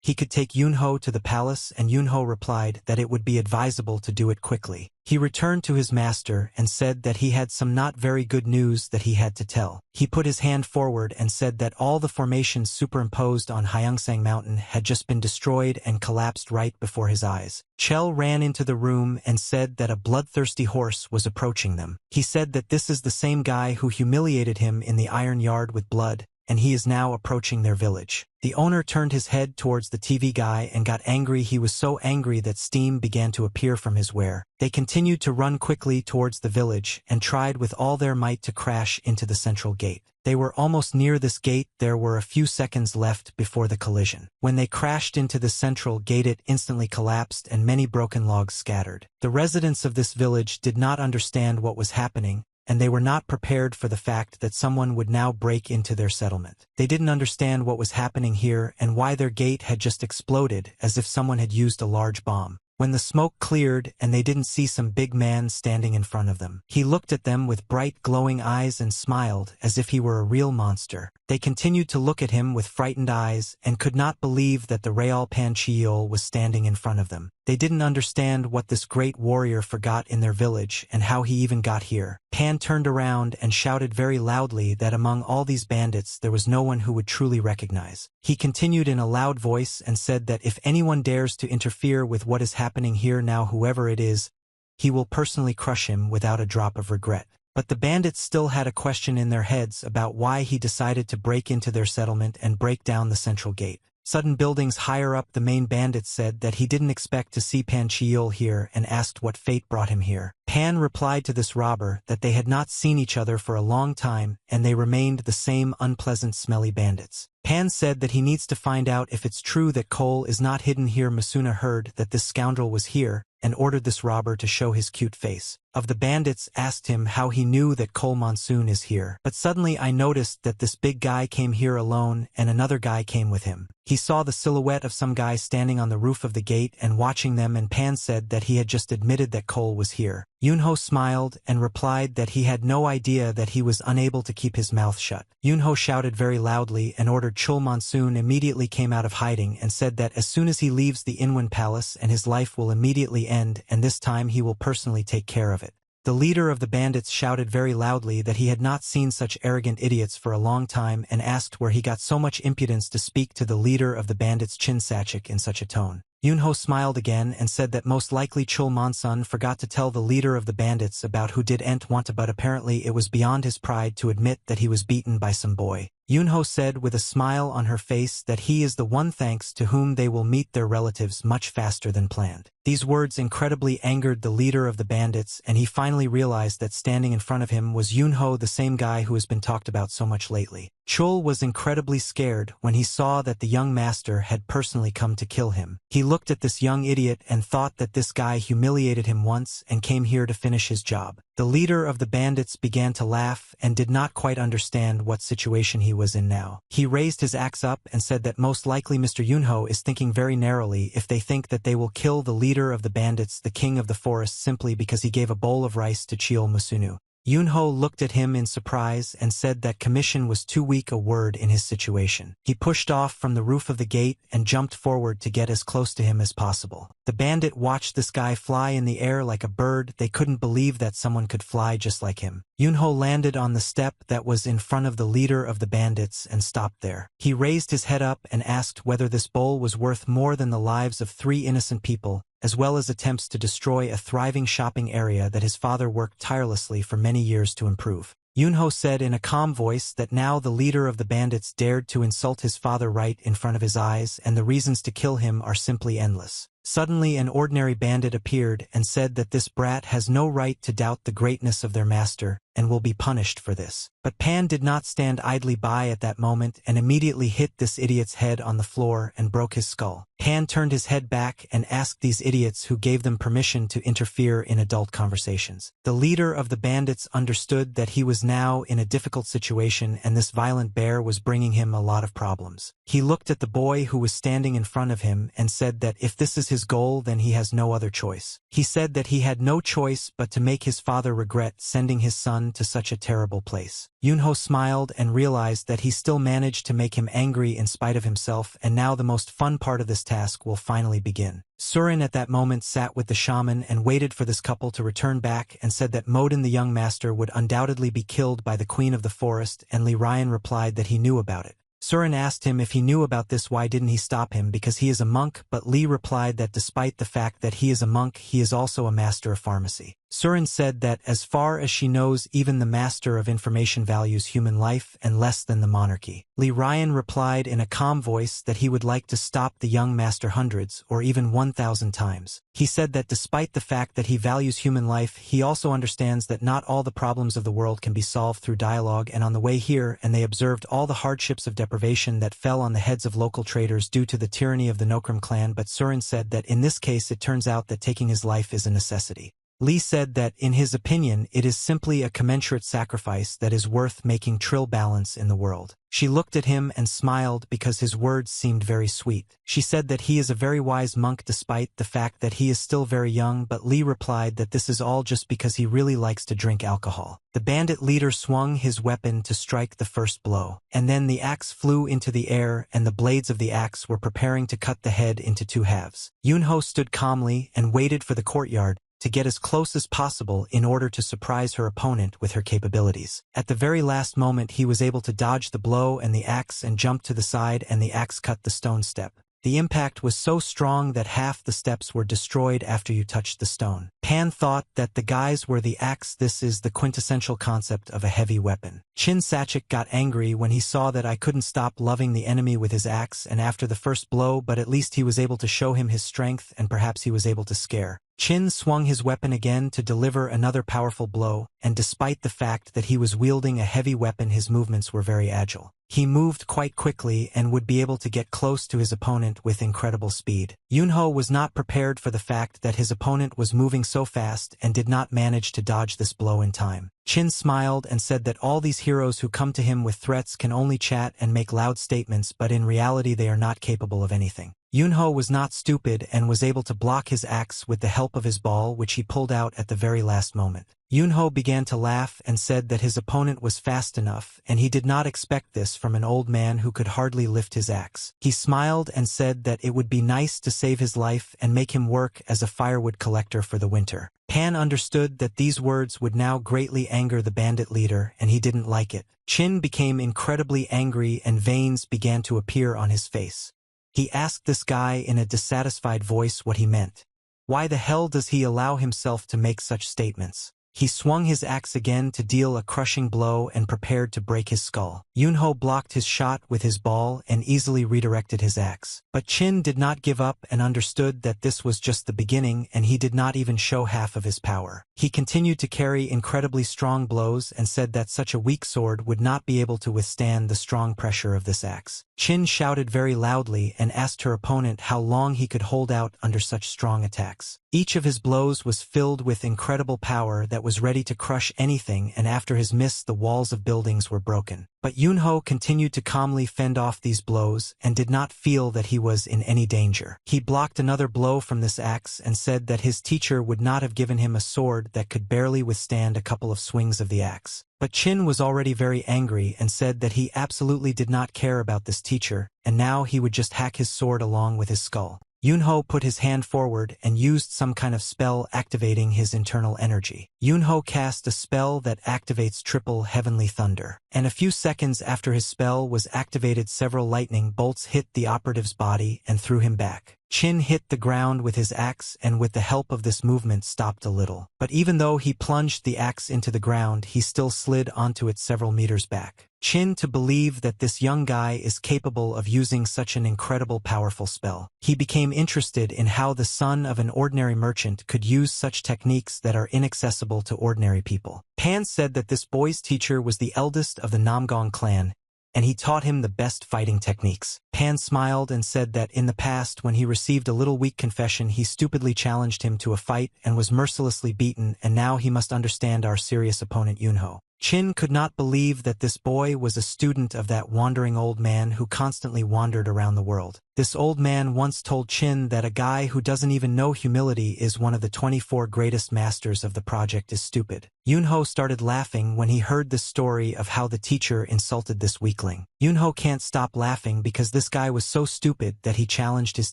he could take Yunho to the palace, and Yunho replied that it would be advisable to do it quickly. He returned to his master and said that he had some not very good news that he had to tell. He put his hand forward and said that all the formations superimposed on Hyeongsang Mountain had just been destroyed and collapsed right before his eyes. Chell ran into the room and said that a bloodthirsty horse was approaching them. He said that this is the same guy who humiliated him in the iron yard with blood, and he is now approaching their village. The owner turned his head towards the TV guy and got angry. He was so angry that steam began to appear from his wear. They continued to run quickly towards the village and tried with all their might to crash into the central gate. They were almost near this gate. There were a few seconds left before the collision. When they crashed into the central gate, it instantly collapsed and many broken logs scattered. The residents of this village did not understand what was happening, and they were not prepared for the fact that someone would now break into their settlement. They didn't understand what was happening here and why their gate had just exploded, as if someone had used a large bomb. When the smoke cleared and they didn't see some big man standing in front of them, he looked at them with bright glowing eyes and smiled as if he were a real monster. They continued to look at him with frightened eyes and could not believe that the Real Panchiol was standing in front of them. They didn't understand what this great warrior forgot in their village and how he even got here. Pan turned around and shouted very loudly that among all these bandits there was no one who would truly recognize. He continued in a loud voice and said that if anyone dares to interfere with what is happening here now, whoever it is, he will personally crush him without a drop of regret. But the bandits still had a question in their heads about why he decided to break into their settlement and break down the central gate. Sudden buildings higher up, the main bandit said that he didn't expect to see Pan Chiul here and asked what fate brought him here. Pan replied to this robber that they had not seen each other for a long time and they remained the same unpleasant smelly bandits. Pan said that he needs to find out if it's true that coal is not hidden here. Masuna heard that this scoundrel was here and ordered this robber to show his cute face. Of the bandits asked him how he knew that Cole Monsoon is here. But suddenly I noticed that this big guy came here alone and another guy came with him. He saw the silhouette of some guy standing on the roof of the gate and watching them, and Pan said that he had just admitted that Cole was here. Yunho smiled and replied that he had no idea that he was unable to keep his mouth shut. Yunho shouted very loudly and ordered Chul Monsoon immediately came out of hiding and said that as soon as he leaves the Inwan Palace and his life will immediately end, and this time he will personally take care of it. The leader of the bandits shouted very loudly that he had not seen such arrogant idiots for a long time and asked where he got so much impudence to speak to the leader of the bandits Chinsachik in such a tone. Yunho smiled again and said that most likely Chul Monsun forgot to tell the leader of the bandits about who did Ent want, but apparently it was beyond his pride to admit that he was beaten by some boy. Yunho said with a smile on her face that he is the one thanks to whom they will meet their relatives much faster than planned. These words incredibly angered the leader of the bandits, and he finally realized that standing in front of him was Yunho, the same guy who has been talked about so much lately. Chul was incredibly scared when he saw that the young master had personally come to kill him. He looked at this young idiot and thought that this guy humiliated him once and came here to finish his job. The leader of the bandits began to laugh and did not quite understand what situation he was in now. He raised his axe up and said that most likely Mr. Yunho is thinking very narrowly if they think that they will kill the leader of the bandits, the king of the forest, simply because he gave a bowl of rice to Chiol Musunu. Yunho looked at him in surprise and said that commission was too weak a word in his situation. He pushed off from the roof of the gate and jumped forward to get as close to him as possible. The bandit watched this guy fly in the air like a bird. They couldn't believe that someone could fly just like him. Yunho landed on the step that was in front of the leader of the bandits and stopped there. He raised his head up and asked whether this bowl was worth more than the lives of 3 innocent people, as well as attempts to destroy a thriving shopping area that his father worked tirelessly for many years to improve. Yunho said in a calm voice that now the leader of the bandits dared to insult his father right in front of his eyes, and the reasons to kill him are simply endless. Suddenly an ordinary bandit appeared and said that this brat has no right to doubt the greatness of their master and will be punished for this. But Pan did not stand idly by at that moment and immediately hit this idiot's head on the floor and broke his skull. Pan turned his head back and asked these idiots who gave them permission to interfere in adult conversations. The leader of the bandits understood that he was now in a difficult situation and this violent bear was bringing him a lot of problems. He looked at the boy who was standing in front of him and said that if this is his goal, then he has no other choice. He said that he had no choice but to make his father regret sending his son to such a terrible place. Yunho smiled and realized that he still managed to make him angry in spite of himself, and now the most fun part of this task will finally begin. Surin at that moment sat with the shaman and waited for this couple to return back and said that Modin the young master would undoubtedly be killed by the queen of the forest, and Li Ryan replied that he knew about it. Surin asked him if he knew about this, why didn't he stop him, because he is a monk, but Li replied that despite the fact that he is a monk, he is also a master of pharmacy. Surin said that as far as she knows, even the master of information values human life and less than the monarchy. Li Ryan replied in a calm voice that he would like to stop the young master hundreds or even 1,000 times. He said that despite the fact that he values human life, he also understands that not all the problems of the world can be solved through dialogue, and on the way here and they observed all the hardships of deprivation that fell on the heads of local traders due to the tyranny of the Nokram clan, but Surin said that in this case it turns out that taking his life is a necessity. Li said that, in his opinion, it is simply a commensurate sacrifice that is worth making trill balance in the world. She looked at him and smiled because his words seemed very sweet. She said that he is a very wise monk despite the fact that he is still very young, but Li replied that this is all just because he really likes to drink alcohol. The bandit leader swung his weapon to strike the first blow, and then the axe flew into the air and the blades of the axe were preparing to cut the head into 2 halves. Yunho stood calmly and waited for the courtyard to get as close as possible in order to surprise her opponent with her capabilities. At the very last moment he was able to dodge the blow and the axe and jump to the side, and the axe cut the stone step. The impact was so strong that half the steps were destroyed after you touched the stone. Pan thought that the guys were the axe. This is the quintessential concept of a heavy weapon. Chin Sachik got angry when he saw that I couldn't stop loving the enemy with his axe and after the first blow, but at least he was able to show him his strength and perhaps he was able to scare. Chin swung his weapon again to deliver another powerful blow, and despite the fact that he was wielding a heavy weapon, his movements were very agile. He moved quite quickly and would be able to get close to his opponent with incredible speed. Yunho was not prepared for the fact that his opponent was moving so fast and did not manage to dodge this blow in time. Chin smiled and said that all these heroes who come to him with threats can only chat and make loud statements, but in reality they are not capable of anything. Yunho was not stupid and was able to block his axe with the help of his ball, which he pulled out at the very last moment. Yunho began to laugh and said that his opponent was fast enough, and he did not expect this from an old man who could hardly lift his axe. He smiled and said that it would be nice to save his life and make him work as a firewood collector for the winter. Pan understood that these words would now greatly anger the bandit leader, and he didn't like it. Chin became incredibly angry and veins began to appear on his face. He asked this guy in a dissatisfied voice what he meant. Why the hell does he allow himself to make such statements? He swung his axe again to deal a crushing blow and prepared to break his skull. Yunho blocked his shot with his ball and easily redirected his axe. But Chin did not give up and understood that this was just the beginning, and he did not even show half of his power. He continued to carry incredibly strong blows and said that such a weak sword would not be able to withstand the strong pressure of this axe. Chin shouted very loudly and asked her opponent how long he could hold out under such strong attacks. Each of his blows was filled with incredible power that was ready to crush anything, and after his miss the walls of buildings were broken. But Yunho continued to calmly fend off these blows and did not feel that he was in any danger. He blocked another blow from this axe and said that his teacher would not have given him a sword that could barely withstand a couple of swings of the axe. But Chin was already very angry and said that he absolutely did not care about this teacher, and now he would just hack his sword along with his skull. Yunho put his hand forward and used some kind of spell activating his internal energy. Yunho cast a spell that activates triple heavenly thunder, and a few seconds after his spell was activated, several lightning bolts hit the operative's body and threw him back. Chin hit the ground with his axe and with the help of this movement stopped a little. But even though he plunged the axe into the ground, he still slid onto it several meters back. Chin to believe that this young guy is capable of using such an incredible powerful spell. He became interested in how the son of an ordinary merchant could use such techniques that are inaccessible to ordinary people. Pan said that this boy's teacher was the eldest of the Namgong clan, and he taught him the best fighting techniques. Pan smiled and said that in the past, when he received a little weak confession, he stupidly challenged him to a fight and was mercilessly beaten, and now he must understand our serious opponent Yunho. Chin could not believe that this boy was a student of that wandering old man who constantly wandered around the world. This old man once told Chin that a guy who doesn't even know humility is one of the 24 greatest masters of the project is stupid. Yunho started laughing when he heard this story of how the teacher insulted this weakling. Yunho can't stop laughing because this guy was so stupid that he challenged his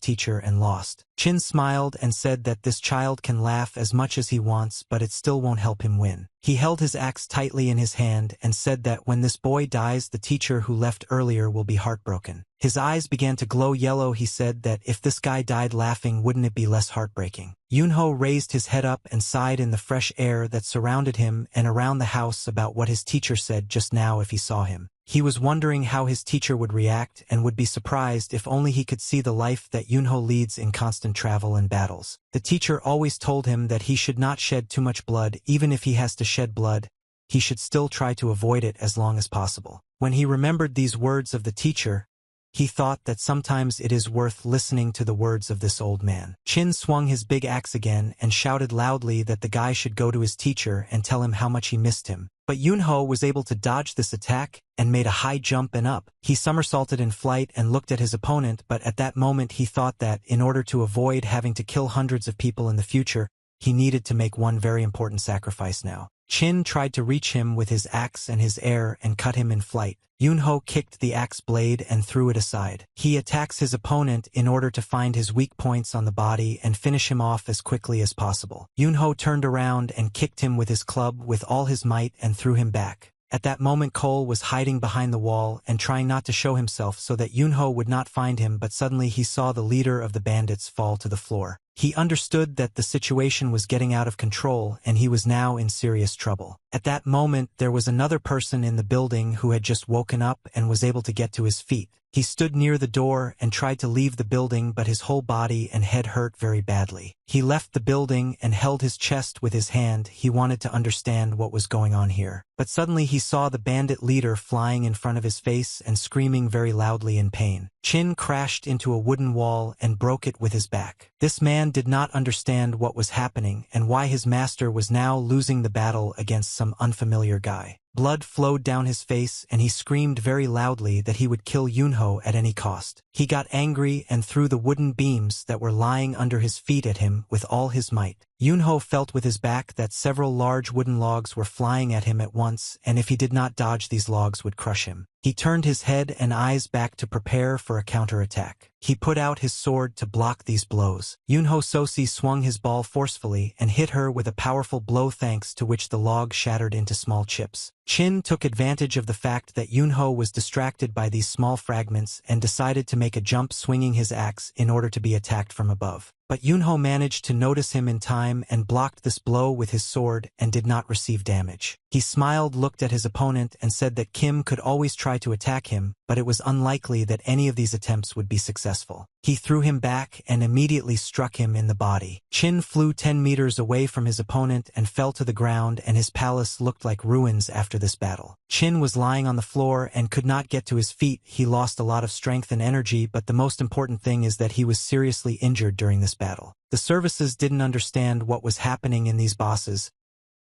teacher and lost. Chin smiled and said that this child can laugh as much as he wants, but it still won't help him win. He held his axe tightly in his hand and said that when this boy dies, the teacher who left earlier will be heartbroken. His eyes began to glow yellow. He said that if this guy died laughing, wouldn't it be less heartbreaking? Yunho raised his head up and sighed in the fresh air that surrounded him and around the house about what his teacher said just now if he saw him. He was wondering how his teacher would react and would be surprised if only he could see the life that Yunho leads in constant travel and battles. The teacher always told him that he should not shed too much blood. Even if he has to shed blood, he should still try to avoid it as long as possible. When he remembered these words of the teacher, he thought that sometimes it is worth listening to the words of this old man. Chin swung his big axe again and shouted loudly that the guy should go to his teacher and tell him how much he missed him. But Yunho was able to dodge this attack and made a high jump and up. He somersaulted in flight and looked at his opponent, but at that moment he thought that, in order to avoid having to kill hundreds of people in the future, he needed to make one very important sacrifice now. Chin tried to reach him with his axe and his air and cut him in flight. Yunho kicked the axe blade and threw it aside. He attacks his opponent in order to find his weak points on the body and finish him off as quickly as possible. Yunho turned around and kicked him with his club with all his might and threw him back. At that moment Cole was hiding behind the wall and trying not to show himself so that Yunho would not find him, but suddenly he saw the leader of the bandits fall to the floor. He understood that the situation was getting out of control and he was now in serious trouble. At that moment there was another person in the building who had just woken up and was able to get to his feet. He stood near the door and tried to leave the building, but his whole body and head hurt very badly. He left the building and held his chest with his hand. He wanted to understand what was going on here. But suddenly he saw the bandit leader flying in front of his face and screaming very loudly in pain. Chin crashed into a wooden wall and broke it with his back. This man did not understand what was happening and why his master was now losing the battle against some unfamiliar guy. Blood flowed down his face and he screamed very loudly that he would kill Yunho at any cost. He got angry and threw the wooden beams that were lying under his feet at him with all his might. Yunho felt with his back that several large wooden logs were flying at him at once, and if he did not dodge, these logs would crush him. He turned his head and eyes back to prepare for a counterattack. He put out his sword to block these blows. Yunho Sosi swung his ball forcefully and hit her with a powerful blow, thanks to which the log shattered into small chips. Chin took advantage of the fact that Yunho was distracted by these small fragments and decided to make a jump, swinging his axe in order to be attacked from above. But Yunho managed to notice him in time and blocked this blow with his sword and did not receive damage. He smiled, looked at his opponent, and said that Kim could always try to attack him, but it was unlikely that any of these attempts would be successful. He threw him back and immediately struck him in the body. Chin flew 10 meters away from his opponent and fell to the ground, and his palace looked like ruins after this battle. Chin was lying on the floor and could not get to his feet. He lost a lot of strength and energy, but the most important thing is that he was seriously injured during this battle. The services didn't understand what was happening in these bosses.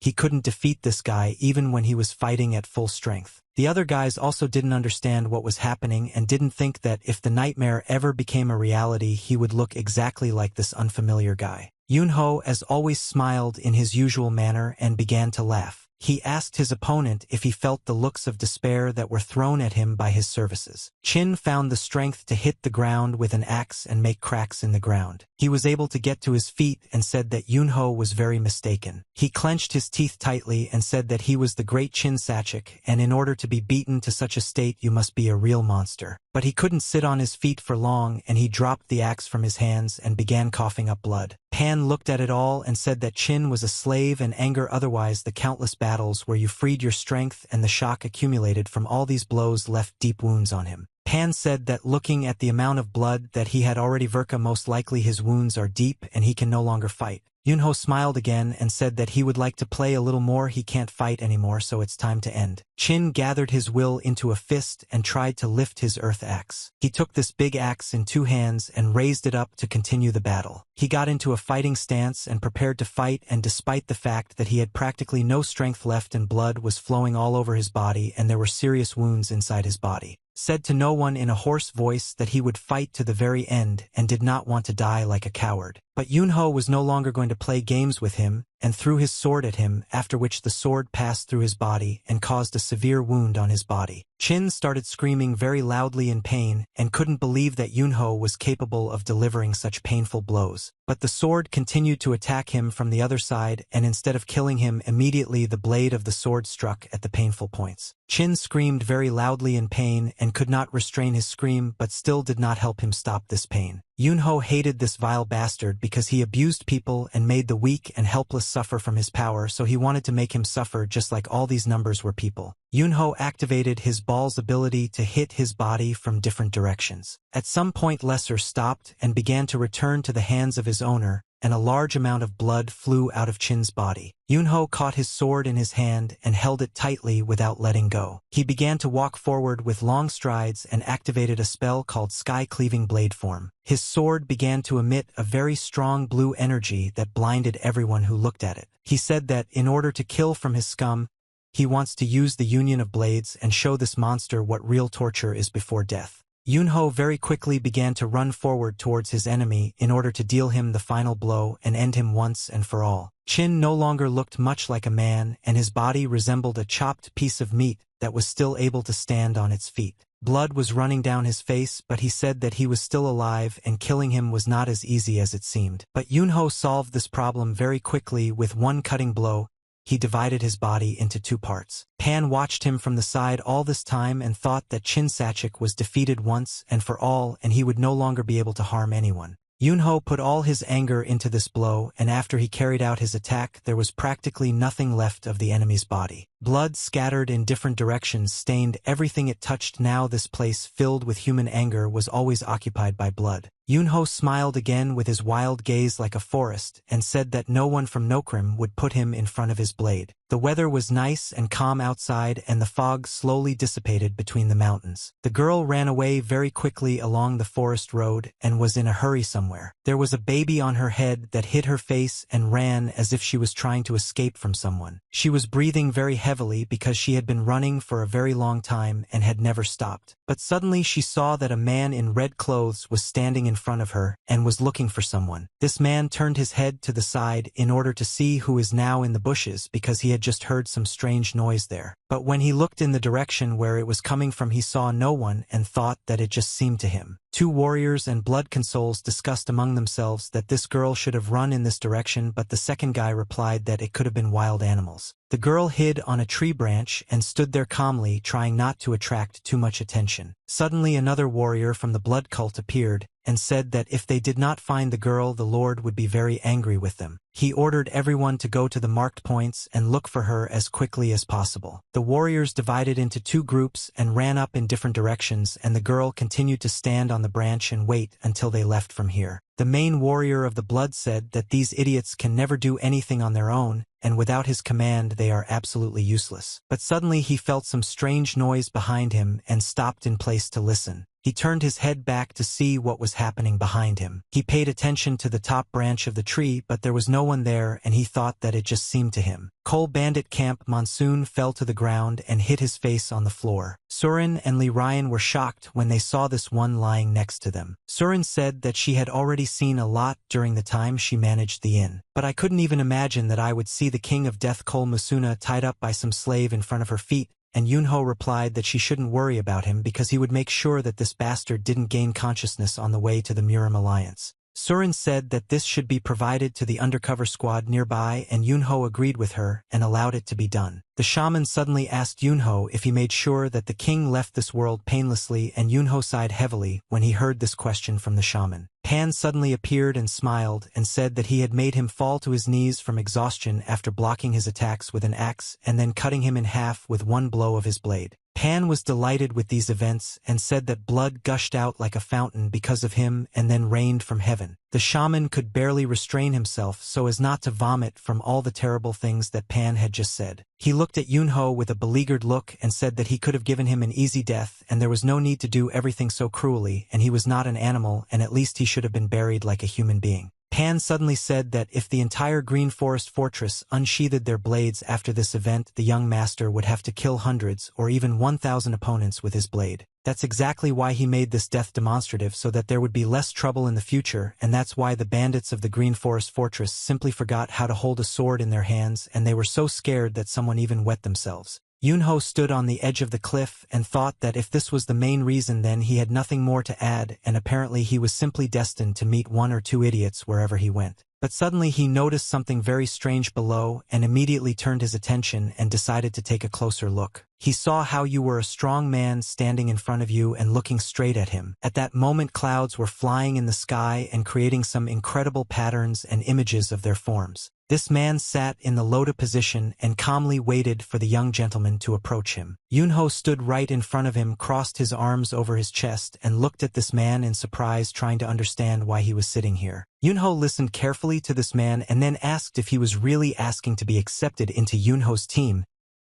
He couldn't defeat this guy even when he was fighting at full strength. The other guys also didn't understand what was happening and didn't think that if the nightmare ever became a reality, he would look exactly like this unfamiliar guy. Yunho, as always, smiled in his usual manner and began to laugh. He asked his opponent if he felt the looks of despair that were thrown at him by his services. Chin found the strength to hit the ground with an axe and make cracks in the ground. He was able to get to his feet and said that Yunho was very mistaken. He clenched his teeth tightly and said that he was the great Chin Sachik, and in order to be beaten to such a state you must be a real monster. But he couldn't sit on his feet for long, and he dropped the axe from his hands and began coughing up blood. Pan looked at it all and said that Chin was a slave and anger, otherwise the countless battles where you freed your strength and the shock accumulated from all these blows left deep wounds on him. Pan said that looking at the amount of blood that he had already Verka, most likely his wounds are deep and he can no longer fight. Yunho smiled again and said that he would like to play a little more. He can't fight anymore, so it's time to end. Chin gathered his will into a fist and tried to lift his earth axe. He took this big axe in 2 hands and raised it up to continue the battle. He got into a fighting stance and prepared to fight, and despite the fact that he had practically no strength left and blood was flowing all over his body and there were serious wounds inside his body, said to no one in a hoarse voice that he would fight to the very end and did not want to die like a coward. But Yunho was no longer going to play games with him and threw his sword at him, after which the sword passed through his body and caused a severe wound on his body. Chin started screaming very loudly in pain and couldn't believe that Yunho was capable of delivering such painful blows. But the sword continued to attack him from the other side, and instead of killing him immediately, the blade of the sword struck at the painful points. Chin screamed very loudly in pain and could not restrain his scream, but still did not help him stop this pain. Yunho hated this vile bastard because he abused people and made the weak and helpless suffer from his power, so he wanted to make him suffer just like all these numbers were people. Yunho activated his ball's ability to hit his body from different directions. At some point Lesser stopped and began to return to the hands of his owner, and a large amount of blood flew out of Chin's body. Yunho caught his sword in his hand and held it tightly without letting go. He began to walk forward with long strides and activated a spell called Sky Cleaving Blade Form. His sword began to emit a very strong blue energy that blinded everyone who looked at it. He said that in order to kill from his scum, he wants to use the union of blades and show this monster what real torture is before death. Yunho very quickly began to run forward towards his enemy in order to deal him the final blow and end him once and for all. Chin no longer looked much like a man, and his body resembled a chopped piece of meat that was still able to stand on its feet. Blood was running down his face, but he said that he was still alive and killing him was not as easy as it seemed. But Yunho solved this problem very quickly with one cutting blow. He divided his body into two parts. Pan watched him from the side all this time and thought that Chinsachik was defeated once and for all and he would no longer be able to harm anyone. Yunho put all his anger into this blow, and after he carried out his attack there was practically nothing left of the enemy's body. Blood scattered in different directions stained everything it touched. Now this place filled with human anger was always occupied by blood. Yunho smiled again with his wild gaze like a forest and said that no one from Nokrim would put him in front of his blade. The weather was nice and calm outside and the fog slowly dissipated between the mountains. The girl ran away very quickly along the forest road and was in a hurry somewhere. There was a baby on her head that hid her face and ran as if she was trying to escape from someone. She was breathing very heavily because she had been running for a very long time and had never stopped. But suddenly she saw that a man in red clothes was standing in front of her and was looking for someone. This man turned his head to the side in order to see who is now in the bushes because he had just heard some strange noise there. But when he looked in the direction where it was coming from he saw no one and thought that it just seemed to him. Two warriors and blood consoles discussed among themselves that this girl should have run in this direction, but the second guy replied that it could have been wild animals. The girl hid on a tree branch and stood there calmly, trying not to attract too much attention. Suddenly another warrior from the blood cult appeared and said that if they did not find the girl, the Lord would be very angry with them. He ordered everyone to go to the marked points and look for her as quickly as possible. The warriors divided into two groups and ran up in different directions, and the girl continued to stand on the branch and wait until they left from here. The main warrior of the blood said that these idiots can never do anything on their own, and without his command they are absolutely useless. But suddenly he felt some strange noise behind him and stopped in place to listen. He turned his head back to see what was happening behind him. He paid attention to the top branch of the tree, but there was no one there and he thought that it just seemed to him. Cole Bandit Camp Monsoon fell to the ground and hit his face on the floor. Surin and Lee Ryan were shocked when they saw this one lying next to them. Surin said that she had already seen a lot during the time she managed the inn. But I couldn't even imagine that I would see the king of death Cole Musuna tied up by some slave in front of her feet. And Yunho replied that she shouldn't worry about him because he would make sure that this bastard didn't gain consciousness on the way to the Murim Alliance. Surin said that this should be provided to the undercover squad nearby, and Yunho agreed with her and allowed it to be done. The shaman suddenly asked Yunho if he made sure that the king left this world painlessly, and Yunho sighed heavily when he heard this question from the shaman. Pan suddenly appeared and smiled and said that he had made him fall to his knees from exhaustion after blocking his attacks with an axe and then cutting him in half with one blow of his blade. Pan was delighted with these events and said that blood gushed out like a fountain because of him and then rained from heaven. The shaman could barely restrain himself so as not to vomit from all the terrible things that Pan had just said. He looked at Yunho with a beleaguered look and said that he could have given him an easy death and there was no need to do everything so cruelly, and he was not an animal and at least he should have been buried like a human being. Pan suddenly said that if the entire Green Forest Fortress unsheathed their blades after this event, the young master would have to kill hundreds or even 1,000 opponents with his blade. That's exactly why he made this death demonstrative, so that there would be less trouble in the future, and that's why the bandits of the Green Forest Fortress simply forgot how to hold a sword in their hands, and they were so scared that someone even wet themselves. Yunho stood on the edge of the cliff and thought that if this was the main reason, then he had nothing more to add, and apparently he was simply destined to meet one or two idiots wherever he went. But suddenly he noticed something very strange below and immediately turned his attention and decided to take a closer look. He saw how you were a strong man standing in front of you and looking straight at him. At that moment clouds were flying in the sky and creating some incredible patterns and images of their forms. This man sat in the lotus position and calmly waited for the young gentleman to approach him. Yunho stood right in front of him, crossed his arms over his chest, and looked at this man in surprise, trying to understand why he was sitting here. Yunho listened carefully to this man and then asked if he was really asking to be accepted into Yunho's team.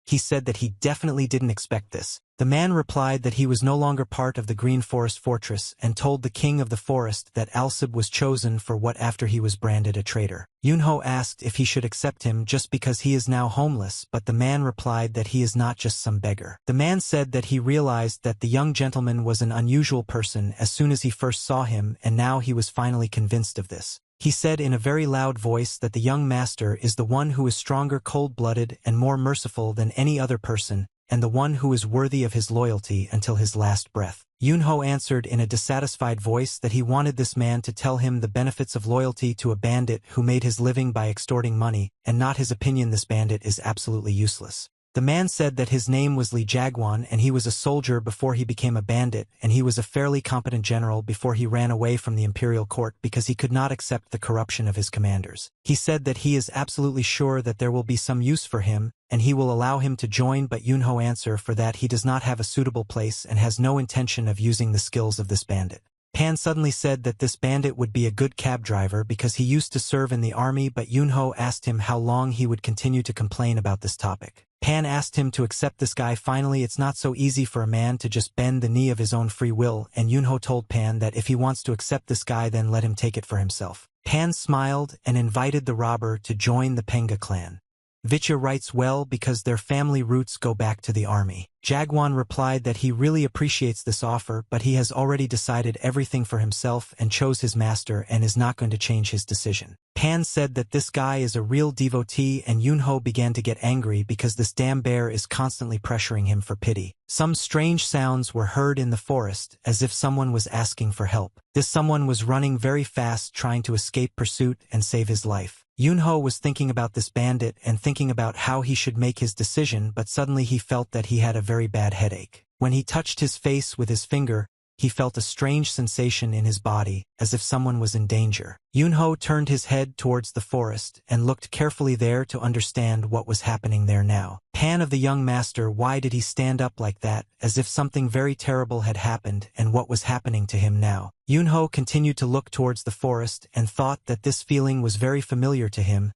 He said that he definitely didn't expect this. The man replied that he was no longer part of the Green Forest Fortress and told the king of the forest that Alsib was chosen for what after he was branded a traitor. Yunho asked if he should accept him just because he is now homeless, but the man replied that he is not just some beggar. The man said that he realized that the young gentleman was an unusual person as soon as he first saw him, and now he was finally convinced of this. He said in a very loud voice that the young master is the one who is stronger, cold-blooded, and more merciful than any other person, and the one who is worthy of his loyalty until his last breath. Yunho answered in a dissatisfied voice that he wanted this man to tell him the benefits of loyalty to a bandit who made his living by extorting money, and not his opinion this bandit is absolutely useless. The man said that his name was Li Jagwan and he was a soldier before he became a bandit, and he was a fairly competent general before he ran away from the imperial court because he could not accept the corruption of his commanders. He said that he is absolutely sure that there will be some use for him, and he will allow him to join, but Yunho answered for that he does not have a suitable place and has no intention of using the skills of this bandit. Pan suddenly said that this bandit would be a good cab driver because he used to serve in the army, but Yunho asked him how long he would continue to complain about this topic. Pan asked him to accept this guy. Finally, it's not so easy for a man to just bend the knee of his own free will, and Yunho told Pan that if he wants to accept this guy, then let him take it for himself. Pan smiled and invited the robber to join the Penga clan. Vicha writes well because their family roots go back to the army. Jagwan replied that he really appreciates this offer, but he has already decided everything for himself and chose his master and is not going to change his decision. Pan said that this guy is a real devotee, and Yunho began to get angry because this damn bear is constantly pressuring him for pity. Some strange sounds were heard in the forest, as if someone was asking for help. This someone was running very fast, trying to escape pursuit and save his life. Yunho was thinking about this bandit and thinking about how he should make his decision, but suddenly he felt that he had a very bad headache. When he touched his face with his finger, he felt a strange sensation in his body, as if someone was in danger. Yunho turned his head towards the forest and looked carefully there to understand what was happening there now. Pan of the young master, why did he stand up like that, as if something very terrible had happened, and what was happening to him now? Yunho continued to look towards the forest and thought that this feeling was very familiar to him.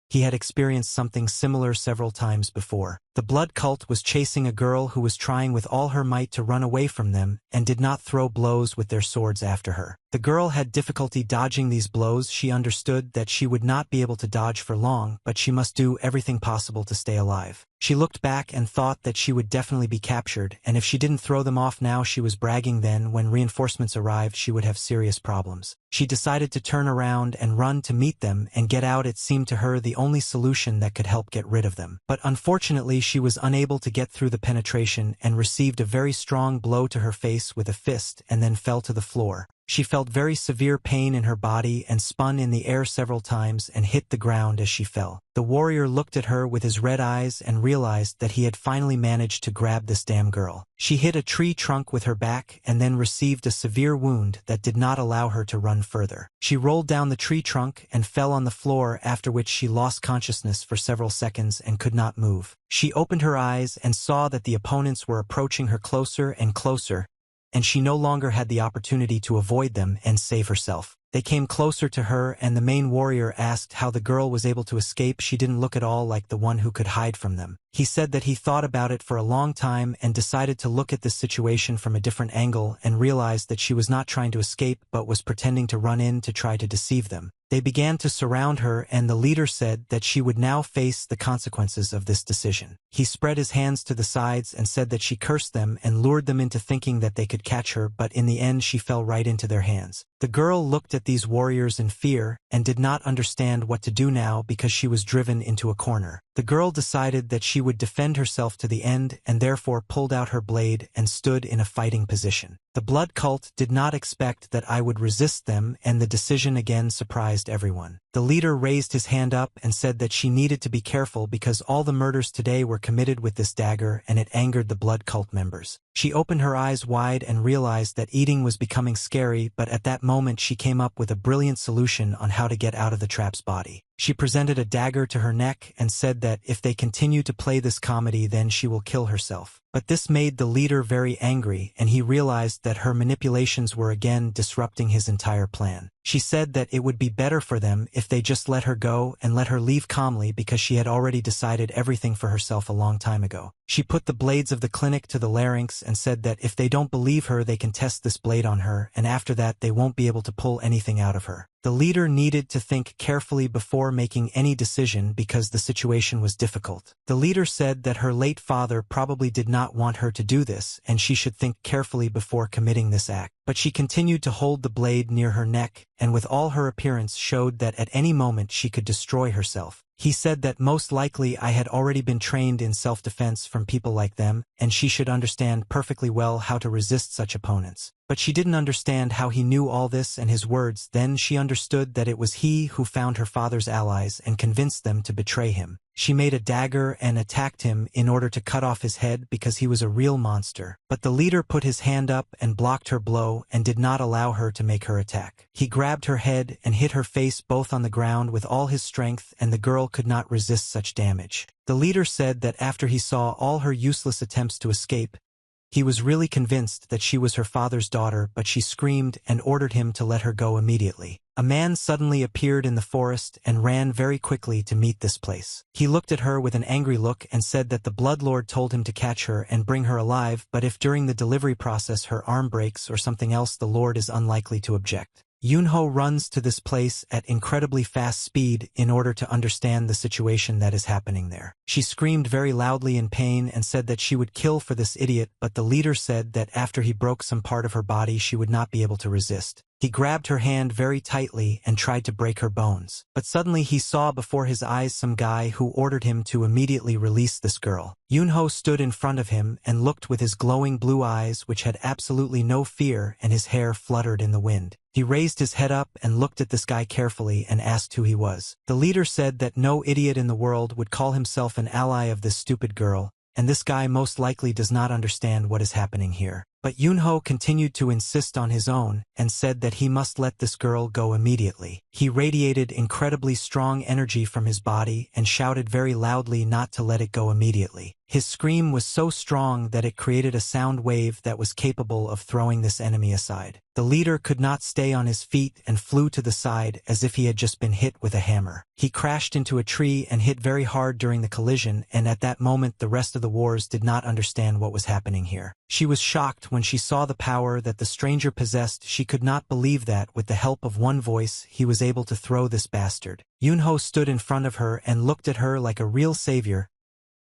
He had experienced something similar several times before. The blood cult was chasing a girl who was trying with all her might to run away from them and did not throw blows with their swords after her. The girl had difficulty dodging these blows. She understood that she would not be able to dodge for long, but she must do everything possible to stay alive. She looked back and thought that she would definitely be captured, and if she didn't throw them off now, she was bragging. Then, when reinforcements arrived, she would have serious problems. She decided to turn around and run to meet them and get out. It seemed to her the only solution that could help get rid of them. But unfortunately, she was unable to get through the penetration and received a very strong blow to her face with a fist and then fell to the floor. She felt very severe pain in her body and spun in the air several times and hit the ground as she fell. The warrior looked at her with his red eyes and realized that he had finally managed to grab this damn girl. She hit a tree trunk with her back and then received a severe wound that did not allow her to run further. She rolled down the tree trunk and fell on the floor, after which she lost consciousness for several seconds and could not move. She opened her eyes and saw that the opponents were approaching her closer and closer, and she no longer had the opportunity to avoid them and save herself. They came closer to her, and the main warrior asked how the girl was able to escape. She didn't look at all like the one who could hide from them. He said that he thought about it for a long time and decided to look at this situation from a different angle and realized that she was not trying to escape but was pretending to run in to try to deceive them. They began to surround her, and the leader said that she would now face the consequences of this decision. He spread his hands to the sides and said that she cursed them and lured them into thinking that they could catch her, but in the end she fell right into their hands. The girl looked at these warriors in fear and did not understand what to do now because she was driven into a corner. The girl decided that she would defend herself to the end and therefore pulled out her blade and stood in a fighting position. The blood cult did not expect that I would resist them, and the decision again surprised everyone. The leader raised his hand up and said that she needed to be careful because all the murders today were committed with this dagger, and it angered the blood cult members. She opened her eyes wide and realized that eating was becoming scary, but at that moment she came up with a brilliant solution on how to get out of the trap's body. She presented a dagger to her neck and said that if they continue to play this comedy, then she will kill herself. But this made the leader very angry, and he realized that her manipulations were again disrupting his entire plan. She said that it would be better for them if they just let her go and let her leave calmly because she had already decided everything for herself a long time ago. She put the blades of the clinic to the larynx and said that if they don't believe her they can test this blade on her, and after that they won't be able to pull anything out of her. The leader needed to think carefully before making any decision because the situation was difficult. The leader said that her late father probably did not want her to do this and she should think carefully before committing this act. But she continued to hold the blade near her neck, and with all her appearance showed that at any moment she could destroy herself. He said that most likely I had already been trained in self-defense from people like them, and she should understand perfectly well how to resist such opponents. But she didn't understand how he knew all this and his words. Then she understood that it was he who found her father's allies and convinced them to betray him. She made a dagger and attacked him in order to cut off his head because he was a real monster. But the leader put his hand up and blocked her blow and did not allow her to make her attack. He grabbed her head and hit her face both on the ground with all his strength, and the girl could not resist such damage. The leader said that after he saw all her useless attempts to escape, he was really convinced that she was her father's daughter, but she screamed and ordered him to let her go immediately. A man suddenly appeared in the forest and ran very quickly to meet this place. He looked at her with an angry look and said that the Bloodlord told him to catch her and bring her alive, but if during the delivery process her arm breaks or something else, the Lord is unlikely to object. Yunho runs to this place at incredibly fast speed in order to understand the situation that is happening there. She screamed very loudly in pain and said that she would kill for this idiot, but the leader said that after he broke some part of her body she would not be able to resist. He grabbed her hand very tightly and tried to break her bones. But suddenly he saw before his eyes some guy who ordered him to immediately release this girl. Yunho stood in front of him and looked with his glowing blue eyes which had absolutely no fear, and his hair fluttered in the wind. He raised his head up and looked at this guy carefully and asked who he was. The leader said that no idiot in the world would call himself an ally of this stupid girl, and this guy most likely does not understand what is happening here. But Yunho continued to insist on his own and said that he must let this girl go immediately. He radiated incredibly strong energy from his body and shouted very loudly not to let it go immediately. His scream was so strong that it created a sound wave that was capable of throwing this enemy aside. The leader could not stay on his feet and flew to the side as if he had just been hit with a hammer. He crashed into a tree and hit very hard during the collision, and at that moment the rest of the wars did not understand what was happening here. She was shocked when she saw the power that the stranger possessed. She could not believe that, with the help of one voice, he was able to throw this bastard. Yunho stood in front of her and looked at her like a real savior.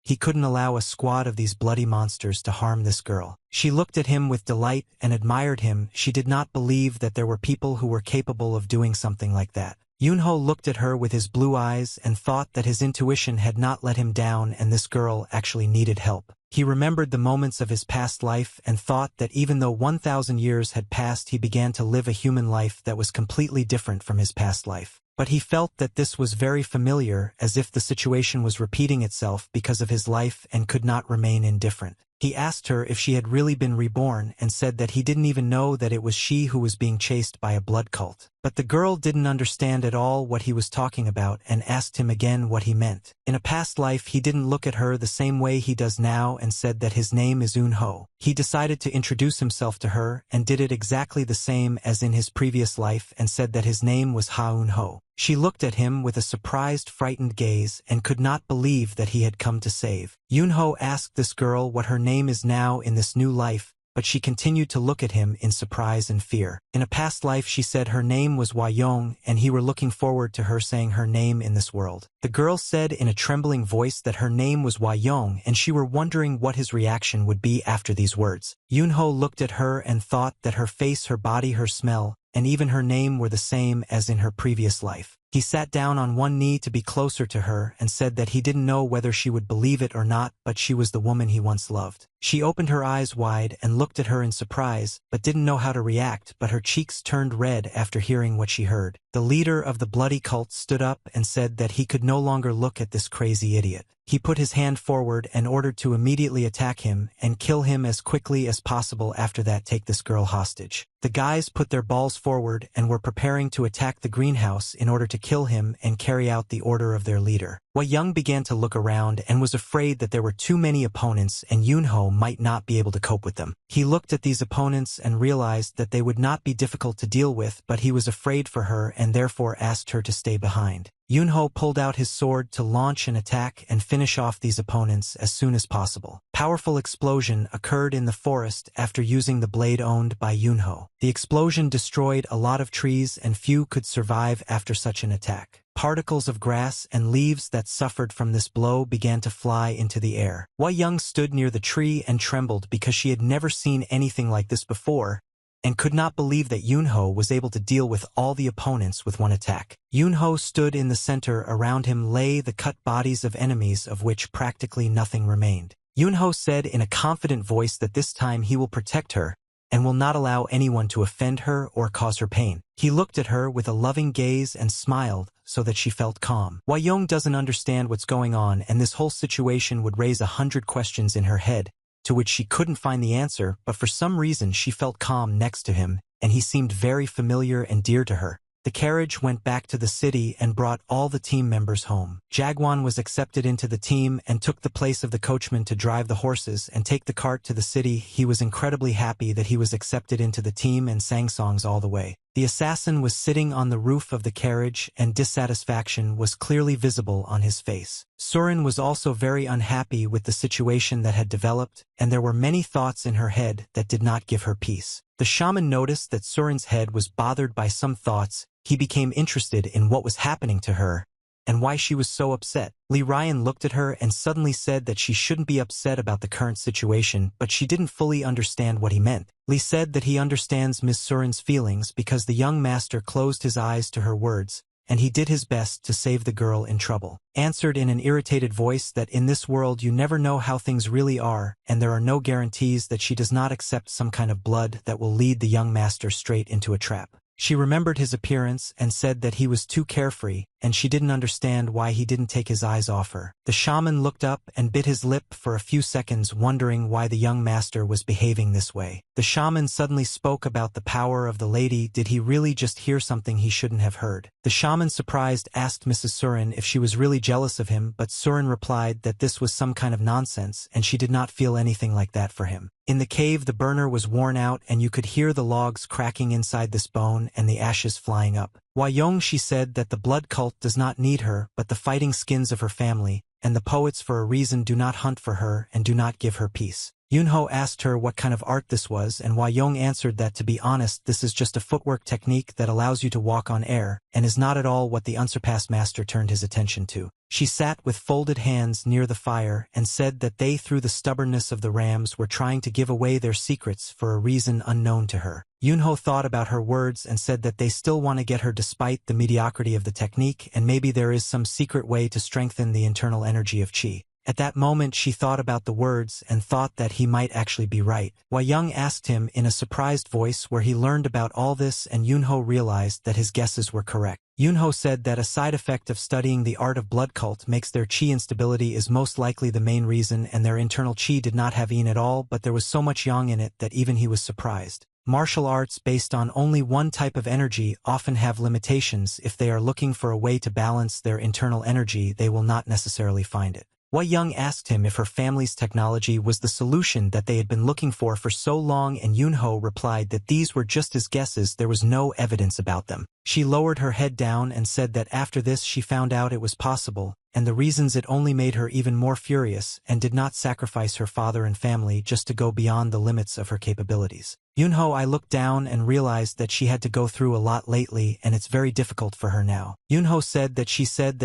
He couldn't allow a squad of these bloody monsters to harm this girl. She looked at him with delight and admired him. She did not believe that there were people who were capable of doing something like that. Yunho looked at her with his blue eyes and thought that his intuition had not let him down and this girl actually needed help. He remembered the moments of his past life and thought that even though 1,000 years had passed, he began to live a human life that was completely different from his past life. But he felt that this was very familiar, as if the situation was repeating itself because of his life, and could not remain indifferent. He asked her if she had really been reborn and said that he didn't even know that it was she who was being chased by a blood cult. But the girl didn't understand at all what he was talking about and asked him again what he meant. In a past life he didn't look at her the same way he does now and said that his name is Yunho. He decided to introduce himself to her and did it exactly the same as in his previous life and said that his name was Yunho. She looked at him with a surprised, frightened gaze and could not believe that he had come to save. Yunho asked this girl what her name is now in this new life, but she continued to look at him in surprise and fear. In a past life she said her name was Wayong and he were looking forward to her saying her name in this world. The girl said in a trembling voice that her name was Wayong and she were wondering what his reaction would be after these words. Yunho looked at her and thought that her face, her body, her smell, and even her name were the same as in her previous life. He sat down on one knee to be closer to her and said that he didn't know whether she would believe it or not, but she was the woman he once loved. She opened her eyes wide and looked at her in surprise, but didn't know how to react, but her cheeks turned red after hearing what she heard. The leader of the bloody cult stood up and said that he could no longer look at this crazy idiot. He put his hand forward and ordered to immediately attack him and kill him as quickly as possible. After that, take this girl hostage. The guys put their balls forward and were preparing to attack the greenhouse in order to to kill him and carry out the order of their leader. Young began to look around and was afraid that there were too many opponents and Yunho might not be able to cope with them. He looked at these opponents and realized that they would not be difficult to deal with, but he was afraid for her and therefore asked her to stay behind. Yunho pulled out his sword to launch an attack and finish off these opponents as soon as possible. Powerful explosion occurred in the forest after using the blade owned by Yunho. The explosion destroyed a lot of trees and few could survive after such an attack. Particles of grass and leaves that suffered from this blow began to fly into the air. Young stood near the tree and trembled because she had never seen anything like this before, and could not believe that Yunho was able to deal with all the opponents with one attack. Yunho stood in the center. Around him lay the cut bodies of enemies, of which practically nothing remained. Yunho said in a confident voice that this time he will protect her and will not allow anyone to offend her or cause her pain. He looked at her with a loving gaze and smiled so that she felt calm. Young doesn't understand what's going on, and this whole situation would raise 100 questions in her head, to which she couldn't find the answer, but for some reason she felt calm next to him, and he seemed very familiar and dear to her. The carriage went back to the city and brought all the team members home. Jagwan was accepted into the team and took the place of the coachman to drive the horses and take the cart to the city. He was incredibly happy that he was accepted into the team and sang songs all the way. The assassin was sitting on the roof of the carriage and dissatisfaction was clearly visible on his face. Surin was also very unhappy with the situation that had developed, and there were many thoughts in her head that did not give her peace. The shaman noticed that Surin's head was bothered by some thoughts. He became interested in what was happening to her and why she was so upset. Li Ryan looked at her and suddenly said that she shouldn't be upset about the current situation, but she didn't fully understand what he meant. Li said that he understands Miss Surin's feelings because the young master closed his eyes to her words, and he did his best to save the girl in trouble. Answered in an irritated voice that in this world you never know how things really are, and there are no guarantees that she does not accept some kind of blood that will lead the young master straight into a trap. She remembered his appearance and said that he was too carefree, and she didn't understand why he didn't take his eyes off her. The shaman looked up and bit his lip for a few seconds, wondering why the young master was behaving this way. The shaman suddenly spoke about the power of the lady. Did he really just hear something he shouldn't have heard? The shaman, surprised, asked Mrs. Surin if she was really jealous of him, but Surin replied that this was some kind of nonsense and she did not feel anything like that for him. In the cave, the burner was worn out and you could hear the logs cracking inside this bone and the ashes flying up. Young, she said that the blood cult does not need her, but the fighting skins of her family, and the poets for a reason do not hunt for her and do not give her peace. Yunho asked her what kind of art this was, and Young answered that, to be honest, this is just a footwork technique that allows you to walk on air, and is not at all what the unsurpassed master turned his attention to. She sat with folded hands near the fire and said that they, through the stubbornness of the rams, were trying to give away their secrets for a reason unknown to her. Yunho thought about her words and said that they still want to get her despite the mediocrity of the technique, and maybe there is some secret way to strengthen the internal energy of Qi. At that moment she thought about the words and thought that he might actually be right. Young asked him in a surprised voice where he learned about all this, and Yunho realized that his guesses were correct. Yunho said that a side effect of studying the art of blood cult makes their Qi instability is most likely the main reason, and their internal Qi did not have Yin at all, but there was so much Yang in it that even he was surprised. Martial arts based on only one type of energy often have limitations. If they are looking for a way to balance their internal energy, they will not necessarily find it. Young asked him if her family's technology was the solution that they had been looking for so long, and Yunho replied that these were just his guesses, there was no evidence about them. She lowered her head down and said that after this she found out it was possible, and the reasons it only made her even more furious, and did not sacrifice her father and family just to go beyond the limits of her capabilities. Yunho, I looked down and realized that she had to go through a lot lately, and it's very difficult for her now. Yunho said that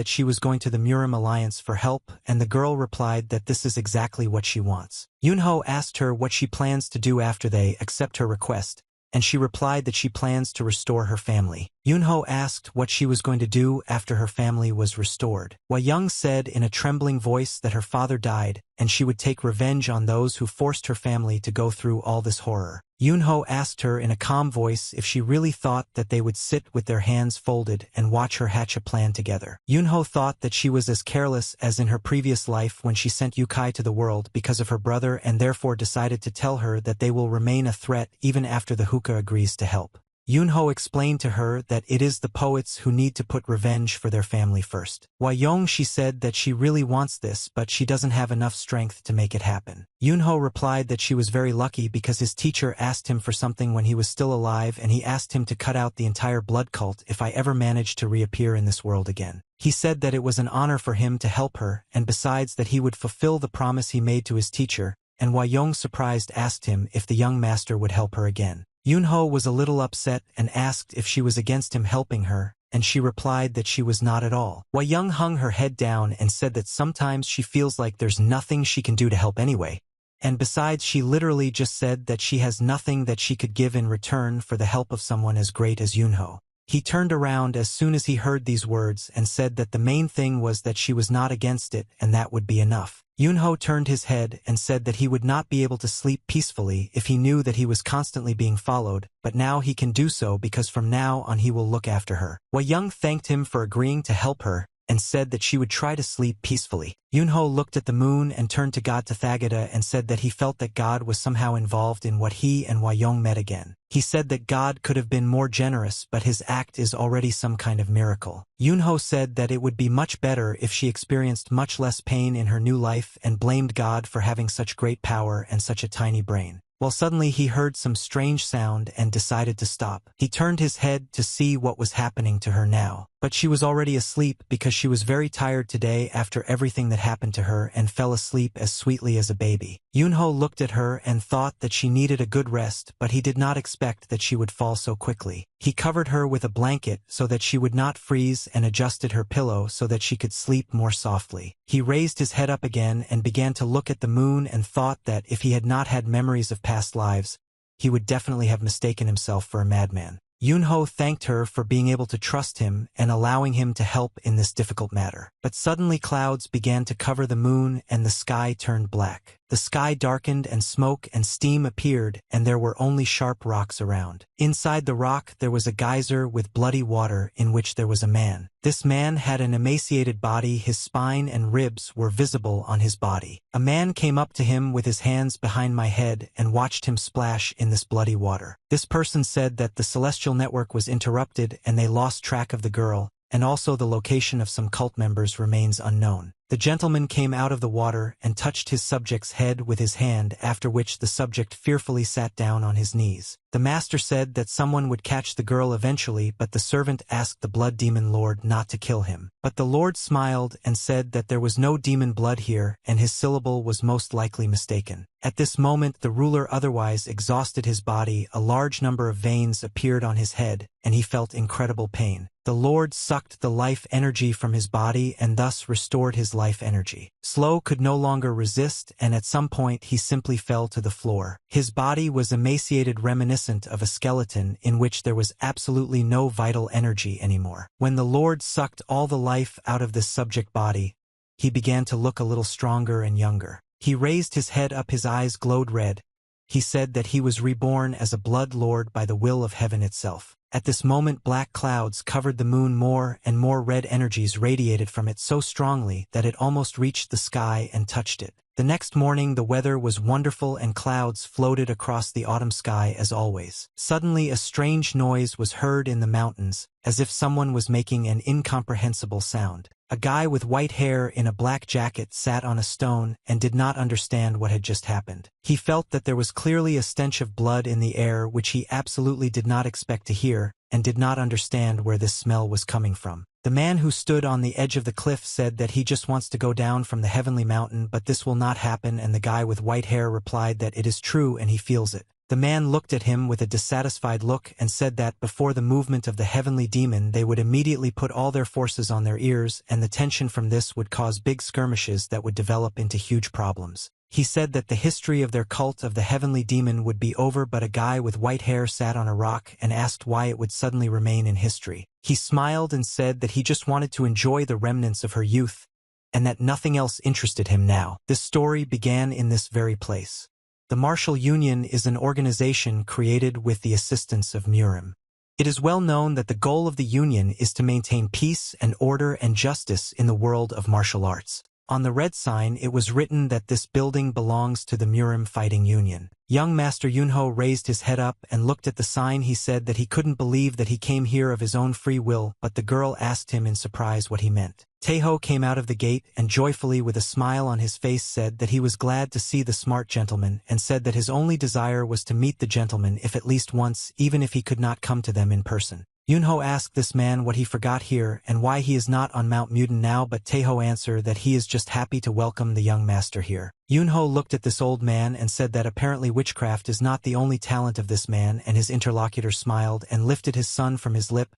she was going to the Murim Alliance for help, and the girl replied that this is exactly what she wants. Yunho asked her what she plans to do after they accept her request, and she replied that she plans to restore her family. Yunho asked what she was going to do after her family was restored. Young said in a trembling voice that her father died, and she would take revenge on those who forced her family to go through all this horror. Yunho asked her in a calm voice if she really thought that they would sit with their hands folded and watch her hatch a plan together. Yunho thought that she was as careless as in her previous life when she sent Yukai to the world because of her brother, and therefore decided to tell her that they will remain a threat even after the hookah agrees to help. Yunho explained to her that it is the poets who need to put revenge for their family first. Wayong, she said that she really wants this, but she doesn't have enough strength to make it happen. Yunho replied that she was very lucky because his teacher asked him for something when he was still alive, and he asked him to cut out the entire blood cult if I ever managed to reappear in this world again. He said that it was an honor for him to help her, and besides that he would fulfill the promise he made to his teacher, and Wayong, surprised, asked him if the young master would help her again. Yunho was a little upset and asked if she was against him helping her, and she replied that she was not at all. Wayong hung her head down and said that sometimes she feels like there's nothing she can do to help anyway, and besides she literally just said that she has nothing that she could give in return for the help of someone as great as Yunho. He turned around as soon as he heard these words and said that the main thing was that she was not against it and that would be enough. Yunho turned his head and said that he would not be able to sleep peacefully if he knew that he was constantly being followed, but now he can do so because from now on he will look after her. Wayong thanked him for agreeing to help her and said that she would try to sleep peacefully. Yunho looked at the moon and turned to God Tathagata and said that he felt that God was somehow involved in what he and Wayong met again. He said that God could have been more generous, but his act is already some kind of miracle. Yunho said that it would be much better if she experienced much less pain in her new life and blamed God for having such great power and such a tiny brain. Well, suddenly he heard some strange sound and decided to stop. He turned his head to see what was happening to her now, but she was already asleep because she was very tired today after everything that happened to her and fell asleep as sweetly as a baby. Yunho looked at her and thought that she needed a good rest, but he did not expect that she would fall so quickly. He covered her with a blanket so that she would not freeze and adjusted her pillow so that she could sleep more softly. He raised his head up again and began to look at the moon and thought that if he had not had memories of past lives, he would definitely have mistaken himself for a madman. Yunho thanked her for being able to trust him and allowing him to help in this difficult matter. But suddenly clouds began to cover the moon and the sky turned black. The sky darkened and smoke and steam appeared, and there were only sharp rocks around. Inside the rock there was a geyser with bloody water in which there was a man. This man had an emaciated body, his spine and ribs were visible on his body. A man came up to him with his hands behind my head and watched him splash in this bloody water. This person said that the celestial network was interrupted and they lost track of the girl, and also the location of some cult members remains unknown. The gentleman came out of the water and touched his subject's head with his hand, after which the subject fearfully sat down on his knees. The master said that someone would catch the girl eventually, but the servant asked the blood demon lord not to kill him. But the lord smiled and said that there was no demon blood here, and his syllable was most likely mistaken. At this moment the ruler otherwise exhausted his body, a large number of veins appeared on his head, and he felt incredible pain. The Lord sucked the life energy from his body and thus restored his life energy. Slow could no longer resist, and at some point he simply fell to the floor. His body was emaciated, reminiscent of a skeleton in which there was absolutely no vital energy anymore. When the Lord sucked all the life out of this subject body, he began to look a little stronger and younger. He raised his head up, his eyes glowed red. He said that he was reborn as a blood lord by the will of heaven itself. At this moment black clouds covered the moon, more and more red energies radiated from it so strongly that it almost reached the sky and touched it. The next morning the weather was wonderful and clouds floated across the autumn sky as always. Suddenly a strange noise was heard in the mountains, as if someone was making an incomprehensible sound. A guy with white hair in a black jacket sat on a stone and did not understand what had just happened. He felt that there was clearly a stench of blood in the air which he absolutely did not expect to hear, and did not understand where this smell was coming from. The man who stood on the edge of the cliff said that he just wants to go down from the heavenly mountain, but this will not happen, and the guy with white hair replied that it is true and he feels it. The man looked at him with a dissatisfied look and said that before the movement of the heavenly demon they would immediately put all their forces on their ears, and the tension from this would cause big skirmishes that would develop into huge problems. He said that the history of their cult of the heavenly demon would be over, but a guy with white hair sat on a rock and asked why it would suddenly remain in history. He smiled and said that he just wanted to enjoy the remnants of her youth, and that nothing else interested him now. This story began in this very place. The Martial Union is an organization created with the assistance of Murim. It is well known that the goal of the Union is to maintain peace and order and justice in the world of martial arts. On the red sign it was written that this building belongs to the Murim Fighting Union. Young Master Yunho raised his head up and looked at the sign. He said that he couldn't believe that he came here of his own free will, but the girl asked him in surprise what he meant. Taeho came out of the gate and joyfully with a smile on his face said that he was glad to see the smart gentleman and said that his only desire was to meet the gentleman if at least once, even if he could not come to them in person. Yunho asked this man what he forgot here and why he is not on Mount Mutin now, but Taeho answered that he is just happy to welcome the young master here. Yunho looked at this old man and said that apparently witchcraft is not the only talent of this man, and his interlocutor smiled and lifted his son from his lip.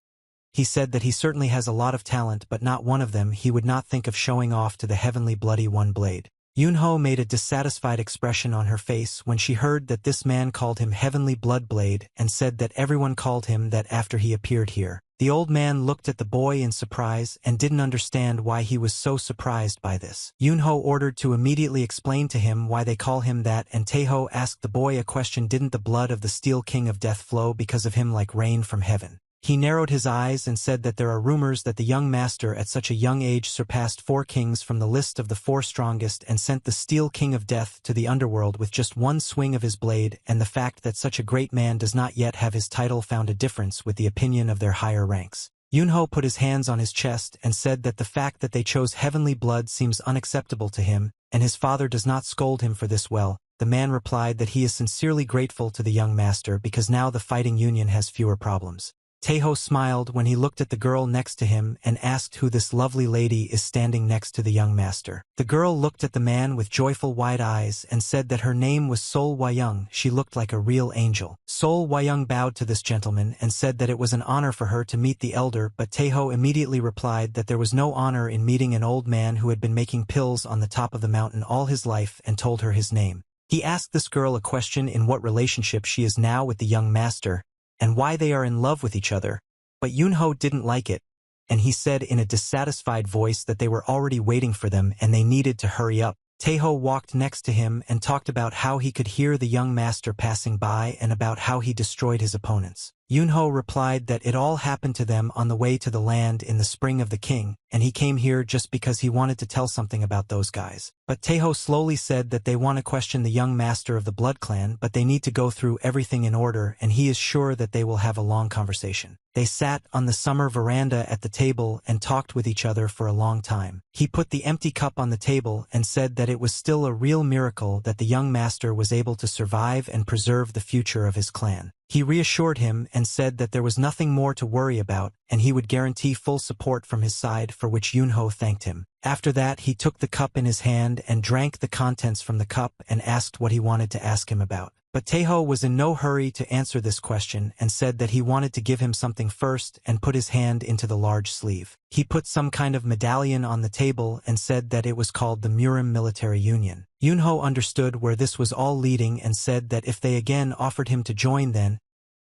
He said that he certainly has a lot of talent, but not one of them he would not think of showing off to the heavenly bloody one blade. Yunho made a dissatisfied expression on her face when she heard that this man called him Heavenly Bloodblade and said that everyone called him that after he appeared here. The old man looked at the boy in surprise and didn't understand why he was so surprised by this. Yunho ordered to immediately explain to him why they call him that, and Taeho asked the boy a question: didn't the blood of the Steel King of Death flow because of him like rain from heaven? He narrowed his eyes and said that there are rumors that the young master at such a young age surpassed 4 kings from the list of the 4 strongest and sent the Steel King of Death to the underworld with just one swing of his blade, and the fact that such a great man does not yet have his title found a difference with the opinion of their higher ranks. Yunho put his hands on his chest and said that the fact that they chose heavenly blood seems unacceptable to him, and his father does not scold him for this. Well, the man replied that he is sincerely grateful to the young master because now the fighting union has fewer problems. Taeho smiled when he looked at the girl next to him and asked who this lovely lady is standing next to the young master. The girl looked at the man with joyful wide eyes and said that her name was Sol Wayung. She looked like a real angel. Sol Wayung bowed to this gentleman and said that it was an honor for her to meet the elder, but Taeho immediately replied that there was no honor in meeting an old man who had been making pills on the top of the mountain all his life, and told her his name. He asked this girl a question in what relationship she is now with the young master, and why they are in love with each other, but Yunho didn't like it, and he said in a dissatisfied voice that they were already waiting for them and they needed to hurry up. Taeho walked next to him and talked about how he could hear the young master passing by and about how he destroyed his opponents. Yunho replied that it all happened to them on the way to the land in the spring of the king, and he came here just because he wanted to tell something about those guys. But Taeho slowly said that they want to question the young master of the Blood Clan, but they need to go through everything in order, and he is sure that they will have a long conversation. They sat on the summer veranda at the table and talked with each other for a long time. He put the empty cup on the table and said that it was still a real miracle that the young master was able to survive and preserve the future of his clan. He reassured him and said that there was nothing more to worry about, and he would guarantee full support from his side, for which Yunho thanked him. After that he took the cup in his hand and drank the contents from the cup and asked what he wanted to ask him about. But Taeho was in no hurry to answer this question and said that he wanted to give him something first and put his hand into the large sleeve. He put some kind of medallion on the table and said that it was called the Murim Military Union. Yunho understood where this was all leading and said that if they again offered him to join, then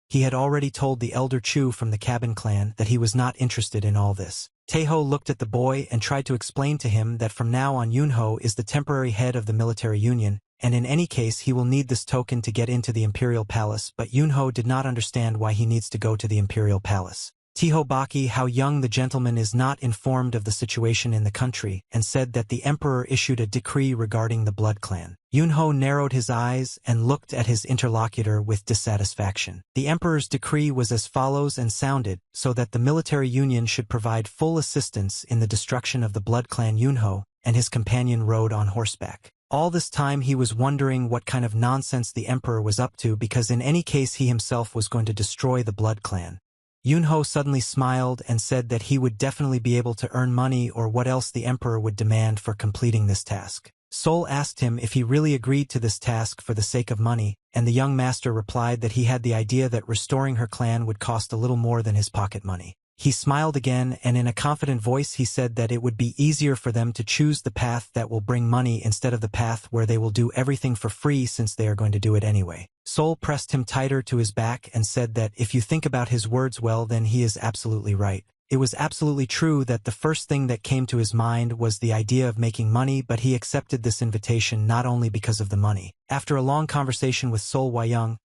he had already told the elder Chu from the Cabin clan that he was not interested in all this. Taeho looked at the boy and tried to explain to him that from now on Yunho is the temporary head of the military union, and in any case he will need this token to get into the Imperial Palace, but Yunho did not understand why he needs to go to the Imperial Palace. Tihobaki, how young the gentleman is not informed of the situation in the country, and said that the emperor issued a decree regarding the Blood Clan. Yunho narrowed his eyes and looked at his interlocutor with dissatisfaction. The emperor's decree was as follows and sounded, so that the military union should provide full assistance in the destruction of the Blood Clan. Yunho and his companion rode on horseback. All this time he was wondering what kind of nonsense the emperor was up to, because in any case he himself was going to destroy the Blood Clan. Yunho suddenly smiled and said that he would definitely be able to earn money or what else the emperor would demand for completing this task. Sol asked him if he really agreed to this task for the sake of money, and the young master replied that he had the idea that restoring her clan would cost a little more than his pocket money. He smiled again, and in a confident voice he said that it would be easier for them to choose the path that will bring money instead of the path where they will do everything for free, since they are going to do it anyway. Sol pressed him tighter to his back and said that if you think about his words well, then he is absolutely right. It was absolutely true that the first thing that came to his mind was the idea of making money, but he accepted this invitation not only because of the money. After a long conversation with Sol Wayung,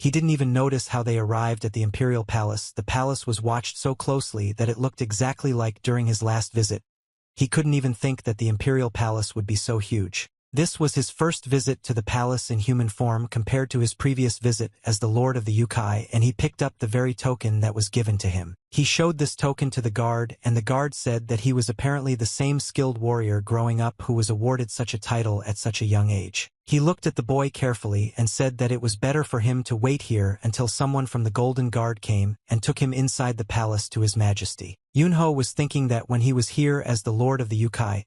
he didn't even notice how they arrived at the Imperial Palace. The palace was watched so closely that it looked exactly like during his last visit. He couldn't even think that the Imperial Palace would be so huge. This was his first visit to the palace in human form compared to his previous visit as the lord of the Yukai, and he picked up the very token that was given to him. He showed this token to the guard, and the guard said that he was apparently the same skilled warrior growing up who was awarded such a title at such a young age. He looked at the boy carefully and said that it was better for him to wait here until someone from the Golden Guard came and took him inside the palace to his majesty. Yunho was thinking that when he was here as the lord of the Yukai,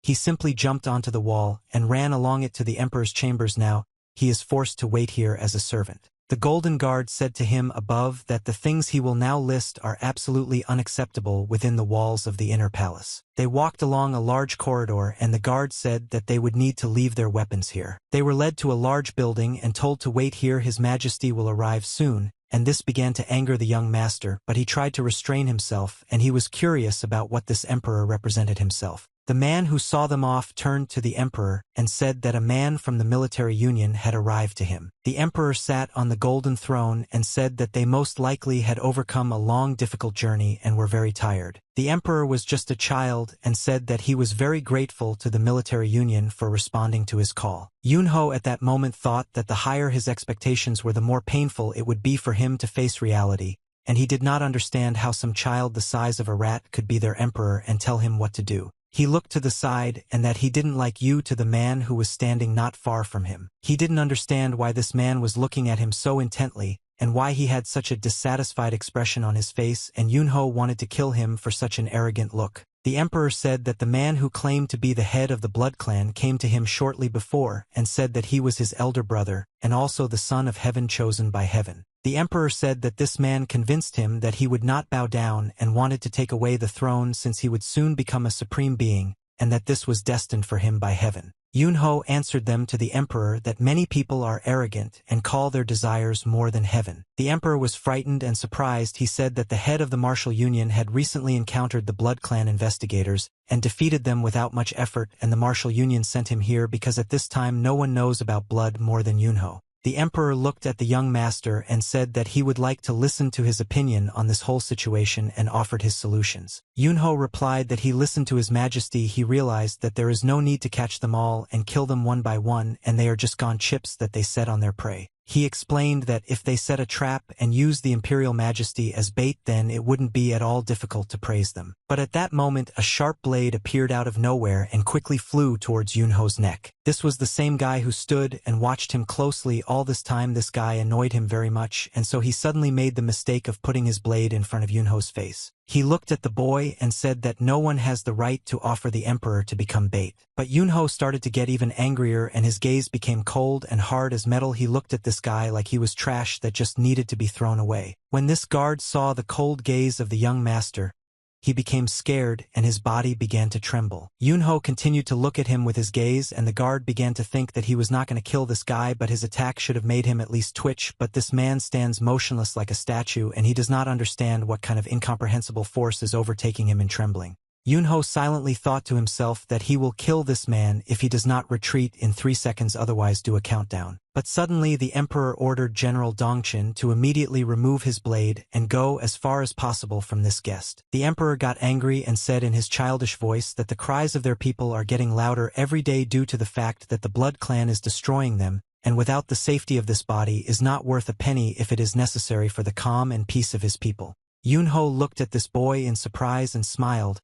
he simply jumped onto the wall and ran along it to the emperor's chambers. Now, he is forced to wait here as a servant. The Golden Guard said to him above that the things he will now list are absolutely unacceptable within the walls of the inner palace. They walked along a large corridor, and the guard said that they would need to leave their weapons here. They were led to a large building and told to wait here. His Majesty will arrive soon, and this began to anger the young master, but he tried to restrain himself, and he was curious about what this emperor represented himself. The man who saw them off turned to the emperor and said that a man from the military union had arrived to him. The emperor sat on the golden throne and said that they most likely had overcome a long difficult journey and were very tired. The emperor was just a child and said that he was very grateful to the military union for responding to his call. Yunho at that moment thought that the higher his expectations were, the more painful it would be for him to face reality, and he did not understand how some child the size of a rat could be their emperor and tell him what to do. He looked to the side and that he didn't like you to the man who was standing not far from him. He didn't understand why this man was looking at him so intently and why he had such a dissatisfied expression on his face, and Yunho wanted to kill him for such an arrogant look. The emperor said that the man who claimed to be the head of the blood clan came to him shortly before and said that he was his elder brother and also the son of heaven chosen by heaven. The emperor said that this man convinced him that he would not bow down and wanted to take away the throne since he would soon become a supreme being, and that this was destined for him by heaven. Yunho answered them to the emperor that many people are arrogant and call their desires more than heaven. The emperor was frightened and surprised. He said that the head of the martial union had recently encountered the blood clan investigators and defeated them without much effort, and the martial union sent him here because at this time no one knows about blood more than Yunho. The emperor looked at the young master and said that he would like to listen to his opinion on this whole situation and offered his solutions. Yunho replied that he listened to his majesty. He realized that there is no need to catch them all and kill them one by one, and they are just gone chips that they set on their prey. He explained that if they set a trap and used the imperial majesty as bait, then it wouldn't be at all difficult to praise them. But at that moment a sharp blade appeared out of nowhere and quickly flew towards Yunho's neck. This was the same guy who stood and watched him closely all this time. This guy annoyed him very much, and so he suddenly made the mistake of putting his blade in front of Yunho's face. He looked at the boy and said that no one has the right to offer the emperor to become bait. But Yunho started to get even angrier and his gaze became cold and hard as metal. He looked at this guy like he was trash that just needed to be thrown away. When this guard saw the cold gaze of the young master, he became scared and his body began to tremble. Yunho continued to look at him with his gaze, and the guard began to think that he was not going to kill this guy, but his attack should have made him at least twitch. But this man stands motionless like a statue, and he does not understand what kind of incomprehensible force is overtaking him in trembling. Yunho silently thought to himself that he will kill this man if he does not retreat in 3 seconds, otherwise do a countdown. But suddenly the emperor ordered General Dongqin to immediately remove his blade and go as far as possible from this guest. The emperor got angry and said in his childish voice that the cries of their people are getting louder every day due to the fact that the blood clan is destroying them, and without the safety of this body is not worth a penny if it is necessary for the calm and peace of his people. Yunho looked at this boy in surprise and smiled.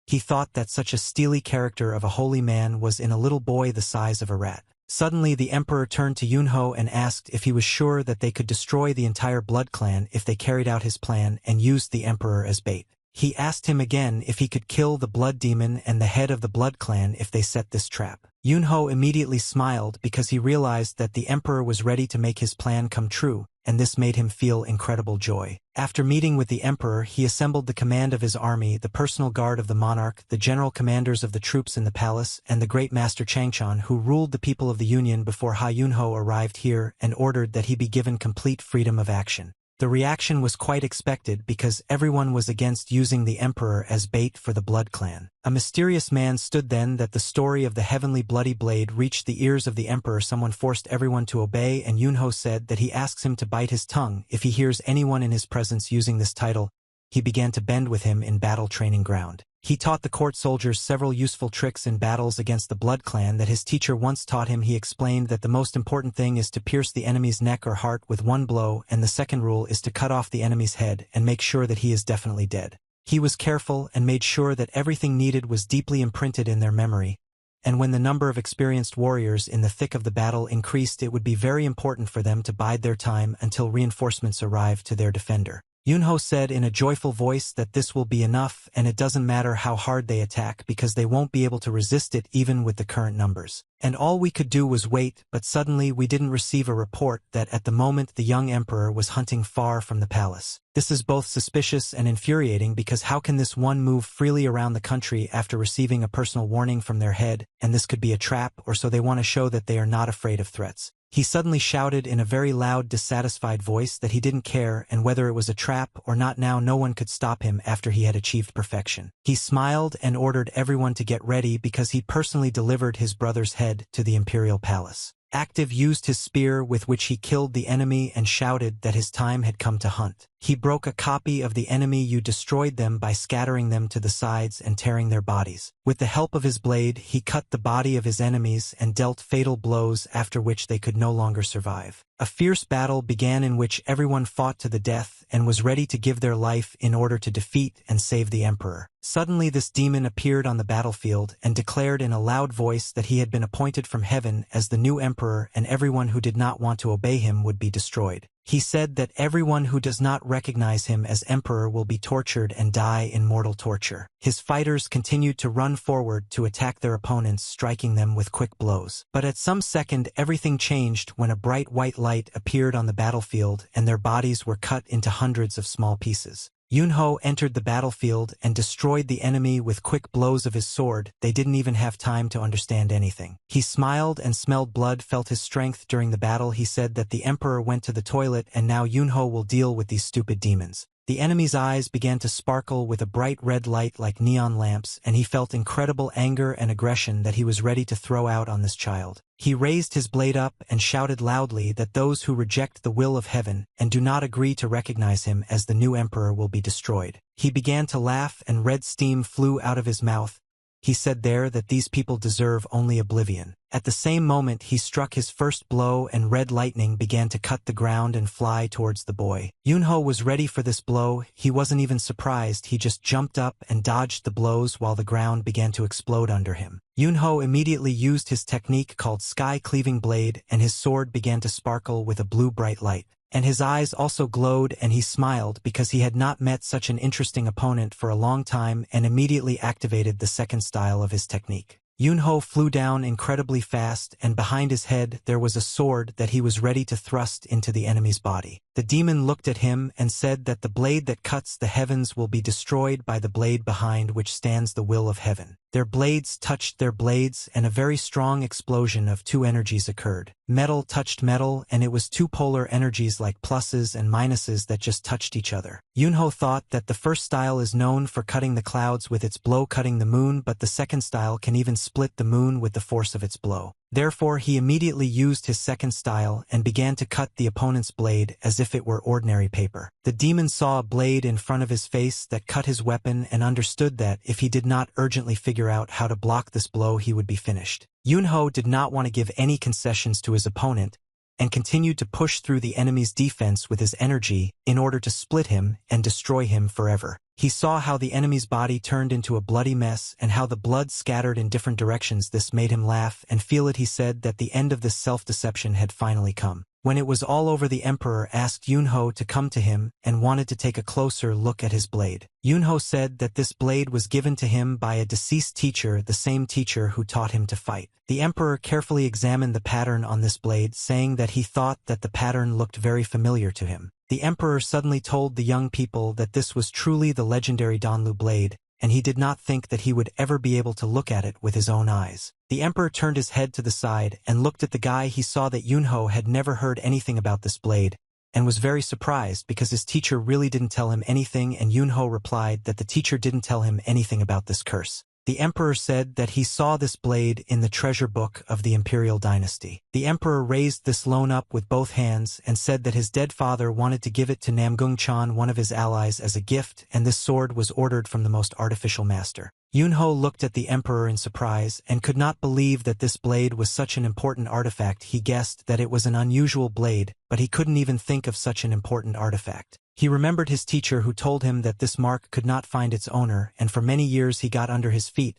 He thought that such a steely character of a holy man was in a little boy the size of a rat. Suddenly the emperor turned to Yunho and asked if he was sure that they could destroy the entire blood clan if they carried out his plan and used the emperor as bait. He asked him again if he could kill the blood demon and the head of the blood clan if they set this trap. Yunho immediately smiled because he realized that the emperor was ready to make his plan come true, and this made him feel incredible joy. After meeting with the emperor, he assembled the command of his army, the personal guard of the monarch, the general commanders of the troops in the palace, and the great master Changchan, who ruled the people of the Union before Yunho arrived here, and ordered that he be given complete freedom of action. The reaction was quite expected because everyone was against using the emperor as bait for the blood clan. A mysterious man stood then that the story of the heavenly bloody blade reached the ears of the emperor. Someone forced everyone to obey, and Yunho said that he asks him to bite his tongue if he hears anyone in his presence using this title. He began to bend with him in battle training ground. He taught the court soldiers several useful tricks in battles against the Blood Clan that his teacher once taught him. He explained that the most important thing is to pierce the enemy's neck or heart with one blow, and the second rule is to cut off the enemy's head and make sure that he is definitely dead. He was careful and made sure that everything needed was deeply imprinted in their memory, and when the number of experienced warriors in the thick of the battle increased, it would be very important for them to bide their time until reinforcements arrived to their defender. Yunho said in a joyful voice that this will be enough, and it doesn't matter how hard they attack because they won't be able to resist it even with the current numbers. And all we could do was wait, but suddenly we didn't receive a report that at the moment the young emperor was hunting far from the palace. This is both suspicious and infuriating because how can this one move freely around the country after receiving a personal warning from their head, and this could be a trap, or so they want to show that they are not afraid of threats. He suddenly shouted in a very loud, dissatisfied voice that he didn't care, and whether it was a trap or not now no one could stop him after he had achieved perfection. He smiled and ordered everyone to get ready because he personally delivered his brother's head to the imperial palace. Active used his spear with which he killed the enemy and shouted that his time had come to hunt. He broke a copy of the enemy. You destroyed them by scattering them to the sides and tearing their bodies. With the help of his blade, he cut the body of his enemies and dealt fatal blows after which they could no longer survive. A fierce battle began in which everyone fought to the death and was ready to give their life in order to defeat and save the emperor. Suddenly this demon appeared on the battlefield and declared in a loud voice that he had been appointed from heaven as the new emperor, and everyone who did not want to obey him would be destroyed. He said that everyone who does not recognize him as emperor will be tortured and die in mortal torture. His fighters continued to run forward to attack their opponents, striking them with quick blows. But at some second everything changed when a bright white light appeared on the battlefield and their bodies were cut into hundreds of small pieces. Yunho entered the battlefield and destroyed the enemy with quick blows of his sword. They didn't even have time to understand anything. He smiled and smelled blood, felt his strength during the battle. He said that the emperor went to the toilet and now Yunho will deal with these stupid demons. The enemy's eyes began to sparkle with a bright red light like neon lamps, and he felt incredible anger and aggression that he was ready to throw out on this child. He raised his blade up and shouted loudly that those who reject the will of heaven and do not agree to recognize him as the new emperor will be destroyed. He began to laugh and red steam flew out of his mouth. He said there that these people deserve only oblivion. At the same moment he struck his first blow and red lightning began to cut the ground and fly towards the boy. Yunho was ready for this blow. He wasn't even surprised. He just jumped up and dodged the blows while the ground began to explode under him. Yunho immediately used his technique called Sky Cleaving Blade, and his sword began to sparkle with a blue bright light. And his eyes also glowed, and he smiled because he had not met such an interesting opponent for a long time, and immediately activated the second style of his technique. Yunho flew down incredibly fast, and behind his head there was a sword that he was ready to thrust into the enemy's body. The demon looked at him and said that the blade that cuts the heavens will be destroyed by the blade behind which stands the will of heaven. Their blades touched their blades, and a very strong explosion of two energies occurred. Metal touched metal, and it was two polar energies like pluses and minuses that just touched each other. Yunho thought that the first style is known for cutting the clouds with its blow, cutting the moon, but the second style can even split the moon with the force of its blow. Therefore he immediately used his second style and began to cut the opponent's blade as if it were ordinary paper. The demon saw a blade in front of his face that cut his weapon and understood that if he did not urgently figure out how to block this blow he would be finished. Yunho did not want to give any concessions to his opponent and continued to push through the enemy's defense with his energy in order to split him and destroy him forever. He saw how the enemy's body turned into a bloody mess and how the blood scattered in different directions. This made him laugh and feel it. He said that the end of this self-deception had finally come. When it was all over, the emperor asked Yunho to come to him and wanted to take a closer look at his blade. Yunho said that this blade was given to him by a deceased teacher, the same teacher who taught him to fight. The emperor carefully examined the pattern on this blade, saying that he thought that the pattern looked very familiar to him. The emperor suddenly told the young people that this was truly the legendary Danlu blade, and he did not think that he would ever be able to look at it with his own eyes. The emperor turned his head to the side and looked at the guy. He saw that Yunho had never heard anything about this blade, and was very surprised because his teacher really didn't tell him anything, and Yunho replied that the teacher didn't tell him anything about this curse. The emperor said that he saw this blade in the treasure book of the imperial dynasty. The emperor raised this lone up with both hands and said that his dead father wanted to give it to Namgung-chan, one of his allies, as a gift, and this sword was ordered from the most artificial master. Yunho looked at the emperor in surprise and could not believe that this blade was such an important artifact. He guessed that it was an unusual blade, but he couldn't even think of such an important artifact. He remembered his teacher who told him that this mark could not find its owner, and for many years he got under his feet.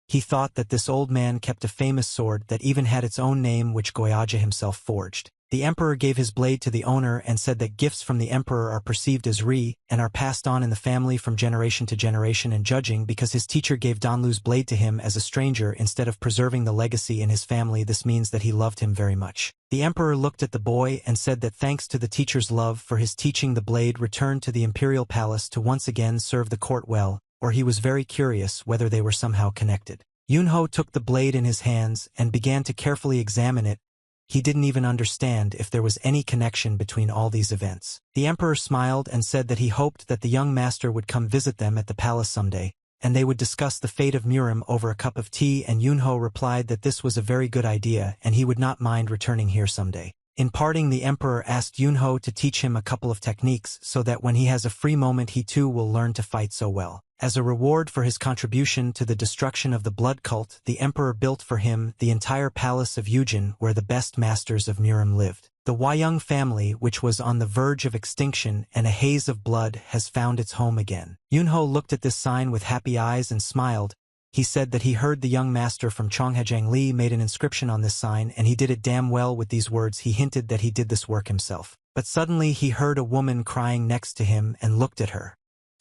He thought that this old man kept a famous sword that even had its own name, which Goyaja himself forged. The emperor gave his blade to the owner and said that gifts from the emperor are perceived as and are passed on in the family from generation to generation, and judging because his teacher gave Danlu's blade to him as a stranger instead of preserving the legacy in his family, this means that he loved him very much. The emperor looked at the boy and said that thanks to the teacher's love for his teaching, the blade returned to the imperial palace to once again serve the court well, or he was very curious whether they were somehow connected. Yunho took the blade in his hands and began to carefully examine it. He didn't even understand if there was any connection between all these events. The emperor smiled and said that he hoped that the young master would come visit them at the palace someday, and they would discuss the fate of Murim over a cup of tea, and Yunho replied that this was a very good idea and he would not mind returning here someday. In parting, the emperor asked Yunho to teach him a couple of techniques so that when he has a free moment he too will learn to fight so well. As a reward for his contribution to the destruction of the blood cult, the emperor built for him the entire palace of Yujin where the best masters of Murim lived. The Wayang family, which was on the verge of extinction and a haze of blood, has found its home again. Yunho looked at this sign with happy eyes and smiled. He said that he heard the young master from Chonghajang Li made an inscription on this sign, and he did it damn well with these words. He hinted that he did this work himself. But suddenly he heard a woman crying next to him and looked at her.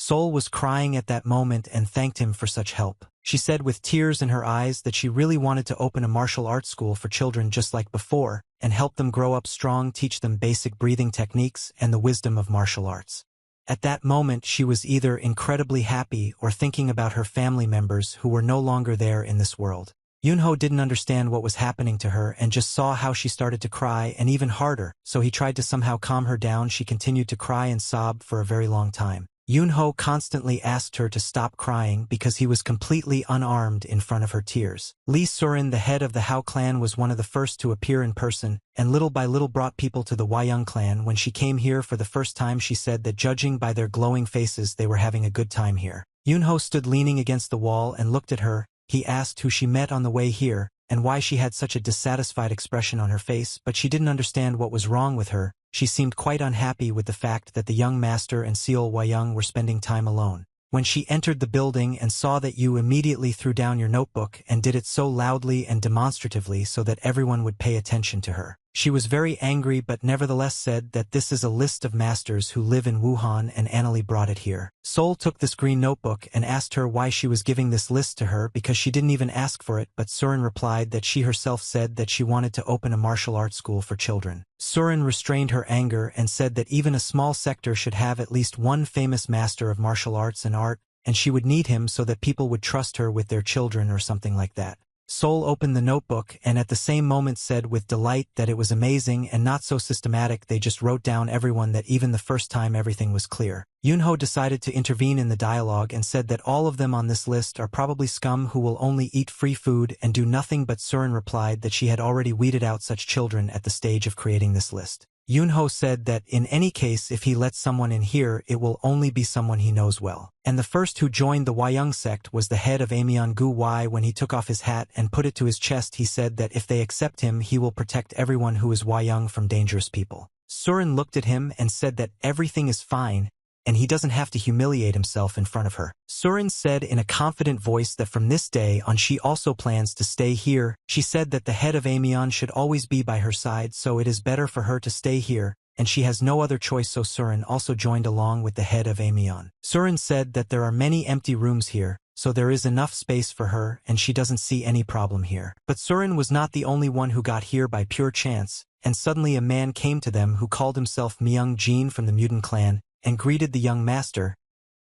Sol was crying at that moment and thanked him for such help. She said with tears in her eyes that she really wanted to open a martial arts school for children just like before, and help them grow up strong, teach them basic breathing techniques and the wisdom of martial arts. At that moment she was either incredibly happy or thinking about her family members who were no longer there in this world. Yunho didn't understand what was happening to her and just saw how she started to cry, and even harder, so he tried to somehow calm her down. She continued to cry and sob for a very long time. Yunho constantly asked her to stop crying because he was completely unarmed in front of her tears. Li Surin, the head of the Hao clan, was one of the first to appear in person, and little by little brought people to the Wayang clan. When she came here for the first time, she said that judging by their glowing faces they were having a good time here. Yunho stood leaning against the wall and looked at her. He asked who she met on the way here, and why she had such a dissatisfied expression on her face, but she didn't understand what was wrong with her. She seemed quite unhappy with the fact that the young master and Seol Wayang were spending time alone. When she entered the building and saw that you immediately threw down your notebook and did it so loudly and demonstratively so that everyone would pay attention to her. She was very angry but nevertheless said that this is a list of masters who live in Wuhan and Annalie brought it here. Sol took this green notebook and asked her why she was giving this list to her because she didn't even ask for it, but Surin replied that she herself said that she wanted to open a martial arts school for children. Surin restrained her anger and said that even a small sector should have at least one famous master of martial arts and art, and she would need him so that people would trust her with their children or something like that. Sol opened the notebook and at the same moment said with delight that it was amazing and not so systematic. They just wrote down everyone, that even the first time everything was clear. Yunho decided to intervene in the dialogue and said that all of them on this list are probably scum who will only eat free food and do nothing, but Surin replied that she had already weeded out such children at the stage of creating this list. Yunho said that in any case if he lets someone in here it will only be someone he knows well. And the first who joined the Wayang sect was the head of Amion Gu Wai. When he took off his hat and put it to his chest he said that if they accept him he will protect everyone who is Wayang from dangerous people. Surin looked at him and said that everything is fine, and he doesn't have to humiliate himself in front of her. Surin said in a confident voice that from this day on she also plans to stay here. She said that the head of Amion should always be by her side, so it is better for her to stay here, and she has no other choice, so Surin also joined along with the head of Amion. Surin said that there are many empty rooms here, so there is enough space for her and she doesn't see any problem here. But Surin was not the only one who got here by pure chance, and suddenly a man came to them who called himself Myung Jin from the Mutant clan, and greeted the young master.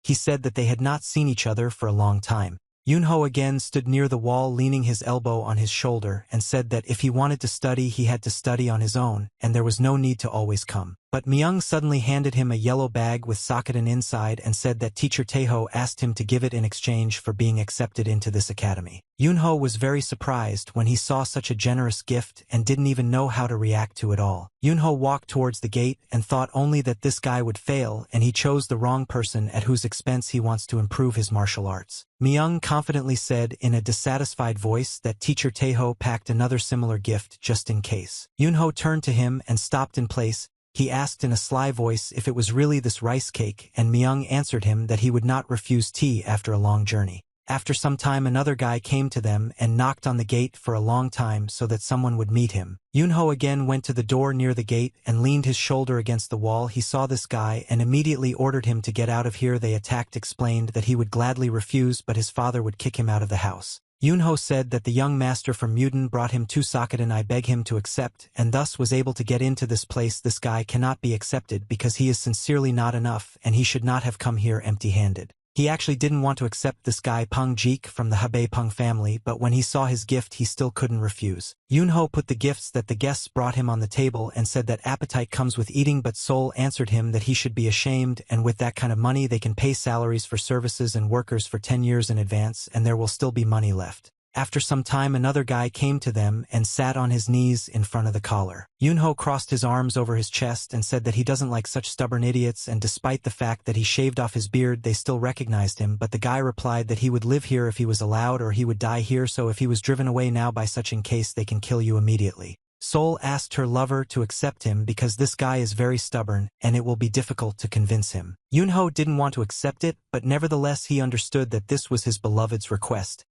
He said that they had not seen each other for a long time. Yunho again stood near the wall leaning his elbow on his shoulder and said that if he wanted to study he had to study on his own, and there was no need to always come. But Myung suddenly handed him a yellow bag with Sakatan inside and said that teacher Taeho asked him to give it in exchange for being accepted into this academy. Yunho was very surprised when he saw such a generous gift and didn't even know how to react to it all. Yunho walked towards the gate and thought only that this guy would fail, and he chose the wrong person at whose expense he wants to improve his martial arts. Myung confidently said in a dissatisfied voice that teacher Taeho packed another similar gift just in case. Yunho turned to him and stopped in place. He asked in a sly voice if it was really this rice cake, and Myung answered him that he would not refuse tea after a long journey. After some time another guy came to them and knocked on the gate for a long time so that someone would meet him. Yunho again went to the door near the gate and leaned his shoulder against the wall. He saw this guy and immediately ordered him to get out of here. They attacked, explained that he would gladly refuse but his father would kick him out of the house. Yunho said that the young master from Mutin brought him to Sakatan. I beg him to accept, and thus was able to get into this place. This guy cannot be accepted because he is sincerely not enough and he should not have come here empty-handed. He actually didn't want to accept this guy Peng Jik from the Hebei Peng family, but when he saw his gift he still couldn't refuse. Yunho put the gifts that the guests brought him on the table and said that appetite comes with eating, but Sol answered him that he should be ashamed, and with that kind of money they can pay salaries for services and workers for 10 years in advance and there will still be money left. After some time another guy came to them and sat on his knees in front of the collar. Yunho crossed his arms over his chest and said that he doesn't like such stubborn idiots, and despite the fact that he shaved off his beard they still recognized him, but the guy replied that he would live here if he was allowed or he would die here, so if he was driven away now by such in case they can kill you immediately. Sol asked her lover to accept him because this guy is very stubborn and it will be difficult to convince him. Yunho didn't want to accept it, but nevertheless he understood that this was his beloved's request,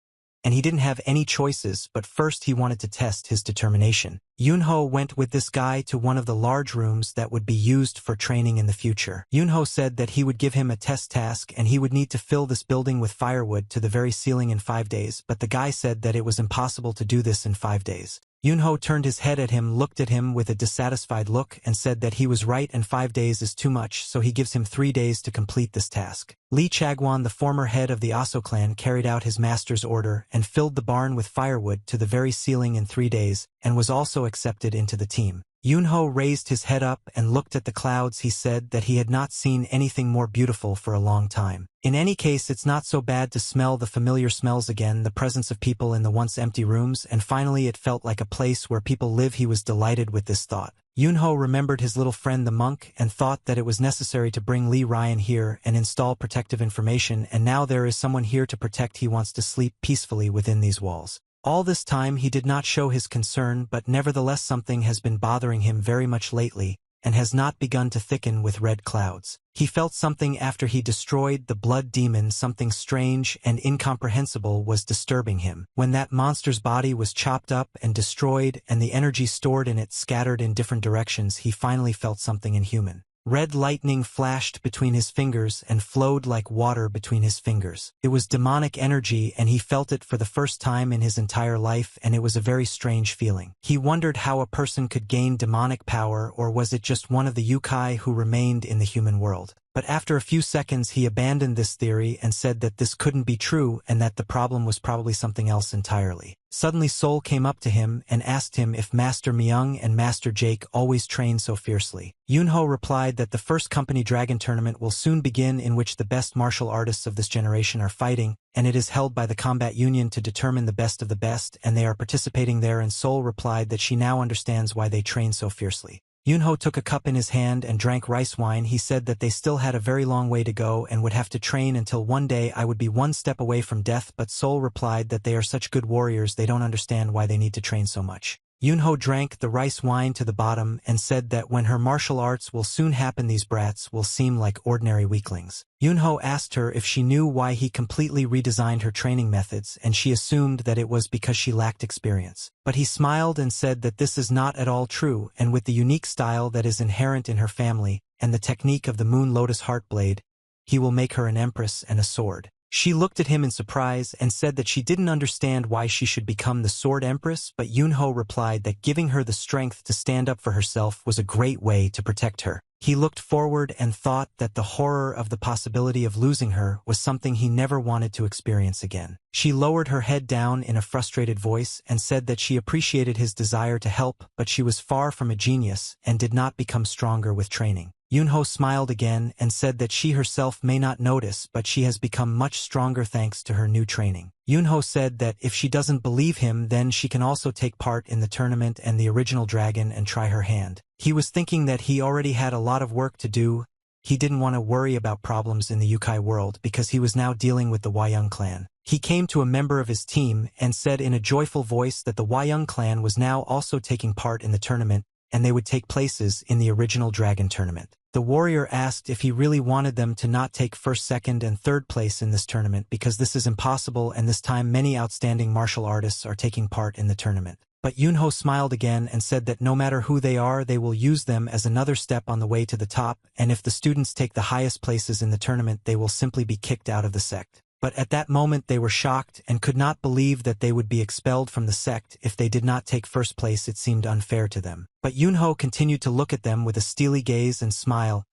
and he didn't have any choices, but first he wanted to test his determination. Yunho went with this guy to one of the large rooms that would be used for training in the future. Yunho said that he would give him a test task and he would need to fill this building with firewood to the very ceiling in 5 days, but the guy said that it was impossible to do this in 5 days. Yunho turned his head at him, looked at him with a dissatisfied look, and said that he was right and 5 days is too much, so he gives him 3 days to complete this task. Lee Chagwon, the former head of the Aso clan, carried out his master's order and filled the barn with firewood to the very ceiling in 3 days, and was also accepted into the team. Yunho raised his head up and looked at the clouds. He said that he had not seen anything more beautiful for a long time. In any case, it's not so bad to smell the familiar smells again, the presence of people in the once empty rooms, and finally it felt like a place where people live. He was delighted with this thought. Yunho remembered his little friend the monk and thought that it was necessary to bring Lee Ryan here and install protective information, and now there is someone here to protect. He wants to sleep peacefully within these walls. All this time he did not show his concern, but nevertheless something has been bothering him very much lately, and has not begun to thicken with red clouds. He felt something after he destroyed the blood demon. Something strange and incomprehensible was disturbing him. When that monster's body was chopped up and destroyed and the energy stored in it scattered in different directions, he finally felt something inhuman. Red lightning flashed between his fingers and flowed like water between his fingers. It was demonic energy, and he felt it for the first time in his entire life, and it was a very strange feeling. He wondered how a person could gain demonic power, or was it just one of the Yukai who remained in the human world? But after a few seconds he abandoned this theory and said that this couldn't be true and that the problem was probably something else entirely. Suddenly Sol came up to him and asked him if Master Myung and Master Jake always train so fiercely. Yunho replied that the first company dragon tournament will soon begin, in which the best martial artists of this generation are fighting, and it is held by the combat union to determine the best of the best, and they are participating there, and Sol replied that she now understands why they train so fiercely. Yunho took a cup in his hand and drank rice wine. He said that they still had a very long way to go and would have to train until one day I would be one step away from death, but Sol replied that they are such good warriors they don't understand why they need to train so much. Yunho drank the rice wine to the bottom and said that when her martial arts will soon happen these brats will seem like ordinary weaklings. Yunho asked her if she knew why he completely redesigned her training methods, and she assumed that it was because she lacked experience. But he smiled and said that this is not at all true, and with the unique style that is inherent in her family, and the technique of the Moon Lotus Heart Blade, he will make her an empress and a sword. She looked at him in surprise and said that she didn't understand why she should become the Sword Empress, but Yunho replied that giving her the strength to stand up for herself was a great way to protect her. He looked forward and thought that the horror of the possibility of losing her was something he never wanted to experience again. She lowered her head down in a frustrated voice and said that she appreciated his desire to help, but she was far from a genius and did not become stronger with training. Yunho smiled again and said that she herself may not notice, but she has become much stronger thanks to her new training. Yunho said that if she doesn't believe him, then she can also take part in the tournament and the original dragon and try her hand. He was thinking that he already had a lot of work to do. He didn't want to worry about problems in the Yukai world because he was now dealing with the Wayang clan. He came to a member of his team and said in a joyful voice that the Wayang clan was now also taking part in the tournament and they would take places in the original dragon tournament. The warrior asked if he really wanted them to not take first, second, and third place in this tournament because this is impossible and this time many outstanding martial artists are taking part in the tournament. But Yunho smiled again and said that no matter who they are, they will use them as another step on the way to the top, and if the students take the highest places in the tournament, they will simply be kicked out of the sect. But at that moment they were shocked and could not believe that they would be expelled from the sect if they did not take first place. It seemed unfair to them. But Yunho continued to look at them with a steely gaze and smile.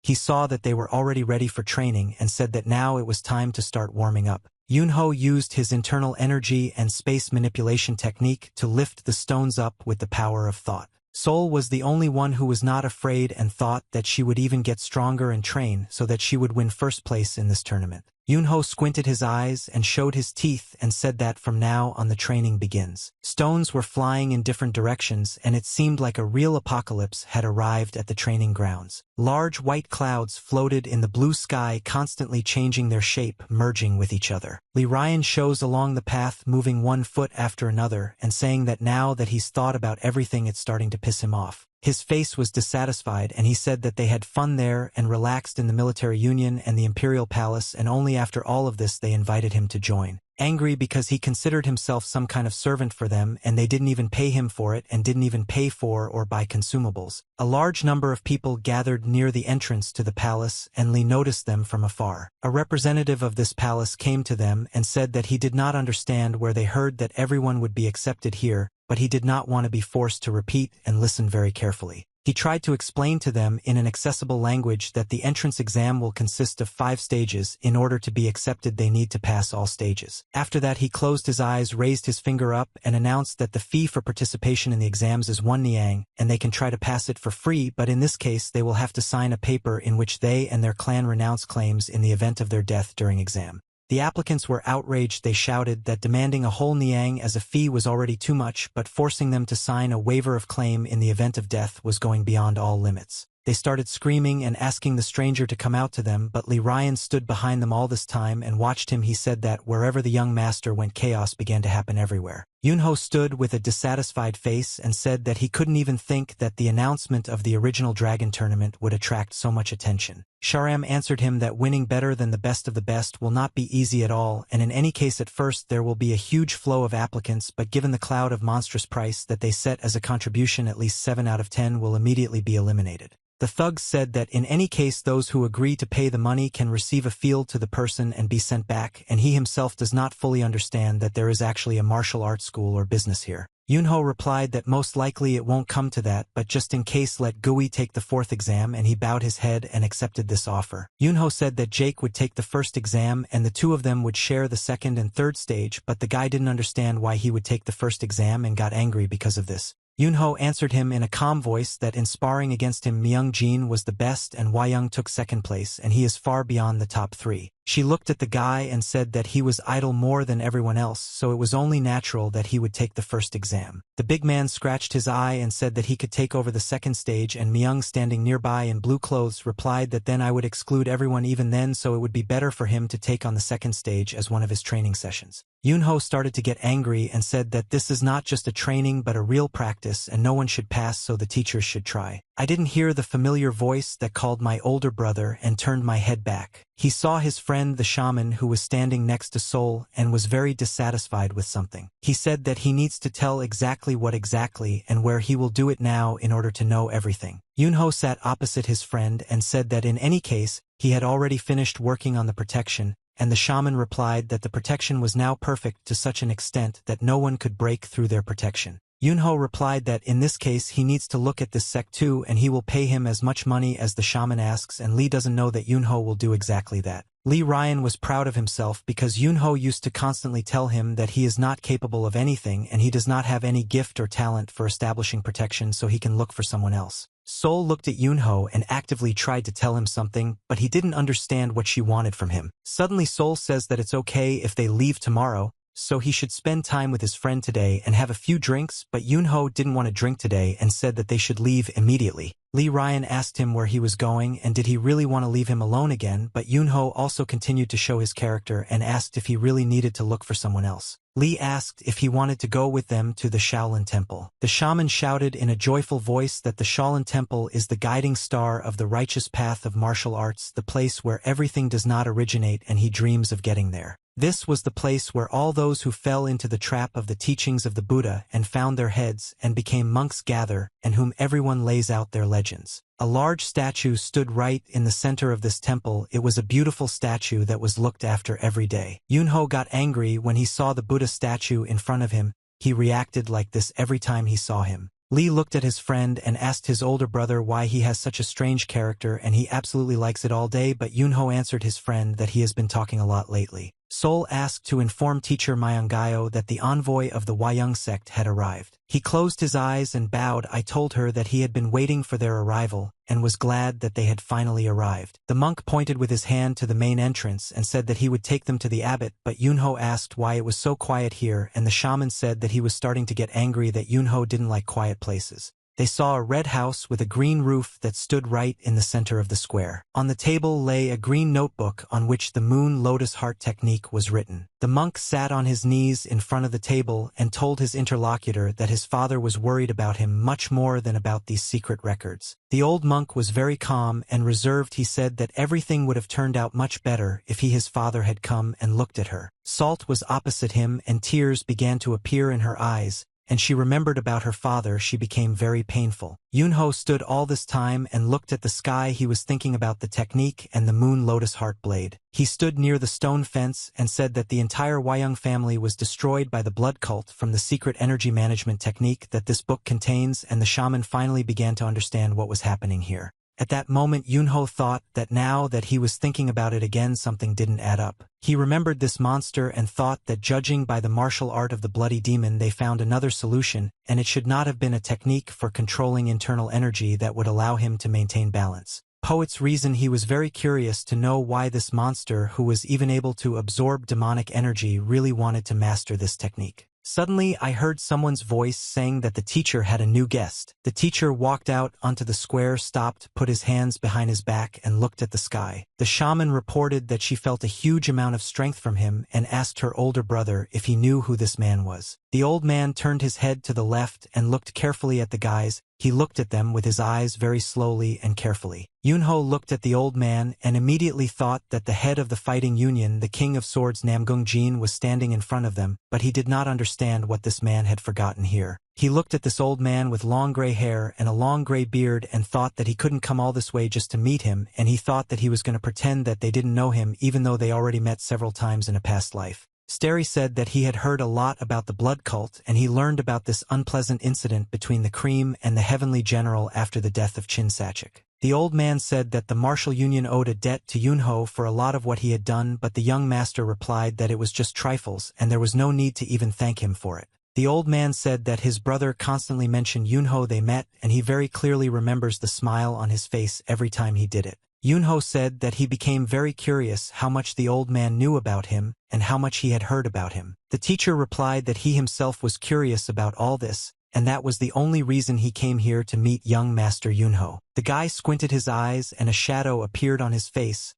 He saw that they were already ready for training and said that now it was time to start warming up. Yunho used his internal energy and space manipulation technique to lift the stones up with the power of thought. Sol was the only one who was not afraid and thought that she would even get stronger and train so that she would win first place in this tournament. Yunho squinted his eyes and showed his teeth and said that from now on the training begins. Stones were flying in different directions and it seemed like a real apocalypse had arrived at the training grounds. Large white clouds floated in the blue sky, constantly changing their shape, merging with each other. Lee Ryan shows along the path, moving one foot after another and saying that now that he's thought about everything, it's starting to piss him off. His face was dissatisfied and he said that they had fun there and relaxed in the military union and the imperial palace, and only after all of this they invited him to join. Angry because he considered himself some kind of servant for them and they didn't even pay him for it and didn't even pay for or buy consumables. A large number of people gathered near the entrance to the palace and Lee noticed them from afar. A representative of this palace came to them and said that he did not understand where they heard that everyone would be accepted here, but he did not want to be forced to repeat and listen very carefully. He tried to explain to them in an accessible language that the entrance exam will consist of 5 stages. In order to be accepted, they need to pass all stages. After that, he closed his eyes, raised his finger up, and announced that the fee for participation in the exams is 1 niang, and they can try to pass it for free, but in this case they will have to sign a paper in which they and their clan renounce claims in the event of their death during exam. The applicants were outraged. They shouted that demanding a whole niang as a fee was already too much, but forcing them to sign a waiver of claim in the event of death was going beyond all limits. They started screaming and asking the stranger to come out to them, but Lee Ryan stood behind them all this time and watched him. He said that wherever the young master went, chaos began to happen everywhere. Yunho stood with a dissatisfied face and said that he couldn't even think that the announcement of the original dragon tournament would attract so much attention. Sharam answered him that winning better than the best of the best will not be easy at all, and in any case at first there will be a huge flow of applicants, but given the cloud of monstrous price that they set as a contribution, at least 7 out of 10 will immediately be eliminated. The thugs said that in any case those who agree to pay the money can receive a field to the person and be sent back, and he himself does not fully understand that there is actually a martial arts school or business here. Yunho replied that most likely it won't come to that, but just in case let Gui take the 4th exam, and he bowed his head and accepted this offer. Yunho said that Jake would take the 1st exam and the 2 of them would share the 2nd and 3rd stage, but the guy didn't understand why he would take the 1st exam and got angry because of this. Yunho answered him in a calm voice that in sparring against him Myung-jin was the best and Wayang took 2nd place and he is far beyond the top 3. She looked at the guy and said that he was idle more than everyone else, so it was only natural that he would take the 1st exam. The big man scratched his eye and said that he could take over the 2nd stage, and Myung, standing nearby in blue clothes, replied that then I would exclude everyone even then, so it would be better for him to take on the 2nd stage as one of his training sessions. Yunho started to get angry and said that this is not just a training but a real practice and no one should pass, so the teachers should try. I didn't hear the familiar voice that called my older brother and turned my head back. He saw his friend the shaman who was standing next to Sol and was very dissatisfied with something. He said that he needs to tell exactly what exactly and where he will do it now in order to know everything. Yunho sat opposite his friend and said that in any case, he had already finished working on the protection, and the shaman replied that the protection was now perfect to such an extent that no one could break through their protection. Yunho replied that in this case he needs to look at this sect too and he will pay him as much money as the shaman asks, and Lee doesn't know that Yunho will do exactly that. Lee Ryan was proud of himself because Yunho used to constantly tell him that he is not capable of anything and he does not have any gift or talent for establishing protection, so he can look for someone else. Sol looked at Yunho and actively tried to tell him something, but he didn't understand what she wanted from him. Suddenly Sol says that it's okay if they leave tomorrow, so he should spend time with his friend today and have a few drinks, but Yunho didn't want to drink today and said that they should leave immediately. Lee Ryan asked him where he was going and did he really want to leave him alone again, but Yunho also continued to show his character and asked if he really needed to look for someone else. Lee asked if he wanted to go with them to the Shaolin Temple. The shaman shouted in a joyful voice that the Shaolin Temple is the guiding star of the righteous path of martial arts, the place where everything does not originate and he dreams of getting there. This was the place where all those who fell into the trap of the teachings of the Buddha and found their heads and became monks gather, and whom everyone lays out their legends. A large statue stood right in the center of this temple. It was a beautiful statue that was looked after every day. Yunho got angry when he saw the Buddha statue in front of him. He reacted like this every time he saw him. Lee looked at his friend and asked his older brother why he has such a strange character and he absolutely likes it all day, but Yunho answered his friend that he has been talking a lot lately. Sol asked to inform teacher Myangayo that the envoy of the Wayang sect had arrived. He closed his eyes and bowed. I told her that he had been waiting for their arrival and was glad that they had finally arrived. The monk pointed with his hand to the main entrance and said that he would take them to the abbot, but Yunho asked why it was so quiet here, and the shaman said that he was starting to get angry that Yunho didn't like quiet places. They saw a red house with a green roof that stood right in the center of the square. On the table lay a green notebook on which the moon lotus heart technique was written. The monk sat on his knees in front of the table and told his interlocutor that his father was worried about him much more than about these secret records. The old monk was very calm and reserved. He said that everything would have turned out much better if his father had come and looked at her. Salt was opposite him and tears began to appear in her eyes, and she remembered about her father. She became very painful. Yunho stood all this time and looked at the sky. He was thinking about the technique and the moon lotus heart blade. He stood near the stone fence and said that the entire Wayang family was destroyed by the blood cult from the secret energy management technique that this book contains, and the shaman finally began to understand what was happening here. At that moment Yunho thought that now that he was thinking about it again, something didn't add up. He remembered this monster and thought that judging by the martial art of the bloody demon they found another solution, and it should not have been a technique for controlling internal energy that would allow him to maintain balance. Poet's reason. He was very curious to know why this monster, who was even able to absorb demonic energy, really wanted to master this technique. Suddenly, I heard someone's voice saying that the teacher had a new guest. The teacher walked out onto the square, stopped, put his hands behind his back, and looked at the sky. The shaman reported that she felt a huge amount of strength from him and asked her older brother if he knew who this man was. The old man turned his head to the left and looked carefully at the guys. He looked at them with his eyes very slowly and carefully. Yunho looked at the old man and immediately thought that the head of the fighting union, the King of Swords Namgung Jin, was standing in front of them, but he did not understand what this man had forgotten here. He looked at this old man with long gray hair and a long gray beard and thought that he couldn't come all this way just to meet him, and he thought that he was going to pretend that they didn't know him even though they already met several times in a past life. Starry said that he had heard a lot about the blood cult and he learned about this unpleasant incident between the Cream and the Heavenly General after the death of Chin Sachik. The old man said that the martial union owed a debt to Yunho for a lot of what he had done, but the young master replied that it was just trifles and there was no need to even thank him for it. The old man said that his brother constantly mentioned Yunho they met, and he very clearly remembers the smile on his face every time he did it. Yunho said that he became very curious how much the old man knew about him and how much he had heard about him. The teacher replied that he himself was curious about all this, and that was the only reason he came here to meet young Master Yunho. The guy squinted his eyes and a shadow appeared on his face.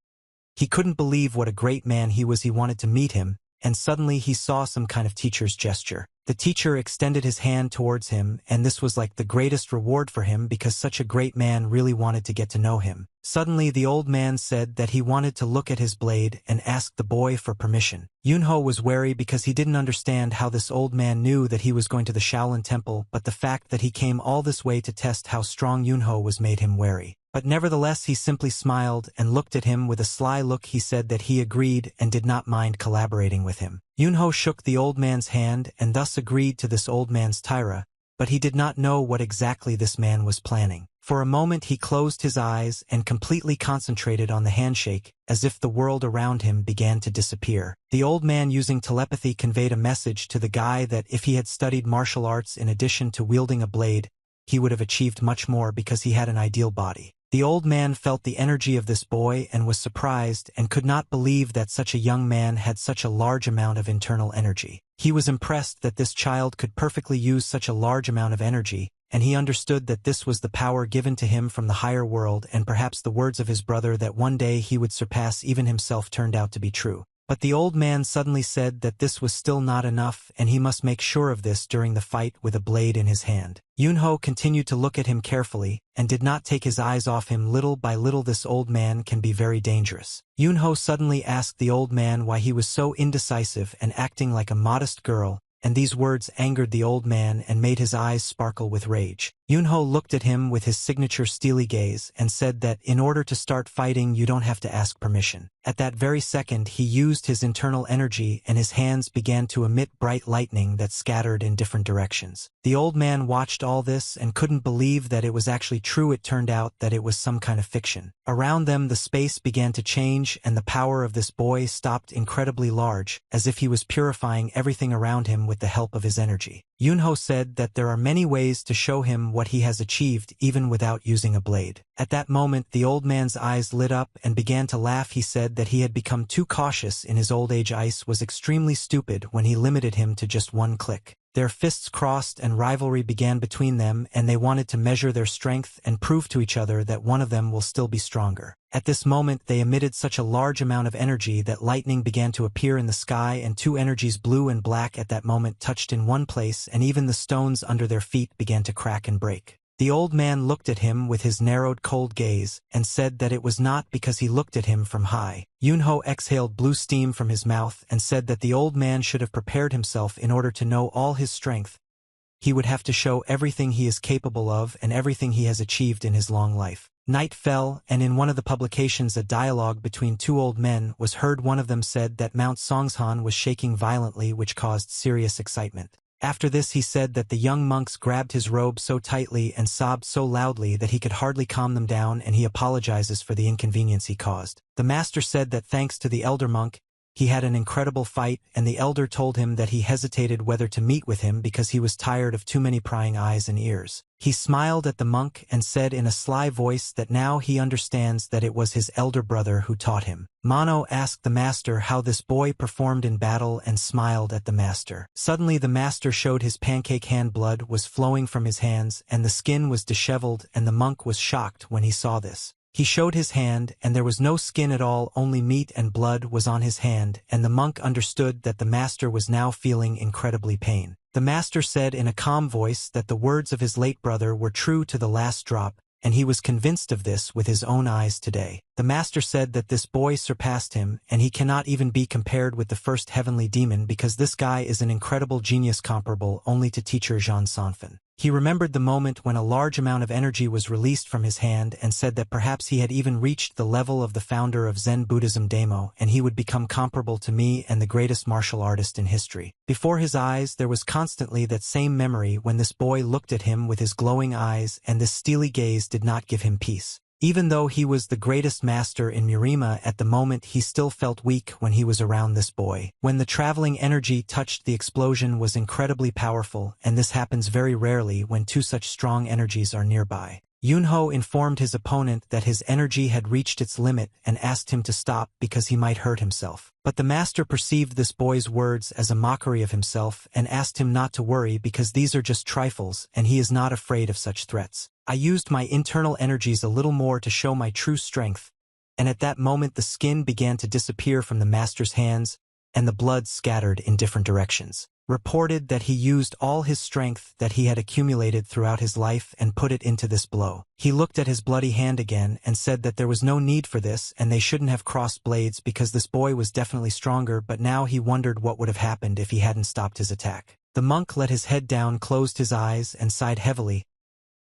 He couldn't believe what a great man he was. He wanted to meet him, and suddenly he saw some kind of teacher's gesture. The teacher extended his hand towards him, and this was like the greatest reward for him because such a great man really wanted to get to know him. Suddenly the old man said that he wanted to look at his blade and asked the boy for permission. Yunho was wary because he didn't understand how this old man knew that he was going to the Shaolin Temple, but the fact that he came all this way to test how strong Yunho was made him wary. but nevertheless he simply smiled and looked at him with a sly look. He said that he agreed and did not mind collaborating with him. Yunho shook the old man's hand and thus agreed to this old man's tyra, but he did not know what exactly this man was planning. For a moment he closed his eyes and completely concentrated on the handshake, as if the world around him began to disappear. The old man using telepathy conveyed a message to the guy that if he had studied martial arts in addition to wielding a blade, he would have achieved much more because he had an ideal body. The old man felt the energy of this boy and was surprised and could not believe that such a young man had such a large amount of internal energy. He was impressed that this child could perfectly use such a large amount of energy, and he understood that this was the power given to him from the higher world, and perhaps the words of his brother that one day he would surpass even himself turned out to be true. But the old man suddenly said that this was still not enough and he must make sure of this during the fight with a blade in his hand. Yunho continued to look at him carefully and did not take his eyes off him. Little by little this old man can be very dangerous. Yunho suddenly asked the old man why he was so indecisive and acting like a modest girl, and these words angered the old man and made his eyes sparkle with rage. Yunho looked at him with his signature steely gaze and said that in order to start fighting you don't have to ask permission. At that very second he used his internal energy and his hands began to emit bright lightning that scattered in different directions. The old man watched all this and couldn't believe that it was actually true. It turned out that it was some kind of fiction. Around them the space began to change and the power of this boy stopped incredibly large, as if he was purifying everything around him with the help of his energy. Yunho said that there are many ways to show him what he has achieved even without using a blade. At that moment the old man's eyes lit up and began to laugh. He said that he had become too cautious in his old age. Ice was extremely stupid when he limited him to just one click. Their fists crossed and rivalry began between them, and they wanted to measure their strength and prove to each other that one of them will still be stronger. At this moment they emitted such a large amount of energy that lightning began to appear in the sky, and two energies, blue and black, at that moment touched in one place, and even the stones under their feet began to crack and break. The old man looked at him with his narrowed cold gaze and said that it was not because he looked at him from high. Yunho exhaled blue steam from his mouth and said that the old man should have prepared himself in order to know all his strength. He would have to show everything he is capable of and everything he has achieved in his long life. Night fell, and in one of the publications a dialogue between two old men was heard. One of them said that Mount Songshan was shaking violently, which caused serious excitement. After this he said that the young monks grabbed his robe so tightly and sobbed so loudly that he could hardly calm them down, and he apologizes for the inconvenience he caused. The master said that thanks to the elder monk, he had an incredible fight, and the elder told him that he hesitated whether to meet with him because he was tired of too many prying eyes and ears. He smiled at the monk and said in a sly voice that now he understands that it was his elder brother who taught him. Mono asked the master how this boy performed in battle and smiled at the master. Suddenly the master showed his pancake hand. Blood was flowing from his hands and the skin was disheveled, and the monk was shocked when he saw this. He showed his hand, and there was no skin at all, only meat and blood was on his hand, and the monk understood that the master was now feeling incredibly pain. The master said in a calm voice that the words of his late brother were true to the last drop, and he was convinced of this with his own eyes today. The master said that this boy surpassed him, and he cannot even be compared with the first heavenly demon because this guy is an incredible genius comparable only to teacher Jean Sanfen. He remembered the moment when a large amount of energy was released from his hand and said that perhaps he had even reached the level of the founder of Zen Buddhism Damo, and he would become comparable to me and the greatest martial artist in history. Before his eyes there was constantly that same memory when this boy looked at him with his glowing eyes, and this steely gaze did not give him peace. Even though he was the greatest master in Murima at the moment, he still felt weak when he was around this boy. When the traveling energy touched, the explosion was incredibly powerful, and this happens very rarely when two such strong energies are nearby. Yunho informed his opponent that his energy had reached its limit and asked him to stop because he might hurt himself. But the master perceived this boy's words as a mockery of himself and asked him not to worry because these are just trifles and he is not afraid of such threats. I used my internal energies a little more to show my true strength, and at that moment the skin began to disappear from the master's hands and the blood scattered in different directions. Reported that he used all his strength that he had accumulated throughout his life and put it into this blow. He looked at his bloody hand again and said that there was no need for this and they shouldn't have crossed blades because this boy was definitely stronger, but now he wondered what would have happened if he hadn't stopped his attack. The monk let his head down, closed his eyes, and sighed heavily.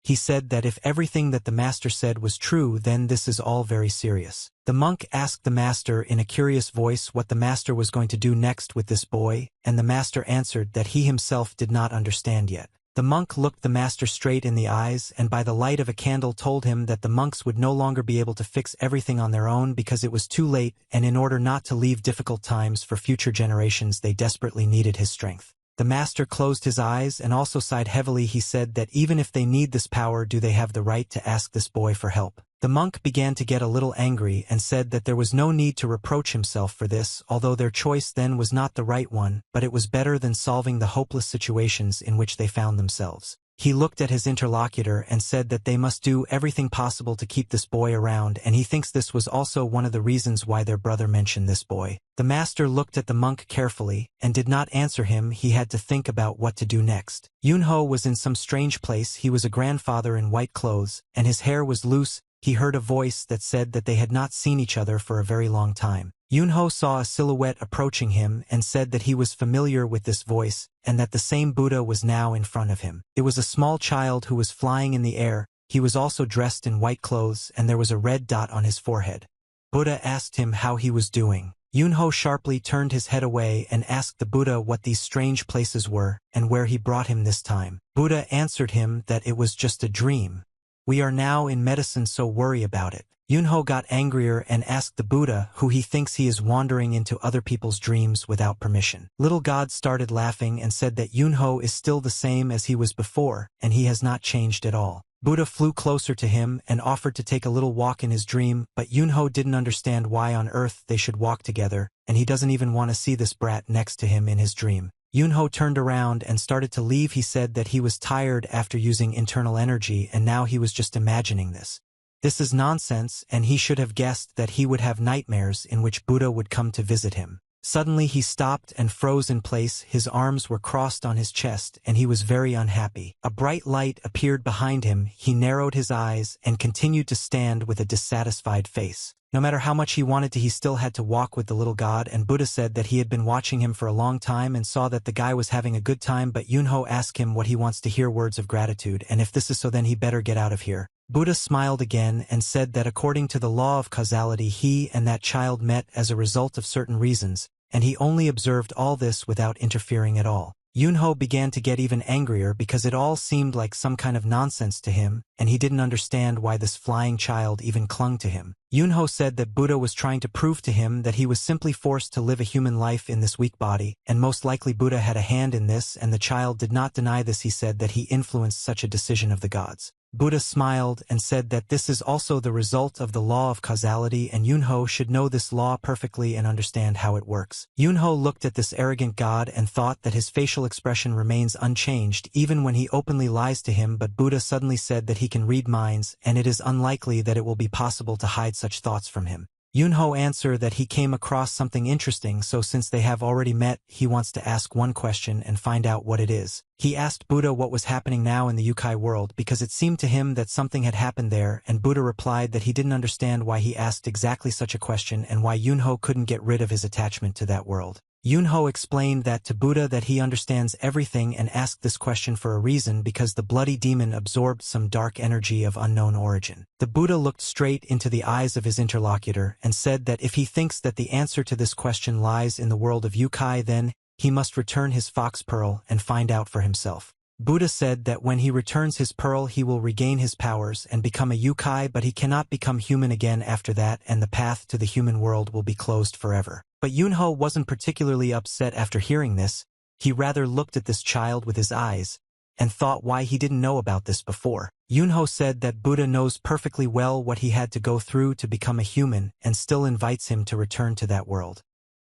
He said that if everything that the master said was true, then this is all very serious. The monk asked the master in a curious voice what the master was going to do next with this boy, and the master answered that he himself did not understand yet. The monk looked the master straight in the eyes and by the light of a candle told him that the monks would no longer be able to fix everything on their own because it was too late, and in order not to leave difficult times for future generations they desperately needed his strength. The master closed his eyes and also sighed heavily. He said that even if they need this power, do they have the right to ask this boy for help? The monk began to get a little angry and said that there was no need to reproach himself for this, although their choice then was not the right one, but it was better than solving the hopeless situations in which they found themselves. He looked at his interlocutor and said that they must do everything possible to keep this boy around, and he thinks this was also one of the reasons why their brother mentioned this boy. The master looked at the monk carefully and did not answer him. He had to think about what to do next. Yunho was in some strange place. He was a grandfather in white clothes, and his hair was loose. He heard a voice that said that they had not seen each other for a very long time. Yunho saw a silhouette approaching him and said that he was familiar with this voice, and that the same Buddha was now in front of him. It was a small child who was flying in the air. He was also dressed in white clothes and there was a red dot on his forehead. Buddha asked him how he was doing. Yunho sharply turned his head away and asked the Buddha what these strange places were and where he brought him this time. Buddha answered him that it was just a dream. We are now in medicine, so worry about it. Yunho got angrier and asked the Buddha who he thinks he is wandering into other people's dreams without permission. Little God started laughing and said that Yunho is still the same as he was before, and he has not changed at all. Buddha flew closer to him and offered to take a little walk in his dream, but Yunho didn't understand why on earth they should walk together, and he doesn't even want to see this brat next to him in his dream. Yunho turned around and started to leave. He said that he was tired after using internal energy and now he was just imagining this. This is nonsense, and he should have guessed that he would have nightmares in which Buddha would come to visit him. Suddenly he stopped and froze in place. His arms were crossed on his chest and he was very unhappy. A bright light appeared behind him. He narrowed his eyes and continued to stand with a dissatisfied face. No matter how much he wanted to, he still had to walk with the little god, and Buddha said that he had been watching him for a long time and saw that the guy was having a good time, but Yunho asked him what he wants to hear words of gratitude, and if this is so then he better get out of here. Buddha smiled again and said that according to the law of causality he and that child met as a result of certain reasons, and he only observed all this without interfering at all. Yunho began to get even angrier because it all seemed like some kind of nonsense to him, and he didn't understand why this flying child even clung to him. Yunho said that Buddha was trying to prove to him that he was simply forced to live a human life in this weak body, and most likely Buddha had a hand in this, and the child did not deny this. He said that he influenced such a decision of the gods. Buddha smiled and said that this is also the result of the law of causality, and Yunho should know this law perfectly and understand how it works. Yunho looked at this arrogant god and thought that his facial expression remains unchanged even when he openly lies to him, but Buddha suddenly said that he can read minds, and it is unlikely that it will be possible to hide such thoughts from him. Yunho answered that he came across something interesting, so since they have already met, he wants to ask one question and find out what it is. He asked Buddha what was happening now in the Yukai world because it seemed to him that something had happened there, and Buddha replied that he didn't understand why he asked exactly such a question and why Yunho couldn't get rid of his attachment to that world. Yunho explained that to Buddha that he understands everything and asked this question for a reason because the bloody demon absorbed some dark energy of unknown origin. The Buddha looked straight into the eyes of his interlocutor and said that if he thinks that the answer to this question lies in the world of Yukai, then he must return his fox pearl and find out for himself. Buddha said that when he returns his pearl he will regain his powers and become a Yukai, but he cannot become human again after that, and the path to the human world will be closed forever. But Yunho wasn't particularly upset after hearing this. He rather looked at this child with his eyes and thought why he didn't know about this before. Yunho said that Buddha knows perfectly well what he had to go through to become a human and still invites him to return to that world.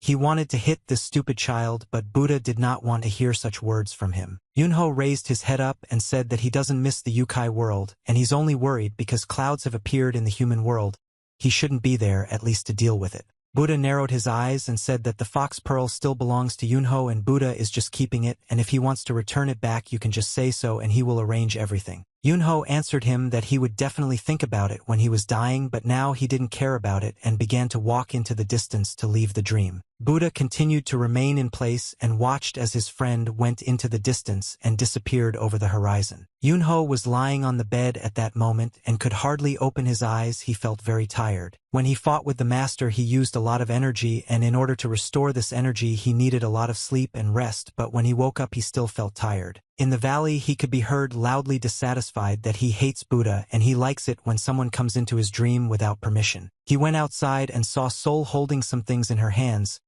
He wanted to hit this stupid child, but Buddha did not want to hear such words from him. Yunho raised his head up and said that he doesn't miss the Yukai world, and he's only worried because clouds have appeared in the human world. He shouldn't be there, at least to deal with it. Buddha narrowed his eyes and said that the fox pearl still belongs to Yunho and Buddha is just keeping it, and if he wants to return it back you can just say so and he will arrange everything. Yunho answered him that he would definitely think about it when he was dying, but now he didn't care about it and began to walk into the distance to leave the dream. Buddha continued to remain in place and watched as his friend went into the distance and disappeared over the horizon. Yunho was lying on the bed at that moment and could hardly open his eyes. He felt very tired. When he fought with the master, he used a lot of energy, and in order to restore this energy he needed a lot of sleep and rest, but when he woke up he still felt tired. In the valley he could be heard loudly dissatisfied that he hates Buddha and he likes it when someone comes into his dream without permission. He went outside and saw Sol holding some things in her hands.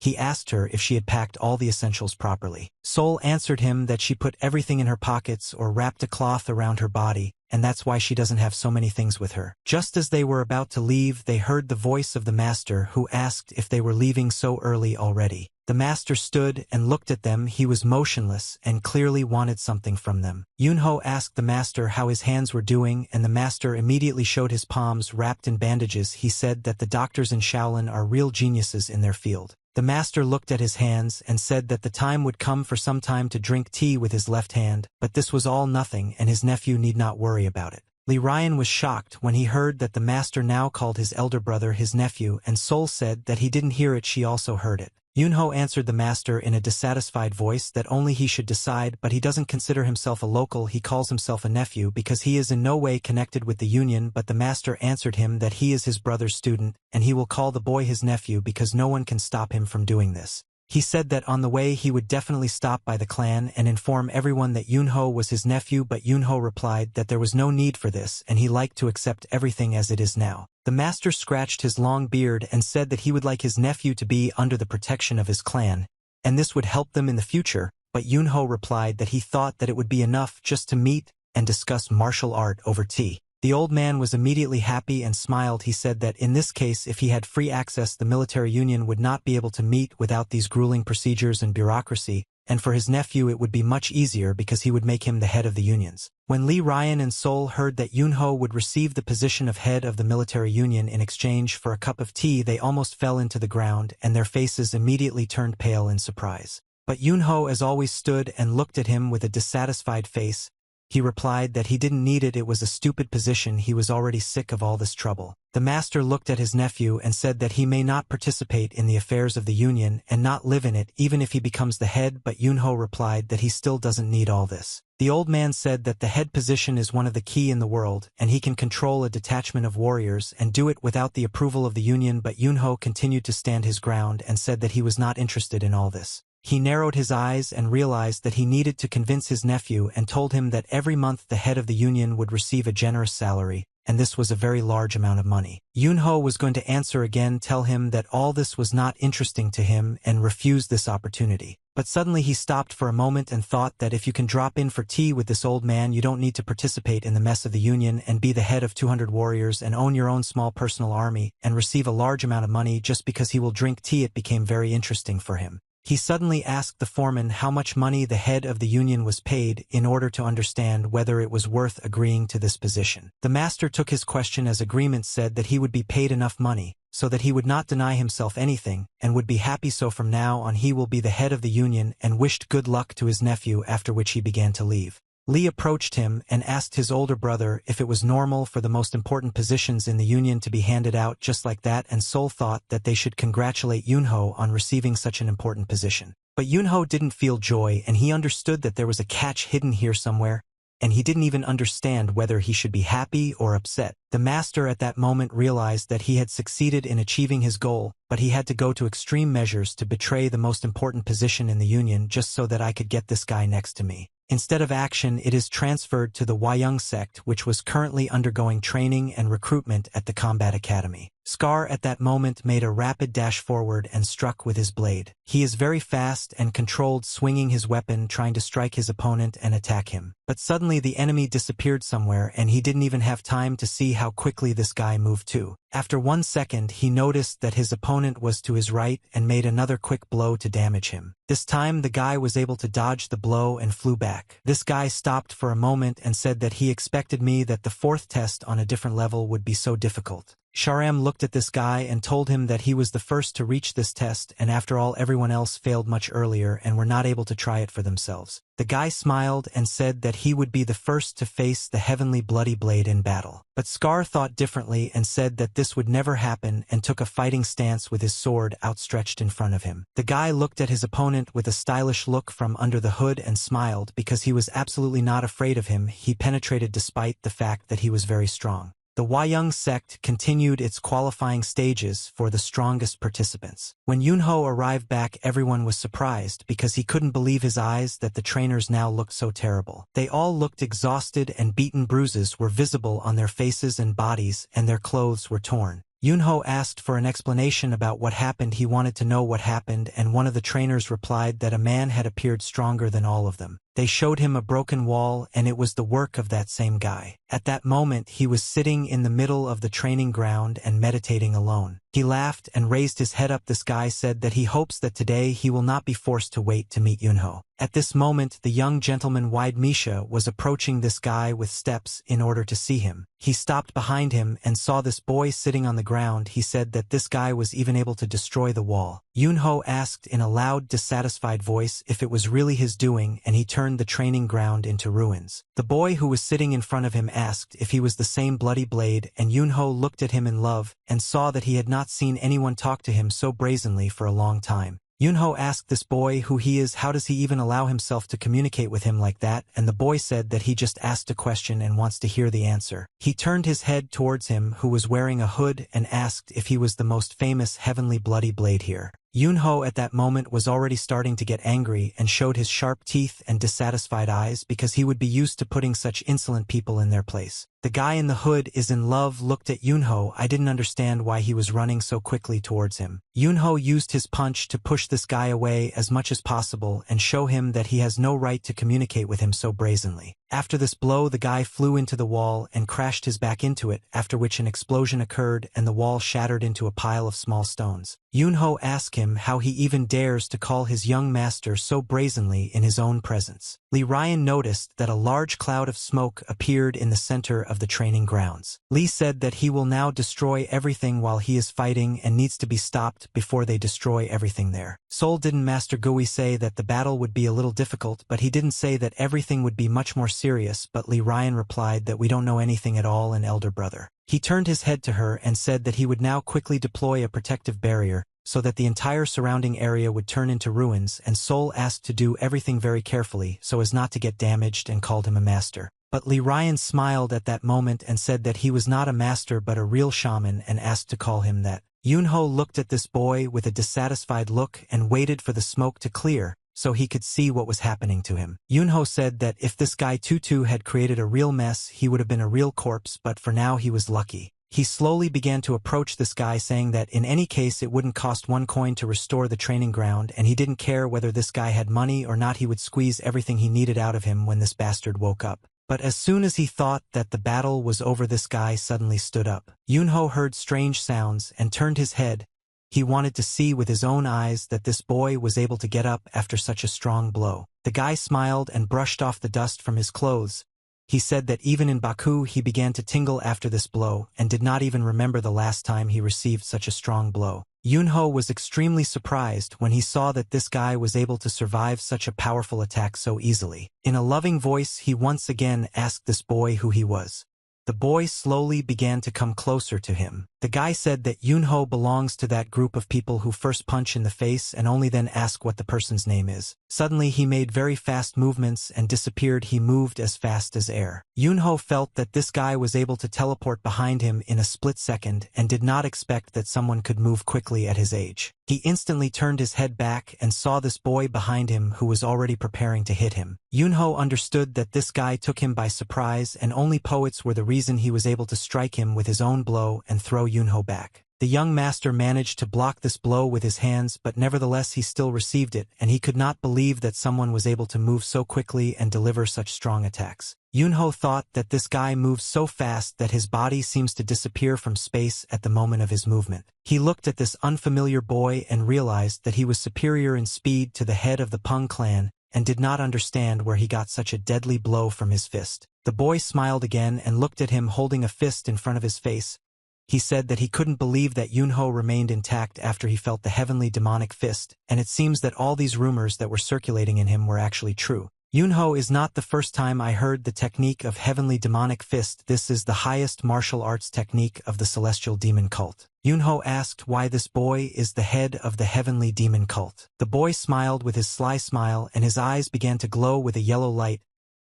He asked her if she had packed all the essentials properly. Sol answered him that she put everything in her pockets or wrapped a cloth around her body, and that's why she doesn't have so many things with her. Just as they were about to leave, they heard the voice of the master, who asked if they were leaving so early already. The master stood and looked at them. He was motionless and clearly wanted something from them. Yunho asked the master how his hands were doing, and the master immediately showed his palms wrapped in bandages. He said that the doctors in Shaolin are real geniuses in their field. The master looked at his hands and said that the time would come for some time to drink tea with his left hand, but this was all nothing and his nephew need not worry about it. Li Ryan was shocked when he heard that the master now called his elder brother his nephew, and Sol said that he didn't hear it, she also heard it. Yunho answered the master in a dissatisfied voice that only he should decide, but he doesn't consider himself a local. He calls himself a nephew because he is in no way connected with the union, but the master answered him that he is his brother's student, and he will call the boy his nephew because no one can stop him from doing this. He said that on the way he would definitely stop by the clan and inform everyone that Yunho was his nephew, but Yunho replied that there was no need for this and he liked to accept everything as it is now. The master scratched his long beard and said that he would like his nephew to be under the protection of his clan, and this would help them in the future, but Yunho replied that he thought that it would be enough just to meet and discuss martial art over tea. The old man was immediately happy and smiled. He said that in this case, if he had free access, the military union would not be able to meet without these grueling procedures and bureaucracy, and for his nephew it would be much easier because he would make him the head of the unions. When Li Ryan and Sol heard that Yunho would receive the position of head of the military union in exchange for a cup of tea, they almost fell into the ground and their faces immediately turned pale in surprise. But Yunho as always stood and looked at him with a dissatisfied face. He replied that he didn't need it, it was a stupid position, he was already sick of all this trouble. The master looked at his nephew and said that he may not participate in the affairs of the union and not live in it even if he becomes the head, but Yunho replied that he still doesn't need all this. The old man said that the head position is one of the key in the world and he can control a detachment of warriors and do it without the approval of the union, but Yunho continued to stand his ground and said that he was not interested in all this. He narrowed his eyes and realized that he needed to convince his nephew and told him that every month the head of the union would receive a generous salary, and this was a very large amount of money. Yunho was going to answer again, tell him that all this was not interesting to him and refuse this opportunity. But suddenly he stopped for a moment and thought that if you can drop in for tea with this old man, you don't need to participate in the mess of the union and be the head of 200 warriors and own your own small personal army and receive a large amount of money just because he will drink tea. It became very interesting for him. He suddenly asked the foreman how much money the head of the union was paid in order to understand whether it was worth agreeing to this position. The master took his question as agreement, said that he would be paid enough money so that he would not deny himself anything and would be happy, so from now on he will be the head of the union, and wished good luck to his nephew, after which he began to leave. Li approached him and asked his older brother if it was normal for the most important positions in the union to be handed out just like that, and Sol thought that they should congratulate Yunho on receiving such an important position. But Yunho didn't feel joy, and he understood that there was a catch hidden here somewhere, and he didn't even understand whether he should be happy or upset. The master at that moment realized that he had succeeded in achieving his goal, but he had to go to extreme measures to betray the most important position in the union just so that I could get this guy next to me. Instead of action, it is transferred to the Huayang sect, which was currently undergoing training and recruitment at the combat academy. Scar at that moment made a rapid dash forward and struck with his blade. He is very fast and controlled, swinging his weapon, trying to strike his opponent and attack him. But suddenly the enemy disappeared somewhere and he didn't even have time to see how quickly this guy moved too. After 1 second, he noticed that his opponent was to his right and made another quick blow to damage him. This time the guy was able to dodge the blow and flew back. This guy stopped for a moment and said that he expected me that the 4th test on a different level would be so difficult. Sharam looked at this guy and told him that he was the first to reach this test, and after all everyone else failed much earlier and were not able to try it for themselves. The guy smiled and said that he would be the first to face the heavenly bloody blade in battle. But Scar thought differently and said that this would never happen and took a fighting stance with his sword outstretched in front of him. The guy looked at his opponent with a stylish look from under the hood and smiled because he was absolutely not afraid of him. He penetrated despite the fact that he was very strong. The Hwayong sect continued its qualifying stages for the strongest participants. When Yunho arrived back, everyone was surprised because he couldn't believe his eyes that the trainers now looked so terrible. They all looked exhausted and beaten. Bruises were visible on their faces and bodies, and their clothes were torn. Yunho asked for an explanation about what happened. He wanted to know what happened, and one of the trainers replied that a man had appeared stronger than all of them. They showed him a broken wall, and it was the work of that same guy. At that moment he was sitting in the middle of the training ground and meditating alone. He laughed and raised his head up. This guy said that he hopes that today he will not be forced to wait to meet Yunho. At this moment the young gentleman Wide Misha was approaching this guy with steps in order to see him. He stopped behind him and saw this boy sitting on the ground. He said that this guy was even able to destroy the wall. Yunho asked in a loud, dissatisfied voice if it was really his doing, and he turned the training ground into ruins. The boy who was sitting in front of him asked if he was the same bloody blade, and Yunho looked at him in love and saw that he had not seen anyone talk to him so brazenly for a long time. Yunho asked this boy who he is, how does he even allow himself to communicate with him like that, and the boy said that he just asked a question and wants to hear the answer. He turned his head towards him who was wearing a hood and asked if he was the most famous heavenly bloody blade here. Yunho at that moment was already starting to get angry and showed his sharp teeth and dissatisfied eyes because he would be used to putting such insolent people in their place. The guy in the hood is in love looked at Yunho. I didn't understand why he was running so quickly towards him. Yunho used his punch to push this guy away as much as possible and show him that he has no right to communicate with him so brazenly. After this blow the guy flew into the wall and crashed his back into it, after which an explosion occurred and the wall shattered into a pile of small stones. Yunho asked him how he even dares to call his young master so brazenly in his own presence. Lee Ryan noticed that a large cloud of smoke appeared in the center of the training grounds. Lee said that he will now destroy everything while he is fighting and needs to be stopped before they destroy everything there. Seoul didn't Master Gui say that the battle would be a little difficult, but he didn't say that everything would be much more serious, but Lee Ryan replied that we don't know anything at all, an elder brother. He turned his head to her and said that he would now quickly deploy a protective barrier so that the entire surrounding area would turn into ruins, and Seoul asked to do everything very carefully so as not to get damaged and called him a master. But Lee Ryan smiled at that moment and said that he was not a master but a real shaman and asked to call him that. Yunho looked at this boy with a dissatisfied look and waited for the smoke to clear so he could see what was happening to him. Yunho said that if this guy Tutu had created a real mess he would have been a real corpse, but for now he was lucky. He slowly began to approach this guy saying that in any case it wouldn't cost 1 coin to restore the training ground, and he didn't care whether this guy had money or not, he would squeeze everything he needed out of him when this bastard woke up. But as soon as he thought that the battle was over this guy suddenly stood up. Yunho heard strange sounds and turned his head. He wanted to see with his own eyes that this boy was able to get up after such a strong blow. The guy smiled and brushed off the dust from his clothes. He said that even in Baku he began to tingle after this blow and did not even remember the last time he received such a strong blow. Yunho was extremely surprised when he saw that this guy was able to survive such a powerful attack so easily. In a loving voice he once again asked this boy who he was. The boy slowly began to come closer to him. The guy said that Yunho belongs to that group of people who first punch in the face and only then ask what the person's name is. Suddenly he made very fast movements and disappeared. He moved as fast as air. Yunho felt that this guy was able to teleport behind him in a split second and did not expect that someone could move quickly at his age. He instantly turned his head back and saw this boy behind him who was already preparing to hit him. Yunho understood that this guy took him by surprise and only poets were the reason he was able to strike him with his own blow and throw Yunho back. The young master managed to block this blow with his hands, but nevertheless he still received it, and he could not believe that someone was able to move so quickly and deliver such strong attacks. Yunho thought that this guy moves so fast that his body seems to disappear from space at the moment of his movement. He looked at this unfamiliar boy and realized that he was superior in speed to the head of the Pong clan, and did not understand where he got such a deadly blow from his fist. The boy smiled again and looked at him holding a fist in front of his face. He said that he couldn't believe that Yunho remained intact after he felt the heavenly demonic fist, and it seems that all these rumors that were circulating in him were actually true. Yunho is not the first time I heard the technique of heavenly demonic fist. This is the highest martial arts technique of the celestial demon cult. Yunho asked why this boy is the head of the heavenly demon cult. The boy smiled with his sly smile and his eyes began to glow with a yellow light.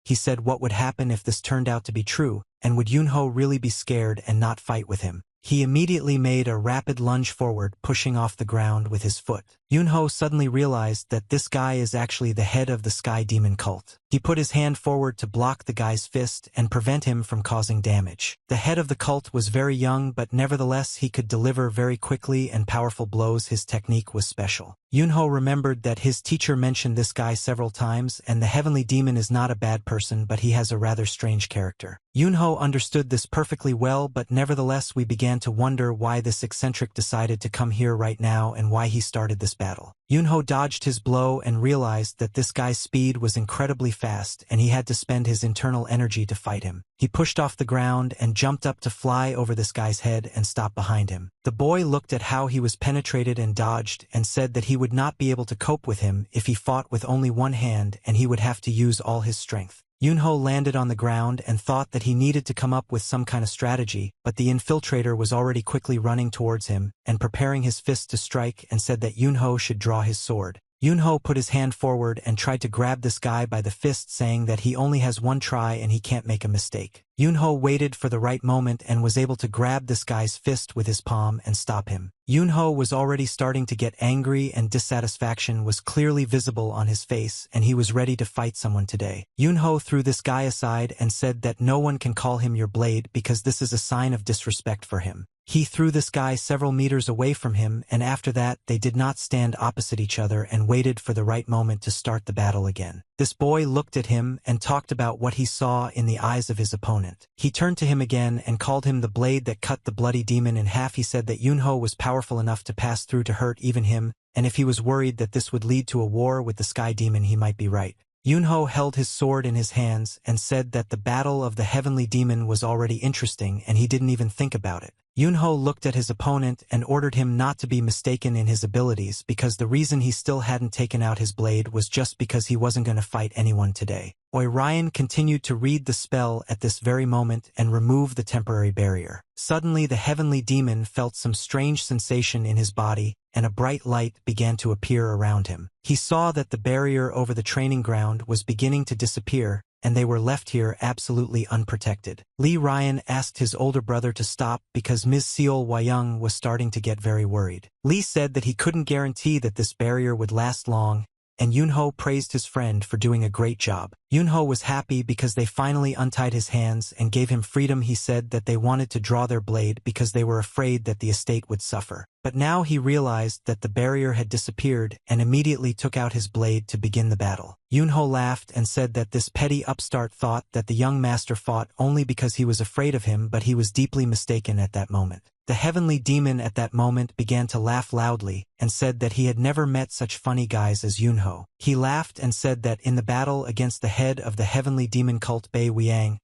He said what would happen if this turned out to be true, and would Yunho really be scared and not fight with him? He immediately made a rapid lunge forward, pushing off the ground with his foot. Yunho suddenly realized that this guy is actually the head of the Sky Demon cult. He put his hand forward to block the guy's fist and prevent him from causing damage. The head of the cult was very young, but nevertheless he could deliver very quickly and powerful blows. His technique was special. Yunho remembered that his teacher mentioned this guy several times, and the heavenly demon is not a bad person, but he has a rather strange character. Yunho understood this perfectly well, but nevertheless we began to wonder why this eccentric decided to come here right now and why he started this battle. Yunho dodged his blow and realized that this guy's speed was incredibly fast and he had to spend his internal energy to fight him. He pushed off the ground and jumped up to fly over this guy's head and stop behind him. The boy looked at how he was penetrated and dodged and said that he would not be able to cope with him if he fought with only one hand and he would have to use all his strength. Yunho landed on the ground and thought that he needed to come up with some kind of strategy, but the infiltrator was already quickly running towards him and preparing his fist to strike and said that Yunho should draw his sword. Yunho put his hand forward and tried to grab this guy by the fist, saying that he only has one try and he can't make a mistake. Yunho waited for the right moment and was able to grab this guy's fist with his palm and stop him. Yunho was already starting to get angry and dissatisfaction was clearly visible on his face and he was ready to fight someone today. Yunho threw this guy aside and said that no one can call him your blade because this is a sign of disrespect for him. He threw this guy several meters away from him, and after that they did not stand opposite each other and waited for the right moment to start the battle again. This boy looked at him and talked about what he saw in the eyes of his opponent. He turned to him again and called him the blade that cut the bloody demon in half. He said that Yunho was powerful enough to pass through to hurt even him, and if he was worried that this would lead to a war with the Sky Demon, he might be right. Yunho held his sword in his hands and said that the battle of the heavenly demon was already interesting and he didn't even think about it. Yunho looked at his opponent and ordered him not to be mistaken in his abilities because the reason he still hadn't taken out his blade was just because he wasn't going to fight anyone today. Ryan continued to read the spell at this very moment and remove the temporary barrier. Suddenly the heavenly demon felt some strange sensation in his body and a bright light began to appear around him. He saw that the barrier over the training ground was beginning to disappear and they were left here absolutely unprotected. Ryan asked his older brother to stop because Ms. Seol Wayung was starting to get very worried. Lee said that he couldn't guarantee that this barrier would last long, and Yunho praised his friend for doing a great job. Yunho was happy because they finally untied his hands and gave him freedom. He said that they wanted to draw their blade because they were afraid that the estate would suffer. But now he realized that the barrier had disappeared and immediately took out his blade to begin the battle. Yunho laughed and said that this petty upstart thought that the young master fought only because he was afraid of him, but he was deeply mistaken at that moment. The heavenly demon at that moment began to laugh loudly and said that he had never met such funny guys as Yunho. He laughed and said that in the battle against the head of the heavenly demon cult Bei Wiang,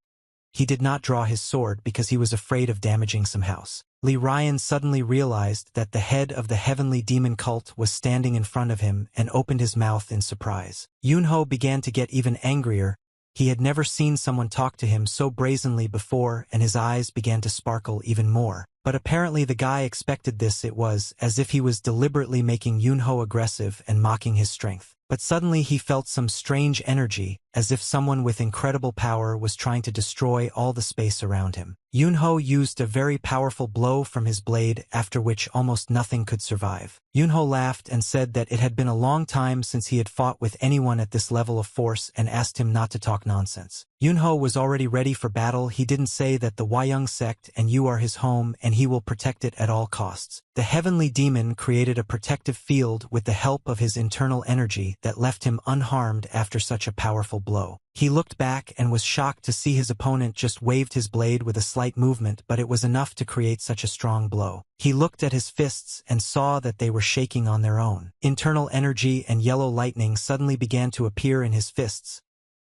he did not draw his sword because he was afraid of damaging some house. Ryan suddenly realized that the head of the heavenly demon cult was standing in front of him and opened his mouth in surprise. Yunho began to get even angrier. He had never seen someone talk to him so brazenly before and his eyes began to sparkle even more. But apparently the guy expected this. It was as if he was deliberately making Yunho aggressive and mocking his strength. But suddenly he felt some strange energy, as if someone with incredible power was trying to destroy all the space around him. Yunho used a very powerful blow from his blade, after which almost nothing could survive. Yunho laughed and said that it had been a long time since he had fought with anyone at this level of force and asked him not to talk nonsense. Yunho was already ready for battle. He didn't say that the Wayung sect and you are his home and he will protect it at all costs. The heavenly demon created a protective field with the help of his internal energy that left him unharmed after such a powerful blow. He looked back and was shocked to see his opponent just waved his blade with a slight movement, but it was enough to create such a strong blow. He looked at his fists and saw that they were shaking on their own. Internal energy and yellow lightning suddenly began to appear in his fists.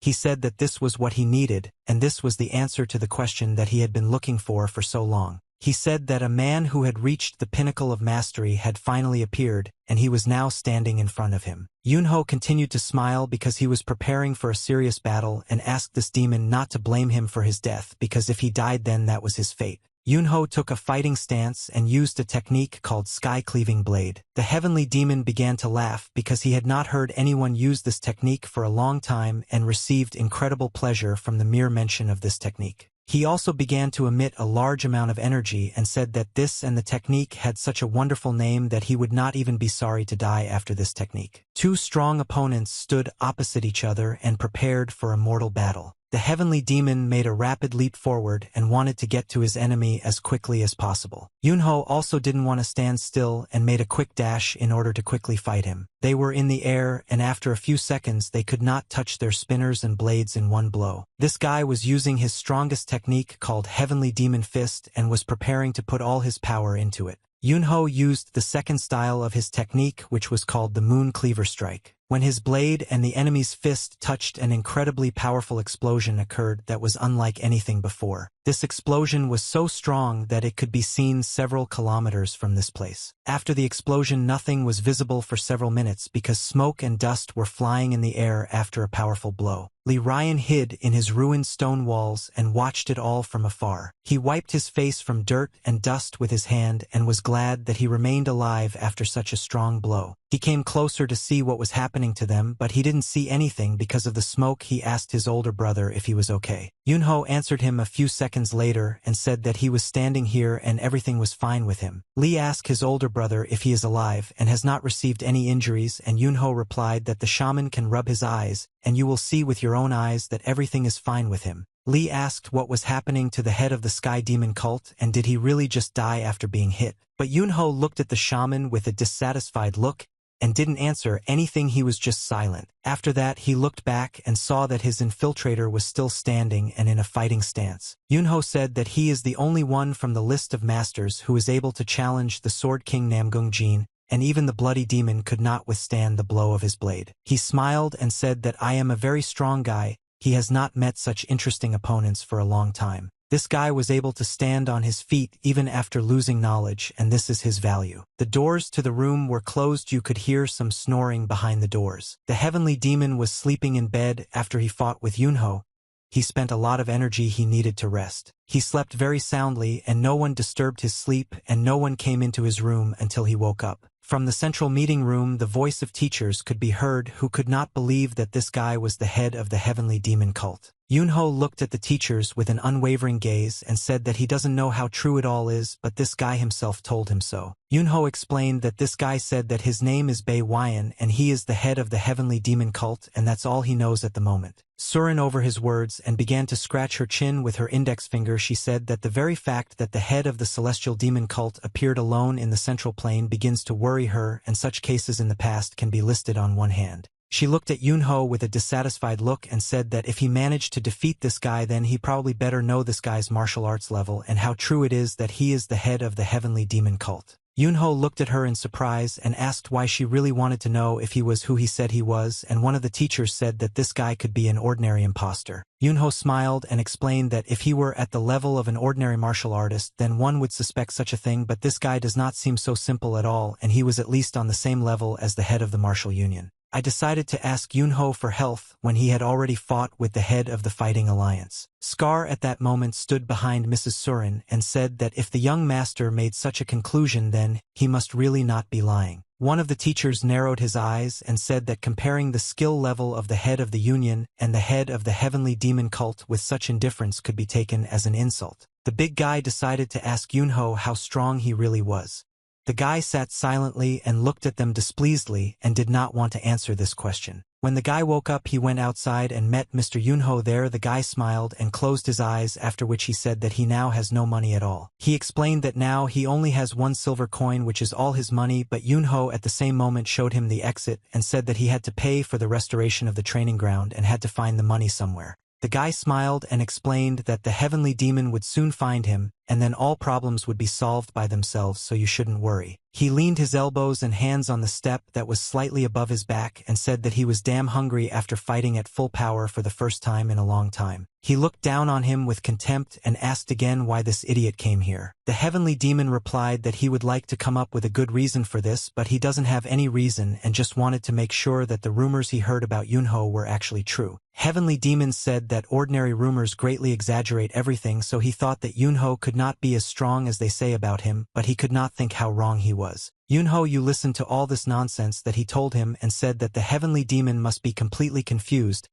He said that this was what he needed, and this was the answer to the question that he had been looking for so long. He said that a man who had reached the pinnacle of mastery had finally appeared, and he was now standing in front of him. Yunho continued to smile because he was preparing for a serious battle and asked this demon not to blame him for his death because if he died then that was his fate. Yunho took a fighting stance and used a technique called Sky Cleaving Blade. The heavenly demon began to laugh because he had not heard anyone use this technique for a long time and received incredible pleasure from the mere mention of this technique. He also began to emit a large amount of energy and said that this and the technique had such a wonderful name that he would not even be sorry to die after this technique. Two strong opponents stood opposite each other and prepared for a mortal battle. The heavenly demon made a rapid leap forward and wanted to get to his enemy as quickly as possible. Yunho also didn't want to stand still and made a quick dash in order to quickly fight him. They were in the air, and after a few seconds they could not touch their spinners and blades in one blow. This guy was using his strongest technique called Heavenly Demon Fist and was preparing to put all his power into it. Yunho used the second style of his technique, which was called the Moon Cleaver Strike. When his blade and the enemy's fist touched, an incredibly powerful explosion occurred that was unlike anything before. This explosion was so strong that it could be seen several kilometers from this place. After the explosion, nothing was visible for several minutes because smoke and dust were flying in the air after a powerful blow. Lee Ryan hid in his ruined stone walls and watched it all from afar. He wiped his face from dirt and dust with his hand and was glad that he remained alive after such a strong blow. He came closer to see what was happening to them, but he didn't see anything because of the smoke. He asked his older brother if he was okay. Yunho answered him a few seconds later and said that he was standing here and everything was fine with him. Lee asked his older brother if he is alive and has not received any injuries, and Yunho replied that the shaman can rub his eyes and you will see with your own eyes that everything is fine with him. Lee asked what was happening to the head of the Sky Demon cult and did he really just die after being hit. But Yunho looked at the shaman with a dissatisfied look and didn't answer anything. He was just silent. After that, he looked back and saw that his infiltrator was still standing and in a fighting stance. Yunho said that he is the only one from the list of masters who is able to challenge the Sword King Namgung Jin, and even the bloody demon could not withstand the blow of his blade. He smiled and said that I am a very strong guy. He has not met such interesting opponents for a long time. This guy was able to stand on his feet even after losing knowledge, and this is his value. The doors to the room were closed. You could hear some snoring behind the doors. The heavenly demon was sleeping in bed after he fought with Yunho. He spent a lot of energy. He needed to rest. He slept very soundly and no one disturbed his sleep and no one came into his room until he woke up. From the central meeting room, the voice of teachers could be heard who could not believe that this guy was the head of the heavenly demon cult. Yunho looked at the teachers with an unwavering gaze and said that he doesn't know how true it all is, but this guy himself told him so. Yunho explained that this guy said that his name is Bei Wyan and he is the head of the heavenly demon cult and that's all he knows at the moment. Surin over his words and began to scratch her chin with her index finger. She said that the very fact that the head of the celestial demon cult appeared alone in the central plane begins to worry her, and such cases in the past can be listed on one hand. She looked at Yunho with a dissatisfied look and said that if he managed to defeat this guy then he probably better know this guy's martial arts level and how true it is that he is the head of the heavenly demon cult. Yunho looked at her in surprise and asked why she really wanted to know if he was who he said he was, and one of the teachers said that this guy could be an ordinary imposter. Yunho smiled and explained that if he were at the level of an ordinary martial artist then one would suspect such a thing, but this guy does not seem so simple at all and he was at least on the same level as the head of the martial union. I decided to ask Yunho for health when he had already fought with the head of the fighting alliance. Scar at that moment stood behind Mrs. Surin and said that if the young master made such a conclusion then he must really not be lying. One of the teachers narrowed his eyes and said that comparing the skill level of the head of the union and the head of the heavenly demon cult with such indifference could be taken as an insult. The big guy decided to ask Yunho how strong he really was. The guy sat silently and looked at them displeasedly and did not want to answer this question. When the guy woke up he went outside and met Mr. Yunho there. The guy smiled and closed his eyes, after which he said that he now has no money at all. He explained that now he only has 1 silver coin which is all his money, but Yunho at the same moment showed him the exit and said that he had to pay for the restoration of the training ground and had to find the money somewhere. The guy smiled and explained that the heavenly demon would soon find him and then all problems would be solved by themselves, so you shouldn't worry. He leaned his elbows and hands on the step that was slightly above his back and said that he was damn hungry after fighting at full power for the first time in a long time. He looked down on him with contempt and asked again why this idiot came here. The heavenly demon replied that he would like to come up with a good reason for this, but he doesn't have any reason and just wanted to make sure that the rumors he heard about Yunho were actually true. Heavenly Demon said that ordinary rumors greatly exaggerate everything, so he thought that Yunho could not be as strong as they say about him, but he could not think how wrong he was. Yunho, you listened to all this nonsense that he told him and said that the Heavenly Demon must be completely confused.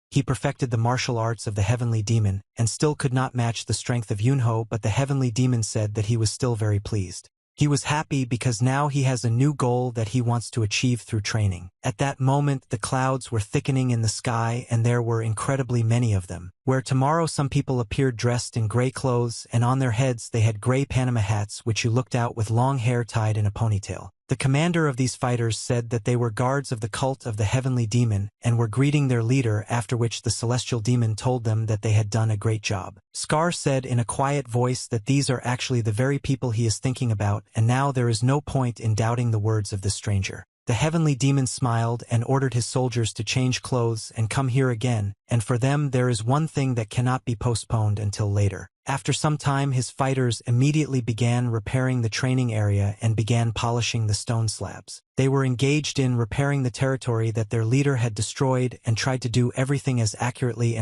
He perfected the martial arts of the Heavenly Demon, and still could not match the strength of Yunho, but the Heavenly Demon said that he was still very pleased. He was happy because now he has a new goal that he wants to achieve through training. At that moment the clouds were thickening in the sky and there were incredibly many of them. Where tomorrow some people appeared dressed in gray clothes and on their heads they had gray Panama hats which you looked out with long hair tied in a ponytail. The commander of these fighters said that they were guards of the cult of the Heavenly Demon and were greeting their leader, after which the Celestial Demon told them that they had done a great job. Scar said in a quiet voice that these are actually the very people he is thinking about, and now there is no point in doubting the words of this stranger. The Heavenly Demon smiled and ordered his soldiers to change clothes and come here again, and for them there is one thing that cannot be postponed until later. After some time his fighters immediately began repairing the training area and began polishing the stone slabs. They were engaged in repairing the territory that their leader had destroyed and tried to do everything as accurately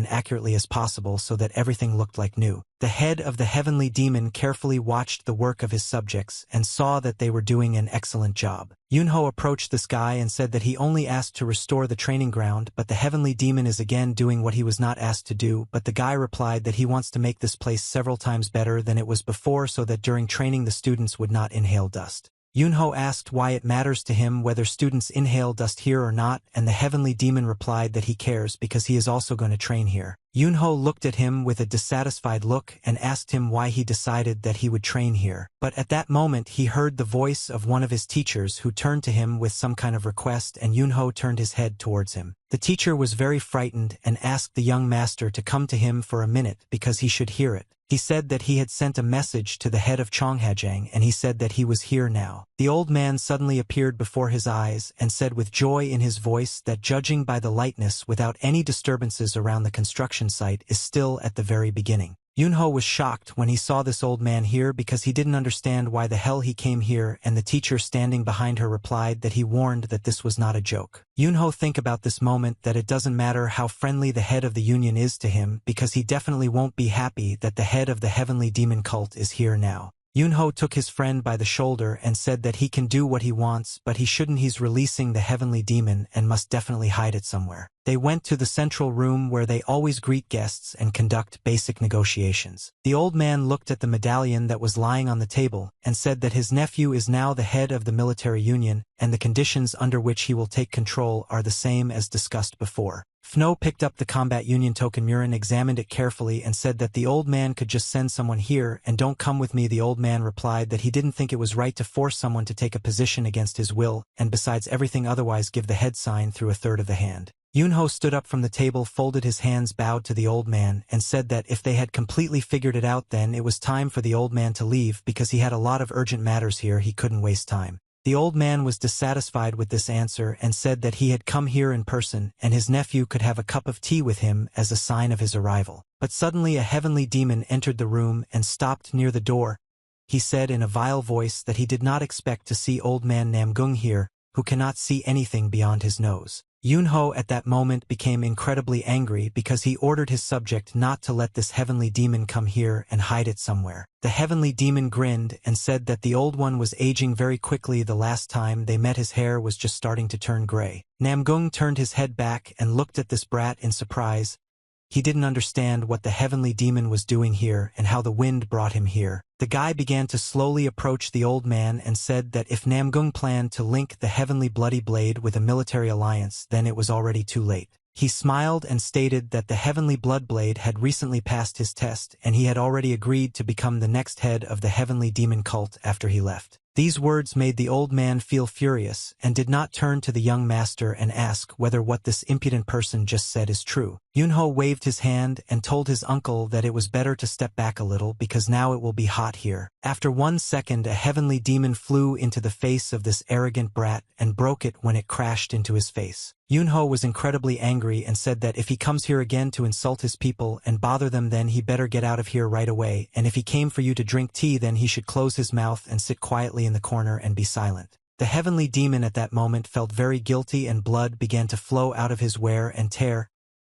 as possible so that everything looked like new. The head of the Heavenly Demon carefully watched the work of his subjects and saw that they were doing an excellent job. Yunho approached this guy and said that he only asked to restore the training ground, but the Heavenly Demon is again doing what he was not asked to do, but the guy replied that he wants to make this place several times better than it was before so that during training the students would not inhale dust. Yunho asked why it matters to him whether students inhale dust here or not, and the Heavenly Demon replied that he cares because he is also going to train here. Yunho looked at him with a dissatisfied look and asked him why he decided that he would train here. But at that moment he heard the voice of one of his teachers who turned to him with some kind of request, and Yunho turned his head towards him. The teacher was very frightened and asked the young master to come to him for a minute because he should hear it. He said that he had sent a message to the head of Chonghajang and he said that he was here now. The old man suddenly appeared before his eyes and said with joy in his voice that judging by the lightness without any disturbances around the construction site is still at the very beginning. Yunho was shocked when he saw this old man here because he didn't understand why the hell he came here, and the teacher standing behind her replied that he warned that this was not a joke. Yunho think about this moment that it doesn't matter how friendly the head of the union is to him because he definitely won't be happy that the head of the Heavenly Demon cult is here now. Yunho took his friend by the shoulder and said that he can do what he wants, but he shouldn't. He's releasing the Heavenly Demon and must definitely hide it somewhere. They went to the central room where they always greet guests and conduct basic negotiations. The old man looked at the medallion that was lying on the table and said that his nephew is now the head of the military union and the conditions under which he will take control are the same as discussed before. Fno picked up the combat union token Murin, examined it carefully and said that the old man could just send someone here and don't come with me. The old man replied that he didn't think it was right to force someone to take a position against his will, and besides everything otherwise give the head sign through a third of the hand. Yunho stood up from the table, folded his hands, bowed to the old man, and said that if they had completely figured it out then it was time for the old man to leave because he had a lot of urgent matters here, he couldn't waste time. The old man was dissatisfied with this answer and said that he had come here in person and his nephew could have a cup of tea with him as a sign of his arrival. But suddenly a Heavenly Demon entered the room and stopped near the door. He said in a vile voice that he did not expect to see old man Namgung here, who cannot see anything beyond his nose. Yunho at that moment became incredibly angry because he ordered his subject not to let this Heavenly Demon come here and hide it somewhere. The Heavenly Demon grinned and said that the old one was aging very quickly. The last time they met his hair was just starting to turn gray. Namgung turned his head back and looked at this brat in surprise. He didn't understand what the Heavenly Demon was doing here and how the wind brought him here. The guy began to slowly approach the old man and said that if Namgung planned to link the Heavenly Bloody Blade with a military alliance, then it was already too late. He smiled and stated that the Heavenly Blood Blade had recently passed his test and he had already agreed to become the next head of the Heavenly Demon cult after he left. These words made the old man feel furious and did not turn to the young master and ask whether what this impudent person just said is true. Yunho waved his hand and told his uncle that it was better to step back a little because now it will be hot here. After 1 second, a heavenly demon flew into the face of this arrogant brat and broke it when it crashed into his face. Yunho was incredibly angry and said that if he comes here again to insult his people and bother them, then he better get out of here right away, and if he came for you to drink tea, then he should close his mouth and sit quietly in the corner and be silent. The heavenly demon at that moment felt very guilty and blood began to flow out of his wear and tear.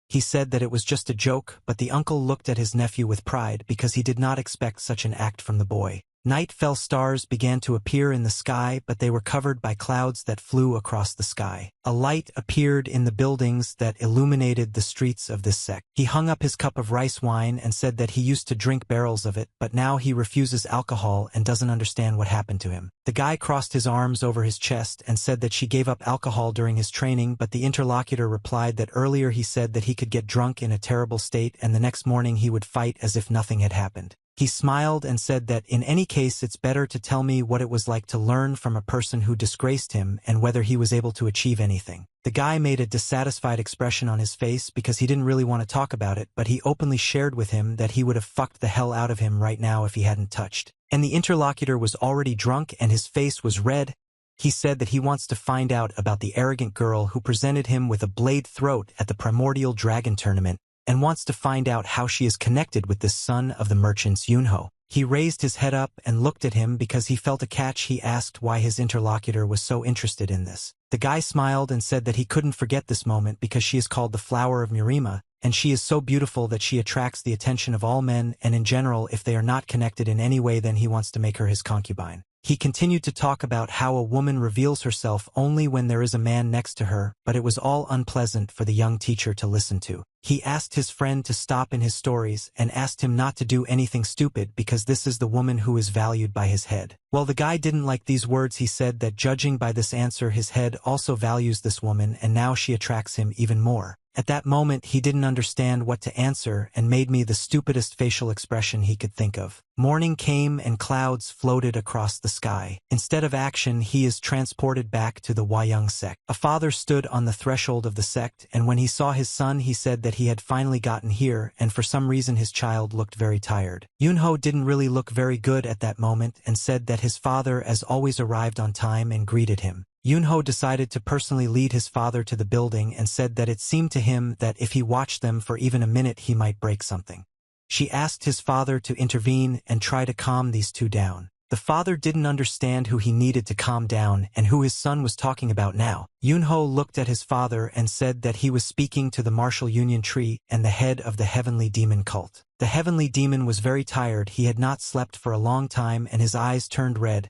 He said that it was just a joke, but the uncle looked at his nephew with pride because he did not expect such an act from the boy. Night fell, stars began to appear in the sky, but they were covered by clouds that flew across the sky. A light appeared in the buildings that illuminated the streets of this sect. He hung up his cup of rice wine and said that he used to drink barrels of it, but now he refuses alcohol and doesn't understand what happened to him. The guy crossed his arms over his chest and said that she gave up alcohol during his training, but the interlocutor replied that earlier he said that he could get drunk in a terrible state and the next morning he would fight as if nothing had happened. He smiled and said that in any case it's better to tell me what it was like to learn from a person who disgraced him and whether he was able to achieve anything. The guy made a dissatisfied expression on his face because he didn't really want to talk about it, but he openly shared with him that he would have fucked the hell out of him right now if he hadn't touched. And the interlocutor was already drunk and his face was red. He said that he wants to find out about the arrogant girl who presented him with a blade throat at the Primordial Dragon Tournament, and wants to find out how she is connected with the son of the merchants Yunho. He raised his head up and looked at him because he felt a catch. He asked why his interlocutor was so interested in this. The guy smiled and said that he couldn't forget this moment because she is called the Flower of Murima, and she is so beautiful that she attracts the attention of all men, and in general if they are not connected in any way then he wants to make her his concubine. He continued to talk about how a woman reveals herself only when there is a man next to her, but it was all unpleasant for the young teacher to listen to. He asked his friend to stop in his stories and asked him not to do anything stupid because this is the woman who is valued by his head. Well, the guy didn't like these words. He said that judging by this answer his head also values this woman and now she attracts him even more. At that moment he didn't understand what to answer and made me the stupidest facial expression he could think of. Morning came and clouds floated across the sky. Instead of action he is transported back to the Wayang sect. A father stood on the threshold of the sect, and when he saw his son he said that he had finally gotten here, and for some reason his child looked very tired. Yunho didn't really look very good at that moment and said that his father as always arrived on time and greeted him. Yunho decided to personally lead his father to the building and said that it seemed to him that if he watched them for even a minute he might break something. She asked his father to intervene and try to calm these two down. The father didn't understand who he needed to calm down and who his son was talking about now. Yunho looked at his father and said that he was speaking to the martial union tree and the head of the heavenly demon cult. The heavenly demon was very tired. He had not slept for a long time and his eyes turned red.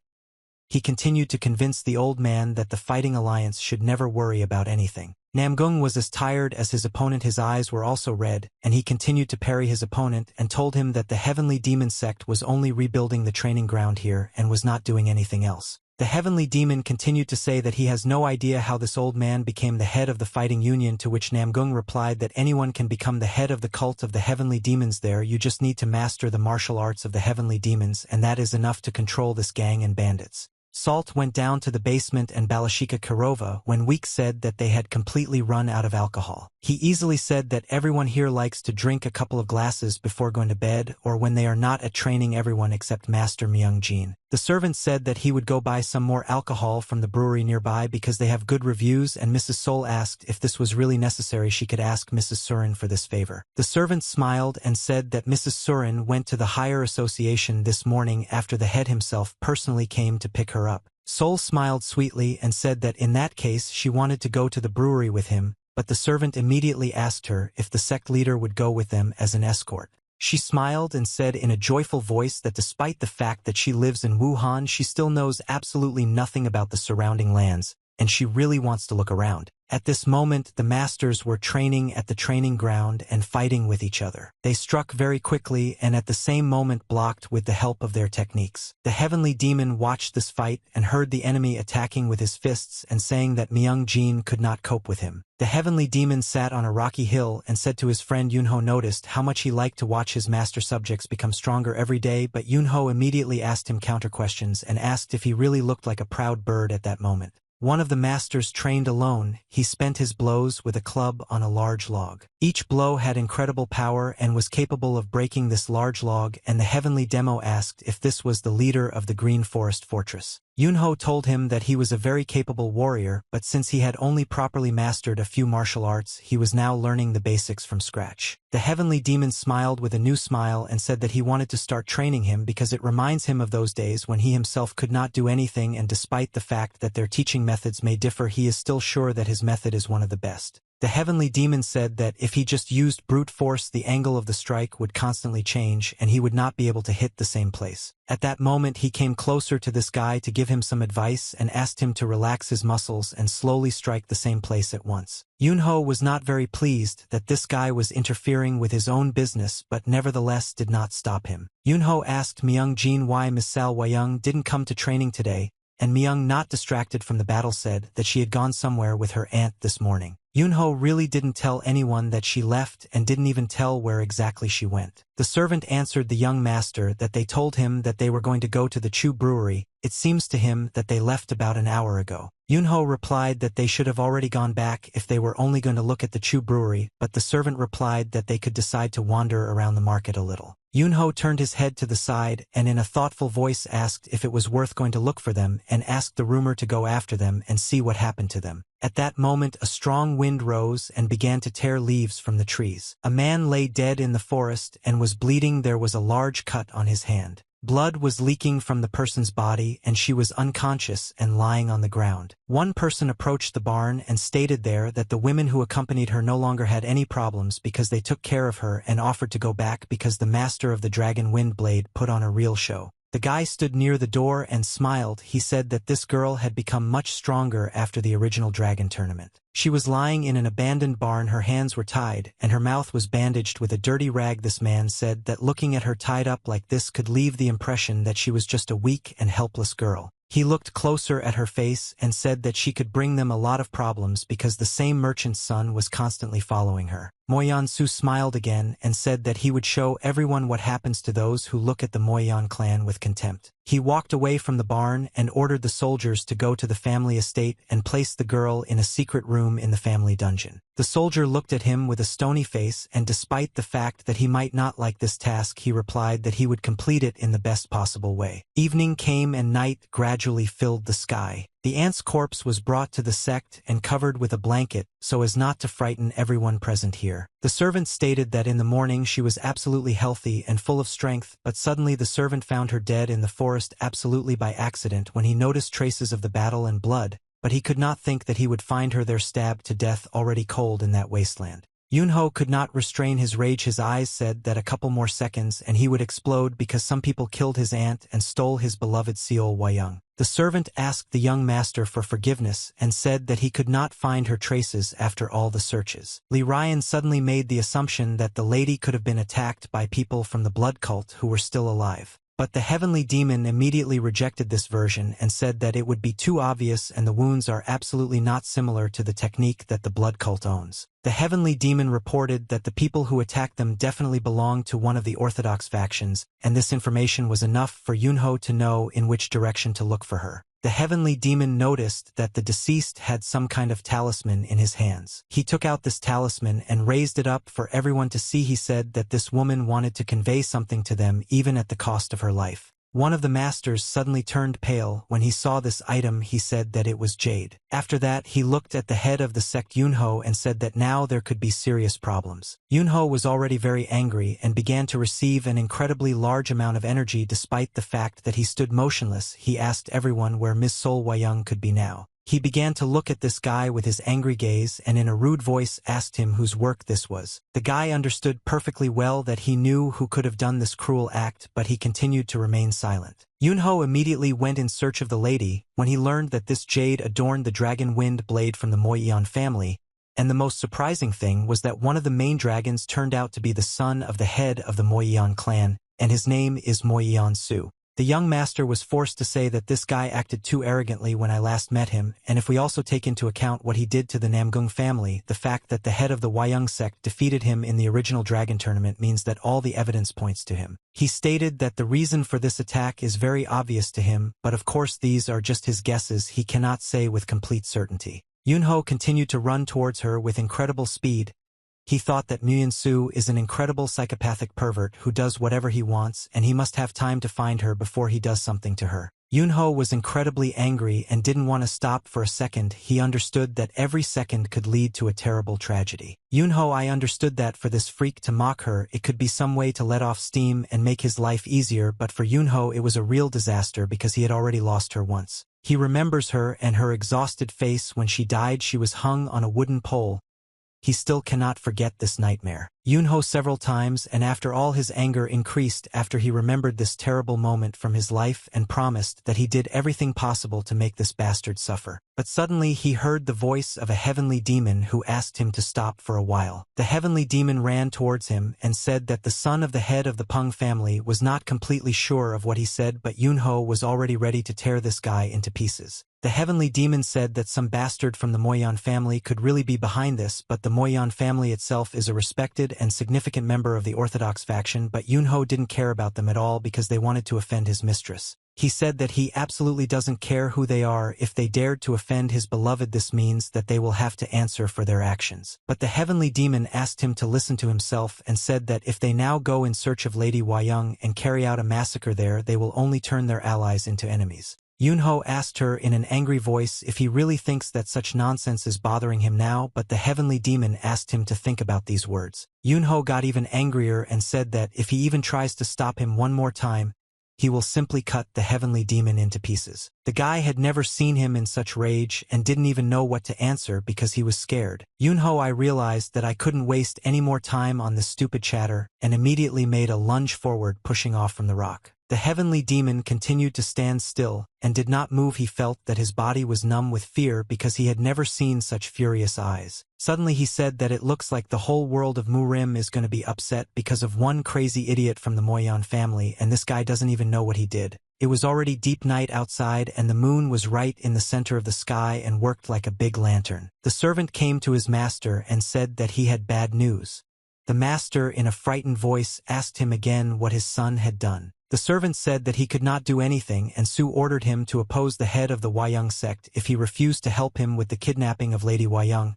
He continued to convince the old man that the fighting alliance should never worry about anything. Namgung was as tired as his opponent. His eyes were also red, and he continued to parry his opponent and told him that the heavenly demon sect was only rebuilding the training ground here and was not doing anything else. The heavenly demon continued to say that he has no idea how this old man became the head of the fighting union, to which Namgung replied that anyone can become the head of the cult of the heavenly demons there. You just need to master the martial arts of the heavenly demons, and that is enough to control this gang and bandits. Salt went down to the basement and Balashika Kurova when Week said that they had completely run out of alcohol. He easily said that everyone here likes to drink a couple of glasses before going to bed or when they are not at training, everyone except Master Myung-jin. The servant said that he would go buy some more alcohol from the brewery nearby because they have good reviews, and Mrs. Sol asked if this was really necessary she could ask Mrs. Surin for this favor. The servant smiled and said that Mrs. Surin went to the higher association this morning after the head himself personally came to pick her up. Sol smiled sweetly and said that in that case she wanted to go to the brewery with him, but the servant immediately asked her if the sect leader would go with them as an escort. She smiled and said in a joyful voice that despite the fact that she lives in Wuhan, she still knows absolutely nothing about the surrounding lands, and she really wants to look around. At this moment, the masters were training at the training ground and fighting with each other. They struck very quickly and at the same moment blocked with the help of their techniques. The heavenly demon watched this fight and heard the enemy attacking with his fists and saying that Myung-jin could not cope with him. The heavenly demon sat on a rocky hill and said to his friend Yunho noticed how much he liked to watch his master subjects become stronger every day, but Yunho immediately asked him counter questions and asked if he really looked like a proud bird at that moment. One of the masters trained alone, he spent his blows with a club on a large log. Each blow had incredible power and was capable of breaking this large log, and the heavenly demo asked if this was the leader of the Green Forest Fortress. Yunho told him that he was a very capable warrior, but since he had only properly mastered a few martial arts, he was now learning the basics from scratch. The heavenly demon smiled with a new smile and said that he wanted to start training him because it reminds him of those days when he himself could not do anything, and despite the fact that their teaching methods may differ, he is still sure that his method is one of the best. The heavenly demon said that if he just used brute force, the angle of the strike would constantly change and he would not be able to hit the same place. At that moment he came closer to this guy to give him some advice and asked him to relax his muscles and slowly strike the same place at once. Yunho was not very pleased that this guy was interfering with his own business, but nevertheless did not stop him. Yunho asked Myung-jin why Miss Sal Wayung didn't come to training today, and Myung, not distracted from the battle, said that she had gone somewhere with her aunt this morning. Yunho really didn't tell anyone that she left and didn't even tell where exactly she went. The servant answered the young master that they told him that they were going to go to the Chu brewery. It seems to him that they left about an hour ago. Yunho replied that they should have already gone back if they were only going to look at the Chu brewery, but the servant replied that they could decide to wander around the market a little. Yunho turned his head to the side and in a thoughtful voice asked if it was worth going to look for them and asked the rumor to go after them and see what happened to them. At that moment a strong wind rose and began to tear leaves from the trees. A man lay dead in the forest and was bleeding. There was a large cut on his hand. Blood was leaking from the person's body and she was unconscious and lying on the ground. One person approached the barn and stated there that the women who accompanied her no longer had any problems because they took care of her and offered to go back because the master of the Dragon Wind Blade put on a real show. The guy stood near the door and smiled. He said that this girl had become much stronger after the original dragon tournament. She was lying in an abandoned barn, her hands were tied, and her mouth was bandaged with a dirty rag. This man said that looking at her tied up like this could leave the impression that she was just a weak and helpless girl. He looked closer at her face and said that she could bring them a lot of problems because the same merchant's son was constantly following her. Moyan-su smiled again and said that he would show everyone what happens to those who look at the Moyan clan with contempt. He walked away from the barn and ordered the soldiers to go to the family estate and place the girl in a secret room in the family dungeon. The soldier looked at him with a stony face, and despite the fact that he might not like this task, he replied that he would complete it in the best possible way. Evening came and night gradually filled the sky. The aunt's corpse was brought to the sect and covered with a blanket so as not to frighten everyone present here. The servant stated that in the morning she was absolutely healthy and full of strength, but suddenly the servant found her dead in the forest absolutely by accident when he noticed traces of the battle and blood, but he could not think that he would find her there stabbed to death already cold in that wasteland. Yunho could not restrain his rage. His eyes said that a couple more seconds and he would explode because some people killed his aunt and stole his beloved Seol Wayung. The servant asked the young master for forgiveness and said that he could not find her traces after all the searches. Li Ryan suddenly made the assumption that the lady could have been attacked by people from the blood cult who were still alive. But the heavenly demon immediately rejected this version and said that it would be too obvious and the wounds are absolutely not similar to the technique that the blood cult owns. The heavenly demon reported that the people who attacked them definitely belonged to one of the orthodox factions, and this information was enough for Yunho to know in which direction to look for her. The heavenly demon noticed that the deceased had some kind of talisman in his hands. He took out this talisman and raised it up for everyone to see. He said that this woman wanted to convey something to them even at the cost of her life. One of the masters suddenly turned pale when he saw this item. He said that it was jade. After that, he looked at the head of the sect Yunho and said that now there could be serious problems. Yunho was already very angry and began to receive an incredibly large amount of energy despite the fact that he stood motionless. He asked everyone where Miss Sol Wayung could be now. He began to look at this guy with his angry gaze and in a rude voice asked him whose work this was. The guy understood perfectly well that he knew who could have done this cruel act, but he continued to remain silent. Yunho immediately went in search of the lady when he learned that this jade adorned the dragon wind blade from the Moyeon family, and the most surprising thing was that one of the main dragons turned out to be the son of the head of the Moyeon clan, and his name is Moyeon Su. The young master was forced to say that this guy acted too arrogantly when I last met him, and if we also take into account what he did to the Namgung family, the fact that the head of the Hwayong sect defeated him in the original dragon tournament means that all the evidence points to him. He stated that the reason for this attack is very obvious to him, but of course these are just his guesses, he cannot say with complete certainty. Yunho continued to run towards her with incredible speed. He thought that Moyeon Su is an incredible psychopathic pervert who does whatever he wants, and he must have time to find her before he does something to her. Yunho was incredibly angry and didn't want to stop for a second. He understood that every second could lead to a terrible tragedy. Yunho, I understood that for this freak to mock her, it could be some way to let off steam and make his life easier, but for Yunho it was a real disaster because he had already lost her once. He remembers her and her exhausted face when she died. She was hung on a wooden pole. He still cannot forget this nightmare. Yunho several times, and after all his anger increased after he remembered this terrible moment from his life and promised that he did everything possible to make this bastard suffer. But suddenly he heard the voice of a heavenly demon who asked him to stop for a while. The heavenly demon ran towards him and said that the son of the head of the Pong family was not completely sure of what he said, but Yunho was already ready to tear this guy into pieces. The heavenly demon said that some bastard from the Moyeon family could really be behind this, but the Moyeon family itself is a respected and significant member of the Orthodox faction, but Yunho didn't care about them at all because they wanted to offend his mistress. He said that he absolutely doesn't care who they are. If they dared to offend his beloved, this means that they will have to answer for their actions. But the heavenly demon asked him to listen to himself and said that if they now go in search of Lady Hwayong and carry out a massacre there, they will only turn their allies into enemies. Yunho asked her in an angry voice if he really thinks that such nonsense is bothering him now, but the heavenly demon asked him to think about these words. Yunho got even angrier and said that if he even tries to stop him one more time, he will simply cut the heavenly demon into pieces. The guy had never seen him in such rage and didn't even know what to answer because he was scared. Yunho, I realized that I couldn't waste any more time on this stupid chatter and immediately made a lunge forward, pushing off from the rock. The heavenly demon continued to stand still and did not move. He felt that his body was numb with fear because he had never seen such furious eyes. Suddenly he said that it looks like the whole world of Murim is going to be upset because of one crazy idiot from the Moyeon family, and this guy doesn't even know what he did. It was already deep night outside and the moon was right in the center of the sky and worked like a big lantern. The servant came to his master and said that he had bad news. The master, in a frightened voice, asked him again what his son had done. The servant said that he could not do anything, and Su ordered him to oppose the head of the Hwayong sect if he refused to help him with the kidnapping of Lady Hwayong.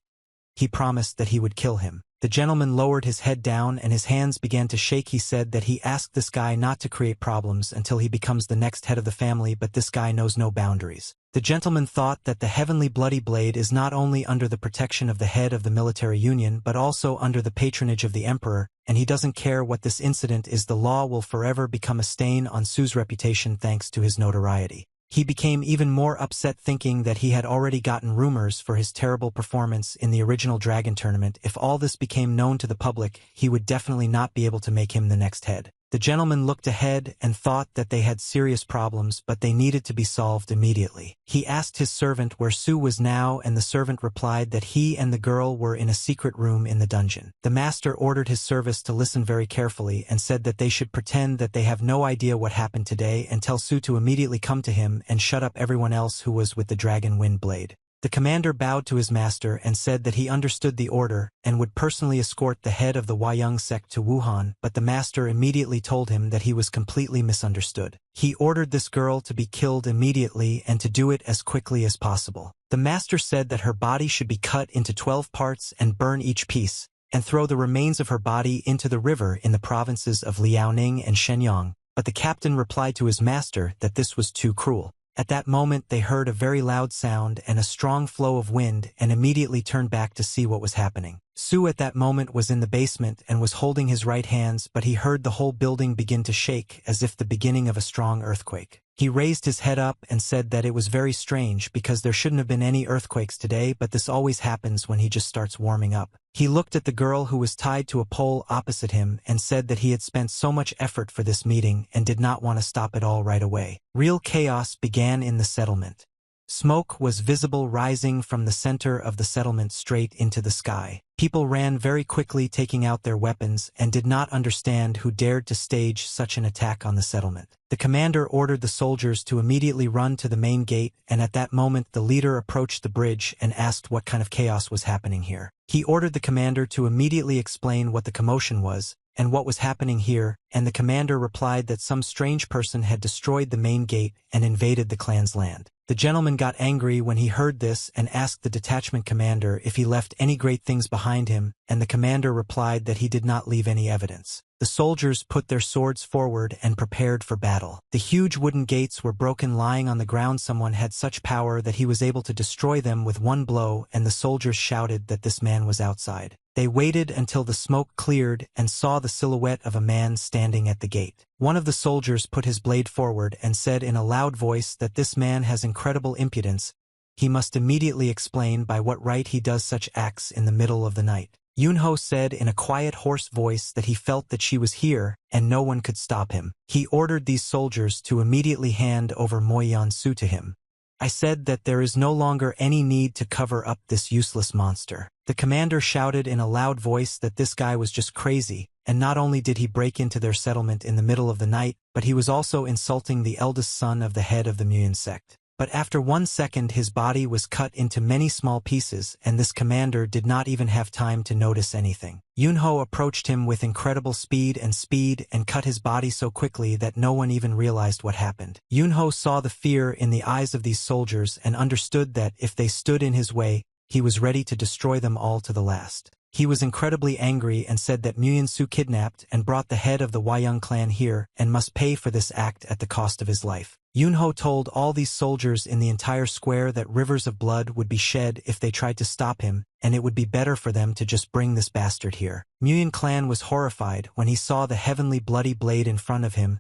He promised that he would kill him. The gentleman lowered his head down and his hands began to shake. He said that he asked this guy not to create problems until he becomes the next head of the family, but this guy knows no boundaries. The gentleman thought that the heavenly bloody blade is not only under the protection of the head of the military union but also under the patronage of the emperor, and he doesn't care what this incident is. The law will forever become a stain on Su's reputation thanks to his notoriety. He became even more upset thinking that he had already gotten rumors for his terrible performance in the original Dragon tournament. If all this became known to the public, he would definitely not be able to make him the next head. The gentleman looked ahead and thought that they had serious problems, but they needed to be solved immediately. He asked his servant where Su was now, and the servant replied that he and the girl were in a secret room in the dungeon. The master ordered his service to listen very carefully and said that they should pretend that they have no idea what happened today and tell Su to immediately come to him and shut up everyone else who was with the dragon wind blade. The commander bowed to his master and said that he understood the order and would personally escort the head of the Hwayong sect to Wuhan, but the master immediately told him that he was completely misunderstood. He ordered this girl to be killed immediately and to do it as quickly as possible. The master said that her body should be cut into 12 parts and burn each piece, and throw the remains of her body into the river in the provinces of Liaoning and Shenyang, but the captain replied to his master that this was too cruel. At that moment they heard a very loud sound and a strong flow of wind and immediately turned back to see what was happening. Su at that moment was in the basement and was holding his right hands, but he heard the whole building begin to shake as if the beginning of a strong earthquake. He raised his head up and said that it was very strange because there shouldn't have been any earthquakes today, but this always happens when he just starts warming up. He looked at the girl who was tied to a pole opposite him and said that he had spent so much effort for this meeting and did not want to stop it all right away. Real chaos began in the settlement. Smoke was visible rising from the center of the settlement straight into the sky. People ran very quickly, taking out their weapons, and did not understand who dared to stage such an attack on the settlement. The commander ordered the soldiers to immediately run to the main gate, and at that moment the leader approached the bridge and asked what kind of chaos was happening here. He ordered the commander to immediately explain what the commotion was, and what was happening here, and the commander replied that some strange person had destroyed the main gate and invaded the clan's land. The gentleman got angry when he heard this and asked the detachment commander if he left any great things behind him, and the commander replied that he did not leave any evidence. The soldiers put their swords forward and prepared for battle. The huge wooden gates were broken, lying on the ground. Someone had such power that he was able to destroy them with one blow, and the soldiers shouted that this man was outside. They waited until the smoke cleared and saw the silhouette of a man standing at the gate. One of the soldiers put his blade forward and said in a loud voice that this man has incredible impudence. He must immediately explain by what right he does such acts in the middle of the night. Yunho said in a quiet, hoarse voice that he felt that she was here and no one could stop him. He ordered these soldiers to immediately hand over Moyan-su to him. I said that there is no longer any need to cover up this useless monster. The commander shouted in a loud voice that this guy was just crazy, and not only did he break into their settlement in the middle of the night, but he was also insulting the eldest son of the head of the Muyan sect. But after 1 second his body was cut into many small pieces, and this commander did not even have time to notice anything. Yunho approached him with incredible speed and cut his body so quickly that no one even realized what happened. Yunho saw the fear in the eyes of these soldiers and understood that if they stood in his way, he was ready to destroy them all to the last. He was incredibly angry and said that Moyan-su kidnapped and brought the head of the Wayang clan here and must pay for this act at the cost of his life. Yunho told all these soldiers in the entire square that rivers of blood would be shed if they tried to stop him, and it would be better for them to just bring this bastard here. Muyan clan was horrified when he saw the heavenly bloody blade in front of him.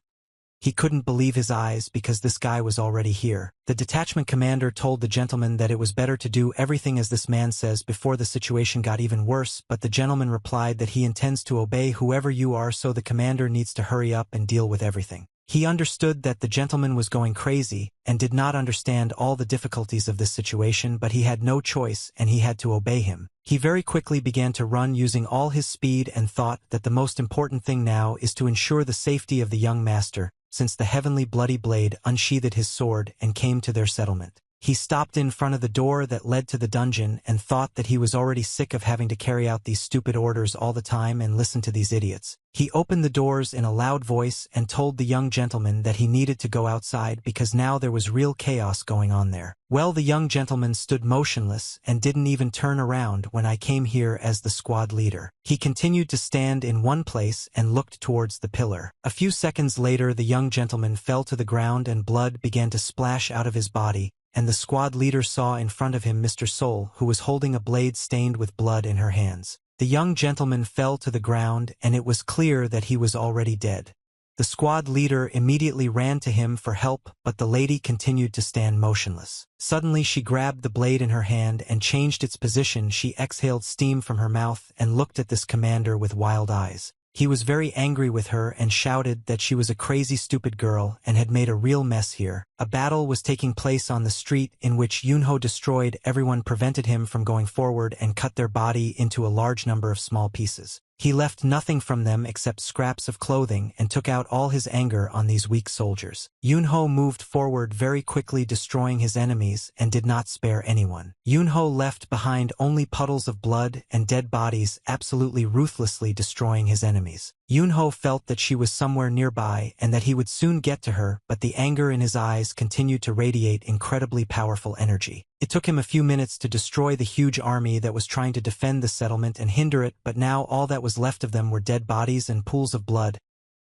He couldn't believe his eyes because this guy was already here. The detachment commander told the gentleman that it was better to do everything as this man says before the situation got even worse, but the gentleman replied that he intends to obey whoever you are, so the commander needs to hurry up and deal with everything. He understood that the gentleman was going crazy and did not understand all the difficulties of this situation, but he had no choice and he had to obey him. He very quickly began to run using all his speed and thought that the most important thing now is to ensure the safety of the young master, since the heavenly bloody blade unsheathed his sword and came to their settlement. He stopped in front of the door that led to the dungeon and thought that he was already sick of having to carry out these stupid orders all the time and listen to these idiots. He opened the doors in a loud voice and told the young gentleman that he needed to go outside because now there was real chaos going on there. Well, the young gentleman stood motionless and didn't even turn around when I came here as the squad leader. He continued to stand in one place and looked towards the pillar. A few seconds later, the young gentleman fell to the ground and blood began to splash out of his body, and the squad leader saw in front of him Mr. Soul, who was holding a blade stained with blood in her hands. The young gentleman fell to the ground, and it was clear that he was already dead. The squad leader immediately ran to him for help, but the lady continued to stand motionless. Suddenly she grabbed the blade in her hand and changed its position. She exhaled steam from her mouth and looked at this commander with wild eyes. He was very angry with her and shouted that she was a crazy stupid girl and had made a real mess here. A battle was taking place on the street in which Yunho destroyed everyone, prevented him from going forward, and cut their body into a large number of small pieces. He left nothing from them except scraps of clothing and took out all his anger on these weak soldiers. Yunho moved forward very quickly, destroying his enemies, and did not spare anyone. Yunho left behind only puddles of blood and dead bodies, absolutely ruthlessly destroying his enemies. Yunho felt that she was somewhere nearby and that he would soon get to her, but the anger in his eyes continued to radiate incredibly powerful energy. It took him a few minutes to destroy the huge army that was trying to defend the settlement and hinder it, but now all that was left of them were dead bodies and pools of blood.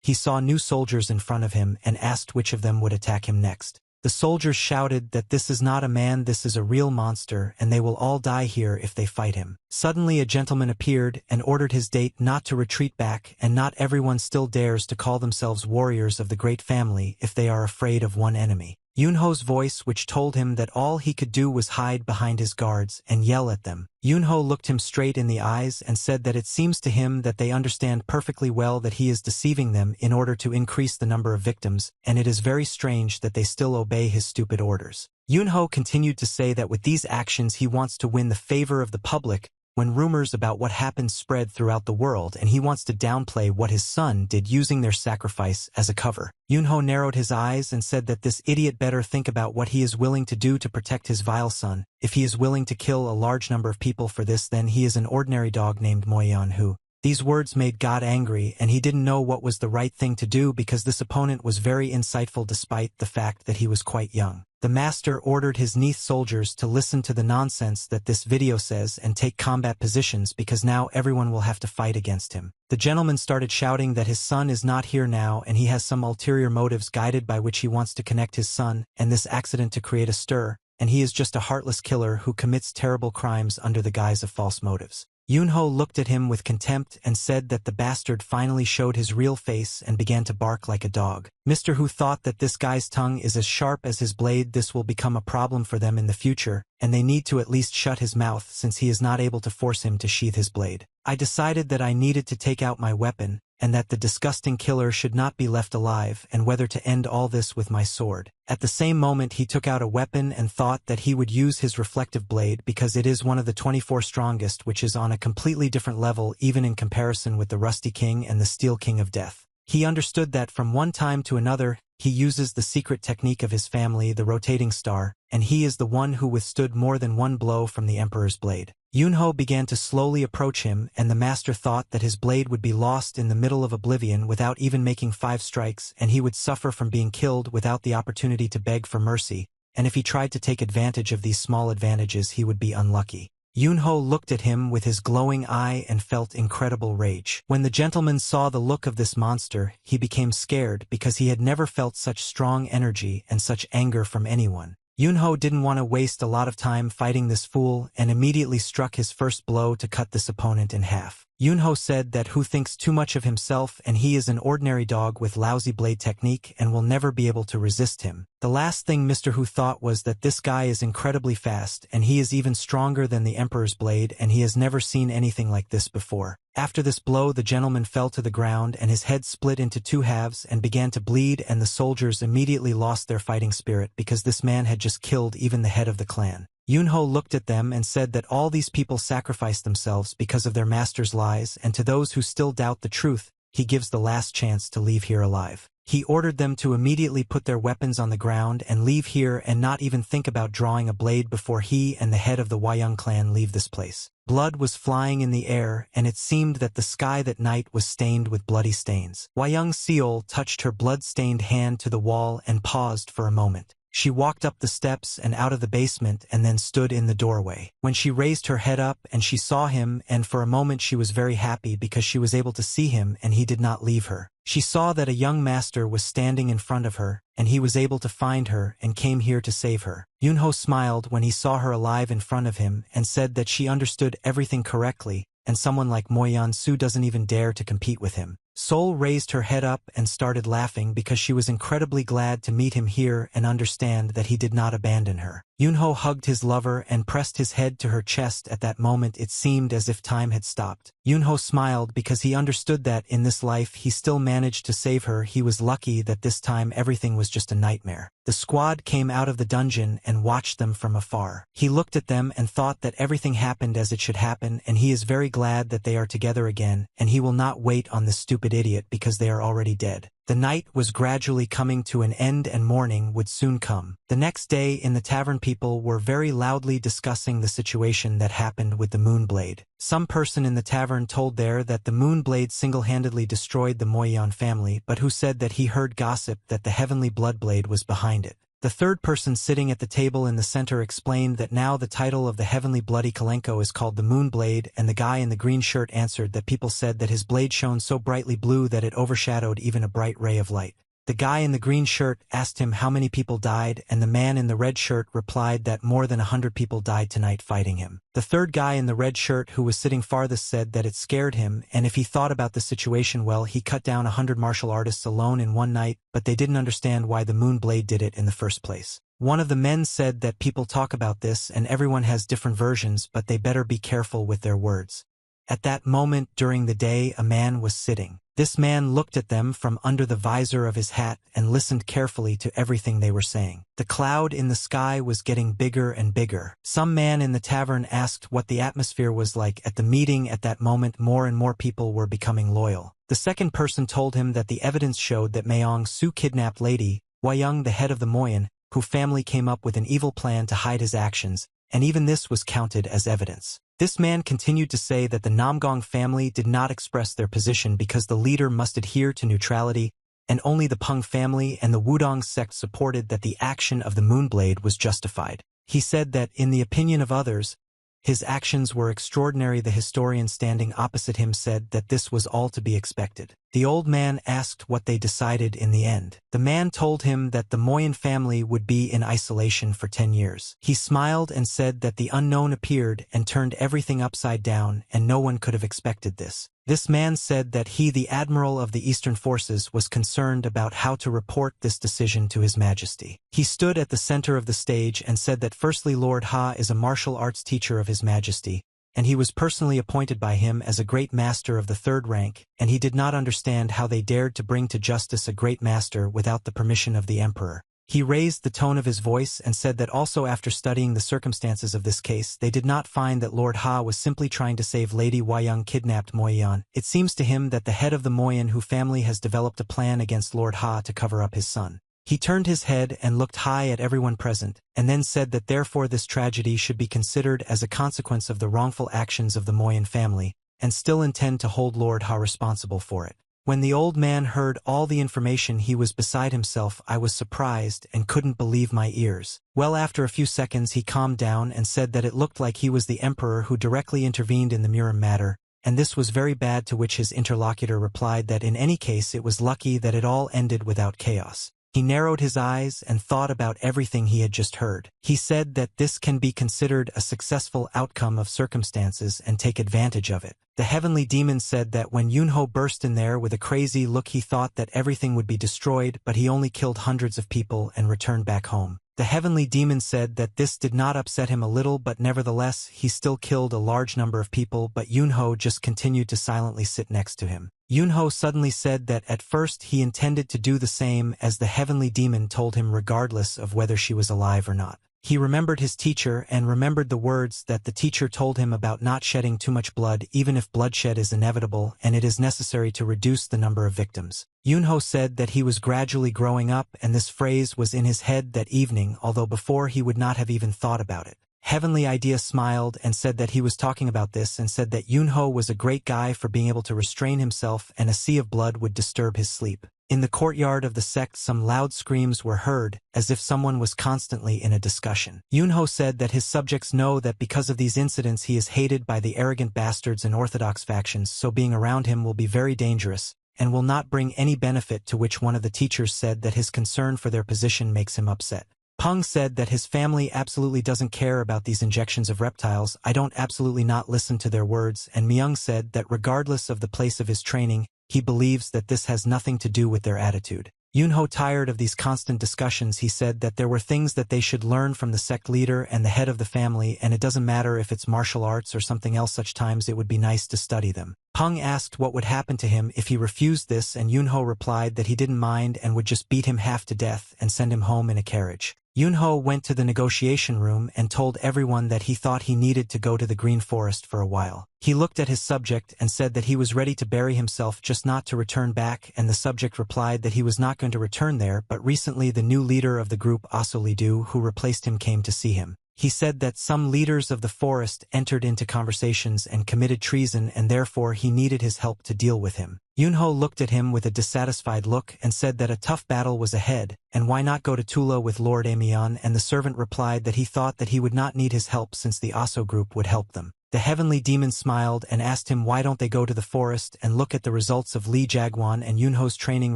He saw new soldiers in front of him and asked which of them would attack him next. The soldiers shouted that this is not a man, this is a real monster, and they will all die here if they fight him. Suddenly a gentleman appeared and ordered his date not to retreat back, and not everyone still dares to call themselves warriors of the great family if they are afraid of one enemy. Yunho's voice which told him that all he could do was hide behind his guards and yell at them. Yunho looked him straight in the eyes and said that it seems to him that they understand perfectly well that he is deceiving them in order to increase the number of victims, and it is very strange that they still obey his stupid orders. Yunho continued to say that with these actions he wants to win the favor of the public, when rumors about what happened spread throughout the world, and he wants to downplay what his son did using their sacrifice as a cover. Yunho narrowed his eyes and said that this idiot better think about what he is willing to do to protect his vile son. If he is willing to kill a large number of people for this, then he is an ordinary dog named Moyan who. These words made God angry, and he didn't know what was the right thing to do because this opponent was very insightful despite the fact that he was quite young. The master ordered his Neath soldiers to listen to the nonsense that this video says and take combat positions because now everyone will have to fight against him. The gentleman started shouting that his son is not here now and he has some ulterior motives guided by which he wants to connect his son and this accident to create a stir, and he is just a heartless killer who commits terrible crimes under the guise of false motives. Yunho looked at him with contempt and said that the bastard finally showed his real face and began to bark like a dog. Mr. Hu thought that this guy's tongue is as sharp as his blade. This will become a problem for them in the future, and they need to at least shut his mouth since he is not able to force him to sheath his blade. I decided that I needed to take out my weapon, and that the disgusting killer should not be left alive, and whether to end all this with my sword. At the same moment he took out a weapon and thought that he would use his reflective blade because it is one of the 24 strongest, which is on a completely different level even in comparison with the Rusty King and the Steel King of Death. He understood that from one time to another, he uses the secret technique of his family, the rotating star, and he is the one who withstood more than one blow from the Emperor's blade. Yunho began to slowly approach him, and the master thought that his blade would be lost in the middle of oblivion without even making 5 strikes, and he would suffer from being killed without the opportunity to beg for mercy, and if he tried to take advantage of these small advantages he would be unlucky. Yunho looked at him with his glowing eye and felt incredible rage. When the gentleman saw the look of this monster, he became scared because he had never felt such strong energy and such anger from anyone. Yunho didn't want to waste a lot of time fighting this fool and immediately struck his first blow to cut this opponent in half. Yunho said that Hu thinks too much of himself and he is an ordinary dog with lousy blade technique and will never be able to resist him. The last thing Mr. Hu thought was that this guy is incredibly fast and he is even stronger than the Emperor's blade and he has never seen anything like this before. After this blow the gentleman fell to the ground and his head split into 2 halves and began to bleed, and the soldiers immediately lost their fighting spirit because this man had just killed even the head of the clan. Yunho looked at them and said that all these people sacrificed themselves because of their master's lies, and to those who still doubt the truth, he gives the last chance to leave here alive. He ordered them to immediately put their weapons on the ground and leave here and not even think about drawing a blade before he and the head of the Wayang clan leave this place. Blood was flying in the air, and it seemed that the sky that night was stained with bloody stains. Wayang Seol touched her blood-stained hand to the wall and paused for a moment. She walked up the steps and out of the basement and then stood in the doorway. When she raised her head up and she saw him, and for a moment she was very happy because she was able to see him and he did not leave her. She saw that a young master was standing in front of her, and he was able to find her and came here to save her. Yunho smiled when he saw her alive in front of him and said that she understood everything correctly, and someone like Moyan Su doesn't even dare to compete with him. Sol raised her head up and started laughing because she was incredibly glad to meet him here and understand that he did not abandon her. Yunho hugged his lover and pressed his head to her chest. At that moment it seemed as if time had stopped. Yunho smiled because he understood that in this life he still managed to save her. He was lucky that this time everything was just a nightmare. The squad came out of the dungeon and watched them from afar. He looked at them and thought that everything happened as it should happen, and he is very glad that they are together again, and he will not wait on this stupid idiot because they are already dead. The night was gradually coming to an end and morning would soon come. The next day in the tavern people were very loudly discussing the situation that happened with the Moonblade. Some person in the tavern told there that the Moonblade single-handedly destroyed the Moyan family, but who said that he heard gossip that the Heavenly Bloodblade was behind it. The third person sitting at the table in the center explained that now the title of the Heavenly Bloody Kalenko is called the Moonblade, and the guy in the green shirt answered that people said that his blade shone so brightly blue that it overshadowed even a bright ray of light. The guy in the green shirt asked him how many people died, and the man in the red shirt replied that more than 100 people died tonight fighting him. The third guy in the red shirt who was sitting farthest said that it scared him, and if he thought about the situation well, he cut down 100 martial artists alone in one night, but they didn't understand why the moon blade did it in the first place. One of the men said that people talk about this and everyone has different versions, but they better be careful with their words. At that moment during the day, a man was sitting. This man looked at them from under the visor of his hat and listened carefully to everything they were saying. The cloud in the sky was getting bigger and bigger. Some man in the tavern asked what the atmosphere was like at the meeting. At that moment, more and more people were becoming loyal. The second person told him that the evidence showed that Mayong Su kidnapped Lady Wayang, the head of the Moyen, whose family came up with an evil plan to hide his actions, and even this was counted as evidence. This man continued to say that the Namgong family did not express their position because the leader must adhere to neutrality, and only the Peng family and the Wudong sect supported that the action of the Moonblade was justified. He said that, in the opinion of others, his actions were extraordinary. The historian standing opposite him said that this was all to be expected. The old man asked what they decided in the end. The man told him that the Moyen family would be in isolation for 10 years. He smiled and said that the unknown appeared and turned everything upside down, and no one could have expected this. This man said that he, the admiral of the Eastern forces, was concerned about how to report this decision to His Majesty. He stood at the center of the stage and said that firstly Lord Ha is a martial arts teacher of His Majesty, and he was personally appointed by him as a great master of the third rank, and he did not understand how they dared to bring to justice a great master without the permission of the emperor. He raised the tone of his voice and said that also after studying the circumstances of this case, they did not find that Lord Ha was simply trying to save Lady Wayang kidnapped Moyan. It seems to him that the head of the Moyen who family has developed a plan against Lord Ha to cover up his son. He turned his head and looked high at everyone present, and then said that therefore this tragedy should be considered as a consequence of the wrongful actions of the Moyen family, and still intend to hold Lord Ha responsible for it. When the old man heard all the information, he was beside himself. I was surprised and couldn't believe my ears. Well, after a few seconds he calmed down and said that it looked like he was the emperor who directly intervened in the Murim matter, and this was very bad, to which his interlocutor replied that in any case it was lucky that it all ended without chaos. He narrowed his eyes and thought about everything he had just heard. He said that this can be considered a successful outcome of circumstances and take advantage of it. The heavenly demon said that when Yunho burst in there with a crazy look, he thought that everything would be destroyed, but he only killed hundreds of people and returned back home. The heavenly demon said that this did not upset him a little, but nevertheless he still killed a large number of people, but Yunho just continued to silently sit next to him. Yunho suddenly said that at first he intended to do the same as the heavenly demon told him, regardless of whether she was alive or not. He remembered his teacher and remembered the words that the teacher told him about not shedding too much blood, even if bloodshed is inevitable and it is necessary to reduce the number of victims. Yunho said that he was gradually growing up, and this phrase was in his head that evening, although before he would not have even thought about it. Heavenly Idea smiled and said that he was talking about this, and said that Yunho was a great guy for being able to restrain himself, and a sea of blood would disturb his sleep. In the courtyard of the sect, some loud screams were heard, as if someone was constantly in a discussion. Yunho said that his subjects know that because of these incidents he is hated by the arrogant bastards and orthodox factions, so being around him will be very dangerous, and will not bring any benefit, to which one of the teachers said that his concern for their position makes him upset. Peng said that his family absolutely doesn't care about these injections of reptiles. I don't absolutely not listen to their words, and Myung said that regardless of the place of his training, he believes that this has nothing to do with their attitude. Yunho, tired of these constant discussions, he said that there were things that they should learn from the sect leader and the head of the family, and it doesn't matter if it's martial arts or something else, such times it would be nice to study them. Peng asked what would happen to him if he refused this, and Yunho replied that he didn't mind and would just beat him half to death and send him home in a carriage. Yunho went to the negotiation room and told everyone that he thought he needed to go to the Green Forest for a while. He looked at his subject and said that he was ready to bury himself, just not to return back, and the subject replied that he was not going to return there, but recently the new leader of the group, Asolidu, who replaced him, came to see him. He said that some leaders of the forest entered into conversations and committed treason, and therefore he needed his help to deal with him. Yunho looked at him with a dissatisfied look and said that a tough battle was ahead, and why not go to Tula with Lord Amion, and the servant replied that he thought that he would not need his help since the Aso group would help them. The heavenly demon smiled and asked him why don't they go to the forest and look at the results of Li Jagwan, and Yunho's training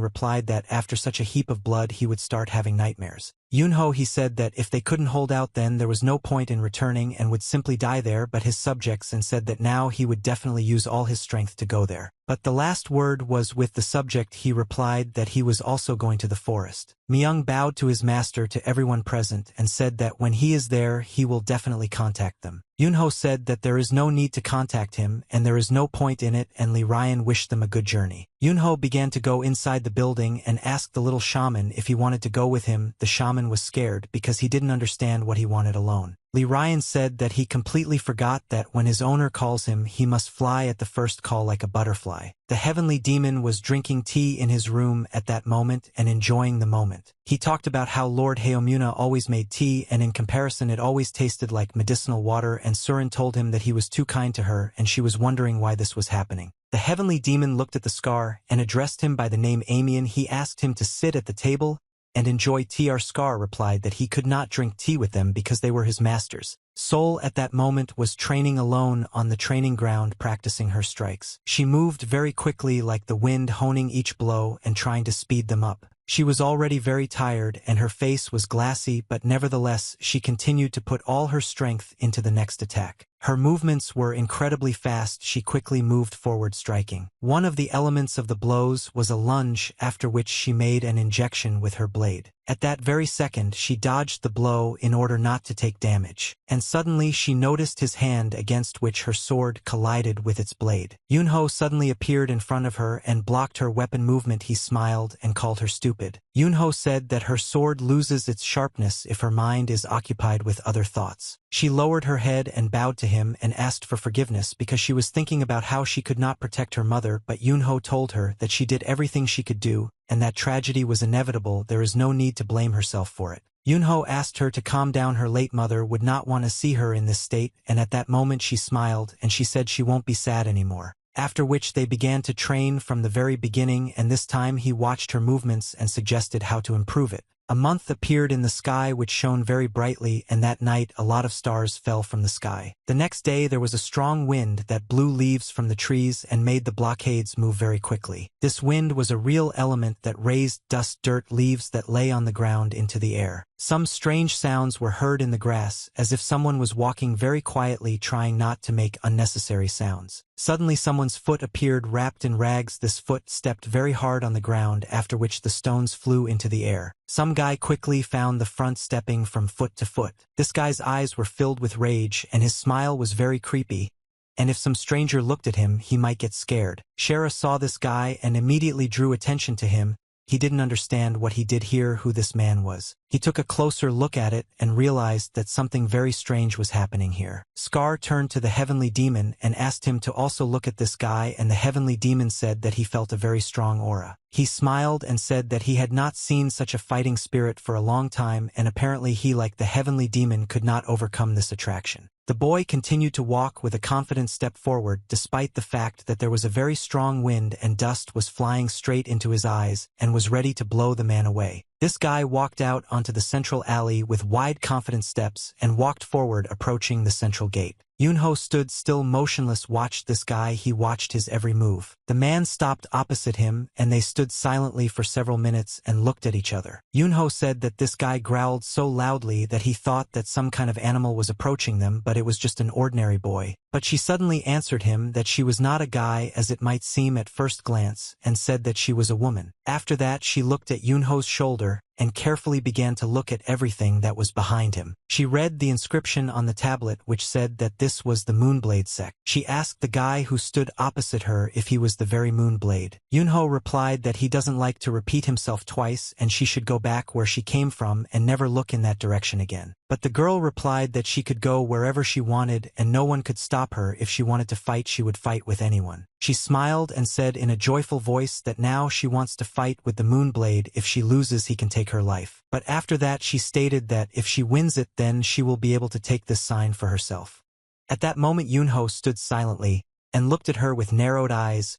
replied that after such a heap of blood he would start having nightmares. Yunho, he said that if they couldn't hold out then there was no point in returning and would simply die there, but his subjects, and said that now he would definitely use all his strength to go there. But the last word was with the subject. He replied that he was also going to the forest. Myung bowed to his master to everyone present and said that when he is there he will definitely contact them. Yunho said that there is no need to contact him and there is no point in it, and Li Ryan wished them a good journey. Yunho began to go inside the building and asked the little shaman if he wanted to go with him. The shaman was scared because he didn't understand what he wanted alone. Li Ryan said that he completely forgot that when his owner calls him he must fly at the first call like a butterfly. The heavenly demon was drinking tea in his room at that moment and enjoying the moment. He talked about how Lord Haomuna always made tea and in comparison it always tasted like medicinal water, and Surin told him that he was too kind to her and she was wondering why this was happening. The heavenly demon looked at the scar and addressed him by the name Amian. He asked him to sit at the table and enjoy tea. Our Scar replied that he could not drink tea with them because they were his masters. Sol at that moment was training alone on the training ground, practicing her strikes. She moved very quickly like the wind, honing each blow and trying to speed them up. She was already very tired and her face was glassy, but nevertheless she continued to put all her strength into the next attack. Her movements were incredibly fast. She quickly moved forward, striking. One of the elements of the blows was a lunge, after which she made an injection with her blade. At that very second she dodged the blow in order not to take damage, and suddenly she noticed his hand against which her sword collided with its blade. Yunho suddenly appeared in front of her and blocked her weapon movement. He smiled and called her stupid. Yunho said that her sword loses its sharpness if her mind is occupied with other thoughts. She lowered her head and bowed to him and asked for forgiveness because she was thinking about how she could not protect her mother, but Yunho told her that she did everything she could do, and that tragedy was inevitable. There is no need to blame herself for it. Yunho asked her to calm down. Her late mother would not want to see her in this state, and at that moment she smiled and she said she won't be sad anymore. After which they began to train from the very beginning, and this time he watched her movements and suggested how to improve it. A month appeared in the sky which shone very brightly, and that night a lot of stars fell from the sky. The next day there was a strong wind that blew leaves from the trees and made the blockades move very quickly. This wind was a real element that raised dust, dirt, leaves that lay on the ground into the air. Some strange sounds were heard in the grass, as if someone was walking very quietly, trying not to make unnecessary sounds. Suddenly someone's foot appeared wrapped in rags. This foot stepped very hard on the ground, after which the stones flew into the air. Some guy quickly found the front, stepping from foot to foot. This guy's eyes were filled with rage and his smile was very creepy, and if some stranger looked at him he might get scared. Shara saw this guy and immediately drew attention to him. He didn't understand what he did here, who this man was. He took a closer look at it and realized that something very strange was happening here. Scar turned to the heavenly demon and asked him to also look at this guy, and the heavenly demon said that he felt a very strong aura. He smiled and said that he had not seen such a fighting spirit for a long time, and apparently he, like the heavenly demon, could not overcome this attraction. The boy continued to walk with a confident step forward, despite the fact that there was a very strong wind and dust was flying straight into his eyes and was ready to blow the man away. This guy walked out onto the central alley with wide, confident steps and walked forward, approaching the central gate. Yunho stood still, motionless, watched this guy. He watched his every move. The man stopped opposite him and they stood silently for several minutes and looked at each other. Yunho said that this guy growled so loudly that he thought that some kind of animal was approaching them, but it was just an ordinary boy. But she suddenly answered him that she was not a guy as it might seem at first glance, and said that she was a woman. After that she looked at Yunho's shoulder and carefully began to look at everything that was behind him. She read the inscription on the tablet which said that this was the Moonblade sect. She asked the guy who stood opposite her if he was the very Moonblade. Yunho replied that he doesn't like to repeat himself twice and she should go back where she came from and never look in that direction again. But the girl replied that she could go wherever she wanted and no one could stop her. If she wanted to fight, she would fight with anyone. She smiled and said in a joyful voice that now she wants to fight with the Moonblade. If she loses, he can take her life. But after that she stated that if she wins it, then she will be able to take this sign for herself. At that moment Yunho stood silently and looked at her with narrowed eyes.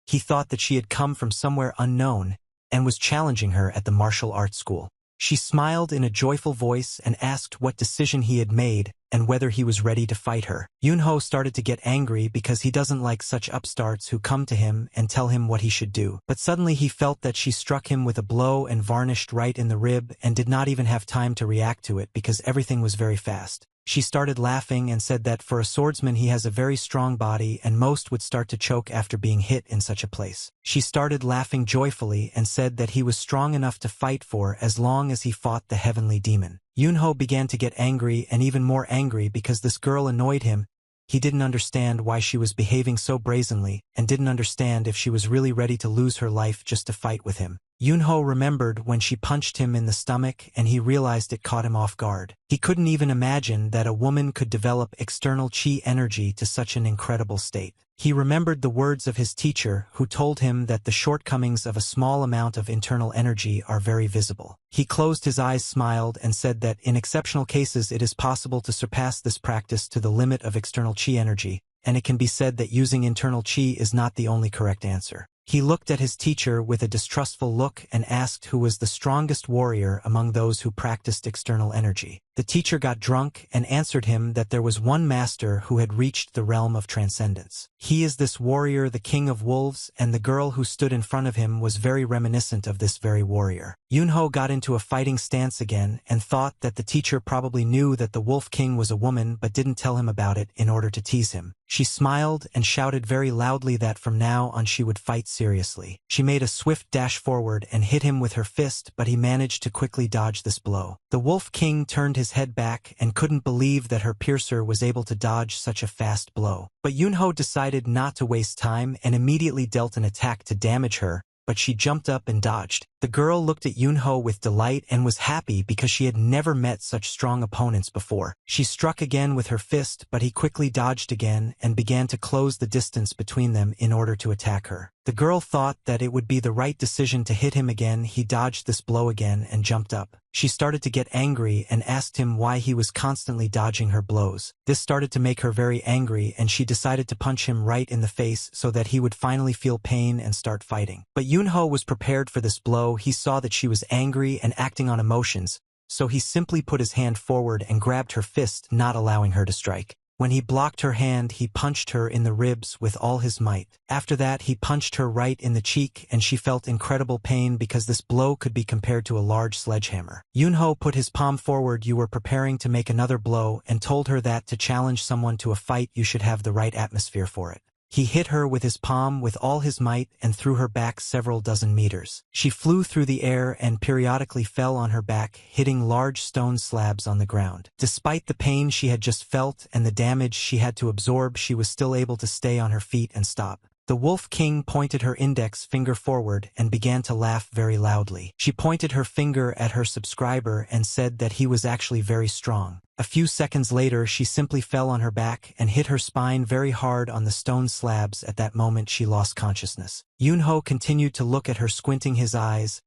He thought that she had come from somewhere unknown and was challenging her at the martial arts school. She smiled in a joyful voice and asked what decision he had made and whether he was ready to fight her. Yunho started to get angry because he doesn't like such upstarts who come to him and tell him what he should do. But suddenly he felt that she struck him with a blow and varnished right in the rib and did not even have time to react to it because everything was very fast. She started laughing and said that for a swordsman he has a very strong body and most would start to choke after being hit in such a place. She started laughing joyfully and said that he was strong enough to fight for as long as he fought the heavenly demon. Yunho began to get angry and even more angry because this girl annoyed him. He didn't understand why she was behaving so brazenly and didn't understand if she was really ready to lose her life just to fight with him. Yunho remembered when she punched him in the stomach and he realized it caught him off guard. He couldn't even imagine that a woman could develop external chi energy to such an incredible state. He remembered the words of his teacher who told him that the shortcomings of a small amount of internal energy are very visible. He closed his eyes, smiled, and said that in exceptional cases it is possible to surpass this practice to the limit of external chi energy, and it can be said that using internal chi is not the only correct answer. He looked at his teacher with a distrustful look and asked who was the strongest warrior among those who practiced external energy. The teacher got drunk and answered him that there was one master who had reached the realm of transcendence. He is this warrior, the king of wolves, and the girl who stood in front of him was very reminiscent of this very warrior. Yunho got into a fighting stance again and thought that the teacher probably knew that the wolf king was a woman but didn't tell him about it in order to tease him. She smiled and shouted very loudly that from now on she would fight seriously. She made a swift dash forward and hit him with her fist, but he managed to quickly dodge this blow. The wolf king turned his head back and couldn't believe that her piercer was able to dodge such a fast blow. But Yunho decided not to waste time and immediately dealt an attack to damage her, but she jumped up and dodged. The girl looked at Yunho with delight and was happy because she had never met such strong opponents before. She struck again with her fist, but he quickly dodged again and began to close the distance between them in order to attack her. The girl thought that it would be the right decision to hit him again. He dodged this blow again and jumped up. She started to get angry and asked him why he was constantly dodging her blows. This started to make her very angry and she decided to punch him right in the face so that he would finally feel pain and start fighting. But Yunho was prepared for this blow. He saw that she was angry and acting on emotions, so he simply put his hand forward and grabbed her fist, not allowing her to strike. When he blocked her hand, he punched her in the ribs with all his might. After that, he punched her right in the cheek and she felt incredible pain because this blow could be compared to a large sledgehammer. Yunho put his palm forward. You were preparing to make another blow and told her that to challenge someone to a fight you should have the right atmosphere for it. He hit her with his palm with all his might and threw her back several dozen meters. She flew through the air and periodically fell on her back, hitting large stone slabs on the ground. Despite the pain she had just felt and the damage she had to absorb, she was still able to stay on her feet and stop. The Wolf King pointed her index finger forward and began to laugh very loudly. She pointed her finger at her subscriber and said that he was actually very strong. A few seconds later, she simply fell on her back and hit her spine very hard on the stone slabs. At that moment, she lost consciousness. Yunho continued to look at her, squinting his eyes.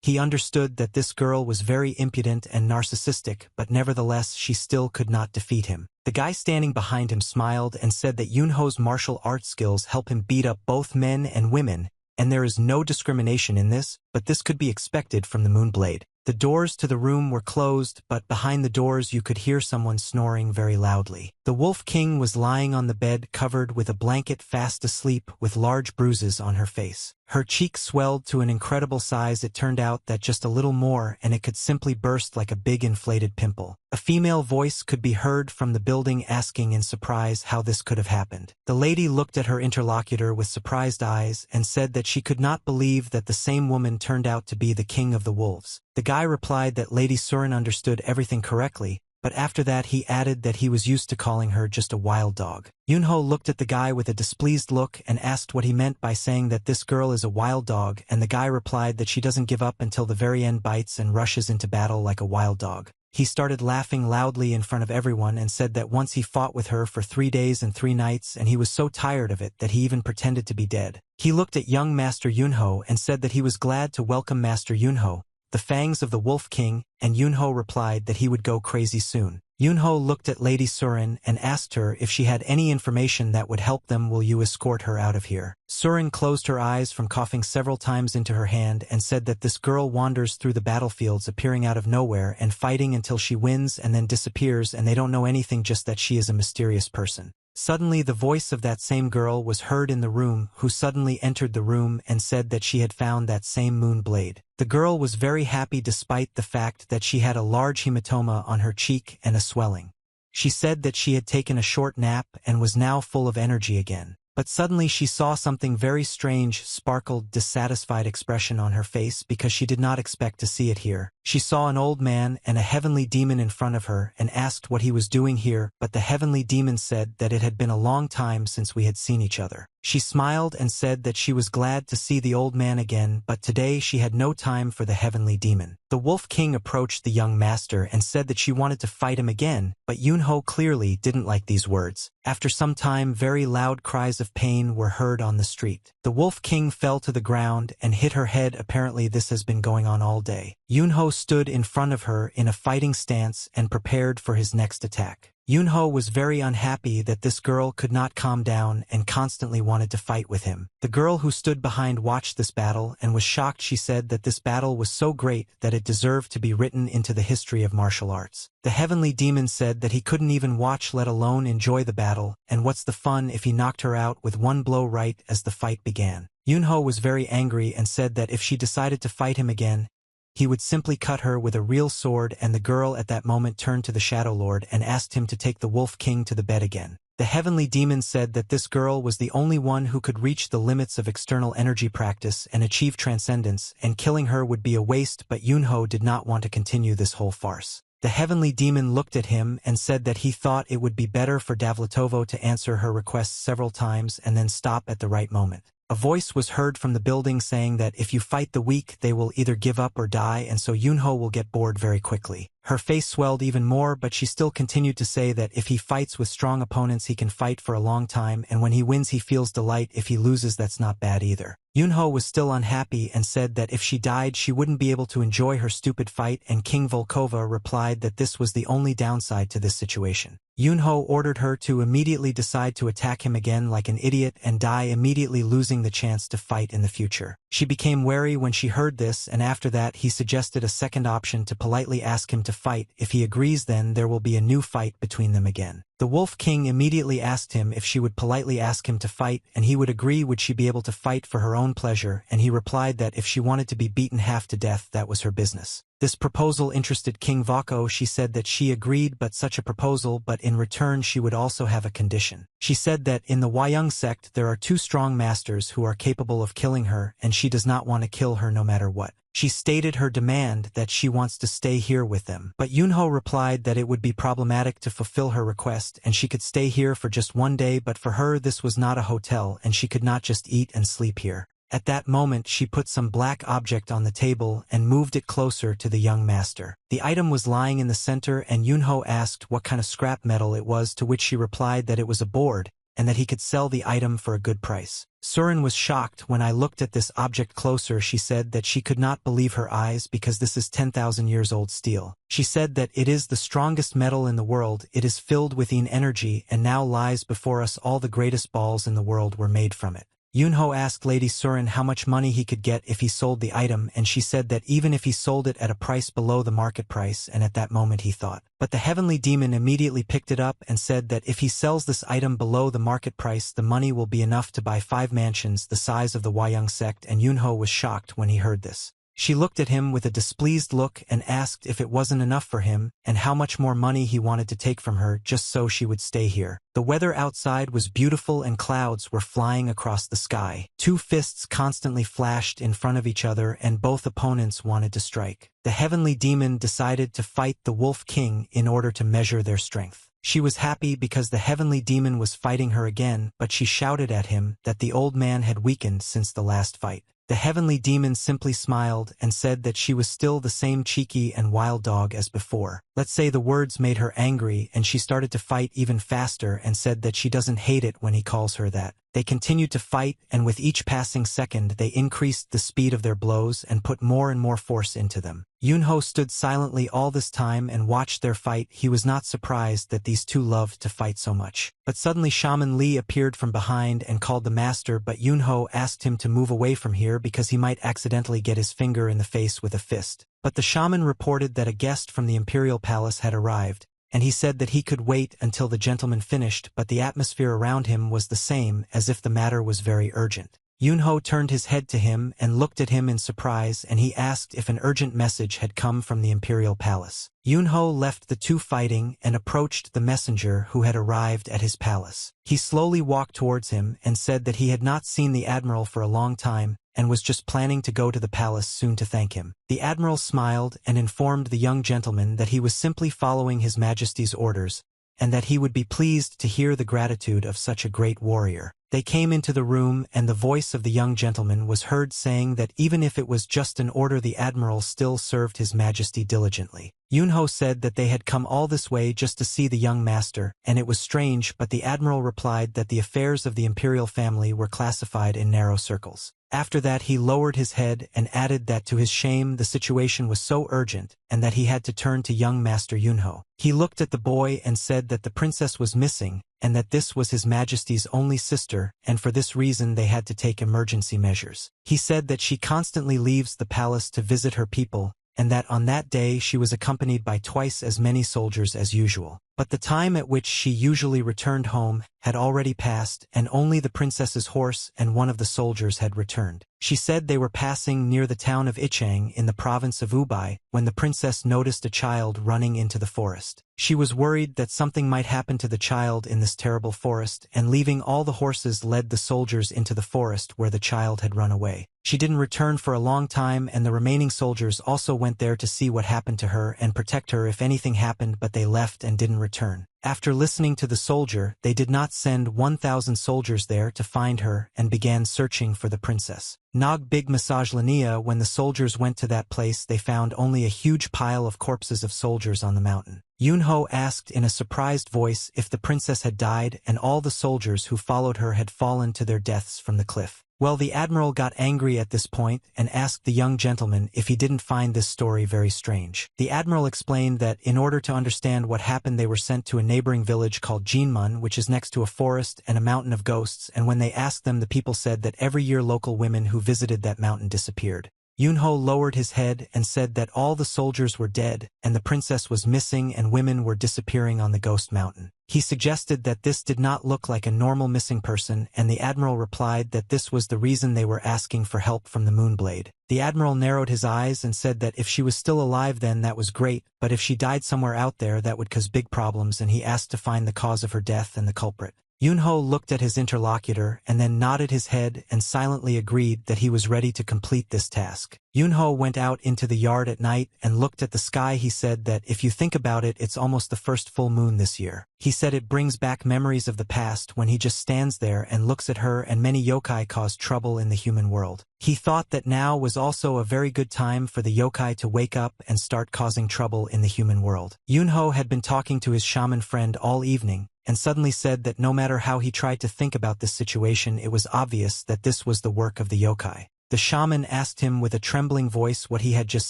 He understood that this girl was very impudent and narcissistic, but nevertheless she still could not defeat him. The guy standing behind him smiled and said that Yunho's martial arts skills help him beat up both men and women, and there is no discrimination in this, but this could be expected from the Moonblade. The doors to the room were closed, but behind the doors you could hear someone snoring very loudly. The Wolf King was lying on the bed covered with a blanket, fast asleep with large bruises on her face. Her cheeks swelled to an incredible size. It turned out that just a little more and it could simply burst like a big inflated pimple. A female voice could be heard from the building asking in surprise how this could have happened. The lady looked at her interlocutor with surprised eyes and said that she could not believe that the same woman turned out to be the king of the wolves. The guy replied that Lady Surin understood everything correctly, but after that he added that he was used to calling her just a wild dog. Yunho looked at the guy with a displeased look and asked what he meant by saying that this girl is a wild dog, and the guy replied that she doesn't give up until the very end, bites and rushes into battle like a wild dog. He started laughing loudly in front of everyone and said that once he fought with her for 3 days and 3 nights and he was so tired of it that he even pretended to be dead. He looked at young Master Yunho and said that he was glad to welcome Master Yunho, the fangs of the Wolf King, and Yunho replied that he would go crazy soon. Yunho looked at Lady Surin and asked her if she had any information that would help them. Will you escort her out of here? Surin closed her eyes from coughing several times into her hand and said that this girl wanders through the battlefields appearing out of nowhere and fighting until she wins and then disappears, and they don't know anything, just that she is a mysterious person. Suddenly the voice of that same girl was heard in the room, who suddenly entered the room and said that she had found that same moon blade. The girl was very happy despite the fact that she had a large hematoma on her cheek and a swelling. She said that she had taken a short nap and was now full of energy again. But suddenly she saw something very strange, sparkled, dissatisfied expression on her face because she did not expect to see it here. She saw an old man and a heavenly demon in front of her and asked what he was doing here, but the heavenly demon said that it had been a long time since we had seen each other. She smiled and said that she was glad to see the old man again, but today she had no time for the heavenly demon. The Wolf King approached the young master and said that she wanted to fight him again, but Yunho clearly didn't like these words. After some time, very loud cries of pain were heard on the street. The Wolf King fell to the ground and hit her head. Apparently this has been going on all day. Yunho stood in front of her in a fighting stance and prepared for his next attack. Yunho was very unhappy that this girl could not calm down and constantly wanted to fight with him. The girl who stood behind watched this battle and was shocked. She said that this battle was so great that it deserved to be written into the history of martial arts. The heavenly demon said that he couldn't even watch, let alone enjoy the battle, and what's the fun if he knocked her out with one blow right as the fight began. Yunho was very angry and said that if she decided to fight him again, he would simply cut her with a real sword, and the girl at that moment turned to the Shadow Lord and asked him to take the Wolf King to the bed again. The heavenly demon said that this girl was the only one who could reach the limits of external energy practice and achieve transcendence, and killing her would be a waste, but Yunho did not want to continue this whole farce. The heavenly demon looked at him and said that he thought it would be better for Davletovo to answer her requests several times and then stop at the right moment. A voice was heard from the building saying that if you fight the weak, they will either give up or die, and so Yunho will get bored very quickly. Her face swelled even more, but she still continued to say that if he fights with strong opponents, he can fight for a long time, and when he wins he feels delight. If he loses, that's not bad either. Yunho was still unhappy and said that if she died she wouldn't be able to enjoy her stupid fight, and King Volkova replied that this was the only downside to this situation. Yunho ordered her to immediately decide to attack him again like an idiot and die immediately, losing the chance to fight in the future. She became wary when she heard this, and after that he suggested a second option to politely ask him to fight. If he agrees, then there will be a new fight between them again. The Wolf King immediately asked him if she would politely ask him to fight, and he would agree. Would she be able to fight for her own pleasure? And he replied that if she wanted to be beaten half to death, that was her business. This proposal interested King Vako. She said that she agreed, but such a proposal, but in return she would also have a condition. She said that in the Huayang sect there are two strong masters who are capable of killing her, and she does not want to kill her no matter what. She stated her demand that she wants to stay here with them, but Yunho replied that it would be problematic to fulfill her request and she could stay here for just one day, but for her this was not a hotel and she could not just eat and sleep here. At that moment she put some black object on the table and moved it closer to the young master. The item was lying in the center, and Yunho asked what kind of scrap metal it was, to which she replied that it was a board and that he could sell the item for a good price. Surin was shocked when I looked at this object closer. She said that she could not believe her eyes because this is 10,000 years old steel. She said that it is the strongest metal in the world. It is filled with energy and now lies before us. All the greatest balls in the world were made from it. Yunho asked Lady Surin how much money he could get if he sold the item, and she said that even if he sold it at a price below the market price, and at that moment he thought. But the heavenly demon immediately picked it up and said that if he sells this item below the market price, the money will be enough to buy 5 mansions the size of the Huayang sect, and Yunho was shocked when he heard this. She looked at him with a displeased look and asked if it wasn't enough for him, and how much more money he wanted to take from her just so she would stay here. The weather outside was beautiful and clouds were flying across the sky. 2 fists constantly flashed in front of each other and both opponents wanted to strike. The heavenly demon decided to fight the Wolf King in order to measure their strength. She was happy because the heavenly demon was fighting her again, but she shouted at him that the old man had weakened since the last fight. The heavenly demon simply smiled and said that she was still the same cheeky and wild dog as before. Let's say the words made her angry and she started to fight even faster and said that she doesn't hate it when he calls her that. They continued to fight, and with each passing second they increased the speed of their blows and put more and more force into them. Yunho stood silently all this time and watched their fight. He was not surprised that these two loved to fight so much. But suddenly Shaman Lee appeared from behind and called the master, but Yunho asked him to move away from here because he might accidentally get his finger in the face with a fist. But the shaman reported that a guest from the imperial palace had arrived, and he said that he could wait until the gentleman finished, but the atmosphere around him was the same, as if the matter was very urgent. Yunho turned his head to him and looked at him in surprise, and he asked if an urgent message had come from the imperial palace. Yunho left the two fighting and approached the messenger who had arrived at his palace. He slowly walked towards him and said that he had not seen the admiral for a long time, and was just planning to go to the palace soon to thank him. The admiral smiled and informed the young gentleman that he was simply following His Majesty's orders, and that he would be pleased to hear the gratitude of such a great warrior. They came into the room, and the voice of the young gentleman was heard saying that even if it was just an order, the admiral still served His Majesty diligently. Yunho said that they had come all this way just to see the young master, and it was strange, but the admiral replied that the affairs of the imperial family were classified in narrow circles. After that he lowered his head and added that to his shame the situation was so urgent, and that he had to turn to young Master Yunho. He looked at the boy and said that the princess was missing, and that this was His Majesty's only sister, and for this reason they had to take emergency measures. He said that she constantly leaves the palace to visit her people, and that on that day she was accompanied by twice as many soldiers as usual. But the time at which she usually returned home had already passed, and only the princess's horse and one of the soldiers had returned. She said they were passing near the town of Ichang in the province of Ubai when the princess noticed a child running into the forest. She was worried that something might happen to the child in this terrible forest, and leaving all the horses led the soldiers into the forest where the child had run away. She didn't return for a long time, and the remaining soldiers also went there to see what happened to her and protect her if anything happened, but they left and didn't return. After listening to the soldier, they did not send 1,000 soldiers there to find her and began searching for the princess. Nog Big Massage Linnea, when the soldiers went to that place, they found only a huge pile of corpses of soldiers on the mountain. Yunho asked in a surprised voice if the princess had died, and all the soldiers who followed her had fallen to their deaths from the cliff. Well, the admiral got angry at this point and asked the young gentleman if he didn't find this story very strange. The admiral explained that in order to understand what happened they were sent to a neighboring village called Jinmun, which is next to a forest and a mountain of ghosts, and when they asked them, the people said that every year local women who visited that mountain disappeared. Yunho lowered his head and said that all the soldiers were dead, and the princess was missing, and women were disappearing on the ghost mountain. He suggested that this did not look like a normal missing person, and the admiral replied that this was the reason they were asking for help from the Moonblade. The admiral narrowed his eyes and said that if she was still alive then that was great, but if she died somewhere out there that would cause big problems, and he asked to find the cause of her death and the culprit. Yunho looked at his interlocutor and then nodded his head and silently agreed that he was ready to complete this task. Yunho went out into the yard at night and looked at the sky. He said that if you think about it, it's almost the first full moon this year. He said it brings back memories of the past when he just stands there and looks at her, and many yokai cause trouble in the human world. He thought that now was also a very good time for the yokai to wake up and start causing trouble in the human world. Yunho had been talking to his shaman friend all evening, and suddenly said that no matter how he tried to think about this situation, it was obvious that this was the work of the yokai. The shaman asked him with a trembling voice what he had just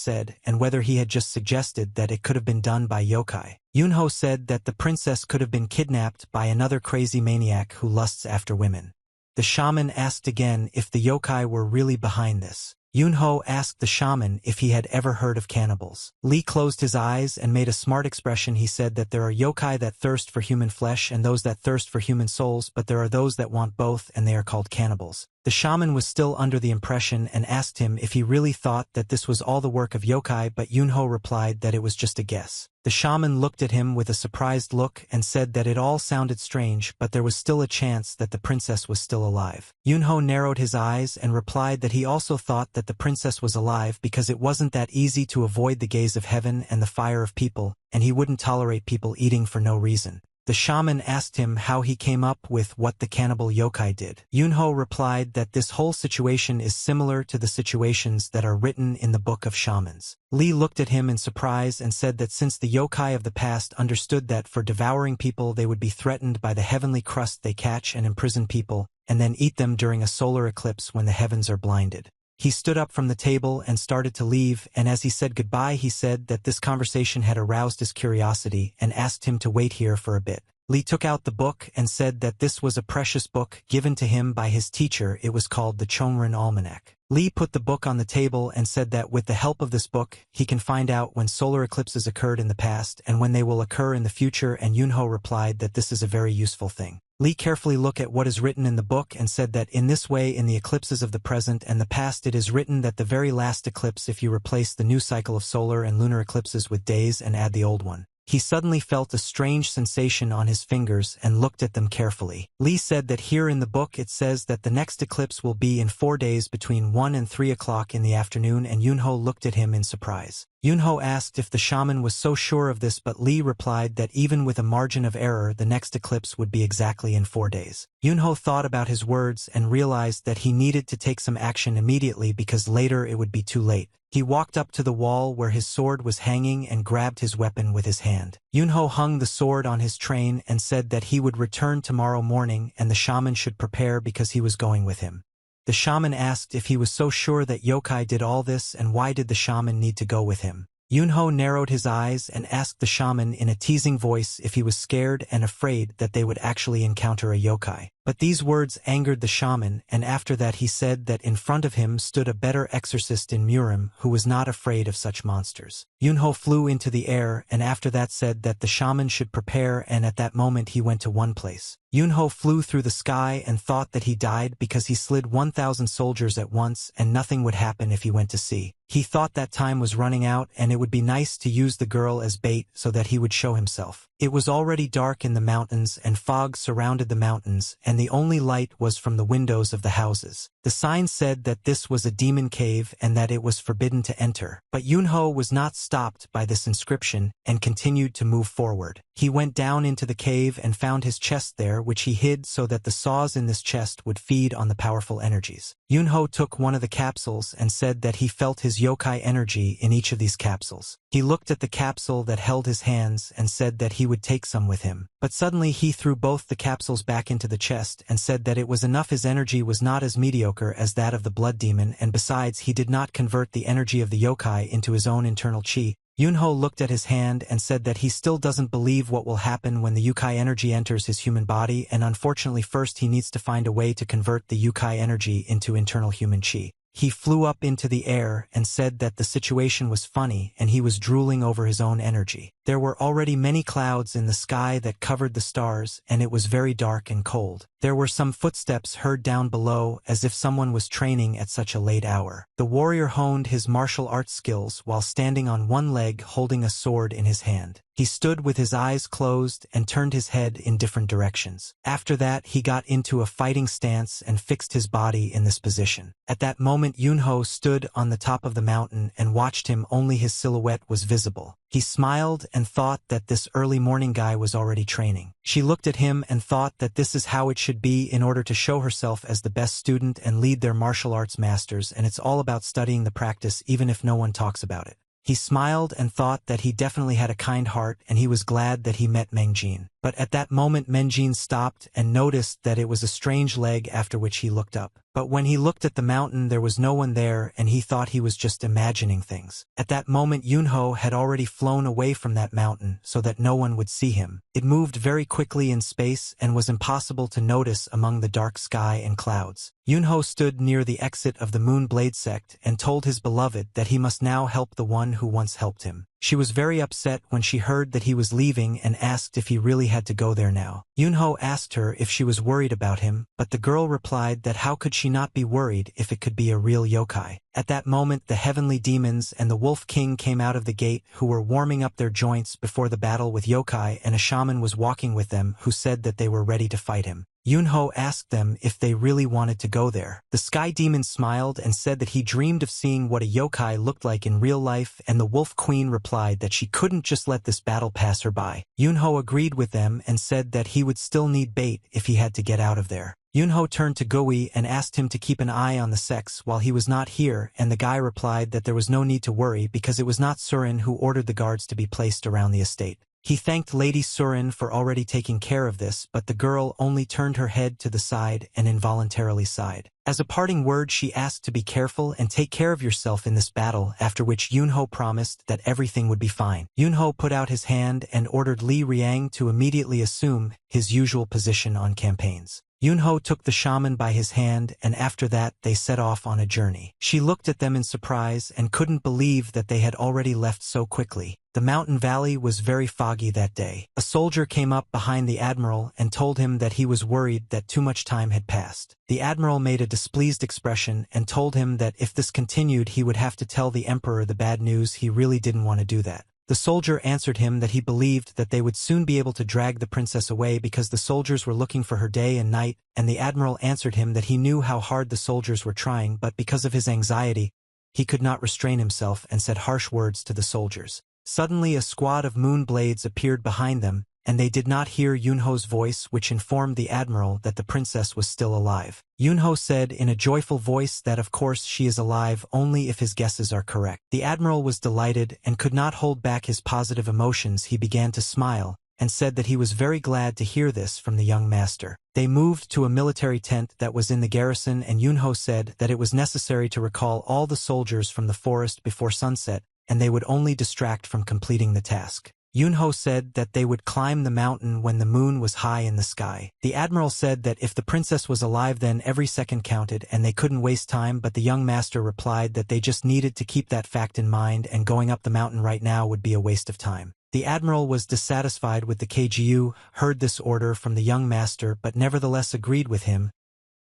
said, and whether he had just suggested that it could have been done by yokai. Yunho said that the princess could have been kidnapped by another crazy maniac who lusts after women. The shaman asked again if the yokai were really behind this. Yunho asked the shaman if he had ever heard of cannibals. Lee closed his eyes and made a smart expression. He said that there are yokai that thirst for human flesh and those that thirst for human souls, but there are those that want both, and they are called cannibals. The shaman was still under the impression and asked him if he really thought that this was all the work of yokai, but Yunho replied that it was just a guess. The shaman looked at him with a surprised look and said that it all sounded strange, but there was still a chance that the princess was still alive. Yunho narrowed his eyes and replied that he also thought that the princess was alive because it wasn't that easy to avoid the gaze of heaven and the fire of people, and he wouldn't tolerate people eating for no reason. The shaman asked him how he came up with what the cannibal yokai did. Yunho replied that this whole situation is similar to the situations that are written in the Book of Shamans. Lee looked at him in surprise and said that since the yokai of the past understood that for devouring people they would be threatened by the heavenly crust they catch and imprison people, and then eat them during a solar eclipse when the heavens are blinded. He stood up from the table and started to leave, and as he said goodbye he said that this conversation had aroused his curiosity and asked him to wait here for a bit. Lee took out the book and said that this was a precious book given to him by his teacher. It was called the Chongren Almanac. Lee put the book on the table and said that with the help of this book, he can find out when solar eclipses occurred in the past and when they will occur in the future, and Yunho replied that this is a very useful thing. Lee carefully looked at what is written in the book and said that in this way in the eclipses of the present and the past it is written that the very last eclipse, if you replace the new cycle of solar and lunar eclipses with days and add the old one. He suddenly felt a strange sensation on his fingers and looked at them carefully. Lee said that here in the book it says that the next eclipse will be in 4 days between 1 and 3 o'clock in the afternoon, and Yunho looked at him in surprise. Yunho asked if the shaman was so sure of this, but Lee replied that even with a margin of error the next eclipse would be exactly in 4 days. Yunho thought about his words and realized that he needed to take some action immediately because later it would be too late. He walked up to the wall where his sword was hanging and grabbed his weapon with his hand. Yunho hung the sword on his train and said that he would return tomorrow morning and the shaman should prepare because he was going with him. The shaman asked if he was so sure that Yukai did all this and why did the shaman need to go with him. Yunho narrowed his eyes and asked the shaman in a teasing voice if he was scared and afraid that they would actually encounter a yokai. But these words angered the shaman, and after that he said that in front of him stood a better exorcist in Murim who was not afraid of such monsters. Yunho flew into the air and after that said that the shaman should prepare, and at that moment he went to one place. Yunho flew through the sky and thought that he died because he slid 1,000 soldiers at once and nothing would happen if he went to sea. He thought that time was running out and it would be nice to use the girl as bait so that he would show himself. It was already dark in the mountains and fog surrounded the mountains, and the only light was from the windows of the houses. The sign said that this was a demon cave and that it was forbidden to enter. But Yunho was not stopped by this inscription and continued to move forward. He went down into the cave and found his chest there, which he hid so that the saws in this chest would feed on the powerful energies. Yunho took one of the capsules and said that he felt his yokai energy in each of these capsules. He looked at the capsule that held his hands and said that he would take some with him. But suddenly he threw both the capsules back into the chest and said that it was enough. His energy was not as mediocre as that of the blood demon, and besides he did not convert the energy of the yokai into his own internal chi. Yunho looked at his hand and said that he still doesn't believe what will happen when the Yukai energy enters his human body, and unfortunately first he needs to find a way to convert the Yukai energy into internal human chi. He flew up into the air and said that the situation was funny and he was drooling over his own energy. There were already many clouds in the sky that covered the stars, and it was very dark and cold. There were some footsteps heard down below as if someone was training at such a late hour. The warrior honed his martial arts skills while standing on one leg holding a sword in his hand. He stood with his eyes closed and turned his head in different directions. After that, he got into a fighting stance and fixed his body in this position. At that moment, Yunho stood on the top of the mountain and watched him. Only his silhouette was visible. He smiled and thought that this early morning guy was already training. She looked at him and thought that this is how it should be in order to show herself as the best student and lead their martial arts masters, and it's all about studying the practice even if no one talks about it. He smiled and thought that he definitely had a kind heart, and he was glad that he met Mengjin. But at that moment Mengjin stopped and noticed that it was a strange leg, after which he looked up. But when he looked at the mountain there was no one there and he thought he was just imagining things. At that moment Yunho had already flown away from that mountain so that no one would see him. It moved very quickly in space and was impossible to notice among the dark sky and clouds. Yunho stood near the exit of the Moonblade sect and told his beloved that he must now help the one who once helped him. She was very upset when she heard that he was leaving and asked if he really had to go there now. Yunho asked her if she was worried about him, but the girl replied that how could she not be worried if it could be a real yokai. At that moment the heavenly demons and the Wolf King came out of the gate, who were warming up their joints before the battle with yokai, and a shaman was walking with them who said that they were ready to fight him. Yunho asked them if they really wanted to go there. The Sky Demon smiled and said that he dreamed of seeing what a yokai looked like in real life, and the Wolf Queen replied that she couldn't just let this battle pass her by. Yunho agreed with them and said that he would still need bait if he had to get out of there. Yunho turned to Goi and asked him to keep an eye on the sects while he was not here, and the guy replied that there was no need to worry because it was not Surin who ordered the guards to be placed around the estate. He thanked Lady Surin for already taking care of this, but the girl only turned her head to the side and involuntarily sighed. As a parting word, she asked to be careful and take care of yourself in this battle, after which Yunho promised that everything would be fine. Yunho put out his hand and ordered Li Riang to immediately assume his usual position on campaigns. Yunho took the shaman by his hand, and after that they set off on a journey. She looked at them in surprise and couldn't believe that they had already left so quickly. The mountain valley was very foggy that day. A soldier came up behind the admiral and told him that he was worried that too much time had passed. The admiral made a displeased expression and told him that if this continued he would have to tell the emperor the bad news. He really didn't want to do that. The soldier answered him that he believed that they would soon be able to drag the princess away because the soldiers were looking for her day and night, and the admiral answered him that he knew how hard the soldiers were trying, but because of his anxiety, he could not restrain himself and said harsh words to the soldiers. Suddenly a squad of moon blades appeared behind them, and they did not hear Yunho's voice, which informed the admiral that the princess was still alive. Yunho said in a joyful voice that of course she is alive only if his guesses are correct. The admiral was delighted and could not hold back his positive emotions. He began to smile and said that he was very glad to hear this from the young master. They moved to a military tent that was in the garrison, and Yunho said that it was necessary to recall all the soldiers from the forest before sunset, and they would only distract from completing the task. Yunho said that they would climb the mountain when the moon was high in the sky. The admiral said that if the princess was alive then every second counted and they couldn't waste time, but the young master replied that they just needed to keep that fact in mind, and going up the mountain right now would be a waste of time. The admiral was dissatisfied with the KGU, heard this order from the young master but nevertheless agreed with him.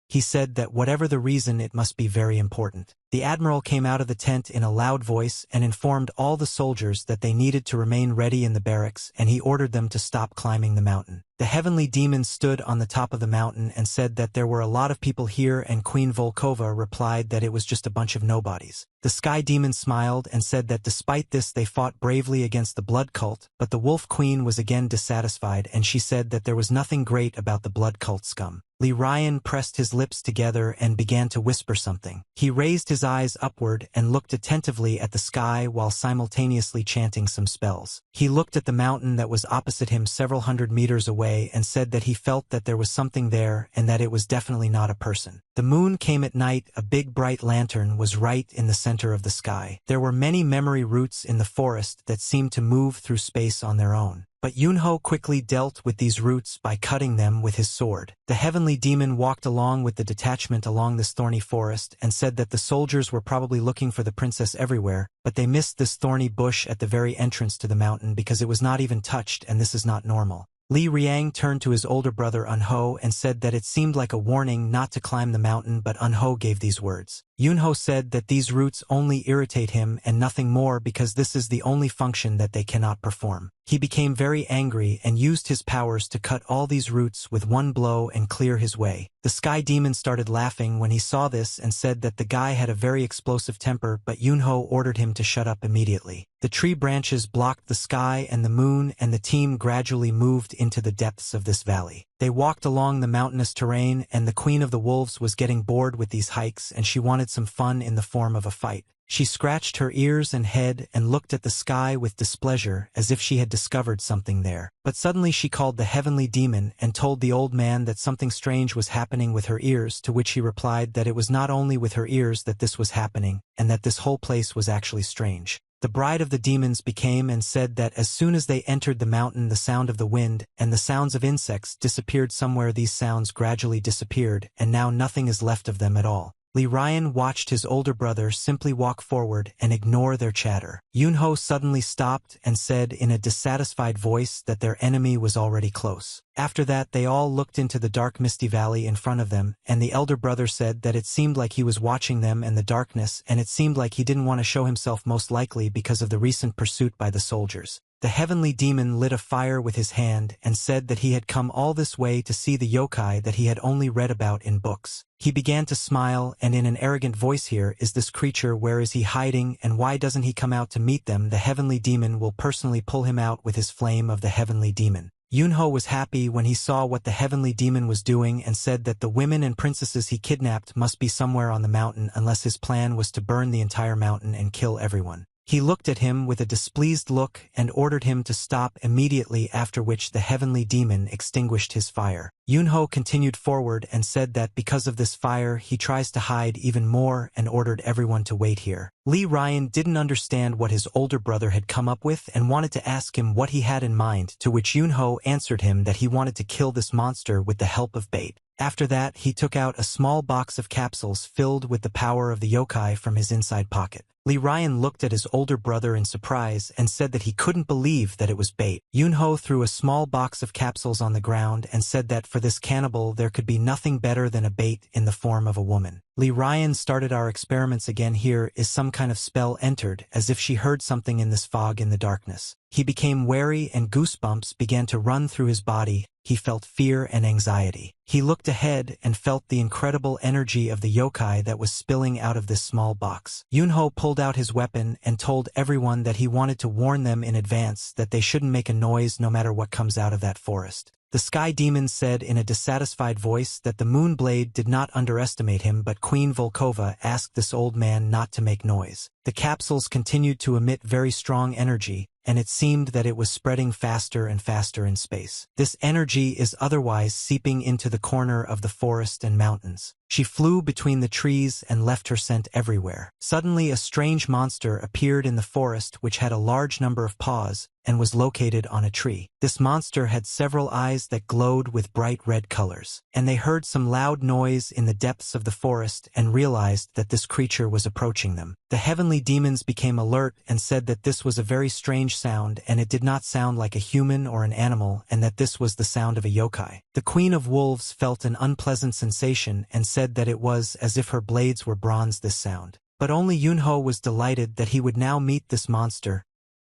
He said that whatever the reason it must be very important. The admiral came out of the tent in a loud voice and informed all the soldiers that they needed to remain ready in the barracks, and he ordered them to stop climbing the mountain. The heavenly demon stood on the top of the mountain and said that there were a lot of people here, and Queen Volkova replied that it was just a bunch of nobodies. The sky demon smiled and said that despite this they fought bravely against the blood cult, but the wolf queen was again dissatisfied, and she said that there was nothing great about the blood cult scum. Li Ryan pressed his lips together and began to whisper something. He raised his eyes upward and looked attentively at the sky while simultaneously chanting some spells. He looked at the mountain that was opposite him several hundred meters away and said that he felt that there was something there and that it was definitely not a person. The moon came at night. A big bright lantern was right in the center of the sky. There were many memory roots in the forest that seemed to move through space on their own. But Yunho quickly dealt with these roots by cutting them with his sword. The heavenly demon walked along with the detachment along this thorny forest and said that the soldiers were probably looking for the princess everywhere, but they missed this thorny bush at the very entrance to the mountain because it was not even touched, and this is not normal. Li Riang turned to his older brother Yunho and said that it seemed like a warning not to climb the mountain, but Yunho gave these words. Yunho said that these roots only irritate him and nothing more because this is the only function that they cannot perform. He became very angry and used his powers to cut all these roots with one blow and clear his way. The sky demon started laughing when he saw this and said that the guy had a very explosive temper, but Yunho ordered him to shut up immediately. The tree branches blocked the sky and the moon, and the team gradually moved into the depths of this valley. They walked along the mountainous terrain, and the Queen of the Wolves was getting bored with these hikes, and she wanted some fun in the form of a fight. She scratched her ears and head and looked at the sky with displeasure as if she had discovered something there. But suddenly she called the heavenly demon and told the old man that something strange was happening with her ears, to which he replied that it was not only with her ears that this was happening, and that this whole place was actually strange. The bride of the demons became and said that as soon as they entered the mountain, the sound of the wind and the sounds of insects disappeared somewhere. These sounds gradually disappeared, and now nothing is left of them at all. Li Ryan watched his older brother simply walk forward and ignore their chatter. Yunho suddenly stopped and said in a dissatisfied voice that their enemy was already close. After that they all looked into the dark misty valley in front of them, and the elder brother said that it seemed like he was watching them in the darkness, and it seemed like he didn't want to show himself, most likely because of the recent pursuit by the soldiers. The heavenly demon lit a fire with his hand and said that he had come all this way to see the yokai that he had only read about in books. He began to smile and in an arrogant voice, "Here is this creature, where is he hiding and why doesn't he come out to meet them? The heavenly demon will personally pull him out with his flame of the heavenly demon." Yunho was happy when he saw what the heavenly demon was doing and said that the women and princesses he kidnapped must be somewhere on the mountain, unless his plan was to burn the entire mountain and kill everyone. He looked at him with a displeased look and ordered him to stop immediately, after which the heavenly demon extinguished his fire. Yunho continued forward and said that because of this fire he tries to hide even more and ordered everyone to wait here. Lee Ryan didn't understand what his older brother had come up with and wanted to ask him what he had in mind, to which Yunho answered him that he wanted to kill this monster with the help of bait. After that, he took out a small box of capsules filled with the power of the yokai from his inside pocket. Lee Ryan looked at his older brother in surprise and said that he couldn't believe that it was bait. Yunho threw a small box of capsules on the ground and said that for this cannibal there could be nothing better than a bait in the form of a woman. Lee Ryan started our experiments again. Here is some kind of spell entered, as if she heard something in this fog in the darkness. He became wary and goosebumps began to run through his body. He felt fear and anxiety. He looked ahead and felt the incredible energy of the yokai that was spilling out of this small box. Yunho pulled out his weapon and told everyone that he wanted to warn them in advance that they shouldn't make a noise no matter what comes out of that forest. The Sky Demon said in a dissatisfied voice that the Moonblade did not underestimate him, but Queen Volkova asked this old man not to make noise. The capsules continued to emit very strong energy, and it seemed that it was spreading faster and faster in space. This energy is otherwise seeping into the corner of the forest and mountains. She flew between the trees and left her scent everywhere. Suddenly a strange monster appeared in the forest which had a large number of paws and was located on a tree. This monster had several eyes that glowed with bright red colors, and they heard some loud noise in the depths of the forest and realized that this creature was approaching them. The heavenly demons became alert and said that this was a very strange sound and it did not sound like a human or an animal, and that this was the sound of a yokai. The Queen of Wolves felt an unpleasant sensation and said that it was as if her blades were bronze, this sound. But only Yunho was delighted that he would now meet this monster.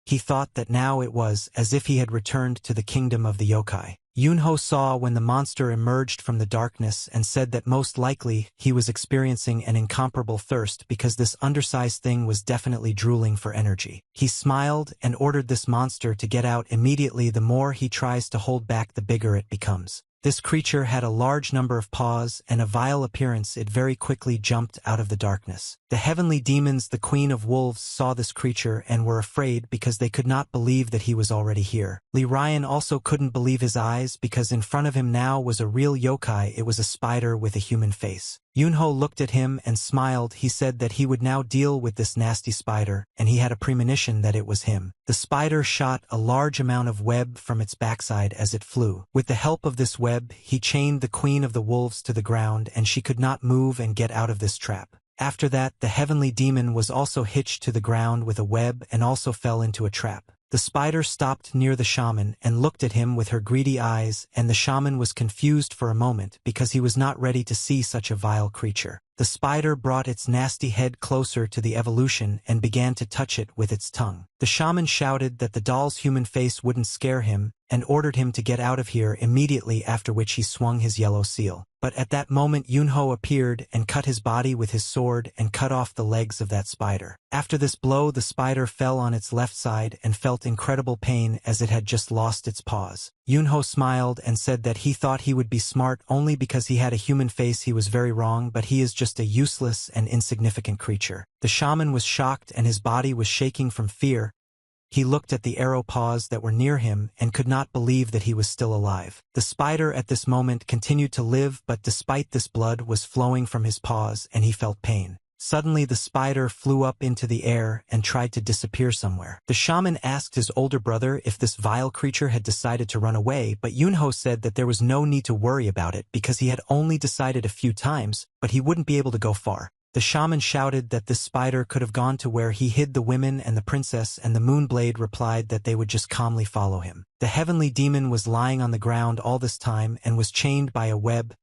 He thought that now it was as if he had returned to the kingdom of the yokai. Yunho saw when the monster emerged from the darkness and said that most likely he was experiencing an incomparable thirst because this undersized thing was definitely drooling for energy. He smiled and ordered this monster to get out immediately. The more he tries to hold back, the bigger it becomes. This creature had a large number of paws and a vile appearance. It very quickly jumped out of the darkness. The heavenly demons, the Queen of Wolves, saw this creature and were afraid because they could not believe that he was already here. Lee Ryan also couldn't believe his eyes because in front of him now was a real yokai. It was a spider with a human face. Yunho looked at him and smiled. He said that he would now deal with this nasty spider, and he had a premonition that it was him. The spider shot a large amount of web from its backside as it flew. With the help of this web, he chained the Queen of the Wolves to the ground, and she could not move and get out of this trap. After that, the heavenly demon was also hitched to the ground with a web and also fell into a trap. The spider stopped near the shaman and looked at him with her greedy eyes, and the shaman was confused for a moment because he was not ready to see such a vile creature. The spider brought its nasty head closer to the evolution and began to touch it with its tongue. The shaman shouted that the doll's human face wouldn't scare him and ordered him to get out of here immediately, after which he swung his yellow seal. But at that moment Yunho appeared and cut his body with his sword and cut off the legs of that spider. After this blow, the spider fell on its left side and felt incredible pain as it had just lost its paws. Yunho smiled and said that he thought he would be smart only because he had a human face. He was very wrong, but he is just a useless and insignificant creature. The shaman was shocked and his body was shaking from fear. He looked at the arrow paws that were near him and could not believe that he was still alive. The spider at this moment continued to live, but despite this, blood was flowing from his paws and he felt pain. Suddenly the spider flew up into the air and tried to disappear somewhere. The shaman asked his older brother if this vile creature had decided to run away, but Yunho said that there was no need to worry about it because he had only decided a few times, but he wouldn't be able to go far. The shaman shouted that this spider could have gone to where he hid the women and the princess, and the Moonblade replied that they would just calmly follow him. The heavenly demon was lying on the ground all this time and was chained by a web.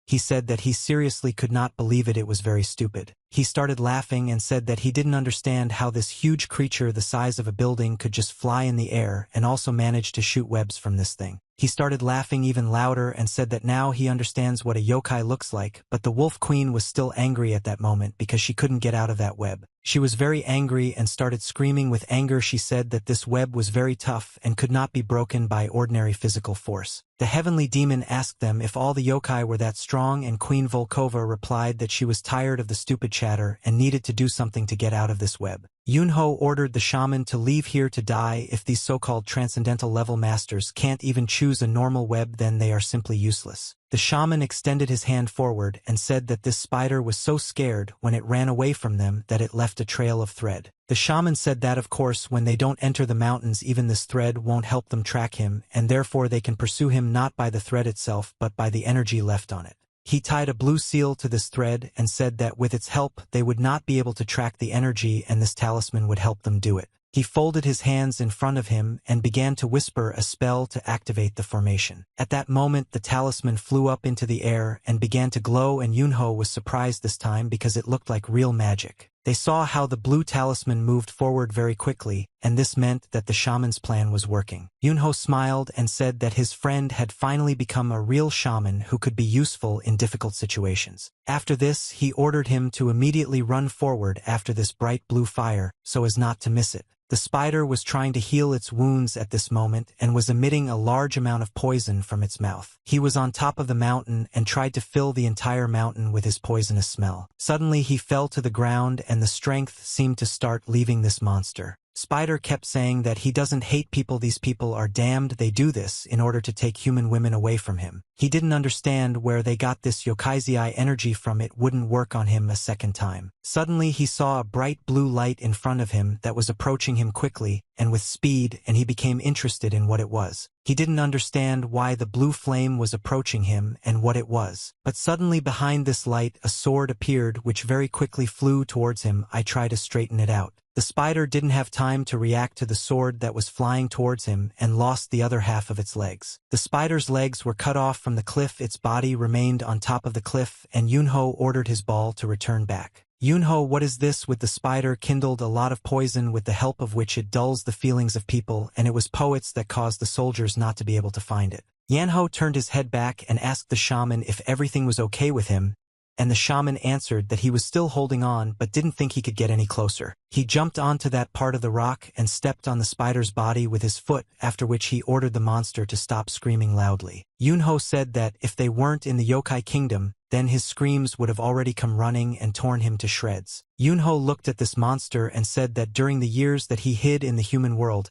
He said that he seriously could not believe it. It was very stupid. He started laughing and said that he didn't understand how this huge creature the size of a building could just fly in the air and also manage to shoot webs from this thing. He started laughing even louder and said that now he understands what a yokai looks like, but the Wolf Queen was still angry at that moment because she couldn't get out of that web. She was very angry and started screaming with anger. She said that this web was very tough and could not be broken by ordinary physical force. The heavenly demon asked them if all the yokai were that strong, and Queen Volkova replied that she was tired of the stupid chatter and needed to do something to get out of this web. Yunho ordered the shaman to leave here to die. If these so-called transcendental level masters can't even choose a normal web, then they are simply useless. The shaman extended his hand forward and said that this spider was so scared when it ran away from them that it left a trail of thread. The shaman said that of course when they don't enter the mountains, even this thread won't help them track him, and therefore they can pursue him not by the thread itself but by the energy left on it. He tied a blue seal to this thread and said that with its help they would not be able to track the energy, and this talisman would help them do it. He folded his hands in front of him and began to whisper a spell to activate the formation. At that moment the talisman flew up into the air and began to glow, and Yunho was surprised this time because it looked like real magic. They saw how the blue talisman moved forward very quickly, and this meant that the shaman's plan was working. Yunho smiled and said that his friend had finally become a real shaman who could be useful in difficult situations. After this, he ordered him to immediately run forward after this bright blue fire, so as not to miss it. The spider was trying to heal its wounds at this moment and was emitting a large amount of poison from its mouth. He was on top of the mountain and tried to fill the entire mountain with his poisonous smell. Suddenly he fell to the ground and the strength seemed to start leaving this monster. Spider kept saying that he doesn't hate people, these people are damned, they do this in order to take human women away from him. He didn't understand where they got this yokaizai energy from, it wouldn't work on him a second time. Suddenly he saw a bright blue light in front of him that was approaching him quickly and with speed, and he became interested in what it was. He didn't understand why the blue flame was approaching him and what it was. But suddenly behind this light a sword appeared which very quickly flew towards him. I tried to straighten it out. The spider didn't have time to react to the sword that was flying towards him and lost the other half of its legs. The spider's legs were cut off from the cliff, its body remained on top of the cliff, and Yunho ordered his ball to return back. Yunho, what is this? With the spider kindled a lot of poison with the help of which it dulls the feelings of people, and it was poets that caused the soldiers not to be able to find it. Yunho turned his head back and asked the shaman if everything was okay with him, and the shaman answered that he was still holding on but didn't think he could get any closer. He jumped onto that part of the rock and stepped on the spider's body with his foot, after which he ordered the monster to stop screaming loudly. Yunho said that if they weren't in the yokai kingdom, then his screams would have already come running and torn him to shreds. Yunho looked at this monster and said that during the years that he hid in the human world,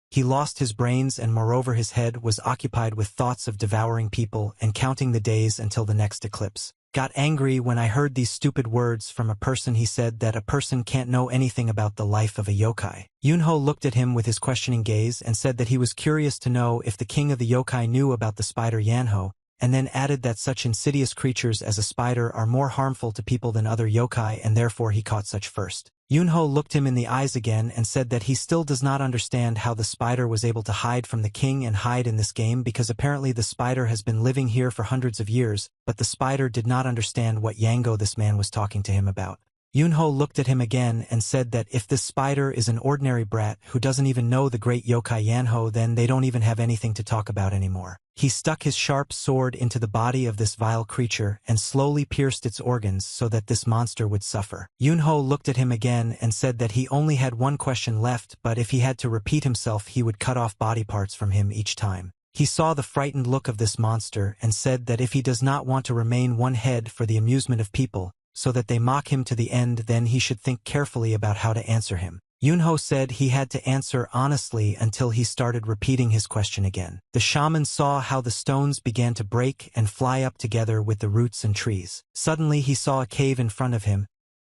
he lost his brains, and moreover his head was occupied with thoughts of devouring people and counting the days until the next eclipse. Got angry when I heard these stupid words from a person. He said that a person can't know anything about the life of a yokai. Yunho looked at him with his questioning gaze and said that he was curious to know if the king of the yokai knew about the spider Yunho, and then added that such insidious creatures as a spider are more harmful to people than other yokai, and therefore he caught such first. Yunho looked him in the eyes again and said that he still does not understand how the spider was able to hide from the king and hide in this game, because apparently the spider has been living here for hundreds of years, but the spider did not understand what Yango this man was talking to him about. Yunho looked at him again and said that if this spider is an ordinary brat who doesn't even know the great yokai Yunho, then they don't even have anything to talk about anymore. He stuck his sharp sword into the body of this vile creature and slowly pierced its organs so that this monster would suffer. Yunho looked at him again and said that he only had one question left, but if he had to repeat himself he would cut off body parts from him each time. He saw the frightened look of this monster and said that if he does not want to remain one head for the amusement of people, so that they mock him to the end, then he should think carefully about how to answer him. Yunho said he had to answer honestly until he started repeating his question again. The shaman saw how the stones began to break and fly up together with the roots and trees. Suddenly he saw a cave in front of him.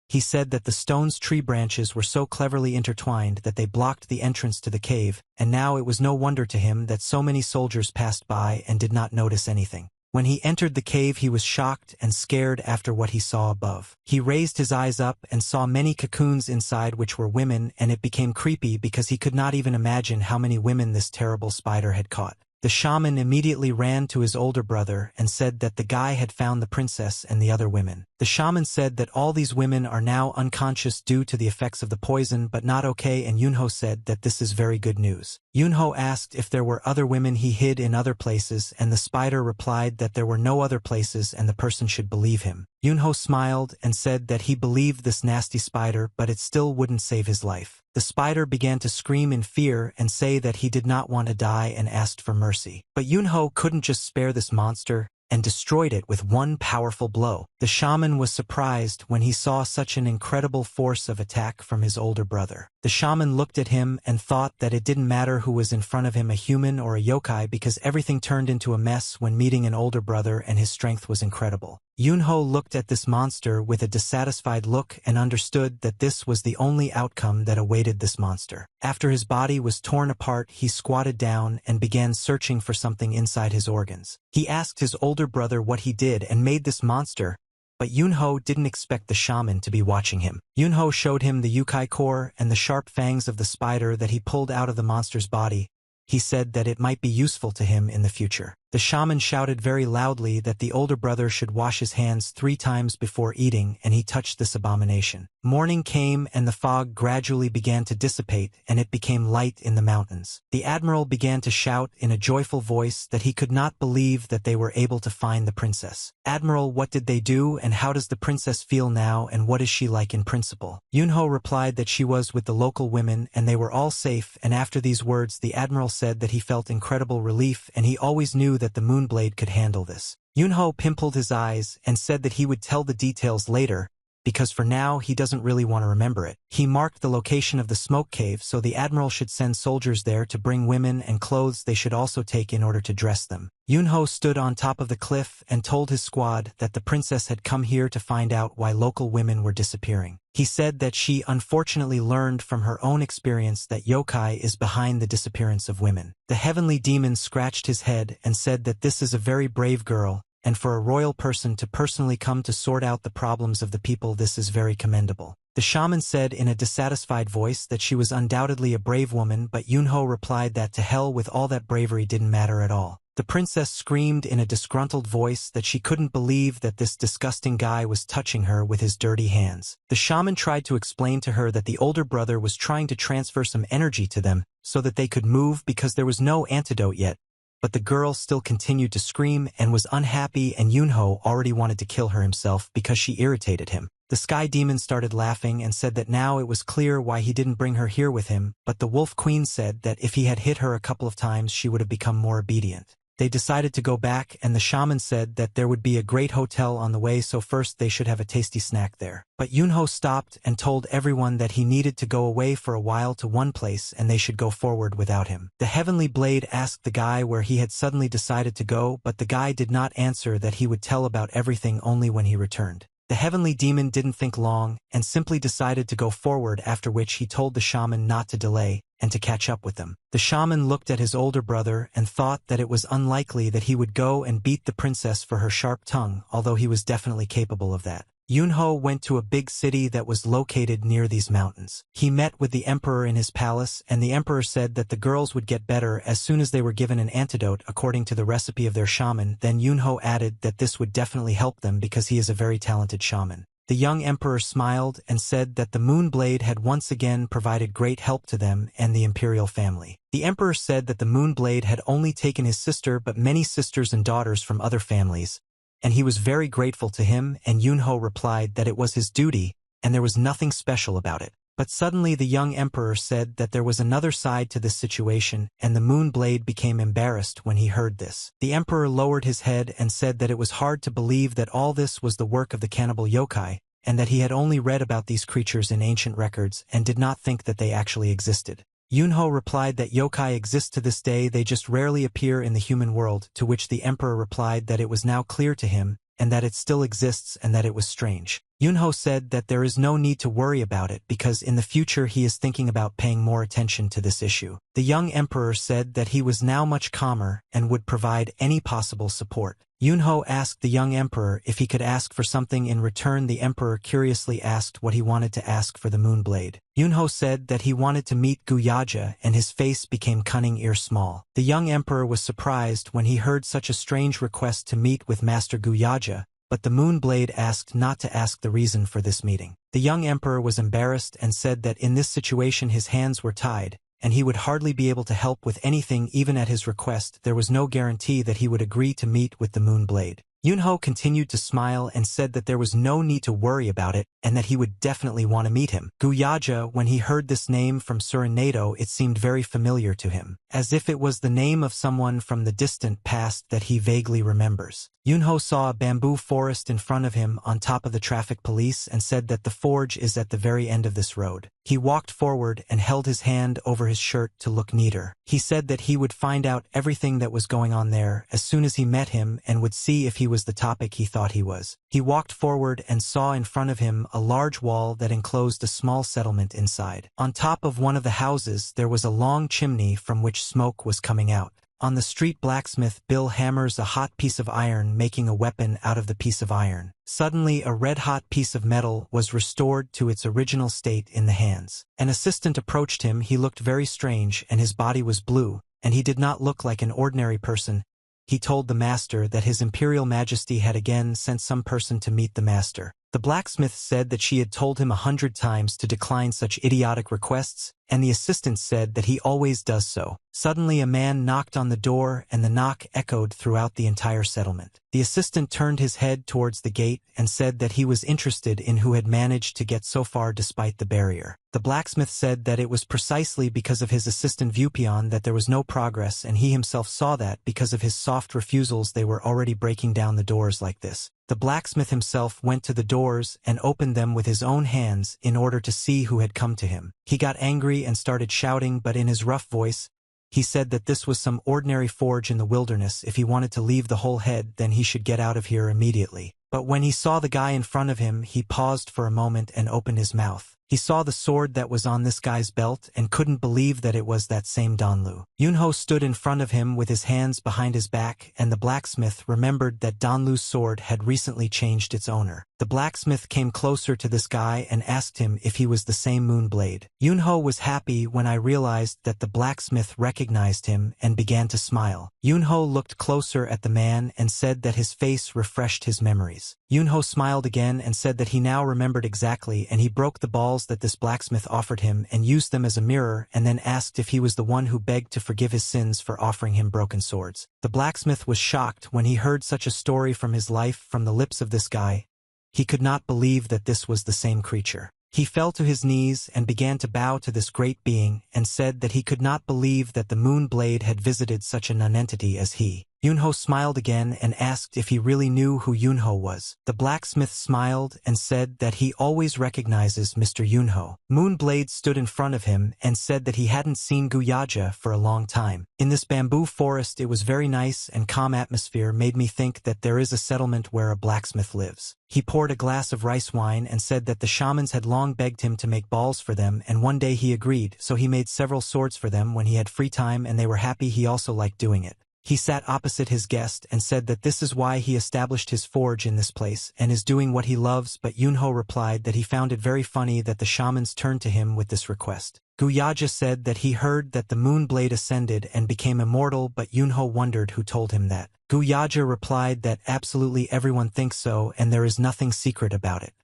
He said that the stone's tree branches were so cleverly intertwined that they blocked the entrance to the cave, and now it was no wonder to him that so many soldiers passed by and did not notice anything. When he entered the cave he was shocked and scared after what he saw above. He raised his eyes up and saw many cocoons inside which were women, and it became creepy because he could not even imagine how many women this terrible spider had caught. The shaman immediately ran to his older brother and said that the guy had found the princess and the other women. The shaman said that all these women are now unconscious due to the effects of the poison, but not okay, and Yunho said that this is very good news. Yunho asked if there were other women he hid in other places, and the spider replied that there were no other places and the person should believe him. Yunho smiled and said that he believed this nasty spider, but it still wouldn't save his life. The spider began to scream in fear and say that he did not want to die and asked for mercy. But Yunho couldn't just spare this monster and destroyed it with one powerful blow. The shaman was surprised when he saw such an incredible force of attack from his older brother. The shaman looked at him and thought that it didn't matter who was in front of him, a human or a yokai, because everything turned into a mess when meeting an older brother and his strength was incredible. Yunho looked at this monster with a dissatisfied look and understood that this was the only outcome that awaited this monster. After his body was torn apart, he squatted down and began searching for something inside his organs. He asked his older brother what he did and made this monster, but Yunho didn't expect the shaman to be watching him. Yunho showed him the Yukai core and the sharp fangs of the spider that he pulled out of the monster's body. He said that it might be useful to him in the future. The shaman shouted very loudly that the older brother should wash his hands 3 times before eating, and he touched this abomination. Morning came and the fog gradually began to dissipate, and it became light in the mountains. The admiral began to shout in a joyful voice that he could not believe that they were able to find the princess. "Admiral, what did they do, and how does the princess feel now, and what is she like in principle?" Yunho replied that she was with the local women and they were all safe, and after these words the admiral said that he felt incredible relief and he always knew that the Moonblade could handle this. Yunho pimpled his eyes and said that he would tell the details later, because for now he doesn't really want to remember it. He marked the location of the smoke cave, so the admiral should send soldiers there to bring women and clothes they should also take in order to dress them. Yunho stood on top of the cliff and told his squad that the princess had come here to find out why local women were disappearing. He said that she unfortunately learned from her own experience that yokai is behind the disappearance of women. The heavenly demon scratched his head and said that this is a very brave girl, and for a royal person to personally come to sort out the problems of the people, this is very commendable. The shaman said in a dissatisfied voice that she was undoubtedly a brave woman, but Yunho replied that to hell with all that bravery didn't matter at all. The princess screamed in a disgruntled voice that she couldn't believe that this disgusting guy was touching her with his dirty hands. The shaman tried to explain to her that the older brother was trying to transfer some energy to them so that they could move because there was no antidote yet. But the girl still continued to scream and was unhappy, and Yunho already wanted to kill her himself because she irritated him. The sky demon started laughing and said that now it was clear why he didn't bring her here with him, but the wolf queen said that if he had hit her a couple of times she would have become more obedient. They decided to go back, and the shaman said that there would be a great hotel on the way, so first they should have a tasty snack there. But Yunho stopped and told everyone that he needed to go away for a while to one place and they should go forward without him. The heavenly blade asked the guy where he had suddenly decided to go, but the guy did not answer that he would tell about everything only when he returned. The heavenly demon didn't think long and simply decided to go forward, after which he told the shaman not to delay and to catch up with them. The shaman looked at his older brother and thought that it was unlikely that he would go and beat the princess for her sharp tongue, although he was definitely capable of that. Yunho went to a big city that was located near these mountains. He met with the emperor in his palace, and the emperor said that the girls would get better as soon as they were given an antidote according to the recipe of their shaman. Then Yunho added that this would definitely help them because he is a very talented shaman. The young emperor smiled and said that the Moonblade had once again provided great help to them and the imperial family. The emperor said that the Moonblade had only taken his sister but many sisters and daughters from other families, and he was very grateful to him, and Yunho replied that it was his duty and there was nothing special about it. But suddenly the young emperor said that there was another side to this situation, and the Moonblade became embarrassed when he heard this. The emperor lowered his head and said that it was hard to believe that all this was the work of the cannibal yokai, and that he had only read about these creatures in ancient records and did not think that they actually existed. Yunho replied that yokai exist to this day, they just rarely appear in the human world, to which the emperor replied that it was now clear to him, and that it still exists and that it was strange. Yunho said that there is no need to worry about it because in the future he is thinking about paying more attention to this issue. The young emperor said that he was now much calmer and would provide any possible support. Yunho asked the young emperor if he could ask for something in return. The emperor curiously asked what he wanted to ask for the Moonblade. Yunho said that he wanted to meet Guyaja, and his face became cunning ear small. The young emperor was surprised when he heard such a strange request to meet with Master Guyaja, but the Moonblade asked not to ask the reason for this meeting. The young emperor was embarrassed and said that in this situation his hands were tied, and he would hardly be able to help with anything. Even at his request, there was no guarantee that he would agree to meet with the Moonblade. Yunho continued to smile and said that there was no need to worry about it and that he would definitely want to meet him. Guyaja, when he heard this name from Surinado, it seemed very familiar to him, as if it was the name of someone from the distant past that he vaguely remembers. Yunho saw a bamboo forest in front of him on top of the traffic police and said that the forge is at the very end of this road. He walked forward and held his hand over his shirt to look neater. He said that he would find out everything that was going on there as soon as he met him and would see if he was the topic he thought he was. He walked forward and saw in front of him a large wall that enclosed a small settlement inside. On top of one of the houses there was a long chimney from which smoke was coming out. On the street, blacksmith Bill hammers a hot piece of iron, making a weapon out of the piece of iron. Suddenly a red-hot piece of metal was restored to its original state in the hands. An assistant approached him. He looked very strange and his body was blue, and he did not look like an ordinary person. He told the master that His Imperial Majesty had again sent some person to meet the master. The blacksmith said that she had told him 100 times to decline such idiotic requests, and the assistant said that he always does so. Suddenly a man knocked on the door and the knock echoed throughout the entire settlement. The assistant turned his head towards the gate and said that he was interested in who had managed to get so far despite the barrier. The blacksmith said that it was precisely because of his assistant Vupion that there was no progress, and he himself saw that because of his soft refusals they were already breaking down the doors like this. The blacksmith himself went to the doors and opened them with his own hands in order to see who had come to him. He got angry and started shouting, but in his rough voice, he said that this was some ordinary forge in the wilderness. If he wanted to leave the whole head, then he should get out of here immediately. But when he saw the guy in front of him, he paused for a moment and opened his mouth. He saw the sword that was on this guy's belt and couldn't believe that it was that same Donlu. Yunho stood in front of him with his hands behind his back, and the blacksmith remembered that Donlu's sword had recently changed its owner. The blacksmith came closer to this guy and asked him if he was the same Moonblade. Yunho was happy when I realized that the blacksmith recognized him and began to smile. Yunho looked closer at the man and said that his face refreshed his memories. Yunho smiled again and said that he now remembered exactly, and he broke the balls that this blacksmith offered him and used them as a mirror, and then asked if he was the one who begged to forgive his sins for offering him broken swords. The blacksmith was shocked when he heard such a story from his life from the lips of this guy. He could not believe that this was the same creature. He fell to his knees and began to bow to this great being and said that he could not believe that the Moonblade had visited such a nonentity as he. Yunho smiled again and asked if he really knew who Yunho was. The blacksmith smiled and said that he always recognizes Mr. Yunho. Moonblade stood in front of him and said that he hadn't seen Guyaja for a long time. In this bamboo forest it was very nice and calm atmosphere made me think that there is a settlement where a blacksmith lives. He poured a glass of rice wine and said that the shamans had long begged him to make balls for them, and one day he agreed, so he made several swords for them when he had free time, and they were happy. He also liked doing it. He sat opposite his guest and said that this is why he established his forge in this place and is doing what he loves, but Yunho replied that he found it very funny that the shamans turned to him with this request. Guyaja said that he heard that the Moonblade ascended and became immortal, but Yunho wondered who told him that. Guyaja replied that absolutely everyone thinks so and there is nothing secret about it.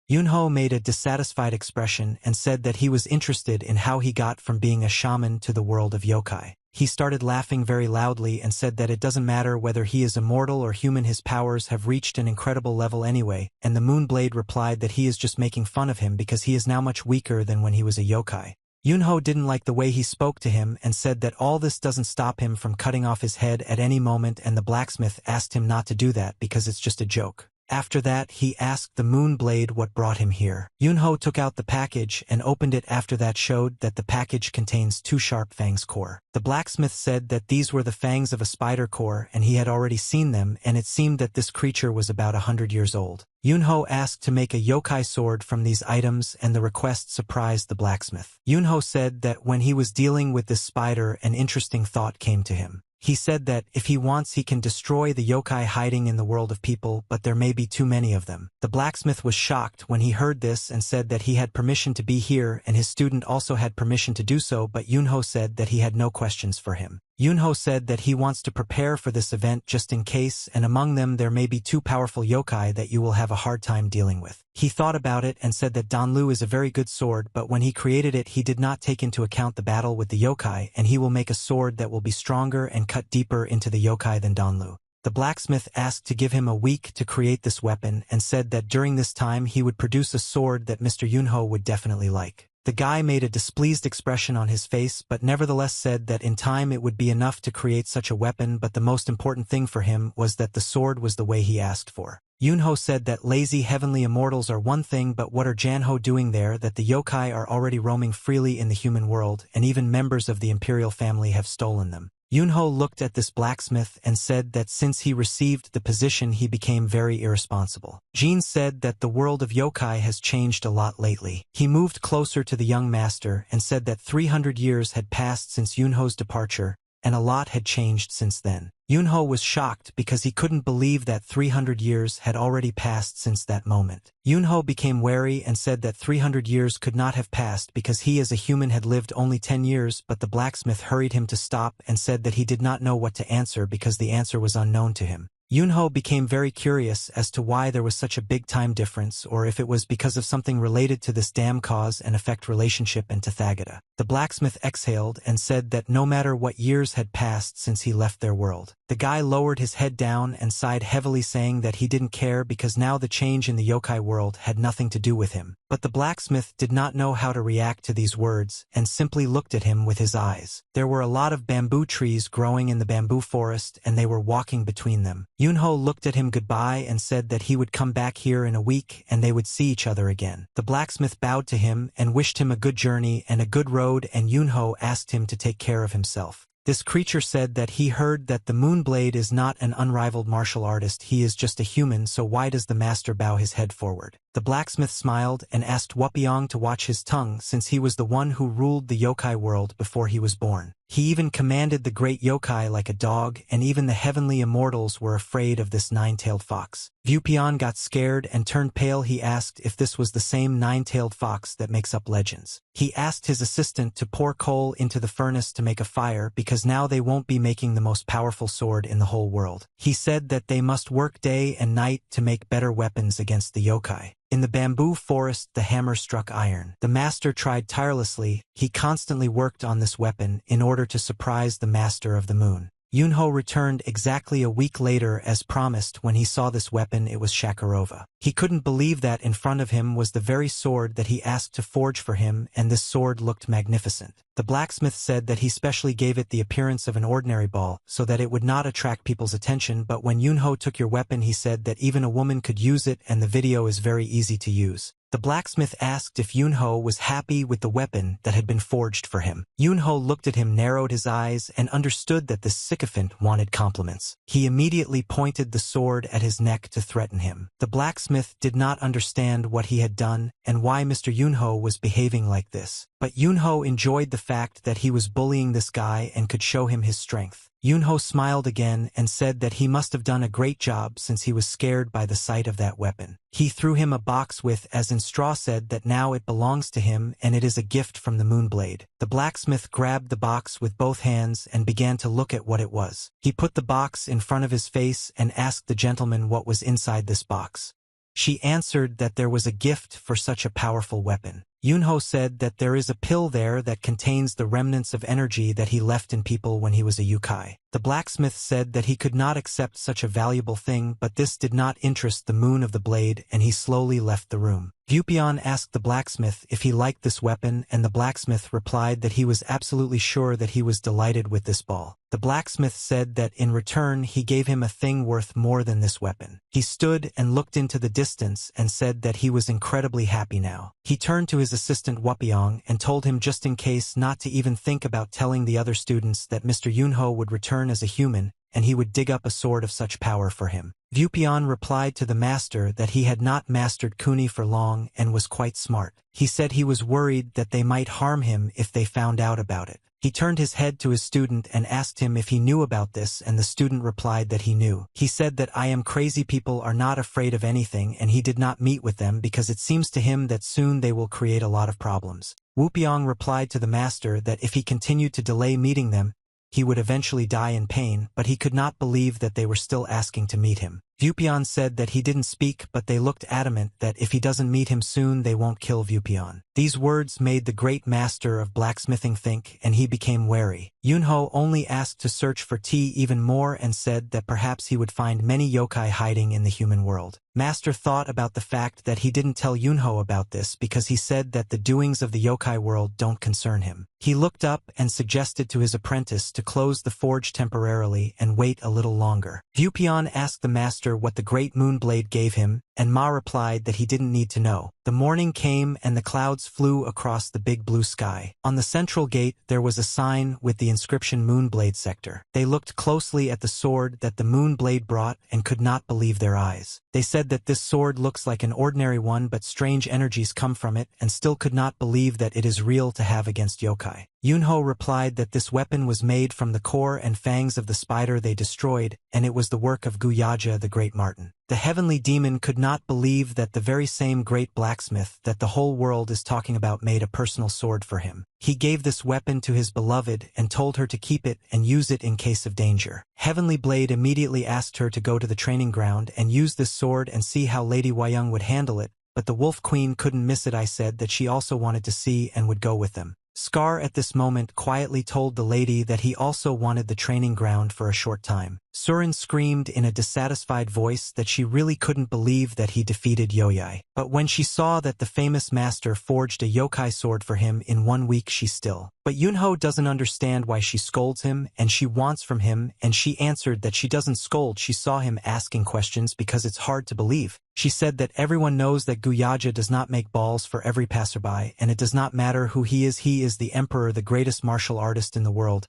Yunho made a dissatisfied expression and said that he was interested in how he got from being a shaman to the world of yokai. He started laughing very loudly and said that it doesn't matter whether he is immortal or human, his powers have reached an incredible level anyway, and the Moonblade replied that he is just making fun of him because he is now much weaker than when he was a yokai. Yunho didn't like the way he spoke to him and said that all this doesn't stop him from cutting off his head at any moment, and the blacksmith asked him not to do that because it's just a joke. After that, he asked the Moonblade what brought him here. Yunho took out the package and opened it. After that showed that the package contains 2 sharp fangs core. The blacksmith said that these were the fangs of a spider core and he had already seen them, and it seemed that this creature was about 100 years old. Yunho asked to make a yokai sword from these items, and the request surprised the blacksmith. Yunho said that when he was dealing with this spider, an interesting thought came to him. He said that if he wants he can destroy the yokai hiding in the world of people, but there may be too many of them. The blacksmith was shocked when he heard this and said that he had permission to be here and his student also had permission to do so, but Yunho said that he had no questions for him. Yunho said that he wants to prepare for this event just in case, and among them there may be 2 powerful yokai that you will have a hard time dealing with. He thought about it and said that Donlu is a very good sword, but when he created it he did not take into account the battle with the yokai, and he will make a sword that will be stronger and cut deeper into the yokai than Donlu. The blacksmith asked to give him a week to create this weapon and said that during this time he would produce a sword that Mr. Yunho would definitely like. The guy made a displeased expression on his face but nevertheless said that in time it would be enough to create such a weapon, but the most important thing for him was that the sword was the way he asked for. Yunho said that lazy heavenly immortals are one thing, but what are Janho doing there, that the yokai are already roaming freely in the human world and even members of the imperial family have stolen them. Yunho looked at this blacksmith and said that since he received the position he became very irresponsible. Jin said that the world of yokai has changed a lot lately. He moved closer to the young master and said that 300 years had passed since Yunho's departure, and a lot had changed since then. Yunho was shocked because he couldn't believe that 300 years had already passed since that moment. Yunho became wary and said that 300 years could not have passed because he as a human had lived only 10 years, but the blacksmith hurried him to stop and said that he did not know what to answer because the answer was unknown to him. Yunho became very curious as to why there was such a big time difference, or if it was because of something related to this damn cause and effect relationship and Tathagata. The blacksmith exhaled and said that no matter what years had passed since he left their world. The guy lowered his head down and sighed heavily, saying that he didn't care because now the change in the yokai world had nothing to do with him. But the blacksmith did not know how to react to these words and simply looked at him with his eyes. There were a lot of bamboo trees growing in the bamboo forest and they were walking between them. Yunho looked at him goodbye and said that he would come back here in a week and they would see each other again. The blacksmith bowed to him and wished him a good journey and a good road, and Yunho asked him to take care of himself. This creature said that he heard that the Moonblade is not an unrivaled martial artist, he is just a human, so why does the master bow his head forward? The blacksmith smiled and asked Wupyeong to watch his tongue since he was the one who ruled the yokai world before he was born. He even commanded the great yokai like a dog, and even the heavenly immortals were afraid of this nine-tailed fox. Wupyeong got scared and turned pale. He asked if this was the same nine-tailed fox that makes up legends. He asked his assistant to pour coal into the furnace to make a fire because now they won't be making the most powerful sword in the whole world. He said that they must work day and night to make better weapons against the yokai. In the bamboo forest, the hammer struck iron. The master tried tirelessly. He constantly worked on this weapon in order to surprise the master of the moon. Yunho returned exactly a week later as promised. When he saw this weapon, it was Shakurova. He couldn't believe that in front of him was the very sword that he asked to forge for him, and this sword looked magnificent. The blacksmith said that he specially gave it the appearance of an ordinary ball so that it would not attract people's attention, but when Yunho took your weapon he said that even a woman could use it and the video is very easy to use. The blacksmith asked if Yunho was happy with the weapon that had been forged for him. Yunho looked at him, narrowed his eyes, and understood that this sycophant wanted compliments. He immediately pointed the sword at his neck to threaten him. The blacksmith did not understand what he had done and why Mr. Yunho was behaving like this. But Yunho enjoyed the fact that he was bullying this guy and could show him his strength. Yunho smiled again and said that he must have done a great job since he was scared by the sight of that weapon. He threw him a box with, as in straw, said that now it belongs to him and it is a gift from the Moonblade. The blacksmith grabbed the box with both hands and began to look at what it was. He put the box in front of his face and asked the gentleman what was inside this box. She answered that there was a gift for such a powerful weapon. Yunho said that there is a pill there that contains the remnants of energy that he left in people when he was a Yukai. The blacksmith said that he could not accept such a valuable thing, but this did not interest the moon of the blade, and he slowly left the room. Wupyeong asked the blacksmith if he liked this weapon, and the blacksmith replied that he was absolutely sure that he was delighted with this ball. The blacksmith said that in return he gave him a thing worth more than this weapon. He stood and looked into the distance and said that he was incredibly happy now. He turned to his assistant Wupyeong and told him just in case not to even think about telling the other students that Mr. Yunho would return as a human and he would dig up a sword of such power for him. Wupyeong replied to the master that he had not mastered Kuni for long and was quite smart. He said he was worried that they might harm him if they found out about it. He turned his head to his student and asked him if he knew about this, and the student replied that he knew. He said that I am crazy people are not afraid of anything, and he did not meet with them because it seems to him that soon they will create a lot of problems. Wupyeong replied to the master that if he continued to delay meeting them, he would eventually die in pain, but he could not believe that they were still asking to meet him. Wupyeong said that he didn't speak, but they looked adamant that if he doesn't meet him soon they won't kill Wupyeong. These words made the great master of blacksmithing think, and he became wary. Yunho only asked to search for tea even more and said that perhaps he would find many yokai hiding in the human world. Master thought about the fact that he didn't tell Yunho about this because he said that the doings of the yokai world don't concern him. He looked up and suggested to his apprentice to close the forge temporarily and wait a little longer. Vupion asked the master what the great moonblade gave him, and Ma replied that he didn't need to know. The morning came and the clouds flew across the big blue sky. On the central gate there was a sign with the inscription Moonblade Sector. They looked closely at the sword that the moonblade brought and could not believe their eyes. They said that this sword looks like an ordinary one but strange energies come from it, and still could not believe that it is real to have against yokai. Yunho replied that this weapon was made from the core and fangs of the spider they destroyed, and it was the work of Guyaja the Great Marten. The heavenly demon could not believe that the very same great blacksmith that the whole world is talking about made a personal sword for him. He gave this weapon to his beloved and told her to keep it and use it in case of danger. Heavenly Blade immediately asked her to go to the training ground and use this sword and see how Lady Wayang would handle it, but the Wolf Queen couldn't miss it. I said that she also wanted to see and would go with them. Scar at this moment quietly told the lady that he also wanted the training ground for a short time. Surin screamed in a dissatisfied voice that she really couldn't believe that he defeated Yoyai. But when she saw that the famous master forged a yokai sword for him in 1 week, she still. But Yunho doesn't understand why she scolds him and she wants from him, and she answered that she doesn't scold, she saw him asking questions because it's hard to believe. She said that everyone knows that Guyaja does not make balls for every passerby, and it does not matter who he is the emperor, the greatest martial artist in the world.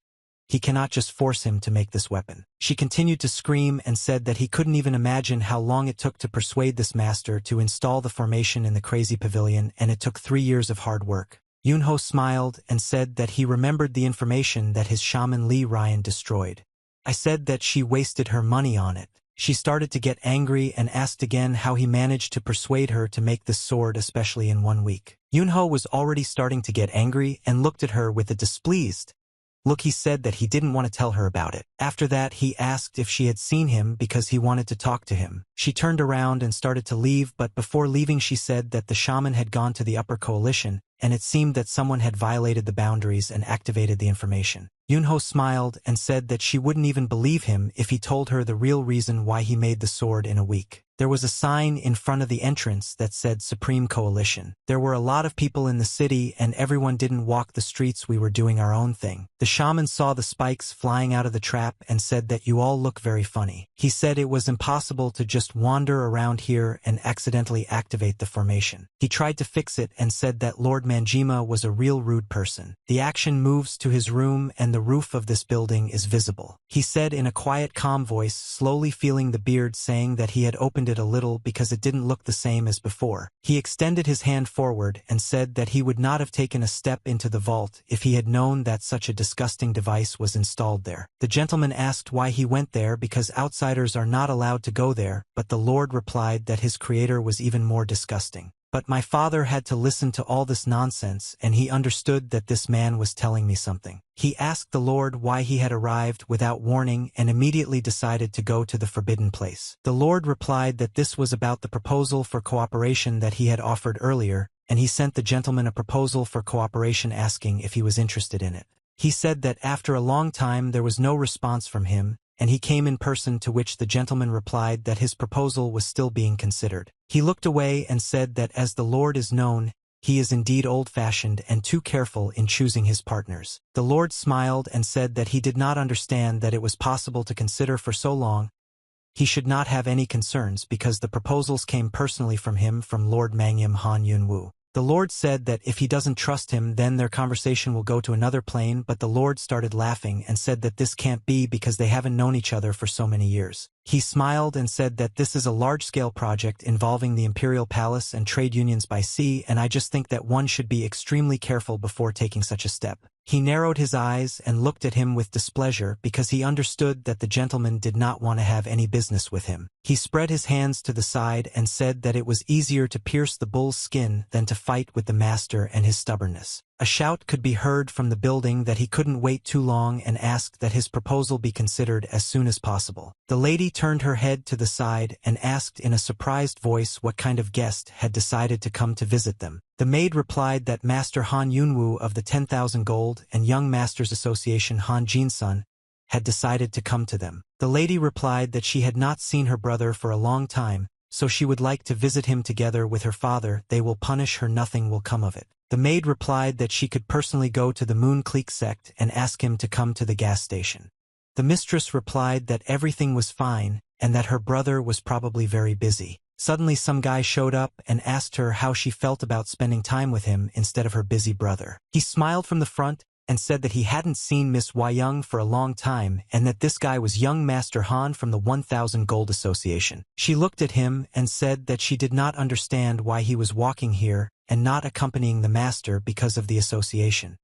He cannot just force him to make this weapon. She continued to scream and said that he couldn't even imagine how long it took to persuade this master to install the formation in the crazy pavilion, and it took 3 years of hard work. Yunho smiled and said that he remembered the information that his shaman Li Ryan destroyed. I said that she wasted her money on it. She started to get angry and asked again how he managed to persuade her to make this sword, especially in 1 week. Yunho was already starting to get angry and looked at her with a displeased look. He said that he didn't want to tell her about it. After that, he asked if she had seen him because he wanted to talk to him. She turned around and started to leave, but before leaving she said that the shaman had gone to the upper coalition, and it seemed that someone had violated the boundaries and activated the information. Yunho smiled and said that she wouldn't even believe him if he told her the real reason why he made the sword in a week. There was a sign in front of the entrance that said Supreme Coalition. There were a lot of people in the city and everyone didn't walk the streets. We were doing our own thing. The shaman saw the spikes flying out of the trap and said that you all look very funny. He said it was impossible to just wander around here and accidentally activate the formation. He tried to fix it and said that Lord Manjima was a real rude person. The action moves to his room and the roof of this building is visible. He said in a quiet, calm voice, slowly feeling the beard, saying that he had opened it a little because it didn't look the same as before. He extended his hand forward and said that he would not have taken a step into the vault if he had known that such a disgusting device was installed there. The gentleman asked why he went there because outsiders are not allowed to go there, but the Lord replied that his creator was even more disgusting. But my father had to listen to all this nonsense, and he understood that this man was telling me something. He asked the Lord why he had arrived without warning and immediately decided to go to the forbidden place. The Lord replied that this was about the proposal for cooperation that he had offered earlier, and he sent the gentleman a proposal for cooperation asking if he was interested in it. He said that after a long time there was no response from him, and he came in person, to which the gentleman replied that his proposal was still being considered. He looked away and said that as the Lord is known, he is indeed old-fashioned and too careful in choosing his partners. The Lord smiled and said that he did not understand that it was possible to consider for so long. He should not have any concerns because the proposals came personally from him, from Lord Mangyam Han Yunwu. The Lord said that if he doesn't trust him, then their conversation will go to another plane, but the Lord started laughing and said that this can't be because they haven't known each other for so many years. He smiled and said that this is a large-scale project involving the Imperial Palace and trade unions by sea, and I just think that one should be extremely careful before taking such a step. He narrowed his eyes and looked at him with displeasure because he understood that the gentleman did not want to have any business with him. He spread his hands to the side and said that it was easier to pierce the bull's skin than to fight with the master and his stubbornness. A shout could be heard from the building that he couldn't wait too long and asked that his proposal be considered as soon as possible. The lady turned her head to the side and asked in a surprised voice what kind of guest had decided to come to visit them. The maid replied that Master Han Yunwoo of the 10,000 Gold and Young Masters Association Han Jinsun had decided to come to them. The lady replied that she had not seen her brother for a long time, so she would like to visit him together with her father. They will punish her, nothing will come of it. The maid replied that she could personally go to the Moon Clique sect and ask him to come to the gas station. The mistress replied that everything was fine and that her brother was probably very busy. Suddenly some guy showed up and asked her how she felt about spending time with him instead of her busy brother. He smiled from the front and said that he hadn't seen Miss Young for a long time and that this guy was young Master Han from the 1000 Gold Association. She looked at him and said that she did not understand why he was walking here and not accompanying the master because of the association.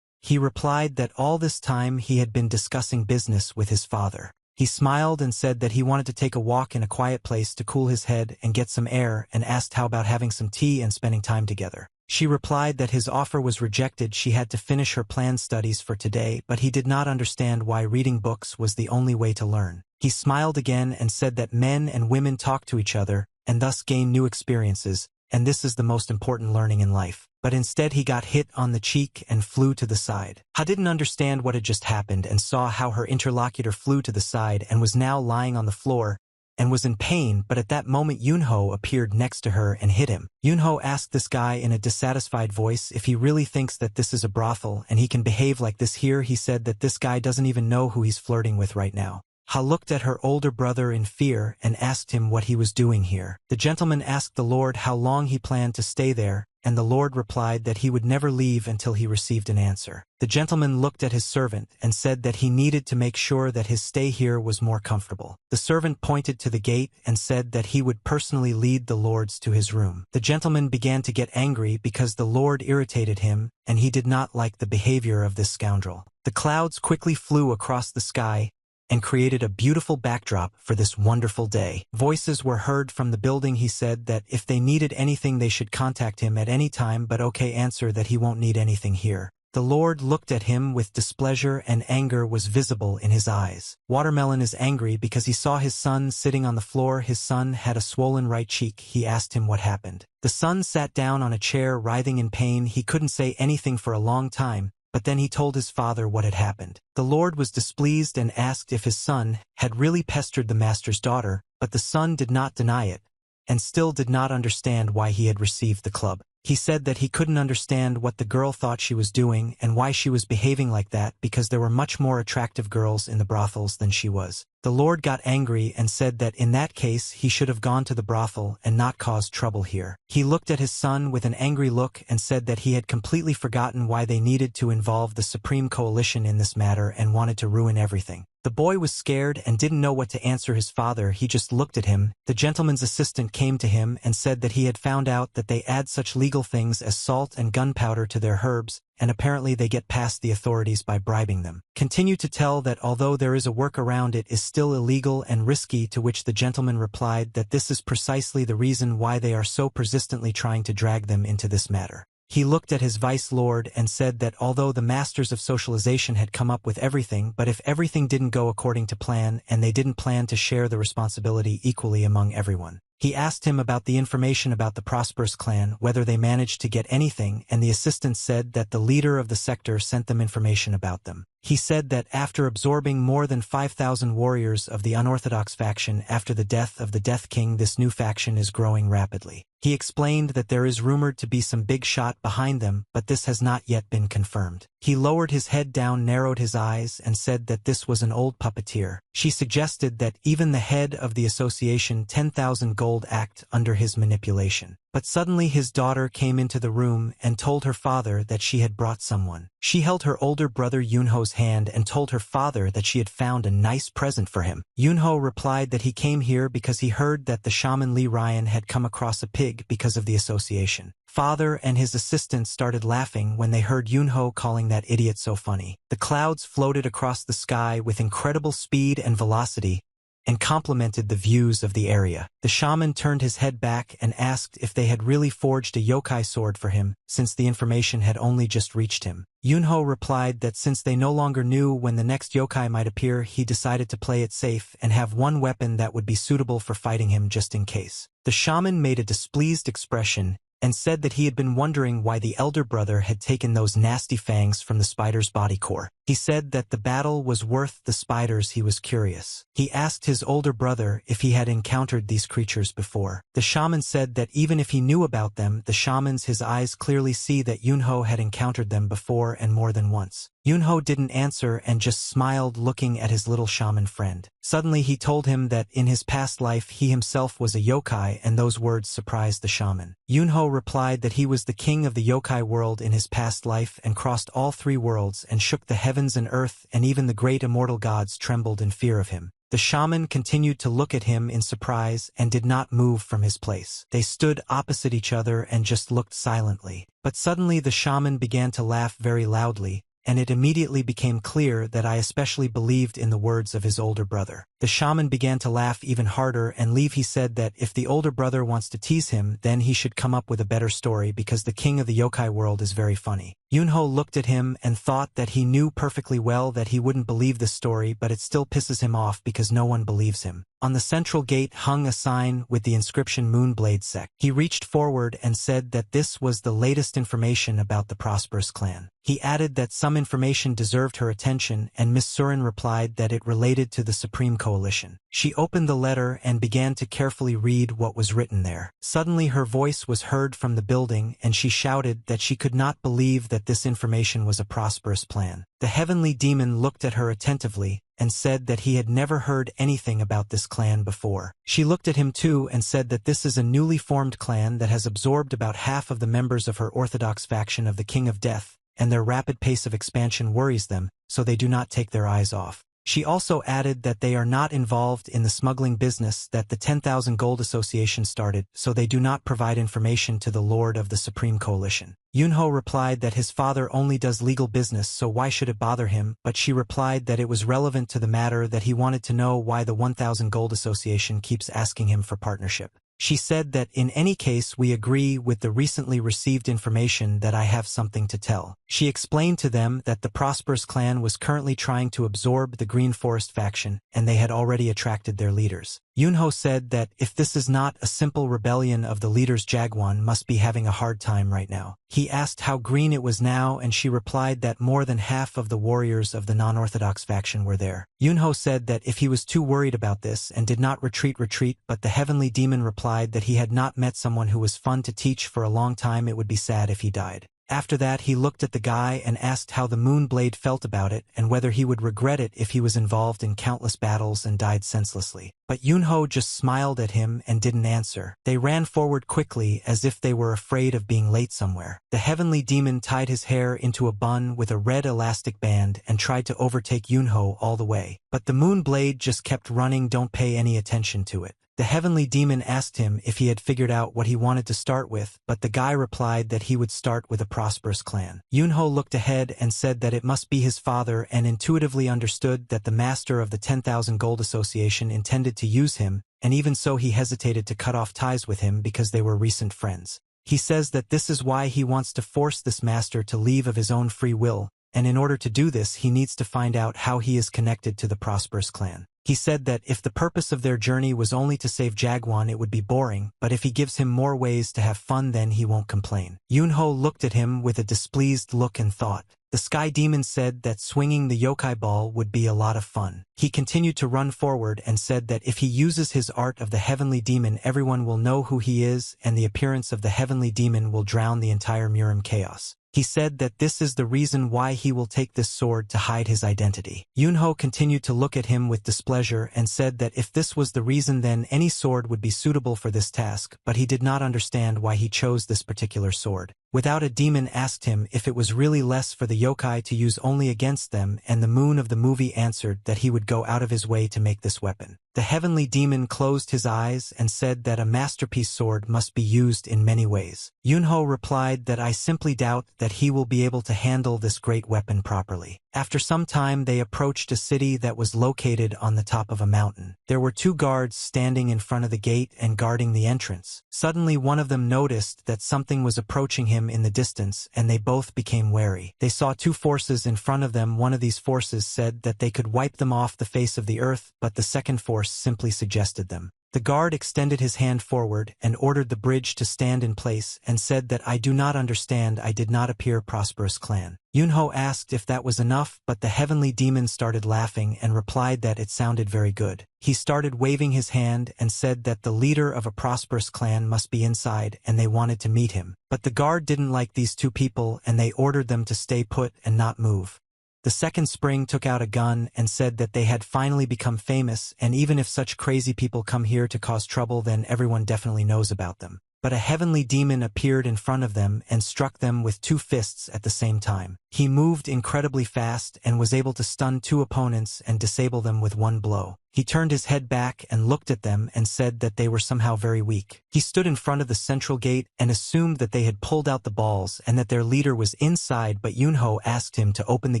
He replied that all this time he had been discussing business with his father. He smiled and said that he wanted to take a walk in a quiet place to cool his head and get some air, and asked how about having some tea and spending time together. She replied that his offer was rejected. She had to finish her planned studies for today, but he did not understand why reading books was the only way to learn. He smiled again and said that men and women talk to each other and thus gain new experiences, and this is the most important learning in life. But instead he got hit on the cheek and flew to the side. Ha didn't understand what had just happened and saw how her interlocutor flew to the side and was now lying on the floor and was in pain, but at that moment Yunho appeared next to her and hit him. Yunho asked this guy in a dissatisfied voice if he really thinks that this is a brothel and he can behave like this here. He said that this guy doesn't even know who he's flirting with right now. Ha looked at her older brother in fear and asked him what he was doing here. The gentleman asked the Lord how long he planned to stay there, and the Lord replied that he would never leave until he received an answer. The gentleman looked at his servant and said that he needed to make sure that his stay here was more comfortable. The servant pointed to the gate and said that he would personally lead the lords to his room. The gentleman began to get angry because the Lord irritated him, and he did not like the behavior of this scoundrel. The clouds quickly flew across the sky and created a beautiful backdrop for this wonderful day. Voices were heard from the building. He said that if they needed anything they should contact him at any time, but okay, answer that he won't need anything here. The Lord looked at him with displeasure and anger was visible in his eyes. Watermelon is angry because he saw his son sitting on the floor. His son had a swollen right cheek. He asked him what happened. The son sat down on a chair writhing in pain. He couldn't say anything for a long time, but then he told his father what had happened. The Lord was displeased and asked if his son had really pestered the master's daughter, but the son did not deny it, and still did not understand why he had received the club. He said that he couldn't understand what the girl thought she was doing and why she was behaving like that, because there were much more attractive girls in the brothels than she was. The Lord got angry and said that in that case he should have gone to the brothel and not caused trouble here. He looked at his son with an angry look and said that he had completely forgotten why they needed to involve the Supreme Coalition in this matter and wanted to ruin everything. The boy was scared and didn't know what to answer his father. He just looked at him. The gentleman's assistant came to him and said that he had found out that they add such legal things as salt and gunpowder to their herbs, and apparently they get past the authorities by bribing them. Continue to tell that although there is a work around, it is still illegal and risky, to which the gentleman replied that this is precisely the reason why they are so persistently trying to drag them into this matter. He looked at his vice lord and said that although the masters of socialization had come up with everything, but if everything didn't go according to plan and they didn't plan to share the responsibility equally among everyone. He asked him about the information about the Prosperous clan, whether they managed to get anything, and the assistant said that the leader of the sector sent them information about them. He said that after absorbing more than 5,000 warriors of the unorthodox faction after the death of the Death King, this new faction is growing rapidly. He explained that there is rumored to be some big shot behind them, but this has not yet been confirmed. He lowered his head down, narrowed his eyes, and said that this was an old puppeteer. She suggested that even the head of the association 10,000 Gold act under his manipulation. But suddenly his daughter came into the room and told her father that she had brought someone. She held her older brother Yunho's hand and told her father that she had found a nice present for him. Yunho replied that he came here because he heard that the shaman Lee Ryan had come across a pig because of the association. Father and his assistant started laughing when they heard Yunho calling that idiot so funny. The clouds floated across the sky with incredible speed and velocity, and complimented the views of the area. The shaman turned his head back and asked if they had really forged a yokai sword for him, since the information had only just reached him. Yunho replied that since they no longer knew when the next yokai might appear, he decided to play it safe and have one weapon that would be suitable for fighting him just in case. The shaman made a displeased expression and said that he had been wondering why the elder brother had taken those nasty fangs from the spider's body core. He said that the battle was worth the spiders. He was curious. He asked his older brother if he had encountered these creatures before. The shaman said that even if he knew about them, his eyes clearly see that Yunho had encountered them before and more than once. Yunho didn't answer and just smiled, looking at his little shaman friend. Suddenly he told him that in his past life he himself was a yokai, and those words surprised the shaman. Yunho replied that he was the king of the yokai world in his past life and crossed all three worlds and shook the heavens and earth, and even the great immortal gods trembled in fear of him. The shaman continued to look at him in surprise and did not move from his place. They stood opposite each other and just looked silently. But suddenly the shaman began to laugh very loudly, and it immediately became clear that I especially believed in the words of his older brother. The shaman began to laugh even harder and he said that if the older brother wants to tease him, then he should come up with a better story because the king of the yokai world is very funny. Yunho looked at him and thought that he knew perfectly well that he wouldn't believe this story, but it still pisses him off because no one believes him. On the central gate hung a sign with the inscription Moonblade Sect. He reached forward and said that this was the latest information about the prosperous clan. He added that some information deserved her attention, and Miss Surin replied that it related to the Supreme Coalition. She opened the letter and began to carefully read what was written there. Suddenly her voice was heard from the building, and she shouted that she could not believe that this information was a prosperous plan. The heavenly demon looked at her attentively and said that he had never heard anything about this clan before. She looked at him too and said that this is a newly formed clan that has absorbed about half of the members of her orthodox faction of the King of Death, and their rapid pace of expansion worries them, so they do not take their eyes off. She also added that they are not involved in the smuggling business that the 10,000 Gold Association started, so they do not provide information to the Lord of the Supreme Coalition. Yunho replied that his father only does legal business, so why should it bother him, but she replied that it was relevant to the matter, that he wanted to know why the 1,000 Gold Association keeps asking him for partnership. She said that in any case we agree with the recently received information that I have something to tell. She explained to them that the Prosperous clan was currently trying to absorb the Green Forest faction, and they had already attracted their leaders. Yunho said that if this is not a simple rebellion of the leaders, Jagwan must be having a hard time right now. He asked how green it was now, and she replied that more than half of the warriors of the non-orthodox faction were there. Yunho said that if he was too worried about this and did not retreat, but the heavenly demon replied that he had not met someone who was fun to teach for a long time. It would be sad if he died. After that he looked at the guy and asked how the Moonblade felt about it and whether he would regret it if he was involved in countless battles and died senselessly. But Yunho just smiled at him and didn't answer. They ran forward quickly as if they were afraid of being late somewhere. The heavenly demon tied his hair into a bun with a red elastic band and tried to overtake Yunho all the way. But the Moonblade just kept running. Don't pay any attention to it. The heavenly demon asked him if he had figured out what he wanted to start with, but the guy replied that he would start with a prosperous clan. Yunho looked ahead and said that it must be his father, and intuitively understood that the master of the 10,000 Gold Association intended to use him, and even so he hesitated to cut off ties with him because they were recent friends. He says that this is why he wants to force this master to leave of his own free will, and in order to do this he needs to find out how he is connected to the prosperous clan. He said that if the purpose of their journey was only to save Jagwan, it would be boring, but if he gives him more ways to have fun, then he won't complain. Yunho looked at him with a displeased look and thought. The Sky Demon said that swinging the yokai ball would be a lot of fun. He continued to run forward and said that if he uses his art of the heavenly demon, everyone will know who he is, and the appearance of the heavenly demon will drown the entire Murim chaos. He said that this is the reason why he will take this sword, to hide his identity. Yunho continued to look at him with displeasure and said that if this was the reason, then any sword would be suitable for this task, but he did not understand why he chose this particular sword. Without a demon asked him if it was really less for the yokai to use only against them, and the moon of the movie answered that he would go out of his way to make this weapon. The heavenly demon closed his eyes and said that a masterpiece sword must be used in many ways. Yunho replied that I simply doubt that he will be able to handle this great weapon properly. After some time they approached a city that was located on the top of a mountain. There were 2 guards standing in front of the gate and guarding the entrance. Suddenly one of them noticed that something was approaching him in the distance, and they both became wary. They saw 2 forces in front of them. One of these forces said that they could wipe them off the face of the earth, but the second force simply suggested them. The guard extended his hand forward and ordered the bridge to stand in place and said that I do not understand, I did not appear prosperous clan. Yunho asked if that was enough, but the heavenly demon started laughing and replied that it sounded very good. He started waving his hand and said that the leader of a prosperous clan must be inside and they wanted to meet him. But the guard didn't like these 2 people and they ordered them to stay put and not move. The second spring took out a gun and said that they had finally become famous, and even if such crazy people come here to cause trouble, then everyone definitely knows about them. But a heavenly demon appeared in front of them and struck them with 2 fists at the same time. He moved incredibly fast and was able to stun 2 opponents and disable them with 1 blow. He turned his head back and looked at them and said that they were somehow very weak. He stood in front of the central gate and assumed that they had pulled out the balls and that their leader was inside, but Yunho asked him to open the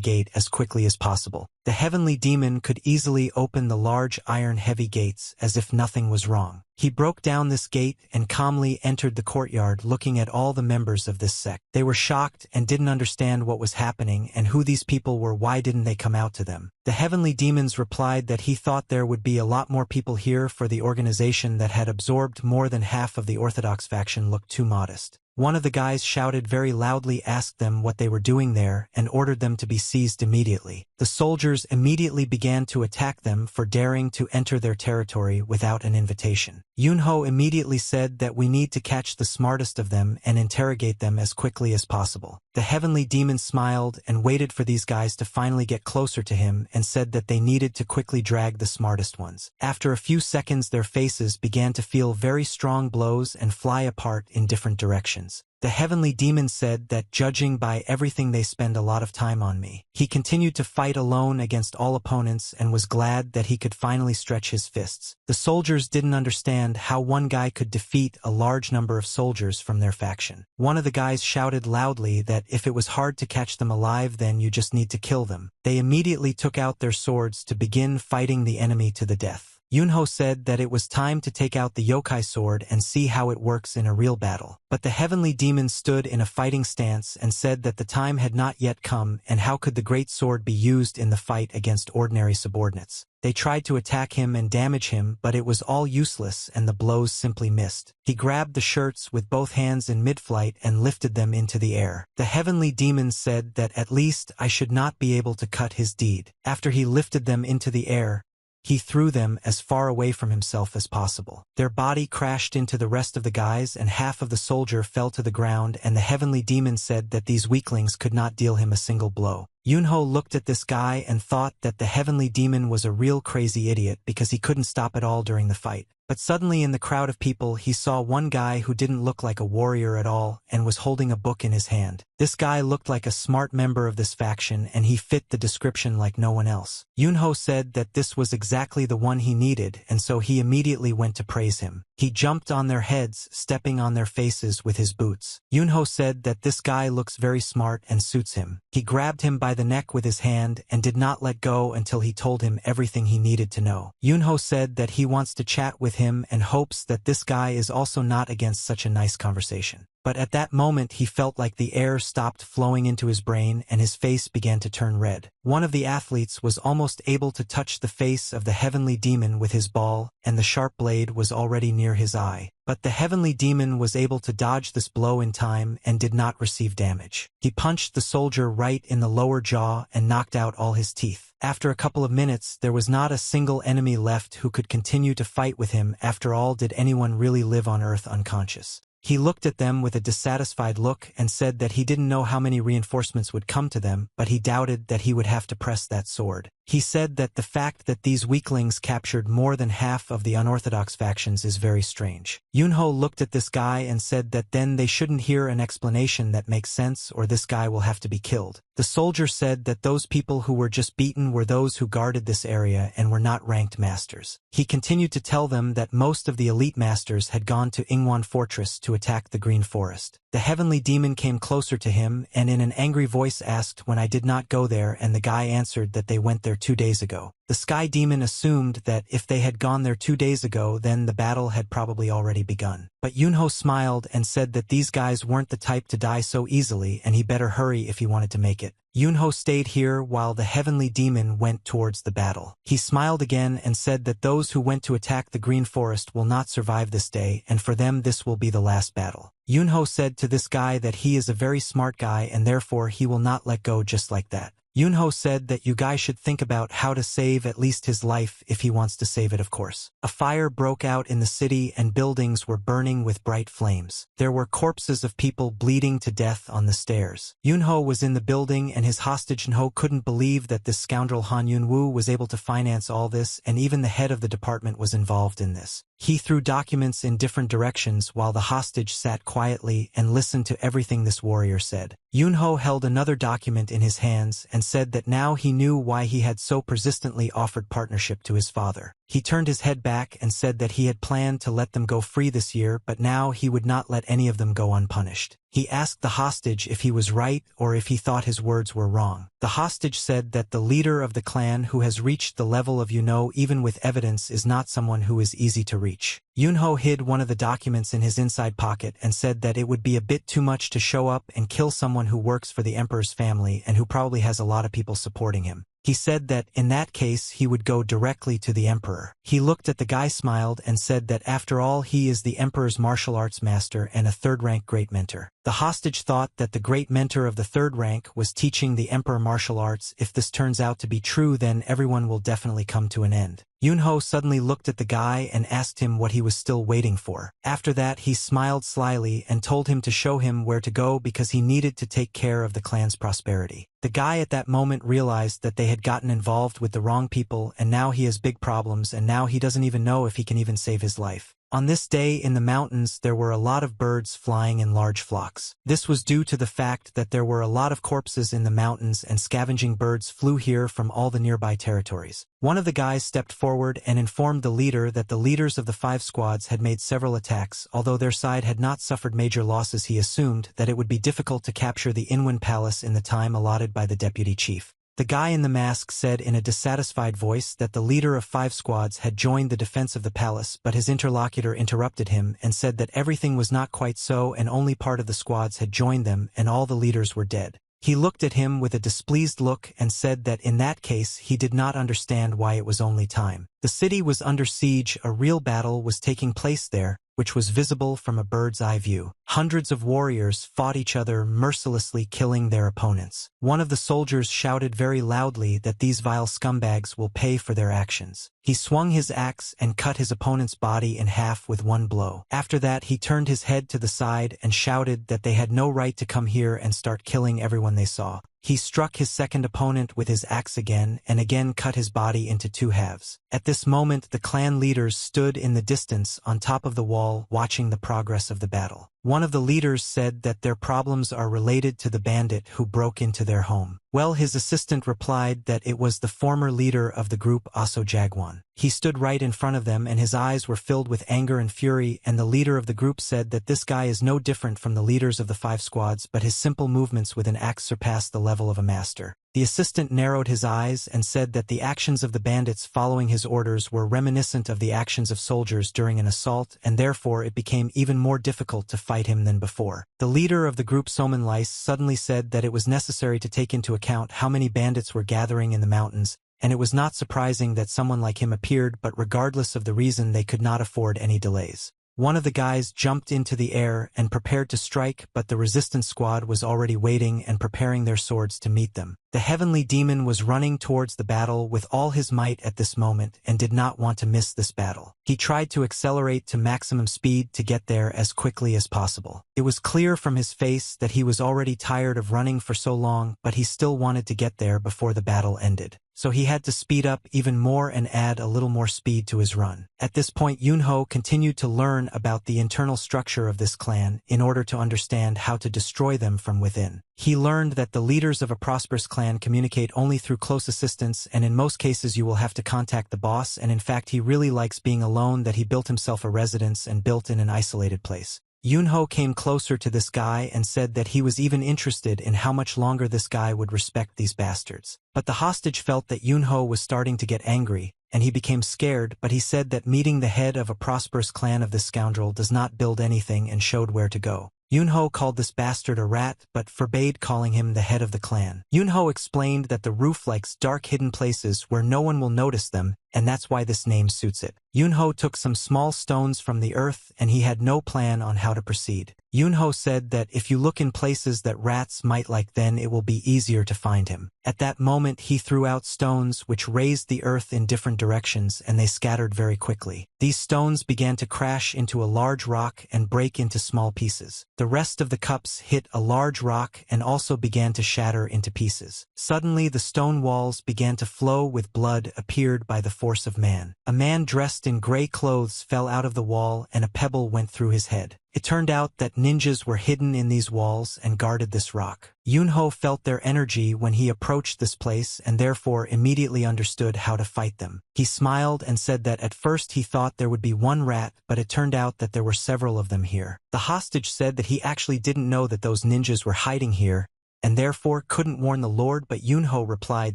gate as quickly as possible. The heavenly demon could easily open the large iron heavy gates as if nothing was wrong. He broke down this gate and calmly entered the courtyard, looking at all the members of this sect. They were shocked and didn't understand what was happening and who these people were. Why didn't they come out to them? The heavenly demons replied that he thought there would be a lot more people here, for the organization that had absorbed more than half of the Orthodox faction looked too modest. One of the guys shouted very loudly, asked them what they were doing there, and ordered them to be seized immediately. The soldiers immediately began to attack them for daring to enter their territory without an invitation. Yunho immediately said that we need to catch the smartest of them and interrogate them as quickly as possible. The heavenly demon smiled and waited for these guys to finally get closer to him and said that they needed to quickly drag the smartest ones. After a few seconds their faces began to feel very strong blows and fly apart in different directions. The heavenly demon said that judging by everything they spend a lot of time on me. He continued to fight alone against all opponents and was glad that he could finally stretch his fists. The soldiers didn't understand how one guy could defeat a large number of soldiers from their faction. One of the guys shouted loudly that if it was hard to catch them alive, then you just need to kill them. They immediately took out their swords to begin fighting the enemy to the death. Yunho said that it was time to take out the yokai sword and see how it works in a real battle. But the heavenly demon stood in a fighting stance and said that the time had not yet come, and how could the great sword be used in the fight against ordinary subordinates. They tried to attack him and damage him, but it was all useless and the blows simply missed. He grabbed the shirts with both hands in mid-flight and lifted them into the air. The heavenly demon said that at least I should not be able to cut his deed. After he lifted them into the air, he threw them as far away from himself as possible. Their body crashed into the rest of the guys and half of the soldier fell to the ground, and the heavenly demon said that these weaklings could not deal him a single blow. Yunho looked at this guy and thought that the heavenly demon was a real crazy idiot because he couldn't stop at all during the fight. But suddenly in the crowd of people he saw one guy who didn't look like a warrior at all and was holding a book in his hand. This guy looked like a smart member of this faction and he fit the description like no one else. Yunho said that this was exactly the one he needed, and so he immediately went to praise him. He jumped on their heads, stepping on their faces with his boots. Yunho said that this guy looks very smart and suits him. He grabbed him by the neck with his hand and did not let go until he told him everything he needed to know. Yunho said that he wants to chat with him and hopes that this guy is also not against such a nice conversation. But at that moment he felt like the air stopped flowing into his brain and his face began to turn red. One of the athletes was almost able to touch the face of the heavenly demon with his ball, and the sharp blade was already near his eye. But the heavenly demon was able to dodge this blow in time and did not receive damage. He punched the soldier right in the lower jaw and knocked out all his teeth. After a couple of minutes, there was not a single enemy left who could continue to fight with him. After all, did anyone really live on Earth unconscious? He looked at them with a dissatisfied look and said that he didn't know how many reinforcements would come to them, but he doubted that he would have to press that sword. He said that the fact that these weaklings captured more than half of the unorthodox factions is very strange. Yunho looked at this guy and said that then they shouldn't hear an explanation that makes sense or this guy will have to be killed. The soldier said that those people who were just beaten were those who guarded this area and were not ranked masters. He continued to tell them that most of the elite masters had gone to Ingwan Fortress to attack the Green Forest. The heavenly demon came closer to him and in an angry voice asked when I did not go there, and the guy answered that they went there 2 days ago. The sky demon assumed that if they had gone there 2 days ago then the battle had probably already begun. But Yunho smiled and said that these guys weren't the type to die so easily and he better hurry if he wanted to make it. Yunho stayed here while the heavenly demon went towards the battle. He smiled again and said that those who went to attack the Green Forest will not survive this day and for them this will be the last battle. Yunho said to this guy that he is a very smart guy and therefore he will not let go just like that. Yunho said that Yukai should think about how to save at least his life if he wants to save it, of course. A fire broke out in the city and buildings were burning with bright flames. There were corpses of people bleeding to death on the stairs. Yunho was in the building and his hostage Yunho couldn't believe that this scoundrel Han Yunwoo was able to finance all this, and even the head of the department was involved in this. He threw documents in different directions while the hostage sat quietly and listened to everything this warrior said. Yunho held another document in his hands and said that now he knew why he had so persistently offered partnership to his father. He turned his head back and said that he had planned to let them go free this year, but now he would not let any of them go unpunished. He asked the hostage if he was right or if he thought his words were wrong. The hostage said that the leader of the clan who has reached the level of Yunho even with evidence is not someone who is easy to reach. Yunho hid one of the documents in his inside pocket and said that it would be a bit too much to show up and kill someone who works for the emperor's family and who probably has a lot of people supporting him. He said that in that case he would go directly to the emperor. He looked at the guy, smiled, and said that after all he is the emperor's martial arts master and a third-rank great mentor. The hostage thought that the great mentor of the third rank was teaching the emperor martial arts. If this turns out to be true then everyone will definitely come to an end. Yunho suddenly looked at the guy and asked him what he was still waiting for. After that he smiled slyly and told him to show him where to go because he needed to take care of the clan's prosperity. The guy at that moment realized that they had gotten involved with the wrong people and now he has big problems and now he doesn't even know if he can even save his life. On this day in the mountains there were a lot of birds flying in large flocks. This was due to the fact that there were a lot of corpses in the mountains and scavenging birds flew here from all the nearby territories. One of the guys stepped forward and informed the leader that the leaders of the 5 squads had made several attacks. Although their side had not suffered major losses, he assumed that it would be difficult to capture the Inwan Palace in the time allotted by the deputy chief. The guy in the mask said in a dissatisfied voice that the leader of 5 squads had joined the defense of the palace, but his interlocutor interrupted him and said that everything was not quite so and only part of the squads had joined them and all the leaders were dead. He looked at him with a displeased look and said that in that case he did not understand why it was only time. The city was under siege, a real battle was taking place there, which was visible from a bird's eye view. Hundreds of warriors fought each other, mercilessly killing their opponents. One of the soldiers shouted very loudly that these vile scumbags will pay for their actions. He swung his axe and cut his opponent's body in half with one blow. After that he turned his head to the side and shouted that they had no right to come here and start killing everyone they saw. He struck his second opponent with his axe again and again cut his body into 2 halves. At this moment the clan leaders stood in the distance on top of the wall watching the progress of the battle. One of the leaders said that their problems are related to the bandit who broke into their home. Well, his assistant replied that it was the former leader of the group, Aso Jagwan. He stood right in front of them and his eyes were filled with anger and fury, and the leader of the group said that this guy is no different from the leaders of the 5 squads, but his simple movements with an axe surpass the level of a master. The assistant narrowed his eyes and said that the actions of the bandits following his orders were reminiscent of the actions of soldiers during an assault, and therefore it became even more difficult to fight him than before. The leader of the group, Somi, suddenly said that it was necessary to take into account how many bandits were gathering in the mountains, and it was not surprising that someone like him appeared, but regardless of the reason they could not afford any delays. One of the guys jumped into the air and prepared to strike, but the resistance squad was already waiting and preparing their swords to meet them. The heavenly demon was running towards the battle with all his might at this moment and did not want to miss this battle. He tried to accelerate to maximum speed to get there as quickly as possible. It was clear from his face that he was already tired of running for so long, but he still wanted to get there before the battle ended. so he had to speed up even more and add a little more speed to his run. At this point, Yunho continued to learn about the internal structure of this clan in order to understand how to destroy them from within. He learned that the leaders of a prosperous clan communicate only through close assistance, and in most cases you will have to contact the boss, and in fact he really likes being alone, that he built himself a residence and built in an isolated place. Yunho came closer to this guy and said that he was even interested in how much longer this guy would respect these bastards. But the hostage felt that Yunho was starting to get angry, and he became scared, but he said that meeting the head of a prosperous clan of this scoundrel does not build anything, and showed where to go. Yunho called this bastard a rat, but forbade calling him the head of the clan. Yunho explained that the roof likes dark hidden places where no one will notice them, and that's why this name suits it. Yunho took some small stones from the earth, and he had no plan on how to proceed. Yunho said that if you look in places that rats might like, then it will be easier to find him. At that moment he threw out stones which raised the earth in different directions, and they scattered very quickly. These stones began to crash into a large rock and break into small pieces. The rest of the cups hit a large rock and also began to shatter into pieces. Suddenly the stone walls began to flow with blood appeared by the force of man. A man dressed in gray clothes fell out of the wall, and a pebble went through his head. It turned out that ninjas were hidden in these walls and guarded this rock. Yunho felt their energy when he approached this place and therefore immediately understood how to fight them. He smiled and said that at first he thought there would be one rat, but it turned out that there were several of them here. The hostage said that he actually didn't know that those ninjas were hiding here, and therefore couldn't warn the Lord, but Yunho replied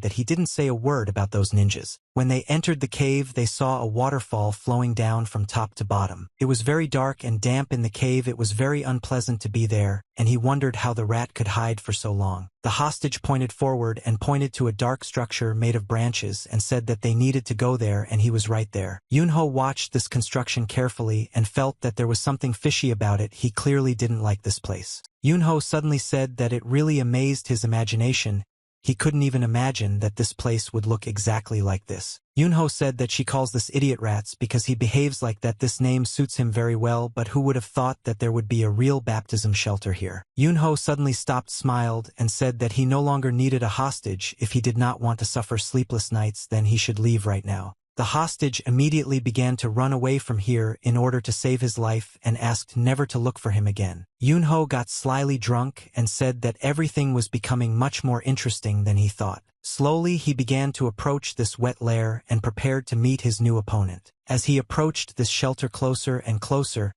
that he didn't say a word about those ninjas. When they entered the cave, they saw a waterfall flowing down from top to bottom. It was very dark and damp in the cave. It was very unpleasant to be there, and he wondered how the rat could hide for so long. The hostage pointed forward and pointed to a dark structure made of branches and said that they needed to go there, and he was right there. Yunho watched this construction carefully and felt that there was something fishy about it. He clearly didn't like this place. Yunho suddenly said that it really amazed his imagination. He couldn't even imagine that this place would look exactly like this. Yunho said that she calls this idiot rats because he behaves like that. This name suits him very well, but who would have thought that there would be a real baptism shelter here? Yunho suddenly stopped, smiled, and said that he no longer needed a hostage. If he did not want to suffer sleepless nights, then he should leave right now. The hostage immediately began to run away from here in order to save his life and asked never to look for him again. Yunho got slyly drunk and said that everything was becoming much more interesting than he thought. Slowly he began to approach this wet lair and prepared to meet his new opponent. As he approached this shelter closer and closer,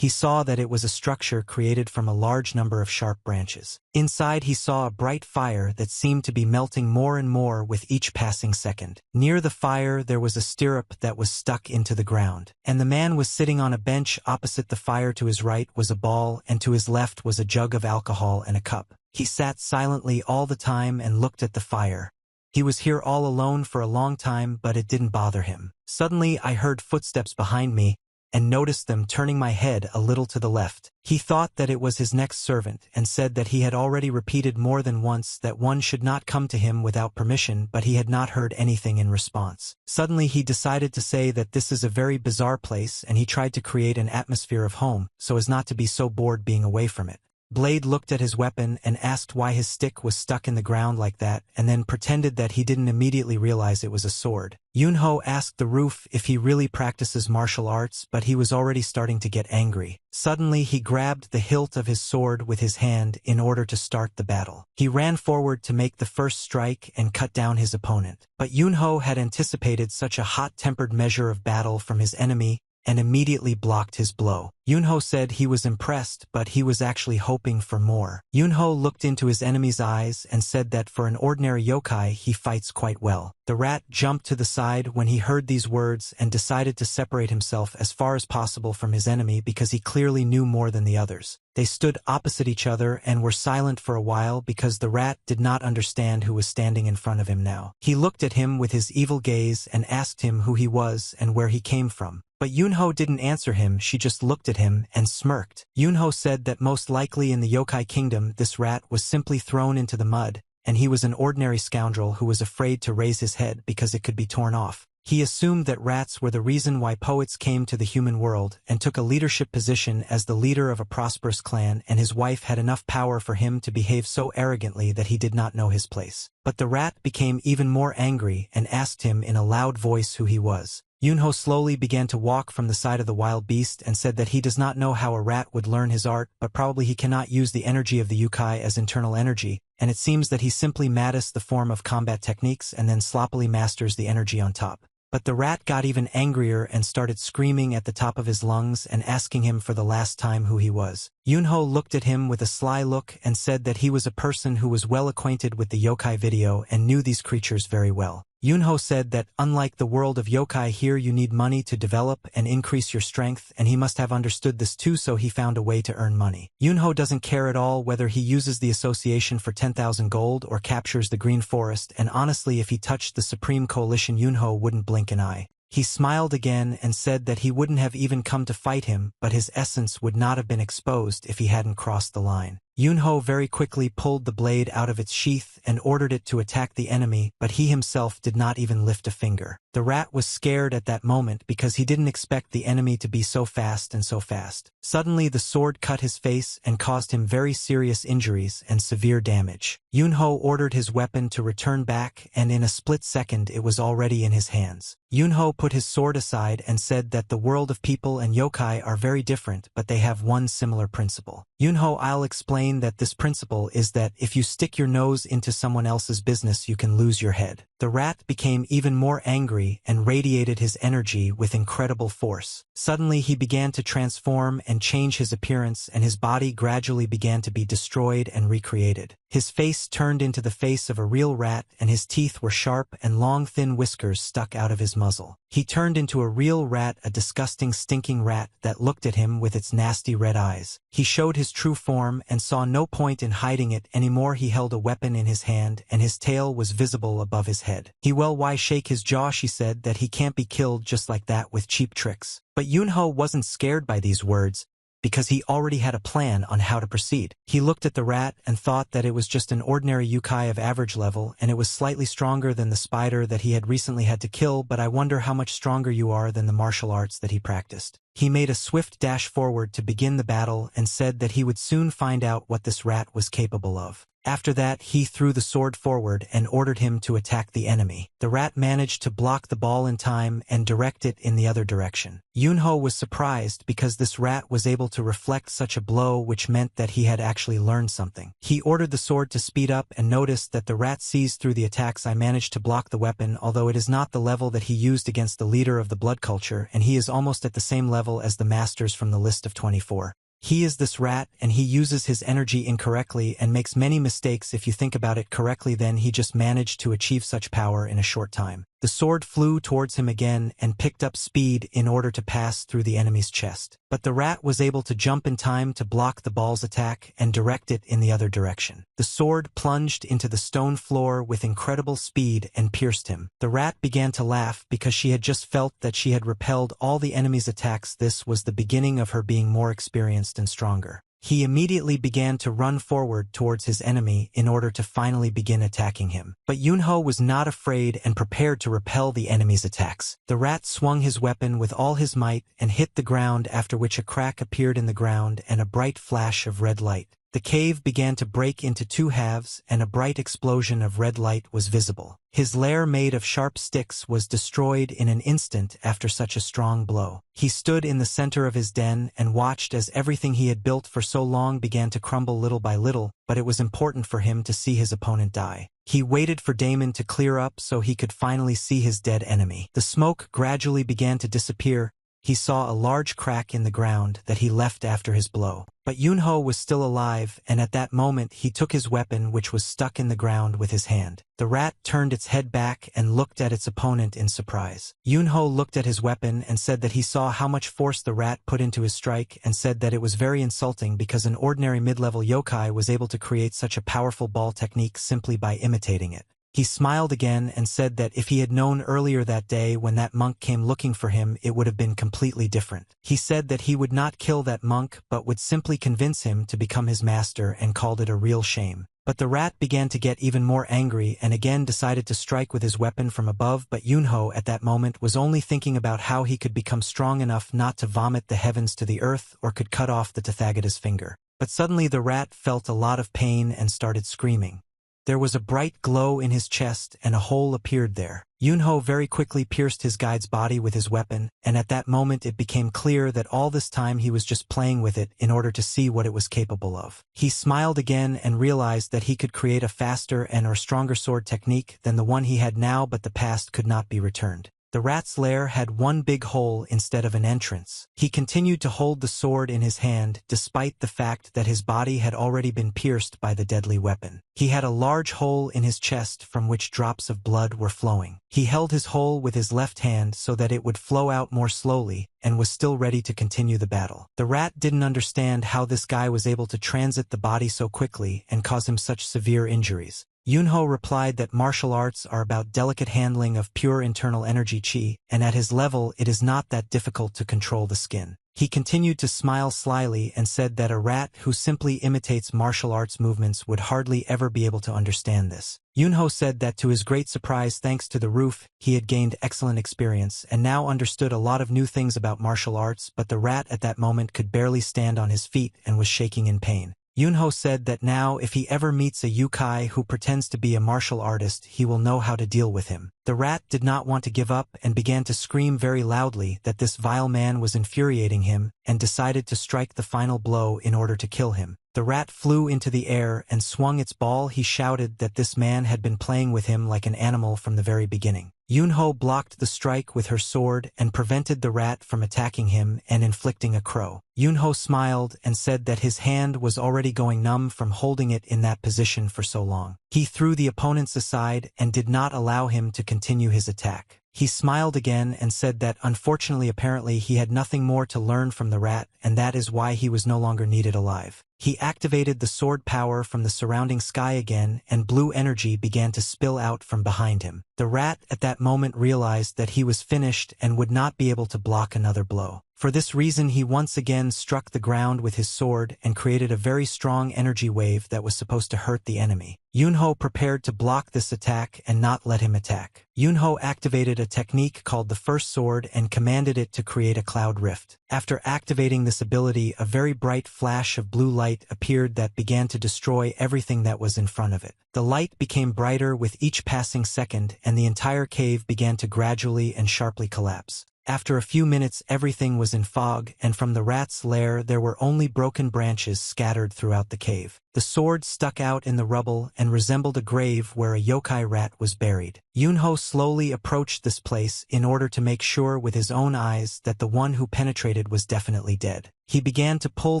he saw that it was a structure created from a large number of sharp branches. Inside he saw a bright fire that seemed to be melting more and more with each passing second. Near the fire there was a stirrup that was stuck into the ground, and the man was sitting on a bench opposite the fire. To his right was a ball, and to his left was a jug of alcohol and a cup. He sat silently all the time and looked at the fire. He was here all alone for a long time, but it didn't bother him. Suddenly I heard footsteps behind me, and noticed them turning my head a little to the left. He thought that it was his next servant and said that he had already repeated more than once that one should not come to him without permission, but he had not heard anything in response. Suddenly he decided to say that this is a very bizarre place, and he tried to create an atmosphere of home so as not to be so bored being away from it. Blade looked at his weapon and asked why his stick was stuck in the ground like that, and then pretended that he didn't immediately realize it was a sword. Yunho asked the roof if he really practices martial arts, but he was already starting to get angry. Suddenly he grabbed the hilt of his sword with his hand in order to start the battle. He ran forward to make the first strike and cut down his opponent. But Yunho had anticipated such a hot-tempered measure of battle from his enemy and immediately blocked his blow. Yunho said he was impressed, but he was actually hoping for more. Yunho looked into his enemy's eyes and said that for an ordinary yokai he fights quite well. The rat jumped to the side when he heard these words and decided to separate himself as far as possible from his enemy because he clearly knew more than the others. They stood opposite each other and were silent for a while because the rat did not understand who was standing in front of him now. He looked at him with his evil gaze and asked him who he was and where he came from. But Yunho didn't answer him, she just looked at him and smirked. Yunho said that most likely in the yokai kingdom this rat was simply thrown into the mud, and he was an ordinary scoundrel who was afraid to raise his head because it could be torn off. He assumed that rats were the reason why poets came to the human world and took a leadership position as the leader of a prosperous clan, and his wife had enough power for him to behave so arrogantly that he did not know his place. But the rat became even more angry and asked him in a loud voice who he was. Yunho slowly began to walk from the side of the wild beast and said that he does not know how a rat would learn his art, but probably he cannot use the energy of the Yukai as internal energy, and it seems that he simply matters the form of combat techniques and then sloppily masters the energy on top. But the rat got even angrier and started screaming at the top of his lungs and asking him for the last time who he was. Yunho looked at him with a sly look and said that he was a person who was well acquainted with the yokai video and knew these creatures very well. Yunho said that unlike the world of yokai, here you need money to develop and increase your strength, and he must have understood this too, so he found a way to earn money. Yunho doesn't care at all whether he uses the association for 10,000 gold or captures the green forest, and honestly if he touched the Supreme Coalition, Yunho wouldn't blink an eye. He smiled again and said that he wouldn't have even come to fight him, but his essence would not have been exposed if he hadn't crossed the line. Yunho very quickly pulled the blade out of its sheath and ordered it to attack the enemy, but he himself did not even lift a finger. The rat was scared at that moment because he didn't expect the enemy to be so fast and so fast. Suddenly the sword cut his face and caused him very serious injuries and severe damage. Yunho ordered his weapon to return back, and in a split second it was already in his hands. Yunho put his sword aside and said that the world of people and yokai are very different, but they have one similar principle. Yunho, I'll explain that this principle is that if you stick your nose into someone else's business, you can lose your head. The rat became even more angry and radiated his energy with incredible force. Suddenly he began to transform and change his appearance, and his body gradually began to be destroyed and recreated. His face turned into the face of a real rat, and his teeth were sharp and long thin whiskers stuck out of his muzzle. He turned into a real rat, a disgusting stinking rat that looked at him with its nasty red eyes. He showed his true form and saw no point in hiding it anymore. He held a weapon in his hand and his tail was visible above his head. Why shake his jaw? She said that he can't be killed just like that with cheap tricks. But Yunho wasn't scared by these words, because he already had a plan on how to proceed. He looked at the rat and thought that it was just an ordinary Yukai of average level, and it was slightly stronger than the spider that he had recently had to kill, but I wonder how much stronger you are than the martial arts that he practiced. He made a swift dash forward to begin the battle and said that he would soon find out what this rat was capable of. After that, he threw the sword forward and ordered him to attack the enemy. The rat managed to block the ball in time and direct it in the other direction. Yunho was surprised because this rat was able to reflect such a blow, which meant that he had actually learned something. He ordered the sword to speed up and noticed that the rat sees through the attacks. I managed to block the weapon, although it is not the level that he used against the leader of the blood culture, and he is almost at the same level as the masters from the list of 24. He is this rat, and he uses his energy incorrectly and makes many mistakes. If you think about it correctly, then he just managed to achieve such power in a short time. The sword flew towards him again and picked up speed in order to pass through the enemy's chest. But the rat was able to jump in time to block the ball's attack and direct it in the other direction. The sword plunged into the stone floor with incredible speed and pierced him. The rat began to laugh because she had just felt that she had repelled all the enemy's attacks. This was the beginning of her being more experienced and stronger. He immediately began to run forward towards his enemy in order to finally begin attacking him. But Yunho was not afraid and prepared to repel the enemy's attacks. The rat swung his weapon with all his might and hit the ground, after which a crack appeared in the ground and a bright flash of red light. The cave began to break into two halves, and a bright explosion of red light was visible. His lair, made of sharp sticks, was destroyed in an instant after such a strong blow. He stood in the center of his den and watched as everything he had built for so long began to crumble little by little, but it was important for him to see his opponent die. He waited for Damon to clear up so he could finally see his dead enemy. The smoke gradually began to disappear. He saw a large crack in the ground that he left after his blow. But Yunho was still alive, and at that moment he took his weapon, which was stuck in the ground, with his hand. The rat turned its head back and looked at its opponent in surprise. Yunho looked at his weapon and said that he saw how much force the rat put into his strike, and said that it was very insulting because an ordinary mid-level yokai was able to create such a powerful ball technique simply by imitating it. He smiled again and said that if he had known earlier that day when that monk came looking for him, it would have been completely different. He said that he would not kill that monk but would simply convince him to become his master, and called it a real shame. But the rat began to get even more angry and again decided to strike with his weapon from above, but Yunho at that moment was only thinking about how he could become strong enough not to vomit the heavens to the earth or could cut off the Tathagata's finger. But suddenly the rat felt a lot of pain and started screaming. There was a bright glow in his chest and a hole appeared there. Yunho very quickly pierced his guide's body with his weapon, and at that moment it became clear that all this time he was just playing with it in order to see what it was capable of. He smiled again and realized that he could create a faster and/or stronger sword technique than the one he had now, but the past could not be returned. The rat's lair had one big hole instead of an entrance. He continued to hold the sword in his hand despite the fact that his body had already been pierced by the deadly weapon. He had a large hole in his chest from which drops of blood were flowing. He held his hole with his left hand so that it would flow out more slowly and was still ready to continue the battle. The rat didn't understand how this guy was able to transit the body so quickly and cause him such severe injuries. Yunho replied that martial arts are about delicate handling of pure internal energy chi, and at his level it is not that difficult to control the skin. He continued to smile slyly and said that a rat who simply imitates martial arts movements would hardly ever be able to understand this. Yunho said that to his great surprise, thanks to the roof, he had gained excellent experience and now understood a lot of new things about martial arts, but the rat at that moment could barely stand on his feet and was shaking in pain. Yunho said that now if he ever meets a Yukai who pretends to be a martial artist, he will know how to deal with him. The rat did not want to give up and began to scream very loudly that this vile man was infuriating him and decided to strike the final blow in order to kill him. The rat flew into the air and swung its ball. He shouted that this man had been playing with him like an animal from the very beginning. Yunho blocked the strike with her sword and prevented the rat from attacking him and inflicting a crow. Yunho smiled and said that his hand was already going numb from holding it in that position for so long. He threw the opponents aside and did not allow him to continue his attack. He smiled again and said that unfortunately apparently he had nothing more to learn from the rat, and that is why he was no longer needed alive. He activated the sword power from the surrounding sky again, and blue energy began to spill out from behind him. The rat at that moment realized that he was finished and would not be able to block another blow. For this reason he once again struck the ground with his sword and created a very strong energy wave that was supposed to hurt the enemy. Yunho prepared to block this attack and not let him attack. Yunho activated a technique called the first sword and commanded it to create a cloud rift. After activating this ability, a very bright flash of blue light appeared that began to destroy everything that was in front of it. The light became brighter with each passing second, and the entire cave began to gradually and sharply collapse. After a few minutes everything was in fog, and from the rat's lair there were only broken branches scattered throughout the cave. The sword stuck out in the rubble and resembled a grave where a yokai rat was buried. Yunho slowly approached this place in order to make sure with his own eyes that the one who penetrated was definitely dead. He began to pull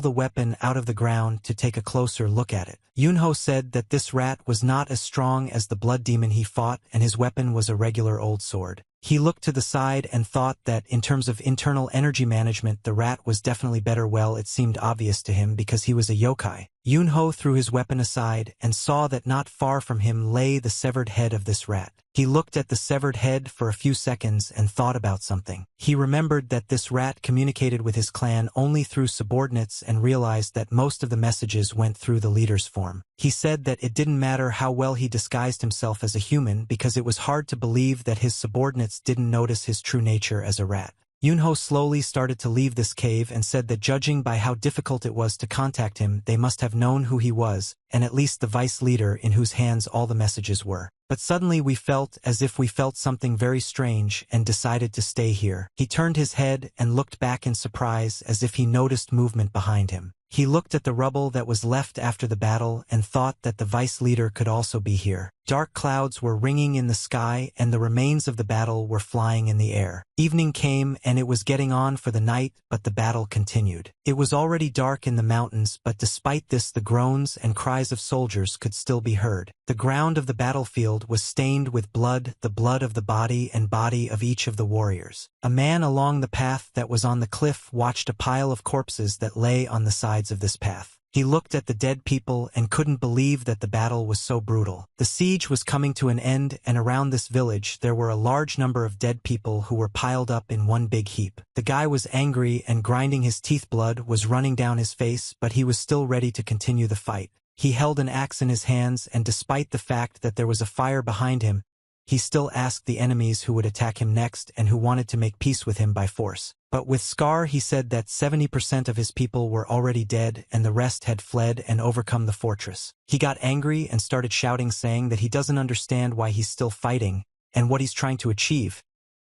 the weapon out of the ground to take a closer look at it. Yunho said that this rat was not as strong as the blood demon he fought, and his weapon was a regular old sword. He looked to the side and thought that in terms of internal energy management the rat was definitely better. Well, it seemed obvious to him because he was a yokai. Yunho threw his weapon aside and saw that not far from him lay the severed head of this rat. He looked at the severed head for a few seconds and thought about something. He remembered that this rat communicated with his clan only through subordinates and realized that most of the messages went through the leader's form. He said that it didn't matter how well he disguised himself as a human because it was hard to believe that his subordinates didn't notice his true nature as a rat. Yunho slowly started to leave this cave and said that judging by how difficult it was to contact him, they must have known who he was, and at least the vice leader in whose hands all the messages were. But suddenly we felt as if we felt something very strange and decided to stay here. He turned his head and looked back in surprise as if he noticed movement behind him. He looked at the rubble that was left after the battle and thought that the vice leader could also be here. Dark clouds were ringing in the sky and the remains of the battle were flying in the air. Evening came and it was getting on for the night, but the battle continued. It was already dark in the mountains, but despite this the groans and cries of soldiers could still be heard. The ground of the battlefield was stained with blood, the blood of the body and body of each of the warriors. A man along the path that was on the cliff watched a pile of corpses that lay on the sides of this path. He looked at the dead people and couldn't believe that the battle was so brutal. The siege was coming to an end, and around this village there were a large number of dead people who were piled up in one big heap. The guy was angry and grinding his teeth. Blood was running down his face, but he was still ready to continue the fight. He held an axe in his hands, and despite the fact that there was a fire behind him, he still asked the enemies who would attack him next and who wanted to make peace with him by force. But with Scar, he said that 70% of his people were already dead and the rest had fled and overcome the fortress. He got angry and started shouting, saying that he doesn't understand why he's still fighting and what he's trying to achieve,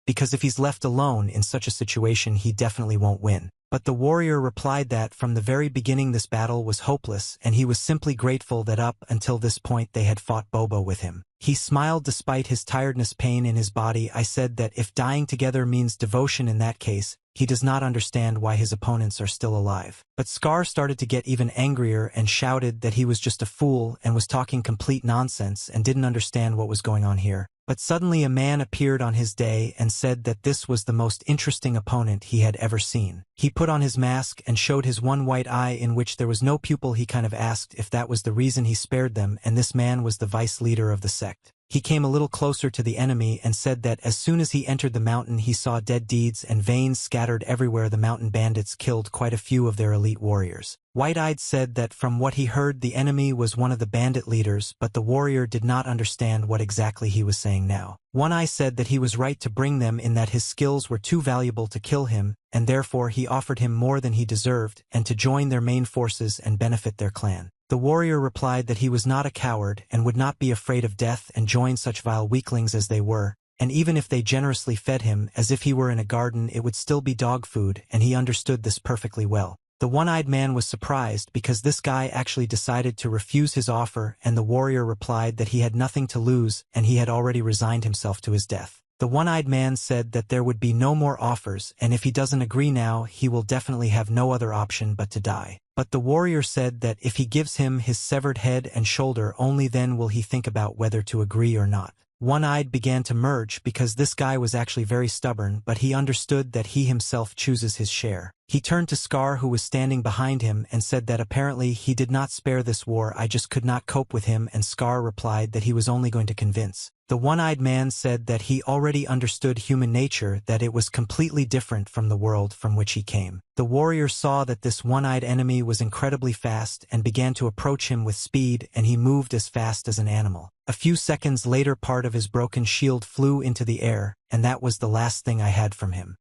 because if he's left alone in such a situation he definitely won't win. But the warrior replied that from the very beginning this battle was hopeless and he was simply grateful that up until this point they had fought Bobo with him. He smiled despite his tiredness, pain in his body. I said that if dying together means devotion in that case, he does not understand why his opponents are still alive. But Scar started to get even angrier and shouted that he was just a fool and was talking complete nonsense and didn't understand what was going on here. But suddenly a man appeared on his day and said that this was the most interesting opponent he had ever seen. He put on his mask and showed his one white eye in which there was no pupil. He kind of asked if that was the reason he spared them, and this man was the vice leader of the sect. He came a little closer to the enemy and said that as soon as he entered the mountain he saw dead deeds and veins scattered everywhere. The mountain bandits killed quite a few of their elite warriors. White-Eyed said that from what he heard the enemy was one of the bandit leaders, but the warrior did not understand what exactly he was saying now. One Eye said that he was right to bring them in that his skills were too valuable to kill him, and therefore he offered him more than he deserved and to join their main forces and benefit their clan. The warrior replied that he was not a coward and would not be afraid of death and join such vile weaklings as they were, and even if they generously fed him as if he were in a garden it would still be dog food, and he understood this perfectly well. The one-eyed man was surprised because this guy actually decided to refuse his offer, and the warrior replied that he had nothing to lose and he had already resigned himself to his death. The one-eyed man said that there would be no more offers, and if he doesn't agree now he will definitely have no other option but to die. But the warrior said that if he gives him his severed head and shoulder only then will he think about whether to agree or not. One-eyed began to merge because this guy was actually very stubborn, but he understood that he himself chooses his share. He turned to Scar, who was standing behind him, and said that apparently he did not spare this war, I just could not cope with him, and Scar replied that he was only going to convince. The one-eyed man said that he already understood human nature, that it was completely different from the world from which he came. The warrior saw that this one-eyed enemy was incredibly fast and began to approach him with speed, and he moved as fast as an animal. A few seconds later part of his broken shield flew into the air, and that was the last thing I had from him.